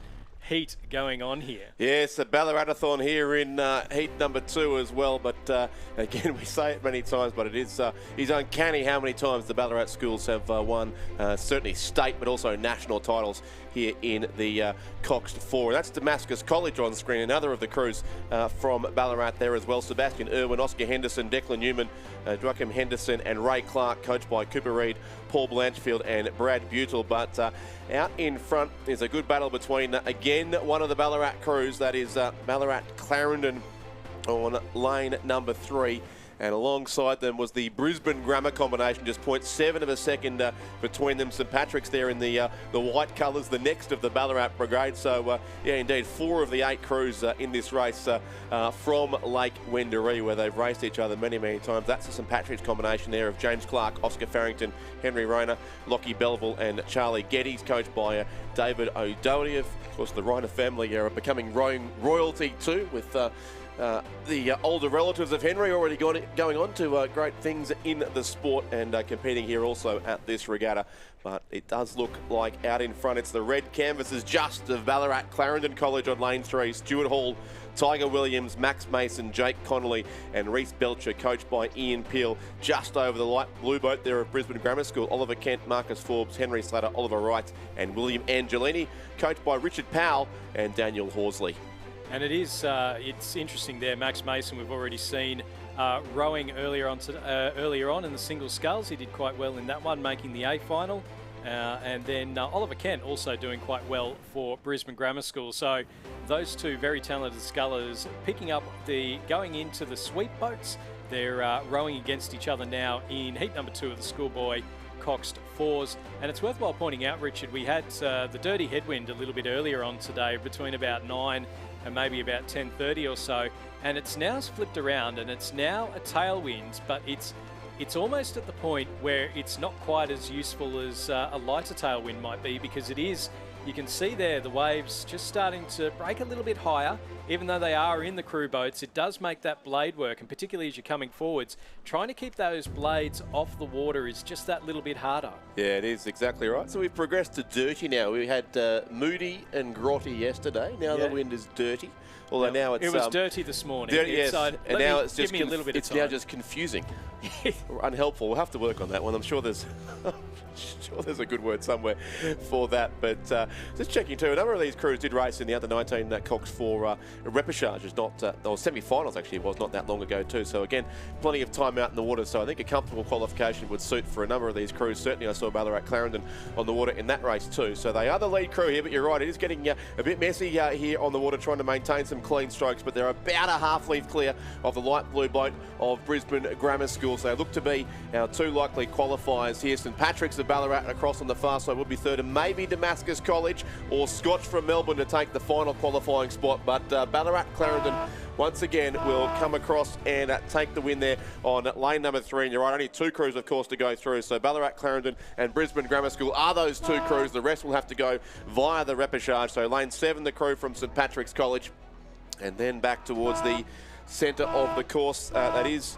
heat going on here. Yes, a Ballaratathon here in heat number 2 as well. But again, we say it many times, but it is uncanny how many times the Ballarat schools have won certainly state, but also national titles here in the Cox 4. And that's Damascus College on screen, another of the crews from Ballarat there as well. Sebastian Irwin, Oscar Henderson, Declan Newman, Joachim Henderson and Ray Clark, coached by Cooper Reid, Paul Blanchfield and Brad Butel. But out in front is a good battle between, again, one of the Ballarat crews, that is Ballarat Clarendon on lane number 3. And alongside them was the Brisbane Grammar combination, just 0.7 of a second between them. St Patrick's there in the white colours, the next of the Ballarat Brigade. So, yeah, indeed, 4 of the 8 crews in this race from Lake Wendouree, where they've raced each other many, many times. That's the St Patrick's combination there of James Clark, Oscar Farrington, Henry Rayner, Lockie Belleville and Charlie Geddes, coached by David O'Doherty. Of course, the Rayner family are becoming rowing royalty too, with the older relatives of Henry already going on to great things in the sport and competing here also at this regatta. But it does look like out in front, it's the red canvases just of Ballarat Clarendon College on lane 3. Stuart Hall, Tiger Williams, Max Mason, Jake Connolly and Reece Belcher, coached by Ian Peel. Just over the light blue boat there of Brisbane Grammar School, Oliver Kent, Marcus Forbes, Henry Slatter, Oliver Wright and William Angelini, coached by Richard Powell and Daniel Horsley. And it is, it's interesting there. Max Mason, we've already seen rowing earlier on in the single sculls. He did quite well in that one, making the A final. And then Oliver Kent also doing quite well for Brisbane Grammar School. So those two very talented scullers picking up going into the sweep boats. They're rowing against each other now in heat number 2 of the Schoolboy Coxed 4s. And it's worthwhile pointing out, Richard, we had the dirty headwind a little bit earlier on today, between about 9 and maybe about 10:30 or so, and it's now flipped around and it's now a tailwind, but it's almost at the point where it's not quite as useful as a lighter tailwind might be, because it is, you can see there the waves just starting to break a little bit higher. Even though they are in the crew boats, it does make that blade work, and particularly as you're coming forwards, trying to keep those blades off the water is just that little bit harder. Yeah, it is exactly right. So we've progressed to dirty now. We had moody and grotty yesterday. Now the wind is dirty. Although now it's... It was dirty this morning. Dirty, yes. And now it's just... Give me a little bit of time. It's now just confusing. Unhelpful. We'll have to work on that one. I'm sure there's... sure there's a good word somewhere for that. But just checking too, a number of these crews did race in the under 19 Cox 4 repêchages, or semi-finals actually, it was not that long ago too. So again, plenty of time out in the water. So I think a comfortable qualification would suit for a number of these crews. Certainly I saw Ballarat Clarendon on the water in that race too. So they are the lead crew here, but you're right, it is getting a bit messy here on the water, trying to maintain some clean strokes, but they're about a half length clear of the light blue boat of Brisbane Grammar School. So they look to be our 2 likely qualifiers here. St Patrick's of Ballarat across on the far side would be third, and maybe Damascus College College or Scotch from Melbourne to take the final qualifying spot. But Ballarat Clarendon once again will come across and take the win there on lane number 3. And you're right, only 2 crews, of course, to go through. So Ballarat Clarendon and Brisbane Grammar School are those 2 crews. The rest will have to go via the repechage. So lane 7, the crew from St Patrick's College. And then back towards the centre of the course. That is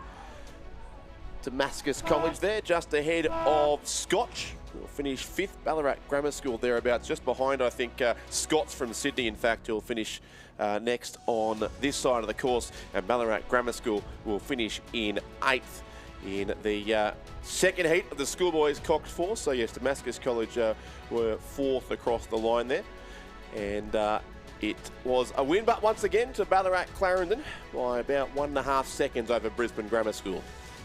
Damascus College there, just ahead of Scotch. We'll finish 5th. Ballarat Grammar School thereabouts, just behind, I think, Scott's from Sydney, in fact, who'll finish next on this side of the course. And Ballarat Grammar School will finish in 8th in the second heat of the schoolboys Cox 4. So, yes, Damascus College were 4th across the line there. And it was a win, but once again to Ballarat Clarendon by about 1.5 seconds over Brisbane Grammar School.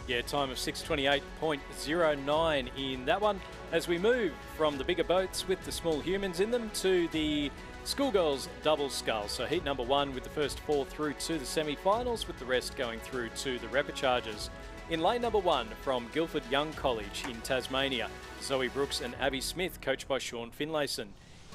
Yeah, time of 6:28.09 in that one. As we move from the bigger boats with the small humans in them to the schoolgirls double scull. So heat number 1 with the first 4 through to the semi-finals, with the rest going through to the repecharges. In lane number 1 from Guildford Young College in Tasmania, Zoe Brooks and Abby Smith, coached by Sean Finlayson.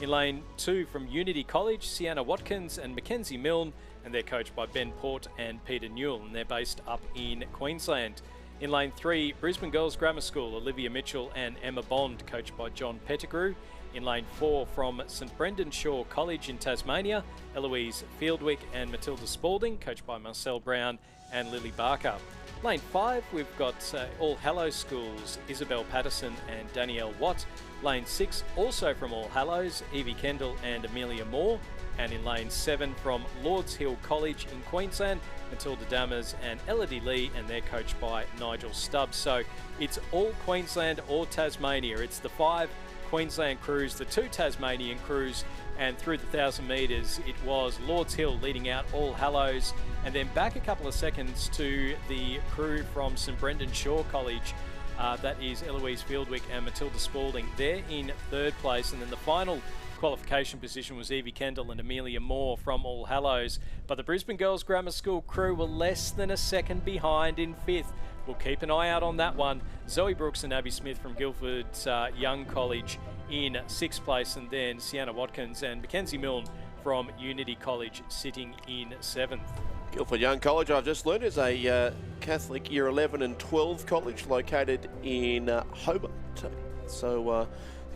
In lane 2 from Unity College, Sienna Watkins and Mackenzie Milne, and they're coached by Ben Port and Peter Newell, and they're based up in Queensland. In lane 3, Brisbane Girls Grammar School, Olivia Mitchell and Emma Bond, coached by John Pettigrew. In lane 4 from St Brendan Shaw College in Tasmania, Eloise Fieldwick and Matilda Spalding, coached by Marcel Brown and Lily Barker. Lane 5, we've got All Hallows Schools, Isabel Patterson and Danielle Watt. Lane 6, also from All Hallows, Evie Kendall and Amelia Moore. And in lane 7 from Lords Hill College in Queensland, Matilda Dammers and Elodie Lee, and they're coached by Nigel Stubbs. So it's all Queensland or Tasmania. It's the 5 Queensland crews, the 2 Tasmanian crews, and through the 1,000 metres it was Lords Hill leading out All Hallows, and then back a couple of seconds to the crew from St Brendan Shaw College. That is Eloise Fieldwick and Matilda Spalding. They're in 3rd place, and then the final qualification position was Evie Kendall and Amelia Moore from All Hallows. But the Brisbane Girls Grammar School crew were less than a second behind in 5th. We'll keep an eye out on that one. Zoe Brooks and Abby Smith from Guildford's Young College in 6th place, and then Sienna Watkins and Mackenzie Milne from Unity College sitting in 7th. Guildford Young College, I've just learned, is a Catholic Year 11 and 12 college located in Hobart. So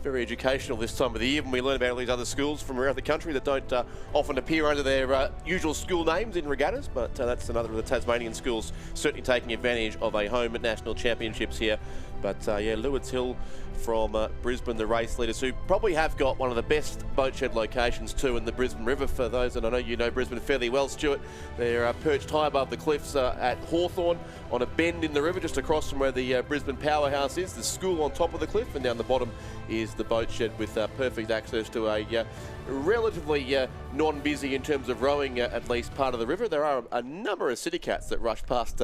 very educational this time of the year when we learn about all these other schools from around the country that don't often appear under their usual school names in regattas, but that's another of the Tasmanian schools certainly taking advantage of a home at national championships here. But yeah, Lewis Hill from Brisbane, the race leaders, who probably have got one of the best boat shed locations too in the Brisbane River. For those, and I know you know Brisbane fairly well, Stuart, they're perched high above the cliffs at Hawthorn on a bend in the river just across from where the Brisbane powerhouse is. The school on top of the cliff, and down the bottom is the boat shed with perfect access to a relatively non-busy in terms of rowing at least part of the river. There are a number of city cats that rush past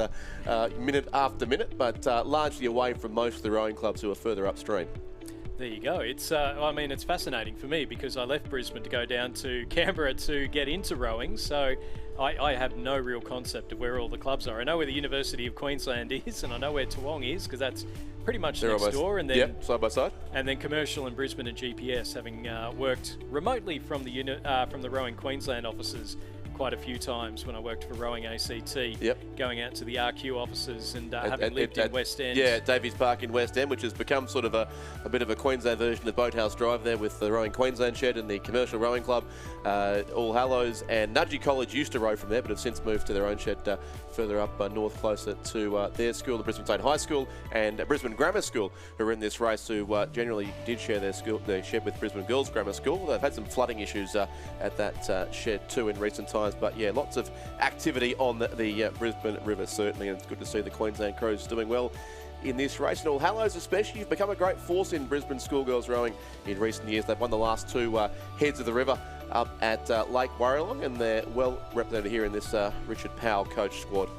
minute after minute, but largely away from most of the rowing clubs who are further upstream. There you go. It's I mean, it's fascinating for me because I left Brisbane to go down to Canberra to get into rowing, so I have no real concept of where all the clubs are. I know where the University of Queensland is, and I know where Toowong is because that's pretty much next door. And then side by side. And then Commercial in Brisbane and GPS, having worked remotely from the Rowing Queensland offices quite a few times when I worked for Rowing ACT, going out to the RQ offices and having lived in West End. Yeah, Davies Park in West End, which has become sort of a bit of a Queensland version of Boathouse Drive there with the Rowing Queensland shed and the Commercial Rowing Club. All Hallows and Nudgee College used to row from there, but have since moved to their own shed further up north, closer to their school, the Brisbane State High School, and Brisbane Grammar School, who are in this race, who generally did share their shed with Brisbane Girls Grammar School. They've had some flooding issues at that shed too in recent times. But yeah, lots of activity on the Brisbane River certainly, and it's good to see the Queensland Crows doing well in this race. And All Hallows especially, you've become a great force in Brisbane schoolgirls rowing in recent years. They've won the last 2 heads of the river up at Lake Warralong, and they're well represented here in this Richard Powell coach squad.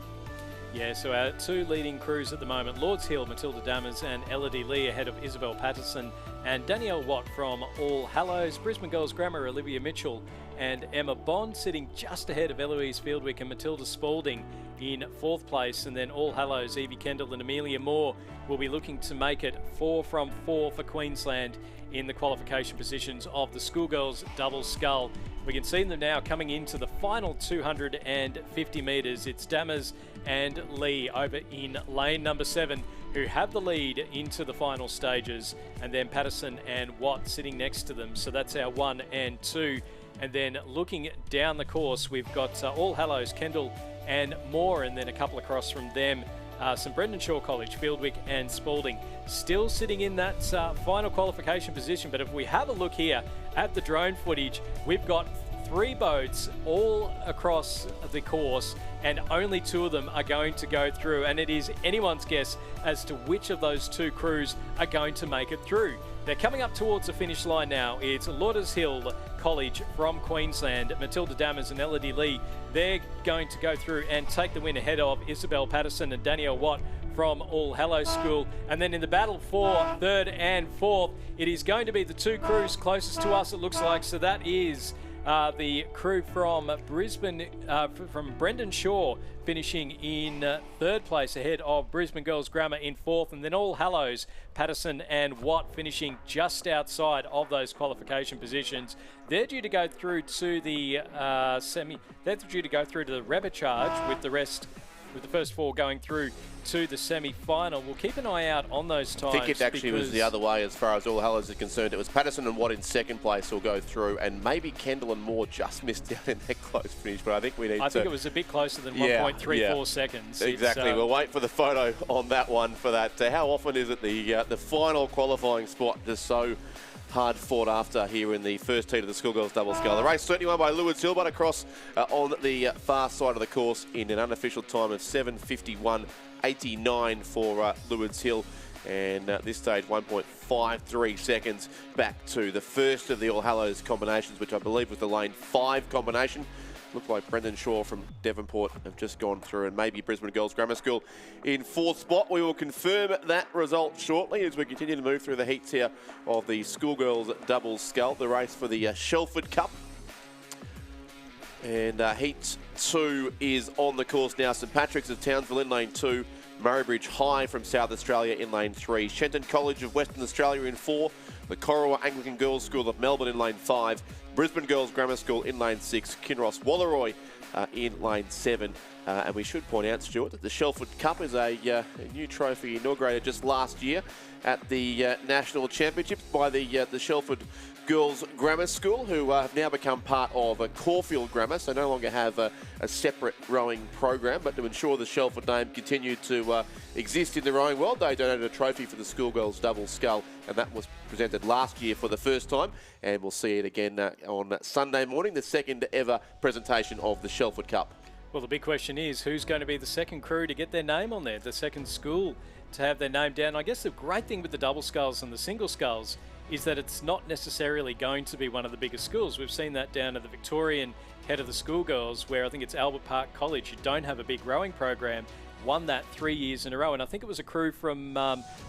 Yeah, so our two leading crews at the moment, Lords Hill, Matilda Dammers and Elodie Lee ahead of Isabel Patterson and Danielle Watt from All Hallows. Brisbane Girls Grammar, Olivia Mitchell and Emma Bond sitting just ahead of Eloise Fieldwick and Matilda Spalding in 4th place. And then All Hallows, Evie Kendall and Amelia Moore will be looking to make it 4 from 4 for Queensland in the qualification positions of the schoolgirls double scull. We can see them now coming into the final 250 metres. It's Dammers and Lee over in lane number 7 who have the lead into the final stages, and then Patterson and Watt sitting next to them. So that's our 1 and 2. And then looking down the course, we've got All Hallows, Kendall and Moore, and then a couple across from them, St Brendan Shaw College, Fieldwick and Spalding, still sitting in that final qualification position. But if we have a look here at the drone footage, we've got 3 boats all across the course and only 2 of them are going to go through, and it is anyone's guess as to which of those 2 crews are going to make it through. They're coming up towards the finish line now. It's Lauder's Hill College from Queensland, Matilda Dammers and Elodie Lee. They're going to go through and take the win ahead of Isabel Patterson and Danielle Watt from All Hallows School. And then in the battle for 3rd and 4th, it is going to be the 2 crews closest to us, it looks like. So that is the crew from Brisbane, from Brendan Shaw, finishing in 3rd place ahead of Brisbane Girls Grammar in 4th, and then All Hallows, Patterson and Watt finishing just outside of those qualification positions. They're due to go through to the They're due to go through to the repechage with the rest, with the first 4 going through to the semi-final. We'll keep an eye out on those times. I think it actually was the other way as far as All Hallows is concerned. It was Patterson and Watt in 2nd place will go through, and maybe Kendall and Moore just missed out in their close finish, but I think we need I think it was a bit closer than 1.34 seconds. Exactly. We'll wait for the photo on that one for that. How often is it the final qualifying spot just so hard fought after here in the first heat of the schoolgirls double scull? The race certainly won by Lewis Hill, but across on the far side of the course in an unofficial time of 7:51.89 for Lewis Hill. And this stage 1.53 seconds back to the first of the All Hallows combinations, which I believe was the lane 5 combination. Looked like Brendan Shaw from Devonport have just gone through, and maybe Brisbane Girls Grammar School in 4th spot. We will confirm that result shortly as we continue to move through the heats here of the schoolgirls double scull, the race for the Shelford Cup. And Heat 2 is on the course now. St Patrick's of Townsville in lane 2, Murraybridge High from South Australia in lane 3, Shenton College of Western Australia in 4, the Corowa Anglican Girls School of Melbourne in lane 5, Brisbane Girls Grammar School in lane 6, Kinross Walleroy in lane 7. And we should point out, Stuart, that the Shelford Cup is a new trophy inaugurated just last year at the National Championships by the Shelford Girls Grammar School, who have now become part of Caulfield Grammar, so no longer have a separate rowing program. But to ensure the Shelford name continued to exist in the rowing world, they donated a trophy for the schoolgirls double scull, and that was presented last year for the first time, and we'll see it again on Sunday morning, the 2nd ever presentation of the Shelford Cup. Well, the big question is, who's going to be the second crew to get their name on there, the second school to have their name down? I guess the great thing with the double sculls and the single sculls is that it's not necessarily going to be one of the biggest schools. We've seen that down at the Victorian head of the schoolgirls, where I think it's Albert Park College, who don't have a big rowing program, won that 3 years in a row. And I think it was a crew from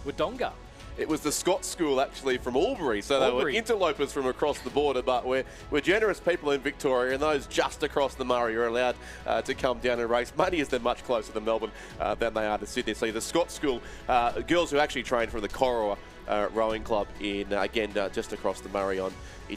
Wodonga. It was the Scots school, actually, from Albury. So they were interlopers from across the border, but we're generous people in Victoria, and those just across the Murray are allowed to come down and race. Money is then much closer to Melbourne than they are to Sydney. So the Scots school, girls who actually train from the Corowa rowing club in, again, just across the Murray in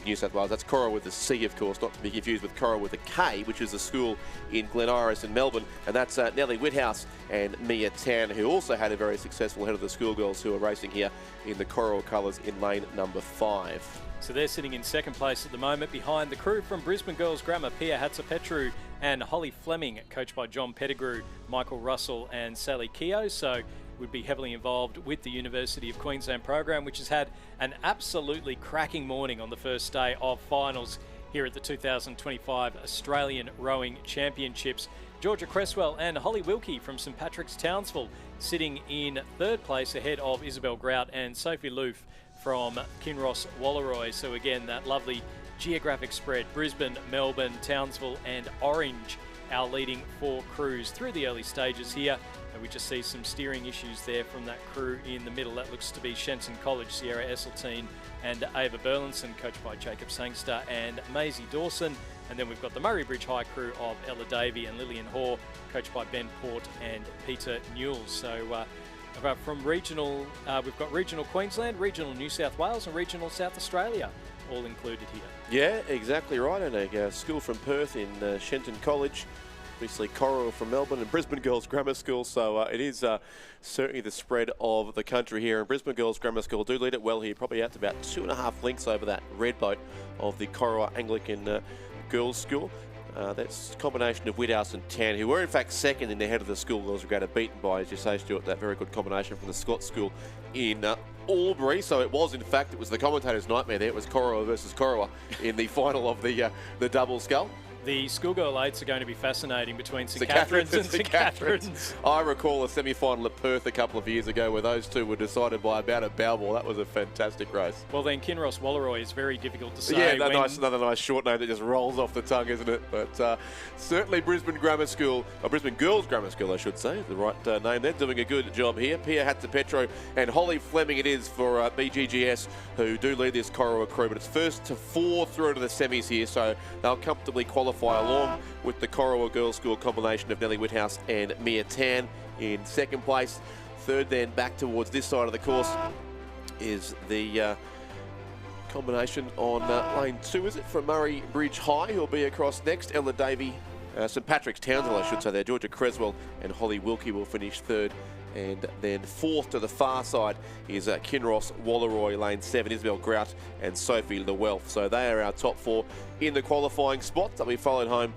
New South Wales. That's Corowa with a C, of course, not to be confused with Corowa with a K, which is a school in Glen Iris in Melbourne. And that's Nellie Whithouse and Mia Tan, who also had a very successful head of the schoolgirls who are racing here in the Corowa colours in lane number 5. So they're sitting in 2nd place at the moment behind the crew from Brisbane Girls Grammar, Pia Hatzapetru and Holly Fleming, coached by John Pettigrew, Michael Russell and Sally Keogh. So would be heavily involved with the University of Queensland program, which has had an absolutely cracking morning on the first day of finals here at the 2025 Australian Rowing Championships. Georgia Cresswell and Holly Wilkie from St Patrick's Townsville sitting in 3rd place ahead of Isabel Grout and Sophie Loof from Kinross Walleroy. So again, that lovely geographic spread, Brisbane, Melbourne, Townsville and Orange, our leading 4 crews through the early stages here And we just see some steering issues there from that crew in the middle. That looks to be Shenton College, Sierra Esseltine and Ava Burlinson, coached by Jacob Sangster and Maisie Dawson. And then we've got the Murray Bridge High crew of Ella Davey and Lillian Hoare, coached by Ben Port and Peter Newell. So from regional, we've got regional Queensland, regional New South Wales and regional South Australia all included here. Yeah, exactly right. And a school from Perth in Shenton College. Obviously, Corowa from Melbourne and Brisbane Girls Grammar School. So it is certainly the spread of the country here. And Brisbane Girls Grammar School do lead it well here, probably out to about 2.5 lengths over that red boat of the Corowa Anglican Girls School. That's a combination of Whithouse and Tan, who were in fact second in the head of the school. Girls Regatta, beaten by, as you say, Stuart, that very good combination from the Scott School in Albury. So it was the commentator's nightmare there. It was Corowa versus Corowa in the final of the double scull. The schoolgirl eights are going to be fascinating between St Catherine's and St Catherine's. I recall a semi-final at Perth a couple of years ago where those two were decided by about a bow ball. That was a fantastic race. Well, then Kinross Walleroy is very difficult to say. Yeah, another nice short name that just rolls off the tongue, isn't it? But certainly Brisbane Grammar School, or Brisbane Girls Grammar School, I should say, is the right name. They're doing a good job here. Pia Hatzapetro and Holly Fleming it is for BGGS, who do lead this Corowa crew. But it's first to 4 through to the semis here, so they'll comfortably qualify along with the Corowa Girls School combination of Nellie Whithouse and Mia Tan in second place. Third then back towards this side of the course is the combination on lane 2, is it, from Murray Bridge High, who'll be across next. Ella Davey, St Patrick's Townsville, I should say there. Georgia Creswell and Holly Wilkie will finish third. And then fourth to the far side is Kinross Walleroy, lane 7, Isabel Grout and Sophie LeWelf. So they are our top 4 in the qualifying spots. They'll be followed home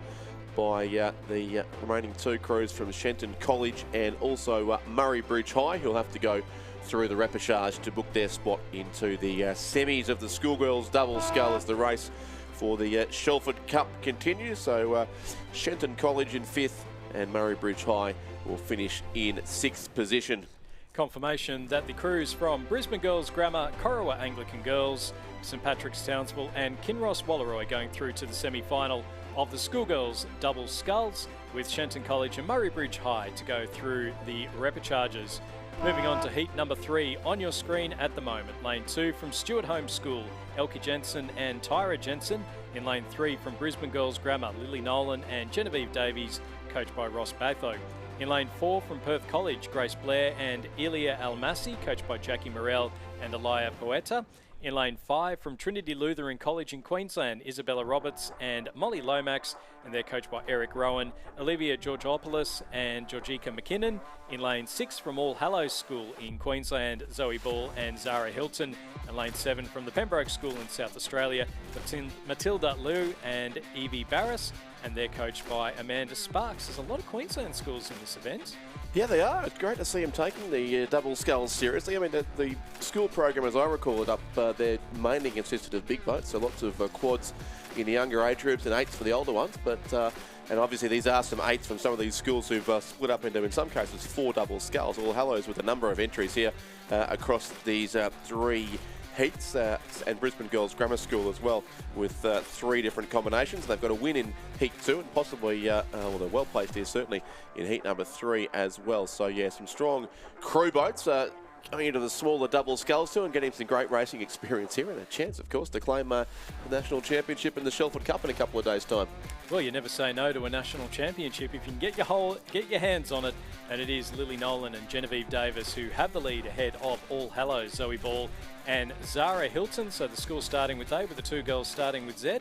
by the remaining 2 crews from Shenton College and also Murray Bridge High, who'll have to go through the repechage to book their spot into the semis of the schoolgirls double scull as the race for the Shelford Cup continues. So Shenton College in 5th and Murray Bridge High will finish in 6th position. Confirmation that the crews from Brisbane Girls Grammar, Corowa Anglican Girls, St Patrick's Townsville and Kinross Walleroy going through to the semi-final of the schoolgirls double sculls, with Shenton College and Murray Bridge High to go through the repechages. Moving on to heat number 3 on your screen at the moment. Lane 2 from Stuart Home School, Elke Jensen and Tyra Jensen. In lane 3 from Brisbane Girls Grammar, Lily Nolan and Genevieve Davies, coached by Ross Batho. In lane 4 from Perth College, Grace Blair and Elia Almasi, coached by Jackie Morell and Elia Poeta. In lane 5 from Trinity Lutheran College in Queensland, Isabella Roberts and Molly Lomax, and they're coached by Eric Rowan, Olivia Georgopoulos and Georgika McKinnon. In lane 6 from All Hallows School in Queensland, Zoe Ball and Zara Hilton. And lane 7 from the Pembroke School in South Australia, Matilda Liu and Evie Barris, and they're coached by Amanda Sparks. There's a lot of Queensland schools in this event. Yeah, they are. It's great to see them taking the double sculls seriously. I mean, the school program, as I recall it, up there mainly consisted of big boats, so lots of quads in the younger age groups and 8s for the older ones. But and obviously these are some 8s from some of these schools who've split up into, in some cases, 4 double sculls. All Hallows with a number of entries here across these 3 heats, and Brisbane Girls Grammar School as well, with 3 different combinations. They've got a win in Heat 2 and possibly, well, they're well placed here certainly in Heat number 3 as well. So yeah, some strong crew boats going into the smaller double sculls too and getting some great racing experience here, and a chance, of course, to claim the National Championship in the Shelford Cup in a couple of days' time. Well, you never say no to a national championship if you can get your hands on it, and it is Lily Nolan and Genevieve Davis who have the lead ahead of All Hallows, Zoe Ball and Zara Hilton. So the school starting with A, with the 2 girls starting with Z.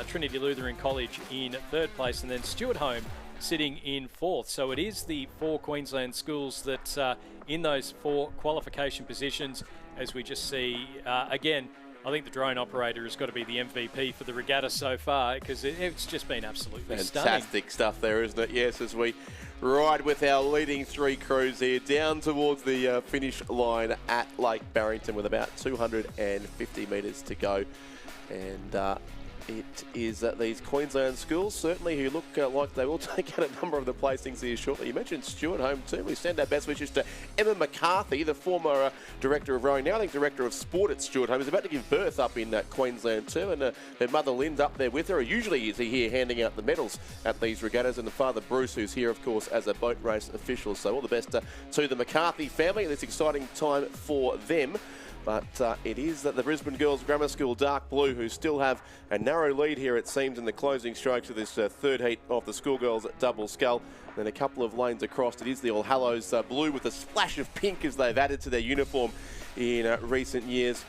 Trinity Lutheran College in 3rd place, and then Stuart Home sitting in 4th. So it is the 4 Queensland schools that in those 4 qualification positions, as we just see again. I think the drone operator has got to be the MVP for the regatta so far, because it's just been absolutely stunning. Fantastic stuff there, isn't it? Yes, as we ride with our leading 3 crews here down towards the finish line at Lake Barrington with about 250 metres to go. And It is these Queensland schools, certainly, who look like they will take out a number of the placings here shortly. You mentioned Stuart home too. We send our best wishes to Emma McCarthy, the former director of rowing, now I think director of sport at Stuart home, is about to give birth up in Queensland too, and her mother Lynn's up there with her. Usually is here handing out the medals at these regattas, and the father Bruce, who's here, of course, as a boat race official. So all the best to the McCarthy family at this exciting time for them. But it is the Brisbane Girls Grammar School Dark Blue who still have a narrow lead here, it seems, in the closing strokes of this third heat of the schoolgirls at Double Scull. Then a couple of lanes across. It is the All Hallows blue with a splash of pink as they've added to their uniform in recent years.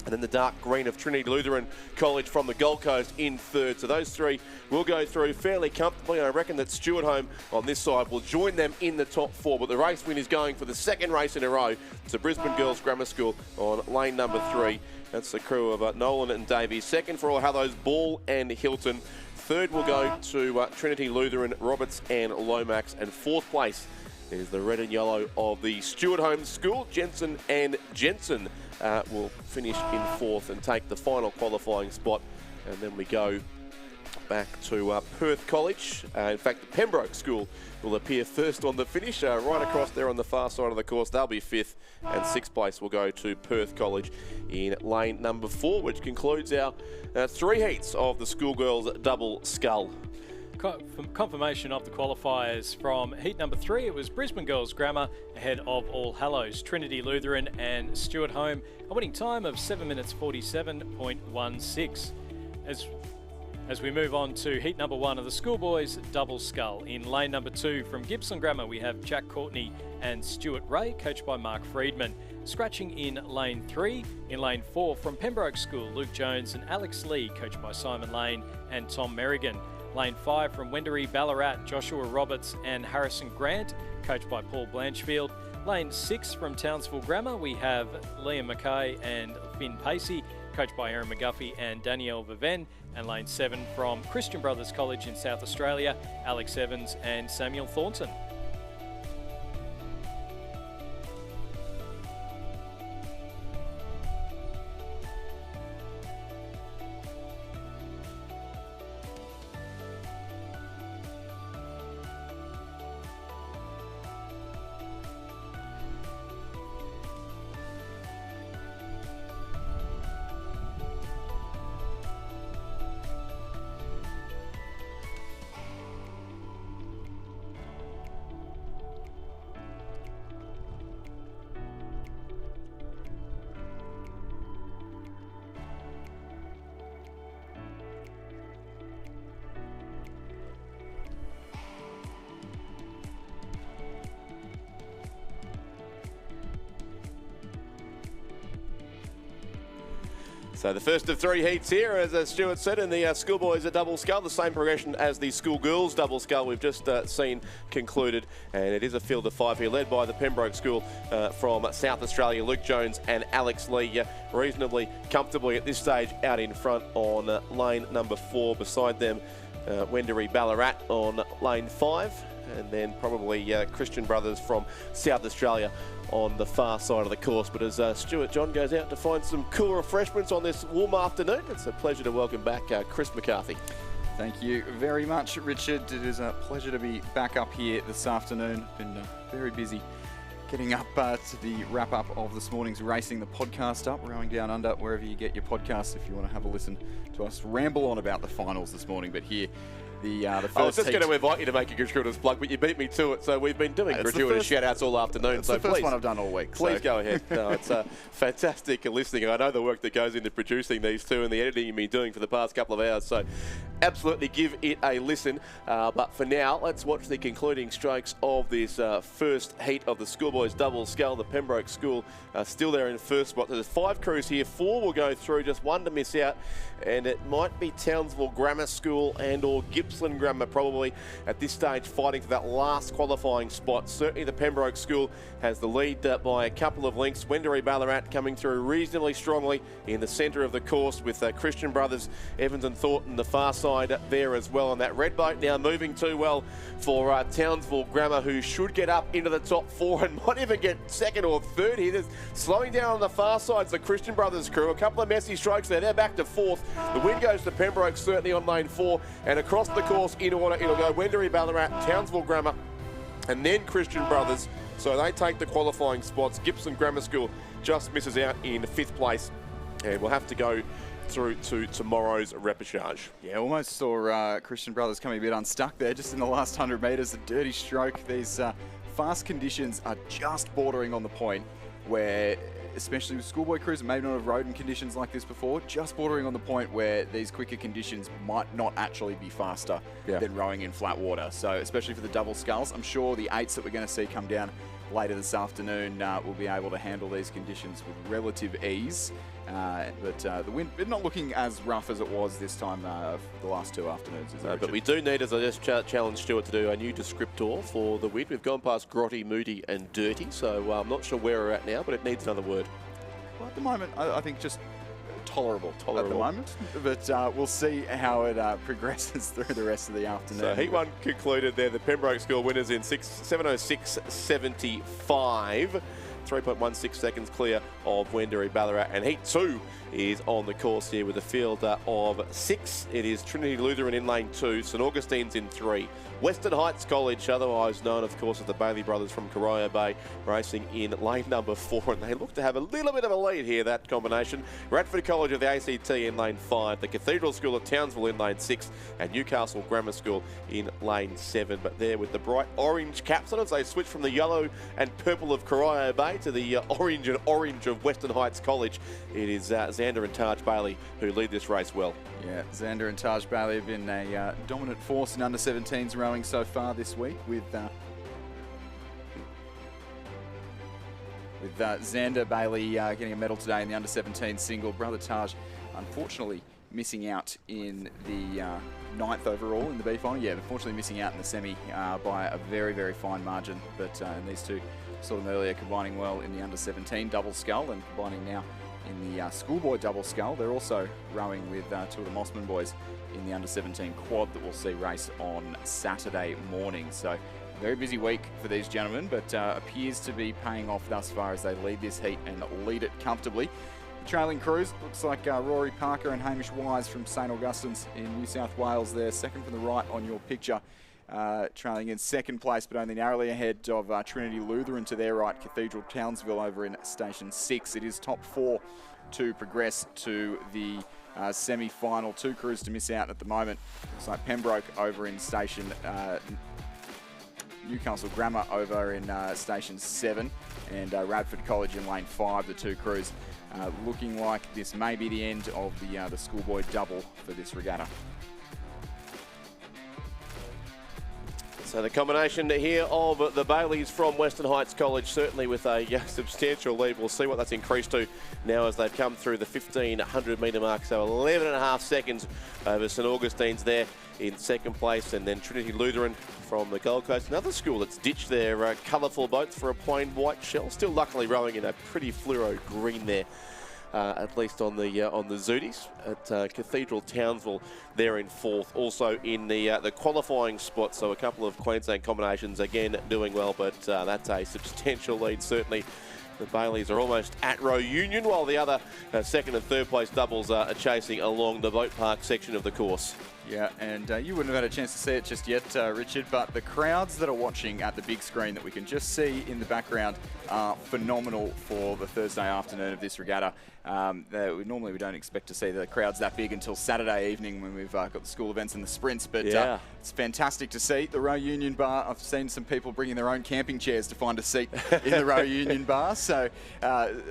And then the dark green of Trinity Lutheran College from the Gold Coast in third. So those three will go through fairly comfortably. I reckon that Stuart home on this side will join them in the top four. But the race win is going for the second race in a row to Brisbane Girls Grammar School on lane number 3. That's the crew of Nolan and Davies. Second for All Hallows, Ball and Hilton. Third will go to Trinity Lutheran, Roberts and Lomax. And fourth place is the red and yellow of the Stuart home school, Jensen and Jensen. Will finish in fourth and take the final qualifying spot. And then we go back to Perth College. In fact, the Pembroke School will appear first on the finish, right across there on the far side of the course. They'll be fifth, and sixth place will go to Perth College in lane number 4, which concludes our 3 heats of the schoolgirls Double Scull. Confirmation of the qualifiers from heat number 3, it was Brisbane Girls Grammar ahead of All Hallows, Trinity Lutheran and Stuart home, a winning time of 7 minutes 47.16. As we move on to heat number 1 of the schoolboys Double Scull. In lane number 2 from Gippsland Grammar, we have Jack Courtney and Stuart Ray, coached by Mark Friedman. Scratching in lane 3. In lane 4 from Pembroke School, Luke Jones and Alex Lee, coached by Simon Lane and Tom Merrigan. Lane 5 from Wendouree Ballarat, Joshua Roberts and Harrison Grant, coached by Paul Blanchfield. Lane 6 from Townsville Grammar, we have Liam Mackay and Finn Pacey, coached by Aaron McGuffey and Danielle Viven. And lane 7 from Christian Brothers College in South Australia, Alex Evans and Samuel Thornton. So the first of 3 heats here, as Stuart said, in the schoolboys at Double Scull, the same progression as the schoolgirls Double Scull we've just seen concluded. And it is a field of 5 here, led by the Pembroke School from South Australia, Luke Jones and Alex Lee, reasonably comfortably at this stage out in front on lane number 4. Beside them, Wendouree Ballarat on lane 5. And then probably Christian Brothers from South Australia on the far side of the course. But as Stuart John goes out to find some cool refreshments on this warm afternoon, it's a pleasure to welcome back Chris McCarthy. Thank you very much, Richard. It is a pleasure to be back up here this afternoon. Been very busy getting up to the wrap-up of this morning's Racing the Podcast Up, Rowing Down Under, wherever you get your podcasts if you want to have a listen to us ramble on about the finals this morning. But here, the first I was just heat. going to invite you to make a gratuitous plug, but you beat me to it. So we've been doing gratuitous shout-outs all afternoon. It's so the first please, one I've done all week. Please go ahead. No, it's fantastic listening. And I know the work that goes into producing these two and the editing you've been doing for the past couple of hours. So absolutely give it a listen. But for now, let's watch the concluding strokes of this first heat of the schoolboys Double Scull. The Pembroke School still there in first spot. There's 5 crews here. 4 will go through, just 1 to miss out. And it might be Townsville Grammar School and or Gippsland Gippsland Grammar probably at this stage fighting for that last qualifying spot. Certainly the Pembroke School has the lead by a couple of lengths. Wendouree Ballarat coming through reasonably strongly in the centre of the course with Christian Brothers, Evans and Thornton the far side there as well. And that red boat now moving too well for Townsville Grammar, who should get up into the top 4 and might even get second or third here. There's slowing down on the far side, the Christian Brothers crew. A couple of messy strokes there. They're back to 4th. The win goes to Pembroke, certainly on lane 4. And across the course in order, it'll go Wendouree Ballarat, Townsville Grammar, and then Christian Brothers. So they take the qualifying spots. Gippsland Grammar School just misses out in 5th place. And we'll have to go through to tomorrow's repechage. Yeah, almost saw Christian Brothers coming a bit unstuck there just in the last 100 metres. A dirty stroke. These fast conditions are just bordering on the point where, especially with schoolboy crews that maybe not have rode in conditions like this before, just bordering on the point where these quicker conditions might not actually be faster than rowing in flat water. So especially for the double sculls, I'm sure the 8s that we're going to see come down later this afternoon will be able to handle these conditions with relative ease. But the wind not looking as rough as it was this time for the last 2 afternoons. But we do need, as I just challenged Stuart to do, a new descriptor for the wind. We've gone past grotty, moody and dirty, so I'm not sure where we're at now, but it needs another word. Well, at the moment, I think just tolerable at the moment, but we'll see how it progresses through the rest of the afternoon. So Heat 1 concluded there. The Pembroke School winners in 7:06.75. 3.16 seconds clear of Wendouree Ballarat. And Heat 2 is on the course here with a field of 6. It is Trinity Lutheran in lane 2, St Augustine's in 3. Western Heights College, otherwise known, of course, as the Bailey brothers from Corio Bay, racing in lane number 4. And they look to have a little bit of a lead here, that combination. Radford College of the ACT in lane 5. The Cathedral School of Townsville in lane 6. And Newcastle Grammar School in lane 7. But there with the bright orange caps on as they switch from the yellow and purple of Corio Bay to the orange and orange of Western Heights College. It is Xander and Taj Bailey who lead this race well. Yeah, Xander and Taj Bailey have been a dominant force in under-17s rowing so far this week with Xander Bailey getting a medal today in the under-17 single. Brother Taj, unfortunately, missing out in the 9th overall in the B final. Yeah, unfortunately missing out in the semi by a very, very fine margin. But and these two saw them earlier combining well in the under-17 double scull and combining now in the schoolboy double scull. They're also rowing with 2 of the Mossman boys in the under-17 quad that we'll see race on Saturday morning. So very busy week for these gentlemen, but appears to be paying off thus far as they lead this heat and lead it comfortably. The trailing crews, looks like Rory Parker and Hamish Wise from St Augustine's in New South Wales there, second from the right on your picture. Trailing in 2nd place, but only narrowly ahead of Trinity Lutheran to their right, Cathedral Townsville over in Station 6. It is top 4 to progress to the semi-final. 2 crews to miss out at the moment. Looks like Pembroke over in Station Newcastle Grammar over in Station 7, and Radford College in lane 5, the 2 crews. Looking like this may be the end of the schoolboy double for this regatta. So the combination here of the Baileys from Western Heights College, certainly with a substantial lead. We'll see what that's increased to now as they've come through the 1,500 metre mark. So 11.5 seconds over St Augustine's there in 2nd place. And then Trinity Lutheran from the Gold Coast, another school that's ditched their colourful boats for a plain white shell. Still luckily rowing in a pretty fluoro green there. At least on the Zooties at Cathedral Townsville there in 4th. Also in the qualifying spot, so a couple of Queensland combinations again doing well, but that's a substantial lead certainly. The Baileys are almost at row union, while the other 2nd and 3rd place doubles are chasing along the boat park section of the course. Yeah, and you wouldn't have had a chance to see it just yet, Richard, but the crowds that are watching at the big screen that we can just see in the background are phenomenal for the Thursday afternoon of this regatta. Normally we don't expect to see the crowds that big until Saturday evening when we've got the school events and the sprints, but it's fantastic to see. The Row Union Bar, I've seen some people bringing their own camping chairs to find a seat in the Row Union Bar, so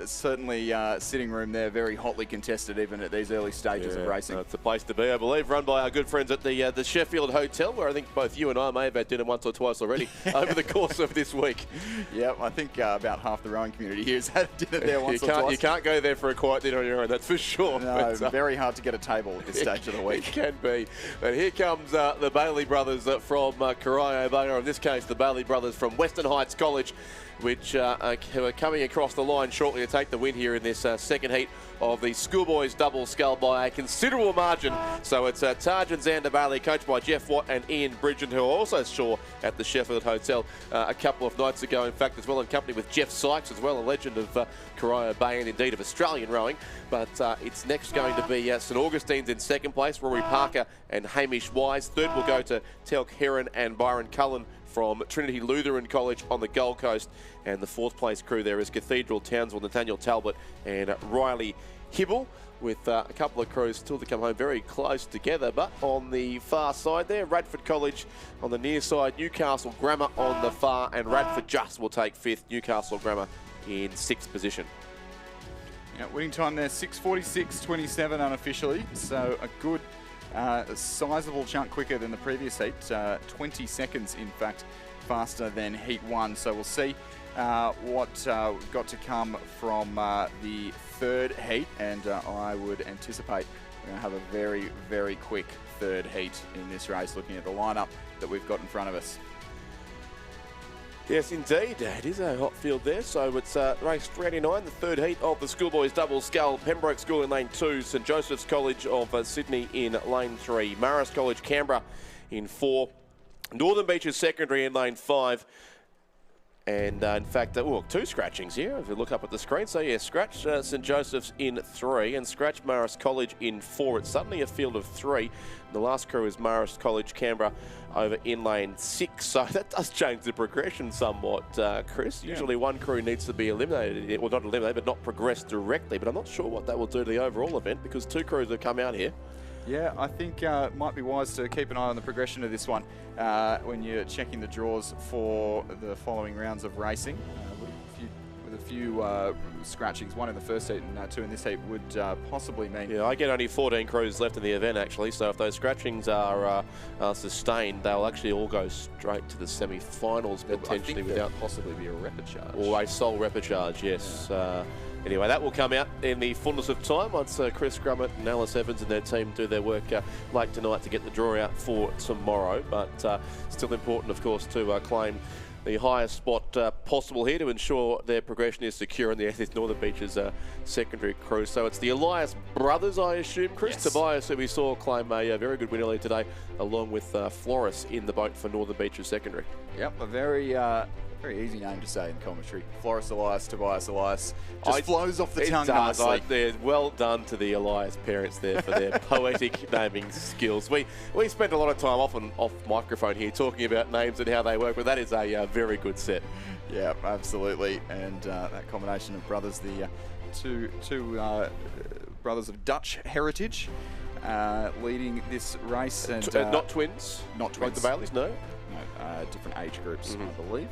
certainly sitting room there very hotly contested even at these early stages of racing. It's a place to be, I believe, run by our good good friends at the Sheffield Hotel, where I think both you and I may have had dinner once or twice already over the course of this week. Yep, I think about half the rowing community here has had dinner there once or twice. You can't go there for a quiet dinner on your own, that's for sure. No, but, very hard to get a table at this stage of the week. It can be. But here comes the Bailey brothers from Corio Bay, or in this case, the Bailey brothers from Western Heights College, which who are coming across the line shortly to take the win here in this second heat of the schoolboys double scull by a considerable margin. So it's Taj and Xander Bailey, coached by Jeff Watt and Ian Bridgen, who I also saw at the Sheffield Hotel a couple of nights ago, in fact, as well, in company with Jeff Sykes, as well, a legend of Corio Bay and indeed of Australian rowing. But it's next going to be St Augustine's in second place, Rory Parker and Hamish Wise. Third will go to Telk Heron and Byron Cullen from Trinity Lutheran College on the Gold Coast. And the fourth place crew there is Cathedral, Townsville, Nathaniel Talbot and Riley Hibble, with a couple of crews still to come home very close together. But on the far side there, Radford College on the near side, Newcastle Grammar on the far, and Radford just will take fifth, Newcastle Grammar in sixth position. Yeah, winning time there, 6:46.27 unofficially, so a good sizable chunk quicker than the previous heat, 20 seconds in fact faster than heat one. So we'll see what we've got to come from the third heat, and I would anticipate we're going to have a very, very quick third heat in this race, looking at the lineup that we've got in front of us. Yes, indeed. It is a hot field there. So it's race 389, the third heat of the schoolboys double scull. Pembroke School in lane 2, St Joseph's College of Sydney in lane 3, Marist College Canberra in 4, Northern Beaches Secondary in lane 5. And in fact, two scratchings here if you look up at the screen. So yeah, scratch St Joseph's in 3 and scratch Marist College in 4. It's suddenly a field of 3. And the last crew is Marist College Canberra over in lane 6. So that does change the progression somewhat, Chris. Yeah. Usually one crew needs to be eliminated, well, not eliminated, but not progressed directly. But I'm not sure what that will do to the overall event, because two crews have come out here. Yeah, I think it might be wise to keep an eye on the progression of this one when you're checking the draws for the following rounds of racing. With a few scratchings, one in the first heat and two in this heat, would possibly mean... Yeah, I get only 14 crews left in the event, actually, so if those scratchings are sustained, they'll actually all go straight to the semi-finals, potentially, without... possibly be a repechage. Or a sole repechage, yes. Yeah. Anyway, that will come out in the fullness of time once Chris Grummett and Alice Evans and their team do their work late tonight to get the draw out for tomorrow. But still important, of course, to claim the highest spot possible here to ensure their progression is secure in the Essex Northern Beaches secondary crew. So it's the Elias brothers, I assume, Chris. Yes. Tobias, who we saw claim a very good win earlier today, along with Floris in the boat for Northern Beaches secondary. Yep, a very easy name to say in commentary. Floris Elias, Tobias Elias. Just flows off the tongue nicely. Well done to the Elias parents there for their poetic naming skills. We spent a lot of time off microphone here talking about names and how they work, but that is a very good set. Yeah, absolutely. And that combination of brothers, the two brothers of Dutch heritage, leading this race. And not twins? Not twins. Like the Baileys, no? No, different age groups, I believe.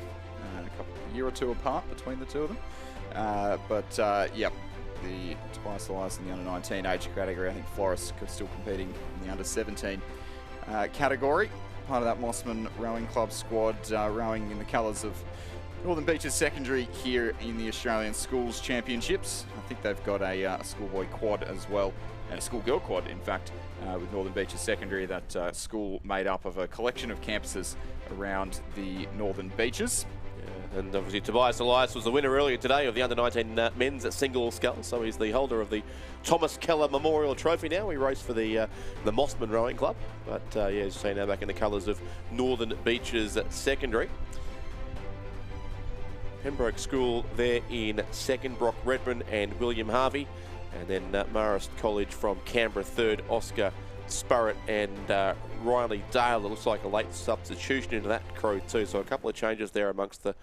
A year or two apart between the two of them. Yep, the Tobias Elias in the under-19 age category. I think Floris still competing in the under-17 category. Part of that Mossman Rowing Club squad, rowing in the colours of Northern Beaches Secondary here in the Australian Schools Championships. I think they've got a schoolboy quad as well, and a schoolgirl quad, in fact, with Northern Beaches Secondary, that school made up of a collection of campuses around the Northern Beaches. And obviously Tobias Elias was the winner earlier today of the under-19 men's single scull, so he's the holder of the Thomas Keller Memorial Trophy now. He raced for the Mossman Rowing Club, but as you say, now back in the colours of Northern Beaches Secondary. Pembroke School there in second, Brock Redmond and William Harvey, and then Marist College from Canberra third, Oscar Spurrett and Riley Dale. It looks like a late substitution into that crew too, so a couple of changes there amongst the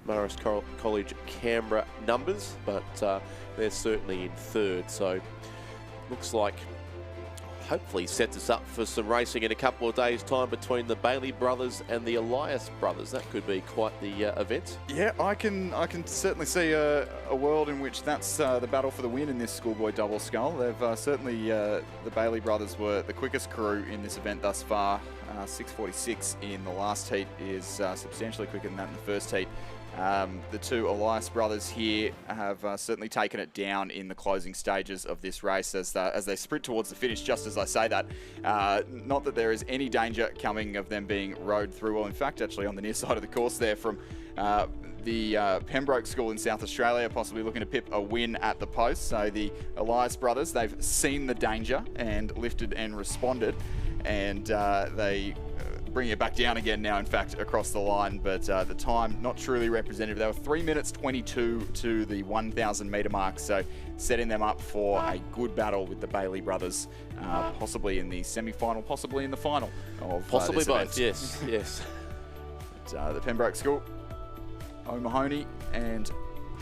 Marist College Canberra numbers, but they're certainly in third. So looks like hopefully sets us up for some racing in a couple of days' time between the Bailey brothers and the Elias brothers. That could be quite the event. Yeah, I can certainly see a world in which that's the battle for the win in this schoolboy double scull. They've certainly, the Bailey brothers were the quickest crew in this event thus far. 6:46 in the last heat is substantially quicker than that in the first heat. The two Elias brothers here have certainly taken it down in the closing stages of this race as they sprint towards the finish. Just as I say that, not that there is any danger coming of them being rowed through. Well, in fact, actually on the near side of the course there from the Pembroke School in South Australia, possibly looking to pip a win at the post. So the Elias brothers, they've seen the danger and lifted and responded, and they bring it back down again now, in fact, across the line. But the time, not truly representative. They were 3 minutes 22 to the 1,000 metre mark, so setting them up for a good battle with the Bailey brothers, possibly in the semi-final, possibly in the final of Possibly this both, event. yes, yes. But, the Pembroke School, O'Mahony and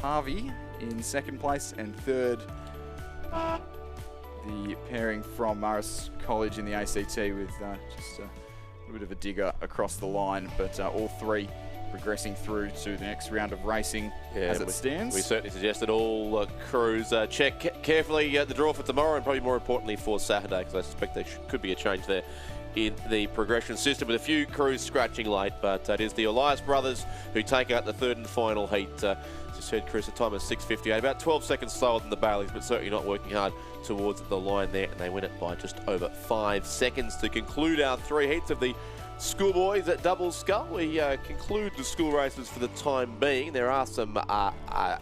Harvey in second place, and third, the pairing from Marist College in the ACT with just a bit of a digger across the line, but all three progressing through to the next round of racing as it stands. We certainly suggest that all crews check carefully the draw for tomorrow, and probably more importantly for Saturday, because I suspect there could be a change there in the progression system, with a few crews scratching late. But it is the Elias brothers who take out the third and final heat. As you said, Chris, the time is 6:58, about 12 seconds slower than the Baileys, but certainly not working hard towards the line there, and they win it by just over 5 seconds to conclude our 3 heats of the schoolboys at double scull. We conclude the school races for the time being. There are some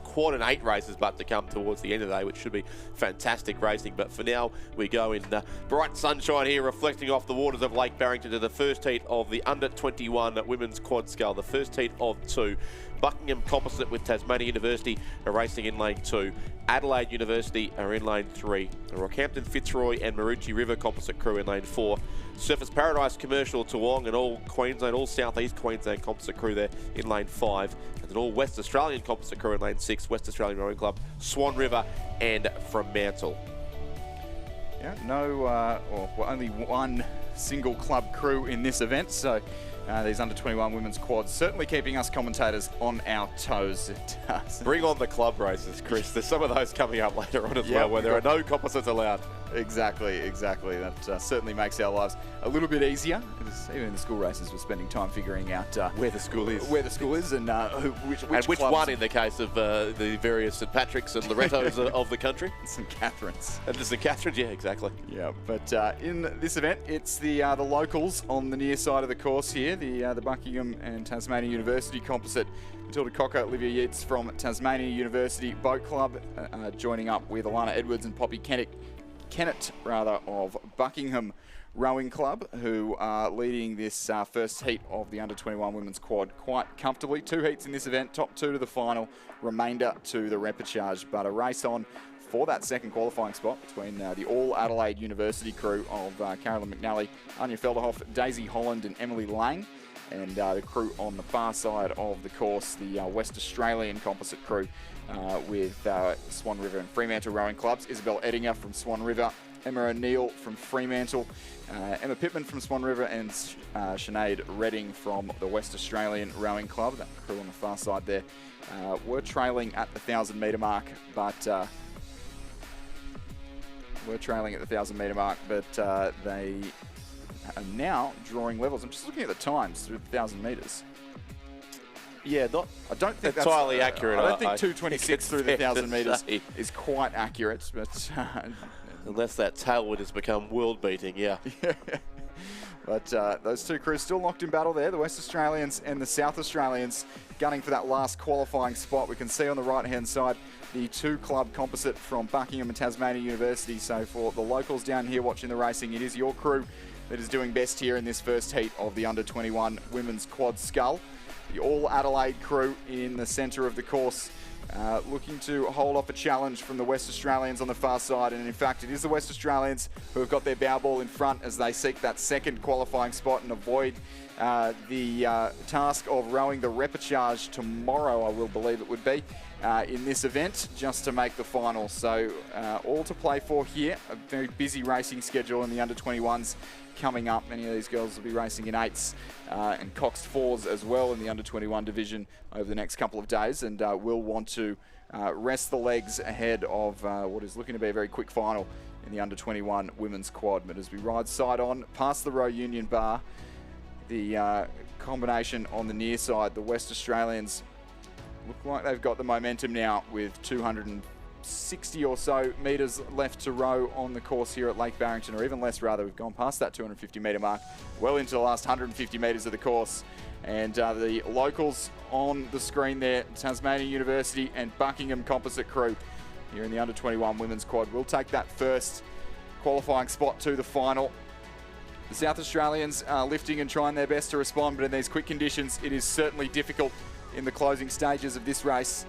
quad and 8 races but to come towards the end of the day, which should be fantastic racing. But for now, we go in bright sunshine here, reflecting off the waters of Lake Barrington to the first heat of the under-21 women's quad scull, the first heat of 2. Buckingham Composite with Tasmania University are racing in lane 2. Adelaide University are in lane 3. The Rockhampton Fitzroy and Maroochy River Composite crew in lane 4. Surfers Paradise Commercial Toowong and all Queensland, all South East Queensland Composite crew there in lane 5. And an all West Australian Composite crew in lane 6. West Australian Rowing Club, Swan River and Fremantle. Yeah, only one single club crew in this event, so these under-21 women's quads certainly keeping us commentators on our toes. Bring on the club races, Chris. There's some of those coming up later on as well, where there are no composites allowed. Exactly. That certainly makes our lives a little bit easier. Even in the school races, we're spending time figuring out where the school is, and which one in the case of the various St Patrick's and Lorettos of the country. St Catherine's. And the St Catherine's, yeah, exactly. Yeah, but in this event, it's the locals on the near side of the course here, the Buckingham and Tasmania University Composite. Matilda Cocker, Olivia Yates from Tasmania University Boat Club, joining up with Alana Edwards and Poppy Kennett of Buckingham Rowing Club, who are leading this first heat of the under-21 women's quad quite comfortably. 2 heats in this event, top 2 to the final, remainder to the repechage, but a race on for that second qualifying spot between the all Adelaide University crew of Carolyn McNally, Anya Felderhoff, Daisy Holland and Emily Lang, and the crew on the far side of the course, the West Australian composite crew with Swan River and Fremantle rowing clubs, Isabel Ettinger from Swan River, Emma O'Neill from Fremantle, Emma Pittman from Swan River, and Sinead Redding from the West Australian Rowing Club. That crew on the far side there were trailing at the 1,000 metre mark, but they are now drawing levels. I'm just looking at the times through the 1,000 metres. Yeah, I don't think that's entirely accurate. I don't think 2:26 through the 1,000 metres is quite accurate, but unless that tailwind has become world-beating, yeah. But those two crews still locked in battle there, the West Australians and the South Australians gunning for that last qualifying spot. We can see on the right-hand side the 2-club composite from Buckingham and Tasmania University. So for the locals down here watching the racing, it is your crew that is doing best here in this first heat of the under-21 women's quad scull. The all Adelaide crew in the centre of the course, looking to hold off a challenge from the West Australians on the far side. And in fact, it is the West Australians who have got their bow ball in front as they seek that second qualifying spot and avoid the task of rowing the repechage tomorrow, I will believe it would be. in this event just to make the final. So all to play for here. A very busy racing schedule in the under-21s coming up. Many of these girls will be racing in 8s and Coxed 4s as well in the under-21 division over the next couple of days, and will want to rest the legs ahead of what is looking to be a very quick final in the under-21 women's quad. But as we ride side on past the row union bar, the combination on the near side, the West Australians look like they've got the momentum now with 260 or so metres left to row on the course here at Lake Barrington, or even less rather. We've gone past that 250 metre mark, well into the last 150 metres of the course. And the locals on the screen there, Tasmania University and Buckingham Composite Crew here in the under-21 women's quad will take that first qualifying spot to the final. The South Australians are lifting and trying their best to respond, but in these quick conditions, it is certainly difficult in the closing stages of this race.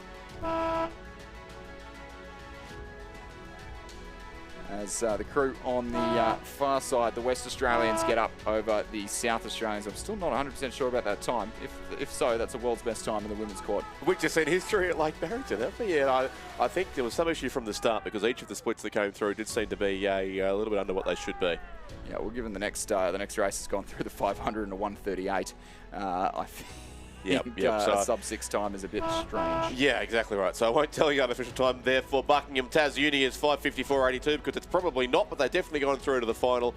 As the crew on the far side, the West Australians, get up over the South Australians. I'm still not 100% sure about that time. If so, that's the world's best time in the women's quad. We've just seen history at Lake Barrington, haven't we? Yeah, I think there was some issue from the start because each of the splits that came through did seem to be a little bit under what they should be. Yeah, well, given the next race has gone through the 500 and a 138, I think a sub-6 time is a bit strange. Yeah, exactly right. So I won't tell you unofficial time there for Buckingham. Tas Uni is 5:54.82 because it's probably not, but they've definitely gone through to the final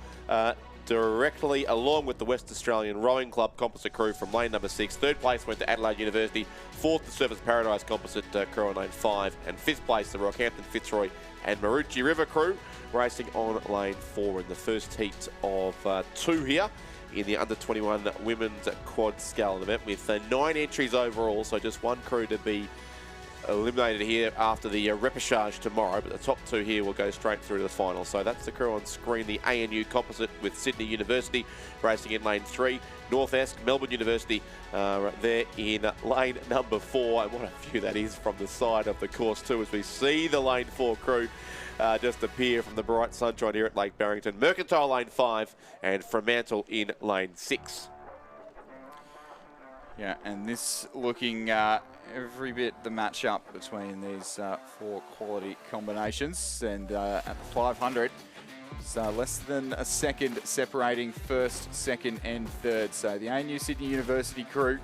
directly, along with the West Australian Rowing Club Composite Crew from lane number 6. Third place went to Adelaide University. Fourth, the Surfers Paradise Composite Crew on lane 5. And fifth place, the Rockhampton Fitzroy and Maroochy River Crew, racing on lane 4 in the first heat of 2 here in the under-21 women's quad scull event, with 9 entries overall, so just one crew to be eliminated here after the repechage tomorrow, but the top 2 here will go straight through to the final. So that's the crew on screen, the ANU Composite with Sydney University racing in lane 3. North Esk, Melbourne University there in lane number 4, and what a view that is from the side of the course too, as we see the lane 4 crew just appear from the bright sunshine here at Lake Barrington. Mercantile lane 5 and Fremantle in lane 6. Yeah, and this looking every bit the match-up between these 4 quality combinations. And at the 500, it's less than a second separating first, second and third. So the ANU Sydney University crew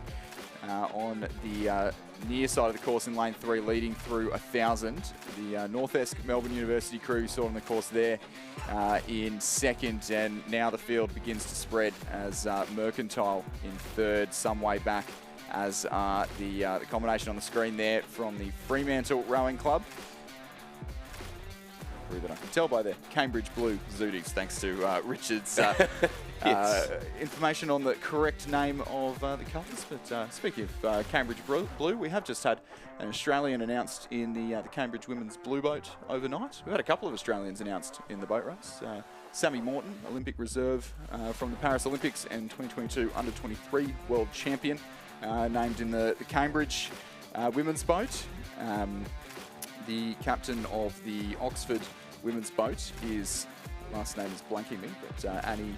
on the near side of the course in lane 3, leading through 1,000. The North Esk Melbourne University crew saw on the course there in second, and now the field begins to spread as Mercantile in third, some way back, as the combination on the screen there from the Fremantle Rowing Club. That I can tell by the Cambridge Blue Zooties, thanks to Richard's information on the correct name of the colours. But speaking of Cambridge Blue, we have just had an Australian announced in the Cambridge Women's Blue Boat overnight. We've had a couple of Australians announced in the boat race. Sammy Morton, Olympic reserve from the Paris Olympics and 2022 Under-23 World Champion, named in the Cambridge Women's Boat. The captain of the Oxford women's boat, his last name is blanking me, but Annie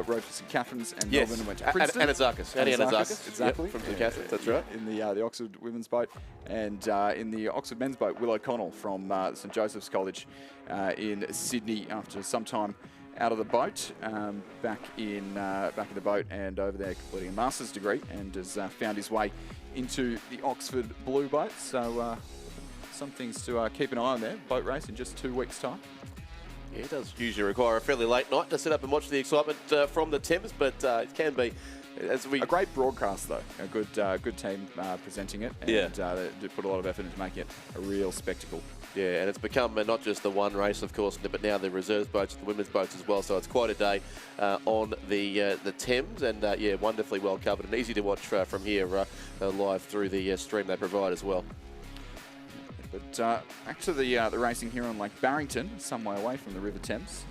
rode for St Catherine's and Melbourne went to Princeton. Anazakis. Annie Anazakis. Exactly. Yep, from St Catherine's, that's right. In the Oxford women's boat. And in the Oxford men's boat, Will O'Connell from St Joseph's College in Sydney, after some time out of the boat, back in the boat and over there completing a master's degree, and has found his way into the Oxford Blue Boat. So some things to keep an eye on there. Boat race in just 2 weeks' time. Yeah, it does usually require a fairly late night to sit up and watch the excitement from the Thames, but it can be. A great broadcast, though. A good team presenting it, and they do put a lot of effort into making it a real spectacle. Yeah, and it's become not just the one race, of course, but now the reserves boats, the women's boats as well. So it's quite a day on the Thames, and wonderfully well covered and easy to watch from here live through the stream they provide as well. But back to the racing here on Lake Barrington, some way away from the River Thames.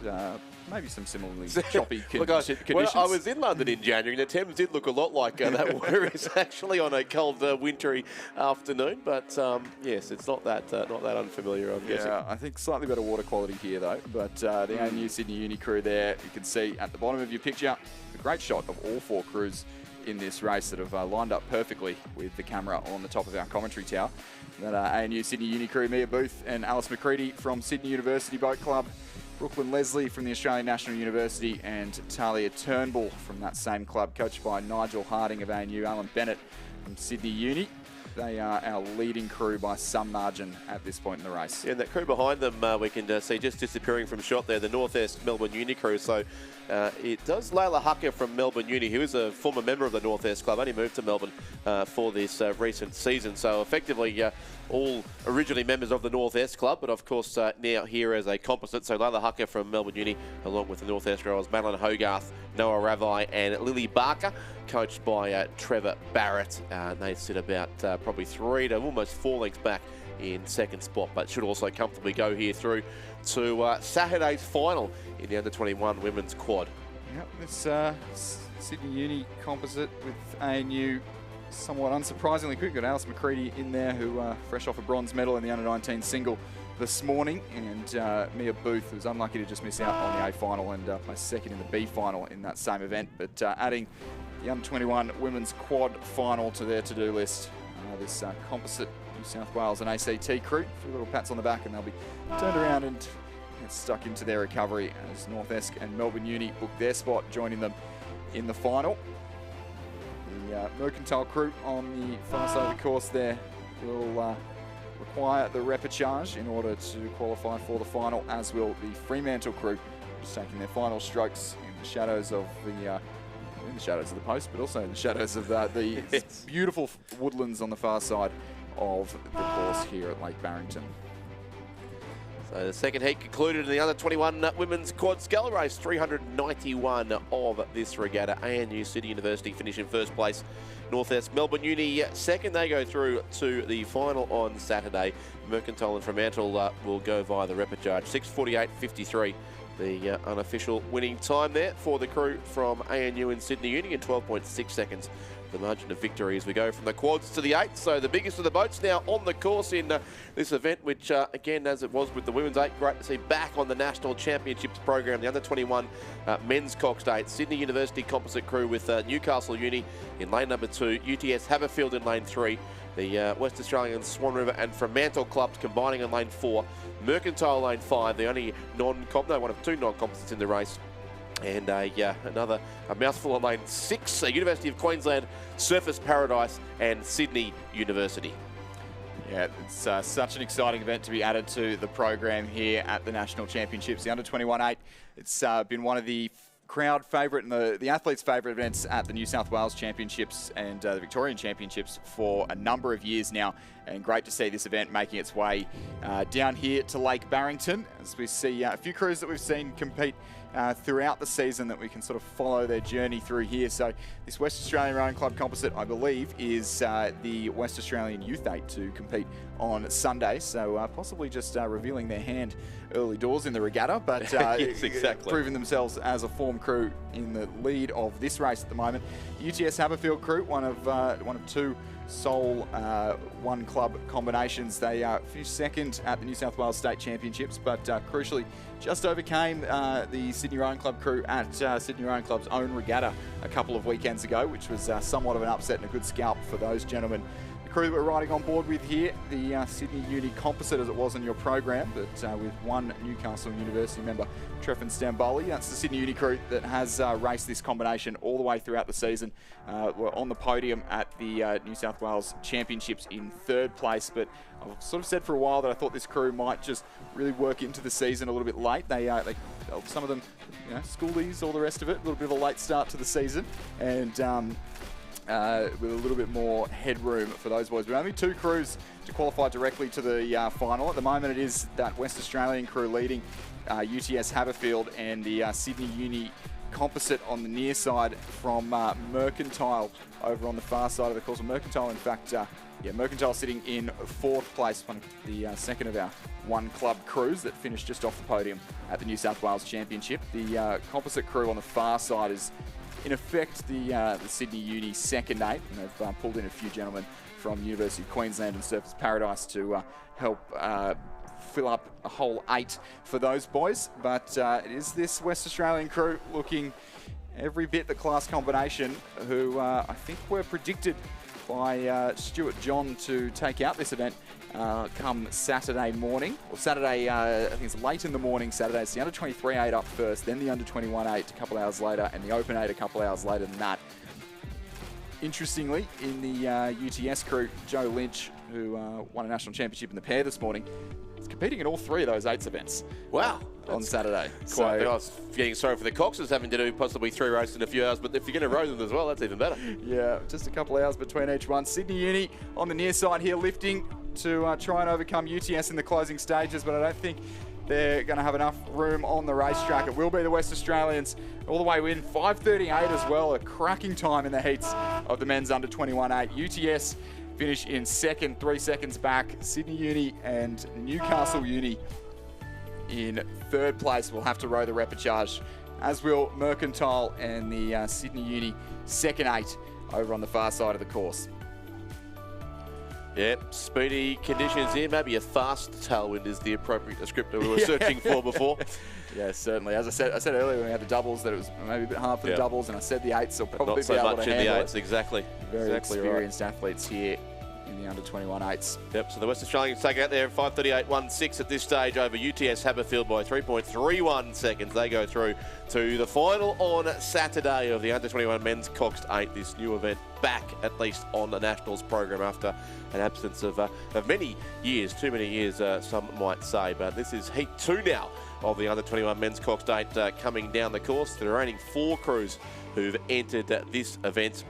Maybe some similarly choppy conditions. Well, I was in London in January, and the Thames did look a lot like that water is actually on a cold, wintry afternoon. But yes, it's not that unfamiliar, I'm guessing. Yeah, I think slightly better water quality here, though. But the ANU Sydney Uni crew there, you can see at the bottom of your picture, a great shot of all 4 crews in this race that have lined up perfectly with the camera on the top of our commentary tower. That ANU Sydney Uni crew, Mia Booth and Alice McCready from Sydney University Boat Club, Brooklyn Leslie from the Australian National University, and Talia Turnbull from that same club, coached by Nigel Harding of ANU, Alan Bennett from Sydney Uni. They are our leading crew by some margin at this point in the race. Yeah, and that crew behind them we can see just disappearing from shot there, the Northwest Melbourne Uni crew. So it does Layla Hucker from Melbourne Uni, who is a former member of the Northwest Club, only moved to Melbourne for this recent season. So effectively all originally members of the Northwest Club, but of course now here as a composite. So Layla Hucker from Melbourne Uni, along with the Northwest rowers, Madeline Hogarth, Noah Ravai and Lily Barker, coached by Trevor Barrett. They sit about probably 3 to almost 4 lengths back in second spot, but should also comfortably go here through to Saturday's final in the under-21 women's quad. Yep, this Sydney Uni composite with ANU somewhat unsurprisingly quick. Got Alice McCready in there, who fresh off a bronze medal in the under-19 single this morning, and Mia Booth, who's unlucky to just miss out on the A final and placed second in the B final in that same event, but adding the under-21 women's quad final to their to-do list. This composite New South Wales and ACT crew, a few little pats on the back, and they'll be turned around and get stuck into their recovery as North-Esk and Melbourne Uni book their spot, joining them in the final. The Mercantile crew on the far side of the course there will require the repechage in order to qualify for the final, as will the Fremantle crew, just taking their final strokes in the shadows of the post, but also in the shadows of the beautiful woodlands on the far side of the course here at Lake Barrington. So the second heat concluded in the under-21 women's quad scull race, 391 of this regatta. ANU City University finish in first place. Northwest Melbourne Uni second. They go through to the final on Saturday. Mercantile and Fremantle will go via the repechage. 6:48.53. The unofficial winning time there for the crew from ANU and Sydney Uni, in 12.6 seconds. The margin of victory as we go from the quads to the eights. So the biggest of the boats now on the course in this event, which again, as it was with the women's eight, great to see back on the National Championships program. The under-21 men's Coxed eight. Sydney University composite crew with Newcastle Uni in lane number 2, UTS Haberfield in lane 3. The West Australian Swan River and Fremantle clubs combining in lane 4. Mercantile lane 5, the only one of 2 non-composites in the race. And another mouthful on lane 6, University of Queensland, Surfers Paradise and Sydney University. Yeah, it's such an exciting event to be added to the program here at the National Championships. The under-21 8, it's been one of the crowd favourite and the athletes' favourite events at the New South Wales Championships and the Victorian Championships for a number of years now. And great to see this event making its way down here to Lake Barrington, as we see a few crews that we've seen compete throughout the season that we can sort of follow their journey through here. So this West Australian Rowing Club composite, I believe, is the West Australian Youth 8 to compete on Sunday. So possibly just revealing their hand early doors in the regatta, but yes, exactly. Proving themselves as a form crew in the lead of this race at the moment. UTS Haberfield crew, one of 2 sole one club combinations. They finished second at the New South Wales State Championships, but crucially just overcame the Sydney Rowing Club crew at Sydney Rowing Club's own regatta a couple of weekends ago, which was somewhat of an upset and a good scalp for those gentlemen. The crew that we're riding on board with here, the Sydney Uni composite as it was in your program, but with one Newcastle University member, Treffin Stamboli. That's the Sydney Uni crew that has raced this combination all the way throughout the season. We're on the podium at the New South Wales Championships in 3rd place, but I've sort of said for a while that I thought this crew might just really work into the season a little bit late. They some of them, schoolies, all the rest of it, a little bit of a late start to the season, and with a little bit more headroom for those boys. But only 2 crews to qualify directly to the final. At the moment, it is that West Australian crew leading UTS Haberfield and the Sydney Uni composite on the near side from Mercantile over on the far side of the course. Mercantile, in fact, Mercantile sitting in 4th place, one of the second of our one club crews that finished just off the podium at the New South Wales Championship. The composite crew on the far side is in effect the Sydney Uni second 8, and they've pulled in a few gentlemen from University of Queensland and Surfers Paradise to help fill up a whole 8 for those boys. But it is this West Australian crew looking every bit the class combination who I think were predicted by Stuart John to take out this event come Saturday morning. Or Saturday, I think it's late in the morning Saturday. It's the under-23 8 up first, then the under-21 8 a couple hours later, and the Open 8 a couple hours later than that. Interestingly, in the UTS crew, Joe Lynch, who won a national championship in the pair this morning, is competing in all 3 of those 8s events. Wow. On Saturday. So I was getting sorry for the Coxes having to do possibly 3 races in a few hours, but if you're going to row them as well, that's even better. Yeah, just a couple of hours between each one. Sydney Uni on the near side here, lifting to try and overcome UTS in the closing stages, but I don't think they're going to have enough room on the racetrack. It will be the West Australians all the way in. 5:38 as well, a cracking time in the heats of the men's under-21 8. UTS finish in second, 3 seconds back. Sydney Uni and Newcastle Uni in third place will have to row the repechage, as will Mercantile and the Sydney Uni second 8 over on the far side of the course. Yep, speedy conditions here. Maybe a fast tailwind is the appropriate descriptor we were searching for before. Yeah, certainly. As I said earlier when we had the doubles that it was maybe a bit hard for the doubles, and I said the 8s will probably not so be able much to in handle the it. 8s, exactly. Very exactly experienced athletes here in the under-21 8s. Yep, so the West Australians take out there 5:38.16 at this stage over UTS Haberfield by 3.31 seconds. They go through to the final on Saturday of the under-21 men's Coxed 8, this new event back at least on the Nationals program after an absence of many years, too many years some might say, but this is Heat 2 now of the under-21 men's Coxed 8 coming down the course. There are only 4 crews who've entered this event.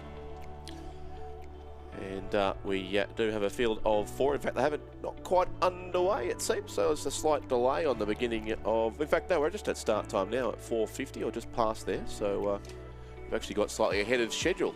And we do have a field of 4. In fact, they haven't not quite underway, it seems. So it's a slight delay on the beginning of... In fact, no, we're just at start time now at 4:50 or just past there. So we've actually got slightly ahead of schedule.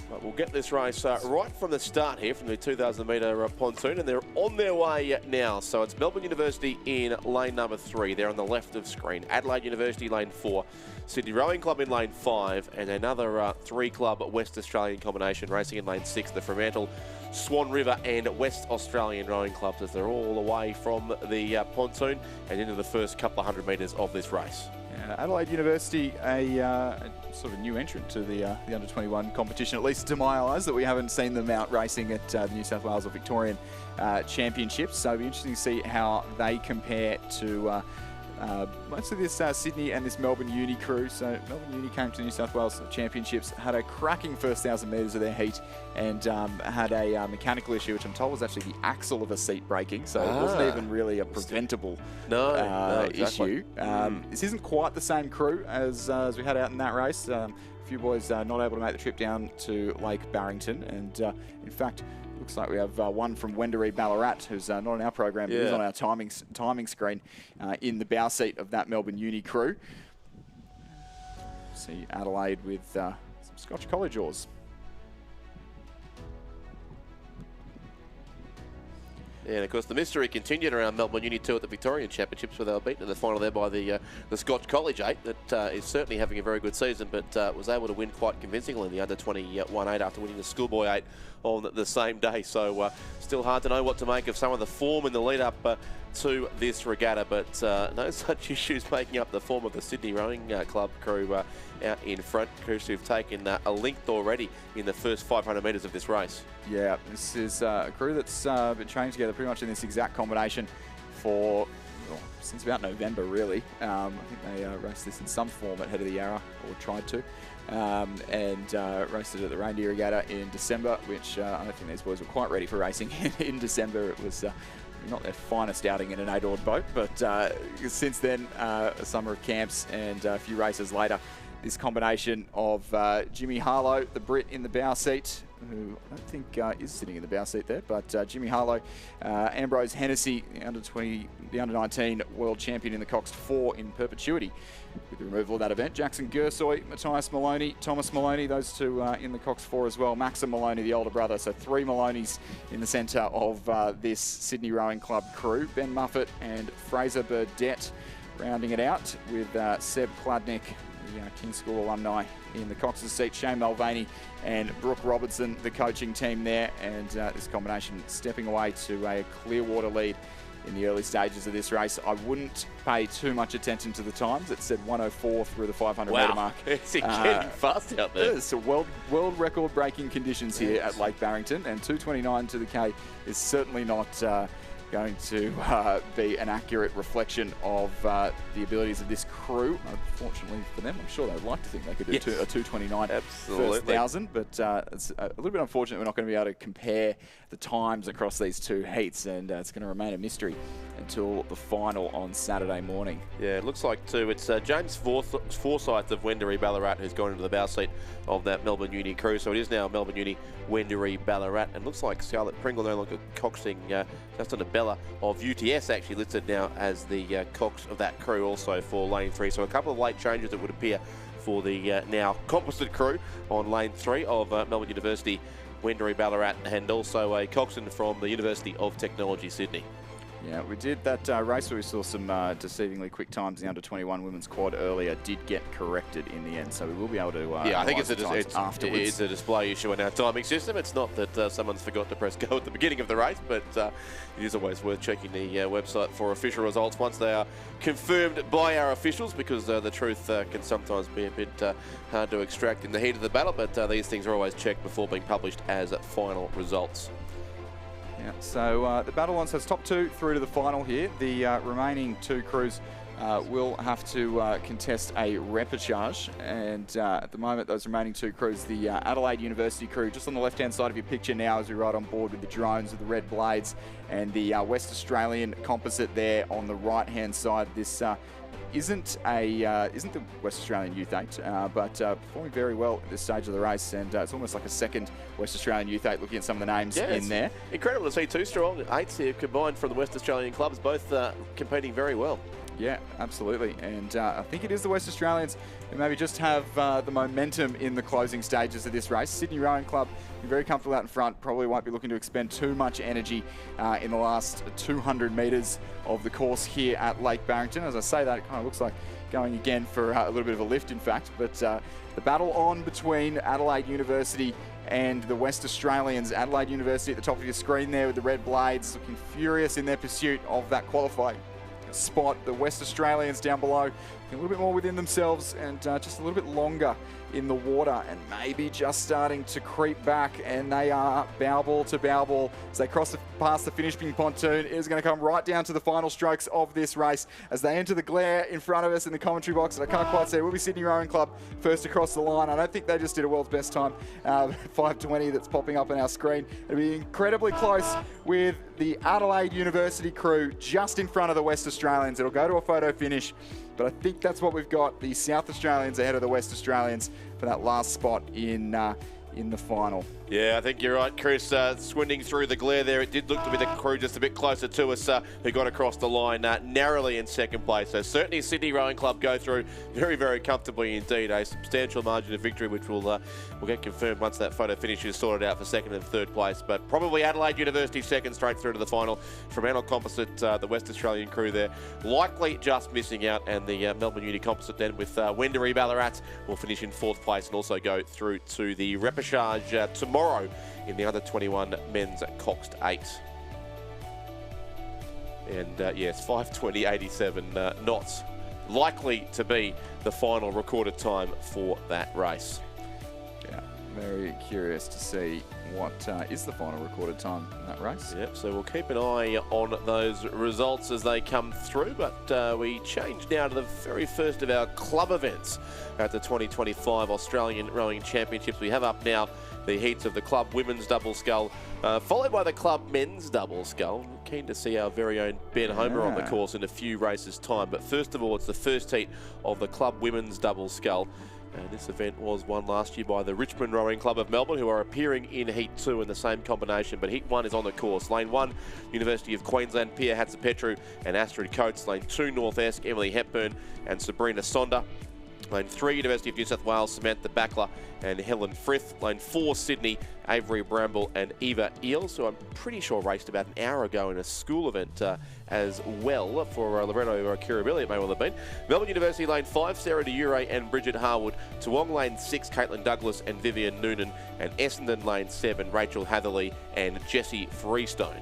But we'll get this race right from the start here, from the 2,000-metre pontoon, and they're on their way now. So it's Melbourne University in lane number 3. They're on the left of screen. Adelaide University, lane 4. Sydney Rowing Club in lane 5, and another 3-club West Australian combination racing in lane 6. The Fremantle, Swan River and West Australian Rowing Clubs, as they're all away from the pontoon and into the first couple of 100 metres of this race. Adelaide University, a sort of new entrant to the under-21 competition, at least to my eyes, that we haven't seen them out racing at the New South Wales or Victorian championships. So it'll be interesting to see how they compare to mostly this Sydney and this Melbourne Uni crew. So Melbourne Uni came to the New South Wales Championships, had a cracking first 1,000 metres of their heat, and had a mechanical issue, which I'm told was actually the axle of a seat breaking. So it wasn't even really a preventable issue. This isn't quite the same crew as we had out in that race. A few boys not able to make the trip down to Lake Barrington, and in fact, looks like we have one from Wendouree Ballarat, who's not on our program, but is on our timing screen in the bow seat of that Melbourne Uni crew. See Adelaide with some Scotch College oars. And of course, the mystery continued around Melbourne Uni 2 at the Victorian Championships, where they were beaten in the final there by the Scotch College 8, that is certainly having a very good season, but was able to win quite convincingly in the under-21 8 after winning the schoolboy 8 on the same day. So still hard to know what to make of some of the form in the lead-up to this regatta, but no such issues making up the form of the Sydney Rowing Club crew out in front. Crews who've taken a length already in the first 500 metres of this race. Yeah, this is a crew that's been training together pretty much in this exact combination for since about November, really. I think they raced this in some form at Head of the Yarra, or tried to, and raced it at the Reindeer Regatta in December, which I don't think these boys were quite ready for racing in December. It was not their finest outing in an 8-oared boat, but since then, a summer of camps and a few races later, this combination of Jimmy Harlow, the Brit in the bow seat, who I don't think is sitting in the bow seat there, but Jimmy Harlow, Ambrose Hennessy, the under-19 world champion in the Coxed 4 in perpetuity. With the removal of that event, Jackson Gersoy, Matthias Maloney, Thomas Maloney, those two in the Coxed 4 as well. Maxim Maloney, the older brother, so 3 Maloneys in the centre of this Sydney Rowing Club crew. Ben Muffet and Fraser Burdett rounding it out, with Seb Kladnick, the King's School alumni, in the Cox's seat. Shane Mulvaney and Brooke Robertson, the coaching team there, and this combination stepping away to a Clearwater lead in the early stages of this race. I wouldn't pay too much attention to the times. It said 1:04 through the 500 metre mark. It's getting fast out there. So world record breaking conditions here at Lake Barrington, and 2:29 to the K is certainly not going to be an accurate reflection of the abilities of this crew. Unfortunately for them, I'm sure they'd like to think they could do a 2:29 first 1,000, but it's a little bit unfortunate we're not going to be able to compare the times across these two heats, and it's going to remain a mystery until the final on Saturday morning. Yeah, it looks like too. It's James Forsyth of Wendouree Ballarat who's gone into the bow seat of that Melbourne Uni crew. So it is now Melbourne Uni, Wendouree Ballarat, and looks like Scarlett Pringle no longer coxing Justin Abella of UTS, actually listed now as the cox of that crew also for lane 3. So a couple of late changes that would appear for the now composite crew on lane 3 of Melbourne University, Wendouree Ballarat, and also a coxswain from the University of Technology, Sydney. Yeah, we did that race where we saw some deceivingly quick times. The under-21 women's quad earlier did get corrected in the end, so we will be able to I think it's afterwards. a display issue in our timing system. It's not that someone's forgot to press go at the beginning of the race, but it is always worth checking the website for official results once they are confirmed by our officials, because the truth can sometimes be a bit hard to extract in the heat of the battle, but these things are always checked before being published as final results. Yeah, so the battle line says top 2 through to the final here. The remaining 2 crews will have to contest a repechage, and at the moment those remaining 2 crews, the Adelaide University crew just on the left hand side of your picture now as we ride on board with the drones with the red blades, and the West Australian composite there on the right hand side. This isn't the West Australian Youth 8, but performing very well at this stage of the race, and it's almost like a second West Australian Youth 8 looking at some of the names in there. Incredible to see 2 strong 8s here combined from the West Australian clubs, both competing very well. Yeah, absolutely, and I think it is the West Australians who maybe just have the momentum in the closing stages of this race. Sydney Rowing Club, you're very comfortable out in front, probably won't be looking to expend too much energy in the last 200 metres of the course here at Lake Barrington. As I say that, it kind of looks like going again for a little bit of a lift, in fact, but the battle on between Adelaide University and the West Australians. Adelaide University at the top of your screen there with the red blades, looking furious in their pursuit of that qualifying spot. The West Australians down below, a little bit more within themselves and just a little bit longer in the water, and maybe just starting to creep back, and they are bow ball to bow ball as they cross past the finishing pontoon. It is going to come right down to the final strokes of this race as they enter the glare in front of us in the commentary box, and I can't quite see. It will be Sydney Rowing Club first across the line. I don't think they just did a world's best time, 5:20 that's popping up on our screen. It'll be incredibly close with the Adelaide University crew just in front of the West Australians. It'll go to a photo finish, but I think that's what we've got. The South Australians ahead of the West Australians for that last spot in the final. Yeah, I think you're right, Chris. Swinding through the glare there, it did look to be the crew just a bit closer to us who got across the line narrowly in second place. So certainly Sydney Rowing Club go through very, very comfortably indeed. A substantial margin of victory, which will get confirmed once that photo finish is sorted out for second and third place. But probably Adelaide University second straight through to the final. Fremantle Composite, the West Australian crew there, likely just missing out. And the Melbourne Uni Composite then with Wendouree Ballarat will finish in fourth place and also go through to the repechage tomorrow in the under 21 men's coxed 8. And yes, 5:20.87 knots likely to be the final recorded time for that race. Yeah, very curious to see what is the final recorded time in that race. Yep, so we'll keep an eye on those results as they come through, but we change now to the very first of our club events at the 2025 Australian Rowing Championships. We have up now the heats of the club women's double scull, followed by the club men's double scull. Keen to see our very own Ben Homer on the course in a few races' time, but first of all, it's the first heat of the club women's double scull. And this event was won last year by the Richmond Rowing Club of Melbourne, who are appearing in Heat 2 in the same combination. But Heat 1 is on the course. Lane 1, University of Queensland, Pia Hatzapetru and Astrid Coates. Lane 2, North Esk, Emily Hepburn and Sabrina Sonder. Lane 3, University of New South Wales, Samantha Backler and Helen Frith. Lane 4, Sydney, Avery Bramble and Eva Eels, who I'm pretty sure raced about an hour ago in a school event as well for Loretto Kirribilli, it may well have been. Melbourne University, Lane 5, Sarah De Jure and Bridget Harwood. Toowong, Lane 6, Caitlin Douglas and Vivian Noonan. And Essendon, Lane 7, Rachel Hatherley and Jessie Freestone.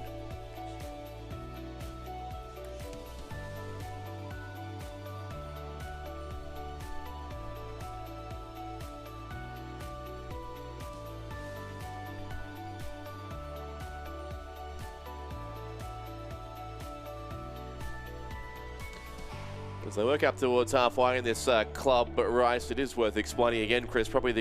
As they work up towards halfway in this club race, it is worth explaining again, Chris, probably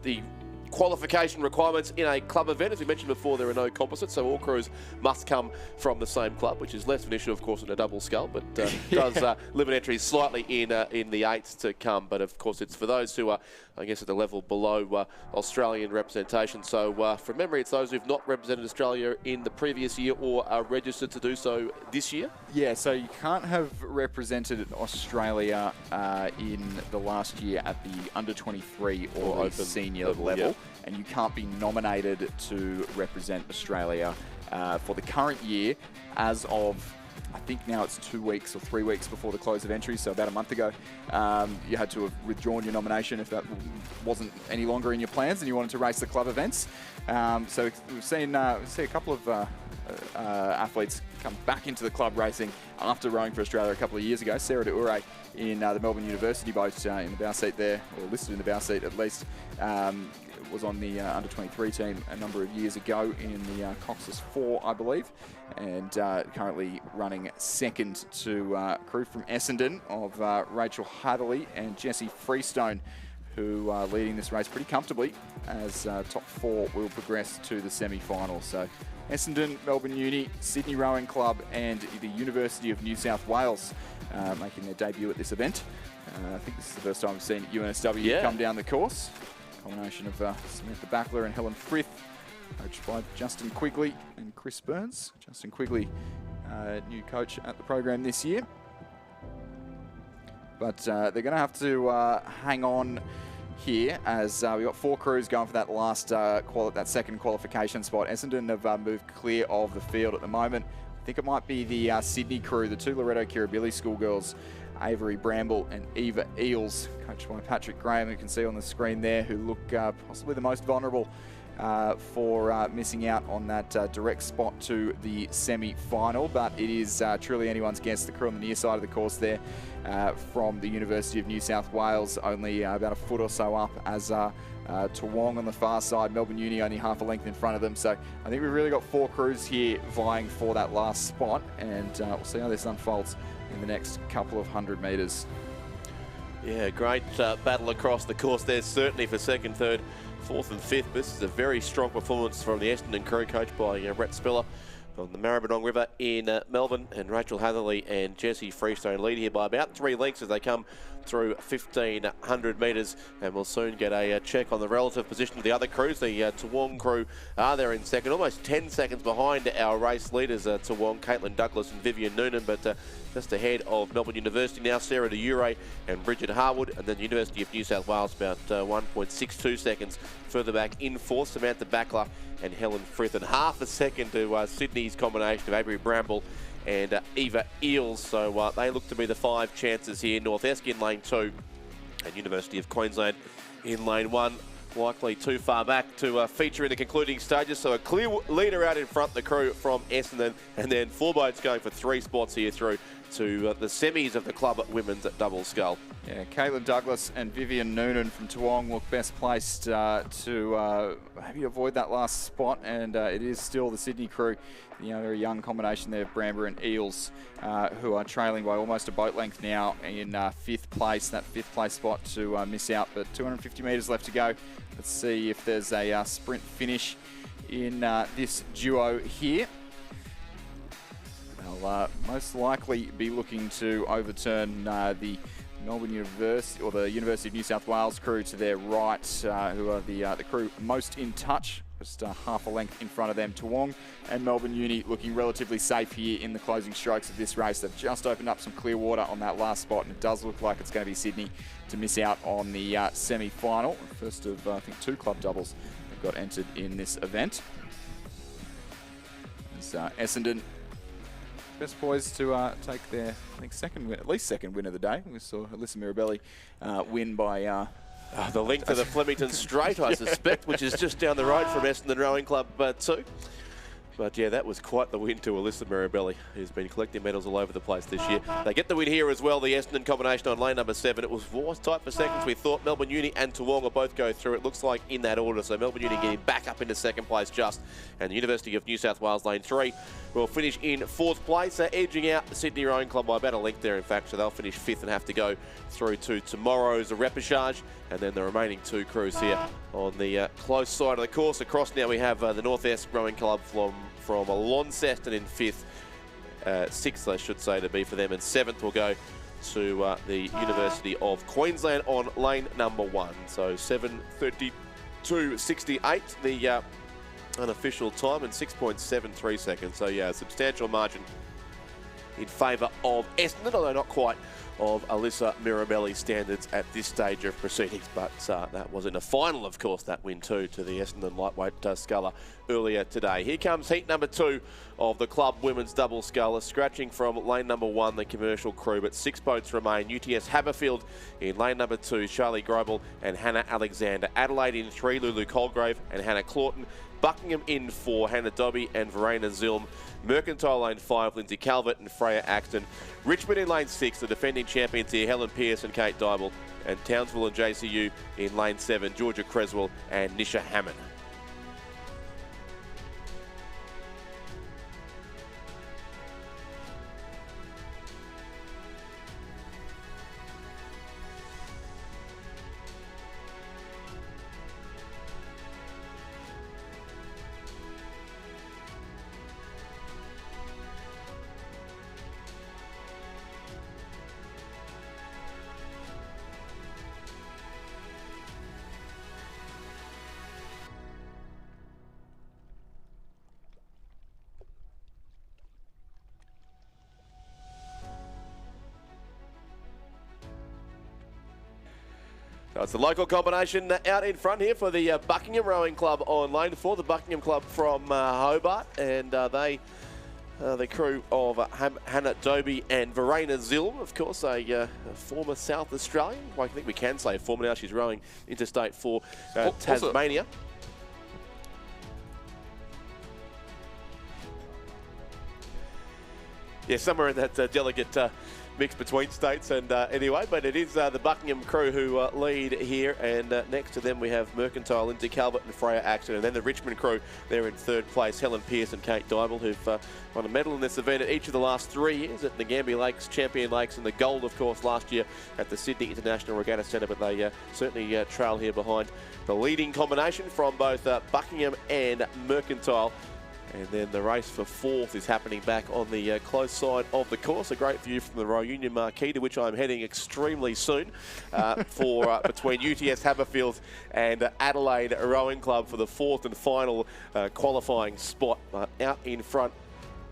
the qualification requirements in a club event. As we mentioned before, there are no composites, so all crews must come from the same club, which is less of an issue, of course, in a double scull, but does limit entries slightly in the 8s to come. But of course, it's for those who are, I guess, at the level below Australian representation. So from memory, it's those who've not represented Australia in the previous year or are registered to do so this year. Yeah, so you can't have represented Australia in the last year at the under-23 or the senior level. Yeah. And you can't be nominated to represent Australia for the current year as of, I think now it's 2 weeks or 3 weeks before the close of entries, so about a month ago. You had to have withdrawn your nomination if that wasn't any longer in your plans and you wanted to race the club events. So we've seen a couple of athletes come back into the club racing after rowing for Australia a couple of years ago. Sarah de Ure in the Melbourne University boat in the bow seat there, or listed in the bow seat at least, was on the under-23 team a number of years ago in the Cox's 4, I believe, and currently running second to crew from Essendon of Rachel Hatherley and Jessie Freestone, who are leading this race pretty comfortably as top 4 will progress to the semi-finals. So Essendon, Melbourne Uni, Sydney Rowing Club and the University of New South Wales making their debut at this event. I think this is the first time we've seen UNSW come down the course. Combination of Samantha Backler and Helen Frith, coached by Justin Quigley and Chris Burns. Justin Quigley, new coach at the program this year. But they're going to have to hang on here as we've got 4 crews going for that last that second qualification spot. Essendon have moved clear of the field at the moment. I think it might be the Sydney crew, the 2 Loreto Kirribilli schoolgirls, Avery Bramble and Eva Eels, coached by Patrick Graham, who you can see on the screen there, who look possibly the most vulnerable for missing out on that direct spot to the semi-final. But it is truly anyone's guess. The crew on the near side of the course there from the University of New South Wales, only about a foot or so up, as Toowong on the far side, Melbourne Uni only half a length in front of them. So I think we've really got 4 crews here vying for that last spot, and we'll see how this unfolds in the next couple of 100 metres. Yeah, great battle across the course there, certainly for 2nd, 3rd, 4th and 5th. This is a very strong performance from the Essendon crew, coached by Brett Spiller on the Maribyrnong River in Melbourne, and Rachel Hatherley and Jessie Freestone lead here by about 3 lengths as they come through 1,500 metres, and we'll soon get a check on the relative position of the other crews. The Toowong crew are there in second, almost 10 seconds behind our race leaders, Toowong, Caitlin Douglas and Vivian Noonan, but just ahead of Melbourne University now, Sarah de Ure and Bridget Harwood, and then the University of New South Wales about 1.62 seconds further back in 4th, Samantha Backler and Helen Frith, and half a second to Sydney's combination of Avery Bramble and Eva Eels. So they look to be the 5 chances here. North Esk in lane 2 and University of Queensland in lane 1. Likely too far back to feature in the concluding stages. So a clear leader out in front, the crew from Essendon, and then 4 boats going for 3 spots here through to the semis of the club at women's at double scull. Yeah, Caitlin Douglas and Vivian Noonan from Toowong look best placed to maybe avoid that last spot, and it is still the Sydney crew, very young combination there of Bramber and Eels, who are trailing by almost a boat length now in 5th place, that 5th place spot to miss out, but 250 metres left to go. Let's see if there's a sprint finish in this duo here. They'll most likely be looking to overturn the Melbourne University, or the University of New South Wales crew to their right, who are the crew most in touch, just half a length in front of them. Toowong and Melbourne Uni looking relatively safe here in the closing strokes of this race. They've just opened up some clear water on that last spot, and it does look like it's going to be Sydney to miss out on the semi-final. First of, I think, 2 club doubles that got entered in this event. As Essendon best poised to take their, I think, second win, at least second win of the day. We saw Alyssa Mirabelli win by the length of the Flemington Straight, I suspect, which is just down the road from Essendon Rowing Club 2. But yeah, that was quite the win to Alyssa Mirabelli, who's been collecting medals all over the place this year. They get the win here as well, the Essendon combination on lane number 7. It was tight for seconds. We thought Melbourne Uni and Toowonga both go through. It looks like in that order. So Melbourne Uni getting back up into second place just. And the University of New South Wales lane 3 will finish in 4th place, edging out the Sydney Rowing Club by about a length there, in fact. So they'll finish 5th and have to go through to tomorrow's repechage. And then the remaining 2 crews here on the close side of the course. Across now we have the North Esk Rowing Club from Launceston in 5th, 6th I should say to be for them, and 7th will go to the University of Queensland on lane number 1. So 7:32.68 the unofficial time, and 6.73 seconds. So yeah, a substantial margin in favour of Essendon, although not quite of Alyssa Mirabelli's standards at this stage of proceedings. But that was in the final, of course, that win too to the Essendon lightweight sculler earlier today. Here comes heat number 2 of the club women's double sculler, scratching from lane number 1, the commercial crew, but 6 boats remain. UTS Haberfield in lane number 2, Charlie Grobel and Hannah Alexander. Adelaide in 3, Lulu Colgrave and Hannah Claughton. Buckingham in 4, Hannah Dobby and Verena Zilm. Mercantile lane 5, Lindsay Calvert and Freya Axton. Richmond in lane 6, the defending champions here, Helen Pearce and Kate Dybel. And Townsville and JCU in lane 7, Georgia Creswell and Nisha Hammond. So it's the local combination out in front here for the Buckingham Rowing Club on lane 4. The Buckingham Club from Hobart, and the crew of Hannah Dobie and Verena Zilm, of course, a former South Australian. Well, I think we can say former now. She's rowing interstate for Tasmania. Yeah, somewhere in that delicate mix between states, and anyway, but it is the Buckingham crew who lead here, and next to them we have Mercantile, Lindsay Calvert and Freya Axton, and then the Richmond crew, they're in 3rd place, Helen Pearce and Kate Dybel, who've won a medal in this event at each of the last 3 years at the Gambia Lakes, Champion Lakes, and the gold, of course, last year at the Sydney International Regatta Centre, but they certainly trail here behind the leading combination from both Buckingham and Mercantile. And then the race for 4th is happening back on the close side of the course. A great view from the Royal Union Marquee, to which I'm heading extremely soon for between UTS Haberfield and Adelaide Rowing Club for the 4th and final qualifying spot. Out in front,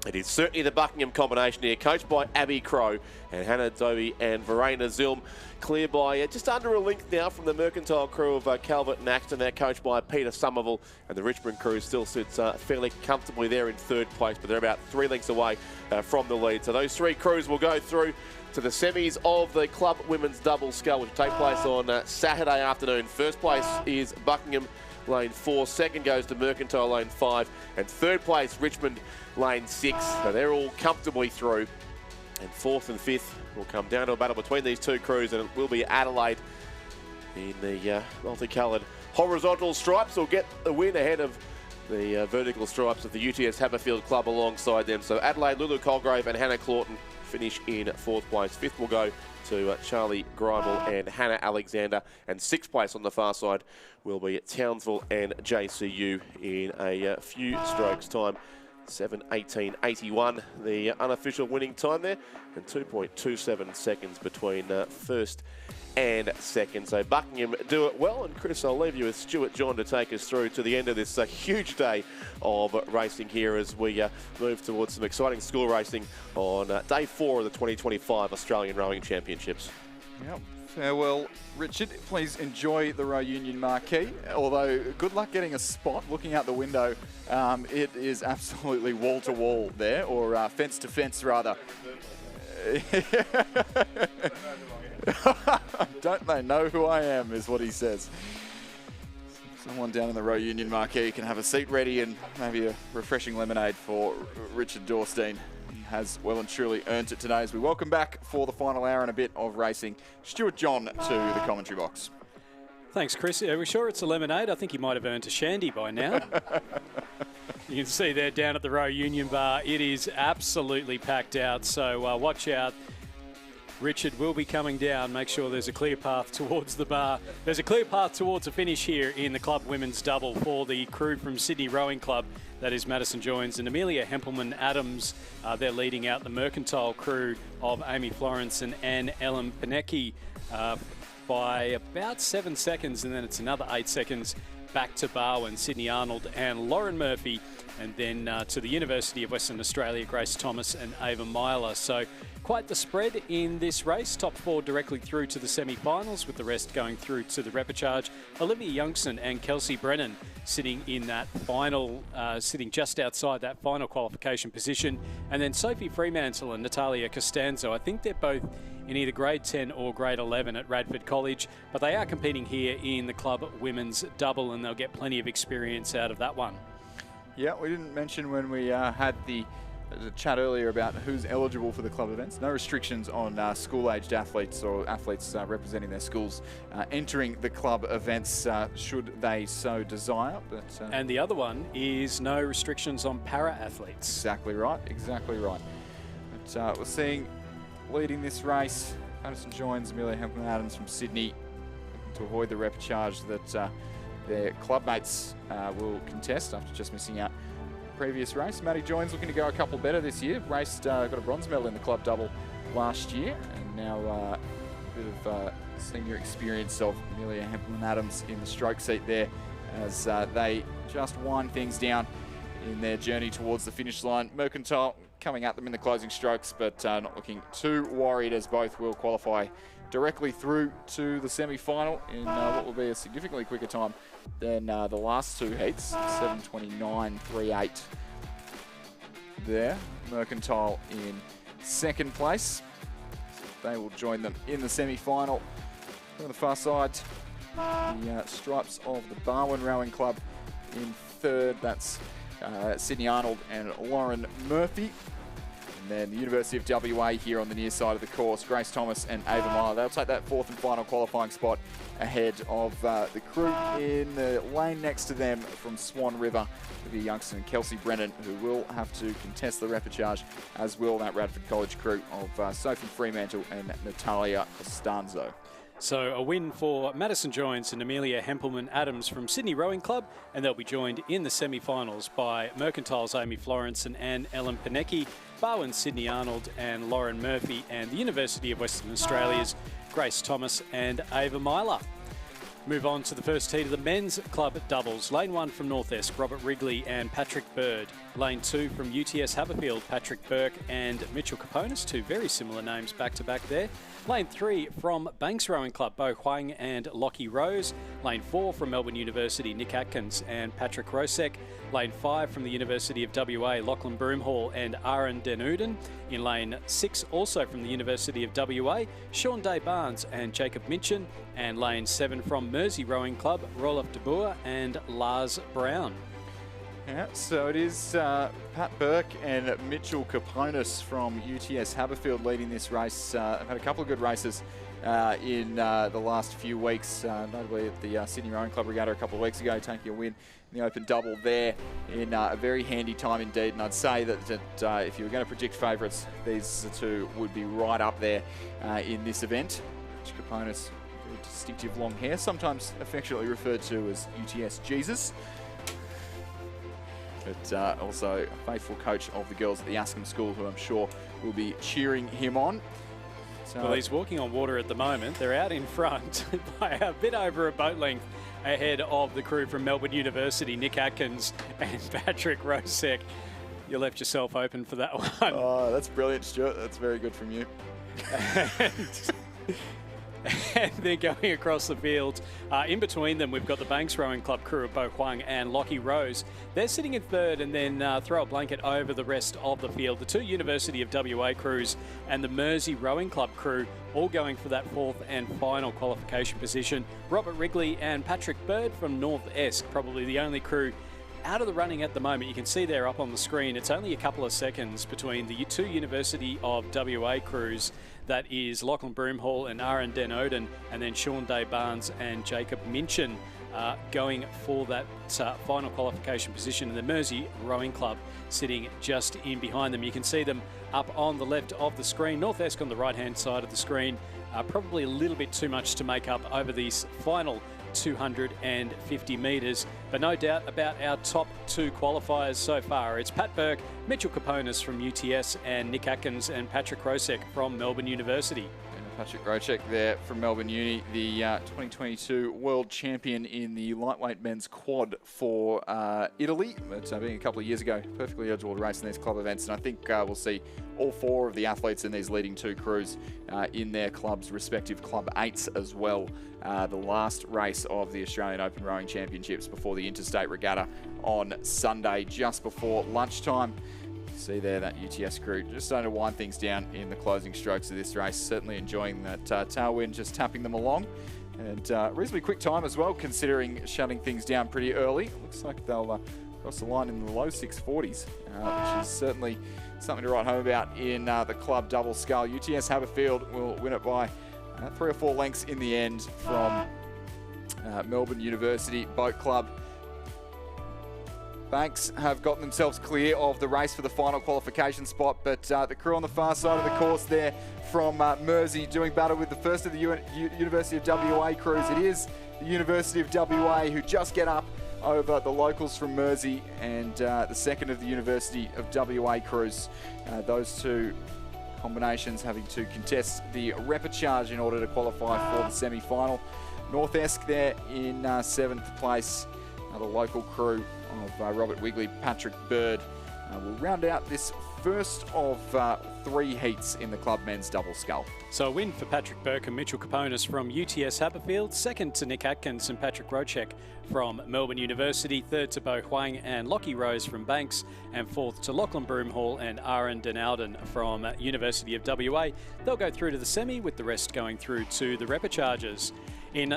it is certainly the Buckingham combination here, coached by Abby Crow and Hannah Dobie and Verena Zilm. Clear by just under a length now from the Mercantile crew of Calvert and Axton. They're coached by Peter Somerville, and the Richmond crew still sits fairly comfortably there in 3rd place, but they're about 3 lengths away from the lead. So those 3 crews will go through to the semis of the club women's double scull, which will take place on Saturday afternoon. 1st place is Buckingham, lane 4. 2nd goes to Mercantile, lane 5. And 3rd place, Richmond, lane 6. So they're all comfortably through. And 4th and 5th will come down to a battle between these 2 crews, and it will be Adelaide in the multicoloured horizontal stripes will get the win ahead of the vertical stripes of the UTS Haberfield Club alongside them. So Adelaide, Lulu Colgrave and Hannah Claughton finish in 4th place. 5th will go to Charlie Greibel and Hannah Alexander, and 6th place on the far side will be Townsville and JCU in a few strokes time. 7:18.81, the unofficial winning time there, and 2.27 seconds between 1st and 2nd. So Buckingham do it well, and Chris, I'll leave you with Stuart John to take us through to the end of this huge day of racing here as we move towards some exciting school racing on day 4 of the 2025 Australian Rowing Championships. Yep. Farewell, Richard. Please enjoy the Royal Union Marquee. Although, good luck getting a spot. Looking out the window, it is absolutely wall to wall there, or fence to fence rather. Don't they know who I am, is what he says. Someone down in the Row Union marquee can have a seat ready and maybe a refreshing lemonade for Richard Dorstein. He has well and truly earned it today as we welcome back for the final hour and a bit of racing Stuart John to the commentary box. Thanks, Chris. Are we sure it's a lemonade? I think he might have earned a shandy by now. You can see there down at the Row Union Bar, it is absolutely packed out, so watch out. Richard will be coming down. Make sure there's a clear path towards the bar. There's a clear path towards a finish here in the club women's double for the crew from Sydney Rowing Club. That is Madison Joins and Amelia Hempelman-Adams. They're leading out the Mercantile crew of Amy Florence and Anne Ellen Pinecki by about 7 seconds, and then it's another 8 seconds back to Barwon, Sydney Arnold and Lauren Murphy, and then to the University of Western Australia, Grace Thomas and Ava Myler. So quite the spread in this race. Top 4 directly through to the semi-finals, with the rest going through to the repechage. Olivia Youngson and Kelsey Brennan sitting in that final, sitting just outside that final qualification position. And then Sophie Fremantle and Natalia Costanzo, I think they're both in either grade 10 or grade 11 at Radford College, but they are competing here in the club women's double, and they'll get plenty of experience out of that one. Yeah, we didn't mention when we had the chat earlier about who's eligible for the club events. No restrictions on school-aged athletes or athletes representing their schools entering the club events should they so desire. But and the other one is no restrictions on para-athletes. Exactly right, exactly right. But we're seeing leading this race, Madison Joins Amelia Hempelman-Adams from Sydney, to avoid the repechage that their clubmates will contest after just missing out previous race. Maddie Joins looking to go a couple better this year. Raced, got a bronze medal in the club double last year, and now a bit of senior experience of Amelia Hempelman-Adams in the stroke seat there as they just wind things down in their journey towards the finish line. Mercantile coming at them in the closing strokes, but not looking too worried, as both will qualify directly through to the semi-final in what will be a significantly quicker time than the last two heats. 7:29.38 there. Mercantile in second place. They will join them in the semi-final. On the far side, the stripes of the Barwon Rowing Club in third. That's Sydney Arnold and Lauren Murphy. And then the University of WA here on the near side of the course, Grace Thomas and Ava Myler. They'll take that fourth and final qualifying spot ahead of the crew in the lane next to them from Swan River, Olivia Youngson and Kelsey Brennan, who will have to contest the repechage, as will that Radford College crew of Sophie Fremantle and Natalia Costanzo. So a win for Madison Joins and Amelia Hempelman-Adams from Sydney Rowing Club, and they'll be joined in the semi-finals by Mercantile's Amy Florence and Anne Ellen Pinecki, Barwon's Sydney Arnold and Lauren Murphy, and the University of Western Australia's Grace Thomas and Ava Myler. Move on to the first heat of the men's club doubles. Lane 1 from North-Est, Robert Wrigley and Patrick Bird. Lane 2 from UTS Haberfield, Patrick Burke and Mitchell Caponis, two very similar names back-to-back there. Lane 3 from Banks Rowing Club, Bo Huang and Lockie Rose. Lane 4 from Melbourne University, Nick Atkins and Patrick Rosek. Lane 5 from the University of WA, Lachlan Broomhall and Aaron Den Uden. In lane 6, also from the University of WA, Sean Day Barnes and Jacob Minchin. And lane 7 from Mersey Rowing Club, Roloff de Boer and Lars Brown. Yeah, so it is Pat Burke and Mitchell Caponis from UTS Haberfield leading this race. I've had a couple of good races in the last few weeks, notably at the Sydney Rowing Club Regatta a couple of weeks ago, taking a win in the Open Double there in a very handy time indeed. And I'd say that if you were going to predict favourites, these two would be right up there in this event. Mitch Caponis, very distinctive long hair, sometimes affectionately referred to as UTS Jesus. But also a faithful coach of the girls at the Askham School, who I'm sure will be cheering him on. So well, he's walking on water at the moment. They're out in front by a bit over a boat length ahead of the crew from Melbourne University, Nick Atkins and Patrick Rosek. You left yourself open for that one. Oh, that's brilliant, Stuart. That's very good from you. And then going across the field, in between them, we've got the Banks Rowing Club crew of Bo Huang and Lockie Rose. They're sitting in third, and then throw a blanket over the rest of the field. The two University of WA crews and the Mersey Rowing Club crew all going for that fourth and final qualification position. Robert Wrigley and Patrick Bird from North Esk, probably the only crew out of the running at the moment. You can see there up on the screen, it's only a couple of seconds between the two University of WA crews. That is Lachlan Broomhall and Aaron Den Oden, and then Sean Day Barnes and Jacob Minchin going for that final qualification position. And the Mersey Rowing Club sitting just in behind them. You can see them up on the left of the screen. North Esk on the right-hand side of the screen. Probably a little bit too much to make up over these final 250 metres, but no doubt about our top two qualifiers so far. It's Pat Burke, Mitchell Kaponis from UTS, and Nick Atkins and Patrick Rosek from Melbourne University. Patrick Rosek there from Melbourne Uni, the 2022 world champion in the lightweight men's quad for Italy. But being a couple of years ago, perfectly eligible to race in these club events. And I think we'll see all four of the athletes in these leading two crews in their clubs' respective club eights as well. The last race of the Australian Open Rowing Championships before the Interstate Regatta on Sunday, just before lunchtime. See there that UTS crew just starting to wind things down in the closing strokes of this race. Certainly enjoying that tailwind, just tapping them along. And reasonably quick time as well, considering shutting things down pretty early. Looks like they'll cross the line in the low 640s, which is certainly something to write home about in the club double scull. UTS Haberfield will win it by 3 or 4 lengths in the end from Melbourne University Boat Club. Banks have gotten themselves clear of the race for the final qualification spot, but the crew on the far side of the course there from Mersey doing battle with the first of the University of WA crews. It is the University of WA who just get up over the locals from Mersey, and the second of the University of WA crews. Those two combinations having to contest the repechage in order to qualify for the semi-final. North Esk there in 7th place. Another local crew of Robert Wigley, Patrick Bird will round out this first of 3 heats in the club men's double scull. So a win for Patrick Burke and Mitchell Kaponis from UTS Haberfield, second to Nick Atkins and Patrick Rosek from Melbourne University, third to Bo Huang and Lockie Rose from Banks, and fourth to Lachlan Broomhall and Aaron Den Ouden from University of WA. They'll go through to the semi, with the rest going through to the repechages. In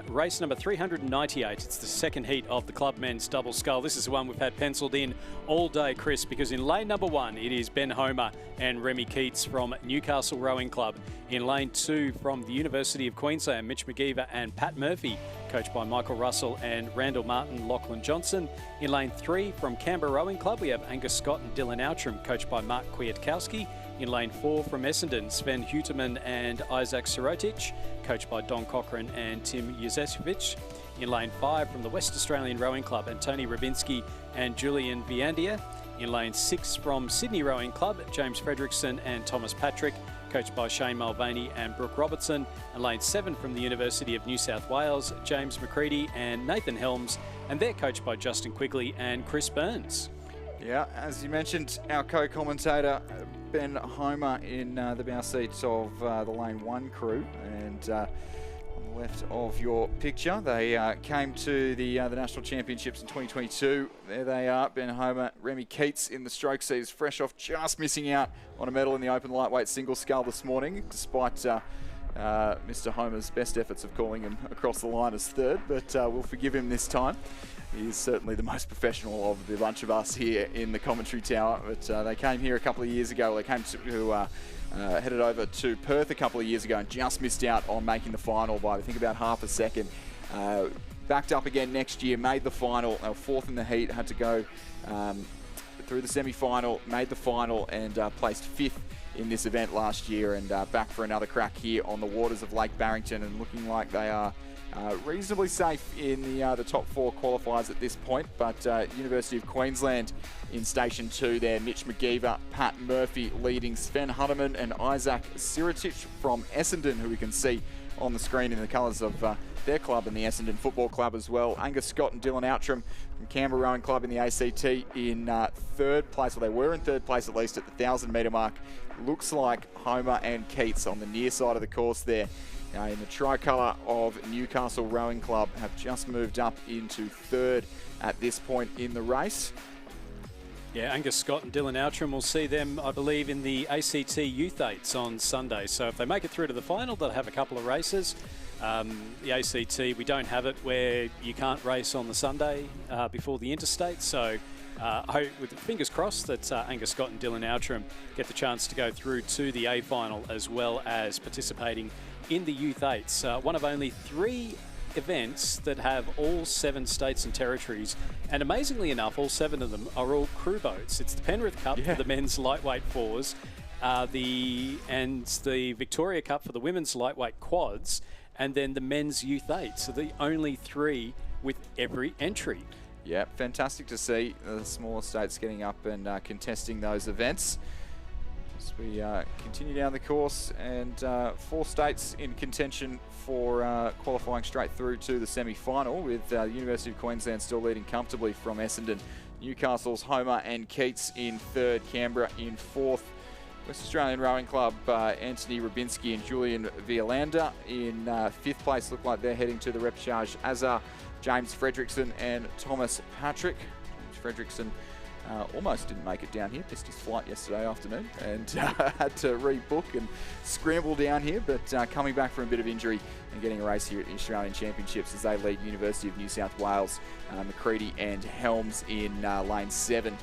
race number 398, it's the second heat of the club men's double scull. This is the one we've had penciled in all day, Chris, because in lane number 1, it is Ben Homer and Remy Keats from Newcastle Rowing Club. In lane 2, from the University of Queensland, Mitch McGeever and Pat Murphy, coached by Michael Russell and Randall Martin, Lachlan Johnson. In lane 3, from Canberra Rowing Club, we have Angus Scott and Dylan Outram, coached by Mark Kwiatkowski. In lane 4, from Essendon, Sven Huterman and Isaac Sirotic, coached by Don Cochran and Tim Jezesevich. In lane 5, from the West Australian Rowing Club, Antoni Rabinski and Julian Viandia. In lane 6, from Sydney Rowing Club, James Fredrickson and Thomas Patrick, coached by Shane Mulvaney and Brooke Robertson. And lane 7, from the University of New South Wales, James McCready and Nathan Helms, and they're coached by Justin Quigley and Chris Burns. Yeah, as you mentioned, our co-commentator Ben Homer in the bow seat of the Lane 1 crew, and on the left of your picture, they came to the National Championships in 2022. There they are, Ben Homer, Remy Keats in the stroke seats, fresh off just missing out on a medal in the open lightweight single scull this morning, despite Mr. Homer's best efforts of calling him across the line as third, but we'll forgive him this time. He is certainly the most professional of the bunch of us here in the commentary tower. But they came here a couple of years ago. They came to headed over to Perth a couple of years ago and just missed out on making the final by, I think, about half a second. Backed up again next year, made the final. They were 4th in the heat, had to go through the semi-final, made the final, and placed 5th in this event last year, and back for another crack here on the waters of Lake Barrington, and looking like they are reasonably safe in the top 4 qualifiers at this point. But University of Queensland in Station 2 there, Mitch McGeever, Pat Murphy leading Sven Huterman and Isaac Sirotic from Essendon, who we can see on the screen in the colours of their club and the Essendon Football Club as well. Angus Scott and Dylan Outram from Canberra Rowing Club in the ACT in third place. Well, they were in third place at least at the 1,000-metre mark. Looks like Homer and Keats on the near side of the course there. In the tricolour of Newcastle Rowing Club have just moved up into third at this point in the race. Yeah, Angus Scott and Dylan Outram, will see them, I believe, in the ACT Youth 8s on Sunday. So if they make it through to the final, they'll have a couple of races. The ACT, we don't have it where you can't race on the Sunday before the interstate. So with fingers crossed that Angus Scott and Dylan Outram get the chance to go through to the A final, as well as participating in the Youth 8s. One of only 3 events that have all 7 states and territories, and amazingly enough, all 7 of them are all crew boats. It's the Penrith Cup for the men's lightweight fours, the Victoria Cup for the women's lightweight quads, and then the men's Youth 8. So the only 3 with every entry. Yeah, fantastic to see the smaller states getting up and contesting those events. As we continue down the course, and 4 states in contention for qualifying straight through to the semi-final, with the University of Queensland still leading comfortably from Essendon. Newcastle's Homer and Keats in third, Canberra in fourth. West Australian Rowing Club, Anthony Rabinski and Julian Violander in 5th place. Look like they're heading to the repechage, as are James Fredrickson and Thomas Patrick. James Fredrickson almost didn't make it down here, missed his flight yesterday afternoon and had to rebook and scramble down here, but coming back from a bit of injury and getting a race here at the Australian Championships as they lead University of New South Wales, McCready and Helms in lane 7,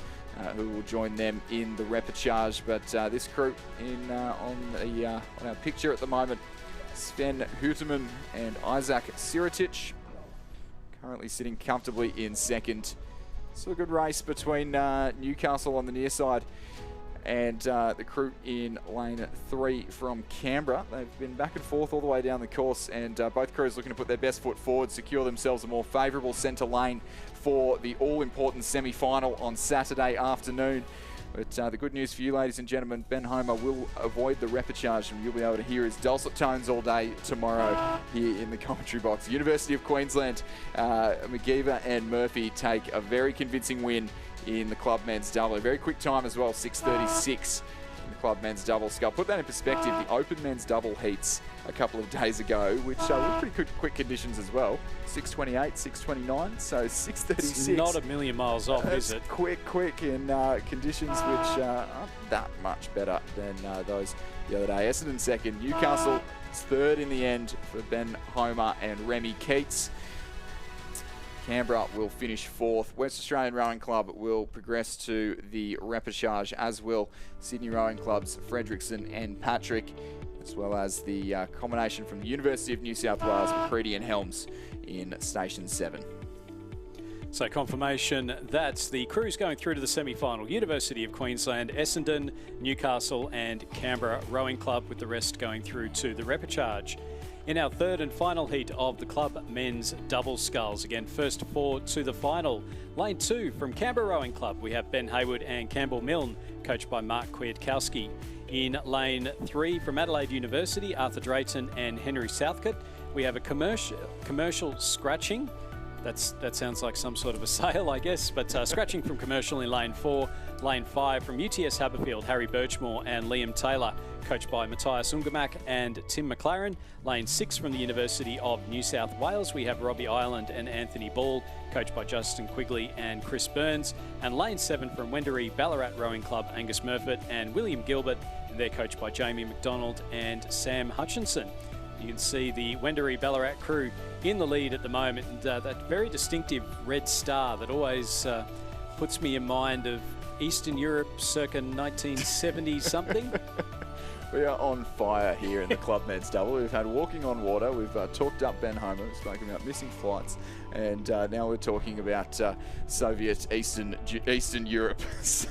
who will join them in the repechage. But this crew on our picture at the moment, Sven Huteman and Isaac Sirotic, currently sitting comfortably in second. So a good race between Newcastle on the near side and the crew in lane 3 from Canberra. They've been back and forth all the way down the course, and both crews looking to put their best foot forward, secure themselves a more favourable centre lane for the all-important semi-final on Saturday afternoon. But the good news for you, ladies and gentlemen, Ben Homer will avoid the repechage, and you'll be able to hear his dulcet tones all day tomorrow here in the commentary box. University of Queensland, McGeever and Murphy take a very convincing win in the club men's double. A very quick time as well, 6:36 in the club men's double scull. Put that in perspective, the open men's double heats a couple of days ago, which were pretty quick conditions as well. 6:28, 6:29, so 6:36. It's not a million miles off, is it? Quick in conditions which aren't that much better than those the other day. Essendon second, Newcastle third in the end for Ben Homer and Remy Keats. Canberra will finish fourth. West Australian Rowing Club will progress to the repechage, as will Sydney Rowing Club's Fredrickson and Patrick, as well as the combination from the University of New South Wales, McCready and Helms in Station 7. So confirmation that the crews going through to the semi-final: University of Queensland, Essendon, Newcastle and Canberra Rowing Club, with the rest going through to the repechage. In our third and final heat of the club men's double sculls, again first 4 to the final. Lane 2 from Canberra Rowing Club, we have Ben Hayward and Campbell Milne, coached by Mark Kwiatkowski. In lane 3 from Adelaide University, Arthur Drayton and Henry Southcott, we have a commercial scratching. That sounds like some sort of a sale, I guess, but scratching from commercial in lane 4. Lane 5 from UTS Haberfield, Harry Birchmore and Liam Taylor, coached by Matthias Ungemak and Tim McLaren. Lane 6 from the University of New South Wales, we have Robbie Ireland and Anthony Ball, coached by Justin Quigley and Chris Burns. And lane 7 from Wendouree Ballarat Rowing Club, Angus Murfitt and William Gilbert, and they're coached by Jamie McDonald and Sam Hutchinson. You can see the Wendouree Ballarat crew in the lead at the moment, and that very distinctive red star that always puts me in mind of Eastern Europe circa 1970 something. We are on fire here in the club men's double. We've had walking on water, we've talked up Ben Homer, we've spoken about missing flights, and now we're talking about Soviet Eastern Europe. So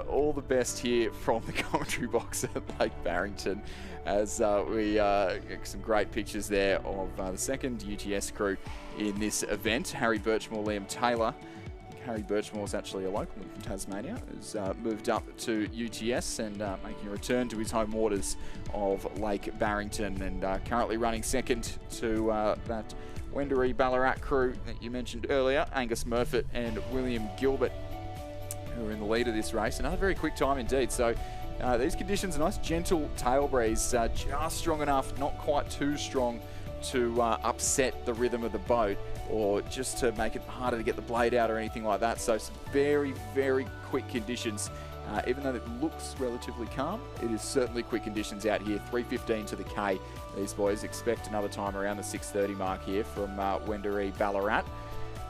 all the best here from the commentary box at Lake Barrington, as we get some great pictures there of the second UTS crew in this event. Harry Birchmore, Liam Taylor, Harry Birchmore is actually a local from Tasmania, has moved up to UTS and making a return to his home waters of Lake Barrington, and currently running second to that Wendouree Ballarat crew that you mentioned earlier, Angus Murfitt and William Gilbert, who are in the lead of this race. Another very quick time indeed. So these conditions, a nice gentle tail breeze, just strong enough, not quite too strong to upset the rhythm of the boat or just to make it harder to get the blade out or anything like that. So some very, very quick conditions. Even though it looks relatively calm, it is certainly quick conditions out here. 3:15 to the K. These boys expect another time around the 6:30 mark here from Wendouree Ballarat.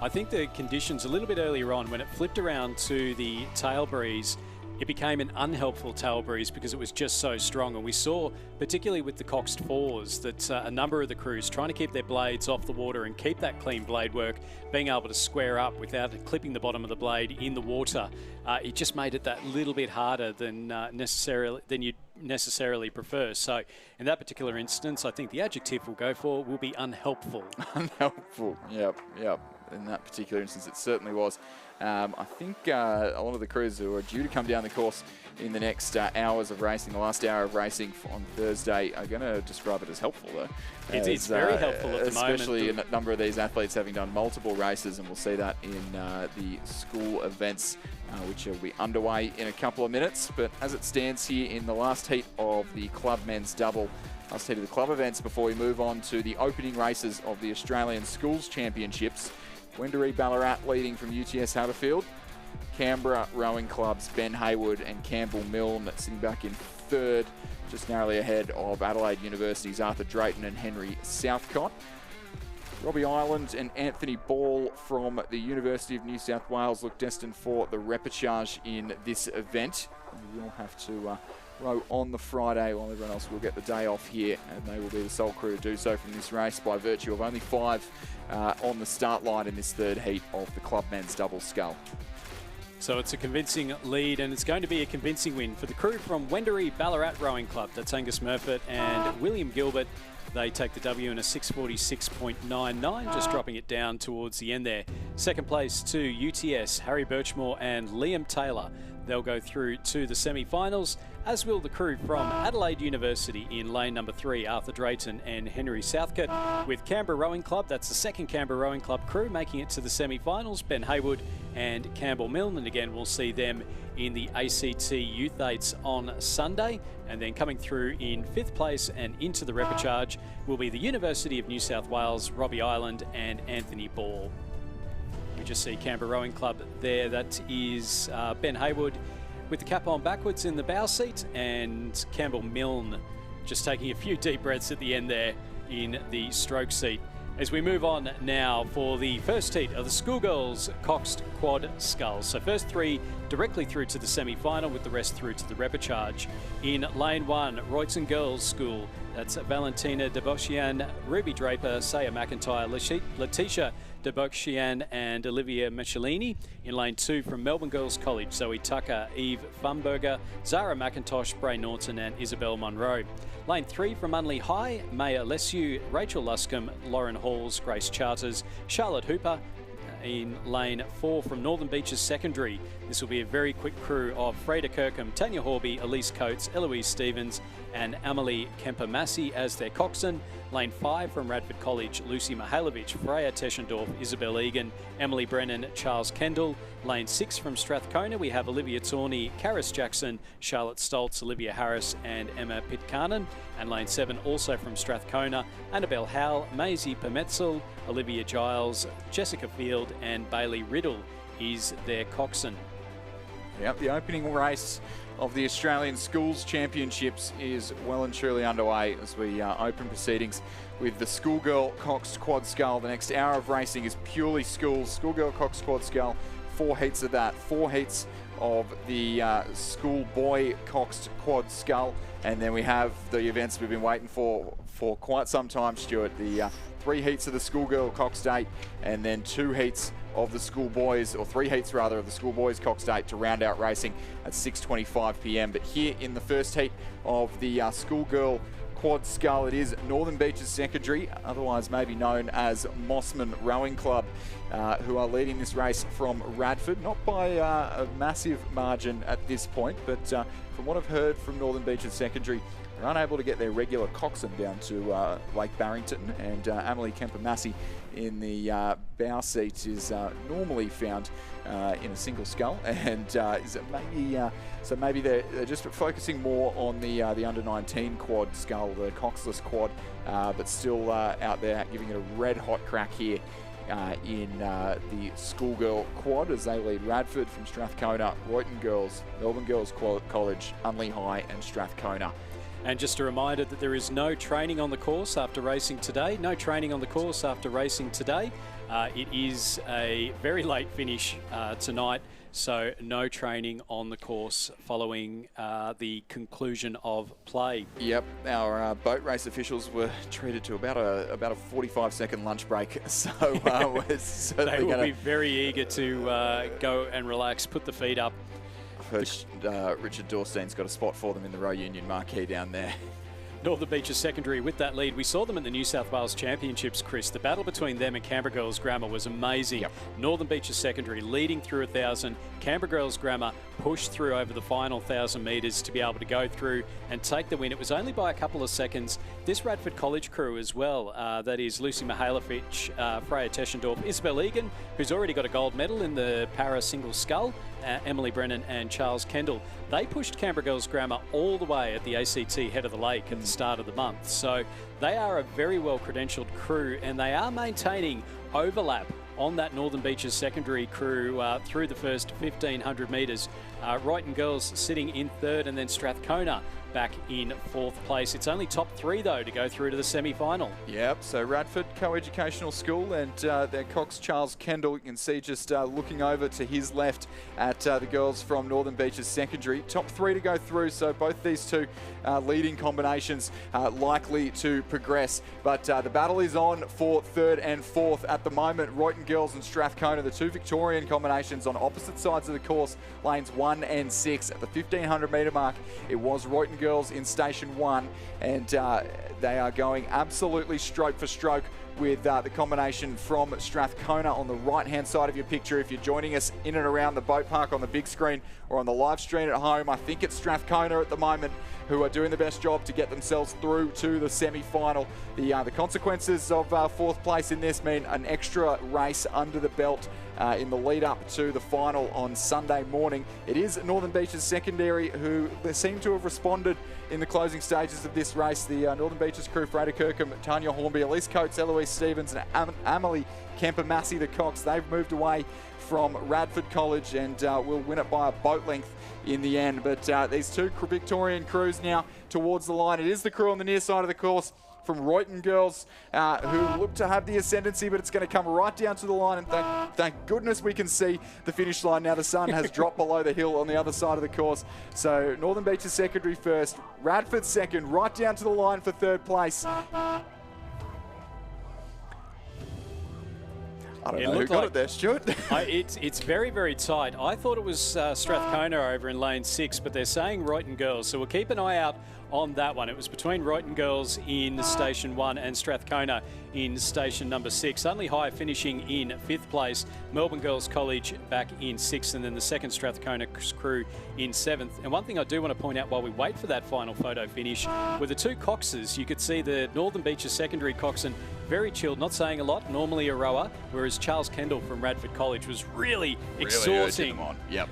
I think the conditions a little bit earlier on, when it flipped around to the tail breeze, it became an unhelpful tail breeze because it was just so strong. And we saw, particularly with the Coxed fours, that a number of the crews trying to keep their blades off the water and keep that clean blade work, being able to square up without clipping the bottom of the blade in the water, it just made it that little bit harder than you'd necessarily prefer. So in that particular instance, I think the adjective we'll go for will be unhelpful. Unhelpful, yep. In that particular instance, it certainly was. I think a lot of the crews who are due to come down the course in the next hours of racing, the last hour of racing on Thursday, are going to describe it as helpful, though. It's very helpful at the moment. Especially a number of these athletes having done multiple races, and we'll see that in the school events, which will be underway in a couple of minutes. But as it stands here in the last heat of the club men's double, last heat of the club events before we move on to the opening races of the Australian Schools Championships, Wendouree Ballarat leading from UTS Haberfield. Canberra Rowing Club's Ben Haywood and Campbell Milne sitting back in third, just narrowly ahead of Adelaide University's Arthur Drayton and Henry Southcott. Robbie Ireland and Anthony Ball from the University of New South Wales look destined for the repechage in this event. We will have to row on the Friday while everyone else will get the day off here, and they will be the sole crew to do so from this race by virtue of only 5 on the start line in this third heat of the club men's double scull. So it's a convincing lead, and it's going to be a convincing win for the crew from Wendouree Ballarat Rowing Club. That's Angus Murfitt and William Gilbert. They take the W in a 6:46.99, just dropping it down towards the end there. Second place to UTS, Harry Birchmore and Liam Taylor. They'll go through to the semi-finals, as will the crew from Adelaide University in lane number 3, Arthur Drayton and Henry Southcott. With Canberra Rowing Club, that's the second Canberra Rowing Club crew making it to the semi-finals, Ben Haywood and Campbell Milne. And again, we'll see them in the ACT Youth 8s on Sunday. And then coming through in 5th place and into the repechage will be the University of New South Wales, Robbie Ireland and Anthony Ball. We just see Canberra Rowing Club there. That is Ben Haywood with the cap on backwards in the bow seat, and Campbell Milne just taking a few deep breaths at the end there in the stroke seat. As we move on now for the first heat of the Schoolgirls Coxed Quad Sculls. So first 3 directly through to the semi-final, with the rest through to the repechage. In lane 1, Royton Girls School. That's Valentina Deboshian, Ruby Draper, Saya McIntyre, Letitia Deboshian and Olivia Michelini. In lane 2 from Melbourne Girls College, Zoe Tucker, Eve Fumberger, Zara McIntosh, Bray Norton and Isabel Monroe. Lane 3 from Unley High, Maya Lesiu, Rachel Luscombe, Lauren Halls, Grace Charters, Charlotte Hooper. In lane 4 from Northern Beaches Secondary, this will be a very quick crew of Freda Kirkham, Tanya Horby, Elise Coates, Eloise Stevens and Amelie Kemper-Massey as their coxswain. Lane 5 from Radford College, Lucy Mihailovic, Freya Teschendorf, Isabel Egan, Emily Brennan, Charles Kendall. Lane 6 from Strathcona, we have Olivia Tawney, Karis Jackson, Charlotte Stoltz, Olivia Harris and Emma Pitcairn. And lane 7 also from Strathcona, Annabelle Howell, Maisie Permetzel, Olivia Giles, Jessica Field and Bailey Riddle is their coxswain. Yep, the opening race of the Australian Schools Championships is well and truly underway as we open proceedings with the Schoolgirl Coxed Quad Scull. The next hour of racing is purely schools. Schoolgirl Coxed Quad Scull, 4 heats of that, 4 heats of the Schoolboy Coxed Quad Scull, and then we have the events we've been waiting for quite some time, Stuart. The 3 heats of the Schoolgirl Coxed 8 and then 2 heats of the Schoolboys, or 3 heats rather, of the Schoolboys Coxed 8 to round out racing at 6:25 p.m. But here in the first heat of the Schoolgirl Quad Scull. It is Northern Beaches Secondary, otherwise maybe known as Mossman Rowing Club, who are leading this race from Radford. Not by a massive margin at this point, but from what I've heard from Northern Beaches Secondary, they're unable to get their regular coxswain down to Lake Barrington, and Amelie Kemper-Massey in the bow seat is normally found in a single scull, and so maybe they're just focusing more on the under-19 quad scull, the coxless quad, but still out there giving it a red-hot crack here in the schoolgirl quad as they lead Radford from Strathcona, Royton Girls, Melbourne Girls College, Unley High and Strathcona. And just a reminder that there is no training on the course after racing today. No training on the course after racing today. It is a very late finish tonight, so no training on the course following the conclusion of play. Yep, our boat race officials were treated to about a 45-second lunch break, so we're certainly they will be very eager to go and relax, put the feet up. Richard Dorstein's got a spot for them in the Row Union marquee down there. Northern Beaches Secondary with that lead. We saw them in the New South Wales Championships, Chris. The battle between them and Canberra Girls Grammar was amazing. Yep. Northern Beaches Secondary leading through 1,000. Canberra Girls Grammar pushed through over the final 1,000 metres to be able to go through and take the win. It was only by a couple of seconds. This Radford College crew as well, that is Lucy Mihaljevic, Freya Teschendorf, Isabel Egan, who's already got a gold medal in the para single scull, Emily Brennan and Charles Kendall. They pushed Canberra Girls Grammar all the way at the ACT Head of the Lake at the start of the month. So they are a very well credentialed crew, and they are maintaining overlap on that Northern Beaches Secondary crew through the first 1,500 metres. Royton Girls sitting in third, and then Strathcona back in fourth place. It's only top three, though, to go through to the semi-final. Yep, so Radford Co-Educational School and their Cox Charles Kendall, you can see just looking over to his left at the girls from Northern Beaches Secondary. Top three to go through, so both these two leading combinations likely to progress. But the battle is on for third and fourth at the moment. Royton Girls and Strathcona, the two Victorian combinations on opposite sides of the course, lanes 1 and 6. At the 1,500 metre mark, it was Royton Girls in station 1, and they are going absolutely stroke for stroke with the combination from Strathcona on the right-hand side of your picture. If you're joining us in and around the boat park on the big screen or on the live stream at home, I think it's Strathcona at the moment who are doing the best job to get themselves through to the semi-final. The consequences of fourth place in this mean an extra race under the belt in the lead up to the final on Sunday morning. It is Northern Beaches Secondary who seem to have responded in the closing stages of this race. The Northern Beaches crew, Freda Kirkham, Tanya Hornby, Elise Coates, Eloise Stevens and Amelie Kemper-Massey, the Cox, they've moved away from Radford College and will win it by a boat length in the end. But these two Victorian crews now towards the line. It is the crew on the near side of the course from Royton Girls who look to have the ascendancy, but it's going to come right down to the line, and thank goodness we can see the finish line now. The sun has dropped below the hill on the other side of the course. So Northern Beaches Secondary first, Radford second, right down to the line for third place. I don't know who got it there, Stuart. It's very, very tight. I thought it was Strathcona over in lane 6, but they're saying Royton Girls, so we'll keep an eye out on that one. It was between Royton Girls in station 1 and Strathcona in station number 6. Unley High finishing in 5th place. Melbourne Girls College back in 6th, and then the second Strathcona crew in 7th. And one thing I do want to point out while we wait for that final photo finish, with the two Coxes, you could see the Northern Beaches Secondary coxswain very chilled, not saying a lot, normally a rower, whereas Charles Kendall from Radford College was really exhausting.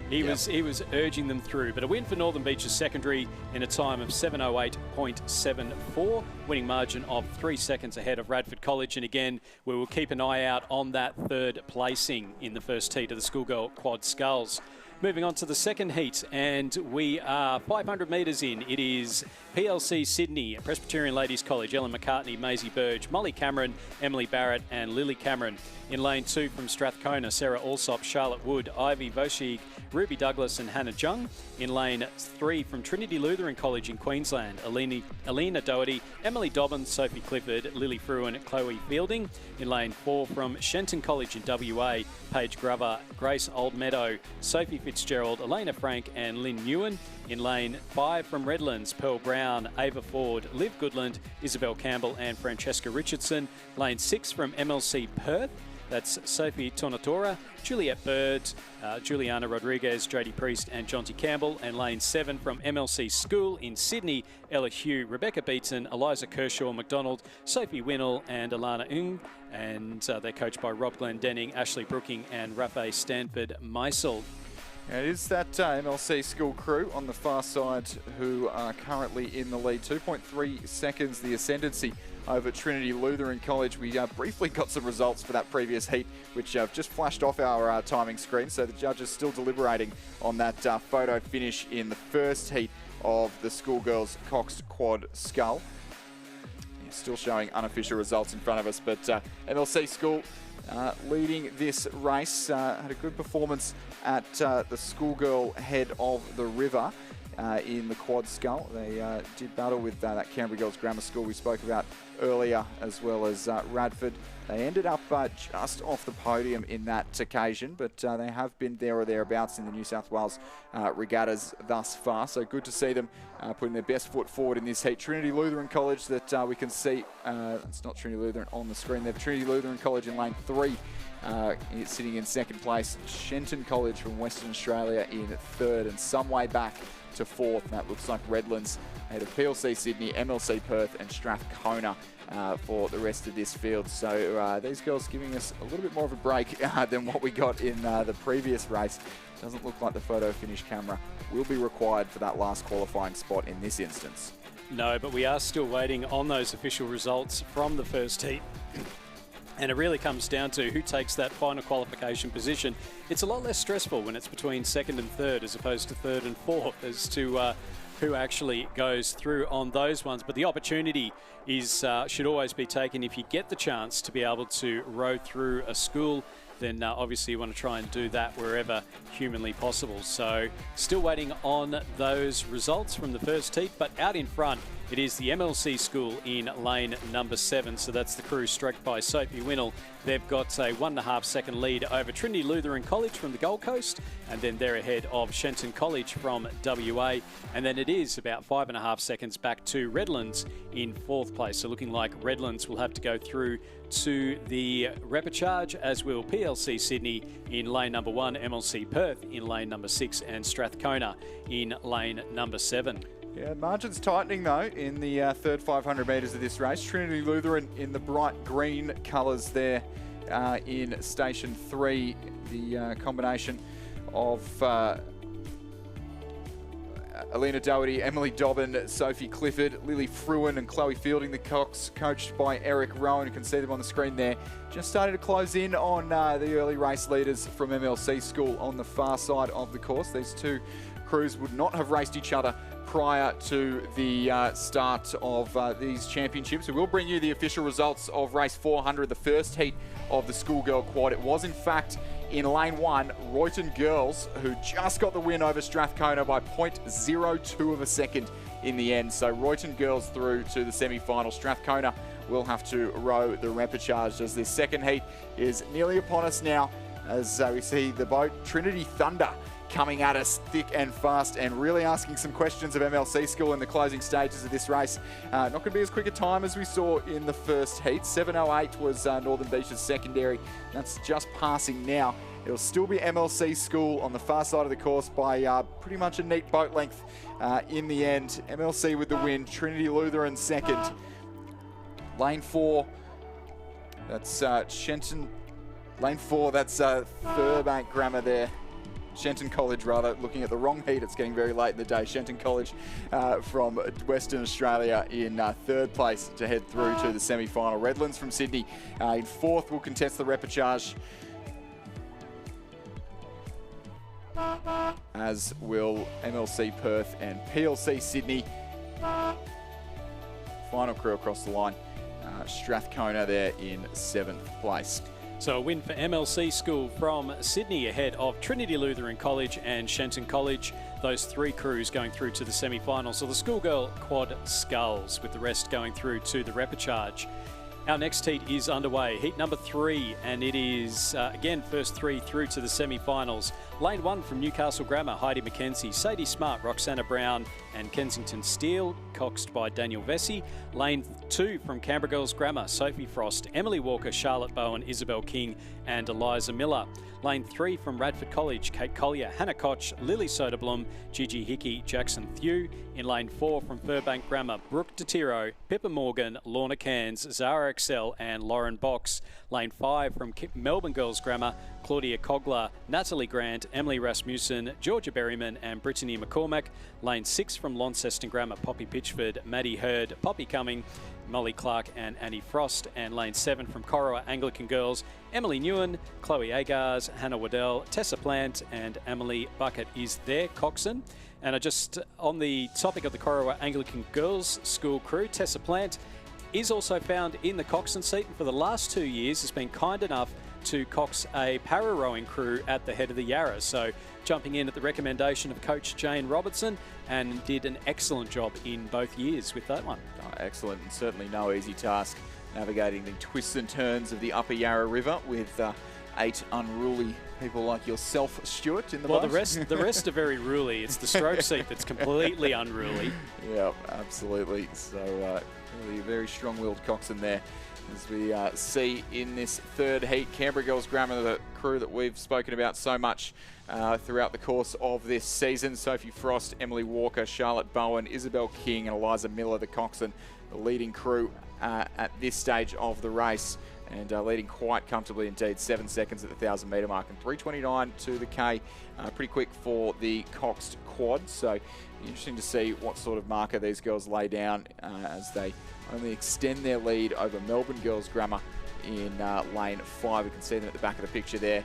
He was urging them through. But a win for Northern Beaches Secondary in a time of 7:08.74, winning margin of 3 seconds ahead of Radford College. And again, we will keep an eye out on that third placing in the first heat of the schoolgirl quad sculls. Moving on to the second heat, and we are 500 metres in. It is PLC Sydney, Presbyterian Ladies College, Ellen McCartney, Maisie Burge, Molly Cameron, Emily Barrett and Lily Cameron. In lane 2 from Strathcona, Sarah Alsop, Charlotte Wood, Ivy Voshig, Ruby Douglas and Hannah Jung. In lane 3 from Trinity Lutheran College in Queensland, Alina Doherty, Emily Dobbins, Sophie Clifford, Lily Fruin, Chloe Fielding. In lane 4 from Shenton College in WA, Paige Grover, Grace Oldmeadow, Sophie Fitzgerald, Elena Frank and Lynn Ewan. In lane 5 from Redlands, Pearl Brown, Brown, Ava Ford, Liv Goodland, Isabel Campbell and Francesca Richardson. Lane 6 from MLC Perth. That's Sophie Tornatora, Juliette Bird, Juliana Rodriguez, Jodie Priest and Jonty Campbell. And lane 7 from MLC School in Sydney, Ella Hugh, Rebecca Beaton, Eliza Kershaw McDonald, Sophie Winnell and Alana Ng. And they're coached by Rob Glendenning, Ashley Brooking and Rafe Stanford Meisel. It is that MLC School crew on the far side who are currently in the lead. 2.3 seconds the ascendancy over Trinity Lutheran College. We briefly got some results for that previous heat, which have just flashed off our timing screen. So the judges still deliberating on that photo finish in the first heat of the schoolgirls Cox Quad Scull. Yeah, still showing unofficial results in front of us, but MLC School leading this race. Had a good performance at the schoolgirl head of the river in the Quad Scull. They did battle with that Canberra Girls Grammar School we spoke about earlier, as well as Radford. They ended up just off the podium in that occasion, but they have been there or thereabouts in the New South Wales regattas thus far. So good to see them putting their best foot forward in this heat. Trinity Lutheran College that we can see, it's not Trinity Lutheran on the screen there, Trinity Lutheran College in lane 3. Sitting in second place, Shenton College from Western Australia in third, and some way back to fourth. And that looks like Redlands ahead of PLC Sydney, MLC Perth and Strathcona for the rest of this field. So these girls giving us a little bit more of a break than what we got in the previous race. Doesn't look like the photo finish camera will be required for that last qualifying spot in this instance. No, but we are still waiting on those official results from the first heat. And it really comes down to who takes that final qualification position. It's a lot less stressful when it's between second and third as opposed to third and fourth as to who actually goes through on those ones. But the opportunity is should always be taken if you get the chance to be able to row through a school. Then obviously you want to try and do that wherever humanly possible. So still waiting on those results from the first heat, but out in front it is the MLC School in lane number 7. So that's the crew struck by Sophie Winnell. They've got a 1.5 second lead over Trinity Lutheran College from the Gold Coast, and then they're ahead of Shenton College from WA. And then it is about 5.5 seconds back to Redlands in 4th place. So looking like Redlands will have to go through to the repechage, as will PLC Sydney in lane number 1, MLC Perth in lane number 6 and Strathcona in lane number 7. Yeah, margins tightening though in the third 500 metres of this race. Trinity Lutheran in the bright green colours there in Station 3. The combination of Alina Doherty, Emily Dobbin, Sophie Clifford, Lily Fruin and Chloe Fielding, the Cox, coached by Eric Rowan. You can see them on the screen there. Just starting to close in on the early race leaders from MLC School on the far side of the course. These two crews would not have raced each other prior to the start of these championships. We will bring you the official results of race 400, the first heat of the schoolgirl quad. It was in fact in lane 1, Royton Girls, who just got the win over Strathcona by 0.02 of a second in the end. So Royton Girls through to the semi-final. Strathcona will have to row the repechage as this second heat is nearly upon us now, as we see the boat Trinity Thunder coming at us thick and fast and really asking some questions of MLC School in the closing stages of this race. Not going to be as quick a time as we saw in the first heat. 7:08 was Northern Beach's secondary. That's just passing now. It'll still be MLC School on the far side of the course by pretty much a neat boat length in the end. MLC with the win, Trinity Lutheran second. Lane 4, that's Shenton. Lane 4, that's Furbank Grammar there. Shenton College, rather, looking at the wrong heat. It's getting very late in the day. Shenton College from Western Australia in third place to head through to the semi-final. Redlands from Sydney in fourth will contest the repechage, as will MLC Perth and PLC Sydney. Final crew across the line. Strathcona there in 7th place. So a win for MLC School from Sydney ahead of Trinity Lutheran College and Shenton College. Those three crews going through to the semi-finals. So the schoolgirl quad sculls, with the rest going through to the repechage. Our next heat is underway, heat number 3, and it is, again, first 3 through to the semi-finals. Lane 1 from Newcastle Grammar, Heidi McKenzie, Sadie Smart, Roxana Brown and Kensington Steele, coxed by Daniel Vesey. Lane 2 from Canberra Girls Grammar, Sophie Frost, Emily Walker, Charlotte Bowen, Isabel King and Eliza Miller. Lane 3 from Radford College, Kate Collier, Hannah Koch, Lily Soderblom, Gigi Hickey, Jackson Thew. In Lane 4 from Furbank Grammar, Brooke DeTiro, Pippa Morgan, Lorna Cairns, Zara Excel and Lauren Box. Lane 5 from Melbourne Girls Grammar, Claudia Cogler, Natalie Grant, Emily Rasmussen, Georgia Berryman and Brittany McCormack. Lane 6 from Launceston Grammar, Poppy Pitchford, Maddie Hurd, Poppy Cumming, Molly Clark and Annie Frost. And Lane 7 from Corowa Anglican Girls, Emily Newen, Chloe Agars, Hannah Waddell, Tessa Plant and Emily Bucket is their coxswain. And just on the topic of the Corowa Anglican Girls School crew, Tessa Plant is also found in the coxswain seat and for the last 2 years has been kind enough to cox a para-rowing crew at the head of the Yarra. So jumping in at the recommendation of Coach Jane Robertson and did an excellent job in both years with that one. Oh, excellent, and certainly no easy task navigating the twists and turns of the Upper Yarra River with 8 unruly people like yourself, Stuart, in the boat. Well, the rest are very ruly. It's the stroke seat that's completely unruly. Yeah, absolutely. So really a very strong-willed coxswain there. As we see in this third heat, Canberra Girls Grammar, the crew that we've spoken about so much throughout the course of this season. Sophie Frost, Emily Walker, Charlotte Bowen, Isabel King and Eliza Miller, the coxswain, the leading crew at this stage of the race. And leading quite comfortably indeed, 7 seconds at the 1,000 metre mark and 3:29 to the K. Pretty quick for the coxed quad. So interesting to see what sort of marker these girls lay down as they only extend their lead over Melbourne Girls Grammar in lane 5. We can see them at the back of the picture there.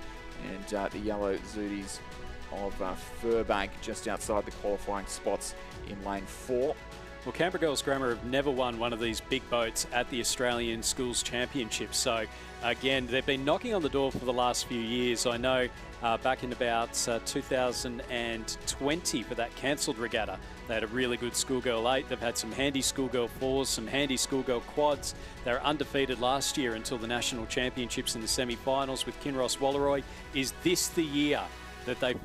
And the yellow Zooties of Furbank just outside the qualifying spots in lane 4. Well, Canberra Girls Grammar have never won one of these big boats at the Australian Schools Championships. So, again, they've been knocking on the door for the last few years. I know back in about 2020 for that cancelled regatta, they had a really good schoolgirl 8. They've had some handy schoolgirl 4s, some handy schoolgirl quads. They were undefeated last year until the National Championships in the semi-finals with Kinross Walleroy. Is this the year that they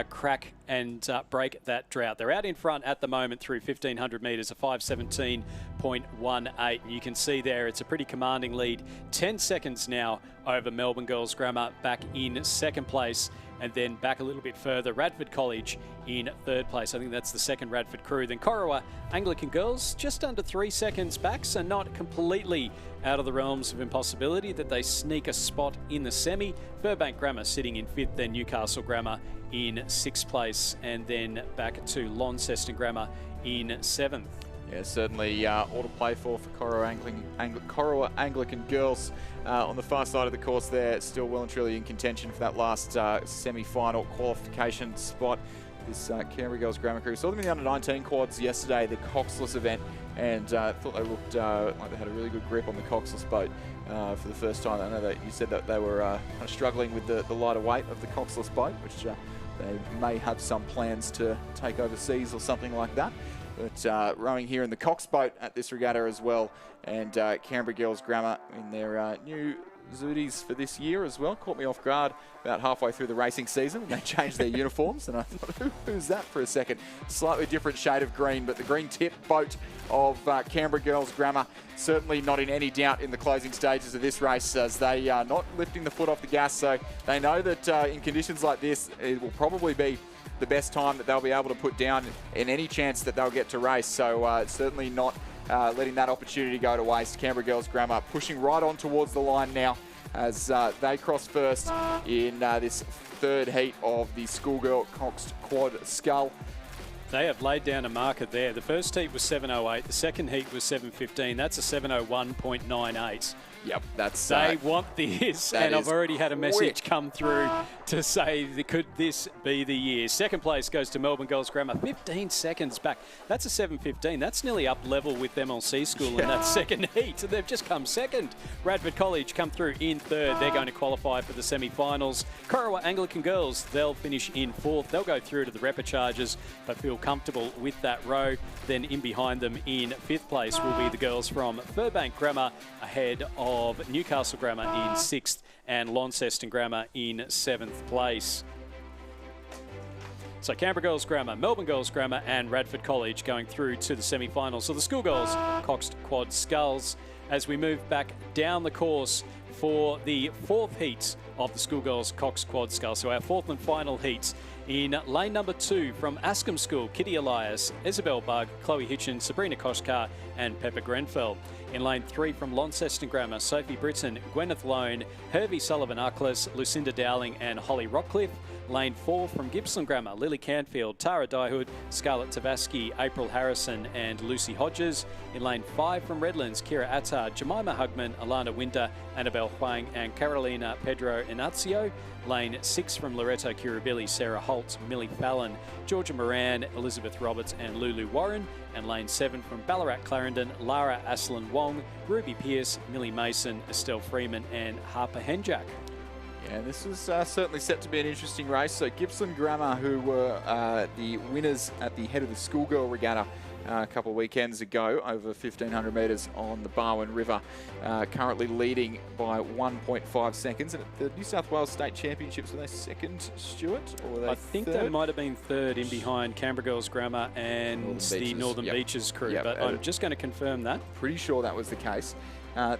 crack and break that drought? They're out in front at the moment through 1,500 metres, a 5:17.18. You can see there it's a pretty commanding lead. 10 seconds now over Melbourne Girls Grammar, back in second place. And then back a little bit further, Radford College in third place. I think that's the second Radford crew. Then Corowa Anglican Girls just under 3 seconds back, so not completely out of the realms of impossibility that they sneak a spot in the semi. Furbank Grammar sitting in 5th, then Newcastle Grammar in 6th place, and then back to Launceston Grammar in 7th. Yeah, certainly all to play for Corowa Anglican Girls on the far side of the course there. Still well and truly in contention for that last semi-final qualification spot. This Canberra Girls Grammar crew. Saw them in the under-19 quads yesterday, the coxless event, and thought they looked like they had a really good grip on the coxless boat for the first time. I know that you said that they were kind of struggling with the lighter weight of the coxless boat, which they may have some plans to take overseas or something like that. But rowing here in the Cox boat at this regatta as well. And Canberra Girls Grammar in their new Zooties for this year as well. Caught me off guard about halfway through the racing season when they changed their uniforms. And I thought, who's that for a second? Slightly different shade of green, but the green tip boat of Canberra Girls Grammar certainly not in any doubt in the closing stages of this race, as they are not lifting the foot off the gas. So they know that in conditions like this, it will probably be the best time that they'll be able to put down in any chance that they'll get to race. So certainly not letting that opportunity go to waste. Canberra Girls Grammar pushing right on towards the line now as they cross first in this third heat of the schoolgirl coxed quad scull. They have laid down a marker there. The first heat was 7:08. The second heat was 7:15. That's a 7:01.98. Yep, that's... They want this, and I've already had a message come through to say, could this be the year? Second place goes to Melbourne Girls Grammar, 15 seconds back. That's a 7:15. That's nearly up level with MLC School in that second heat. So they've just come second. Radford College come through in third. They're going to qualify for the semi-finals. Corowa Anglican Girls, they'll finish in fourth. They'll go through to the repechage, but feel comfortable with that row. Then in behind them in fifth place will be the girls from Furbank Grammar, ahead of Newcastle Grammar in 6th and Launceston Grammar in 7th place. So Canberra Girls Grammar, Melbourne Girls Grammar and Radford College going through to the semi-finals. So the schoolgirls, Coxed Quad Skulls. As we move back down the course for the fourth heat of the schoolgirls Cox Quad Skulls. So our fourth and final heats. In lane number 2 from Ascombe School, Kitty Elias, Isabel Bugg, Chloe Hitchin, Sabrina Koshkar and Pepper Grenfell. In lane 3 from Launceston Grammar, Sophie Britton, Gwyneth Lone, Hervey Sullivan-Uckles, Lucinda Dowling and Holly Rockcliffe. Lane 4 from Gippsland Grammar, Lily Canfield, Tara Diehood, Scarlett Tavaski, April Harrison and Lucy Hodges. In lane 5 from Redlands, Kira Attar, Jemima Hugman, Alana Winter, Annabelle Huang and Carolina Pedro Inazio. Lane 6 from Loreto Kirribilli, Sarah Holt, Millie Fallon, Georgia Moran, Elizabeth Roberts and Lulu Warren. And lane 7 from Ballarat Clarendon, Lara Aslan Wong, Ruby Pearce, Millie Mason, Estelle Freeman and Harper Henjack. Yeah, this was certainly set to be an interesting race. So Gippsland Grammar, who were the winners at the head of the schoolgirl regatta a couple of weekends ago over 1,500 metres on the Barwon River, currently leading by 1.5 seconds. And at the New South Wales State Championships, were they second, Stuart? Or were they I think third? they might have been third in behind Canberra Girls Grammar and the Northern Beaches crew, but I'm just going to confirm that. Pretty sure that was the case.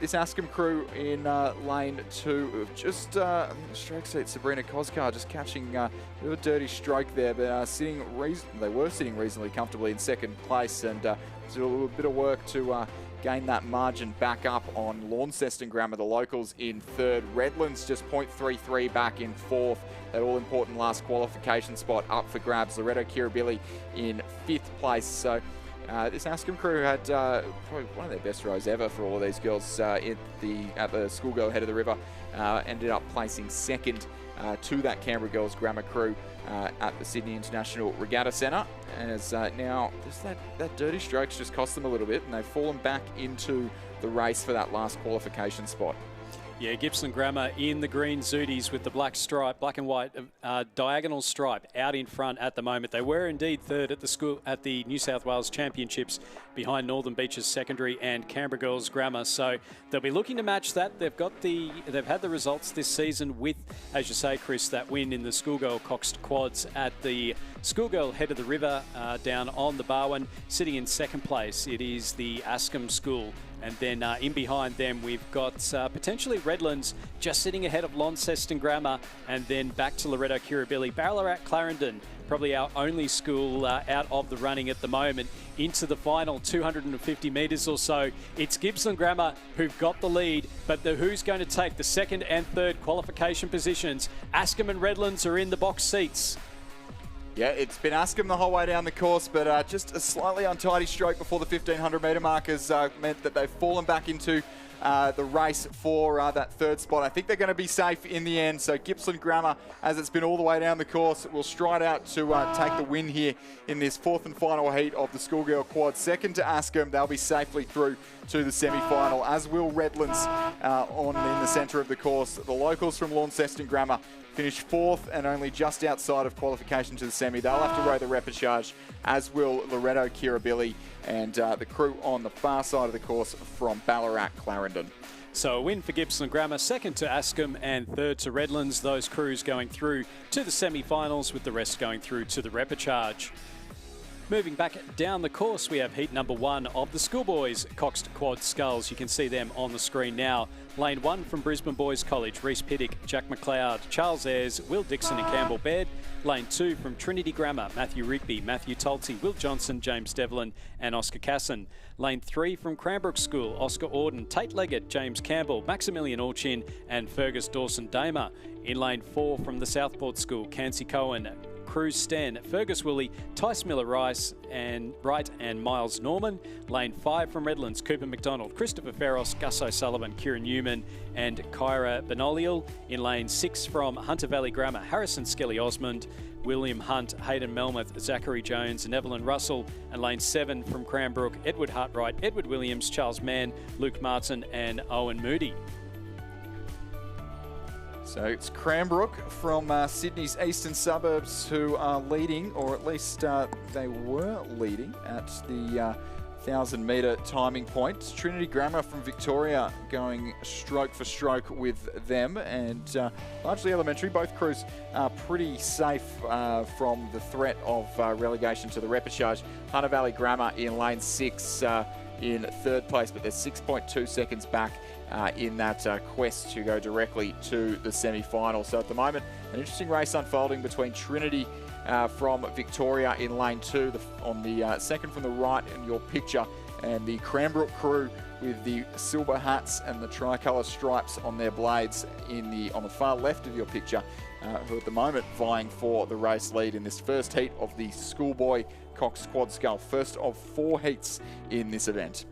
This Ascombe crew in lane 2, just I think the stroke seat, Sabrina Koskar just catching a bit of a dirty stroke there, but they were sitting reasonably comfortably in second place, and did a little bit of work to gain that margin back up on Launceston Grammar, the locals in third. Redlands just 0.33 back in fourth. That all-important last qualification spot up for grabs. Loreto Kirribilli in fifth place. So this Ascombe crew had probably one of their best rows ever for all of these girls at the schoolgirl head of the river. Ended up placing second to that Canberra Girls Grammar crew at the Sydney International Regatta Centre. As now, just that dirty strokes just cost them a little bit, and they've fallen back into the race for that last qualification spot. Yeah, Gippsland Grammar in the green Zooties with the black stripe, black and white diagonal stripe out in front at the moment. They were indeed third at the New South Wales Championships behind Northern Beaches Secondary and Canberra Girls Grammar. So they'll be looking to match that. They've had the results this season with, as you say, Chris, that win in the schoolgirl Coxed Quads at the schoolgirl head of the river down on the Barwon. Sitting in second place, it is the Ascombe School. And then in behind them, we've got potentially Redlands just sitting ahead of Launceston Grammar, and then back to Loreto Kirribilli. Ballarat Clarendon, probably our only school out of the running at the moment, into the final 250 metres or so. It's Gippsland Grammar who've got the lead, but who's going to take the second and third qualification positions? Ascombe and Redlands are in the box seats. Yeah, it's been Ascombe the whole way down the course, but just a slightly untidy stroke before the 1,500 metre mark has meant that they've fallen back into the race for that third spot. I think they're going to be safe in the end. So Gippsland Grammar, as it's been all the way down the course, will stride out to take the win here in this fourth and final heat of the schoolgirl quad. Second to Ascombe, they'll be safely through to the semi-final, as will Redlands in the centre of the course. The locals from Launceston Grammar finished fourth and only just outside of qualification to the semi. They'll have to row the repechage, as will Loreto Kirribilli and the crew on the far side of the course from Ballarat Clarendon. So a win for Gippsland Grammar, second to Ascombe and third to Redlands. Those crews going through to the semi-finals, with the rest going through to the repechage. Moving back down the course, we have heat number 1 of the schoolboys Coxed Quad Skulls. You can see them on the screen now. Lane 1 from Brisbane Boys College, Reese Piddick, Jack McLeod, Charles Ayres, Will Dixon and Campbell Baird. Lane 2 from Trinity Grammar, Matthew Rigby, Matthew Tulty, Will Johnson, James Devlin and Oscar Casson. Lane 3 from Cranbrook School, Oscar Auden, Tate Leggett, James Campbell, Maximilian Orchin and Fergus Dawson-Damer. In lane 4 from the Southport School, Cansey Cohen, Cruz Sten, Fergus Woolley, Tice Miller-Rice and Wright and Miles Norman. Lane 5 from Redlands, Cooper McDonald, Christopher Ferros, Gus O'Sullivan, Kieran Newman and Kyra Benoliel. In lane 6 from Hunter Valley Grammar, Harrison Skelly Osmond, William Hunt, Hayden Melmoth, Zachary Jones and Evelyn Russell. And lane 7 from Cranbrook, Edward Hartwright, Edward Williams, Charles Mann, Luke Martin and Owen Moody. So it's Cranbrook from Sydney's eastern suburbs who are leading, or at least they were leading at the 1,000-metre timing point. Trinity Grammar from Victoria going stroke for stroke with them, and largely elementary. Both crews are pretty safe from the threat of relegation to the repechage. Hunter Valley Grammar in lane 6 in 3rd place, but they're 6.2 seconds back in that quest to go directly to the semi-final. So at the moment, an interesting race unfolding between Trinity from Victoria in lane 2, on the second from the right in your picture, and the Cranbrook crew with the silver hats and the tricolour stripes on their blades on the far left of your picture, who at the moment vying for the race lead in this first heat of the Schoolboy Cox Quad Scull, first of 4 heats in this event.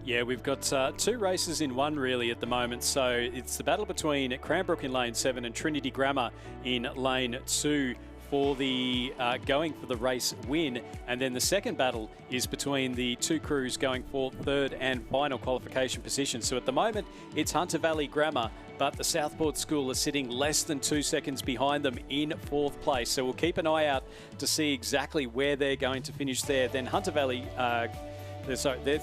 Yeah, we've got 2 races in one really at the moment. So it's the battle between Cranbrook in lane 7 and Trinity Grammar in lane 2 for the going for the race win. And then the second battle is between the 2 crews going for 3rd and final qualification position. So at the moment, it's Hunter Valley Grammar, but the Southport School are sitting less than 2 seconds behind them in 4th place. So we'll keep an eye out to see exactly where they're going to finish there. Then Hunter Valley, they're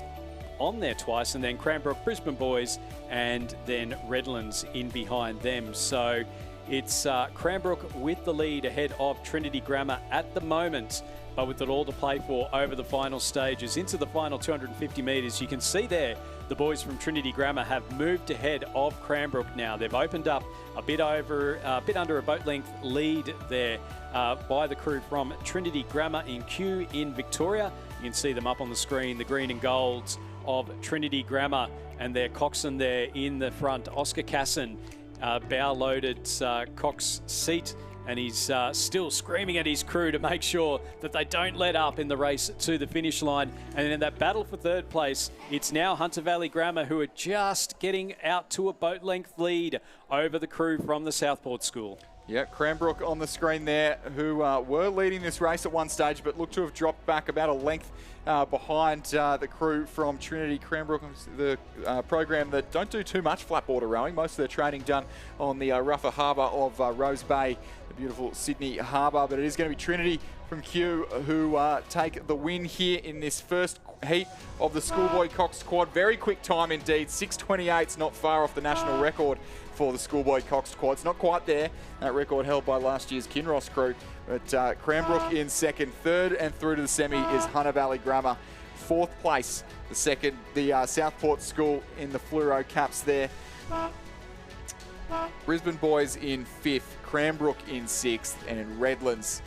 on there twice, and then Cranbrook, Brisbane Boys, and then Redlands in behind them. So it's Cranbrook with the lead ahead of Trinity Grammar at the moment, but with it all to play for over the final stages. Into the final 250 metres, you can see there the boys from Trinity Grammar have moved ahead of Cranbrook now. They've opened up a bit under a boat length lead there by the crew from Trinity Grammar in Kew in Victoria. You can see them up on the screen, the green and golds of Trinity Grammar, and their coxswain there in the front, Oscar Casson, bow-loaded Cox seat, and he's still screaming at his crew to make sure that they don't let up in the race to the finish line. And in that battle for 3rd place, it's now Hunter Valley Grammar who are just getting out to a boat length lead over the crew from the Southport School. Yeah, Cranbrook on the screen there, who were leading this race at one stage, but look to have dropped back about a length behind the crew from Trinity. Cranbrook, the program that don't do too much flat water rowing. Most of their training done on the rougher harbour of Rose Bay, the beautiful Sydney harbour. But it is going to be Trinity from Kew who take the win here in this first heat of the Schoolboy Cox Quad. Very quick time indeed, 6:28's not far off the national record for the Schoolboy Cox Quad. It's not quite there, that record held by last year's Kinross crew. But Cranbrook in second. 3rd and through to the semi is Hunter Valley Grammar. 4th place, the Southport School in the fluoro caps there. Brisbane Boys in 5th, Cranbrook in 6th, and Redlands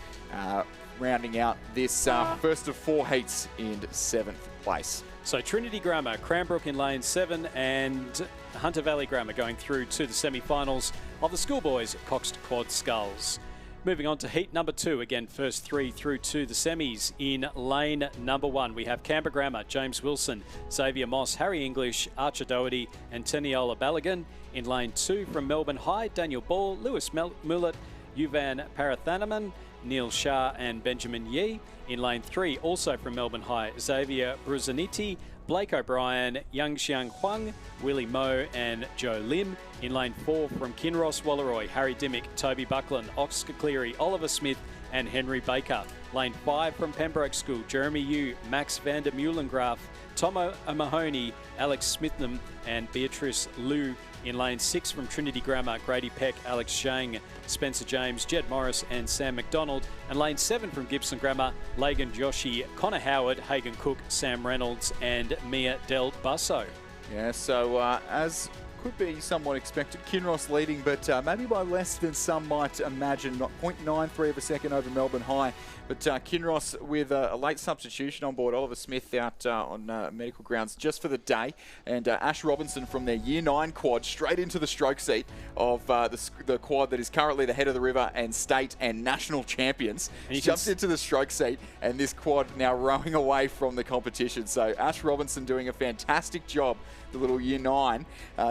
rounding out this first of 4 heats in 7th place. So Trinity Grammar, Cranbrook in lane 7, and Hunter Valley Grammar going through to the semi-finals of the Schoolboys Cox Quad Sculls. Moving on to heat number 2, again first 3 through to the semis. In lane number 1, we have Canberra Grammar, James Wilson, Xavier Moss, Harry English, Archer Doherty and Teniola Balogun. In lane 2 from Melbourne High, Daniel Ball, Lewis Mullett, Yuvan Parathanaman, Neil Shah and Benjamin Yee. In lane 3, also from Melbourne High, Xavier Bruzaniti, Blake O'Brien, Yang Xiang Huang, Willie Moe and Joe Lim. In lane 4 from Kinross Walleroy, Harry Dimmick, Toby Buckland, Oscar Cleary, Oliver Smith and Henry Baker. Lane 5 from Pembroke School, Jeremy Yu, Max van der Meulengraaf, Tomo Mahoney, Alex Smitham and Beatrice Liu. In lane 6 from Trinity Grammar, Grady Peck, Alex Shang, Spencer James, Jed Morris and Sam McDonald. And lane 7 from Gibson Grammar, Lagan Joshi, Connor Howard, Hagan Cook, Sam Reynolds and Mia Del Basso. Yeah, so as could be somewhat expected, Kinross leading, but maybe by less than some might imagine, not 0.93 of a second over Melbourne High. But Kinross with a late substitution on board, Oliver Smith out on medical grounds just for the day, and Ash Robinson from their Year 9 quad straight into the stroke seat of the quad that is currently the head of the river and state and national champions. He jumps into the stroke seat, and this quad now rowing away from the competition. So Ash Robinson doing a fantastic job, the little Year 9,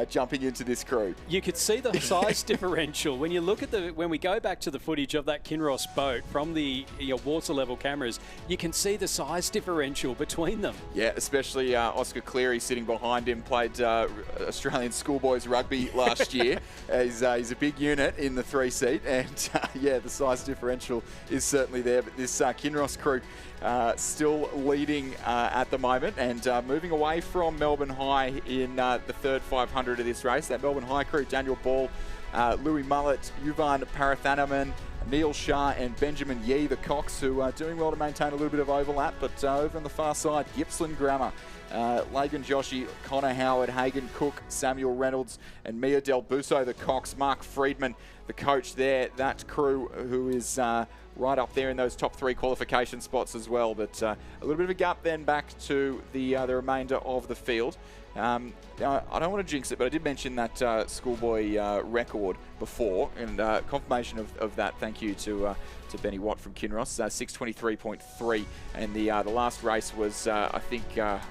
jumps bumping into this crew. You could see the size differential when you look at when we go back to the footage of that Kinross boat from the water level cameras. You can see the size differential between them. Yeah, especially Oscar Cleary sitting behind him, played Australian schoolboys rugby last year. He's a big unit in the 3-seat, and yeah, the size differential is certainly there. But this Kinross crew still leading at the moment, and moving away from Melbourne High in the third 500 of this race. That Melbourne High crew, Daniel Ball, Louis Mullet, Yuvan Parathanaman, Neil Shah and Benjamin Yee, the Cox, who are doing well to maintain a little bit of overlap. But over on the far side, Gippsland Grammar, Lagan Joshi, Connor Howard, Hagan Cook, Samuel Reynolds and Mia Del Busso, the Cox, Mark Friedman, the coach there. That crew who is right up there in those top 3 qualification spots as well. But a little bit of a gap then back to the remainder of the field. I don't want to jinx it, but I did mention that schoolboy record before, and confirmation of that. Thank you to Benny Watt from Kinross, 6:23.3, and the last race was I think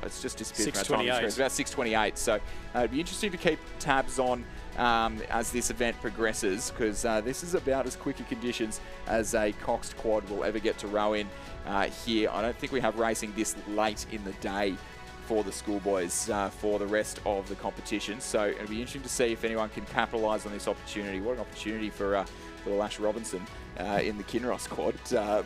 it's just disappeared from our time. It's about 6:28. So it'd be interesting to keep tabs on as this event progresses, because this is about as quick a conditions as a Coxed quad will ever get to row in here. I don't think we have racing this late in the day for the schoolboys for the rest of the competition. So it'll be interesting to see if anyone can capitalise on this opportunity. What an opportunity for Lash Robinson in the Kinross quad.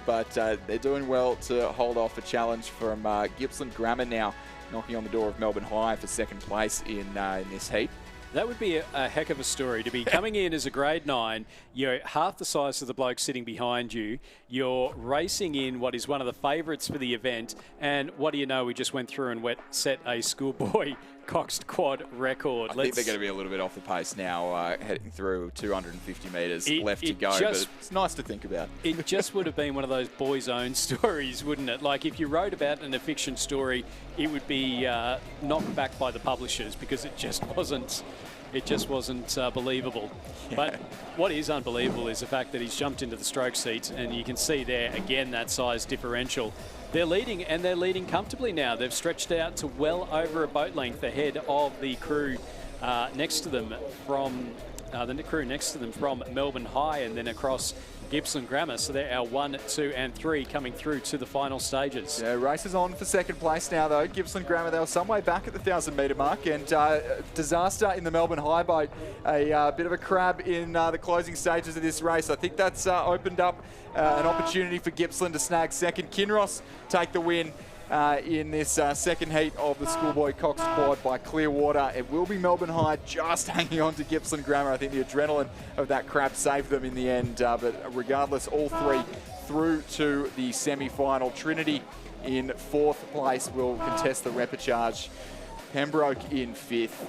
But they're doing well to hold off a challenge from Gippsland Grammar now, knocking on the door of Melbourne High for second place in this heat. That would be a heck of a story to be coming in as a grade 9. You're half the size of the bloke sitting behind you. You're racing in what is one of the favourites for the event. And what do you know? We just went through and set a schoolboy Coxed quad record. I think they're going to be a little bit off the pace now, heading through 250 metres left to go. But it's nice to think about. It just would have been one of those boys' own stories, wouldn't it? Like if you wrote about a fiction story, it would be knocked back by the publishers because it just wasn't. It just wasn't believable. Yeah. But what is unbelievable is the fact that he's jumped into the stroke seat, and you can see there again that size differential. They're leading, and they're leading comfortably now. They've stretched out to well over a boat length ahead of the crew next to them from Melbourne High, and then across Gippsland Grammar. So they're our 1, 2 and 3 coming through to the final stages. Yeah, race is on for second place now though. Gippsland Grammar, they were some way back at the 1,000 metre mark, and disaster in the Melbourne High boat. A bit of a crab in the closing stages of this race. I think that's opened up an opportunity for Gippsland to snag second. Kinross take the win in this second heat of the schoolboy Cox quad by Clearwater. It will be Melbourne High just hanging on to Gippsland Grammar. I think the adrenaline of that crab saved them in the end. But regardless, all 3 through to the semi-final. Trinity in 4th place will contest the repechage. Pembroke in 5th.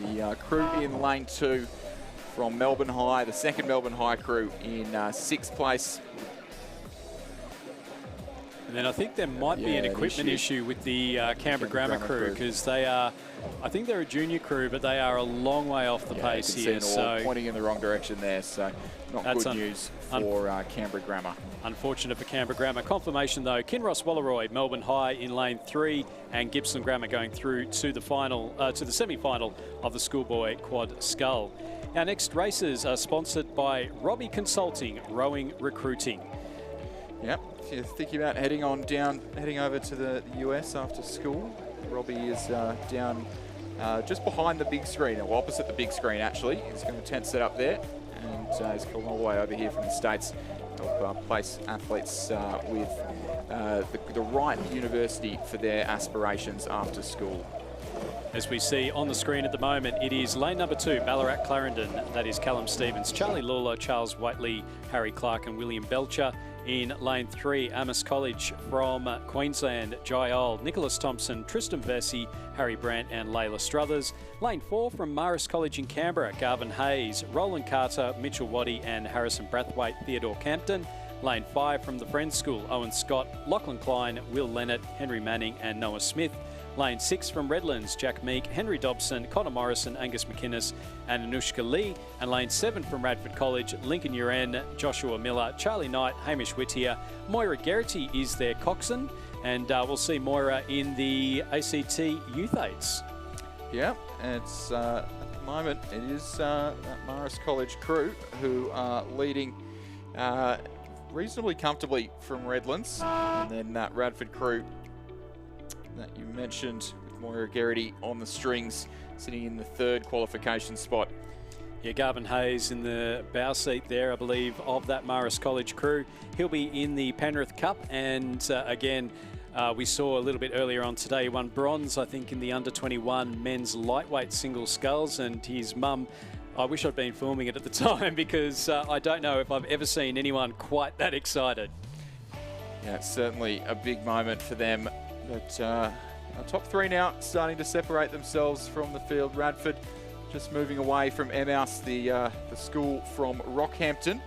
The crew in lane 2 from Melbourne High, the second Melbourne High crew in 6th place. And then I think there might be an equipment issue with the Canberra Grammar crew, because they are, I think they're a junior crew, but they are a long way off the pace here. So pointing in the wrong direction there, so not good news for Canberra Grammar. Unfortunate for Canberra Grammar. Confirmation though, Kinross Walleroy, Melbourne High in lane 3, and Gippsland Grammar going through to the final, to the semi-final of the schoolboy quad scull. Our next races are sponsored by Robbie Consulting, Rowing Recruiting. Yep, if you're thinking about heading over to the US after school, Robbie is down just behind the big screen, or opposite the big screen actually. He's got a tent set up there, and he's come all the way over here from the States to help place athletes with the right university for their aspirations after school. As we see on the screen at the moment, it is lane number 2, Ballarat Clarendon. That is Callum Stevens, Charlie Lawler, Charles Whiteley, Harry Clark and William Belcher. In lane 3, Amos College from Queensland, Jai Old, Nicholas Thompson, Tristan Vesey, Harry Brandt and Layla Struthers. Lane 4 from Marist College in Canberra, Garvin Hayes, Roland Carter, Mitchell Waddy and Harrison Brathwaite, Theodore Campton. Lane 5 from the Friends School, Owen Scott, Lachlan Klein, Will Leonard, Henry Manning and Noah Smith. Lane 6 from Redlands, Jack Meek, Henry Dobson, Connor Morrison, Angus McInnes and Anushka Lee. And Lane 7 from Radford College, Lincoln Uren, Joshua Miller, Charlie Knight, Hamish Whittier. Moira Geraghty is their coxswain, and we'll see Moira in the ACT Youth Aids. Yeah, it's at the moment it is that Marist College crew who are leading reasonably comfortably from Redlands, and then that Radford crew that you mentioned with Moira Geraghty on the strings, sitting in the third qualification spot. Yeah, Garvin Hayes in the bow seat there, I believe, of that Marist College crew. He'll be in the Penrith Cup, and again, we saw a little bit earlier on today, he won bronze, I think, in the under-21 men's lightweight single sculls, and his mum, I wish I'd been filming it at the time, because I don't know if I've ever seen anyone quite that excited. Yeah, it's certainly a big moment for them. But our top three now starting to separate themselves from the field. Radford just moving away from Emmaus, the school from Rockhampton,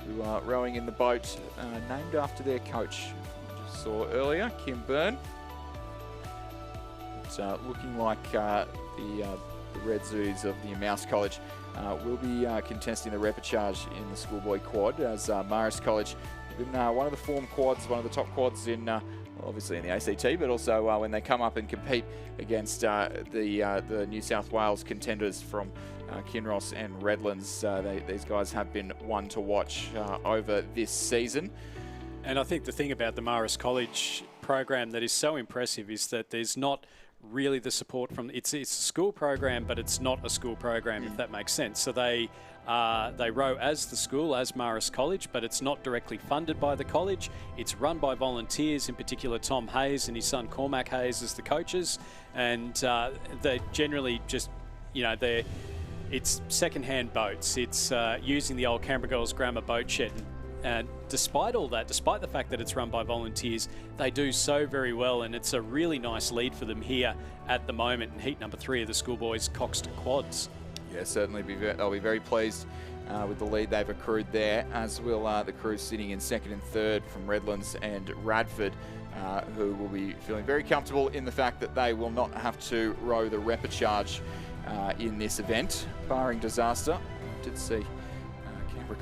who are rowing in the boat named after their coach, we just saw earlier, Kim Byrne. It's looking like the Red Zoos of the Emmaus College will be contesting the repechage in the schoolboy quad, as Marist College have been one of the form quads, one of the top quads in obviously in the ACT, but also when they come up and compete against the New South Wales contenders from Kinross and Redlands. These guys have been one to watch over this season. And I think the thing about the Marist College program that is so impressive is that there's not really the support from, it's a school program, but it's not a school program, if that makes sense. So they row as the school, as Marist College, but it's not directly funded by the college. It's run by volunteers, in particular Tom Hayes and his son Cormac Hayes as the coaches. And they generally just, you know, it's second-hand boats. It's using the old Canberra Girls Grammar boat shed. And despite all that, despite the fact that it's run by volunteers, they do so very well, and it's a really nice lead for them here at the moment in heat number 3 of the schoolboys Coxton Quads. Yeah, certainly they'll be very pleased with the lead they've accrued there, as will the crew sitting in second and third from Redlands and Radford, who will be feeling very comfortable in the fact that they will not have to row the repechage in this event, barring disaster. I did see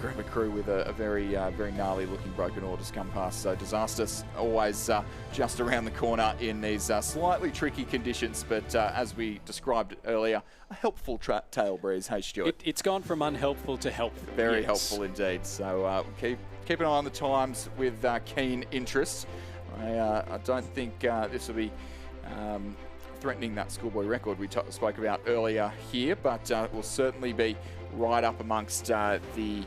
Canberra crew with a very gnarly looking broken oar just come past, so disaster's always just around the corner in these slightly tricky conditions, but as we described earlier, a helpful tail breeze. Hey Stuart, it's gone from unhelpful to helpful. Very helpful indeed, so keep an eye on the times with keen interest. I don't think this will be threatening that schoolboy record we spoke about earlier here, but will certainly be right up amongst the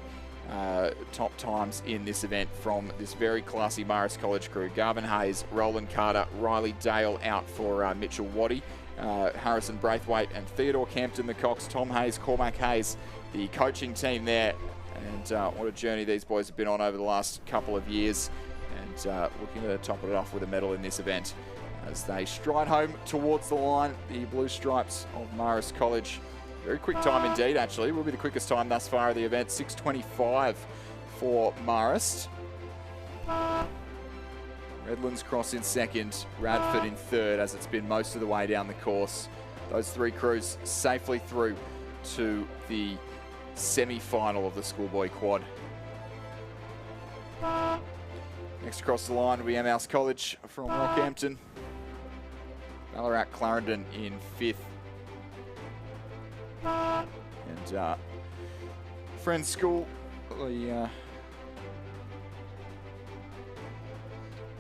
top times in this event from this very classy Marist College crew. Garvin Hayes, Roland Carter, Riley Dale out for Mitchell Waddy, Harrison Braithwaite and Theodore Campton the Cox, Tom Hayes, Cormac Hayes, the coaching team there. And what a journey these boys have been on over the last couple of years, and looking to top it off with a medal in this event as they stride home towards the line, the blue stripes of Marist College. Very quick time indeed, actually. Will be the quickest time thus far of the event. 6:25 for Marist. Redlands cross in second, Radford in third, as it's been most of the way down the course. Those three crews safely through to the semi-final of the schoolboy quad. Next across the line will be Emmaus College from Rockhampton. Ballarat Clarendon in fifth. And Friends School, the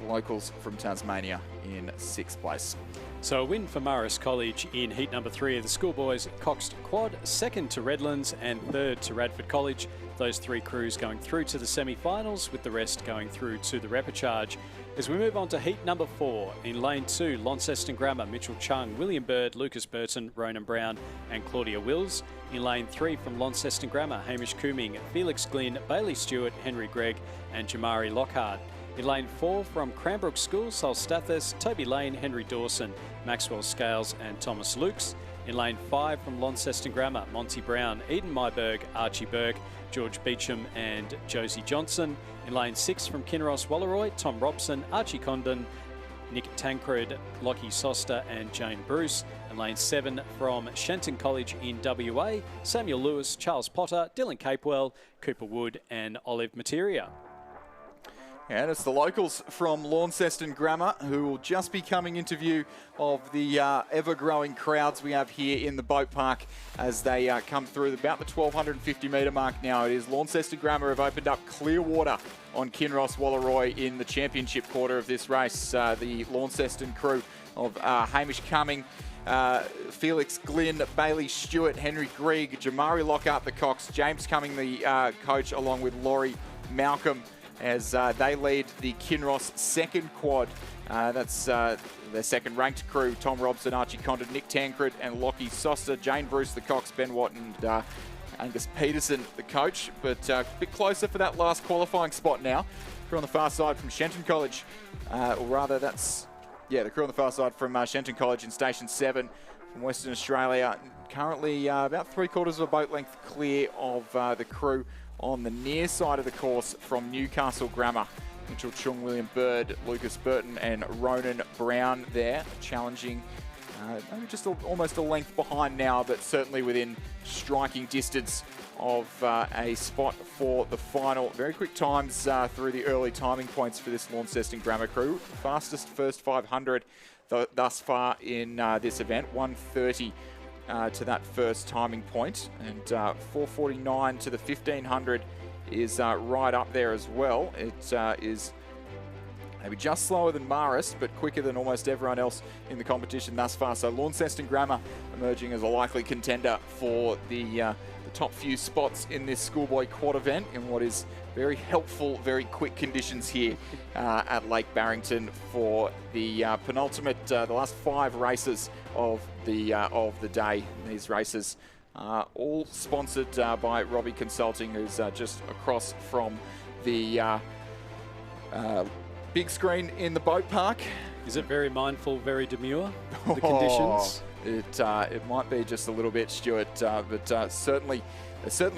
locals from Tasmania in sixth place. So a win for Marist College in heat number 3 of the schoolboys Coxton Quad, second to Redlands and third to Radford College. Those three crews going through to the semi-finals, with the rest going through to the repechage. As we move on to heat number 4, in lane 2, Launceston Grammar, Mitchell Chung, William Bird, Lucas Burton, Ronan Brown and Claudia Wills. In lane 3 from Launceston Grammar, Hamish Cooming, Felix Glynn, Bailey Stewart, Henry Gregg and Jamari Lockhart. In lane 4 from Cranbrook School, Sol Stathis, Toby Lane, Henry Dawson, Maxwell Scales and Thomas Lukes. In lane 5 from Launceston Grammar, Monty Brown, Eden Myberg, Archie Burke, George Beecham and Josie Johnson. In lane 6 from Kinross Walleroy, Tom Robson, Archie Condon, Nick Tancred, Lockie Soster and Jane Bruce. And lane 7 from Shenton College in WA, Samuel Lewis, Charles Potter, Dylan Capewell, Cooper Wood and Olive Materia. And it's the locals from Launceston Grammar who will just be coming into view of the ever-growing crowds we have here in the boat park as they come through about the 1,250 metre mark now. It is Launceston Grammar have opened up clear water on Kinross Wallaroi in the championship quarter of this race. The Launceston crew of Hamish Cumming, Felix Glynn, Bailey Stewart, Henry Grigg, Jamari Lockhart, the Cox, James Cumming, the coach, along with Laurie Malcolm, as they lead the Kinross second quad. That's their second ranked crew. Tom Robson, Archie Condon, Nick Tancred and Lockie Soster, Jane Bruce, the Cox, Ben Watt and Angus Peterson, the coach. But a bit closer for that last qualifying spot now. Crew on the far side from Shenton College, or rather that's, yeah, the crew on the far side from Shenton College in Station 7 from Western Australia. Currently about 3/4 of a boat length clear of the crew on the near side of the course from Newcastle Grammar. Mitchell Chung, William Bird, Lucas Burton and Ronan Brown there challenging, maybe just almost a length behind now, but certainly within striking distance of a spot for the final. Very quick times through the early timing points for this Launceston Grammar crew. Fastest first 500 thus far in this event, 1:30 to that first timing point, and 4:49 to the 1500 is right up there as well. It is maybe just slower than Marist, but quicker than almost everyone else in the competition thus far. So Launceston Grammar emerging as a likely contender for the top few spots in this schoolboy quad event in what is very helpful, very quick conditions here at Lake Barrington for the penultimate, the last 5 races of the day. These races all sponsored by Robbie Consulting, who's just across from the big screen in the boat park. Is it very mindful, very demure, the conditions? It might be just a little bit, Stuart, but certainly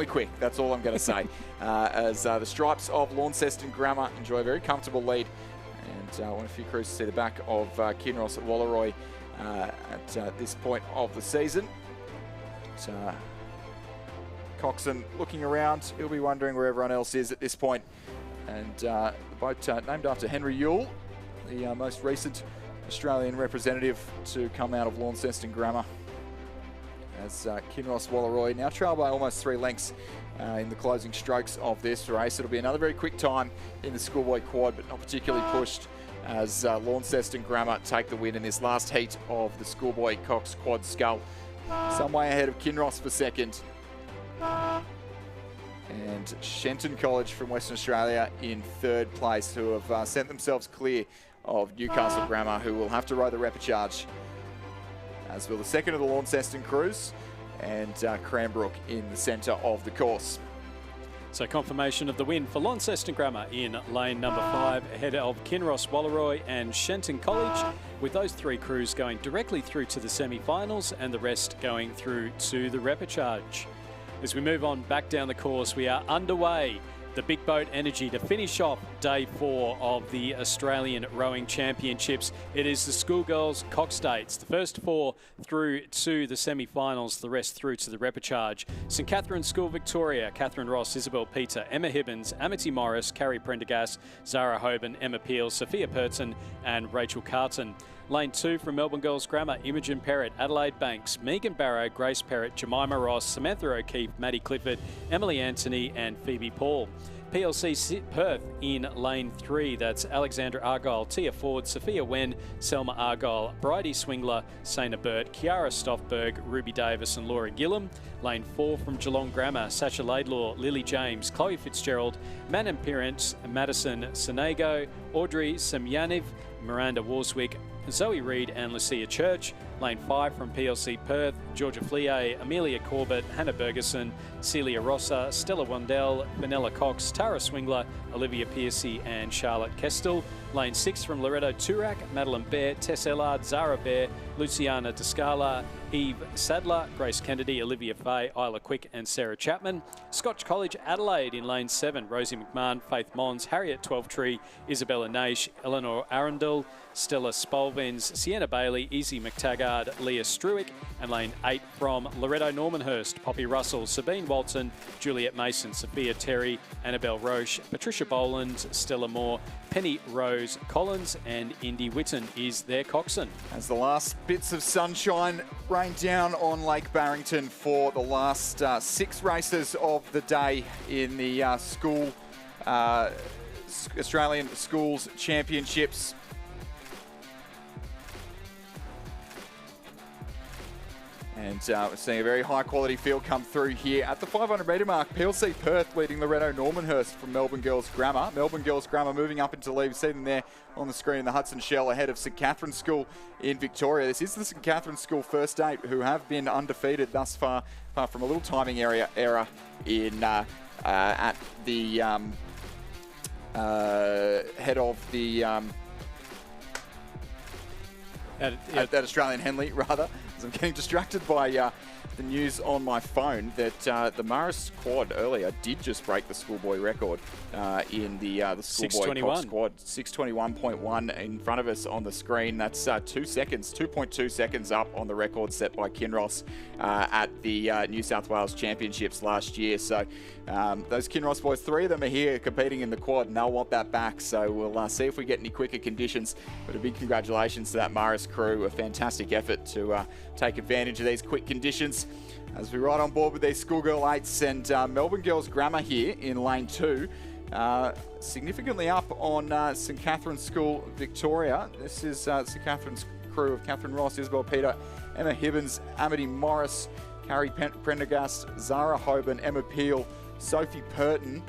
quick. That's all I'm going to say. As the stripes of Launceston Grammar enjoy a very comfortable lead, and I want a few crews to see the back of Kinross at Wallaroi at this point of the season. But, Coxon looking around, he'll be wondering where everyone else is at this point. And the boat named after Henry Yule, the most recent Australian representative to come out of Launceston Grammar, as Kinross Wallaroi now trail by almost 3 lengths in the closing strokes of this race. It'll be another very quick time in the schoolboy quad, but not particularly pushed, as Launceston Grammar take the win in this last heat of the schoolboy Cox quad scull. Some way ahead of Kinross for second. And Shenton College from Western Australia in third place, who have sent themselves clear of Newcastle Grammar, who will have to row the repechage, as will the second of the Launceston crews, and Cranbrook in the centre of the course. So confirmation of the win for Launceston Grammar in lane number 5, ahead of Kinross Wallaroi and Shenton College, with those 3 crews going directly through to the semi-finals and the rest going through to the repechage. As we move on back down the course, we are underway. The Big Boat Energy to finish off day 4 of the Australian Rowing Championships. It is the schoolgirls Cox States. The first 4 through to the semi-finals, the rest through to the repechage. St Catherine's School Victoria, Catherine Ross, Isabel Peter, Emma Hibbins, Amity Morris, Carrie Prendergast, Zara Hoban, Emma Peel, Sophia Perton and Rachel Carton. Lane 2 from Melbourne Girls Grammar, Imogen Perrott, Adelaide Banks, Megan Barrow, Grace Perrott, Jemima Ross, Samantha O'Keefe, Maddie Clifford, Emily Anthony and Phoebe Paul. PLC Perth in lane 3, that's Alexandra Argyle, Tia Ford, Sophia Wen, Selma Argyle, Bridie Swingler, Sana Burt, Kiara Stoffberg, Ruby Davis and Laura Gillam. Lane 4 from Geelong Grammar, Sacha Laidlaw, Lily James, Chloe Fitzgerald, Manon Pirrant, Madison Senego, Audrey Semyaniv, Miranda Warswick, Zoe Reid and Lucia Church. Lane 5 from PLC Perth, Georgia Flier, Amelia Corbett, Hannah Bergeson, Celia Rossa, Stella Wandell, Vanilla Cox, Tara Swingler, Olivia Piercy and Charlotte Kestel. Lane 6 from Loretto Turak, Madeline Bear, Tess Ellard, Zara Bear, Luciana Descala, Eve Sadler, Grace Kennedy, Olivia Fay, Isla Quick and Sarah Chapman. Scotch College Adelaide in lane 7, Rosie McMahon, Faith Mons, Harriet Twelvetree, Isabella Naish, Eleanor Arundel, Stella Spolvens, Sienna Bailey, Easy McTaggart, Yard, Leah Struick, and lane 8 from Loretto Normanhurst, Poppy Russell, Sabine Walton, Juliet Mason, Sophia Terry, Annabelle Roche, Patricia Boland, Stella Moore, Penny Rose Collins, and Indy Witten is their coxswain. As the last bits of sunshine rain down on Lake Barrington for the last 6 races of the day in the Australian Schools Championships. And we're seeing a very high quality field come through here at the 500 metre mark. PLC Perth leading Loretto Normanhurst from Melbourne Girls Grammar. Melbourne Girls Grammar moving up into the lead. We see them there on the screen in the Hudson Shell ahead of St Catherine's School in Victoria. This is the St Catherine's School first 8 who have been undefeated thus far, apart from a little timing error in at the head of the at Australian Henley, rather. As I'm getting distracted by the news on my phone that the Morris quad earlier did just break the schoolboy record in the schoolboy Cox squad. 6:21.1 in front of us on the screen. That's 2.2 seconds up on the record set by Kinross at the New South Wales Championships last year. So those Kinross boys, 3 of them are here competing in the quad, and they'll want that back. So we'll see if we get any quicker conditions. But a big congratulations to that Morris crew. A fantastic effort to take advantage of these quick conditions. As we ride on board with these schoolgirl 8s and Melbourne Girls Grammar here in lane 2. Significantly up on St Catherine's School Victoria. This is St Catherine's crew of Catherine Ross, Isabel Peter, Emma Hibbins, Amity Morris, Carrie Prendergast, Zara Hoban, Emma Peel, Sophie Purton,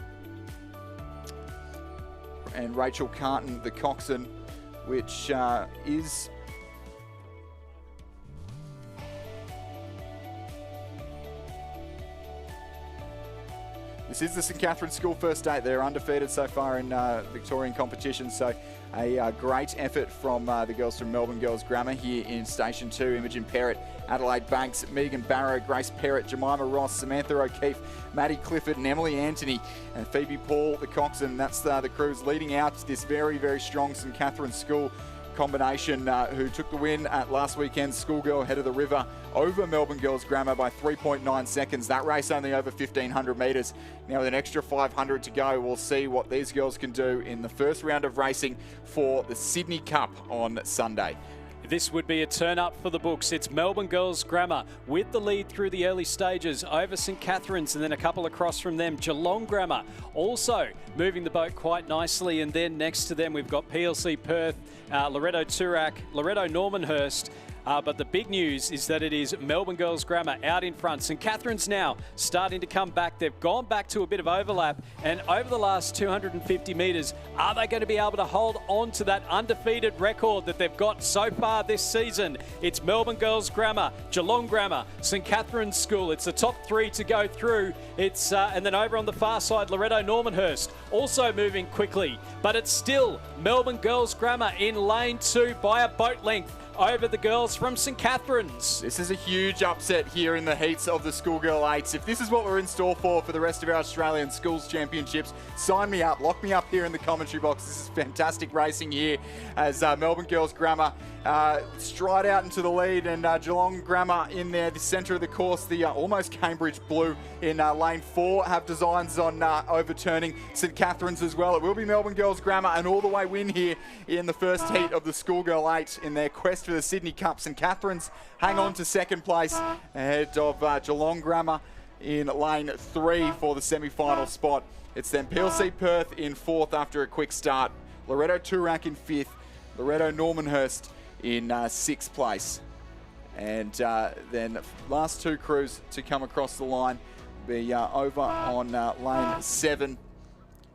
and Rachel Carton, the coxswain, which is... This is the St Catherine's School first 8. They're undefeated so far in Victorian competition. So a great effort from the girls from Melbourne Girls Grammar here in Station 2. Imogen Perrott, Adelaide Banks, Megan Barrow, Grace Perrott, Jemima Ross, Samantha O'Keefe, Maddie Clifford and Emily Anthony, and Phoebe Paul, the coxswain. That's the crews leading out this very, very strong St Catherine's School combination who took the win at last weekend's Schoolgirl Head of the River over Melbourne Girls Grammar by 3.9 seconds. That race only over 1,500 metres. Now with an extra 500 to go, we'll see what these girls can do in the first round of racing for the Sydney Cup on Sunday. This would be a turn up for the books. It's Melbourne Girls Grammar with the lead through the early stages over St Catherine's, and then a couple across from them, Geelong Grammar also moving the boat quite nicely. And then next to them we've got PLC Perth, Loretto Toorak, Loretto Normanhurst. But the big news is that it is Melbourne Girls Grammar out in front. St Catherine's now starting to come back. They've gone back to a bit of overlap. And over the last 250 metres, are they going to be able to hold on to that undefeated record that they've got so far this season? It's Melbourne Girls Grammar, Geelong Grammar, St Catherine's School. It's the top 3 to go through. It's and then over on the far side, Loretto Normanhurst also moving quickly. But it's still Melbourne Girls Grammar in lane 2 by a boat length over the girls from St Catherine's. This is a huge upset here in the heats of the Schoolgirl 8s. If this is what we're in store for the rest of our Australian Schools Championships, sign me up, lock me up here in the commentary box. This is fantastic racing here as Melbourne Girls Grammar stride out into the lead, and Geelong Grammar in there, the centre of the course, the almost Cambridge Blue in lane 4 have designs on overturning St Catherine's as well. It will be Melbourne Girls Grammar an all the way win here in the first heat of the Schoolgirl 8 in their quest for the Sydney Cup. St Catherine's hang on to second place ahead of Geelong Grammar in lane 3 for the semi-final spot. It's then PLC Perth in 4th after a quick start, Loretto Toorak in 5th, Loretto Normanhurst in 6th place. And then last 2 crews to come across the line be over on lane 7,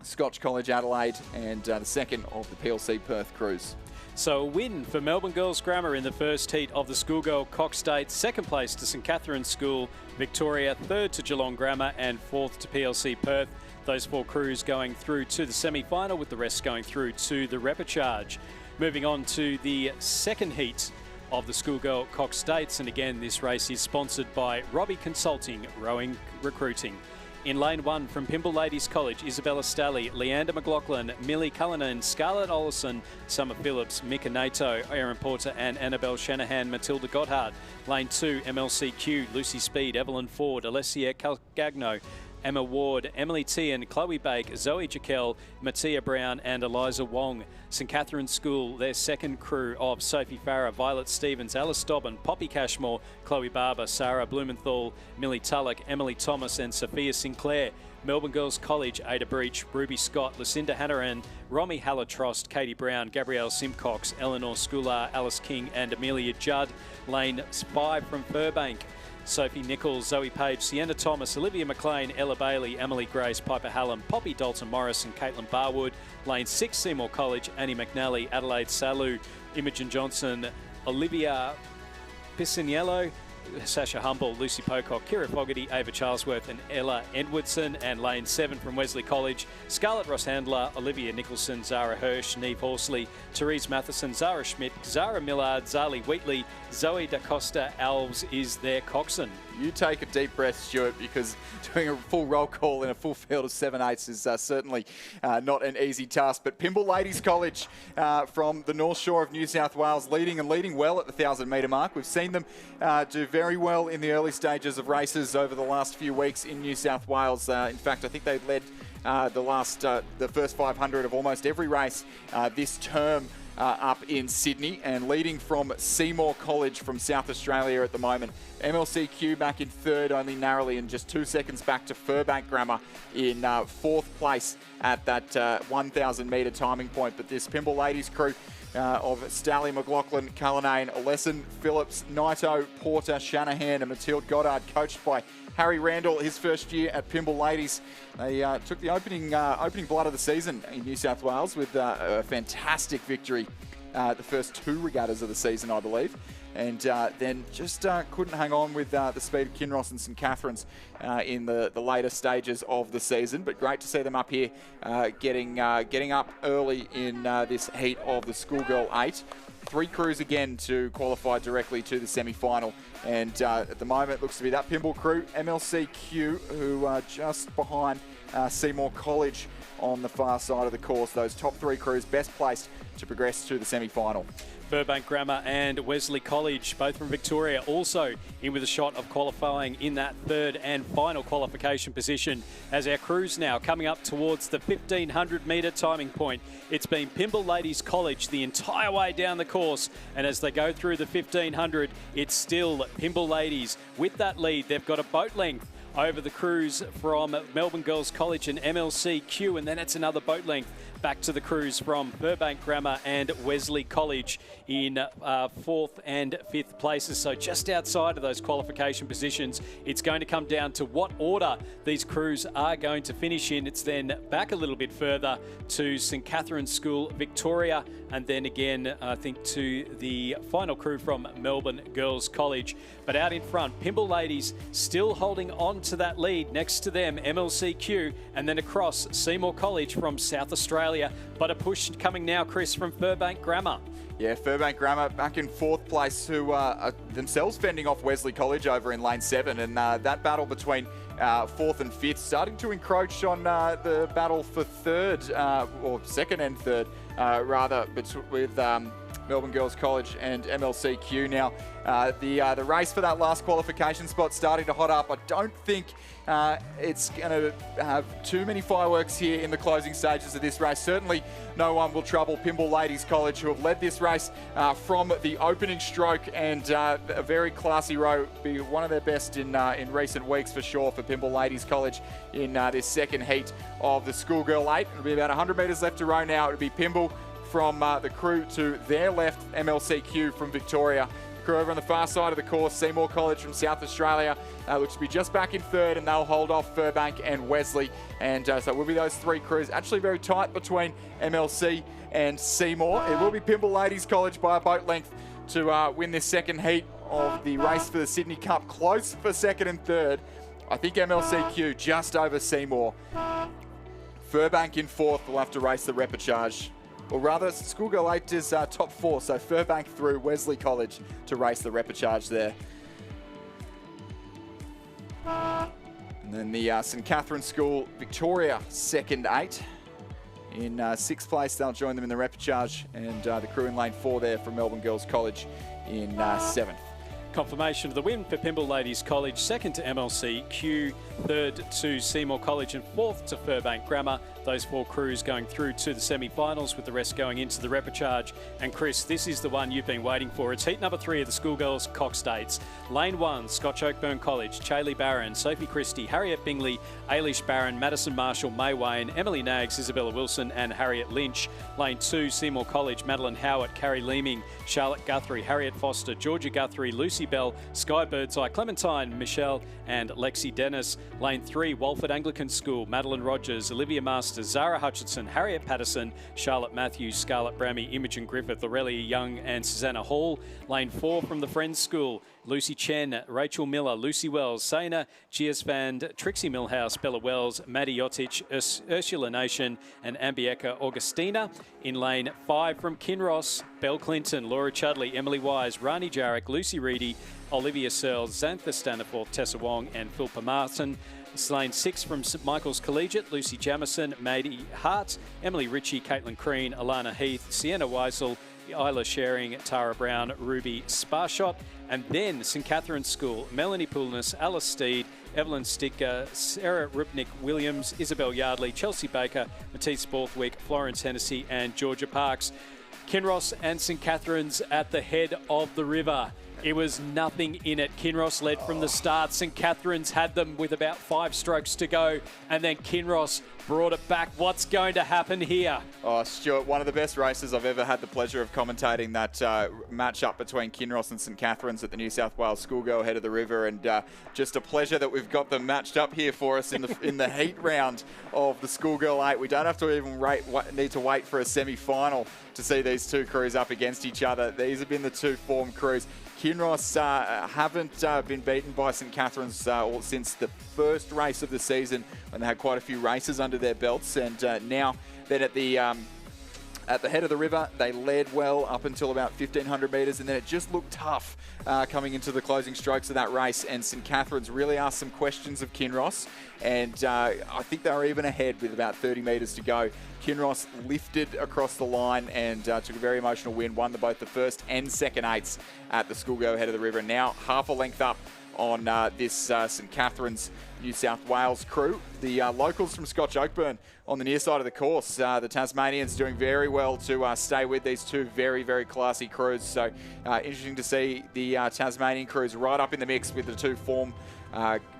Scotch College Adelaide, and the second of the PLC Perth crews. So a win for Melbourne Girls Grammar in the first heat of the Schoolgirl Cox State, second place to St Catherine's School Victoria, third to Geelong Grammar, and 4th to PLC Perth. Those 4 crews going through to the semi-final, with the rest going through to the repechage. Moving on to the second heat of the Schoolgirl Cox States, and again this race is sponsored by Robbie Consulting Rowing Recruiting. In lane 1 from Pymble Ladies College, Isabella Stalley, Leander McLaughlin, Millie Cullinan, Scarlett Olison, Summer Phillips, Mika Nato, Erin Porter and Annabelle Shanahan, Matilda Gotthard. Lane 2, MLCQ, Lucy Speed, Evelyn Ford, Alessia Calgagno, Emma Ward, Emily Tian, Chloe Bake, Zoe Jekyll, Mattia Brown and Eliza Wong. St Catherine's School, their second crew of Sophie Farah, Violet Stevens, Alice Dobbin, Poppy Cashmore, Chloe Barber, Sarah Blumenthal, Millie Tulloch, Emily Thomas and Sophia Sinclair. Melbourne Girls College, Ada Breach, Ruby Scott, Lucinda Hannaran, Romy Hallatrost, Katie Brown, Gabrielle Simcox, Eleanor Scular, Alice King and Amelia Judd. Lane 5 from Furbank, Sophie Nichols, Zoe Page, Sienna Thomas, Olivia McLean, Ella Bailey, Emily Grace, Piper Hallam, Poppy Dalton Morris and Caitlin Barwood. Lane 6, Seymour College, Annie McNally, Adelaide Salu, Imogen Johnson, Olivia Pisciniello, Sasha Humble, Lucy Pocock, Kira Fogarty, Ava Charlesworth and Ella Edwardson. And lane 7 from Wesley College, Scarlett Ross-Handler, Olivia Nicholson, Zara Hirsch, Neve Horsley, Therese Matheson, Zara Schmidt, Zara Millard, Zali Wheatley, Zoe Da Costa Alves is their coxswain. You take a deep breath, Stuart, because doing a full roll call in a full field of 7/8s is certainly not an easy task. But Pymble Ladies College from the North Shore of New South Wales leading well at the 1,000-metre mark. We've seen them do very well in the early stages of races over the last few weeks in New South Wales. In fact, I think they've led the first 500 of almost every race this term up in Sydney, and leading from Seymour College from South Australia at the moment. MLCQ back in third, only narrowly, and just 2 seconds back to Furbank Grammar in fourth place at that 1,000-metre timing point. But this Pymble Ladies crew of Stalley, McLaughlin, Cullinane, Lesson, Phillips, Naito, Porter, Shanahan and Matilda Goddard, coached by Harry Randall, his first year at Pymble Ladies. They took the opening blood of the season in New South Wales with a fantastic victory, the first 2 regattas of the season, I believe. And then just couldn't hang on with the speed of Kinross and St Catherine's in the later stages of the season. But great to see them up here getting up early in this heat of the Schoolgirl 8. 3 crews again to qualify directly to the semi-final. And at the moment, it looks to be that Pymble crew, MLCQ, who are just behind Seymour College on the far side of the course. Those top 3 crews best placed to progress to the semi-final. Furbank Grammar and Wesley College, both from Victoria, also in with a shot of qualifying in that third and final qualification position. As our crews now coming up towards the 1,500-metre timing point, it's been Pymble Ladies College the entire way down the course, and as they go through the 1,500, it's still Pymble Ladies with that lead. They've got a boat length over the crews from Melbourne Girls College and MLCQ, and then it's another boat length back to the crews from Furbank Grammar and Wesley College in 4th and 5th places. So just outside of those qualification positions, it's going to come down to what order these crews are going to finish in. It's then back a little bit further to St Catherine's School, Victoria, and then again, I think, to the final crew from Melbourne Girls College. But out in front, Pymble Ladies still holding on to that lead. Next to them, MLCQ, and then across Seymour College from South Australia. But a push coming now, Chris, from Furbank Grammar. Yeah, Furbank Grammar back in 4th place, who are themselves fending off Wesley College over in lane 7. And that battle between 4th and 5th starting to encroach on the battle for 3rd, or 2nd and 3rd, rather, with Melbourne Girls College and MLCQ. Now, the race for that last qualification spot starting to hot up. I don't think it's going to have too many fireworks here in the closing stages of this race. Certainly no one will trouble Pymble Ladies College, who have led this race from the opening stroke, and a very classy row, be one of their best in recent weeks for sure for Pymble Ladies College in this second heat of the Schoolgirl 8. It'll be about 100 metres left to row now. It'll be Pymble from the crew to their left, MLCQ from Victoria. Crew over on the far side of the course, Seymour College from South Australia, looks to be just back in 3rd, and they'll hold off Furbank and Wesley. And so it will be those 3 crews. Actually very tight between MLC and Seymour. It will be Pymble Ladies College by a boat length to win this second heat of the race for the Sydney Cup. Close for 2nd and 3rd. I think MLCQ just over Seymour. Furbank in 4th will have to race the repechage. Or rather, Schoolgirl 8 is top 4, so Furbank through Wesley College to race the repechage there. And then the St Catherine School Victoria second 8. In 6th place, they'll join them in the repechage, and the crew in lane 4 there from Melbourne Girls College in 7th. Confirmation of the win for Pymble Ladies College, second to MLC-Q, third to Seymour College and fourth to Furbank Grammar. Those 4 crews going through to the semi-finals with the rest going into the repechage. And Chris, this is the one you've been waiting for. It's heat number 3 of the Schoolgirls Cox States. Lane 1, Scotch Oakburn College, Chaley Barron, Sophie Christie, Harriet Bingley, Ailish Barron, Madison Marshall, May Wayne, Emily Nags, Isabella Wilson and Harriet Lynch. Lane 2, Seymour College, Madeline Howard, Carrie Leeming, Charlotte Guthrie, Harriet Foster, Georgia Guthrie, Lucy Bell, Sky Birdseye, Clementine, Michelle and Lexi Dennis. Lane 3, Walford Anglican School, Madeline Rogers, Olivia Masters, Zara Hutchinson, Harriet Patterson, Charlotte Matthews, Scarlett Brammy, Imogen Griffith, Aurelia Young and Susanna Hall. Lane 4 from the Friends School, Lucy Chen, Rachel Miller, Lucy Wells, Saina Giasvand, Trixie Millhouse, Bella Wells, Maddie Jotic, Ursula Nation and Ambieka Augustina. In lane 5 from Kinross, Belle Clinton, Laura Chudley, Emily Wise, Rani Jarek, Lucy Reedy, Olivia Searles, Xantha Staniforth, Tessa Wong and Philippa Martin. Lane 6 from St Michael's Collegiate, Lucy Jamison, Maddie Hart, Emily Ritchie, Caitlin Crean, Alana Heath, Sienna Weisel, Isla Sharing, Tara Brown, Ruby Sparshot. And then St Catherine's School, Melanie Poulness, Alice Steed, Evelyn Sticker, Sarah Rupnick Williams, Isabel Yardley, Chelsea Baker, Matisse Borthwick, Florence Hennessy and Georgia Parks. Kinross and St Catherine's at the head of the river. It was nothing in it. Kinross led from the start. St Catherine's had them with about 5 strokes to go. And then Kinross brought it back. What's going to happen here? Oh, Stuart, one of the best races I've ever had the pleasure of commentating, that match-up between Kinross and St Catherine's at the New South Wales Schoolgirl Head of the River, and just a pleasure that we've got them matched up here for us in the in the heat round of the Schoolgirl 8. We don't have to even need to wait for a semi-final to see these 2 crews up against each other. These have been the 2 form crews. Kinross haven't been beaten by St Catherine's since the first race of the season, when they had quite a few races under their belts, and now then at the head of the river, they led well up until about 1,500 metres, and then it just looked tough coming into the closing strokes of that race, and St Catherine's really asked some questions of Kinross, and I think they were even ahead with about 30 metres to go. Kinross lifted across the line and took a very emotional win, won both the first and second 8s at the Schoolgirl Head of the River, and now half a length up on this St Catherine's New South Wales crew. The locals from Scotch Oakburn on the near side of the course. The Tasmanians doing very well to stay with these 2 very, very classy crews. So interesting to see the Tasmanian crews right up in the mix with the 2 form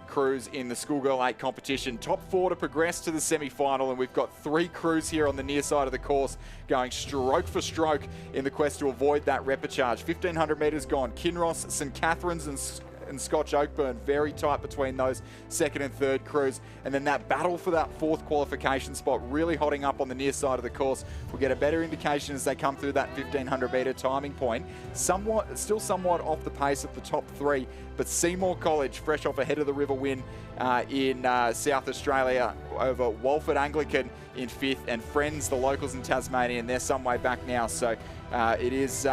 crews in the Schoolgirl 8 competition. Top 4 to progress to the semi-final, and we've got 3 crews here on the near side of the course going stroke for stroke in the quest to avoid that repechage. 1,500 metres gone. Kinross, St Catherine's and Scotch Oakburn very tight between those second and third crews, and then that battle for that 4th qualification spot really hotting up on the near side of the course. We'll get a better indication as they come through that 1,500 metre timing point. Still somewhat off the pace of the top 3, but Seymour College fresh off a head of the river win in South Australia over Walford Anglican in 5th, and Friends, the locals in Tasmania, and they're some way back now, so it is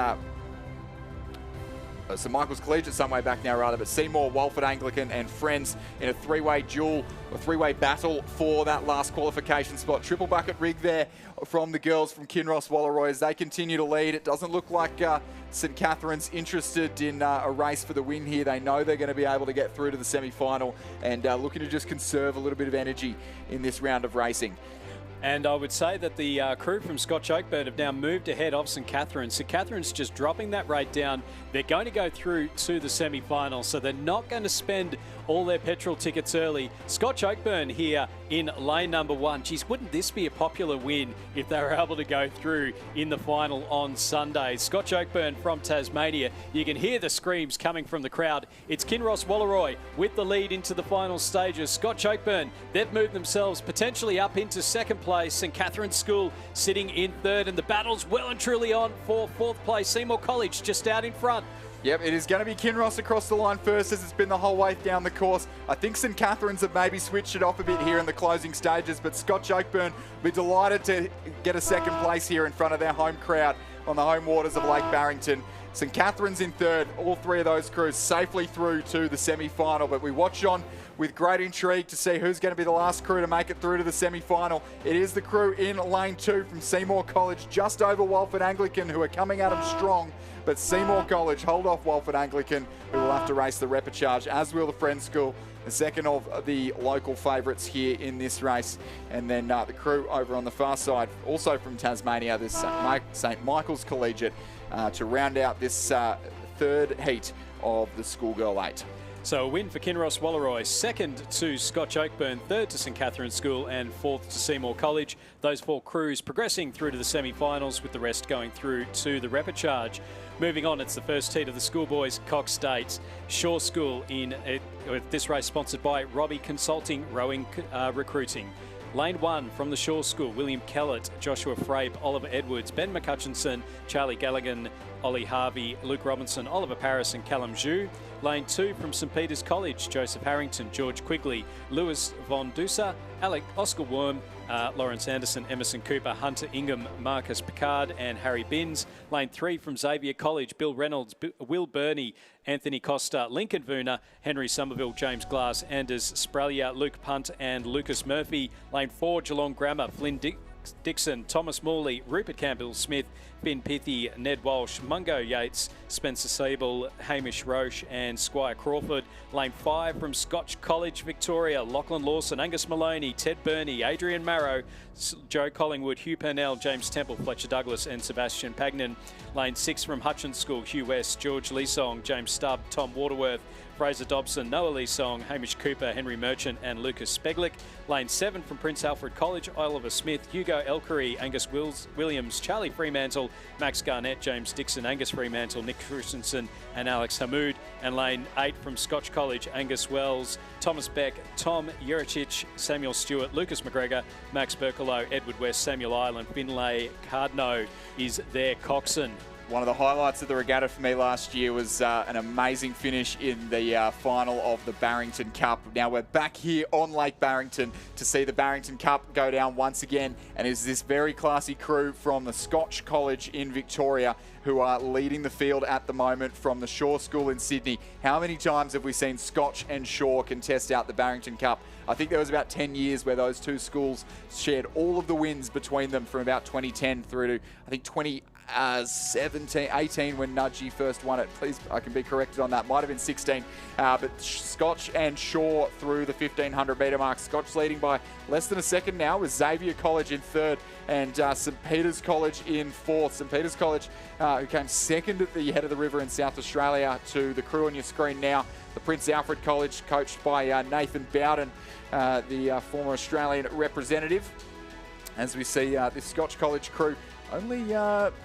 St Michael's Collegiate some way back now rather, but Seymour, Walford Anglican and Friends in a 3-way duel, a 3-way battle for that last qualification spot. Triple bucket rig there from the girls from Kinross Walleroy as they continue to lead. It doesn't look like St Catherine's interested in a race for the win here. They know they're going to be able to get through to the semi-final, and looking to just conserve a little bit of energy in this round of racing. And I would say that the crew from Scotch Oakburn have now moved ahead of St Catherine's. St Catherine's just dropping that rate down. They're going to go through to the semi-final, so they're not going to spend all their petrol tickets early. Scotch Oakburn here in lane number 1. Geez, wouldn't this be a popular win if they were able to go through in the final on Sunday? Scotch Oakburn from Tasmania. You can hear the screams coming from the crowd. It's Kinross Walleroy with the lead into the final stages. Scotch Oakburn, they've moved themselves potentially up into second place. St Catherine's School sitting in third, and the battle's well and truly on for 4th place. Seymour College just out in front. Yep, it is going to be Kinross across the line first, as it's been the whole way down the course. I think St Catherine's have maybe switched it off a bit here in the closing stages, but Scotch Oakburn will be delighted to get a second place here in front of their home crowd on the home waters of Lake Barrington. St Catherine's in third. All three of those crews safely through to the semi-final, but we watch on with great intrigue to see who's going to be the last crew to make it through to the semi-final. It is the crew in lane 2 from Seymour College, just over Walford Anglican, who are coming at them strong. But Seymour College hold off Walford Anglican, who will have to race the repechage, as will the Friends School, the second of the local favourites here in this race. And then the crew over on the far side, also from Tasmania, this St Michael's Collegiate, to round out this third heat of the Schoolgirl 8. So a win for Kinross Walleroy, second to Scotch Oakburn, third to St Catherine's School and fourth to Seymour College. Those 4 crews progressing through to the semi-finals, with the rest going through to the repechage. Moving on, it's the first heat of the schoolboys Cox State. Shaw School in with this race sponsored by Robbie Consulting Rowing Recruiting. Lane 1 from the Shaw School, William Kellett, Joshua Frape, Oliver Edwards, Ben McCutchinson, Charlie Gallagher, Ollie Harvey, Luke Robinson, Oliver Paris and Callum Zhu. Lane 2 from St Peter's College, Joseph Harrington, George Quigley, Lewis Von Dusa, Oscar Worm, Lawrence Anderson, Emerson Cooper, Hunter Ingham, Marcus Picard and Harry Binns. Lane 3 from Xavier College, Bill Reynolds, Will Burney, Anthony Costa, Lincoln Vuna, Henry Somerville, James Glass, Anders Spralia, Luke Punt and Lucas Murphy. Lane 4, Geelong Grammar, Flynn Dixon, Thomas Morley, Rupert Campbell-Smith, Ben Pithy, Ned Walsh, Mungo Yates, Spencer Sable, Hamish Roche and Squire Crawford. Lane 5 from Scotch College, Victoria, Lachlan Lawson, Angus Maloney, Ted Burney, Adrian Marrow, Joe Collingwood, Hugh Purnell, James Temple, Fletcher Douglas and Sebastian Pagnan. Lane 6 from Hutchins School, Hugh West, George Leesong, James Stubb, Tom Waterworth, Fraser Dobson, Noah Leesong, Hamish Cooper, Henry Merchant and Lucas Speglick. Lane 7 from Prince Alfred College, Oliver Smith, Hugo Elkery, Angus Williams, Charlie Fremantle, Max Garnett, James Dixon, Angus Fremantle, Nick Christensen and Alex Hamoud. And lane 8 from Scotch College, Angus Wells, Thomas Beck, Tom Juricic, Samuel Stewart, Lucas McGregor, Max Berkalow, Edward West, Samuel Ireland, Finlay Cardno is their coxswain. One of the highlights of the regatta for me last year was an amazing finish in the final of the Barrington Cup. Now we're back here on Lake Barrington to see the Barrington Cup go down once again, and it's this very classy crew from the Scotch College in Victoria who are leading the field at the moment from the Shaw School in Sydney. How many times have we seen Scotch and Shaw contest out the Barrington Cup? I think there was about 10 years where those two schools shared all of the wins between them from about 2010 through to, I think, 18 when Nudgy first won it. Please, I can be corrected on that. Might have been 16. But Scotch and Shaw through the 1500 metre mark. Scotch leading by less than a second now, with Xavier College in third and St Peter's College in fourth. St Peter's College, who came second at the head of the river in South Australia, to the crew on your screen now. The Prince Alfred College, coached by Nathan Bowden, the former Australian representative. As we see this Scotch College crew only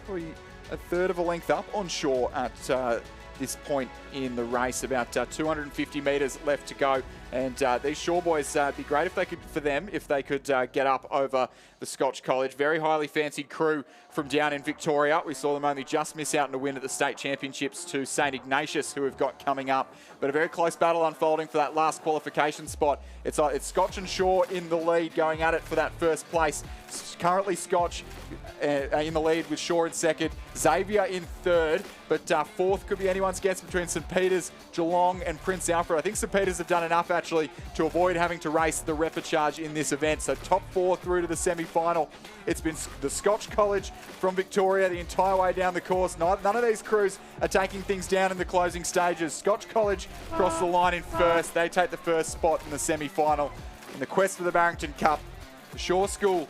probably a third of a length up on Shaw at this point in the race. About 250 metres left to go. And these Shaw boys, it'd be great if they could, for them, if they could get up over the Scotch College. Very highly fancied crew from down in Victoria. We saw them only just miss out on a win at the state championships to St Ignatius, who we've got coming up. But a very close battle unfolding for that last qualification spot. It's Scotch and Shaw in the lead, going at it for that first place. Currently Scotch in the lead with Shaw in second, Xavier in third, but fourth could be anyone's guess between St Peter's, Geelong and Prince Alfred. I think St Peter's have done enough actually to avoid having to race the repechage in this event. So top 4 through to the semi-final. It's been the Scotch College from Victoria the entire way down the course. None of these crews are taking things down in the closing stages. Scotch College cross the line in first. They take the first spot in the semi-final. In the quest for the Barrington Cup, the Shaw School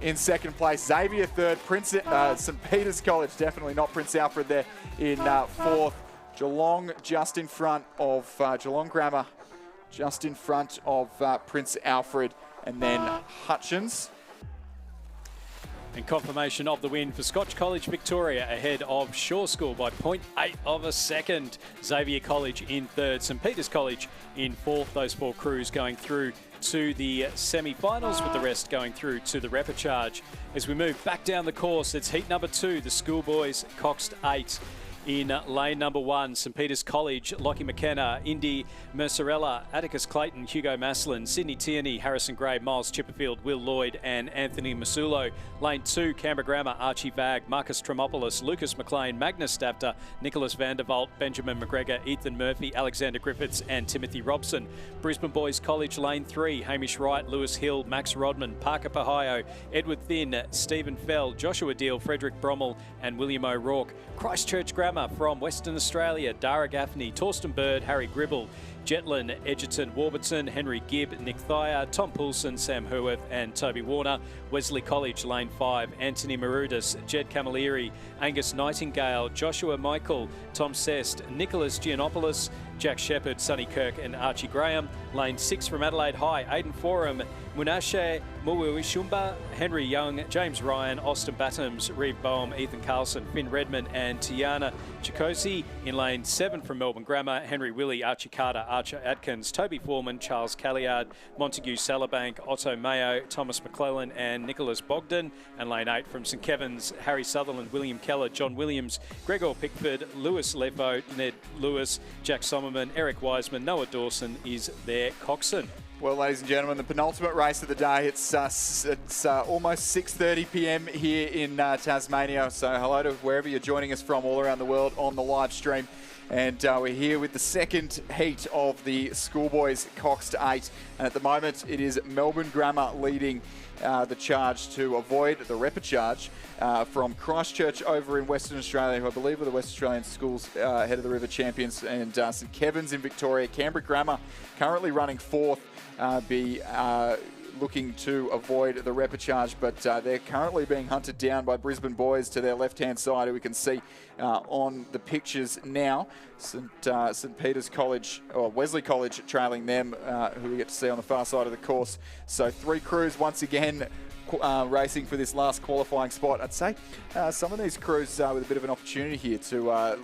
in second place, Xavier third, St Peter's College, definitely not Prince Alfred there, in fourth. Geelong just in front of Geelong Grammar, just in front of Prince Alfred, and then Hutchins. And confirmation of the win for Scotch College Victoria ahead of Shaw School by 0.8 of a second. Xavier College in third, St Peter's College in fourth. Those 4 crews going through to the semi-finals, with the rest going through to the repechage. As we move back down the course, it's heat number 2, the schoolboys Coxed 8. In lane number 1, St Peter's College, Lockie McKenna, Indy Mercerella, Atticus Clayton, Hugo Maslin, Sydney Tierney, Harrison Gray, Miles Chipperfield, Will Lloyd and Anthony Masulo. Lane 2, Canberra Grammar, Archie Vag, Marcus Tremopoulos, Lucas McLean, Magnus Stafter, Nicholas Vandervault, Benjamin McGregor, Ethan Murphy, Alexander Griffiths and Timothy Robson. Brisbane Boys College, Lane 3, Hamish Wright, Lewis Hill, Max Rodman, Parker Pahio, Edward Thin, Stephen Fell, Joshua Deal, Frederick Brommel and William O'Rourke. Christchurch Grammar from Western Australia, Dara Gaffney, Torsten Bird, Harry Gribble, Jetlin, Edgerton, Warburton, Henry Gibb, Nick Thayer, Tom Poulsen, Sam Herworth and Toby Warner. Wesley College, Lane 5, Anthony Marudis, Jed Camilleri, Angus Nightingale, Joshua Michael, Tom Sest, Nicholas Giannopoulos, Jack Shepherd, Sonny Kirk and Archie Graham. Lane 6 from Adelaide High, Aidan Forum, Munashe Muwishumba, Henry Young, James Ryan, Austin Battams, Reeve Boehm, Ethan Carlson, Finn Redmond and Tiana Chikosi. In lane 7 from Melbourne Grammar, Henry Willie, Archie Carter, Archer Atkins, Toby Foreman, Charles Calliard, Montague Salabank, Otto Mayo, Thomas McClellan and Nicholas Bogdan. And lane 8 from St Kevin's, Harry Sutherland, William Keller, John Williams, Gregor Pickford, Lewis Lefo, Ned Lewis, Jack Sommerman, Eric Wiseman, Noah Dawson is their coxswain. Well, ladies and gentlemen, the penultimate race of the day. It's almost 6:30 p.m. here in Tasmania. So hello to wherever you're joining us from all around the world on the live stream. And we're here with the second heat of the Schoolboys Coxed 8. And at the moment, it is Melbourne Grammar leading the charge to avoid the repechage from Christchurch over in Western Australia, who I believe are the West Australian Schools Head of the River champions, and St Kevin's in Victoria. Canberra Grammar currently running 4th, looking to avoid the repechage, but they're currently being hunted down by Brisbane Boys to their left-hand side, who we can see on the pictures now. St Peter's College, or Wesley College, trailing them, who we get to see on the far side of the course. So 3 crews once again racing for this last qualifying spot. I'd say some of these crews with a bit of an opportunity here to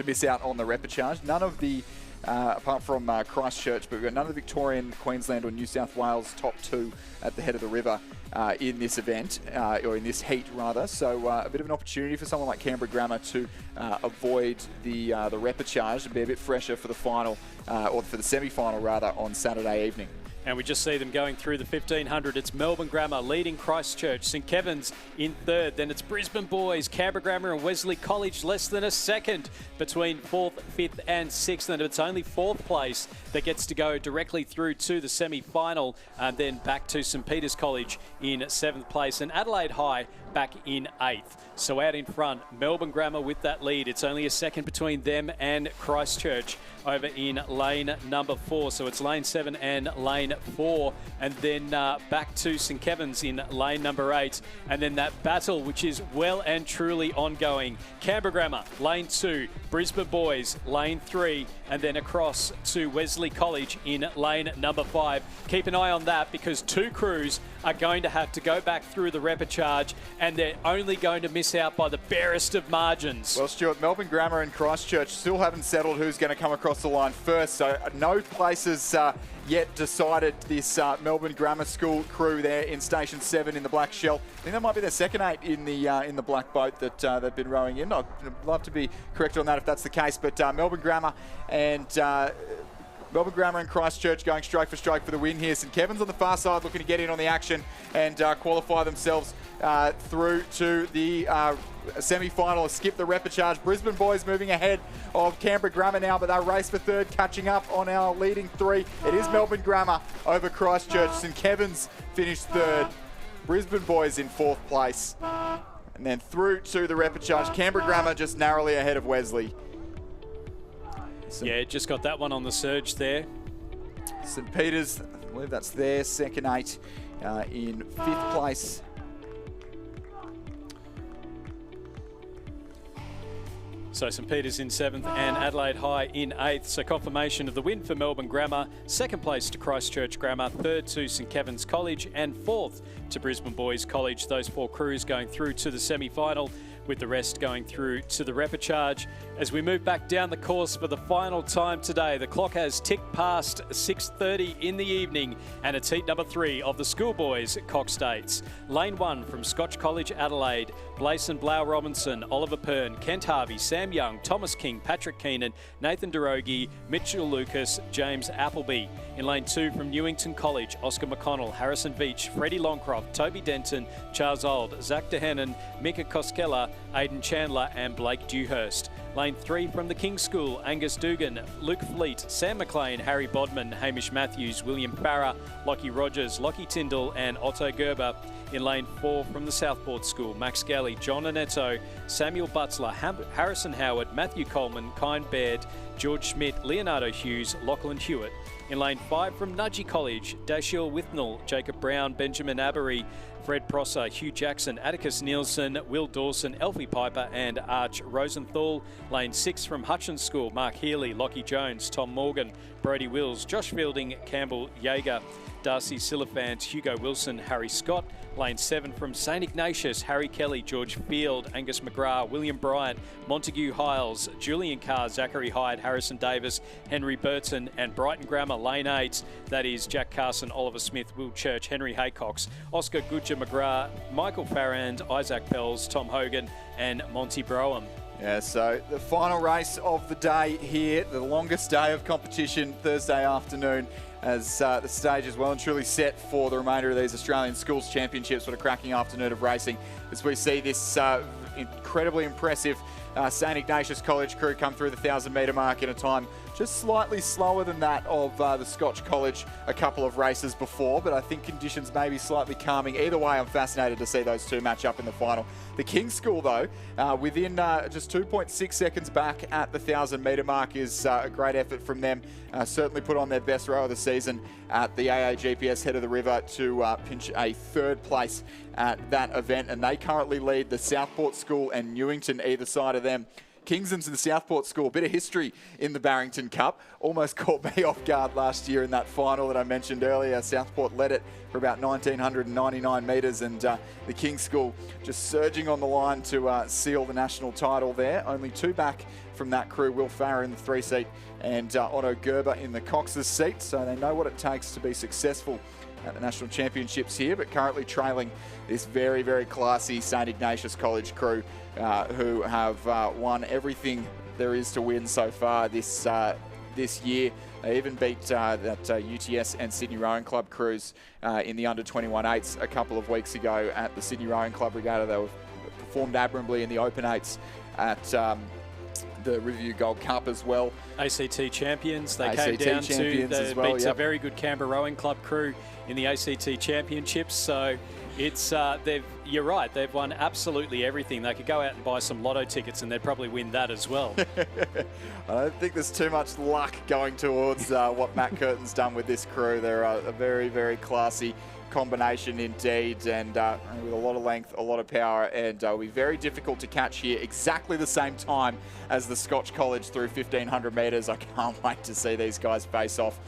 miss out on the repechage. None of the apart from Christchurch, but we've got none of the Victorian, Queensland or New South Wales top 2 at the head of the river in this event, or in this heat rather. So a bit of an opportunity for someone like Canberra Grammar to avoid the repechage and be a bit fresher for the final, or for the semi-final rather, on Saturday evening. And we just see them going through the 1500. It's Melbourne Grammar leading Christchurch, St Kevin's in 3rd. Then it's Brisbane Boys, Canberra Grammar and Wesley College less than a second between 4th, 5th and 6th. And it's only 4th place that gets to go directly through to the semi-final, and then back to St Peter's College in 7th place. And Adelaide High back in 8th. So out in front, Melbourne Grammar with that lead. It's only a second between them and Christchurch over in lane number 4. So it's lane 7 and lane 4. And then back to St Kevin's in lane number 8. And then that battle, which is well and truly ongoing. Canberra Grammar, lane 2. Brisbane Boys, lane 3. And then across to Wesley College in lane number 5. Keep an eye on that, because 2 crews are going to have to go back through the repechage, and they're only going to miss out by the barest of margins. Well, Stuart, Melbourne Grammar and Christchurch still haven't settled who's going to come across the line first, so no places yet decided. This Melbourne Grammar School crew there in Station 7 in the black shell. I think that might be their second 8 in the black boat that they've been rowing in. I'd love to be correct on that if that's the case, but Melbourne Grammar and Christchurch going stroke for stroke for the win here. St Kevin's on the far side looking to get in on the action and qualify themselves through to the semi-final, skip the repechage. Brisbane Boys moving ahead of Canberra Grammar now, but they race for 3rd, catching up on our leading 3. It is Melbourne Grammar over Christchurch. St Kevin's finished 3rd. Brisbane Boys in 4th place. And then through to the repechage. Canberra Grammar just narrowly ahead of Wesley. Yeah, just got that one on the surge there. St Peter's, I believe that's their second 8 in 5th place. So St Peter's in 7th and Adelaide High in 8th. So confirmation of the win for Melbourne Grammar. 2nd place to Christchurch Grammar. 3rd to St Kevin's College. And 4th to Brisbane Boys College. Those 4 crews going through to the semi-final. with the rest going through to the repechage. As we move back down the course for the final time today, the clock has ticked past 6:30 in the evening, and it's heat number 3 of the schoolboys Cox States. Lane 1 from Scotch College Adelaide, Blason Blau Robinson, Oliver Pern, Kent Harvey, Sam Young, Thomas King, Patrick Keenan, Nathan Derogi, Mitchell Lucas, James Appleby. In lane 2 from Newington College, Oscar McConnell, Harrison Veach, Freddie Longcroft, Toby Denton, Charles Old, Zach DeHannen, Mika Koskela, Aidan Chandler and Blake Dewhurst. Lane 3 from the King's School, Angus Dugan, Luke Fleet, Sam McLean, Harry Bodman, Hamish Matthews, William Farrer, Lockie Rogers, Lockie Tyndall and Otto Gerber. In lane 4 from the Southport School, Max Galley, John Annetto, Samuel Butzler, Harrison Howard, Matthew Coleman, Kine Baird, George Schmidt, Leonardo Hughes, Lachlan Hewitt. In lane 5 from Nudgee College, Dashiell Withnell, Jacob Brown, Benjamin Abery, Fred Prosser, Hugh Jackson, Atticus Nielsen, Will Dawson, Elfie Piper and Arch Rosenthal. Lane 6 from Hutchins School, Mark Healy, Lockie Jones, Tom Morgan, Brody Wills, Josh Fielding, Campbell Yeager, Darcy Silliphant, Hugo Wilson, Harry Scott. Lane 7 from St Ignatius, Harry Kelly, George Field, Angus McGrath, William Bryant, Montague Hiles, Julian Carr, Zachary Hyde, Harrison Davis, Henry Burton and Brighton Grammar. Lane 8, that is Jack Carson, Oliver Smith, Will Church, Henry Haycox, Oscar Gutcher McGrath, Michael Farrand, Isaac Bells, Tom Hogan and Monty Broham. Yeah, so the final race of the day here, the longest day of competition, Thursday afternoon, as the stage is well and truly set for the remainder of these Australian Schools Championships. What a cracking afternoon of racing as we see this incredibly impressive St Ignatius College crew come through the 1,000-metre mark in a time just slightly slower than that of the Scotch College a couple of races before, but I think conditions may be slightly calming. Either way, I'm fascinated to see those two match up in the final. The King's School, though, within just 2.6 seconds back at the 1,000-metre mark is a great effort from them. Certainly put on their best row of the season at the AAGPS Head of the River to pinch a 3rd place at that event, and they currently lead the Southport School and Newington either side of them. Kingston's and the Southport School, a bit of history in the Barrington Cup. Almost caught me off guard last year in that final that I mentioned earlier. Southport led it for about 1,999 metres, and the King's School just surging on the line to seal the national title there. Only 2 back from that crew, Will Farrer in the 3-seat and Otto Gerber in the Cox's seat. So they know what it takes to be successful at the National Championships here, but currently trailing this very, very classy St Ignatius College crew who have won everything there is to win so far this year. They even beat that UTS and Sydney Rowing Club crews in the under-21 eights a couple of weeks ago at the Sydney Rowing Club Regatta. They performed admirably in the Open Eights at the Riverview Gold Cup as well. ACT champions. They came down to beat a very good Canberra Rowing Club crew in the ACT Championships. So it's you're right. They've won absolutely everything. They could go out and buy some lotto tickets and they'd probably win that as well. I don't think there's too much luck going towards what Matt Curtin's done with this crew. They're a very, very classy combination indeed, and with a lot of length, a lot of power, and will be very difficult to catch here. Exactly the same time as the Scotch College through 1,500 metres. I can't wait to see these guys face off,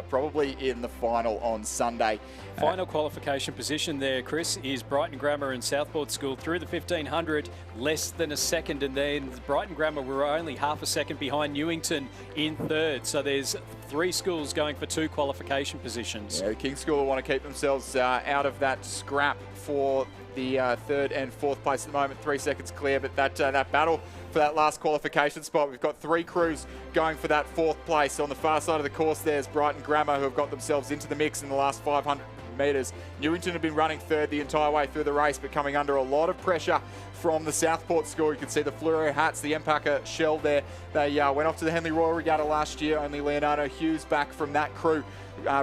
probably in the final on Sunday. Final qualification position there, Chris, is Brighton Grammar and Southport School through the 1,500, less than a second, and then Brighton Grammar were only half a second behind Newington in 3rd. So there's 3 schools going for 2 qualification positions. Yeah, the King's School will want to keep themselves out of that scrap for the 3rd and 4th place at the moment. 3 seconds clear, but that battle for that last qualification spot, we've got 3 crews going for that 4th place. On the far side of the course, there's Brighton Grammar, who have got themselves into the mix in the last 500 metres. Newington have been running 3rd the entire way through the race, but coming under a lot of pressure from the Southport School. You can see the fluoro hats, the Empacher shell there. They went off to the Henley Royal Regatta last year. Only Leonardo Hughes back from that crew,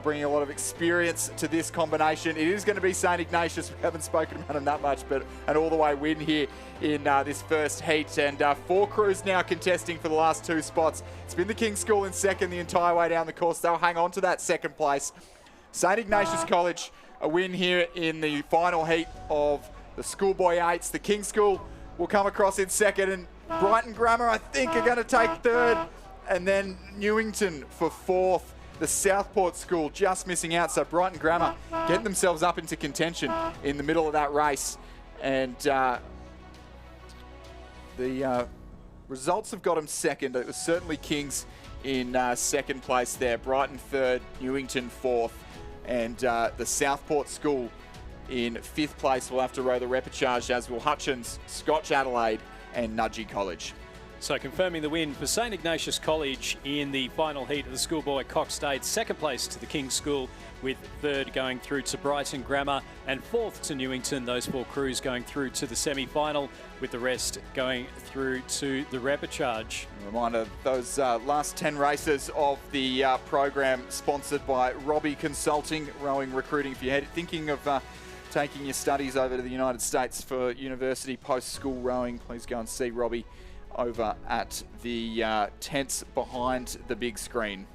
bringing a lot of experience to this combination. It is going to be St Ignatius. We haven't spoken about them that much, but an all-the-way win here in this first heat. And 4 crews now contesting for the last 2 spots. It's been the King's School in 2nd the entire way down the course. They'll hang on to that 2nd place. St Ignatius College, a win here in the final heat of the Schoolboy Eights. The King's School will come across in 2nd, and Brighton Grammar, I think, are going to take 3rd, and then Newington for 4th. The Southport School just missing out, so Brighton Grammar getting themselves up into contention in the middle of that race. And the results have got them second. It was certainly Kings in second place there, Brighton third, Newington fourth, and the Southport School in fifth place will have to row the repechage, as will Hutchins, Scotch Adelaide and Nudgee College. So confirming the win for St Ignatius College in the final heat of the schoolboy Cox State. Second place to the King's School, with third going through to Brighton Grammar and fourth to Newington. Those four crews going through to the semi-final, with the rest going through to the repechage. A reminder, those last 10 races of the program sponsored by Robbie Consulting, rowing recruiting. If you're thinking of taking your studies over to the United States for university post-school rowing, please go and see Robbie over at the tents behind the big screen.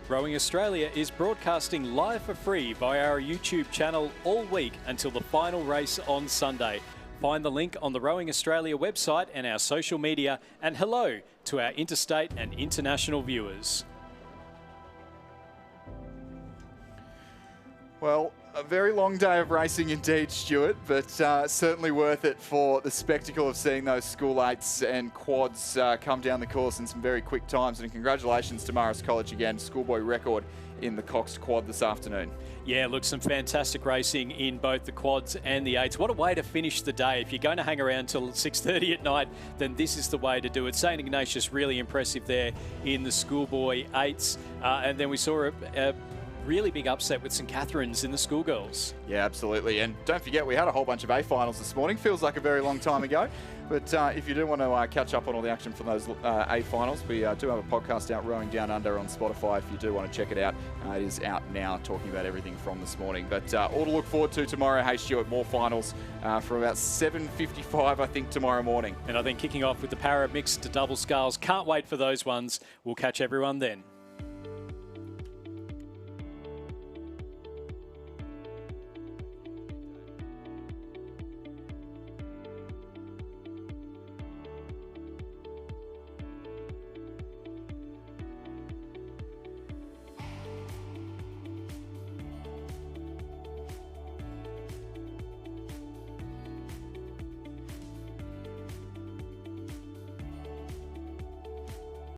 Rowing Australia is broadcasting live for free via our YouTube channel all week until the final race on Sunday. Find the link on the Rowing Australia website and our social media, and hello to our interstate and international viewers. Well, a very long day of racing indeed, Stuart, but certainly worth it for the spectacle of seeing those school eights and quads come down the course in some very quick times. And congratulations to Marist College again, schoolboy record in the Cox quad this afternoon. Yeah, look, some fantastic racing in both the quads and the eights. What a way to finish the day. If you're going to hang around till 6:30 at night, then this is the way to do it. St Ignatius really impressive there in the schoolboy eights. And then we saw a really big upset with St Catherine's in the schoolgirls. Yeah, absolutely. And don't forget, we had a whole bunch of A finals this morning. Feels like a very long time ago. But if you do want to catch up on all the action from those A finals, we do have a podcast out, Rowing Down Under, on Spotify. If you do want to check it out, it is out now, talking about everything from this morning. But all to look forward to tomorrow. Hey, Stuart, more finals from about 7:55, I think, tomorrow morning. And I think kicking off with the para mixed to double sculls. Can't wait for those ones. We'll catch everyone then.